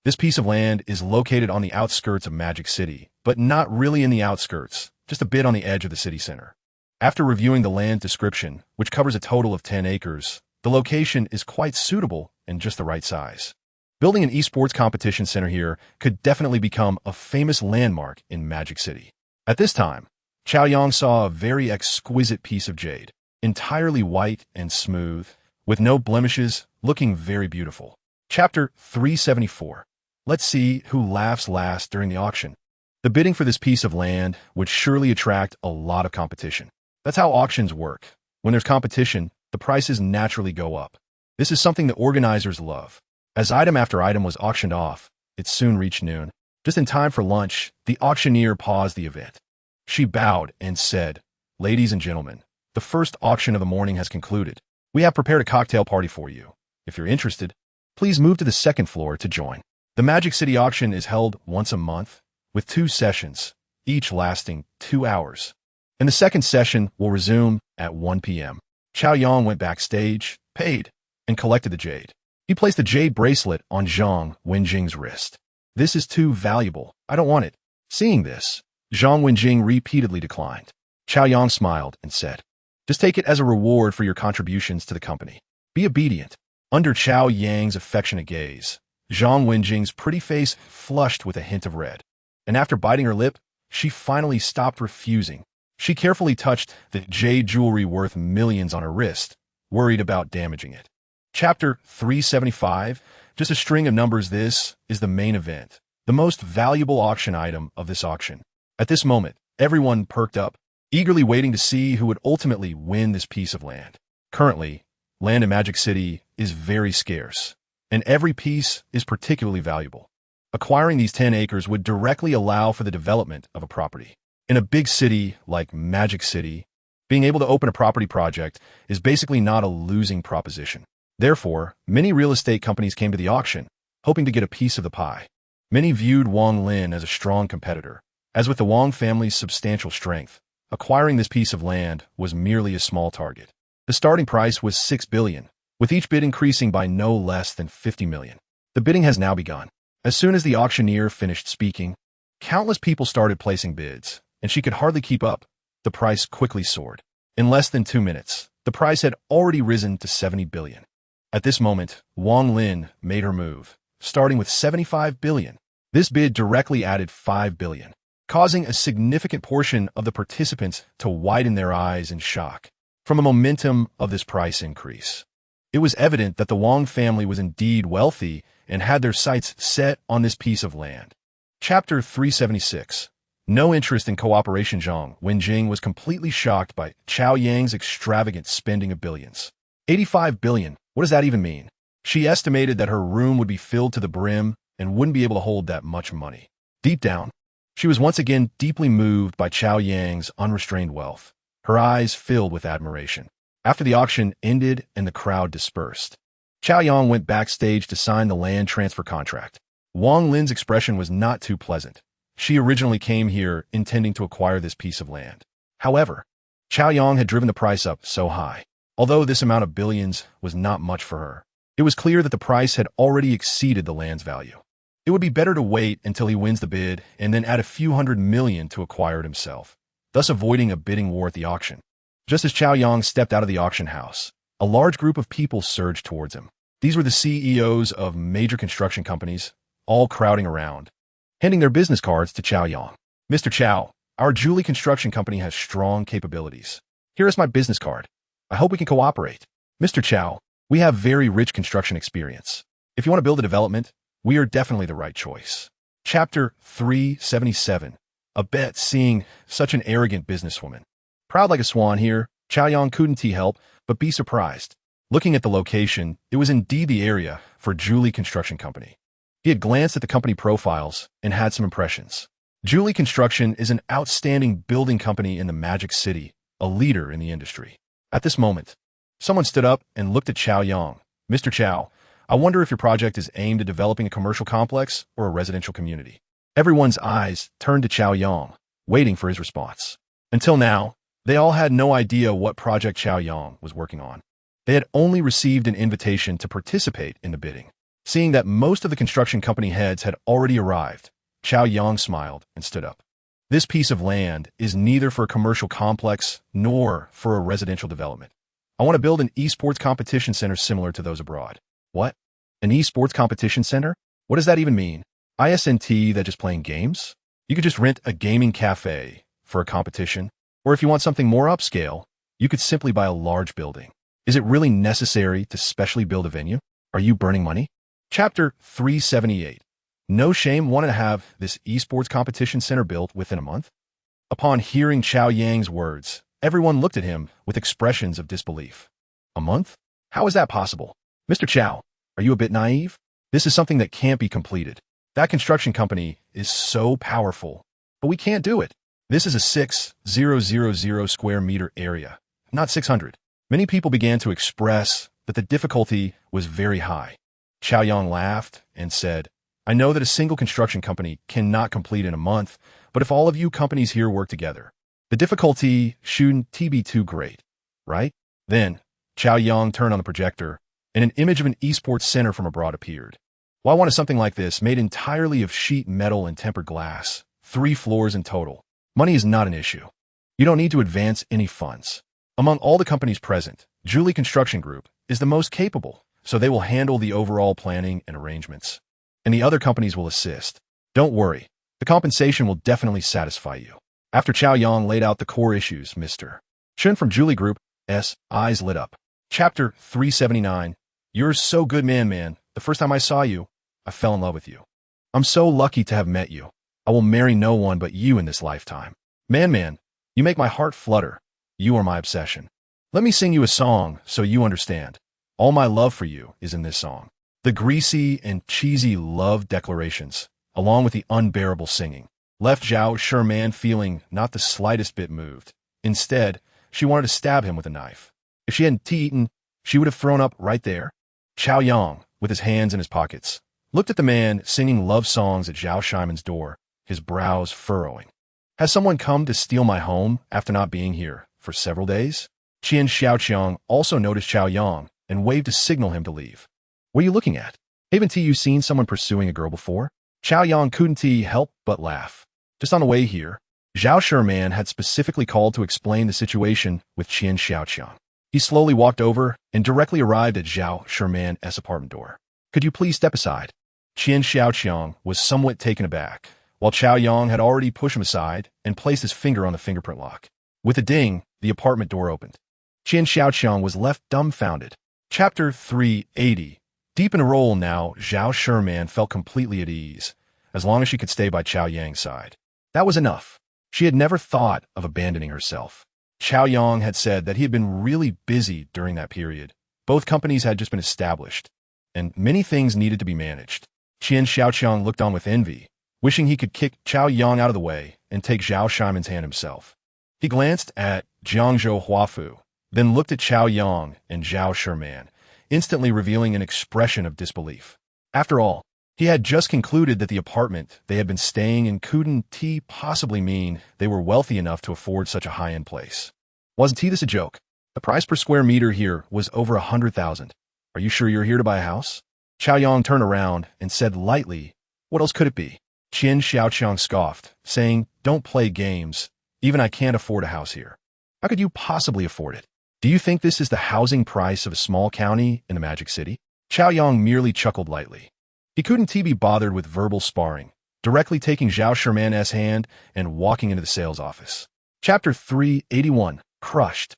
This piece of land is located on the outskirts of Magic City, but not really in the outskirts, just a bit on the edge of the city center. After reviewing the land description, which covers a total of 10 acres, the location is quite suitable and just the right size. Building an esports competition center here could definitely become a famous landmark in Magic City. At this time, Qiao Yang saw a very exquisite piece of jade, entirely white and smooth, with no blemishes, looking very beautiful. Chapter 374. Let's see who laughs last during the auction. The bidding for this piece of land would surely attract a lot of competition. That's how auctions work. When there's competition, the prices naturally go up. This is something the organizers love. As item after item was auctioned off, it soon reached noon. Just in time for lunch, the auctioneer paused the event. She bowed and said, Ladies and gentlemen, the first auction of the morning has concluded. We have prepared a cocktail party for you. If you're interested, please move to the second floor to join. The Magic City auction is held once a month, with 2 sessions, each lasting 2 hours. And the second session will resume at 1 p.m. Qiao Yang went backstage, paid, and collected the jade. He placed the jade bracelet on Zhang Wenjing's wrist. This is too valuable. I don't want it. Seeing this, Zhang Wenjing repeatedly declined. Qiao Yang smiled and said, Just take it as a reward for your contributions to the company. Be obedient. Under Qiao Yang's affectionate gaze, Zhang Wenjing's pretty face flushed with a hint of red. And after biting her lip, she finally stopped refusing. She carefully touched the jade jewelry worth millions on her wrist, worried about damaging it. Chapter 375. Just a string of numbers. This is the main event, the most valuable auction item of this auction. At this moment, everyone perked up, eagerly waiting to see who would ultimately win this piece of land. Currently, land in Magic City is very scarce, and every piece is particularly valuable. Acquiring these 10 acres would directly allow for the development of a property. In a big city like Magic City, being able to open a property project is basically not a losing proposition. Therefore, many real estate companies came to the auction, hoping to get a piece of the pie. Many viewed Wang Lin as a strong competitor. As with the Wang family's substantial strength, acquiring this piece of land was merely a small target. The starting price was 6 billion, with each bid increasing by no less than 50 million. The bidding has now begun. As soon as the auctioneer finished speaking, countless people started placing bids, and she could hardly keep up. The price quickly soared. In less than 2 minutes, the price had already risen to 70 billion. At this moment, Wang Lin made her move, starting with 75 billion. This bid directly added 5 billion, causing a significant portion of the participants to widen their eyes in shock. From the momentum of this price increase, it was evident that the Wang family was indeed wealthy and had their sights set on this piece of land. Chapter 376. No interest in cooperation. Zhang Wenjing was completely shocked by Qiao Yang's extravagant spending of billions. 85 billion, what does that even mean? She estimated that her room would be filled to the brim and wouldn't be able to hold that much money. Deep down, she was once again deeply moved by Chao Yang's unrestrained wealth. Her eyes filled with admiration. After the auction ended and the crowd dispersed, Chao Yang went backstage to sign the land transfer contract. Wang Lin's expression was not too pleasant. She originally came here intending to acquire this piece of land. However, Chao Yang had driven the price up so high. Although this amount of billions was not much for her, it was clear that the price had already exceeded the land's value. It would be better to wait until he wins the bid and then add a few $100 million to acquire it himself, thus avoiding a bidding war at the auction. Just as Chao Yang stepped out of the auction house, a large group of people surged towards him. These were the CEOs of major construction companies, all crowding around, handing their business cards to Chao Yang. "Mr. Chao, our Julie Construction Company has strong capabilities. Here is my business card. I hope we can cooperate. Mr. Chao, we have very rich construction experience. If you want to build a development, we are definitely the right choice." Chapter 377. A bet seeing such an arrogant businesswoman. Proud like a swan here, Chao Yang couldn't help but be surprised. Looking at the location, it was indeed the area for Julie Construction Company. He had glanced at the company profiles and had some impressions. Julie Construction is an outstanding building company in the Magic City, a leader in the industry. At this moment, someone stood up and looked at Chao Yang. "Mr. Chao, I wonder if your project is aimed at developing a commercial complex or a residential community." Everyone's eyes turned to Chao Yang, waiting for his response. Until now, they all had no idea what project Chao Yang was working on. They had only received an invitation to participate in the bidding. Seeing that most of the construction company heads had already arrived, Chao Yang smiled and stood up. "This piece of land is neither for a commercial complex nor for a residential development. I want to build an esports competition center similar to those abroad." "What? An esports competition center? What does that even mean? ISNT that just playing games? You could just rent a gaming cafe for a competition, or if you want something more upscale, you could simply buy a large building. Is it really necessary to specially build a venue? Are you burning money?" Chapter 378. No shame wanted to have this esports competition center built within a month? Upon hearing Chao Yang's words, everyone looked at him with expressions of disbelief. "A month? How is that possible? Mr. Chao, are you a bit naive? This is something that can't be completed. That construction company is so powerful, but we can't do it. This is a 6,000 square meter area, not 600. Many people began to express that the difficulty was very high. Chao Yang laughed and said, "I know that a single construction company cannot complete in a month, but if all of you companies here work together, the difficulty shouldn't be too great, right?" Then, Chao Yang turned on the projector, and an image of an esports center from abroad appeared. "Why wanted something like this made entirely of sheet metal and tempered glass, 3 floors in total. Money is not an issue. You don't need to advance any funds. Among all the companies present, Julie Construction Group is the most capable, so they will handle the overall planning and arrangements. And the other companies will assist. Don't worry, the compensation will definitely satisfy you." After Chao Yang laid out the core issues, Mr. Chen from Julie Group's eyes lit up. Chapter 379. "You're so good, man. The first time I saw you, I fell in love with you. I'm so lucky to have met you. I will marry no one but you in this lifetime. Man, you make my heart flutter. You are my obsession. Let me sing you a song so you understand. All my love for you is in this song." The greasy and cheesy love declarations, along with the unbearable singing, left Zhao Sherman feeling not the slightest bit moved. Instead, she wanted to stab him with a knife. If she hadn't eaten, she would have thrown up right there. Chao Yang, with his hands in his pockets, looked at the man singing love songs at Zhao Shimon's door, his brows furrowing. "Has someone come to steal my home after not being here for several days?" Qian Xiaoqiang also noticed Chao Yang and waved to signal him to leave. "What are you looking at? Haven't you seen someone pursuing a girl before?" Chao Yang couldn't help but laugh. Just on the way here, Zhao Sherman had specifically called to explain the situation with Qian Xiaoqiang. He slowly walked over and directly arrived at Zhao Sherman's apartment door. "Could you please step aside?" Qian Xiaoqiang was somewhat taken aback, while Chao Yang had already pushed him aside and placed his finger on the fingerprint lock. With a ding, the apartment door opened. Qian Xiaoqiang was left dumbfounded. Chapter 380. Deep in a role now, Zhao Sherman felt completely at ease, as long as she could stay by Chao Yang's side. That was enough. She had never thought of abandoning herself. Chao Yang had said that he had been really busy during that period. Both companies had just been established, and many things needed to be managed. Qian Xiaoqiang looked on with envy, wishing he could kick Chao Yang out of the way and take Zhao Shimon's hand himself. He glanced at Jiangzhou Huafu, then looked at Chao Yang and Zhao Sherman, instantly revealing an expression of disbelief. After all, he had just concluded that the apartment they had been staying in couldn't possibly mean they were wealthy enough to afford such a high-end place. Wasn't this a joke? The price per square meter here was over 100,000. Are you sure you're here to buy a house? Chao Yang turned around and said lightly, "What else could it be?" Qian Xiaoqiang scoffed, saying, "Don't play games. Even I can't afford a house here. How could you possibly afford it? Do you think this is the housing price of a small county in the Magic City?" Chao Yang merely chuckled lightly. He couldn't be bothered with verbal sparring, directly taking Zhao Sherman's hand and walking into the sales office. Chapter 381, Crushed.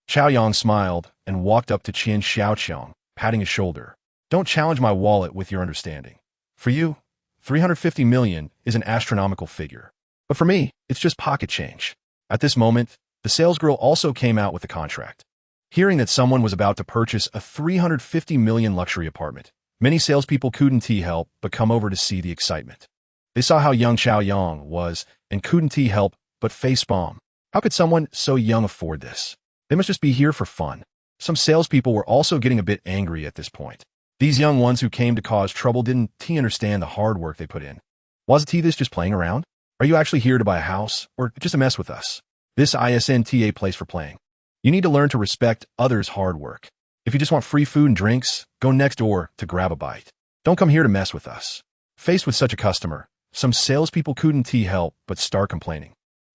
Chao Yang smiled and walked up to Qian Xiaoqiang, patting his shoulder. "Don't challenge my wallet with your understanding. For you, 350 million is an astronomical figure. But for me, it's just pocket change." At this moment, the salesgirl also came out with the contract. Hearing that someone was about to purchase a 350 million luxury apartment, many salespeople couldn't help but come over to see the excitement. They saw how young Chao Yang was and couldn't help but facepalm. How could someone so young afford this? They must just be here for fun. Some salespeople were also getting a bit angry at this point. These young ones who came to cause trouble didn't understand the hard work they put in. Wasn't this just playing around? Are you actually here to buy a house, or just to mess with us? This isn't a place for playing. You need to learn to respect others' hard work. If you just want free food and drinks, go next door to grab a bite. Don't come here to mess with us. Faced with such a customer, some salespeople couldn't help but start complaining.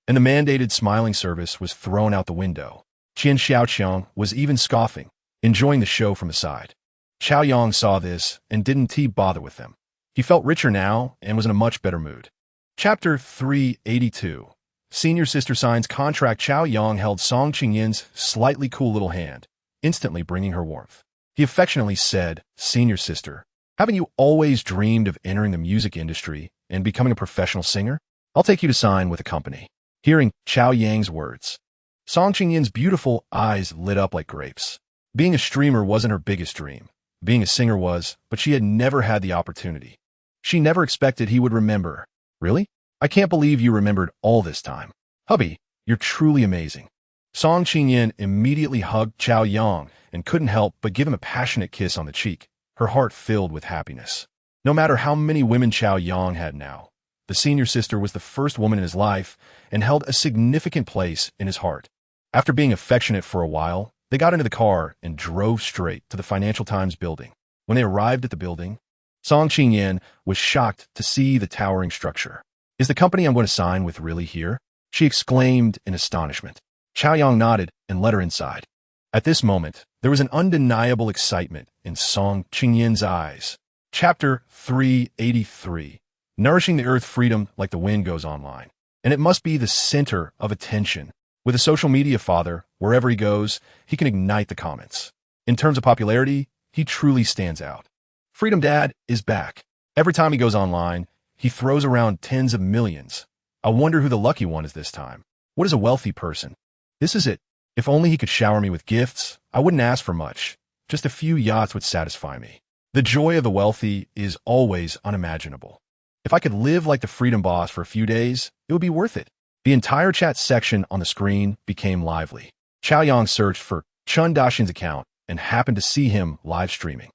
And the mandated smiling service was thrown out the window. Qian Xiaoqiang was even scoffing, enjoying the show from the side. Chao Yang saw this and didn't bother with them. He felt richer now and was in a much better mood. Chapter 382. Senior sister signs contract. Chao Yang held Song Qingyin's slightly cool little hand, instantly bringing her warmth. He affectionately said, "Senior sister, haven't you always dreamed of entering the music industry and becoming a professional singer? I'll take you to sign with a company." Hearing Chao Yang's words, Song Qingyin's beautiful eyes lit up like grapes. Being a streamer wasn't her biggest dream. Being a singer was, but she had never had the opportunity. She never expected he would remember. "Really? I can't believe you remembered all this time. Hubby, you're truly amazing." Song Qingyin immediately hugged Chao Yang and couldn't help but give him a passionate kiss on the cheek, her heart filled with happiness. No matter how many women Chao Yang had now, the senior sister was the first woman in his life and held a significant place in his heart. After being affectionate for a while, they got into the car and drove straight to the Financial Times building. When they arrived at the building, Song Qingyin was shocked to see the towering structure. "Is the company I'm going to sign with really here?" she exclaimed in astonishment. Chao Yang nodded and led her inside. At this moment, there was an undeniable excitement in Song Qingyin's eyes. Chapter 383. Nourishing the earth, freedom like the wind goes online. And it must be the center of attention. With a social media father, wherever he goes, he can ignite the comments. In terms of popularity, he truly stands out. Freedom Dad is back. Every time he goes online, he throws around tens of millions. I wonder who the lucky one is this time. What is a wealthy person? This is it. If only he could shower me with gifts, I wouldn't ask for much. Just a few yachts would satisfy me. The joy of the wealthy is always unimaginable. If I could live like the Freedom Boss for a few days, it would be worth it. The entire chat section on the screen became lively. Chao Yang searched for Chun Daxin's account and happened to see him live streaming.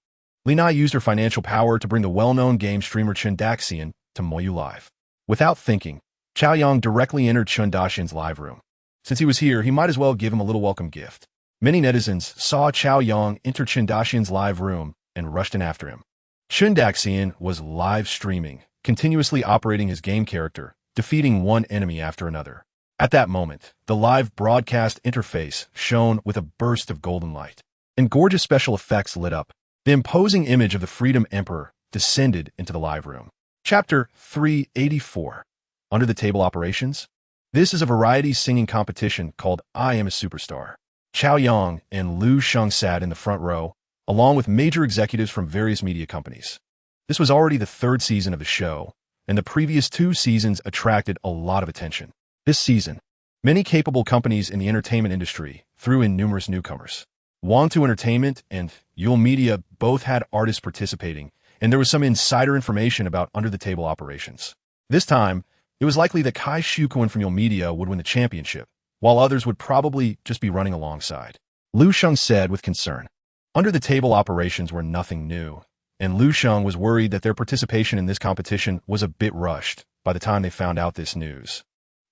Li Na used her financial power to bring the well-known game streamer Chun Daxian to Moyu Live. Without thinking, Chao Yang directly entered Chun Daxin's live room. Since he was here, he might as well give him a little welcome gift. Many netizens saw Chao Yang enter Chun Daxin's live room and rushed in after him. Chun Daxian was live streaming, continuously operating his game character, defeating one enemy after another. At that moment, the live broadcast interface shone with a burst of golden light, and gorgeous special effects lit up. The imposing image of the Freedom Emperor descended into the live room. Chapter 384. Under the Table Operations. This is a variety singing competition called I Am a Superstar. Chao Yang and Lu Sheng sat in the front row, along with major executives from various media companies. This was already the third season of the show, and the previous two seasons attracted a lot of attention. This season, many capable companies in the entertainment industry threw in numerous newcomers. Wang2 Entertainment and Yule Media both had artists participating, and there was some insider information about under-the-table operations. This time, it was likely that Kai Shuquan from Yale Media would win the championship, while others would probably just be running alongside. Lu Sheng said with concern. Under-the-table operations were nothing new, and Lu Sheng was worried that their participation in this competition was a bit rushed by the time they found out this news.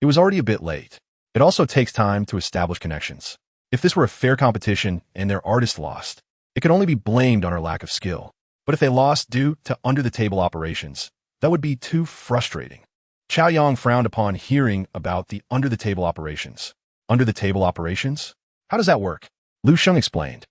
It was already a bit late. It also takes time to establish connections. If this were a fair competition and their artist lost, it could only be blamed on her lack of skill. But if they lost due to under-the-table operations, that would be too frustrating. Chao Yang frowned upon hearing about the under-the-table operations. Under-the-table operations? How does that work? Lu Sheng explained.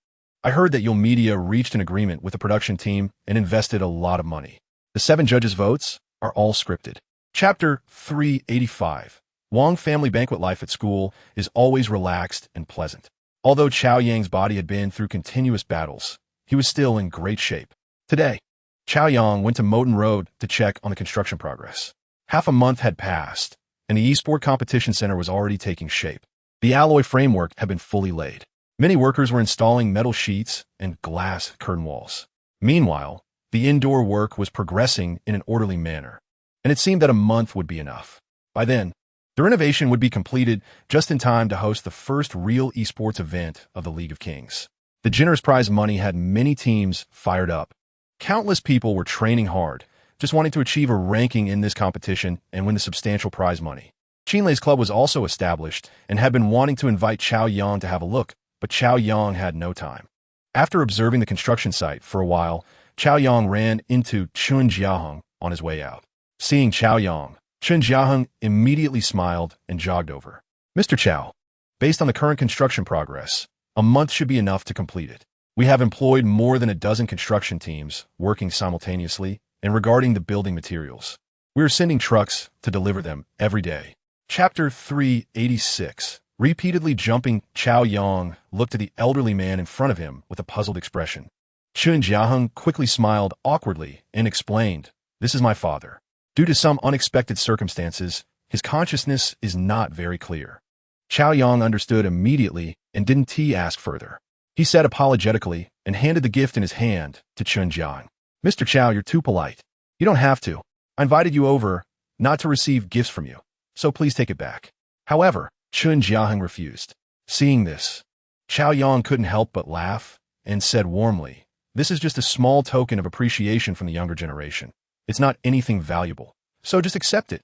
I heard that Yale Media reached an agreement with the production team and invested a lot of money. The 7 judges' votes are all scripted. Chapter 385. Wang family banquet life at school is always relaxed and pleasant. Although Chao Yang's body had been through continuous battles, he was still in great shape. Today, Chao Yang went to Moten Road to check on the construction progress. Half a month had passed, and the eSport competition center was already taking shape. The alloy framework had been fully laid. Many workers were installing metal sheets and glass curtain walls. Meanwhile, the indoor work was progressing in an orderly manner, and it seemed that a month would be enough. By then, the renovation would be completed just in time to host the first real esports event of the League of Kings. The generous prize money had many teams fired up. Countless people were training hard, just wanting to achieve a ranking in this competition and win the substantial prize money. Qinlei's club was also established and had been wanting to invite Chao Yang to have a look, but Chao Yang had no time. After observing the construction site for a while, Chao Yang ran into Chun Jiaheng on his way out. Seeing Chao Yang, Chun Jiaheng immediately smiled and jogged over. Mr. Chao, based on the current construction progress, a month should be enough to complete it. We have employed more than a dozen construction teams working simultaneously and regarding the building materials. We are sending trucks to deliver them every day. Chapter 386. Repeatedly jumping, Chao Yang looked at the elderly man in front of him with a puzzled expression. Chun Jiaheng quickly smiled awkwardly and explained, "This is my father. Due to some unexpected circumstances, his consciousness is not very clear." Chao Yang understood immediately and didn't ask further. He said apologetically and handed the gift in his hand to Chun Jiaheng. "Mr. Chao, you're too polite. You don't have to. I invited you over not to receive gifts from you, so please take it back." However, Chun Jiaheng refused. Seeing this, Chao Yang couldn't help but laugh and said warmly, "This is just a small token of appreciation from the younger generation. It's not anything valuable, so just accept it."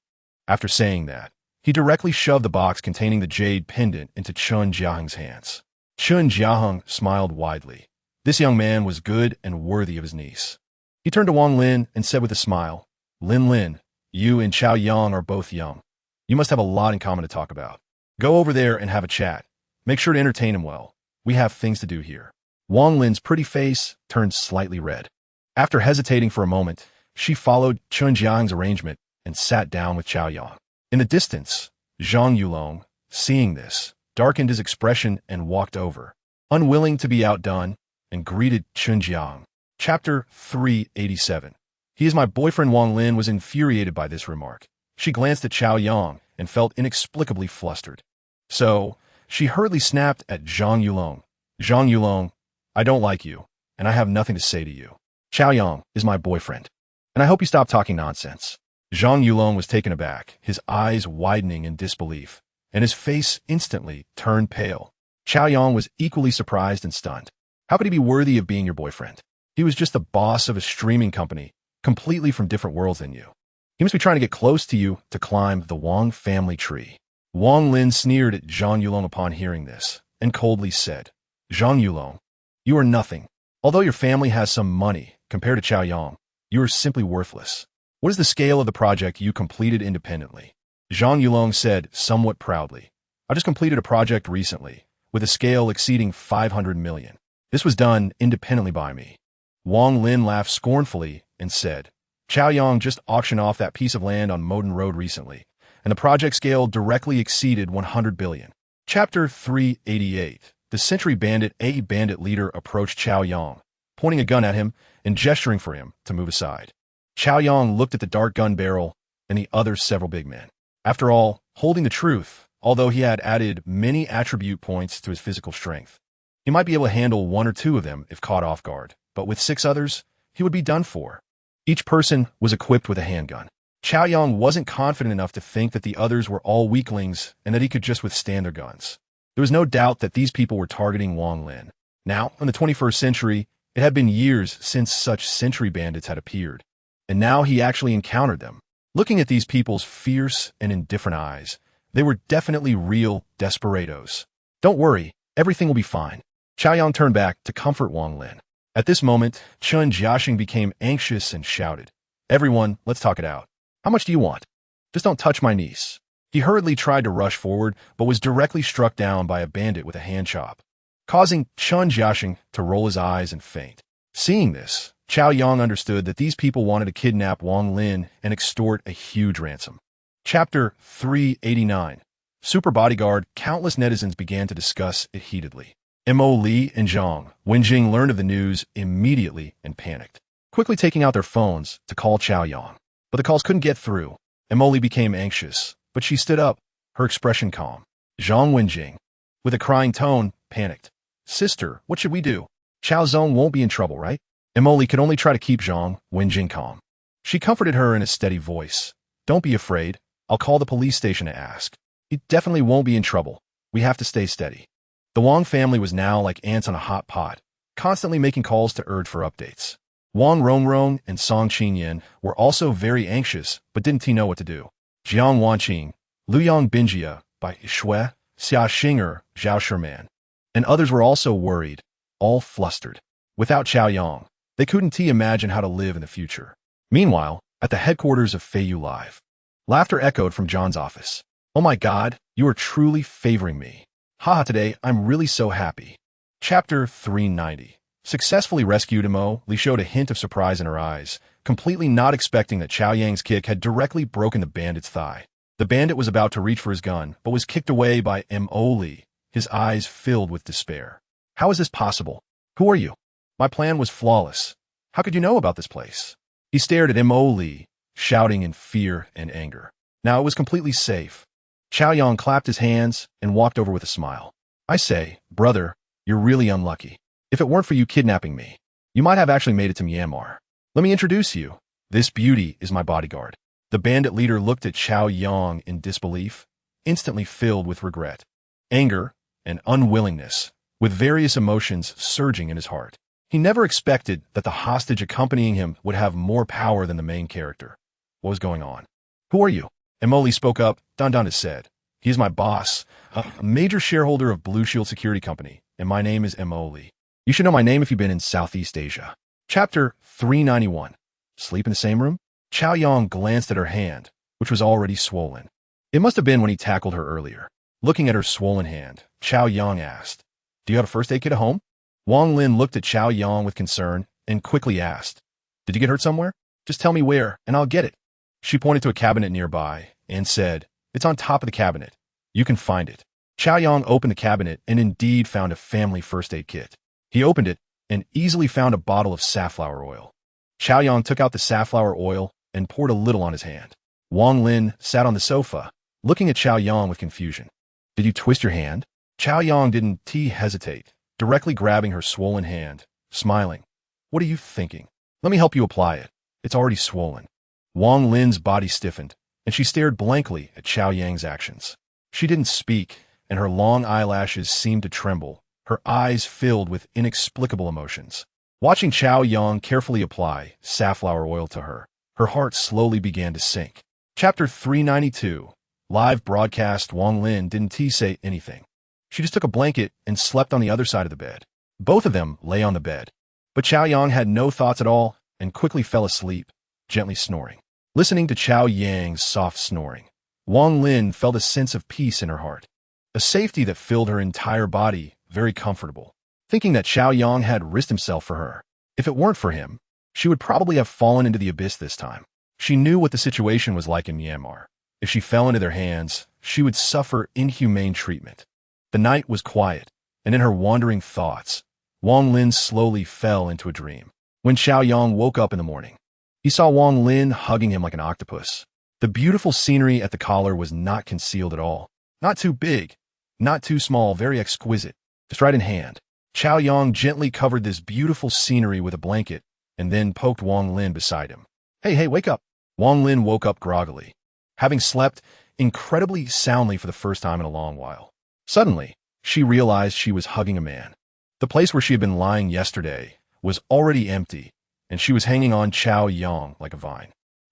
After saying that, he directly shoved the box containing the jade pendant into Chun Jiaheng's hands. Chun Jiaheng smiled widely. This young man was good and worthy of his niece. He turned to Wang Lin and said with a smile, Lin, you and Chao Yang are both young. You must have a lot in common to talk about. Go over there and have a chat. Make sure to entertain him well. We have things to do here." Wang Lin's pretty face turned slightly red. After hesitating for a moment, she followed Chun Jiaheng's arrangement and sat down with Chao Yang. In the distance, Zhang Yulong, seeing this, darkened his expression and walked over, unwilling to be outdone, and greeted Chun Jiaheng. Chapter 387. "He is my boyfriend." Wang Lin was infuriated by this remark. She glanced at Chao Yang and felt inexplicably flustered. So, she hurriedly snapped at Zhang Yulong. "Zhang Yulong, I don't like you, and I have nothing to say to you. Chao Yang is my boyfriend, and I hope you stop talking nonsense." Zhang Yulong was taken aback, his eyes widening in disbelief, and his face instantly turned pale. Chao Yang was equally surprised and stunned. How could he be worthy of being your boyfriend? He was just the boss of a streaming company, completely from different worlds than you. He must be trying to get close to you to climb the Wang family tree. Wang Lin sneered at Zhang Yulong upon hearing this, and coldly said, "Zhang Yulong, you are nothing. Although your family has some money, compared to Chao Yang, you are simply worthless. What is the scale of the project you completed independently?" Zhang Yulong said somewhat proudly, "I just completed a project recently, with a scale exceeding 500 million. This was done independently by me." Wang Lin laughed scornfully and said, "Chao Yang just auctioned off that piece of land on Moten Road recently, and the project scale directly exceeded 100 billion. Chapter 388. The Century Bandit. A bandit leader approached Chao Yang, pointing a gun at him and gesturing for him to move aside. Chao Yang looked at the dark gun barrel and the other several big men. After all, holding the truth, although he had added many attribute points to his physical strength, he might be able to handle one or two of them if caught off guard, but with 6 others, he would be done for. Each person was equipped with a handgun. Chao Yang wasn't confident enough to think that the others were all weaklings and that he could just withstand their guns. There was no doubt that these people were targeting Wang Lin. Now, in the 21st century, it had been years since such sentry bandits had appeared, and now he actually encountered them. Looking at these people's fierce and indifferent eyes, they were definitely real desperados. Don't worry, everything will be fine. Chao Yang turned back to comfort Wang Lin. At this moment, Chun Jiaxing became anxious and shouted, "Everyone, let's talk it out. How much do you want? Just don't touch my niece." He hurriedly tried to rush forward, but was directly struck down by a bandit with a hand chop, causing Chun Jiaxing to roll his eyes and faint. Seeing this, Chao Yang understood that these people wanted to kidnap Wang Lin and extort a huge ransom. Chapter 389. Super Bodyguard. Countless netizens began to discuss it heatedly. Mo Li and Zhang Wenjing learned of the news immediately and panicked, quickly taking out their phones to call Chao Yang. But the calls couldn't get through. Mo Li became anxious, but she stood up, her expression calm. Zhang Wenjing, with a crying tone, panicked. "Sister, what should we do? Chao Zong won't be in trouble, right?" Mo Li could only try to keep Zhang Wenjing calm. She comforted her in a steady voice. "Don't be afraid. I'll call the police station to ask. He definitely won't be in trouble. We have to stay steady." The Wang family was now like ants on a hot pot, constantly making calls to urge for updates. Wang Rongrong and Song Qingyan were also very anxious, but didn't know what to do. Jiang Wanqing, Luyang Binjia, Bai Shui, Xia Xinger, Zhao Sherman, and others were also worried, all flustered. Without Chao Yang, they couldn't imagine how to live in the future. Meanwhile, at the headquarters of Feiyu Live, laughter echoed from John's office. "Oh my God, you are truly favoring me. Haha, today I'm really so happy." Chapter 390. Successfully rescued, Mo Li showed a hint of surprise in her eyes, completely not expecting that Chao Yang's kick had directly broken the bandit's thigh. The bandit was about to reach for his gun, but was kicked away by Mo Li, his eyes filled with despair. "How is this possible? Who are you? My plan was flawless. How could you know about this place?" He stared at Mo Li, shouting in fear and anger. Now it was completely safe. Chao Yang clapped his hands and walked over with a smile. "I say, brother, you're really unlucky. If it weren't for you kidnapping me, you might have actually made it to Myanmar. Let me introduce you. This beauty is my bodyguard." The bandit leader looked at Chao Yang in disbelief, instantly filled with regret, anger, and unwillingness, with various emotions surging in his heart. He never expected that the hostage accompanying him would have more power than the main character. What was going on? "Who are you?" Mo Li spoke up. Don has said, "He is my boss, a major shareholder of Blue Shield Security Company, and my name is Mo Li. You should know my name if you've been in Southeast Asia." Chapter 391. Sleep in the same room? Chao Yang glanced at her hand, which was already swollen. It must have been when he tackled her earlier. Looking at her swollen hand, Chao Yang asked, "Do you have a first aid kit at home?" Wang Lin looked at Chao Yang with concern and quickly asked, "Did you get hurt somewhere? Just tell me where, and I'll get it." She pointed to a cabinet nearby and said, "It's on top of the cabinet. You can find it." Chao Yang opened the cabinet and indeed found a family first aid kit. He opened it and easily found a bottle of safflower oil. Chao Yang took out the safflower oil and poured a little on his hand. Wang Lin sat on the sofa, looking at Chao Yang with confusion. "Did you twist your hand?" Chao Yang didn't hesitate, directly grabbing her swollen hand, smiling. "What are you thinking? Let me help you apply it. It's already swollen." Wang Lin's body stiffened, and she stared blankly at Chao Yang's actions. She didn't speak, and her long eyelashes seemed to tremble, her eyes filled with inexplicable emotions. Watching Chao Yang carefully apply safflower oil to her, her heart slowly began to sink. Chapter 392. Live broadcast. Wang Lin didn't say anything. She just took a blanket and slept on the other side of the bed. Both of them lay on the bed. But Chao Yang had no thoughts at all and quickly fell asleep, gently snoring. Listening to Chao Yang's soft snoring, Wang Lin felt a sense of peace in her heart, a safety that filled her entire body, very comfortable, thinking that Chao Yang had risked himself for her. If it weren't for him, she would probably have fallen into the abyss this time. She knew what the situation was like in Myanmar. If she fell into their hands, she would suffer inhumane treatment. The night was quiet, and in her wandering thoughts, Wang Lin slowly fell into a dream. When Chao Yang woke up in the morning, he saw Wang Lin hugging him like an octopus. The beautiful scenery at the collar was not concealed at all. Not too big, not too small, very exquisite, just right in hand. Chao Yang gently covered this beautiful scenery with a blanket and then poked Wang Lin beside him. Hey, wake up. Wang Lin woke up groggily, having slept incredibly soundly for the first time in a long while. Suddenly, she realized she was hugging a man. The place where she had been lying yesterday was already empty, and she was hanging on Chao Yang like a vine.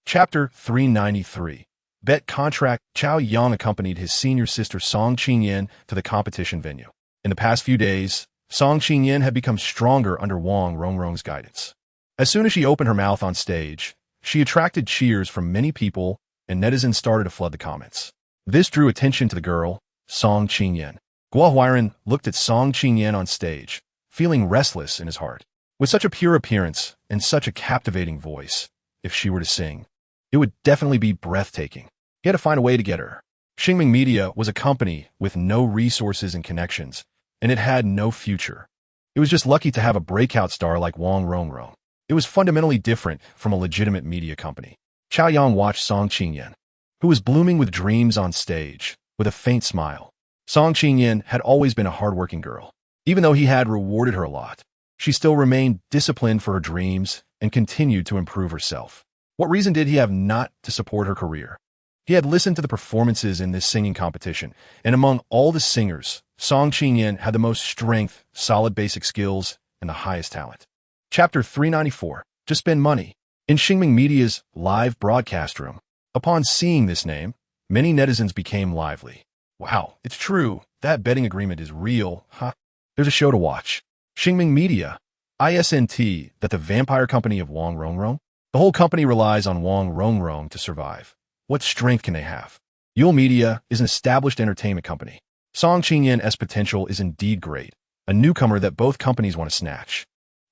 Chapter 393. Bet Contract. Chao Yang accompanied his senior sister Song Qingyan to the competition venue. In the past few days, Song Qingyan had become stronger under Wang Rongrong's guidance. As soon as she opened her mouth on stage, she attracted cheers from many people, and netizens started to flood the comments. This drew attention to the girl, Song Qingyan. Guo Huairan looked at Song Qingyan on stage, feeling restless in his heart. With such a pure appearance and such a captivating voice, if she were to sing, it would definitely be breathtaking. He had to find a way to get her. Xingming Media was a company with no resources and connections, and it had no future. It was just lucky to have a breakout star like Wang Rongrong. It was fundamentally different from a legitimate media company. Chao Yang watched Song Qingyan, who was blooming with dreams on stage, with a faint smile. Song Qingyan had always been a hardworking girl. Even though he had rewarded her a lot, she still remained disciplined for her dreams and continued to improve herself. What reason did he have not to support her career? He had listened to the performances in this singing competition, and among all the singers, Song Qingyan had the most strength, solid basic skills, and the highest talent. Chapter 394. To Spend Money. In Xingming Media's live broadcast room, upon seeing this name, many netizens became lively. Wow, it's true. That betting agreement is real, huh? There's a show to watch. Xingming Media, ISNT, that the vampire company of Wang Rongrong? The whole company relies on Wang Rongrong to survive. What strength can they have? Yule Media is an established entertainment company. Song Qingyan's potential is indeed great, a newcomer that both companies want to snatch.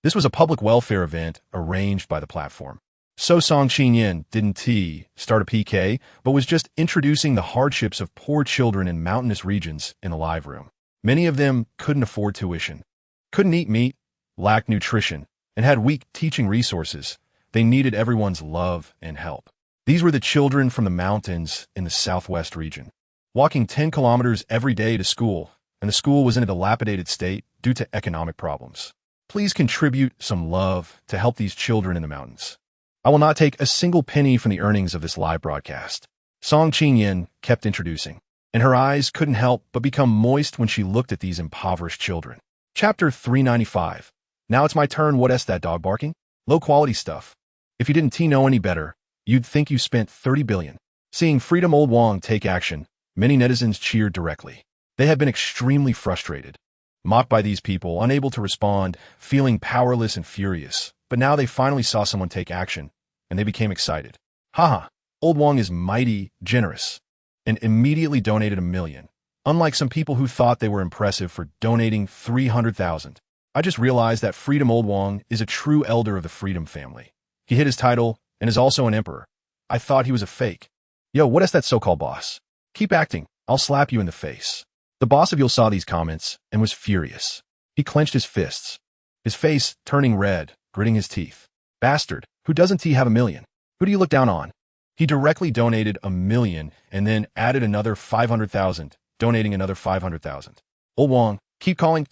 This was a public welfare event arranged by the platform. So Song Qingyan didn't start a PK, but was just introducing the hardships of poor children in mountainous regions in the live room. Many of them couldn't afford tuition, couldn't eat meat, lacked nutrition, and had weak teaching resources. They needed everyone's love and help. These were the children from the mountains in the southwest region, walking 10 kilometers every day to school, and the school was in a dilapidated state due to economic problems. Please contribute some love to help these children in the mountains. I will not take a single penny from the earnings of this live broadcast. Song Qingyan kept introducing, and her eyes couldn't help but become moist when she looked at these impoverished children. Chapter 395. Now it's my turn. What's that dog barking? Low-quality stuff. If you didn't know any better, you'd think you spent 30 billion. Seeing Freedom Old Wang take action, many netizens cheered directly. They had been extremely frustrated, mocked by these people, unable to respond, feeling powerless and furious. But now they finally saw someone take action, and they became excited. Haha, Old Wang is mighty generous, and immediately donated 1 million. Unlike some people who thought they were impressive for donating 300,000. I just realized that Freedom Old Wang is a true elder of the Freedom family. He hit his title and is also an emperor. I thought he was a fake. Yo, what is that so-called boss? Keep acting. I'll slap you in the face. The boss of Yule saw these comments and was furious. He clenched his fists, his face turning red, gritting his teeth. Bastard, who doesn't he have 1 million? Who do you look down on? He directly donated 1 million and then added another 500,000, donating another 500,000. Old Wang, keep calling.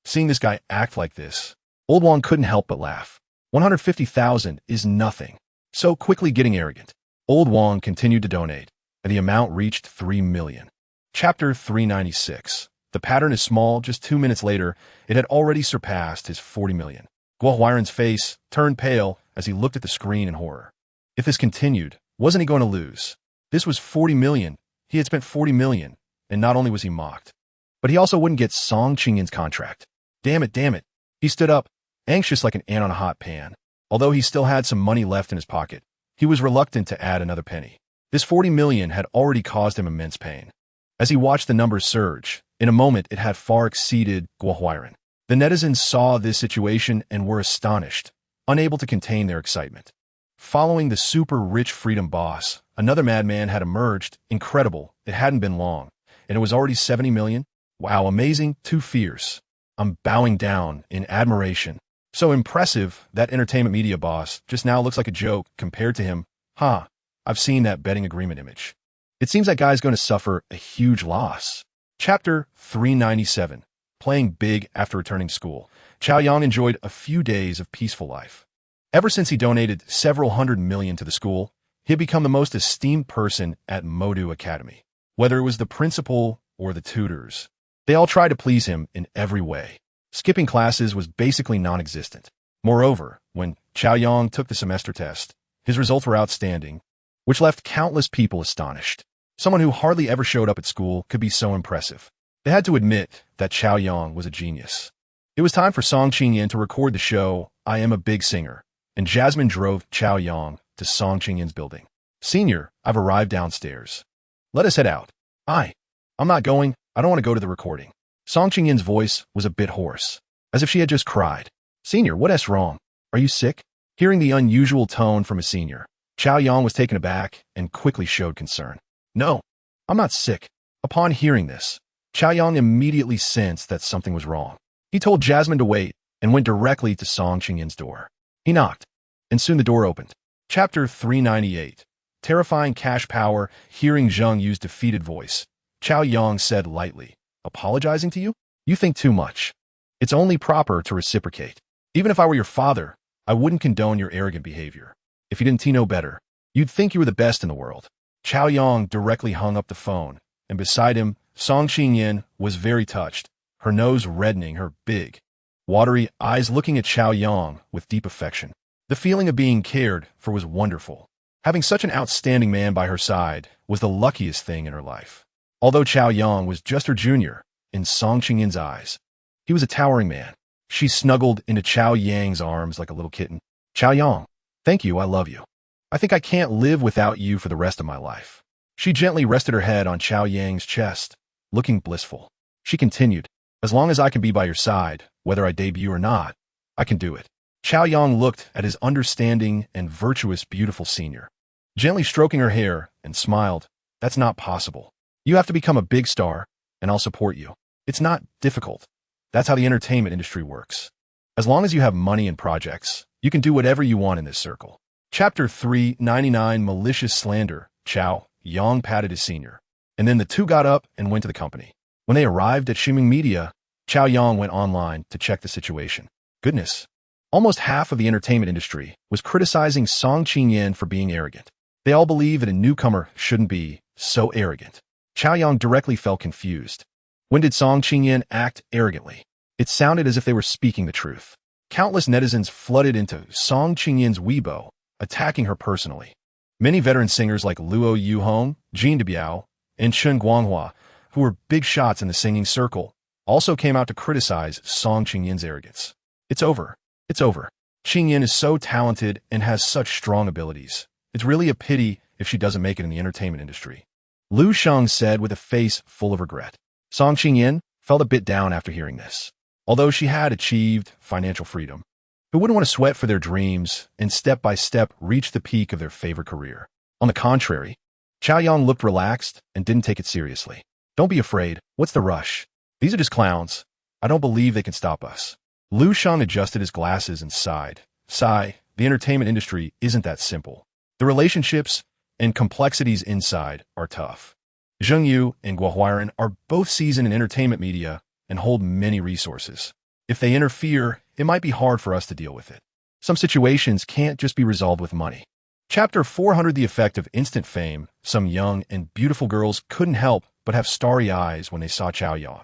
Seeing this guy act like this, Old Wang couldn't help but laugh. 150,000 is nothing. So quickly getting arrogant. Old Wang continued to donate, and the amount reached 3 million. Chapter 396. The pattern is small. Just 2 minutes later, it had already surpassed his 40 million. Guo Huairan's face turned pale as he looked at the screen in horror. If this continued, wasn't he going to lose? This was 40 million. He had spent 40 million, and not only was he mocked, but he also wouldn't get Song Qingyan's contract. Damn it. He stood up, anxious like an ant on a hot pan. Although he still had some money left in his pocket, he was reluctant to add another penny. This 40 million had already caused him immense pain. As he watched the numbers surge, in a moment it had far exceeded Guo Huairan. The netizens saw this situation and were astonished, unable to contain their excitement. Following the super-rich Freedom boss, another madman had emerged. Incredible, it hadn't been long, and it was already 70 million? Wow, amazing, too fierce. I'm bowing down in admiration. So impressive, that entertainment media boss just now looks like a joke compared to him. I've seen that betting agreement image. It seems that guy's going to suffer a huge loss. Chapter 397. Playing big after returning school. Chao Yang enjoyed a few days of peaceful life. Ever since he donated several hundred million to the school, he had become the most esteemed person at Modu Academy. Whether it was the principal or the tutors, they all tried to please him in every way. Skipping classes was basically non-existent. Moreover, when Chaoyang took the semester test, his results were outstanding, which left countless people astonished. Someone who hardly ever showed up at school could be so impressive. They had to admit that Chaoyang was a genius. It was time for Song Qingyan to record the show I Am a Big Singer, and Jasmine drove Chaoyang to Song Qingyan's building. Senior, I've arrived downstairs. Let us head out. I'm not going. I don't want to go to the recording. Song Qingyan's voice was a bit hoarse, as if she had just cried. Senior, what's wrong? Are you sick? Hearing the unusual tone from a senior, Chaoyang was taken aback and quickly showed concern. No, I'm not sick. Upon hearing this, Chaoyang immediately sensed that something was wrong. He told Jasmine to wait and went directly to Song Qingyan's door. He knocked, and soon the door opened. Chapter 398. Terrifying cash power. Hearing Zheng Yu's defeated voice, Chaoyang said lightly, apologizing to you? You think too much. It's only proper to reciprocate. Even if I were your father, I wouldn't condone your arrogant behavior. If you didn't know better, you'd think you were the best in the world. Chaoyang directly hung up the phone, and beside him, Song Qingyan was very touched, her nose reddening, her big, watery eyes looking at Chaoyang with deep affection. The feeling of being cared for was wonderful. Having such an outstanding man by her side was the luckiest thing in her life. Although Chaoyang was just her junior, in Song Qingyan's eyes, he was a towering man. She snuggled into Chaoyang's arms like a little kitten. Chaoyang, thank you, I love you. I think I can't live without you for the rest of my life. She gently rested her head on Chaoyang's chest, looking blissful. She continued, as long as I can be by your side, whether I debut or not, I can do it. Chaoyang looked at his understanding and virtuous beautiful senior, gently stroking her hair, and smiled. That's not possible. You have to become a big star, and I'll support you. It's not difficult. That's how the entertainment industry works. As long as you have money and projects, you can do whatever you want in this circle. Chapter 399. Malicious Slander. Chaoyang patted his senior, and then the two got up and went to the company. When they arrived at Ximing Media, Chaoyang went online to check the situation. Goodness. Almost half of the entertainment industry was criticizing Song Qingyan for being arrogant. They all believe that a newcomer shouldn't be so arrogant. Chaoyang directly felt confused. When did Song Qingyan act arrogantly? It sounded as if they were speaking the truth. Countless netizens flooded into Song Qingyan's Weibo, attacking her personally. Many veteran singers like Luo Yuhong, Jin Debiao, and Chen Guanghua, who were big shots in the singing circle, also came out to criticize Song Qingyan's arrogance. It's over. It's over. Qingyan is so talented and has such strong abilities. It's really a pity if she doesn't make it in the entertainment industry. Lu Sheng said with a face full of regret. Song Qingyan felt a bit down after hearing this. Although she had achieved financial freedom, who wouldn't want to sweat for their dreams and step by step reach the peak of their favorite career? On the contrary, Chaoyang looked relaxed and didn't take it seriously. Don't be afraid. What's the rush? These are just clowns. I don't believe they can stop us. Lu Sheng adjusted his glasses and sighed. Sigh, the entertainment industry isn't that simple. The relationships and complexities inside are tough. Zheng Yu and Guo Huairan are both seasoned in entertainment media and hold many resources. If they interfere, it might be hard for us to deal with it. Some situations can't just be resolved with money. Chapter 400. The effect of instant fame. Some young and beautiful girls couldn't help but have starry eyes when they saw Chaoyang.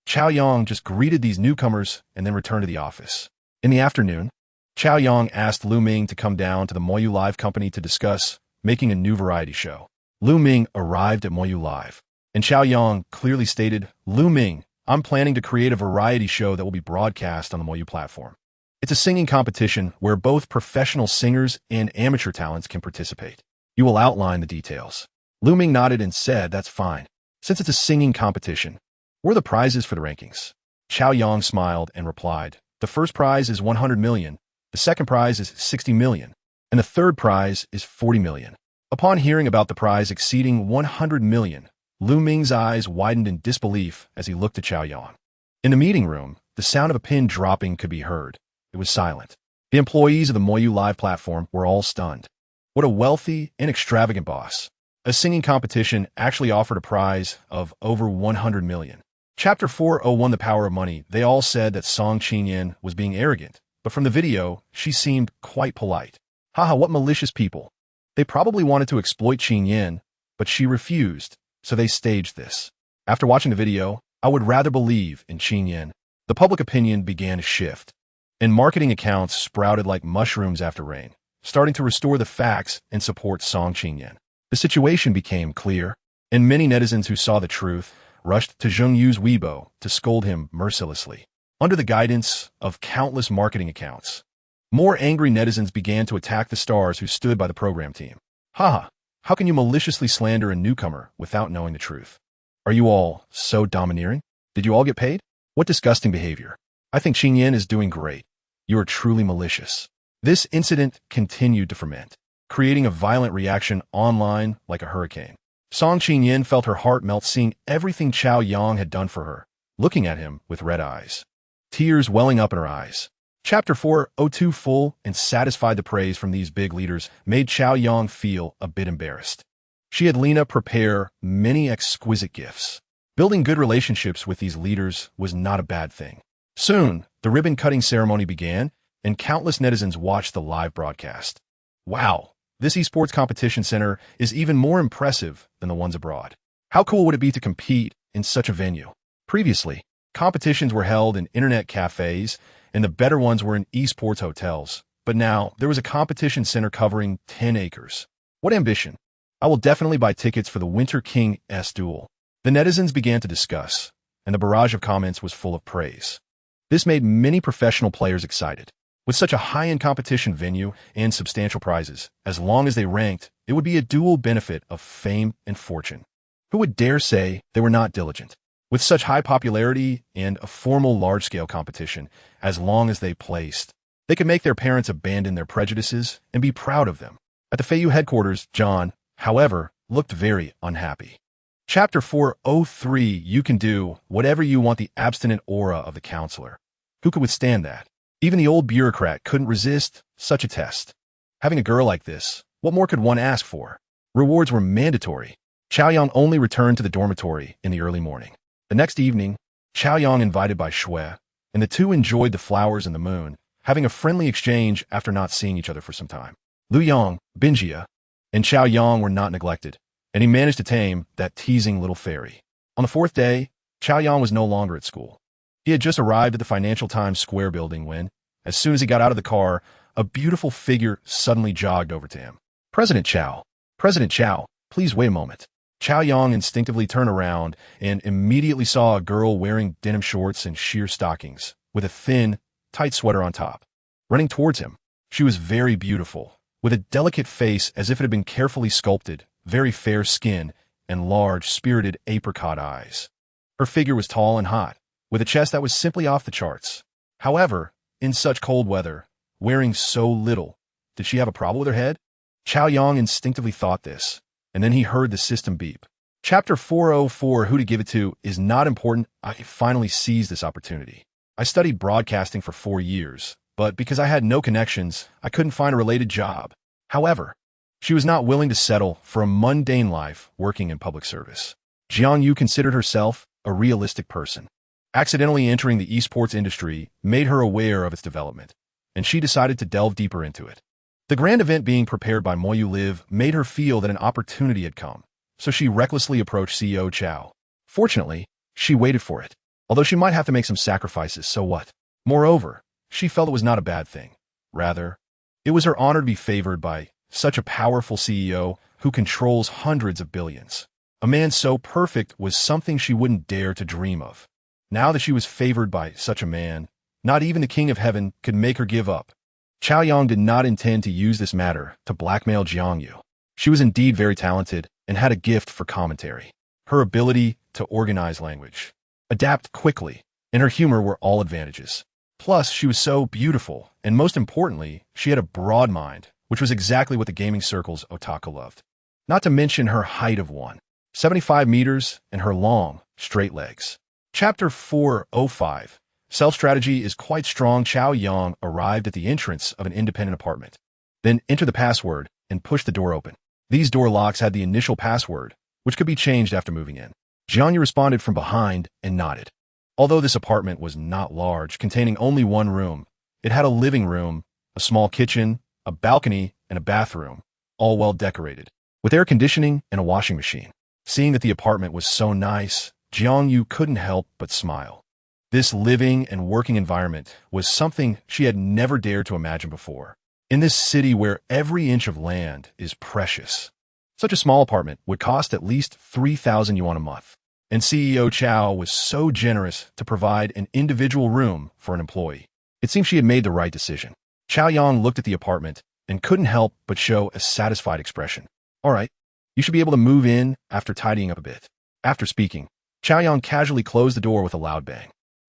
Chaoyang just greeted these newcomers and then returned to the office. In the afternoon, Chaoyang asked Lu Ming to come down to the Moyu Live company to discuss making a new variety show. Lu Ming arrived at Moyu Live, and Chaoyang clearly stated, Lu Ming, I'm planning to create a variety show that will be broadcast on the Moyu platform. It's a singing competition where both professional singers and amateur talents can participate. You will outline the details. Lu Ming nodded and said, that's fine. Since it's a singing competition, what are the prizes for the rankings? Chaoyang smiled and replied, the first prize is 100 million, the second prize is 60 million, and the third prize is 40 million. Upon hearing about the prize exceeding 100 million, Lu Ming's eyes widened in disbelief as he looked at Chaoyang. In the meeting room, the sound of a pin dropping could be heard. It was silent. The employees of the Moyu Live platform were all stunned. What a wealthy and extravagant boss. A singing competition actually offered a prize of over 100 million. Chapter 401. The Power of Money. They all said that Song Qingyan was being arrogant, but from the video, she seemed quite polite. Haha, what malicious people. They probably wanted to exploit Qin Yin, but she refused, so they staged this. After watching the video, I would rather believe in Qin Yin. The public opinion began to shift, and marketing accounts sprouted like mushrooms after rain, starting to restore the facts and support Song Qin Yin. The situation became clear, and many netizens who saw the truth rushed to Zheng Yu's Weibo to scold him mercilessly. Under the guidance of countless marketing accounts, more angry netizens began to attack the stars who stood by the program team. Haha, how can you maliciously slander a newcomer without knowing the truth? Are you all so domineering? Did you all get paid? What disgusting behavior. I think Qin Yin is doing great. You are truly malicious. This incident continued to ferment, creating a violent reaction online like a hurricane. Song Qin Yin felt her heart melt seeing everything Chao Yang had done for her, looking at him with red eyes, tears welling up in her eyes. Chapter 402 full and satisfied the praise from these big leaders made Chao Yang feel a bit embarrassed. She had Lena prepare many exquisite gifts. Building good relationships with these leaders was not a bad thing. Soon, the ribbon-cutting ceremony began, and countless netizens watched the live broadcast. Wow, this esports competition center is even more impressive than the ones abroad. How cool would it be to compete in such a venue? Previously, competitions were held in internet cafes, and the better ones were in esports hotels. But now, there was a competition center covering 10 acres. What ambition! I will definitely buy tickets for the Winter King S duel. The netizens began to discuss, and the barrage of comments was full of praise. This made many professional players excited. With such a high-end competition venue and substantial prizes, as long as they ranked, it would be a dual benefit of fame and fortune. Who would dare say they were not diligent? With such high popularity and a formal large-scale competition, as long as they placed, they could make their parents abandon their prejudices and be proud of them. At the Feiyu headquarters, John, however, looked very unhappy. Chapter 403, you can do whatever you want. The abstinent aura of the counselor. Who could withstand that? Even the old bureaucrat couldn't resist such a test. Having a girl like this, what more could one ask for? Rewards were mandatory. Chao Yang only returned to the dormitory in the early morning. The next evening, Chao Yang invited by Shui, and the two enjoyed the flowers and the moon, having a friendly exchange after not seeing each other for some time. Lu Yang, Binjia, and Chao Yang were not neglected, and he managed to tame that teasing little fairy. On the fourth day, Chao Yang was no longer at school. He had just arrived at the Financial Times Square building when, as soon as he got out of the car, a beautiful figure suddenly jogged over to him. President Chao, please wait a moment. Chao Yang instinctively turned around and immediately saw a girl wearing denim shorts and sheer stockings, with a thin, tight sweater on top. Running towards him, she was very beautiful, with a delicate face as if it had been carefully sculpted, very fair skin, and large, spirited apricot eyes. Her figure was tall and hot, with a chest that was simply off the charts. However, in such cold weather, wearing so little, did she have a problem with her head? Chao Yang instinctively thought this, and then he heard the system beep. Chapter 404, who to give it to, is not important. I finally seized this opportunity. I studied broadcasting for 4 years, but because I had no connections, I couldn't find a related job. However, she was not willing to settle for a mundane life working in public service. Jiang Yu considered herself a realistic person. Accidentally entering the esports industry made her aware of its development, and she decided to delve deeper into it. The grand event being prepared by Moyu Live made her feel that an opportunity had come, so she recklessly approached CEO Chao. Fortunately, she waited for it. Although she might have to make some sacrifices, so what? Moreover, she felt it was not a bad thing. Rather, it was her honor to be favored by such a powerful CEO who controls hundreds of billions. A man so perfect was something she wouldn't dare to dream of. Now that she was favored by such a man, not even the King of Heaven could make her give up. Chao Yang did not intend to use this matter to blackmail Jiang Yu. She was indeed very talented and had a gift for commentary. Her ability to organize language, adapt quickly, and her humor were all advantages. Plus, she was so beautiful, and most importantly, she had a broad mind, which was exactly what the gaming circle's otaku loved. Not to mention her height of 1.75 meters and her long, straight legs. Chapter 405. Self-strategy is quite strong. Chao Yang arrived at the entrance of an independent apartment. Then enter the password and push the door open. These door locks had the initial password, which could be changed after moving in. Jiang Yu responded from behind and nodded. Although this apartment was not large, containing only one room, It had a living room, a small kitchen, a balcony, and a bathroom, all well decorated, with air conditioning and a washing machine. Seeing that the apartment was so nice, Jiang Yu couldn't help but smile. This living and working environment was something she had never dared to imagine before. In this city where every inch of land is precious, such a small apartment would cost at least 3,000 yuan a month. And CEO Chow was so generous to provide an individual room for an employee. It seemed she had made the right decision. Chow Yang looked at the apartment and couldn't help but show a satisfied expression. All right, you should be able to move in after tidying up a bit. After speaking, Chow Yang casually closed the door with a loud bang.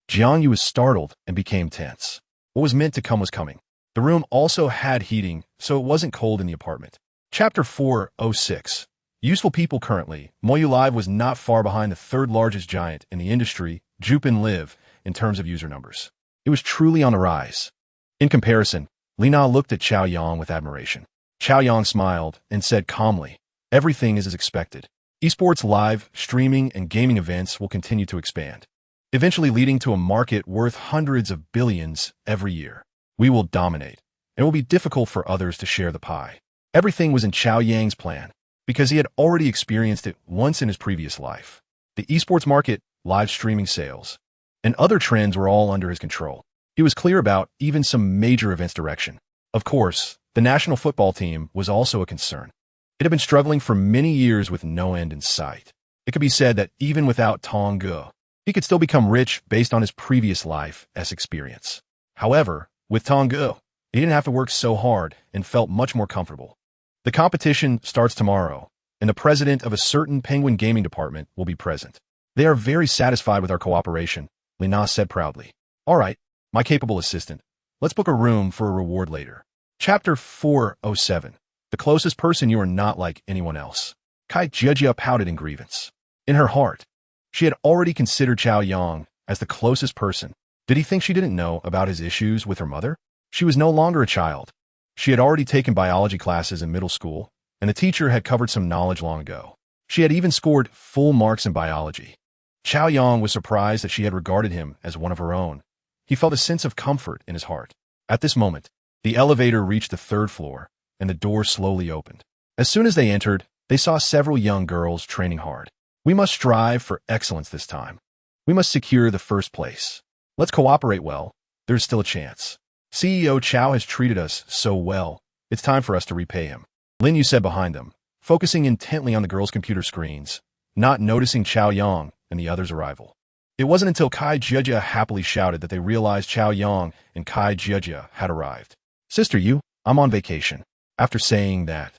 Jiang Yu was startled and became tense. What was meant to come was coming. The room also had heating, so it wasn't cold in the apartment. Chapter 406. Useful people currently. Moyu Live was not far behind the third largest giant in the industry, Jupin Live, in terms of user numbers. It was truly on the rise. In comparison, Lina looked at Chow Yang with admiration. Chow Yang smiled and said calmly, "Everything is as expected. Esports live, streaming, and gaming events will continue to expand, eventually leading to a market worth hundreds of billions every year. We will dominate, and it will be difficult for others to share the pie." Everything was in Chow Yang's plan, because he had already experienced it once in his previous life. The esports market, live streaming sales, and other trends were all under his control. He was clear about even some major events direction. Of course, the national football team was also a concern. It had been struggling for many years with no end in sight. It could be said that even without Tong Ge, he could still become rich based on his previous life as experience. However, with Tong Ge, he didn't have to work so hard and felt much more comfortable. The competition starts tomorrow, and the president of a certain Penguin gaming department will be present. They are very satisfied with our cooperation, Lina said proudly. All right, my capable assistant. Let's book a room for a reward later. Chapter 407. The closest person you are not like anyone else. Kai Jia pouted in grievance. In her heart, she had already considered Chow Yang as the closest person. Did he think she didn't know about his issues with her mother? She was no longer a child. She had already taken biology classes in middle school, and the teacher had covered some knowledge long ago. She had even scored full marks in biology. Chow Yang was surprised that she had regarded him as one of her own. He felt a sense of comfort in his heart. At this moment, the elevator reached the third floor, and the door slowly opened. As soon as they entered, they saw several young girls training hard. We must strive for excellence this time. We must secure the first place. Let's cooperate well. There's still a chance. CEO Chow has treated us so well. It's time for us to repay him. Lin Yu said behind them, focusing intently on the girls' computer screens, not noticing Chow Yang and the others' arrival. It wasn't until Kai Jia happily shouted that they realized Chow Yang and Kai Jia had arrived. Sister Yu, I'm on vacation. After saying that,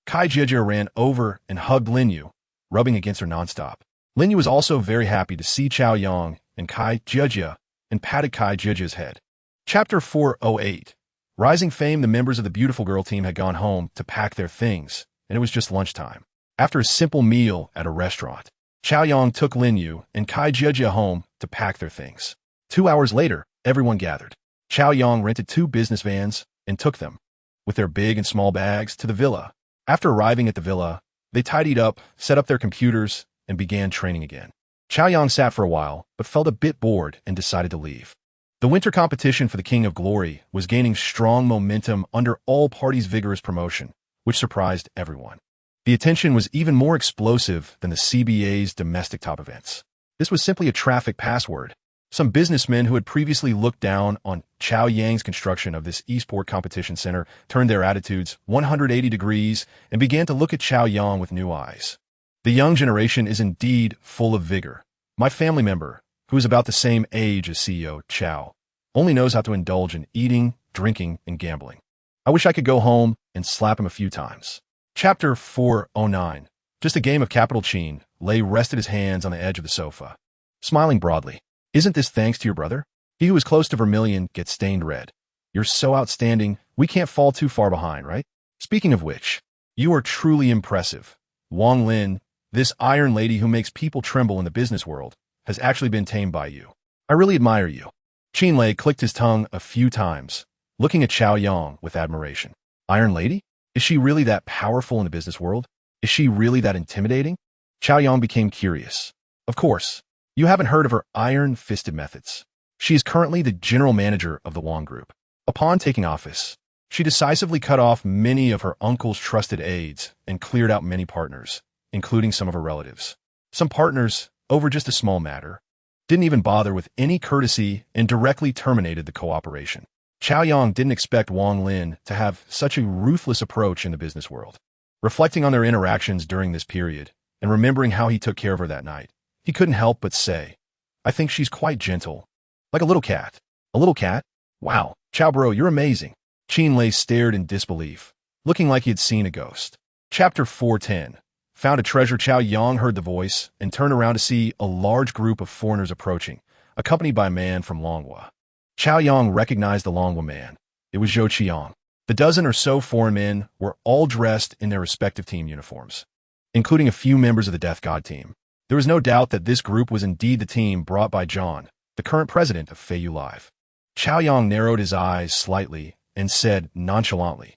Kai Jia ran over and hugged Lin Yu, rubbing against her nonstop. Lin Yu was also very happy to see Chow Yang and Kai Jia and patted Kai Jia's head. Chapter 408. Rising fame. The members of the Beautiful Girl team had gone home to pack their things, and it was just lunchtime. After a simple meal at a restaurant, Chow Yang took Lin Yu and Kai Jia home to pack their things. 2 hours later, everyone gathered. Chow Yang rented 2 business vans and took them, with their big and small bags, to the villa. After arriving at the villa, they tidied up, set up their computers, and began training again. Chow Yang sat for a while, but felt a bit bored and decided to leave. The winter competition for the King of Glory was gaining strong momentum under all parties' vigorous promotion, which surprised everyone. The attention was even more explosive than the CBA's domestic top events. This was simply a traffic password. Some businessmen who had previously looked down on Chow Yang's construction of this esport competition center turned their attitudes 180 degrees and began to look at Chow Yang with new eyes. The young generation is indeed full of vigor. My family member, who is about the same age as CEO Chow, only knows how to indulge in eating, drinking, and gambling. I wish I could go home and slap him a few times. Chapter 409. Just a game of Capital. Chin Lei rested his hands on the edge of the sofa, smiling broadly. Isn't this thanks to your brother? He who is close to vermilion gets stained red. You're so outstanding, we can't fall too far behind, right? Speaking of which, you are truly impressive. Wang Lin, this iron lady who makes people tremble in the business world, has actually been tamed by you. I really admire you. Chin Lei clicked his tongue a few times, looking at Chow Yang with admiration. Iron Lady? Is she really that powerful in the business world? Is she really that intimidating? Chow Yang became curious. Of course, you haven't heard of her iron-fisted methods. She is currently the general manager of the Wang Group. Upon taking office, she decisively cut off many of her uncle's trusted aides and cleared out many partners, including some of her relatives. Some partners, over just a small matter, didn't even bother with any courtesy and directly terminated the cooperation. Chao Yang didn't expect Wang Lin to have such a ruthless approach in the business world. Reflecting on their interactions during this period, and remembering how he took care of her that night, he couldn't help but say, "I think she's quite gentle. Like a little cat." "A little cat? Wow, Chao bro, you're amazing." Qin Lei stared in disbelief, looking like he had seen a ghost. Chapter 410. Found a treasure. Chao Yang heard the voice and turned around to see a large group of foreigners approaching, accompanied by a man from Longhua. Chao Yang recognized the Longhua man. It was Zhou Qiang. The dozen or so foreign men were all dressed in their respective team uniforms, including a few members of the Death God team. There was no doubt that this group was indeed the team brought by John, the current president of Feiyu Live. Chao Yang narrowed his eyes slightly and said nonchalantly,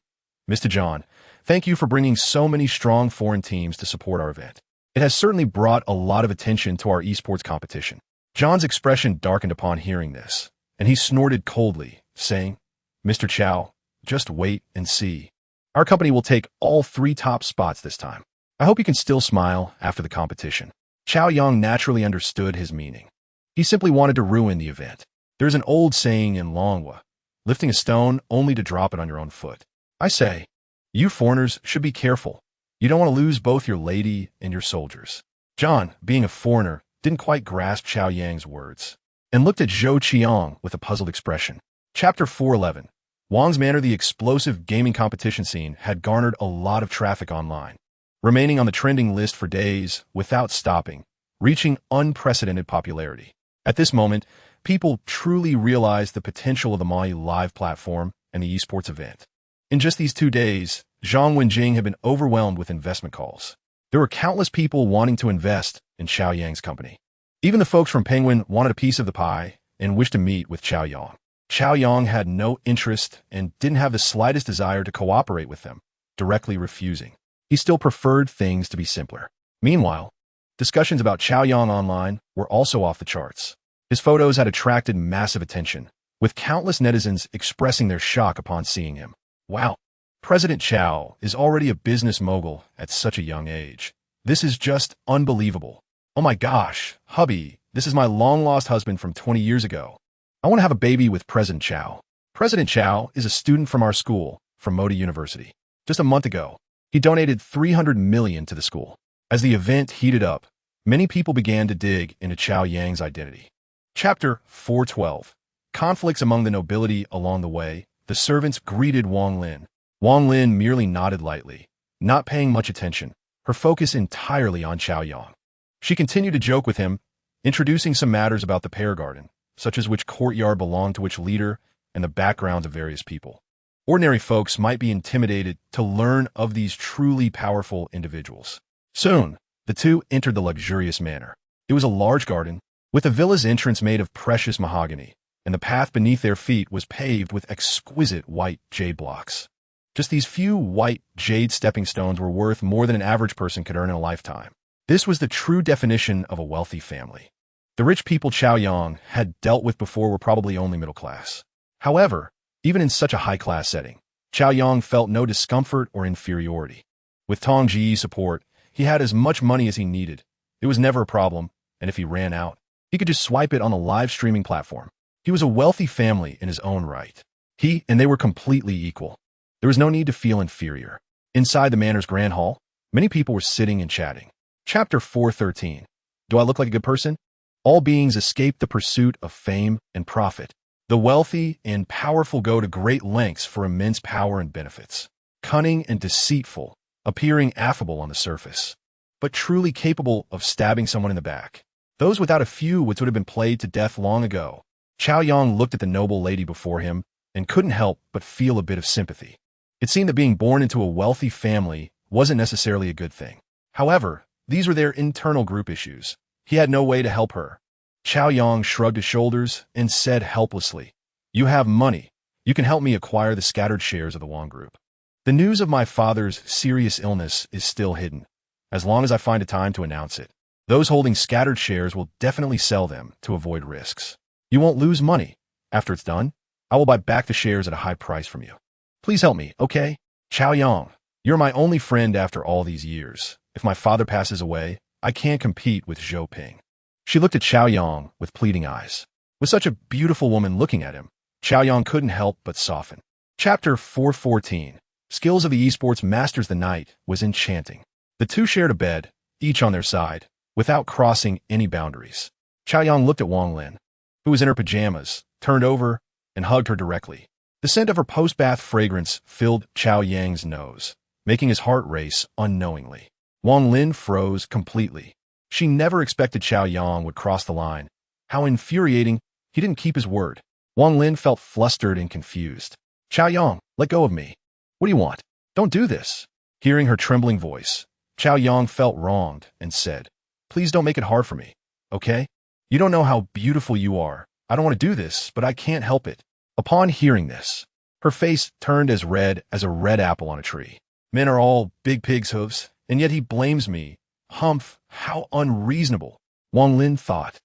"Mr. John, thank you for bringing so many strong foreign teams to support our event. It has certainly brought a lot of attention to our esports competition." John's expression darkened upon hearing this, and he snorted coldly, saying, "Mr. Chao, just wait and see. Our company will take all 3 top spots this time. I hope you can still smile after the competition." Chao Yang naturally understood his meaning. He simply wanted to ruin the event. There's an old saying in Longhua, lifting a stone only to drop it on your own foot. I say, you foreigners should be careful. You don't want to lose both your lady and your soldiers. John, being a foreigner, didn't quite grasp Chao Yang's words, and looked at Zhou Qiang with a puzzled expression. Chapter 411. Wang's Manor. The explosive gaming competition scene had garnered a lot of traffic online, remaining on the trending list for days without stopping, reaching unprecedented popularity. At this moment, people truly realized the potential of the Mayu Live platform and the esports event. In just these 2 days, Zhang Wenjing had been overwhelmed with investment calls. There were countless people wanting to invest in Chao Yang's company. Even the folks from Penguin wanted a piece of the pie and wished to meet with Chao Yang. Chao Yang had no interest and didn't have the slightest desire to cooperate with them, directly refusing. He still preferred things to be simpler. Meanwhile, discussions about Chao Yang online were also off the charts. His photos had attracted massive attention, with countless netizens expressing their shock upon seeing him. Wow, President Chao is already a business mogul at such a young age. This is just unbelievable. Oh my gosh, hubby, this is my long-lost husband from 20 years ago. I want to have a baby with President Chao. President Chao is a student from our school, from Modi University. Just a month ago, he donated $300 million to the school. As the event heated up, many people began to dig into Chao Yang's identity. Chapter 412. Conflicts among the nobility. Along the way, the servants greeted Wang Lin. Wang Lin merely nodded lightly, not paying much attention, her focus entirely on Chao Yang. She continued to joke with him, introducing some matters about the pear garden, such as which courtyard belonged to which leader and the backgrounds of various people. Ordinary folks might be intimidated to learn of these truly powerful individuals. Soon, the two entered the luxurious manor. It was a large garden, with the villa's entrance made of precious mahogany, and the path beneath their feet was paved with exquisite white jade blocks. Just these few white jade stepping stones were worth more than an average person could earn in a lifetime. This was the true definition of a wealthy family. The rich people Chao Yang had dealt with before were probably only middle class. However, even in such a high-class setting, Chao Yang felt no discomfort or inferiority. With Tong Ji's support, he had as much money as he needed. It was never a problem, and if he ran out, he could just swipe it on a live streaming platform. He was a wealthy family in his own right. He and they were completely equal. There was no need to feel inferior. Inside the manor's grand hall, many people were sitting and chatting. Chapter 413. Do I look like a good person? All beings escape the pursuit of fame and profit. The wealthy and powerful go to great lengths for immense power and benefits. Cunning and deceitful, appearing affable on the surface, but truly capable of stabbing someone in the back. Those without a few would have been played to death long ago. Chao Yang looked at the noble lady before him and couldn't help but feel a bit of sympathy. It seemed that being born into a wealthy family wasn't necessarily a good thing. However, these were their internal group issues. He had no way to help her. Chao Yang shrugged his shoulders and said helplessly, "You have money. You can help me acquire the scattered shares of the Wang Group. The news of my father's serious illness is still hidden. As long as I find a time to announce it, those holding scattered shares will definitely sell them to avoid risks. You won't lose money. After it's done, I will buy back the shares at a high price from you. Please help me, okay? Chao Yang, you're my only friend after all these years. If my father passes away, I can't compete with Zhou Ping. She looked at Chao Yang with pleading eyes. With such a beautiful woman looking at him, Chao Yang couldn't help but soften. Chapter 414. Skills of the Esports Masters. The night was enchanting. The two shared a bed, each on their side, without crossing any boundaries. Chao Yang looked at Wang Lin, who was in her pajamas, turned over, and hugged her directly. The scent of her post-bath fragrance filled Chao Yang's nose, making his heart race unknowingly. Wang Lin froze completely. She never expected Chao Yang would cross the line. How infuriating, he didn't keep his word. Wang Lin felt flustered and confused. Chao Yang, let go of me. What do you want? Don't do this. Hearing her trembling voice, Chao Yang felt wronged and said, please don't make it hard for me, okay? You don't know how beautiful you are. I don't want to do this, but I can't help it. Upon hearing this, her face turned as red as a red apple on a tree. Men are all big pig's hooves, and yet he blames me. Humph, how unreasonable, Wang Lin thought.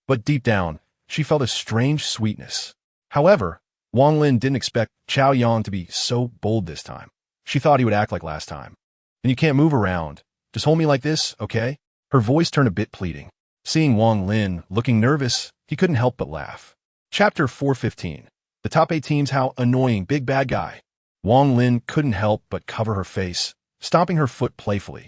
But deep down, she felt a strange sweetness. However, Wang Lin didn't expect Chao Yang to be so bold this time. She thought he would act like last time. And you can't move around. Just hold me like this, okay? Her voice turned a bit pleading. Seeing Wang Lin looking nervous, he couldn't help but laugh. Chapter 415. The top 8 teams. How annoying, big bad guy. Wang Lin couldn't help but cover her face, stomping her foot playfully.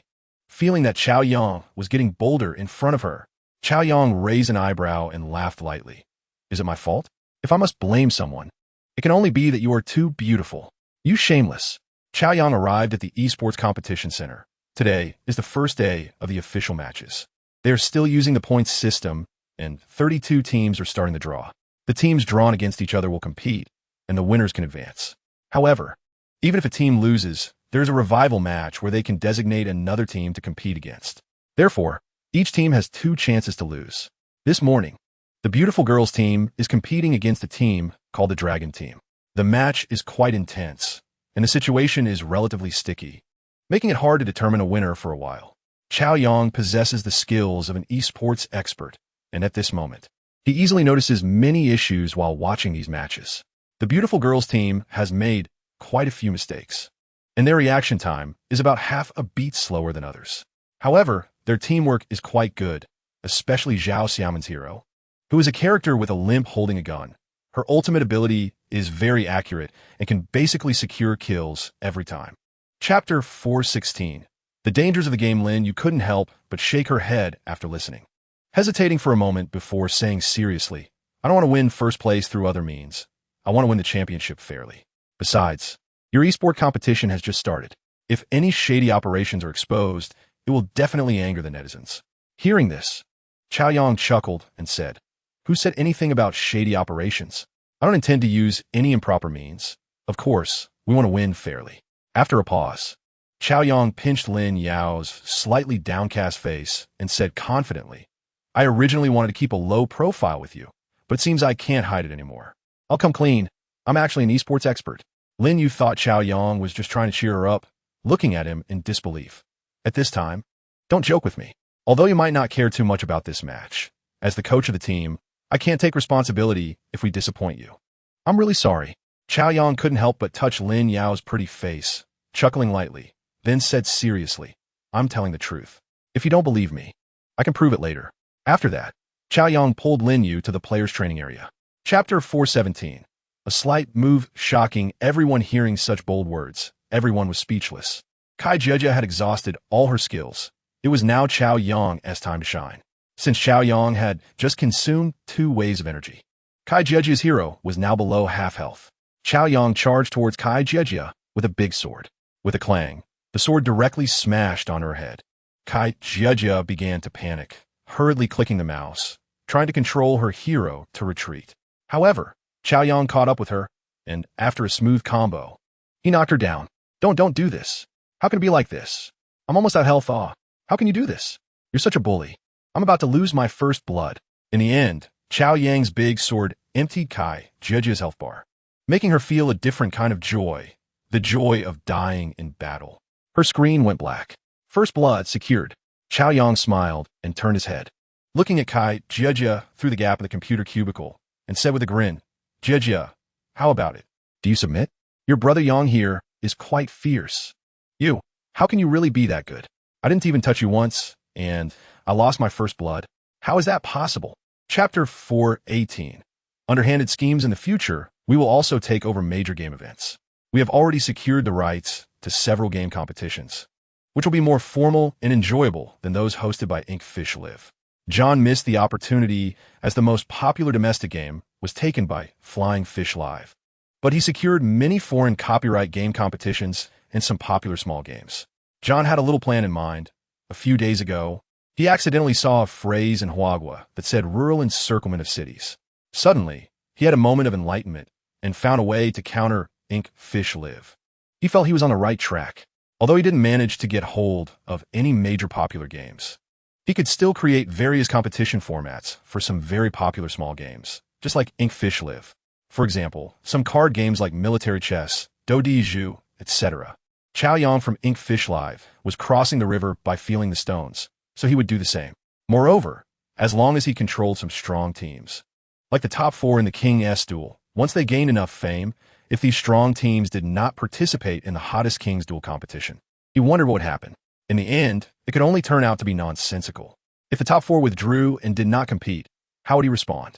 Feeling that Chao Yang was getting bolder in front of her, Chao Yang raised an eyebrow and laughed lightly. Is it my fault? If I must blame someone, it can only be that you are too beautiful. You shameless. Chao Yang arrived at the esports competition center. Today is the first day of the official matches. They are still using the points system, and 32 teams are starting the draw. The teams drawn against each other will compete, and the winners can advance. However, even if a team loses, there is a revival match where they can designate another team to compete against. Therefore, each team has 2 chances to lose. This morning, the beautiful girls team is competing against a team called the Dragon team. The match is quite intense, and the situation is relatively sticky, making it hard to determine a winner for a while. Chao Yang possesses the skills of an esports expert, and at this moment, he easily notices many issues while watching these matches. The beautiful girls team has made quite a few mistakes, and their reaction time is about half a beat slower than others. However, their teamwork is quite good, especially Zhao Xiaoman's hero, who is a character with a limp holding a gun. Her ultimate ability is very accurate and can basically secure kills every time. Chapter 416. The dangers of the game. Lin, you couldn't help but shake her head after listening, hesitating for a moment before saying seriously, I don't want to win first place through other means. I want to win the championship fairly. Besides, your esport competition has just started. If any shady operations are exposed, it will definitely anger the netizens. Hearing this, Chao Yang chuckled and said, who said anything about shady operations? I don't intend to use any improper means. Of course, we want to win fairly. After a pause, Chao Yang pinched Lin Yao's slightly downcast face and said confidently, I originally wanted to keep a low profile with you, but it seems I can't hide it anymore. I'll come clean. I'm actually an esports expert. Lin Yu thought Chao Yang was just trying to cheer her up, looking at him in disbelief. At this time, don't joke with me. Although you might not care too much about this match, as the coach of the team, I can't take responsibility if we disappoint you. I'm really sorry. Chao Yang couldn't help but touch Lin Yao's pretty face, chuckling lightly, then said seriously, I'm telling the truth. If you don't believe me, I can prove it later. After that, Chao Yang pulled Lin Yu to the players' training area. Chapter 417. A slight move shocking everyone. Hearing such bold words, everyone was speechless. Kai Jia had exhausted all her skills. It was now Chao Yang's time to shine. Since Chao Yang had just consumed 2 waves of energy, Kai Jia's hero was now below half health. Chao Yang charged towards Kai Jia with a big sword. With a clang, the sword directly smashed on her head. Kai Jia began to panic, hurriedly clicking the mouse, trying to control her hero to retreat. However, Chao Yang caught up with her, and after a smooth combo, he knocked her down. Don't do this. How can it be like this? I'm almost at health. How can you do this? You're such a bully. I'm about to lose my first blood. In the end, Chao Yang's big sword emptied Kai Jia's health bar, making her feel a different kind of joy, the joy of dying in battle. Her screen went black. First blood secured. Chao Yang smiled and turned his head, looking at Kai Jia through the gap in the computer cubicle, and said with a grin, Jia, How about it? Do you submit? Your brother Yang here is quite fierce. You, how can you really be that good? I didn't even touch you once, and I lost my first blood. How is that possible? Chapter 4:18. Underhanded schemes in the future, we will also take over major game events. We have already secured the rights to several game competitions, which will be more formal and enjoyable than those hosted by Ink Fish Live. John missed the opportunity as the most popular domestic game was taken by Flying Fish Live. But he secured many foreign copyright game competitions and some popular small games. John had a little plan in mind. A few days ago, he accidentally saw a phrase in Huagua that said rural encirclement of cities. Suddenly, he had a moment of enlightenment and found a way to counter Ink Fish Live. He felt he was on the right track. Although he didn't manage to get hold of any major popular games, he could still create various competition formats for some very popular small games, just like Ink Fish Live. For example, some card games like military chess, Do Di Zhu, etc. Chao Yang from Ink Fish Live was crossing the river by feeling the stones, so he would do the same. Moreover, as long as he controlled some strong teams, like the top four in the King S duel, once they gained enough fame, if these strong teams did not participate in the hottest Kings duel competition, he wondered what would happen. In the end, it could only turn out to be nonsensical. If the top four withdrew and did not compete, how would he respond?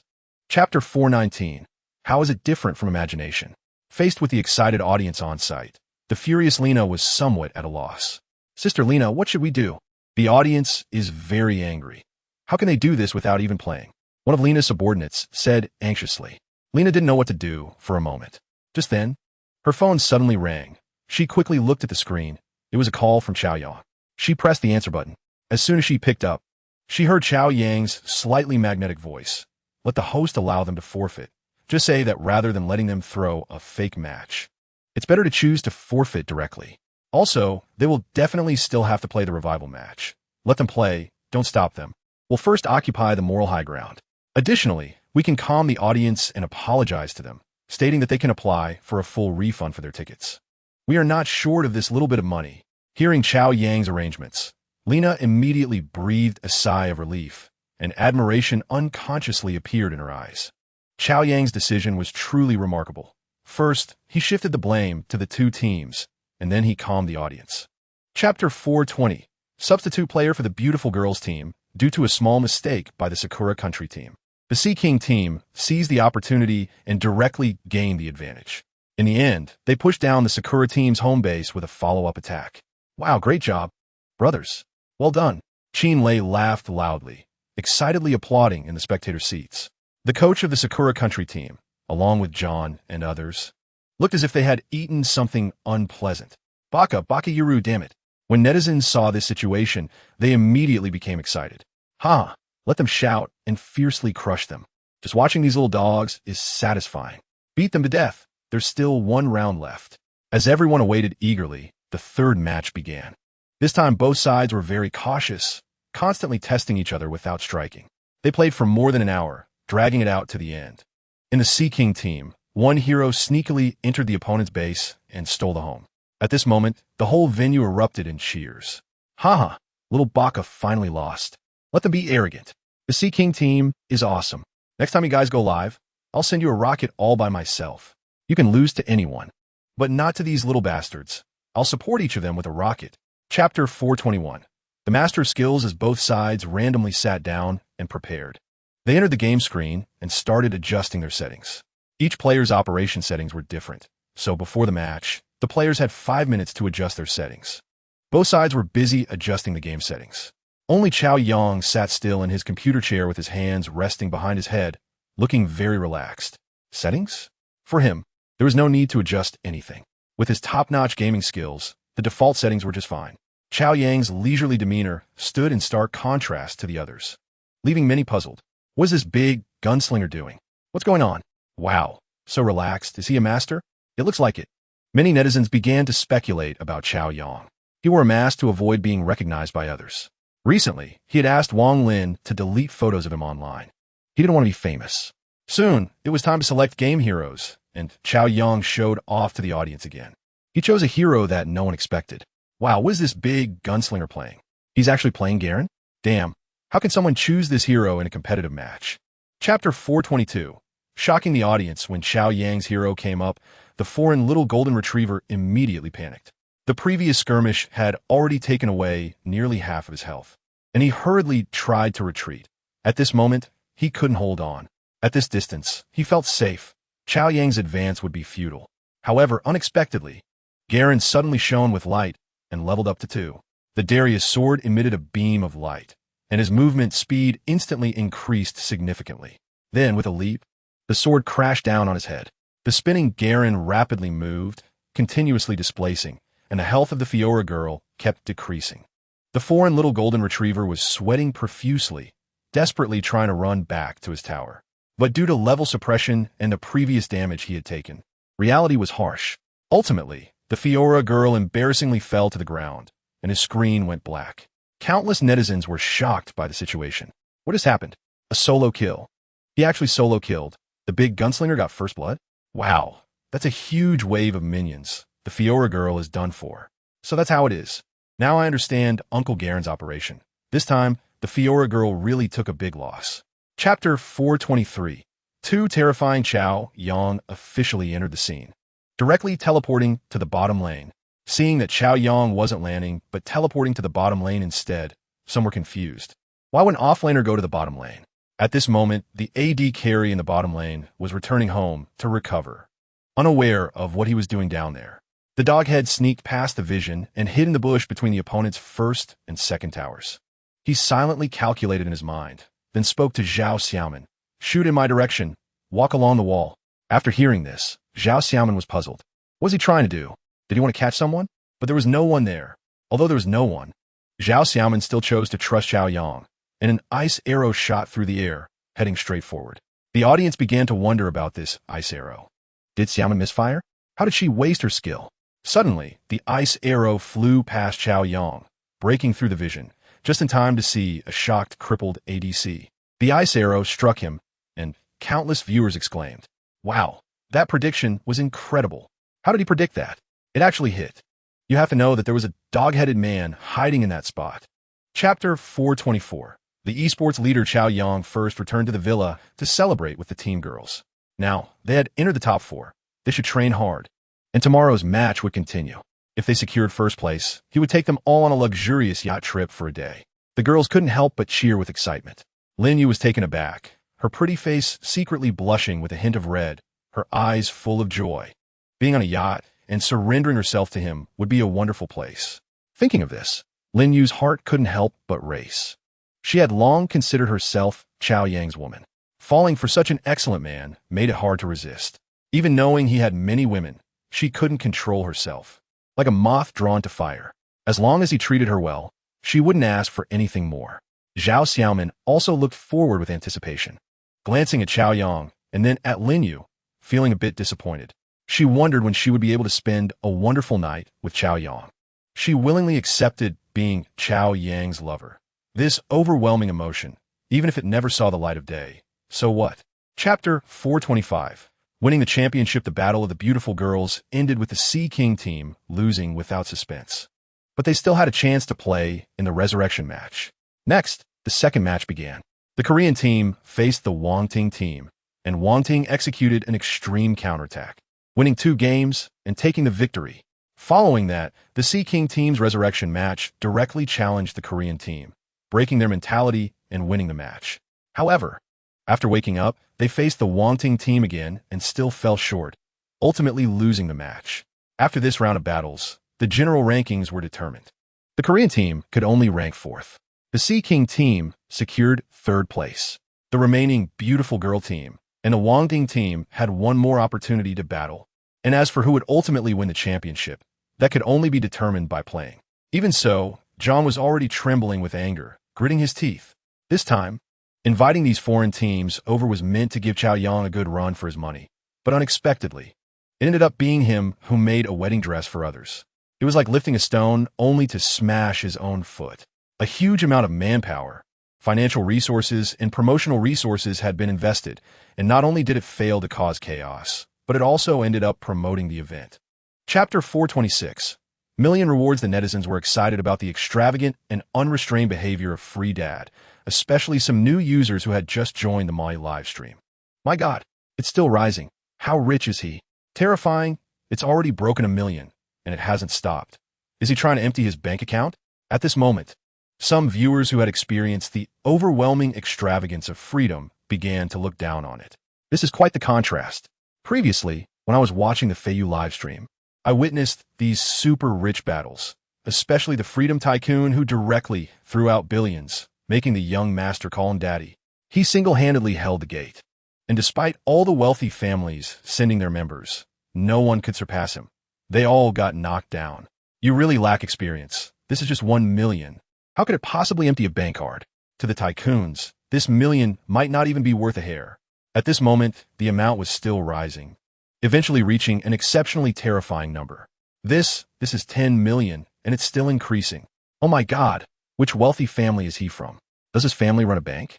Chapter 4:19. How is it different from imagination? Faced with the excited audience on site, the furious Lena was somewhat at a loss. Sister Lena, what should we do? The audience is very angry. How can they do this without even playing? One of Lena's subordinates said anxiously. Lena didn't know what to do for a moment. Just then, her phone suddenly rang. She quickly looked at the screen. It was a call from Chao Yang. She pressed the answer button. As soon as she picked up, she heard Chao Yang's slightly magnetic voice. Let the host allow them to forfeit. Just say that rather than letting them throw a fake match, it's better to choose to forfeit directly. Also, they will definitely still have to play the revival match. Let them play, don't stop them. We'll first occupy the moral high ground. Additionally, we can calm the audience and apologize to them, stating that they can apply for a full refund for their tickets. We are not short of this little bit of money. Hearing Chao Yang's arrangements, Lena immediately breathed a sigh of relief, and admiration unconsciously appeared in her eyes. Chao Yang's decision was truly remarkable. First, he shifted the blame to the two teams, and then he calmed the audience. Chapter 4:20. Substitute player for the beautiful girls team due to a small mistake by the Sakura Country team. The Sea King team seized the opportunity and directly gained the advantage. In the end, they pushed down the Sakura team's home base with a follow-up attack. Wow, great job, brothers. Well done. Chin Lei laughed loudly, excitedly applauding in the spectator seats. The coach of the Sakura Country team, along with John and others, looked as if they had eaten something unpleasant. Baka Yuru, damn it. When netizens saw this situation, they immediately became excited. Ha! Let them shout and fiercely crush them. Just watching these little dogs is satisfying. Beat them to death. There's still one round left. As everyone awaited eagerly, the third match began. This time both sides were very cautious, constantly testing each other without striking. They played for more than an hour, dragging it out to the end. In the Sea King team, one hero sneakily entered the opponent's base and stole the home. At this moment, the whole venue erupted in cheers. Haha, little Baka finally lost. Let them be arrogant. The Sea King team is awesome. Next time you guys go live, I'll send you a rocket all by myself. You can lose to anyone, but not to these little bastards. I'll support each of them with a rocket. Chapter 4:21. The master of skills as both sides randomly sat down and prepared. They entered the game screen and started adjusting their settings. Each player's operation settings were different, so before the match, the players had 5 minutes to adjust their settings. Both sides were busy adjusting the game settings. Only Chao Yang sat still in his computer chair with his hands resting behind his head, looking very relaxed. Settings? For him, there was no need to adjust anything. With his top-notch gaming skills, the default settings were just fine. Chao Yang's leisurely demeanor stood in stark contrast to the others, leaving many puzzled. What is this big gunslinger doing? What's going on? Wow, so relaxed. Is he a master? It looks like it. Many netizens began to speculate about Chao Yang. He wore a mask to avoid being recognized by others. Recently, he had asked Wang Lin to delete photos of him online. He didn't want to be famous. Soon, it was time to select game heroes, and Chao Yang showed off to the audience again. He chose a hero that no one expected. Wow, what is this big gunslinger playing? He's actually playing Garen? Damn, how can someone choose this hero in a competitive match? Chapter 4:22. Shocking the audience when Chao Yang's hero came up, the foreign little golden retriever immediately panicked. The previous skirmish had already taken away nearly half of his health, and he hurriedly tried to retreat. At this moment, he couldn't hold on. At this distance, he felt safe. Chao Yang's advance would be futile. However, unexpectedly, Garen suddenly shone with light and leveled up to 2. The Darius sword emitted a beam of light, and his movement speed instantly increased significantly. Then, with a leap, the sword crashed down on his head. The spinning Garen rapidly moved, continuously displacing, and the health of the Fiora girl kept decreasing. The foreign little golden retriever was sweating profusely, desperately trying to run back to his tower. But due to level suppression and the previous damage he had taken, reality was harsh. Ultimately, the Fiora girl embarrassingly fell to the ground, and his screen went black. Countless netizens were shocked by the situation. What has happened? A solo kill. He actually solo killed. The big gunslinger got first blood? Wow, that's a huge wave of minions. The Fiora girl is done for. So that's how it is. Now I understand Uncle Garen's operation. This time, the Fiora girl really took a big loss. Chapter 423. 2 terrifying Chao Yang officially entered the scene, directly teleporting to the bottom lane. Seeing that Chao Yang wasn't landing, but teleporting to the bottom lane instead, some were confused. Why wouldn't offlaner go to the bottom lane? At this moment, the AD carry in the bottom lane was returning home to recover, unaware of what he was doing down there. The doghead sneaked past the vision and hid in the bush between the opponent's first and second towers. He silently calculated in his mind, then spoke to Zhao Xiaoman. Shoot in my direction. Walk along the wall. After hearing this, Zhao Xiaoman was puzzled. What was he trying to do? Did he want to catch someone? But there was no one there. Although there was no one, Zhao Xiaoman still chose to trust Chao Yang, and an ice arrow shot through the air, heading straight forward. The audience began to wonder about this ice arrow. Did Xiaoman misfire? How did she waste her skill? Suddenly, the ice arrow flew past Chao Yang, breaking through the vision, just in time to see a shocked, crippled ADC. The ice arrow struck him, and countless viewers exclaimed, "Wow, that prediction was incredible. How did he predict that? It actually hit." You have to know that there was a dog-headed man hiding in that spot. Chapter 424. The esports leader Chao Yang first returned to the villa to celebrate with the team girls. Now, they had entered the top 4. They should train hard, and tomorrow's match would continue. If they secured first place, he would take them all on a luxurious yacht trip for a day. The girls couldn't help but cheer with excitement. Lin Yu was taken aback, her pretty face secretly blushing with a hint of red, her eyes full of joy. Being on a yacht and surrendering herself to him would be a wonderful place. Thinking of this, Lin Yu's heart couldn't help but race. She had long considered herself Chao Yang's woman. Falling for such an excellent man made it hard to resist. Even knowing he had many women, she couldn't control herself. Like a moth drawn to fire. As long as he treated her well, she wouldn't ask for anything more. Zhao Xiaoman also looked forward with anticipation, glancing at Chao Yang and then at Lin Yu, feeling a bit disappointed. She wondered when she would be able to spend a wonderful night with Chao Yang. She willingly accepted being Chao Yang's lover. This overwhelming emotion, even if it never saw the light of day. So what? Chapter 425. Winning the championship, the Battle of the Beautiful Girls ended with the Sea King team losing without suspense. But they still had a chance to play in the resurrection match. Next, the second match began. The Korean team faced the Wangting team, and Wangting executed an extreme counterattack, winning 2 games and taking the victory. Following that, the Sea King team's resurrection match directly challenged the Korean team, breaking their mentality and winning the match. However, after waking up, they faced the Wangting team again and still fell short, ultimately losing the match. After this round of battles, the general rankings were determined. The Korean team could only rank 4th. The Sea King team secured 3rd place. The remaining Beautiful Girl team and the Wangting team had one more opportunity to battle. And as for who would ultimately win the championship, that could only be determined by playing. Even so, John was already trembling with anger, gritting his teeth. This time, inviting these foreign teams over was meant to give Chao Yang a good run for his money. But unexpectedly, it ended up being him who made a wedding dress for others. It was like lifting a stone only to smash his own foot. A huge amount of manpower, financial resources, and promotional resources had been invested, and not only did it fail to cause chaos, but it also ended up promoting the event. Chapter 426. Million rewards. The netizens were excited about the extravagant and unrestrained behavior of Free Dad, especially some new users who had just joined the My livestream. My God, It's still rising. How rich is he? Terrifying. It's already broken 1 million, and it hasn't stopped. Is he trying to empty his bank account? At this moment, some viewers who had experienced the overwhelming extravagance of freedom began to look down on it. This is quite the contrast. Previously, when I was watching the Feiyu livestream, I witnessed these super rich battles, especially the Freedom Tycoon who directly threw out billions, making the young master call him daddy. He single-handedly held the gate. And despite all the wealthy families sending their members, no one could surpass him. They all got knocked down. You really lack experience. This is just 1 million. How could it possibly empty a bank card? To the tycoons, this million might not even be worth a hair. At this moment, the amount was still rising, eventually reaching an exceptionally terrifying number. This is 10 million, and it's still increasing. Oh my God, which wealthy family is he from? Does his family run a bank?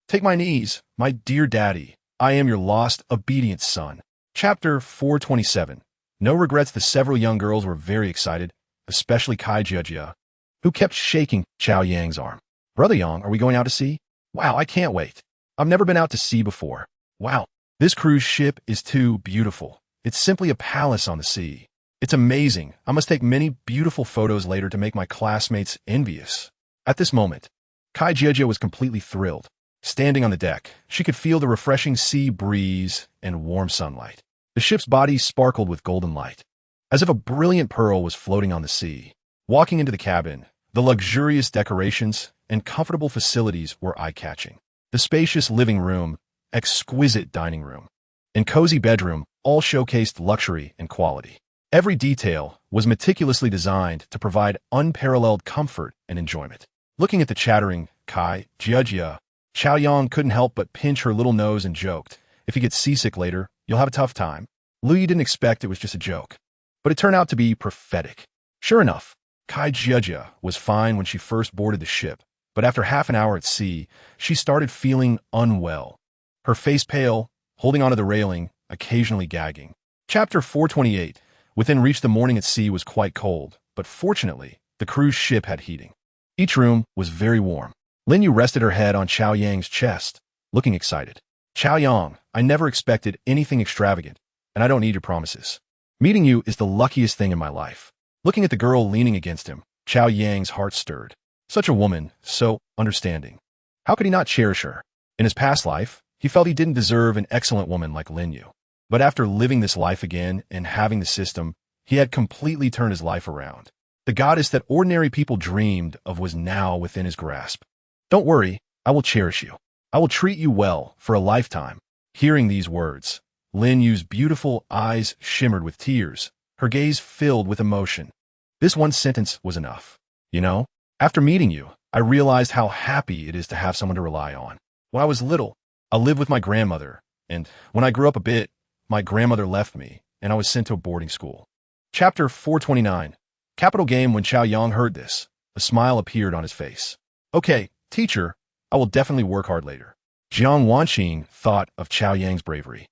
Take my knees, my dear daddy. I am your lost, obedient son. Chapter 427. No regrets. The several young girls were very excited, especially Kai Jia, who kept shaking Chao Yang's arm. Brother Yang, are we going out to sea? Wow, I can't wait. I've never been out to sea before. Wow, this cruise ship is too beautiful. It's simply a palace on the sea. It's amazing. I must take many beautiful photos later to make my classmates envious. At this moment, Kai Jia was completely thrilled. Standing on the deck, she could feel the refreshing sea breeze and warm sunlight. The ship's body sparkled with golden light, as if a brilliant pearl was floating on the sea. Walking into the cabin, the luxurious decorations and comfortable facilities were eye-catching. The spacious living room, exquisite dining room, and cozy bedroom all showcased luxury and quality. Every detail was meticulously designed to provide unparalleled comfort and enjoyment. Looking at the chattering Kai Jia, Chao Yang couldn't help but pinch her little nose and joked, "If you get seasick later, you'll have a tough time." Lu didn't expect it was just a joke, but it turned out to be prophetic. Sure enough, Kai Jia was fine when she first boarded the ship, but after half an hour at sea, she started feeling unwell. Her face pale, holding onto the railing, occasionally gagging. Chapter 428. Within reach. The morning at sea was quite cold, but fortunately, the cruise ship had heating. Each room was very warm. Lin Yu rested her head on Chao Yang's chest, looking excited. Chao Yang, I never expected anything extravagant, and I don't need your promises. Meeting you is the luckiest thing in my life. Looking at the girl leaning against him, Chao Yang's heart stirred. Such a woman, so understanding. How could he not cherish her? In his past life, he felt he didn't deserve an excellent woman like Lin Yu. But after living this life again and having the system, he had completely turned his life around. The goddess that ordinary people dreamed of was now within his grasp. Don't worry, I will cherish you. I will treat you well for a lifetime. Hearing these words, Lin Yu's beautiful eyes shimmered with tears, her gaze filled with emotion. This one sentence was enough. You know, after meeting you, I realized how happy it is to have someone to rely on. When I was little, I lived with my grandmother, and when I grew up a bit, my grandmother left me, and I was sent to a boarding school. Chapter 429. Capital Game. When Chao Yang heard this, a smile appeared on his face. Okay, teacher, I will definitely work hard later. Jiang Wanqing thought of Chao Yang's bravery.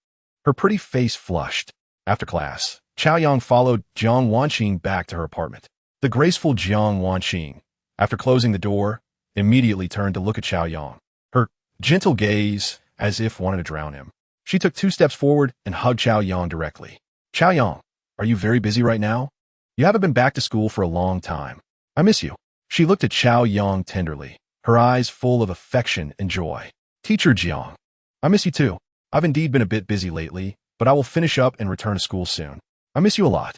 Her pretty face flushed. After class, Chao Yang followed Jiang Wanqing back to her apartment. The graceful Jiang Wanqing, after closing the door, immediately turned to look at Chao Yang. Her gentle gaze, as if wanted to drown him. She took 2 steps forward and hugged Chao Yang directly. Chao Yang, are you very busy right now? You haven't been back to school for a long time. I miss you. She looked at Chao Yang tenderly, her eyes full of affection and joy. Teacher Jiang, I miss you too. I've indeed been a bit busy lately, but I will finish up and return to school soon. I miss you a lot.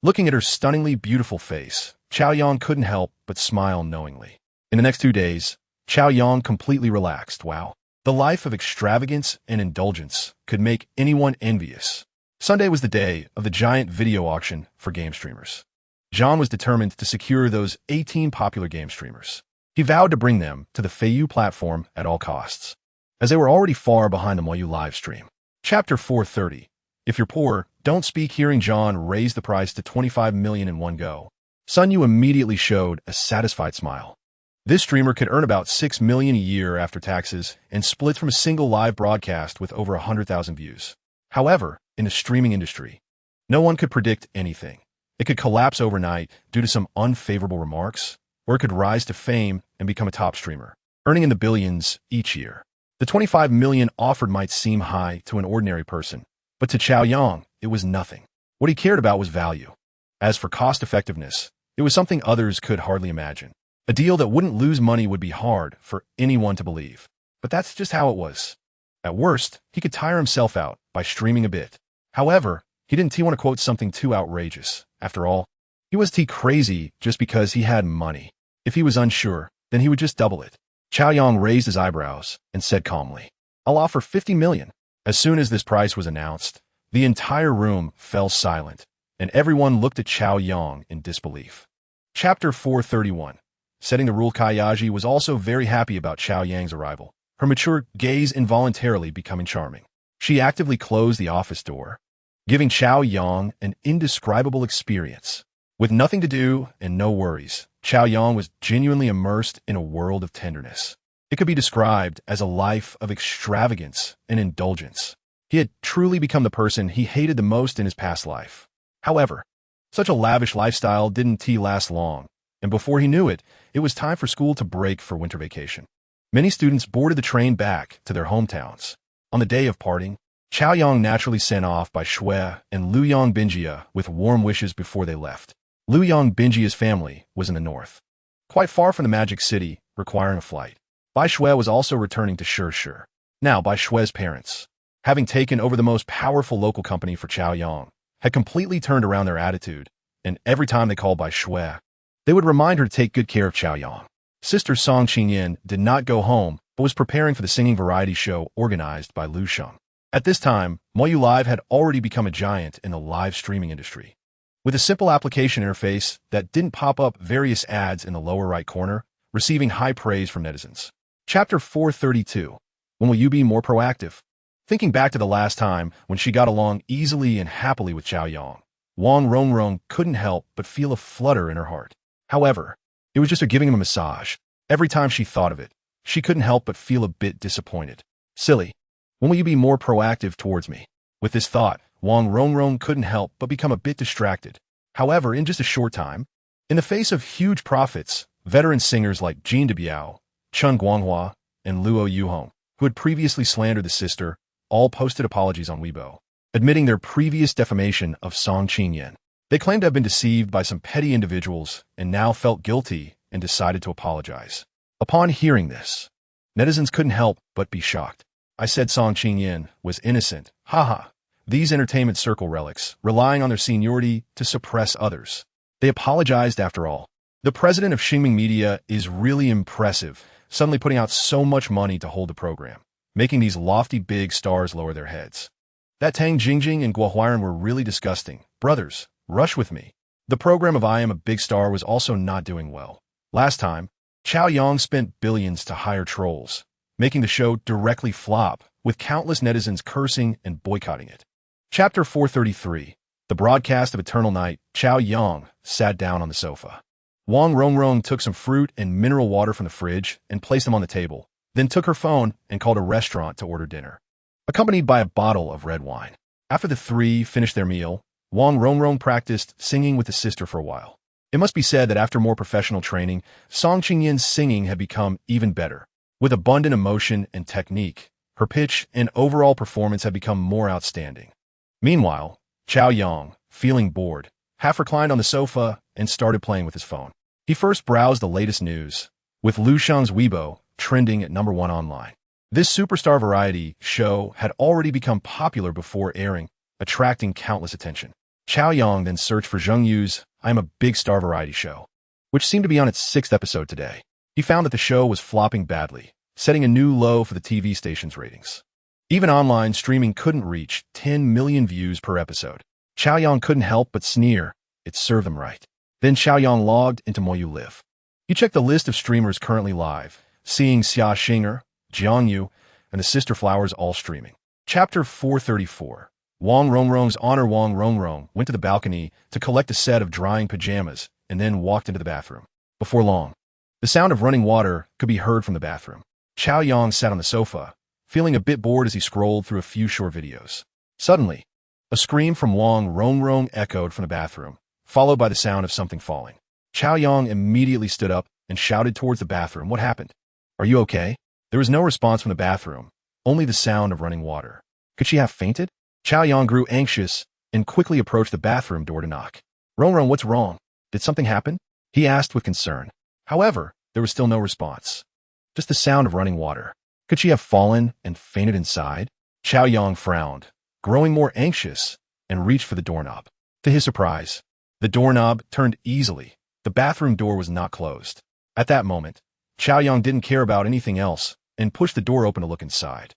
Looking at her stunningly beautiful face, Chao Yang couldn't help but smile knowingly. In the next 2 days, Chao Yang completely relaxed. Wow. The life of extravagance and indulgence could make anyone envious. Sunday was the day of the giant video auction for game streamers. John was determined to secure those 18 popular game streamers. He vowed to bring them to the Feiyu platform at all costs, as they were already far behind the Moyu live stream. Chapter 430. If you're poor, don't speak. Hearing John raise the price to 25 million in one go, Sun Yu immediately showed a satisfied smile. This streamer could earn about 6 million a year after taxes and split from a single live broadcast with over 100,000 views. However, in the streaming industry, no one could predict anything. It could collapse overnight due to some unfavorable remarks, or it could rise to fame and become a top streamer, earning in the billions each year. The 25 million offered might seem high to an ordinary person, but to Chao Yang, it was nothing. What he cared about was value. As for cost-effectiveness, it was something others could hardly imagine. A deal that wouldn't lose money would be hard for anyone to believe. But that's just how it was. At worst, he could tire himself out by streaming a bit. However, he didn't want to quote something too outrageous. After all, he was crazy just because he had money. If he was unsure, then he would just double it. Chao Yang raised his eyebrows and said calmly, "I'll offer 50 million. As soon as this price was announced, the entire room fell silent, and everyone looked at Chao Yang in disbelief. Chapter 431. Setting the rule. Kayaji was also very happy about Chao Yang's arrival, her mature gaze involuntarily becoming charming. She actively closed the office door, giving Chao Yang an indescribable experience. With nothing to do and no worries, Chao Yang was genuinely immersed in a world of tenderness. It could be described as a life of extravagance and indulgence. He had truly become the person he hated the most in his past life. However, such a lavish lifestyle didn't last long, and before he knew it, it was time for school to break for winter vacation. Many students boarded the train back to their hometowns. On the day of parting, Chao Yang naturally sent off by Shui and Liu Yang Binjia with warm wishes before they left. Liu Yang Binjia's family was in the north, quite far from the Magic City, requiring a flight. Bai Shui was also returning to Shi. Now, Bai Shui's parents, having taken over the most powerful local company for Chao Yang, had completely turned around their attitude, and every time they called Bai Shui, they would remind her to take good care of Chao Yang. Sister Song Qingyan did not go home, but was preparing for the singing variety show organized by Lu Sheng. At this time, Moyu Live had already become a giant in the live streaming industry. With a simple application interface that didn't pop up various ads in the lower right corner, receiving high praise from netizens. Chapter 432. When will you be more proactive? Thinking back to the last time when she got along easily and happily with Chao Yang, Wang Rongrong couldn't help but feel a flutter in her heart. However, it was just her giving him a massage. Every time she thought of it, she couldn't help but feel a bit disappointed. Silly. When will you be more proactive towards me? With this thought, Wang Rongrong couldn't help but become a bit distracted. However, in just a short time, in the face of huge profits, veteran singers like Jin Debiao, Chun Guanghua, and Luo Yuhong, who had previously slandered the sister, all posted apologies on Weibo, admitting their previous defamation of Song Qingyan. They claimed to have been deceived by some petty individuals and now felt guilty and decided to apologize. Upon hearing this, netizens couldn't help but be shocked. I said Song Qingyan was innocent. Haha. These entertainment circle relics, relying on their seniority to suppress others. They apologized after all. The president of Xingming Media is really impressive, suddenly putting out so much money to hold the program, making these lofty big stars lower their heads. That Tang Jingjing and Guo Huairan were really disgusting. Brothers, rush with me. The program of I Am a Big Star was also not doing well. Last time, Chao Yang spent billions to hire trolls, making the show directly flop, with countless netizens cursing and boycotting it. Chapter 433. The broadcast of Eternal Night. Chao Yang sat down on the sofa. Wang Rongrong took some fruit and mineral water from the fridge and placed them on the table, then took her phone and called a restaurant to order dinner, accompanied by a bottle of red wine. After the three finished their meal, Wang Rongrong practiced singing with the sister for a while. It must be said that after more professional training, Song Qingyan's singing had become even better. With abundant emotion and technique, her pitch and overall performance had become more outstanding. Meanwhile, Chao Yang, feeling bored, half reclined on the sofa and started playing with his phone. He first browsed the latest news, with Lu Sheng's Weibo trending at #1 online. This superstar variety show had already become popular before airing, attracting countless attention. Chao Yang then searched for Zheng Yu's I Am a Big Star variety show, which seemed to be on its 6th episode today. He found that the show was flopping badly, setting a new low for the TV station's ratings. Even online streaming couldn't reach 10 million views per episode. Chao Yang couldn't help but sneer. It served them right. Then Chao Yang logged into Moyu Live. He checked the list of streamers currently live, seeing Xia Xinger, Jiang Yu, and the Sister Flowers all streaming. Chapter 434. Wang Rongrong's honor. Wang Rongrong went to the balcony to collect a set of drying pajamas and then walked into the bathroom. Before long, the sound of running water could be heard from the bathroom. Chao Yang sat on the sofa, feeling a bit bored as he scrolled through a few short videos. Suddenly, a scream from Wang Rongrong echoed from the bathroom, followed by the sound of something falling. Chao Yang immediately stood up and shouted towards the bathroom, "What happened? Are you okay?" There was no response from the bathroom, only the sound of running water. Could she have fainted? Chao Yang grew anxious and quickly approached the bathroom door to knock. Rong, what's wrong? Did something happen? He asked with concern. However, there was still no response. Just the sound of running water. Could she have fallen and fainted inside? Chao Yang frowned, growing more anxious, and reached for the doorknob. To his surprise, the doorknob turned easily. The bathroom door was not closed. At that moment, Chao Yang didn't care about anything else and pushed the door open to look inside.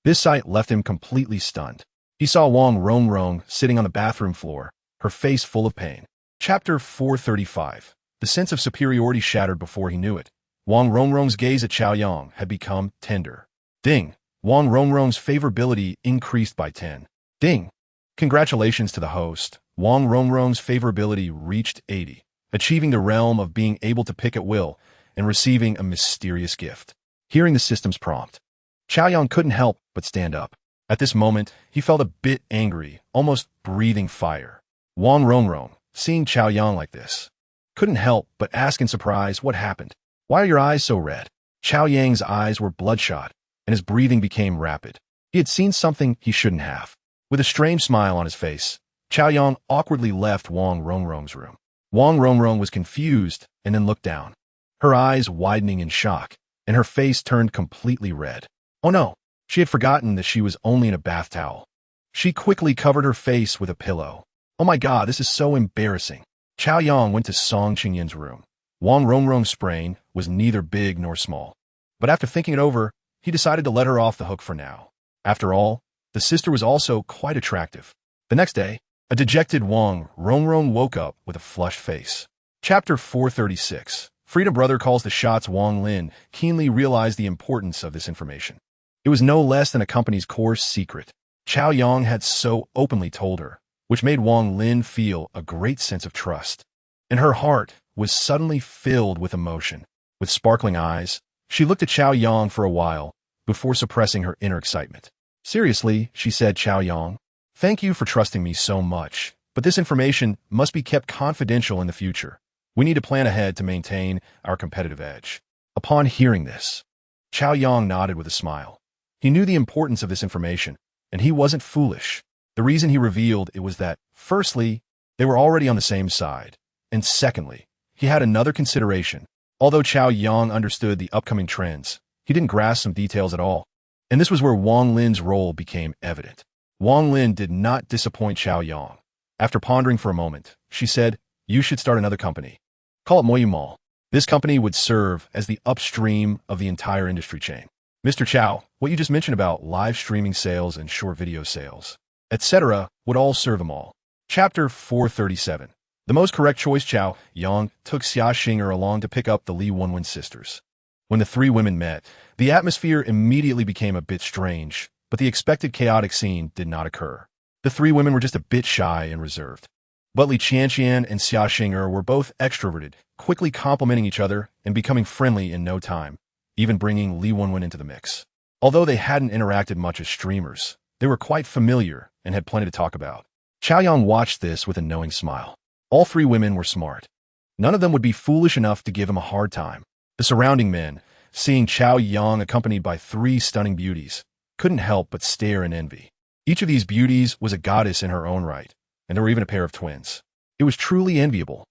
This sight left him completely stunned. He saw Wang Rongrong sitting on the bathroom floor, her face full of pain. Chapter 435. The sense of superiority shattered before he knew it. Wang Rongrong's gaze at Chao Yang had become tender. Ding! Wang Rongrong's favorability increased by 10. Ding! Congratulations to the host. Wang Rongrong's favorability reached 80, achieving the realm of being able to pick at will and receiving a mysterious gift. Hearing the system's prompt, Chao Yang couldn't help but stand up. At this moment, he felt a bit angry, almost breathing fire. Wang Rongrong, seeing Chao Yang like this, couldn't help but ask in surprise what happened. Why are your eyes so red? Chao Yang's eyes were bloodshot, and his breathing became rapid. He had seen something he shouldn't have. With a strange smile on his face, Chao Yang awkwardly left Wang Rongrong's room. Wang Rongrong was confused and then looked down, her eyes widening in shock, and her face turned completely red. Oh no, she had forgotten that she was only in a bath towel. She quickly covered her face with a pillow. Oh my god, this is so embarrassing. Chao Yang went to Song Qingyin's room. Wang Rongrong's sprain was neither big nor small. But after thinking it over, he decided to let her off the hook for now. After all, the sister was also quite attractive. The next day, a dejected Wang Rongrong woke up with a flushed face. Chapter 436. Freedom Brother calls the shots. Wang Lin keenly realized the importance of this information. It was no less than a company's core secret. Chao Yang had so openly told her, which made Wang Lin feel a great sense of trust. And her heart was suddenly filled with emotion. With sparkling eyes, she looked at Chao Yang for a while before suppressing her inner excitement. Seriously, she said, Chao Yang, thank you for trusting me so much, but this information must be kept confidential in the future. We need to plan ahead to maintain our competitive edge. Upon hearing this, Chao Yang nodded with a smile. He knew the importance of this information, and he wasn't foolish. The reason he revealed it was that, firstly, they were already on the same side, and secondly, he had another consideration. Although Chao Yang understood the upcoming trends, he didn't grasp some details at all. And this was where Wang Lin's role became evident. Wang Lin did not disappoint Chao Yang. After pondering for a moment, she said, you should start another company. Call it Moyu Mall. This company would serve as the upstream of the entire industry chain. Mr. Chao, what you just mentioned about live streaming sales and short video sales, etc., would all serve them all. Chapter 437. The most correct choice. Chao Yang took Xia Xinger along to pick up the Li Wenwen sisters. When the three women met, the atmosphere immediately became a bit strange, but the expected chaotic scene did not occur. The three women were just a bit shy and reserved. But Li Qianqian and Xia Xinger were both extroverted, quickly complimenting each other and becoming friendly in no time, even bringing Li Wenwen into the mix. Although they hadn't interacted much as streamers, they were quite familiar and had plenty to talk about. Chao Yang watched this with a knowing smile. All three women were smart. None of them would be foolish enough to give him a hard time. The surrounding men, seeing Chao Yang accompanied by three stunning beauties, couldn't help but stare in envy. Each of these beauties was a goddess in her own right, and there were even a pair of twins. It was truly enviable.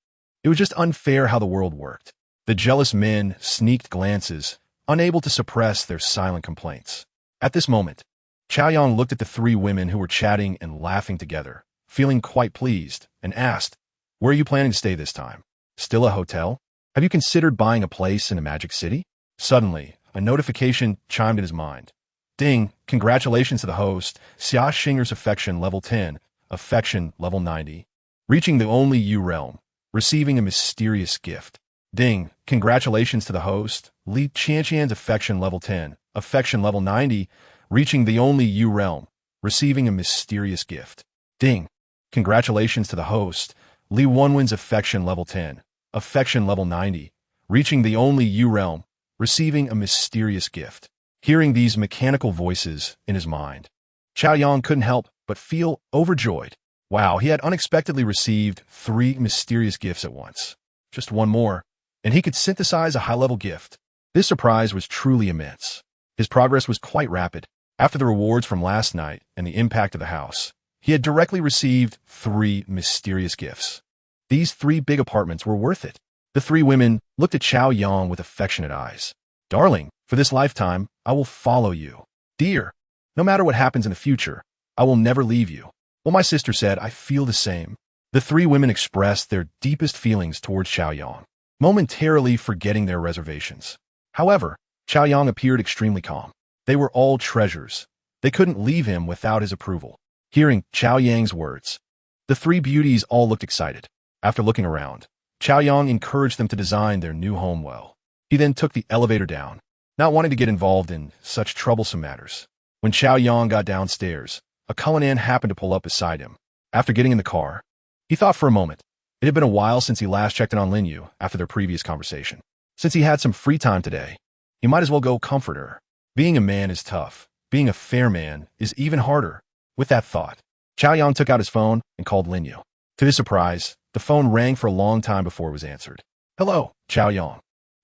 It was just unfair how the world worked. The jealous men sneaked glances, unable to suppress their silent complaints. At this moment, Chao Yang looked at the three women who were chatting and laughing together, feeling quite pleased, and asked, where are you planning to stay this time? Still a hotel? Have you considered buying a place in a magic city? Suddenly, a notification chimed in his mind. Ding, congratulations to the host, Xia Xinger's affection level 10, affection level 90, reaching the only U realm, receiving a mysterious gift. Ding, congratulations to the host, Li Qianqian's affection level 10, affection level 90, reaching the only U realm, receiving a mysterious gift. Ding, congratulations to the host, Li Wenwen's affection level 10, affection level 90, reaching the only U realm, receiving a mysterious gift. Hearing these mechanical voices in his mind, Chao Yang couldn't help but feel overjoyed. Wow, he had unexpectedly received 3 mysterious gifts at once. Just one more, and he could synthesize a high-level gift. This surprise was truly immense. His progress was quite rapid. After the rewards from last night and the impact of the house, he had directly received 3 mysterious gifts. These 3 big apartments were worth it. The 3 women looked at Chao Yang with affectionate eyes. Darling, for this lifetime, I will follow you. Dear, no matter what happens in the future, I will never leave you. Well, my sister said, I feel the same. The 3 women expressed their deepest feelings towards Chao Yang, momentarily forgetting their reservations. However, Chao Yang appeared extremely calm. They were all treasures. They couldn't leave him without his approval. Hearing Chao Yang's words, the 3 beauties all looked excited. After looking around, Chao Yang encouraged them to design their new home well. He then took the elevator down, not wanting to get involved in such troublesome matters. When Chao Yang got downstairs, a Cullinan happened to pull up beside him. After getting in the car, he thought for a moment. It had been a while since he last checked in on Lin Yu after their previous conversation. Since he had some free time today, he might as well go comfort her. Being a man is tough. Being a fair man is even harder. With that thought, Chao Yang took out his phone and called Lin Yu. To his surprise, the phone rang for a long time before it was answered. Hello, Chao Yang.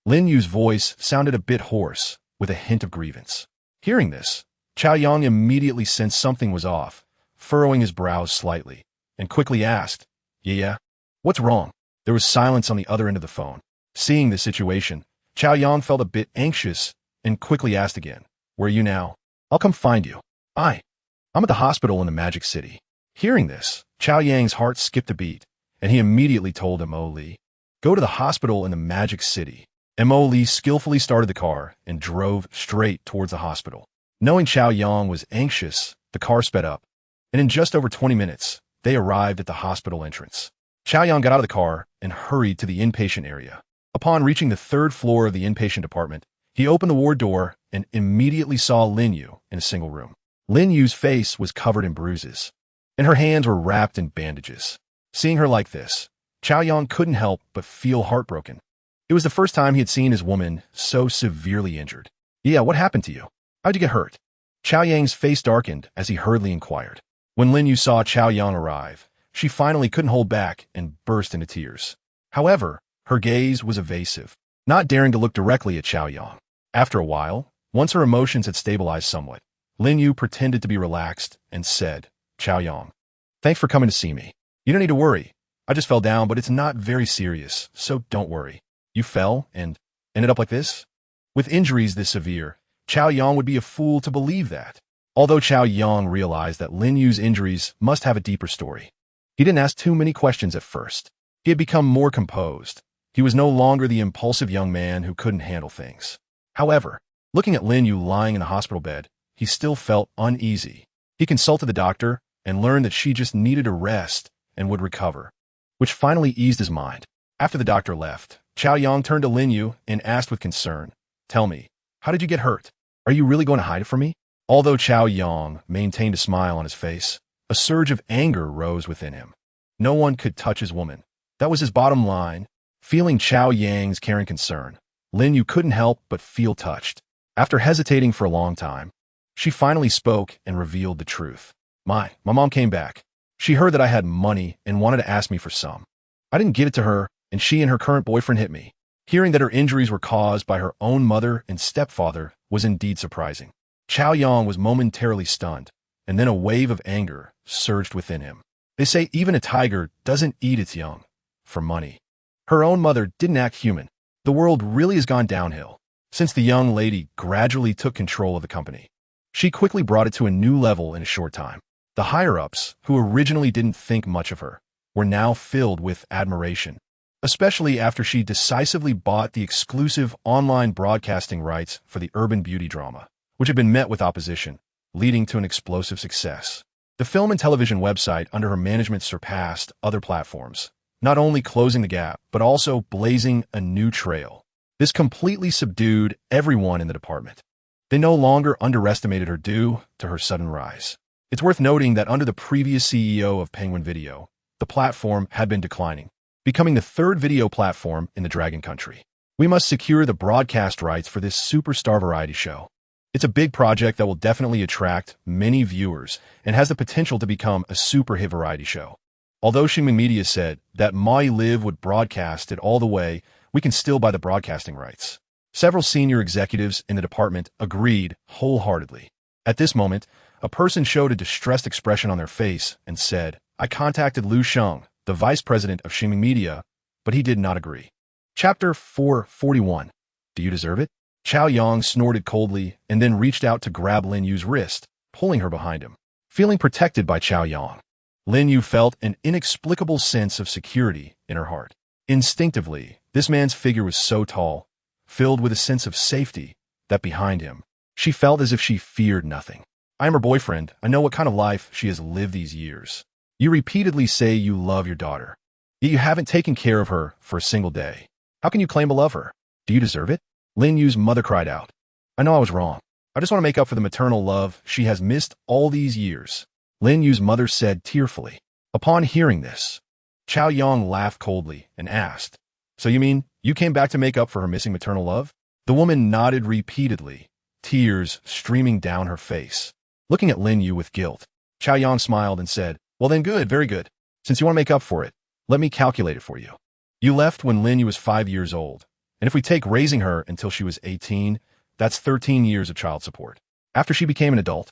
Lin Yu's voice sounded a bit hoarse, with a hint of grievance. Hearing this, Chao Yang immediately sensed something was off, furrowing his brows slightly, and quickly asked, Yeah? What's wrong? There was silence on the other end of the phone. Seeing the situation, Chao Yang felt a bit anxious and quickly asked again, Where are you now? I'll come find you. I'm at the hospital in the Magic City. Hearing this, Chao Yang's heart skipped a beat, and he immediately told Mo Li, Go to the hospital in the Magic City. Mo Li skillfully started the car and drove straight towards the hospital. Knowing Chao Yang was anxious, the car sped up, and in just over 20 minutes, they arrived at the hospital entrance. Chao Yang got out of the car and hurried to the inpatient area. Upon reaching the 3rd floor of the inpatient department, he opened the ward door and immediately saw Lin Yu in a single room. Lin Yu's face was covered in bruises, and her hands were wrapped in bandages. Seeing her like this, Chao Yang couldn't help but feel heartbroken. It was the first time he had seen his woman so severely injured. Yeah, what happened to you? How'd you get hurt? Chao Yang's face darkened as he hurriedly inquired. When Lin Yu saw Chao Yang arrive, she finally couldn't hold back and burst into tears. However, her gaze was evasive, not daring to look directly at Chao Yang. After a while, once her emotions had stabilized somewhat, Lin Yu pretended to be relaxed and said, Chao Yang, thanks for coming to see me. You don't need to worry. I just fell down, but it's not very serious, so don't worry. You fell and ended up like this? With injuries this severe, Chao Yang would be a fool to believe that. Although Chao Yang realized that Lin Yu's injuries must have a deeper story, he didn't ask too many questions at first. He had become more composed. He was no longer the impulsive young man who couldn't handle things. However, looking at Lin Yu lying in the hospital bed, he still felt uneasy. He consulted the doctor and learned that she just needed a rest and would recover, which finally eased his mind. After the doctor left, Chao Yang turned to Lin Yu and asked with concern, Tell me, how did you get hurt? Are you really going to hide it from me? Although Chao Yang maintained a smile on his face, a surge of anger rose within him. No one could touch his woman. That was his bottom line. Feeling Chao Yang's caring concern, Lin Yu couldn't help but feel touched. After hesitating for a long time, she finally spoke and revealed the truth. My mom came back. She heard that I had money and wanted to ask me for some. I didn't give it to her, and she and her current boyfriend hit me. Hearing that her injuries were caused by her own mother and stepfather was indeed surprising. Chao Yang was momentarily stunned, and then a wave of anger surged within him. They say even a tiger doesn't eat its young for money. Her own mother didn't act human. The world really has gone downhill since the young lady gradually took control of the company. She quickly brought it to a new level in a short time. The higher-ups, who originally didn't think much of her, were now filled with admiration, especially after she decisively bought the exclusive online broadcasting rights for the urban beauty drama, which had been met with opposition, leading to an explosive success. The film and television website under her management surpassed other platforms, not only closing the gap, but also blazing a new trail. This completely subdued everyone in the department. They no longer underestimated her due to her sudden rise. It's worth noting that under the previous CEO of Penguin Video, the platform had been declining, becoming the 3rd video platform in the Dragon Country. We must secure the broadcast rights for this superstar variety show. It's a big project that will definitely attract many viewers and has the potential to become a super hit variety show. Although Xingmin Media said that My Live would broadcast it all the way, we can still buy the broadcasting rights. Several senior executives in the department agreed wholeheartedly. At this moment, a person showed a distressed expression on their face and said, "I contacted Liu Sheng, the vice president of Ximing Media, but he did not agree." Chapter 441. Do you deserve it? Chao Yang snorted coldly and then reached out to grab Lin Yu's wrist, pulling her behind him. Feeling protected by Chao Yang, Lin Yu felt an inexplicable sense of security in her heart. Instinctively, this man's figure was so tall, filled with a sense of safety, that behind him, she felt as if she feared nothing. "I am her boyfriend. I know what kind of life she has lived these years. You repeatedly say you love your daughter, yet you haven't taken care of her for a single day. How can you claim to love her? Do you deserve it?" Lin Yu's mother cried out. "I know I was wrong. I just want to make up for the maternal love she has missed all these years," Lin Yu's mother said tearfully. Upon hearing this, Chao Yang laughed coldly and asked, "So you mean you came back to make up for her missing maternal love?" The woman nodded repeatedly, tears streaming down her face. Looking at Lin Yu with guilt, Chao Yang smiled and said, "Well then good, very good. Since you want to make up for it, let me calculate it for you. You left when Lin Yu was 5 years old, and if we take raising her until she was 18, that's 13 years of child support. After she became an adult,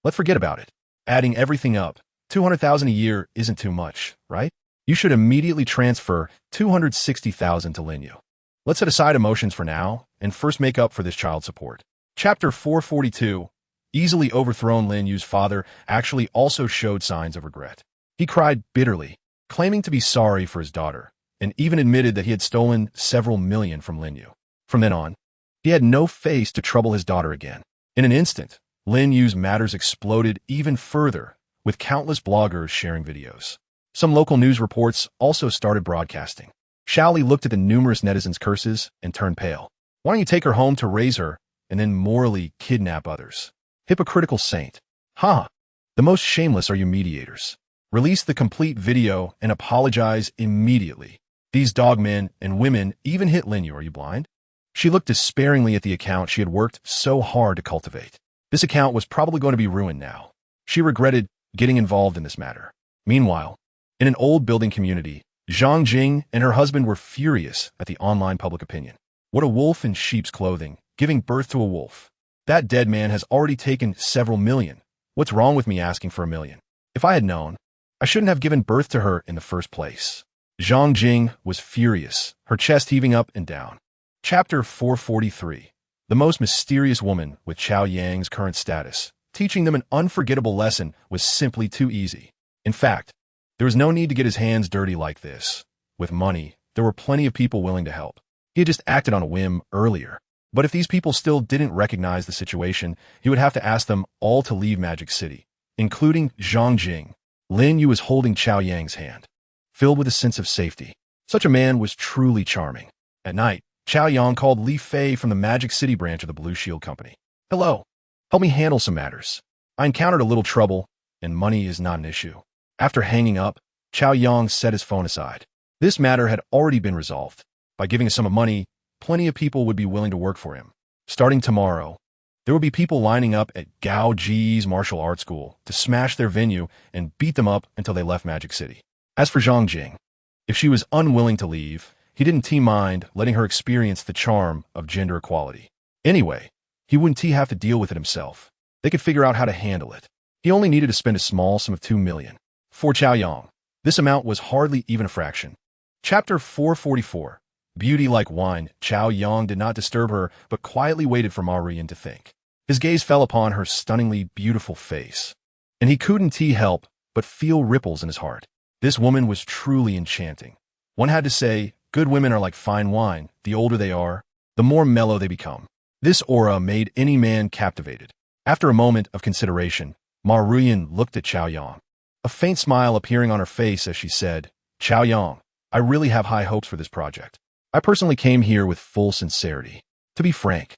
let's forget about it. Adding everything up, 200,000 a year isn't too much, right? You should immediately transfer 260,000 to Lin Yu. Let's set aside emotions for now and first make up for this child support." Chapter 442. Easily overthrown Lin Yu's father actually also showed signs of regret. He cried bitterly, claiming to be sorry for his daughter, and even admitted that he had stolen several million from Lin Yu. From then on, he had no face to trouble his daughter again. In an instant, Lin Yu's matters exploded even further, with countless bloggers sharing videos. Some local news reports also started broadcasting. Shaoli looked at the numerous netizens' curses and turned pale. "Why don't you take her home to raise her and then morally kidnap others? Hypocritical saint. Ha! The most shameless are you mediators. Release the complete video and apologize immediately. These dogmen and women even hit Lin Yu. Are you blind?" She looked despairingly at the account she had worked so hard to cultivate. This account was probably going to be ruined now. She regretted getting involved in this matter. Meanwhile, in an old building community, Zhang Jing and her husband were furious at the online public opinion. What a wolf in sheep's clothing, giving birth to a wolf. That dead man has already taken several million. What's wrong with me asking for $1 million? If I had known, I shouldn't have given birth to her in the first place. Zhang Jing was furious, her chest heaving up and down. Chapter 443. The most mysterious woman with Chao Yang's current status. Teaching them an unforgettable lesson was simply too easy. In fact, there was no need to get his hands dirty like this. With money, there were plenty of people willing to help. He had just acted on a whim earlier. But if these people still didn't recognize the situation, he would have to ask them all to leave Magic City, including Zhang Jing. Lin Yu was holding Chao Yang's hand, filled with a sense of safety. Such a man was truly charming. At night, Chao Yang called Li Fei from the Magic City branch of the Blue Shield Company. "Hello. Help me handle some matters. I encountered a little trouble, and money is not an issue." After hanging up, Chao Yang set his phone aside. This matter had already been resolved. By giving a sum of money, plenty of people would be willing to work for him. Starting tomorrow, there would be people lining up at Gao Ji's martial arts school to smash their venue and beat them up until they left Magic City. As for Zhang Jing, if she was unwilling to leave, he didn't mind letting her experience the charm of gender equality. Anyway, he wouldn't have to deal with it himself. They could figure out how to handle it. He only needed to spend a small sum of 2 million. For Chao Yang, this amount was hardly even a fraction. Chapter 444. Beauty like wine, Chao Yang did not disturb her, but quietly waited for Ma Ruyan to think. His gaze fell upon her stunningly beautiful face, and he couldn't help but feel ripples in his heart. This woman was truly enchanting. One had to say, good women are like fine wine. The older they are, the more mellow they become. This aura made any man captivated. After a moment of consideration, Ma Ruyan looked at Chao Yang, a faint smile appearing on her face as she said, "Chao Yang, I really have high hopes for this project. I personally came here with full sincerity. To be frank,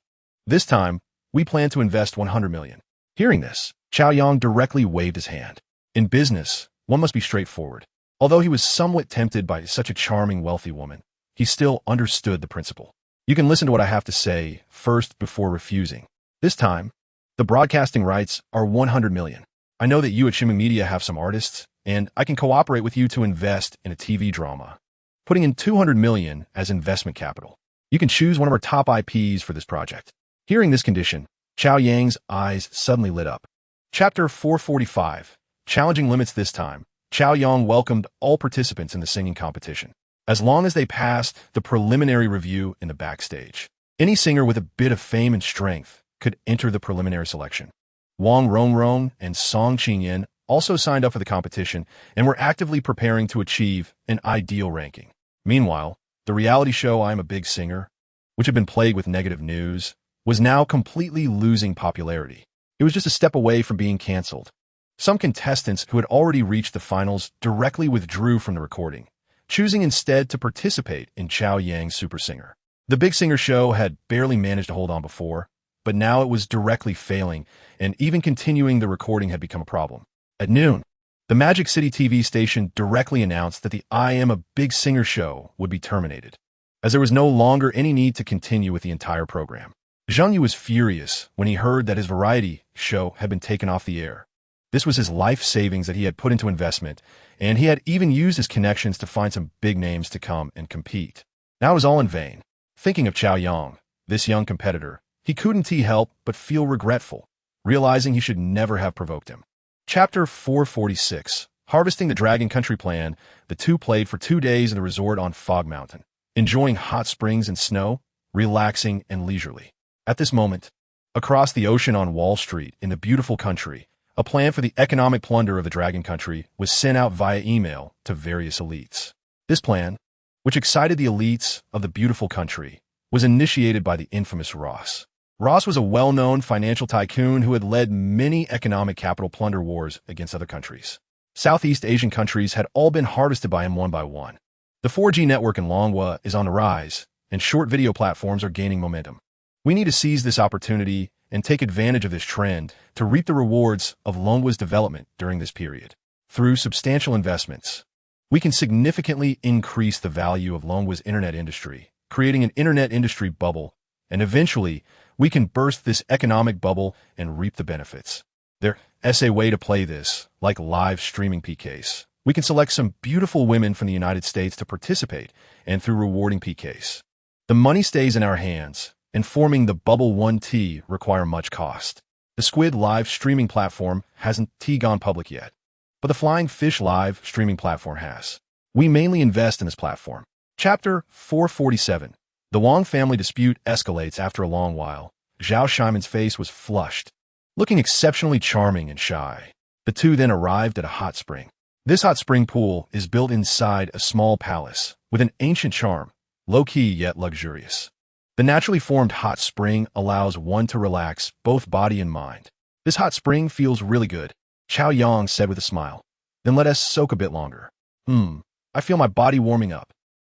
this time, we plan to invest 100 million. Hearing this, Chao Yang directly waved his hand. In business, one must be straightforward. Although he was somewhat tempted by such a charming, wealthy woman, he still understood the principle. You can listen to what I have to say first before refusing. This time, the broadcasting rights are 100 million. I know that you at Ximing Media have some artists, and I can cooperate with you to invest in a TV drama, putting in 200 million as investment capital. You can choose one of our top IPs for this project. Hearing this condition, Chao Yang's eyes suddenly lit up. Chapter 445. Challenging limits. This time, Chao Yang welcomed all participants in the singing competition, as long as they passed the preliminary review in the backstage. Any singer with a bit of fame and strength could enter the preliminary selection. Wang Rongrong and Song Qingyan also signed up for the competition and were actively preparing to achieve an ideal ranking. Meanwhile, the reality show I'm a Big Singer, which had been plagued with negative news, was now completely losing popularity. It was just a step away from being canceled. Some contestants who had already reached the finals directly withdrew from the recording, choosing instead to participate in Chao Yang's Super Singer. The Big Singer show had barely managed to hold on before, but now it was directly failing, and even continuing the recording had become a problem. At noon, the Magic City TV station directly announced that the I Am a Big Singer show would be terminated, as there was no longer any need to continue with the entire program. Zheng Yu was furious when he heard that his variety show had been taken off the air. This was his life savings that he had put into investment, and he had even used his connections to find some big names to come and compete. Now it was all in vain. Thinking of Chao Yang, this young competitor, he couldn't help but feel regretful, realizing he should never have provoked him. Chapter 446. Harvesting the Dragon Country Plan. The two played for 2 days in the resort on Fog Mountain, enjoying hot springs and snow, relaxing and leisurely. At this moment, across the ocean on Wall Street in the beautiful country, a plan for the economic plunder of the Dragon Country was sent out via email to various elites. This plan, which excited the elites of the beautiful country, was initiated by the infamous Ross. Ross was a well-known financial tycoon who had led many economic capital plunder wars against other countries. Southeast Asian countries had all been harvested by him one by one. The 4G network in Longhua is on the rise, and short video platforms are gaining momentum. We need to seize this opportunity and take advantage of this trend to reap the rewards of Longhua's development during this period. Through substantial investments, we can significantly increase the value of Longhua's internet industry, creating an internet industry bubble, and eventually, we can burst this economic bubble and reap the benefits. There's a way to play this, like live streaming PKs. We can select some beautiful women from the United States to participate, and through rewarding PKs. The money stays in our hands, and forming the Bubble 1T require much cost. The Squid live streaming platform hasn't gone public yet, but the Flying Fish live streaming platform has. We mainly invest in this platform. Chapter 447. The Wang family dispute escalates after a long while. Zhao Shimon's face was flushed, looking exceptionally charming and shy. The two then arrived at a hot spring. This hot spring pool is built inside a small palace, with an ancient charm, low-key yet luxurious. The naturally formed hot spring allows one to relax both body and mind. This hot spring feels really good, Chao Yang said with a smile. Then let us soak a bit longer. I feel my body warming up.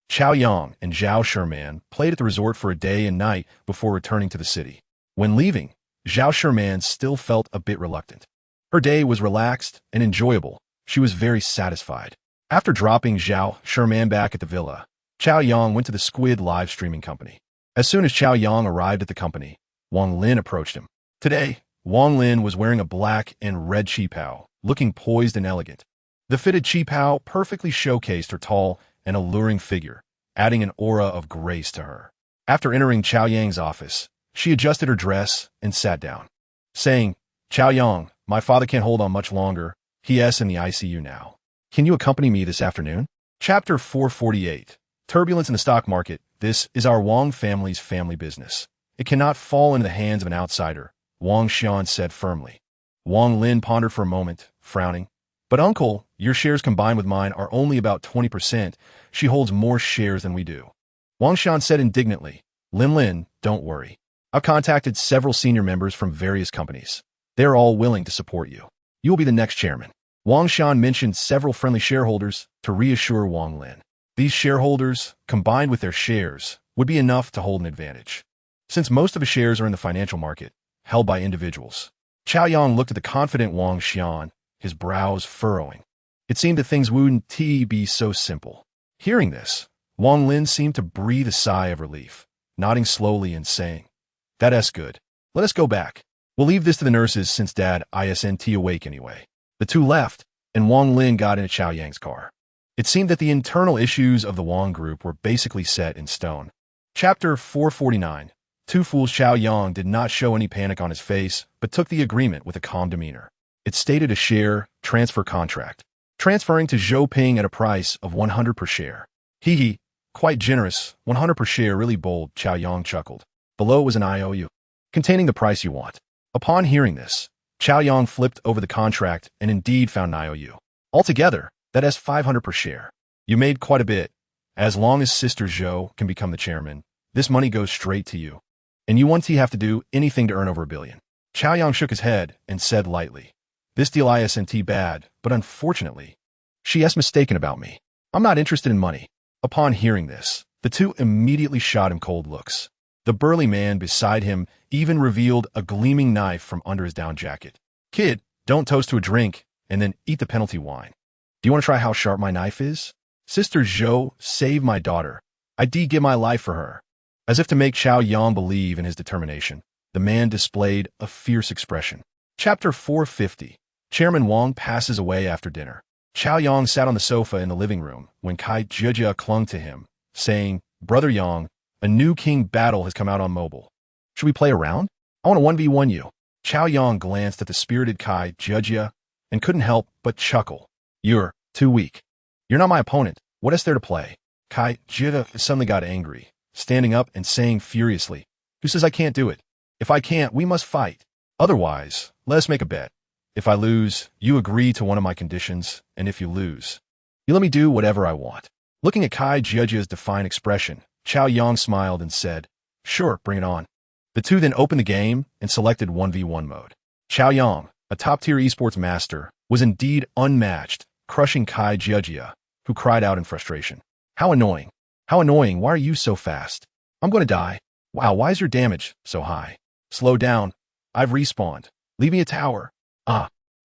Chao Yang and Zhao Sherman played at the resort for a day and night before returning to the city. When leaving, Zhao Sherman still felt a bit reluctant. Her day was relaxed and enjoyable. She was very satisfied. After dropping Zhao Sherman back at the villa, Chao Yang went to the Squid live streaming company. As soon as Chao Yang arrived at the company, Wang Lin approached him. Today, Wang Lin was wearing a black and red qipao, looking poised and elegant. The fitted qipao perfectly showcased her tall and alluring figure, adding an aura of grace to her. After entering Chao Yang's office, she adjusted her dress and sat down, saying, Chao Yang, my father can't hold on much longer. He's in the ICU now. Can you accompany me this afternoon? Chapter 448. Turbulence in the stock market. This is our Wang family's family business. It cannot fall into the hands of an outsider, Wang Xian said firmly. Wang Lin pondered for a moment, frowning. But uncle, your shares combined with mine are only about 20%. She holds more shares than we do. Wang Xian said indignantly, Lin, don't worry. I've contacted several senior members from various companies. They're all willing to support you. You will be the next chairman. Wang Xian mentioned several friendly shareholders to reassure Wang Lin. These shareholders, combined with their shares, would be enough to hold an advantage, since most of the shares are in the financial market, held by individuals. Chao Yang looked at the confident Wang Xian, his brows furrowing. It seemed that things wouldn't be so simple. Hearing this, Wang Lin seemed to breathe a sigh of relief, nodding slowly and saying, That's good. Let us go back. We'll leave this to the nurses since Dad isn't awake anyway. The two left, and Wang Lin got into Chao Yang's car. It seemed that the internal issues of the Wang group were basically set in stone. Chapter 449. Two Fools. Chao Yang did not show any panic on his face, but took the agreement with a calm demeanor. It stated a share transfer contract, transferring to Zhou Ping at a price of 100 per share. Hee hee, quite generous, 100 per share, really bold, Chao Yang chuckled. Below was an IOU, containing the price you want. Upon hearing this, Chao Yang flipped over the contract and indeed found an IOU. Altogether, that is 500 per share. You made quite a bit. As long as Sister Zhou can become the chairman, this money goes straight to you. And you won't have to do anything to earn over $1 billion. Chao Yang shook his head and said lightly, this deal isn't bad, but unfortunately, she is mistaken about me. I'm not interested in money. Upon hearing this, the two immediately shot him cold looks. The burly man beside him even revealed a gleaming knife from under his down jacket. Kid, don't toast to a drink and then eat the penalty wine. Do you want to try how sharp my knife is? Sister Zhou saved my daughter. I'd give my life for her. As if to make Chao Yang believe in his determination, the man displayed a fierce expression. Chapter 450. Chairman Wang passes away after dinner. Chao Yang sat on the sofa in the living room when Kai Jia clung to him, saying, Brother Yang, a new king battle has come out on mobile. Should we play a round? I want to 1v1 you. Chao Yang glanced at the spirited Kai Jia and couldn't help but chuckle. You're too weak. You're not my opponent. What is there to play? Kai Jia suddenly got angry, standing up and saying furiously, Who says I can't do it? If I can't, we must fight. Otherwise, let us make a bet. If I lose, you agree to one of my conditions, and if you lose, you let me do whatever I want. Looking at Kai Jiajia's defiant expression, Chao Yang smiled and said, Sure, bring it on. The two then opened the game and selected 1v1 mode. Chao Yang, a top-tier esports master, was indeed unmatched, crushing Kai Jiajia, who cried out in frustration. How annoying. How annoying, why are you so fast? I'm going to die. Wow, why is your damage so high? Slow down. I've respawned. Leave me a tower.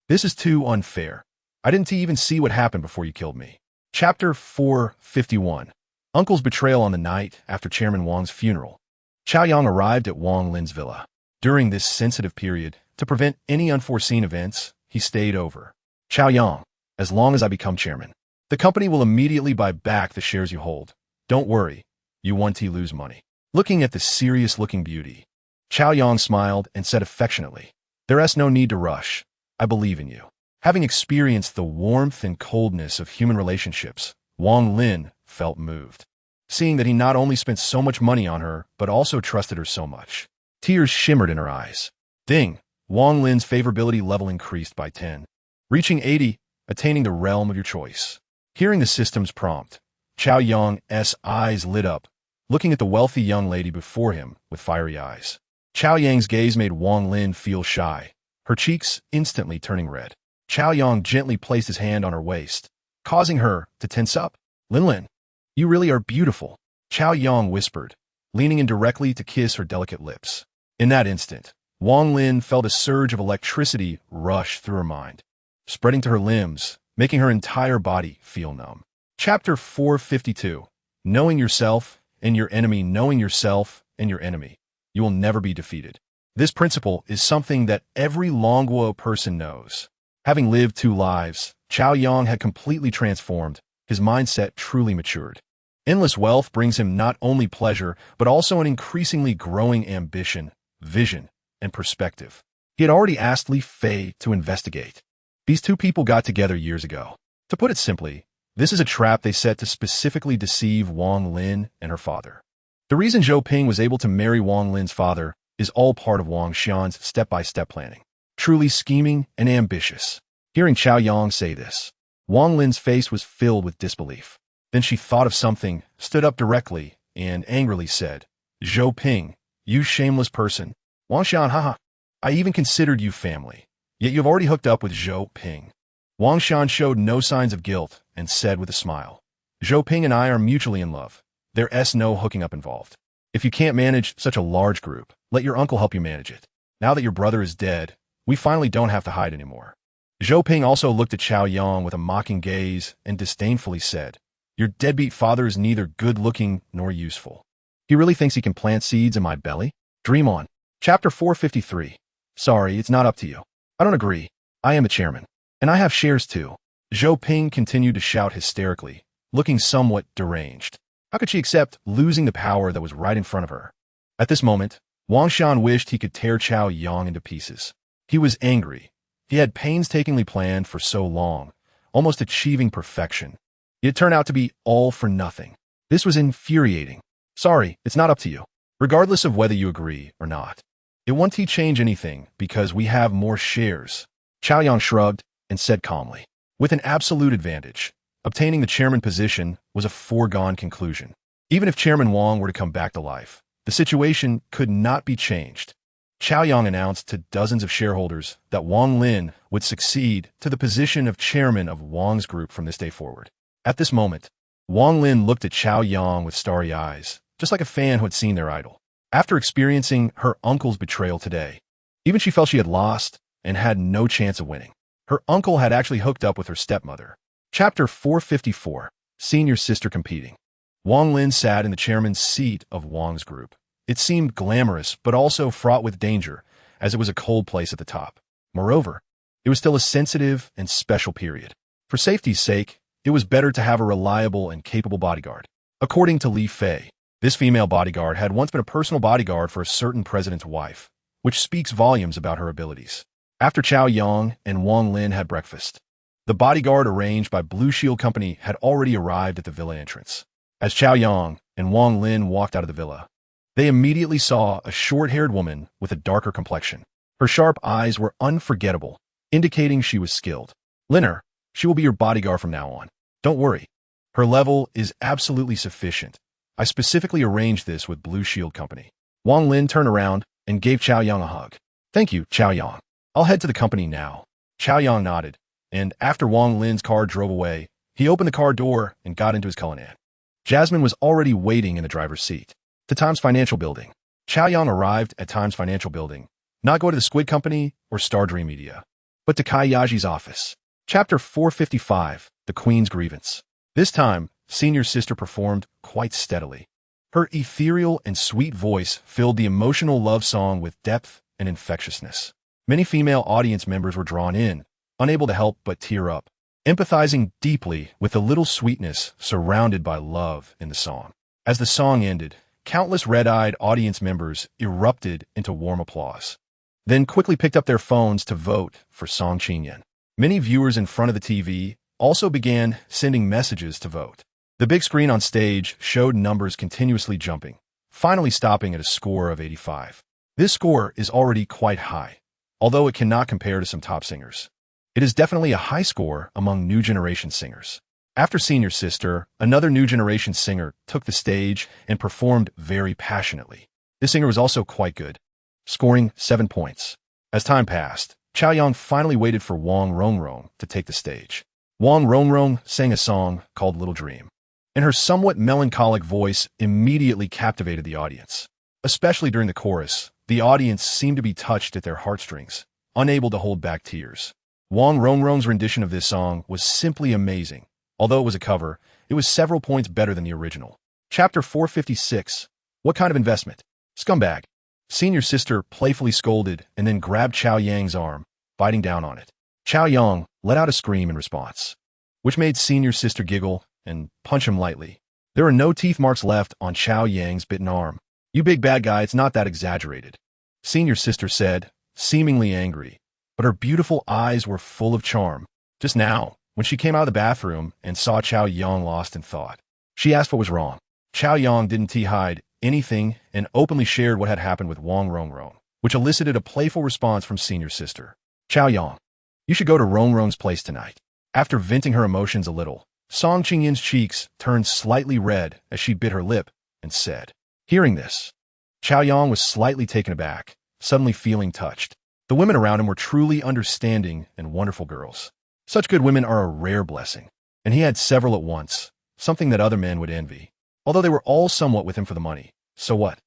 This is too unfair. I didn't even see what happened before you killed me. Chapter 451. Uncle's betrayal. On the night after Chairman Wang's funeral, Chao Yang arrived at Wang Lin's villa. During this sensitive period, to prevent any unforeseen events, he stayed over. Chao Yang, as long as I become chairman, the company will immediately buy back the shares you hold. Don't worry, you won't lose money. Looking at the serious-looking beauty, Chao Yang smiled and said affectionately, There is no need to rush. I believe in you. Having experienced the warmth and coldness of human relationships, Wang Lin felt moved. Seeing that he not only spent so much money on her, but also trusted her so much. Tears shimmered in her eyes. Ding! Wang Lin's favorability level increased by 10, reaching 80, attaining the realm of your choice. Hearing the system's prompt, Chao Yang's eyes lit up, looking at the wealthy young lady before him with fiery eyes. Chao Yang's gaze made Wang Lin feel shy, her cheeks instantly turning red. Chao Yang gently placed his hand on her waist, causing her to tense up. Lin, you really are beautiful, Chao Yang whispered, leaning in directly to kiss her delicate lips. In that instant, Wang Lin felt a surge of electricity rush through her mind, spreading to her limbs, making her entire body feel numb. Chapter 452. Knowing yourself and your enemy. Knowing yourself and your enemy. You will never be defeated. This principle is something that every Longguo person knows. Having lived 2 lives, Chao Yang had completely transformed. His mindset truly matured. Endless wealth brings him not only pleasure, but also an increasingly growing ambition, vision, and perspective. He had already asked Li Fei to investigate. These two people got together years ago. To put it simply, this is a trap they set to specifically deceive Wang Lin and her father. The reason Zhou Ping was able to marry Wang Lin's father is all part of Wang Xian's step-by-step planning. Truly scheming and ambitious. Hearing Chao Yang say this, Wang Lin's face was filled with disbelief. Then she thought of something, stood up directly, and angrily said, Zhou Ping, you shameless person. Wang Xian, haha. I even considered you family. Yet you have already hooked up with Zhou Ping. Wang Xian showed no signs of guilt and said with a smile, Zhou Ping and I are mutually in love. There's no hooking up involved. If you can't manage such a large group, let your uncle help you manage it. Now that your brother is dead, we finally don't have to hide anymore. Zhou Ping also looked at Chao Yang with a mocking gaze and disdainfully said, Your deadbeat father is neither good-looking nor useful. He really thinks he can plant seeds in my belly? Dream on. Chapter 453. Sorry, it's not up to you. I don't agree. I am the chairman. And I have shares too. Zhou Ping continued to shout hysterically, looking somewhat deranged. How could she accept losing the power that was right in front of her? At this moment, Wang Shan wished he could tear Chao Yang into pieces. He was angry. He had painstakingly planned for so long, almost achieving perfection. It turned out to be all for nothing. This was infuriating. Sorry, it's not up to you. Regardless of whether you agree or not. It won't change anything because we have more shares. Chao Yang shrugged and said calmly. With an absolute advantage, obtaining the chairman position was a foregone conclusion. Even if Chairman Wang were to come back to life, the situation could not be changed. Chao Yang announced to dozens of shareholders that Wang Lin would succeed to the position of chairman of Wang's group from this day forward. At this moment, Wang Lin looked at Chao Yang with starry eyes, just like a fan who had seen their idol. After experiencing her uncle's betrayal today, even she felt she had lost and had no chance of winning. Her uncle had actually hooked up with her stepmother. Chapter 454, Senior Sister Competing. Wang Lin sat in the chairman's seat of Wang's group. It seemed glamorous, but also fraught with danger, as it was a cold place at the top. Moreover, it was still a sensitive and special period. For safety's sake, it was better to have a reliable and capable bodyguard. According to Li Fei, this female bodyguard had once been a personal bodyguard for a certain president's wife, which speaks volumes about her abilities. After Chao Yang and Wang Lin had breakfast, the bodyguard arranged by Blue Shield Company had already arrived at the villa entrance. As Chao Yang and Wang Lin walked out of the villa, they immediately saw a short-haired woman with a darker complexion. Her sharp eyes were unforgettable, indicating she was skilled. Linner, she will be your bodyguard from now on. Don't worry. Her level is absolutely sufficient. I specifically arranged this with Blue Shield Company. Wang Lin turned around and gave Chao Yang a hug. Thank you, Chao Yang. I'll head to the company now. Chao Yang nodded, and after Wang Lin's car drove away, he opened the car door and got into his Cullinan. Jasmine was already waiting in the driver's seat. To Times Financial Building. Chao Yang arrived at Times Financial Building, not going to the Squid Company or Star Dream Media, but to Kai Yaji's office. Chapter 455, The Queen's Grievance. This time, Senior Sister performed quite steadily. Her ethereal and sweet voice filled the emotional love song with depth and infectiousness. Many female audience members were drawn in, unable to help but tear up, empathizing deeply with the little sweetness surrounded by love in the song. As the song ended, countless red-eyed audience members erupted into warm applause, then quickly picked up their phones to vote for Song Qingyan. Many viewers in front of the TV also began sending messages to vote. The big screen on stage showed numbers continuously jumping, finally stopping at a score of 85. This score is already quite high, although it cannot compare to some top singers. It is definitely a high score among new generation singers. After Senior Sister, another new generation singer took the stage and performed very passionately. This singer was also quite good, scoring 7 points. As time passed, Chao Yang finally waited for Wang Rongrong to take the stage. Wang Rongrong sang a song called Little Dream, and her somewhat melancholic voice immediately captivated the audience. Especially during the chorus, the audience seemed to be touched at their heartstrings, unable to hold back tears. Wang Rongrong's rendition of this song was simply amazing. Although it was a cover, it was several points better than the original. Chapter 456, What Kind of Investment? Scumbag. Senior Sister playfully scolded and then grabbed Chao Yang's arm, biting down on it. Chao Yang let out a scream in response, which made Senior Sister giggle and punch him lightly. There were no teeth marks left on Chao Yang's bitten arm. You big bad guy, it's not that exaggerated, Senior Sister said, seemingly angry, but her beautiful eyes were full of charm. Just now, when she came out of the bathroom and saw Chao Yang lost in thought, she asked what was wrong. Chao Yang didn't hide anything and openly shared what had happened with Wang Rongrong, which elicited a playful response from Senior Sister. Chao Yang, you should go to Rongrong's place tonight. After venting her emotions a little, Song Qingyan's cheeks turned slightly red as she bit her lip and said. Hearing this, Chao Yang was slightly taken aback, suddenly feeling touched. The women around him were truly understanding and wonderful girls. Such good women are a rare blessing, and he had several at once, something that other men would envy. Although they were all somewhat with him for the money. So what?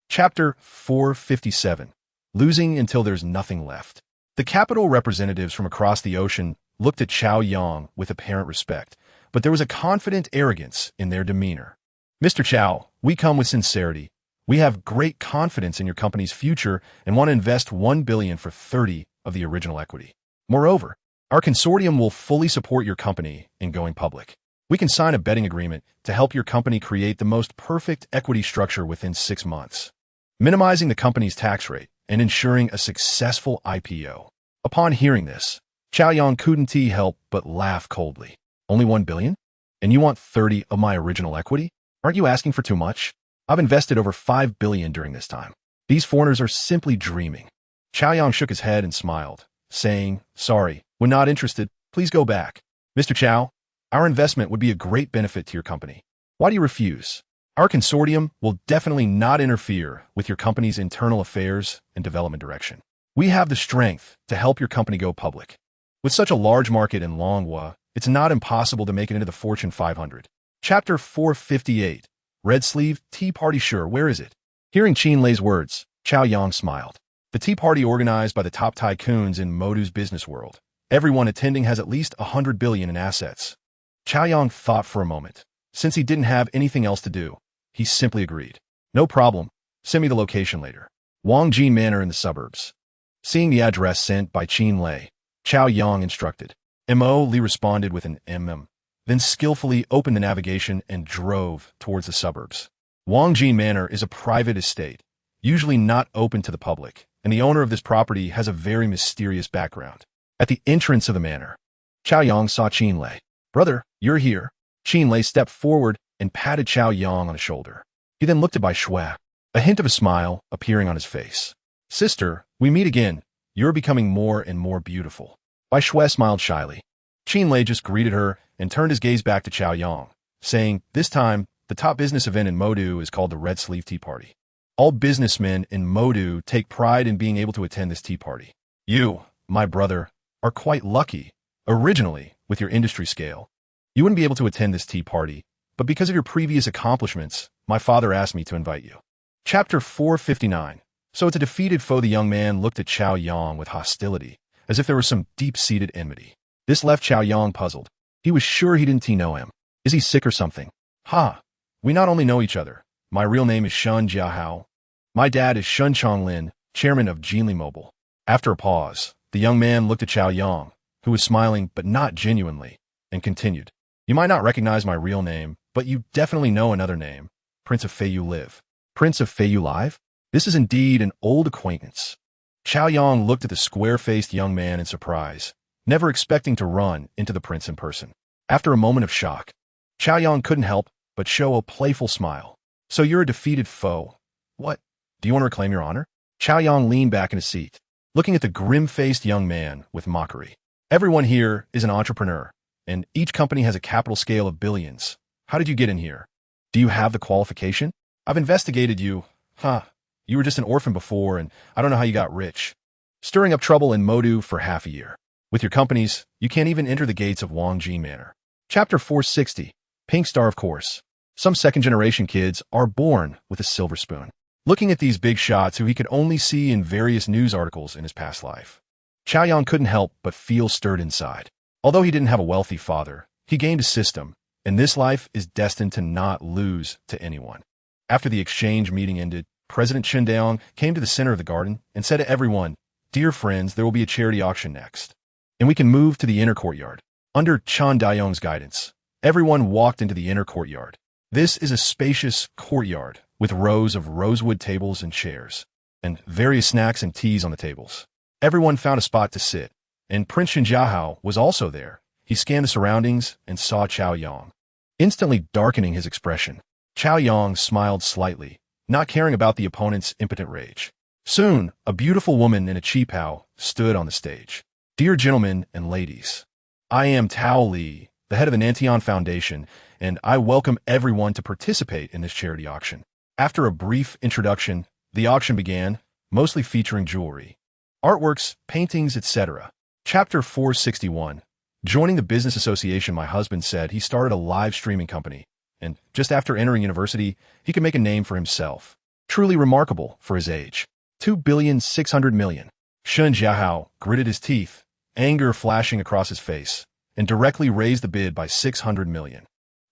Chapter 457, Losing Until There's Nothing Left. The capital representatives from across the ocean looked at Chao Yang with apparent respect, but there was a confident arrogance in their demeanor. Mr. Chao, we come with sincerity. We have great confidence in your company's future and want to invest $1 billion for 30 of the original equity. Moreover, our consortium will fully support your company in going public. We can sign a betting agreement to help your company create the most perfect equity structure within 6 months, minimizing the company's tax rate and ensuring a successful IPO. Upon hearing this, Chow Yong couldn't help but laugh coldly. Only 1 billion? And you want 30 of my original equity? Aren't you asking for too much? I've invested over 5 billion during this time. These foreigners are simply dreaming. Chow Yong shook his head and smiled, saying, "Sorry, we're not interested. Please go back. Mr. Chow, our investment would be a great benefit to your company. Why do you refuse? Our consortium will definitely not interfere with your company's internal affairs and development direction. We have the strength to help your company go public. With such a large market in Longhua, it's not impossible to make it into the Fortune 500. Chapter 458. Red Sleeve Tea Party. Sure, where is it?" Hearing Qin Lei's words, Chow Yong smiled. The tea party organized by the top tycoons in Modu's business world. Everyone attending has at least 100 billion in assets. Chow Yong thought for a moment. Since he didn't have anything else to do, he simply agreed. "No problem. Send me the location later. Wangji Manor in the suburbs." Seeing the address sent by Qin Lei, Chow Yong instructed. Mo Li responded with an then skillfully opened the navigation and drove towards the suburbs. Wangji Manor is a private estate, usually not open to the public, and the owner of this property has a very mysterious background. At the entrance of the manor, Chow Yong saw Qin Lei. "Brother, you're here." Qin Lei stepped forward and patted Chow Yong on the shoulder. He then looked at Bai Shui, a hint of a smile appearing on his face. "Sister, we meet again. You're becoming more and more beautiful." Bai Shui smiled shyly. Qin Lei just greeted her and turned his gaze back to Chow Yong, saying, "This time, the top business event in Modu is called the Red Sleeve Tea Party. All businessmen in Modu take pride in being able to attend this tea party. You, my brother, are quite lucky, originally, with your industry scale. You wouldn't be able to attend this tea party, but because of your previous accomplishments, my father asked me to invite you." Chapter 459. So it's a defeated foe. The young man looked at Chow Yong with hostility, as if there was some deep-seated enmity. This left Chow Yong puzzled. He was sure he didn't know him. Is he sick or something? "Ha! We not only know each other. My real name is Shun Jiahao. My dad is Shun Chonglin, chairman of Jinli Mobile." After a pause, the young man looked at Chow Yong, who was smiling but not genuinely, and continued. "You might not recognize my real name, but you definitely know another name. Prince of Feiyu Live." "Prince of Feiyu Live? This is indeed an old acquaintance." Chow Yong looked at the square-faced young man in surprise, never expecting to run into the prince in person. After a moment of shock, Chow Yong couldn't help but show a playful smile. "So you're a defeated foe. What? Do you want to reclaim your honor?" Chow Yong leaned back in his seat, looking at the grim-faced young man with mockery. "Everyone here is an entrepreneur, and each company has a capital scale of billions. How did you get in here? Do you have the qualification? I've investigated you. You were just an orphan before, and I don't know how you got rich. Stirring up trouble in Modu for half a year. With your companies, you can't even enter the gates of Wangji Manor." Chapter 460. Pink Star. Of course, some second-generation kids are born with a silver spoon. Looking at these big shots who he could only see in various news articles in his past life, Chow Yong couldn't help but feel stirred inside. Although he didn't have a wealthy father, he gained a system, and this life is destined to not lose to anyone. After the exchange meeting ended, President Chen Daong came to the center of the garden and said to everyone, "Dear friends, there will be a charity auction next, and we can move to the inner courtyard." Under Chen Daong's guidance, everyone walked into the inner courtyard. This is a spacious courtyard with rows of rosewood tables and chairs, and various snacks and teas on the tables. Everyone found a spot to sit, and Prince Shinjiahao was also there. He scanned the surroundings and saw Chow Yong, instantly darkening his expression. Chow Yong smiled slightly, not caring about the opponent's impotent rage. Soon, a beautiful woman in a qipao stood on the stage. "Dear gentlemen and ladies, I am Tao Li, the head of the Nantian Foundation, and I welcome everyone to participate in this charity auction." After a brief introduction, the auction began, mostly featuring jewelry, artworks, paintings, etc. Chapter 461. Joining the business association, my husband said he started a live streaming company, and just after entering university, he could make a name for himself. Truly remarkable for his age. 2,600,000,000. Shun Jiahao gritted his teeth, anger flashing across his face, and directly raised the bid by 600 million.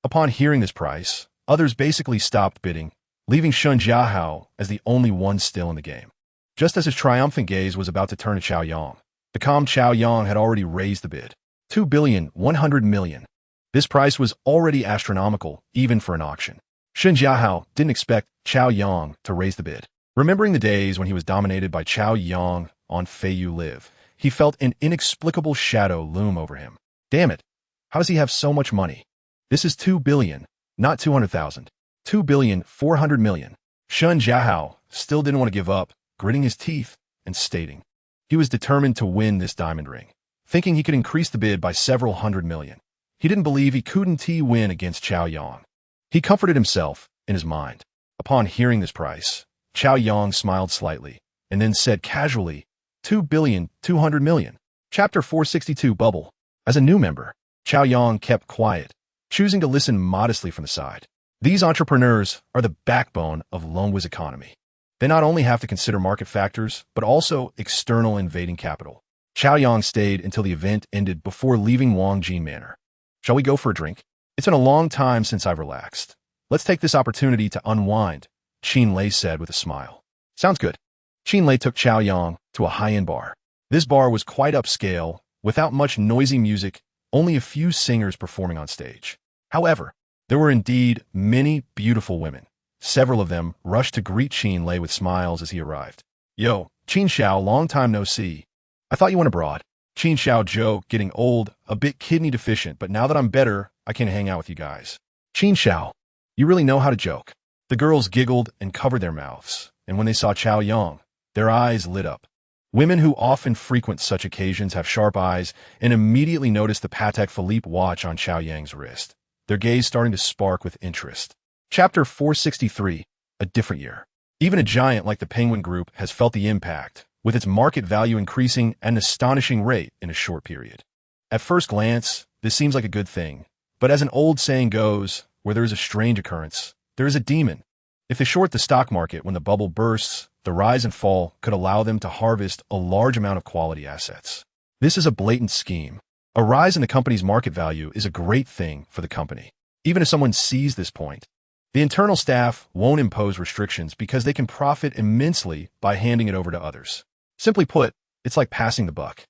Upon hearing this price, others basically stopped bidding, leaving Shun Jiahao as the only one still in the game. Just as his triumphant gaze was about to turn to Chow Yong, the calm Chow Yong had already raised the bid. 2,100,000,000. This price was already astronomical, even for an auction. Shen Jiahao didn't expect Chao Yang to raise the bid. Remembering the days when he was dominated by Chao Yang on Feiyu Live, he felt an inexplicable shadow loom over him. Damn it! How does he have so much money? This is 2 billion, not 200,000. 2,400,000,000. Shen Jiahao still didn't want to give up, gritting his teeth and stating. He was determined to win this diamond ring, thinking he could increase the bid by several hundred million. He didn't believe he couldn't win against Chao Yang. He comforted himself in his mind. Upon hearing this price, Chao Yang smiled slightly, and then said casually, 2,200,000,000. Chapter 462 Bubble. As a new member, Chao Yang kept quiet, choosing to listen modestly from the side. These entrepreneurs are the backbone of Longwu's economy. They not only have to consider market factors, but also external invading capital. Chao Yang stayed until the event ended before leaving Wangjin Manor. Shall we go for a drink? It's been a long time since I've relaxed. Let's take this opportunity to unwind, Qin Lei said with a smile. Sounds good. Qin Lei took Chao Yang to a high-end bar. This bar was quite upscale, without much noisy music, only a few singers performing on stage. However, there were indeed many beautiful women. Several of them rushed to greet Qin Lei with smiles as he arrived. Yo, Qin Xiao, long time no see. I thought you went abroad. Qin Xiao joked, getting old, a bit kidney deficient, but now that I'm better, I can hang out with you guys. Qin Xiao, you really know how to joke. The girls giggled and covered their mouths, and when they saw Chao Yang, their eyes lit up. Women who often frequent such occasions have sharp eyes and immediately notice the Patek Philippe watch on Chao Yang's wrist, their gaze starting to spark with interest. Chapter 463, A Different Year. Even a giant like the Penguin Group has felt the impact, with its market value increasing at an astonishing rate in a short period. At first glance, this seems like a good thing, but as an old saying goes, where there is a strange occurrence, there is a demon. If they short the stock market when the bubble bursts, the rise and fall could allow them to harvest a large amount of quality assets. This is a blatant scheme. A rise in the company's market value is a great thing for the company. Even if someone sees this point, the internal staff won't impose restrictions because they can profit immensely by handing it over to others. Simply put, it's like passing the buck.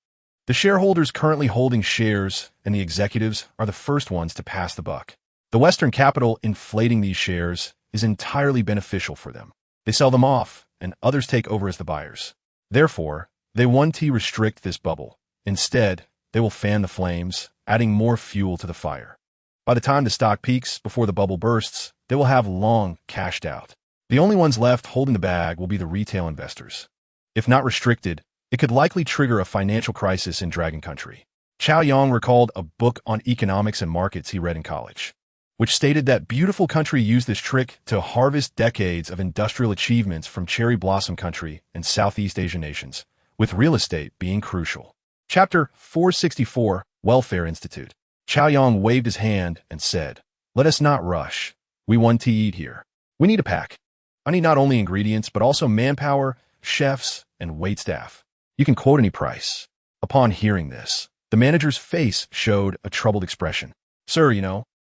The shareholders currently holding shares and the executives are the first ones to pass the buck. The Western capital inflating these shares is entirely beneficial for them. They sell them off, and others take over as the buyers. Therefore, they won't restrict this bubble. Instead, they will fan the flames, adding more fuel to the fire. By the time the stock peaks before the bubble bursts, they will have long cashed out. The only ones left holding the bag will be the retail investors. If not restricted, it could likely trigger a financial crisis in Dragon Country. Chao Yang recalled a book on economics and markets he read in college, which stated that beautiful country used this trick to harvest decades of industrial achievements from cherry blossom country and Southeast Asian nations, with real estate being crucial. Chapter 464, Welfare Institute. Chao Yang waved his hand and said, "Let us not rush. We want to eat here. We need a pack. I need not only ingredients, but also manpower, chefs, and waitstaff. You can quote any price." Upon hearing this, the manager's face showed a troubled expression. "Sir,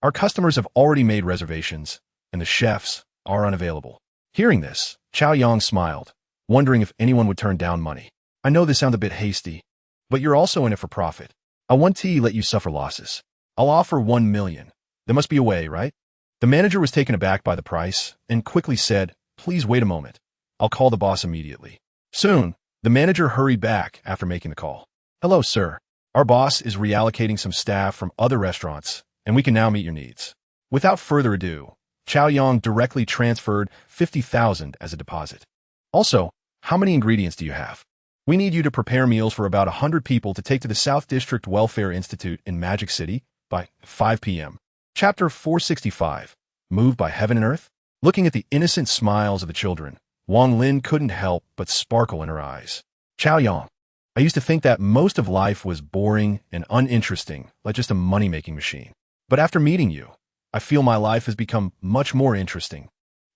our customers have already made reservations, and the chefs are unavailable." Hearing this, Chao Yang smiled, wondering if anyone would turn down money. "I know this sounds a bit hasty, but you're also in it for profit. I want to let you suffer losses. I'll offer 1 million. There must be a way, right?" The manager was taken aback by the price and quickly said, "Please wait a moment. I'll call the boss immediately." Soon, the manager hurried back after making the call. "Hello, sir. Our boss is reallocating some staff from other restaurants, and we can now meet your needs." Without further ado, Chao Yang directly transferred 50,000 as a deposit. "Also, how many ingredients do you have? We need you to prepare meals for about 100 people to take to the South District Welfare Institute in Magic City by 5 p.m. Chapter 465, Moved by Heaven and Earth? Looking at the innocent smiles of the children, Wang Lin couldn't help but sparkle in her eyes. "Chao Yang, I used to think that most of life was boring and uninteresting, like just a money-making machine. But after meeting you, I feel my life has become much more interesting,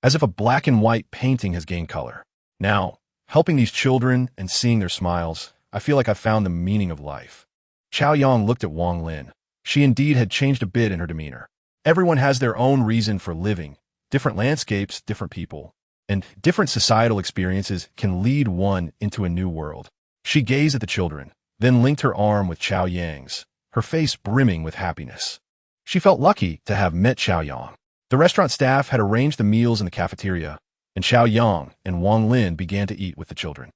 as if a black and white painting has gained color. Now, helping these children and seeing their smiles, I feel like I've found the meaning of life." Chao Yang looked at Wang Lin. She indeed had changed a bit in her demeanor. Everyone has their own reason for living. Different landscapes, different people, and different societal experiences can lead one into a new world. She gazed at the children, then linked her arm with Chao Yang's, her face brimming with happiness. She felt lucky to have met Xiao Yang. The restaurant staff had arranged the meals in the cafeteria, and Xiao Yang and Wang Lin began to eat with the children.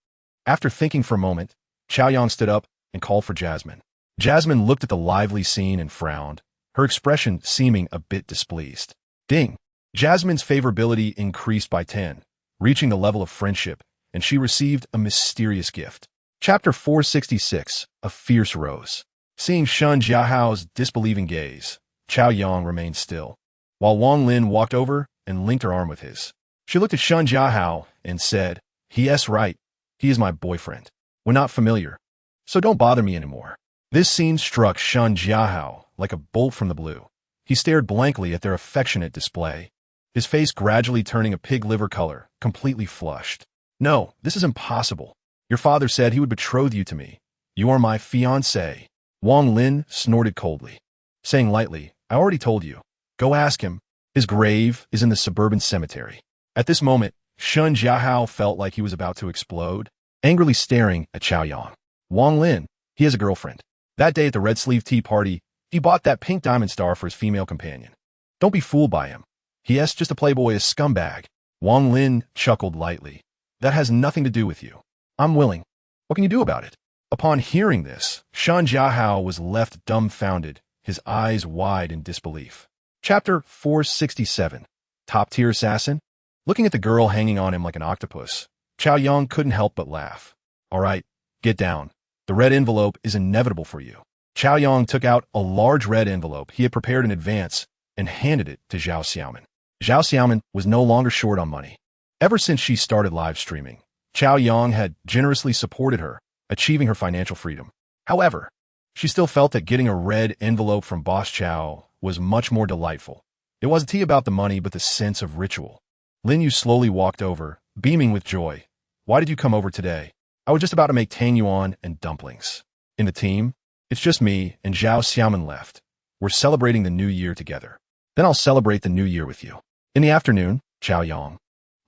After thinking for a moment, Xiao Yang stood up and called for Jasmine. Jasmine looked at the lively scene and frowned, her expression seeming a bit displeased. Ding! Jasmine's favorability increased by 10, reaching the level of friendship, and she received a mysterious gift. Chapter 466, A Fierce Rose. Seeing Shun Jiahao's disbelieving gaze, Xiao Yang remained still, while Wang Lin walked over and linked her arm with his. She looked at Shun Jiahao and said, "Yes, right. He is my boyfriend. We're not familiar, so don't bother me anymore." This scene struck Shun Jiahao like a bolt from the blue. He stared blankly at their affectionate display, his face gradually turning a pig liver color, completely flushed. "No, this is impossible. Your father said he would betroth you to me. You are my fiancé." Wang Lin snorted coldly, saying lightly, "I already told you. Go ask him. His grave is in the suburban cemetery." At this moment, Shun Jiahao felt like he was about to explode, angrily staring at Xiao Yang. "Wang Lin, he has a girlfriend. That day at the Red Sleeve Tea Party, he bought that pink diamond star for his female companion. Don't be fooled by him. He is just a playboy, a scumbag." Wang Lin chuckled lightly. "That has nothing to do with you. I'm willing. What can you do about it?" Upon hearing this, Shun Jiahao was left dumbfounded, his eyes wide in disbelief. Chapter 467, Top-Tier Assassin. Looking at the girl hanging on him like an octopus, Xiao Yang couldn't help but laugh. "All right, get down. The red envelope is inevitable for you." Xiao Yang took out a large red envelope he had prepared in advance and handed it to Zhao Xiaoman. Zhao Xiaoman was no longer short on money. Ever since she started live streaming, Xiao Yang had generously supported her, achieving her financial freedom. However, she still felt that getting a red envelope from Boss Chow was much more delightful. It wasn't about the money, but the sense of ritual. Lin Yu slowly walked over, beaming with joy. "Why did you come over today?" "I was just about to make tang yuan and dumplings." "In the team? It's just me and Zhao Xiaoman left. We're celebrating the new year together. Then I'll celebrate the new year with you." In the afternoon, Xiao Yang,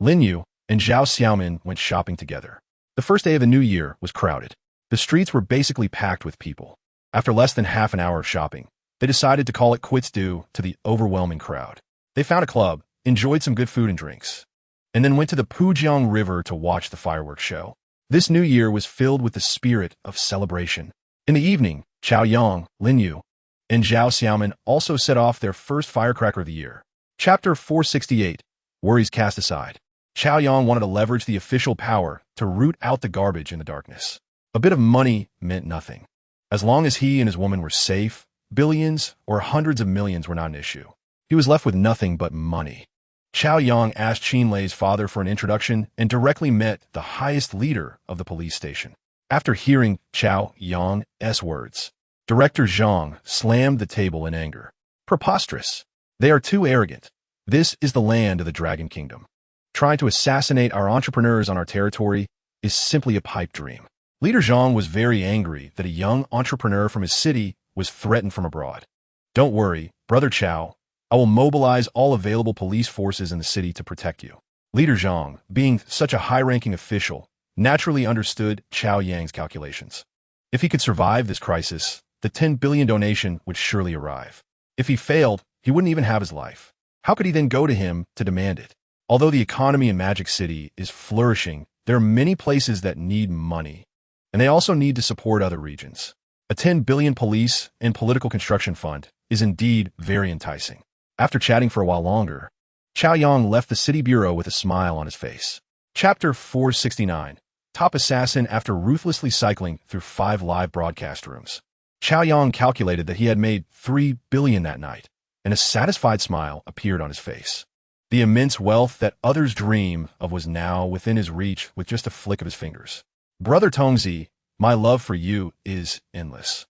Lin Yu, and Zhao Xiaoman went shopping together. The first day of the new year was crowded. The streets were basically packed with people. After less than half an hour of shopping, they decided to call it quits due to the overwhelming crowd. They found a club, enjoyed some good food and drinks, and then went to the Pujiang River to watch the fireworks show. This new year was filled with the spirit of celebration. In the evening, Xiao Yang, Lin Yu, and Zhao Xiaoman also set off their first firecracker of the year. Chapter 468, Worries Cast Aside. Xiao Yang wanted to leverage the official power to root out the garbage in the darkness. A bit of money meant nothing. As long as he and his woman were safe, billions or hundreds of millions were not an issue. He was left with nothing but money. Xiao Yang asked Qin Lei's father for an introduction and directly met the highest leader of the police station. After hearing Xiao Yang's words, Director Zhang slammed the table in anger. "Preposterous. They are too arrogant. This is the land of the Dragon Kingdom. Trying to assassinate our entrepreneurs on our territory is simply a pipe dream." Leader Zhang was very angry that a young entrepreneur from his city was threatened from abroad. "Don't worry, Brother Chow. I will mobilize all available police forces in the city to protect you." Leader Zhang, being such a high-ranking official, naturally understood Xiao Yang's calculations. If he could survive this crisis, the 10 billion donation would surely arrive. If he failed, he wouldn't even have his life. How could he then go to him to demand it? Although the economy in Magic City is flourishing, there are many places that need money, and they also need to support other regions. A 10 billion police and political construction fund is indeed very enticing. After chatting for a while longer, Xiao Yang left the city bureau with a smile on his face. Chapter 469, Top Assassin. After ruthlessly cycling through 5 live broadcast rooms, Xiao Yang calculated that he had made 3 billion that night, and a satisfied smile appeared on his face. The immense wealth that others dream of was now within his reach with just a flick of his fingers. "Brother Tongzi, my love for you is endless.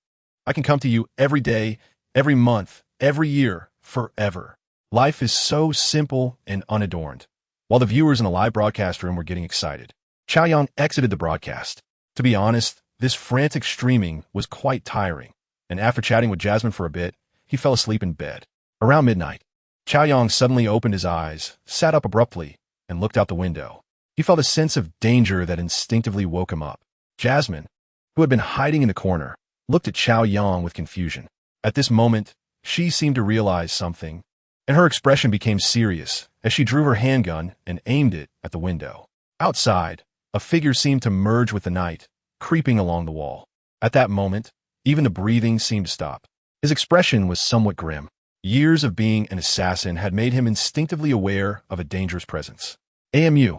I can come to you every day, every month, every year, forever. Life is so simple and unadorned." While the viewers in the live broadcast room were getting excited, Xiao Yang exited the broadcast. To be honest, this frantic streaming was quite tiring, and after chatting with Jasmine for a bit, he fell asleep in bed. Around midnight, Xiao Yang suddenly opened his eyes, sat up abruptly, and looked out the window. He felt a sense of danger that instinctively woke him up. Jasmine, who had been hiding in the corner, looked at Xiao Yang with confusion. At this moment, She seemed to realize something, and her expression became serious as she drew her handgun and aimed it at the window. Outside, a figure seemed to merge with the night, creeping along the wall. At that moment, even the breathing seemed to stop. His expression was somewhat grim. Years of being an assassin had made him instinctively aware of a dangerous presence. AMU,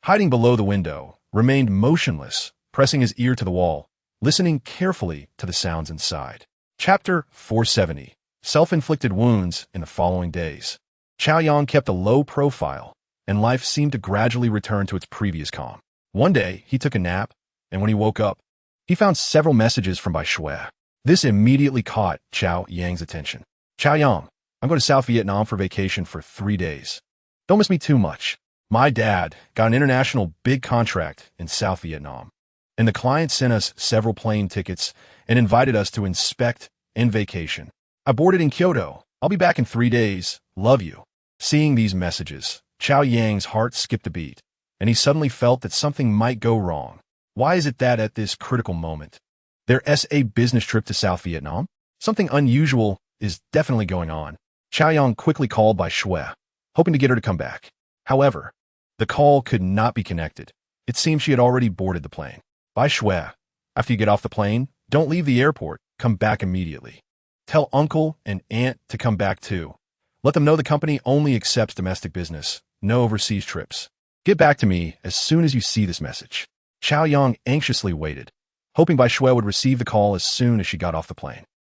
hiding below the window, remained motionless, pressing his ear to the wall, listening carefully to the sounds inside. Chapter 470. Self-inflicted wounds in the following days. Chao Yang kept a low profile, and life seemed to gradually return to its previous calm. One day, he took a nap, and when he woke up, he found several messages from Bai Shui. This immediately caught Chao Yang's attention. Chao Yang, I'm going to South Vietnam for vacation for 3 days. Don't miss me too much. My dad got an international big contract in South Vietnam, and the client sent us several plane tickets and invited us to inspect and vacation. I boarded in Kyoto. I'll be back in 3 days. Love you. Seeing these messages, Chao Yang's heart skipped a beat, and he suddenly felt that something might go wrong. Why is it that at this critical moment, their SA business trip to South Vietnam? Something unusual is definitely going on. Chao Yang quickly called Bai Shui, hoping to get her to come back. However, the call could not be connected. It seemed she had already boarded the plane. Bai Shui, after you get off the plane, don't leave the airport. Come back immediately. Tell uncle and aunt to come back too. Let them know the company only accepts domestic business, no overseas trips. Get back to me as soon as you see this message. Chao Yang anxiously waited, hoping Bai Shui would receive the call as soon as she got off the plane.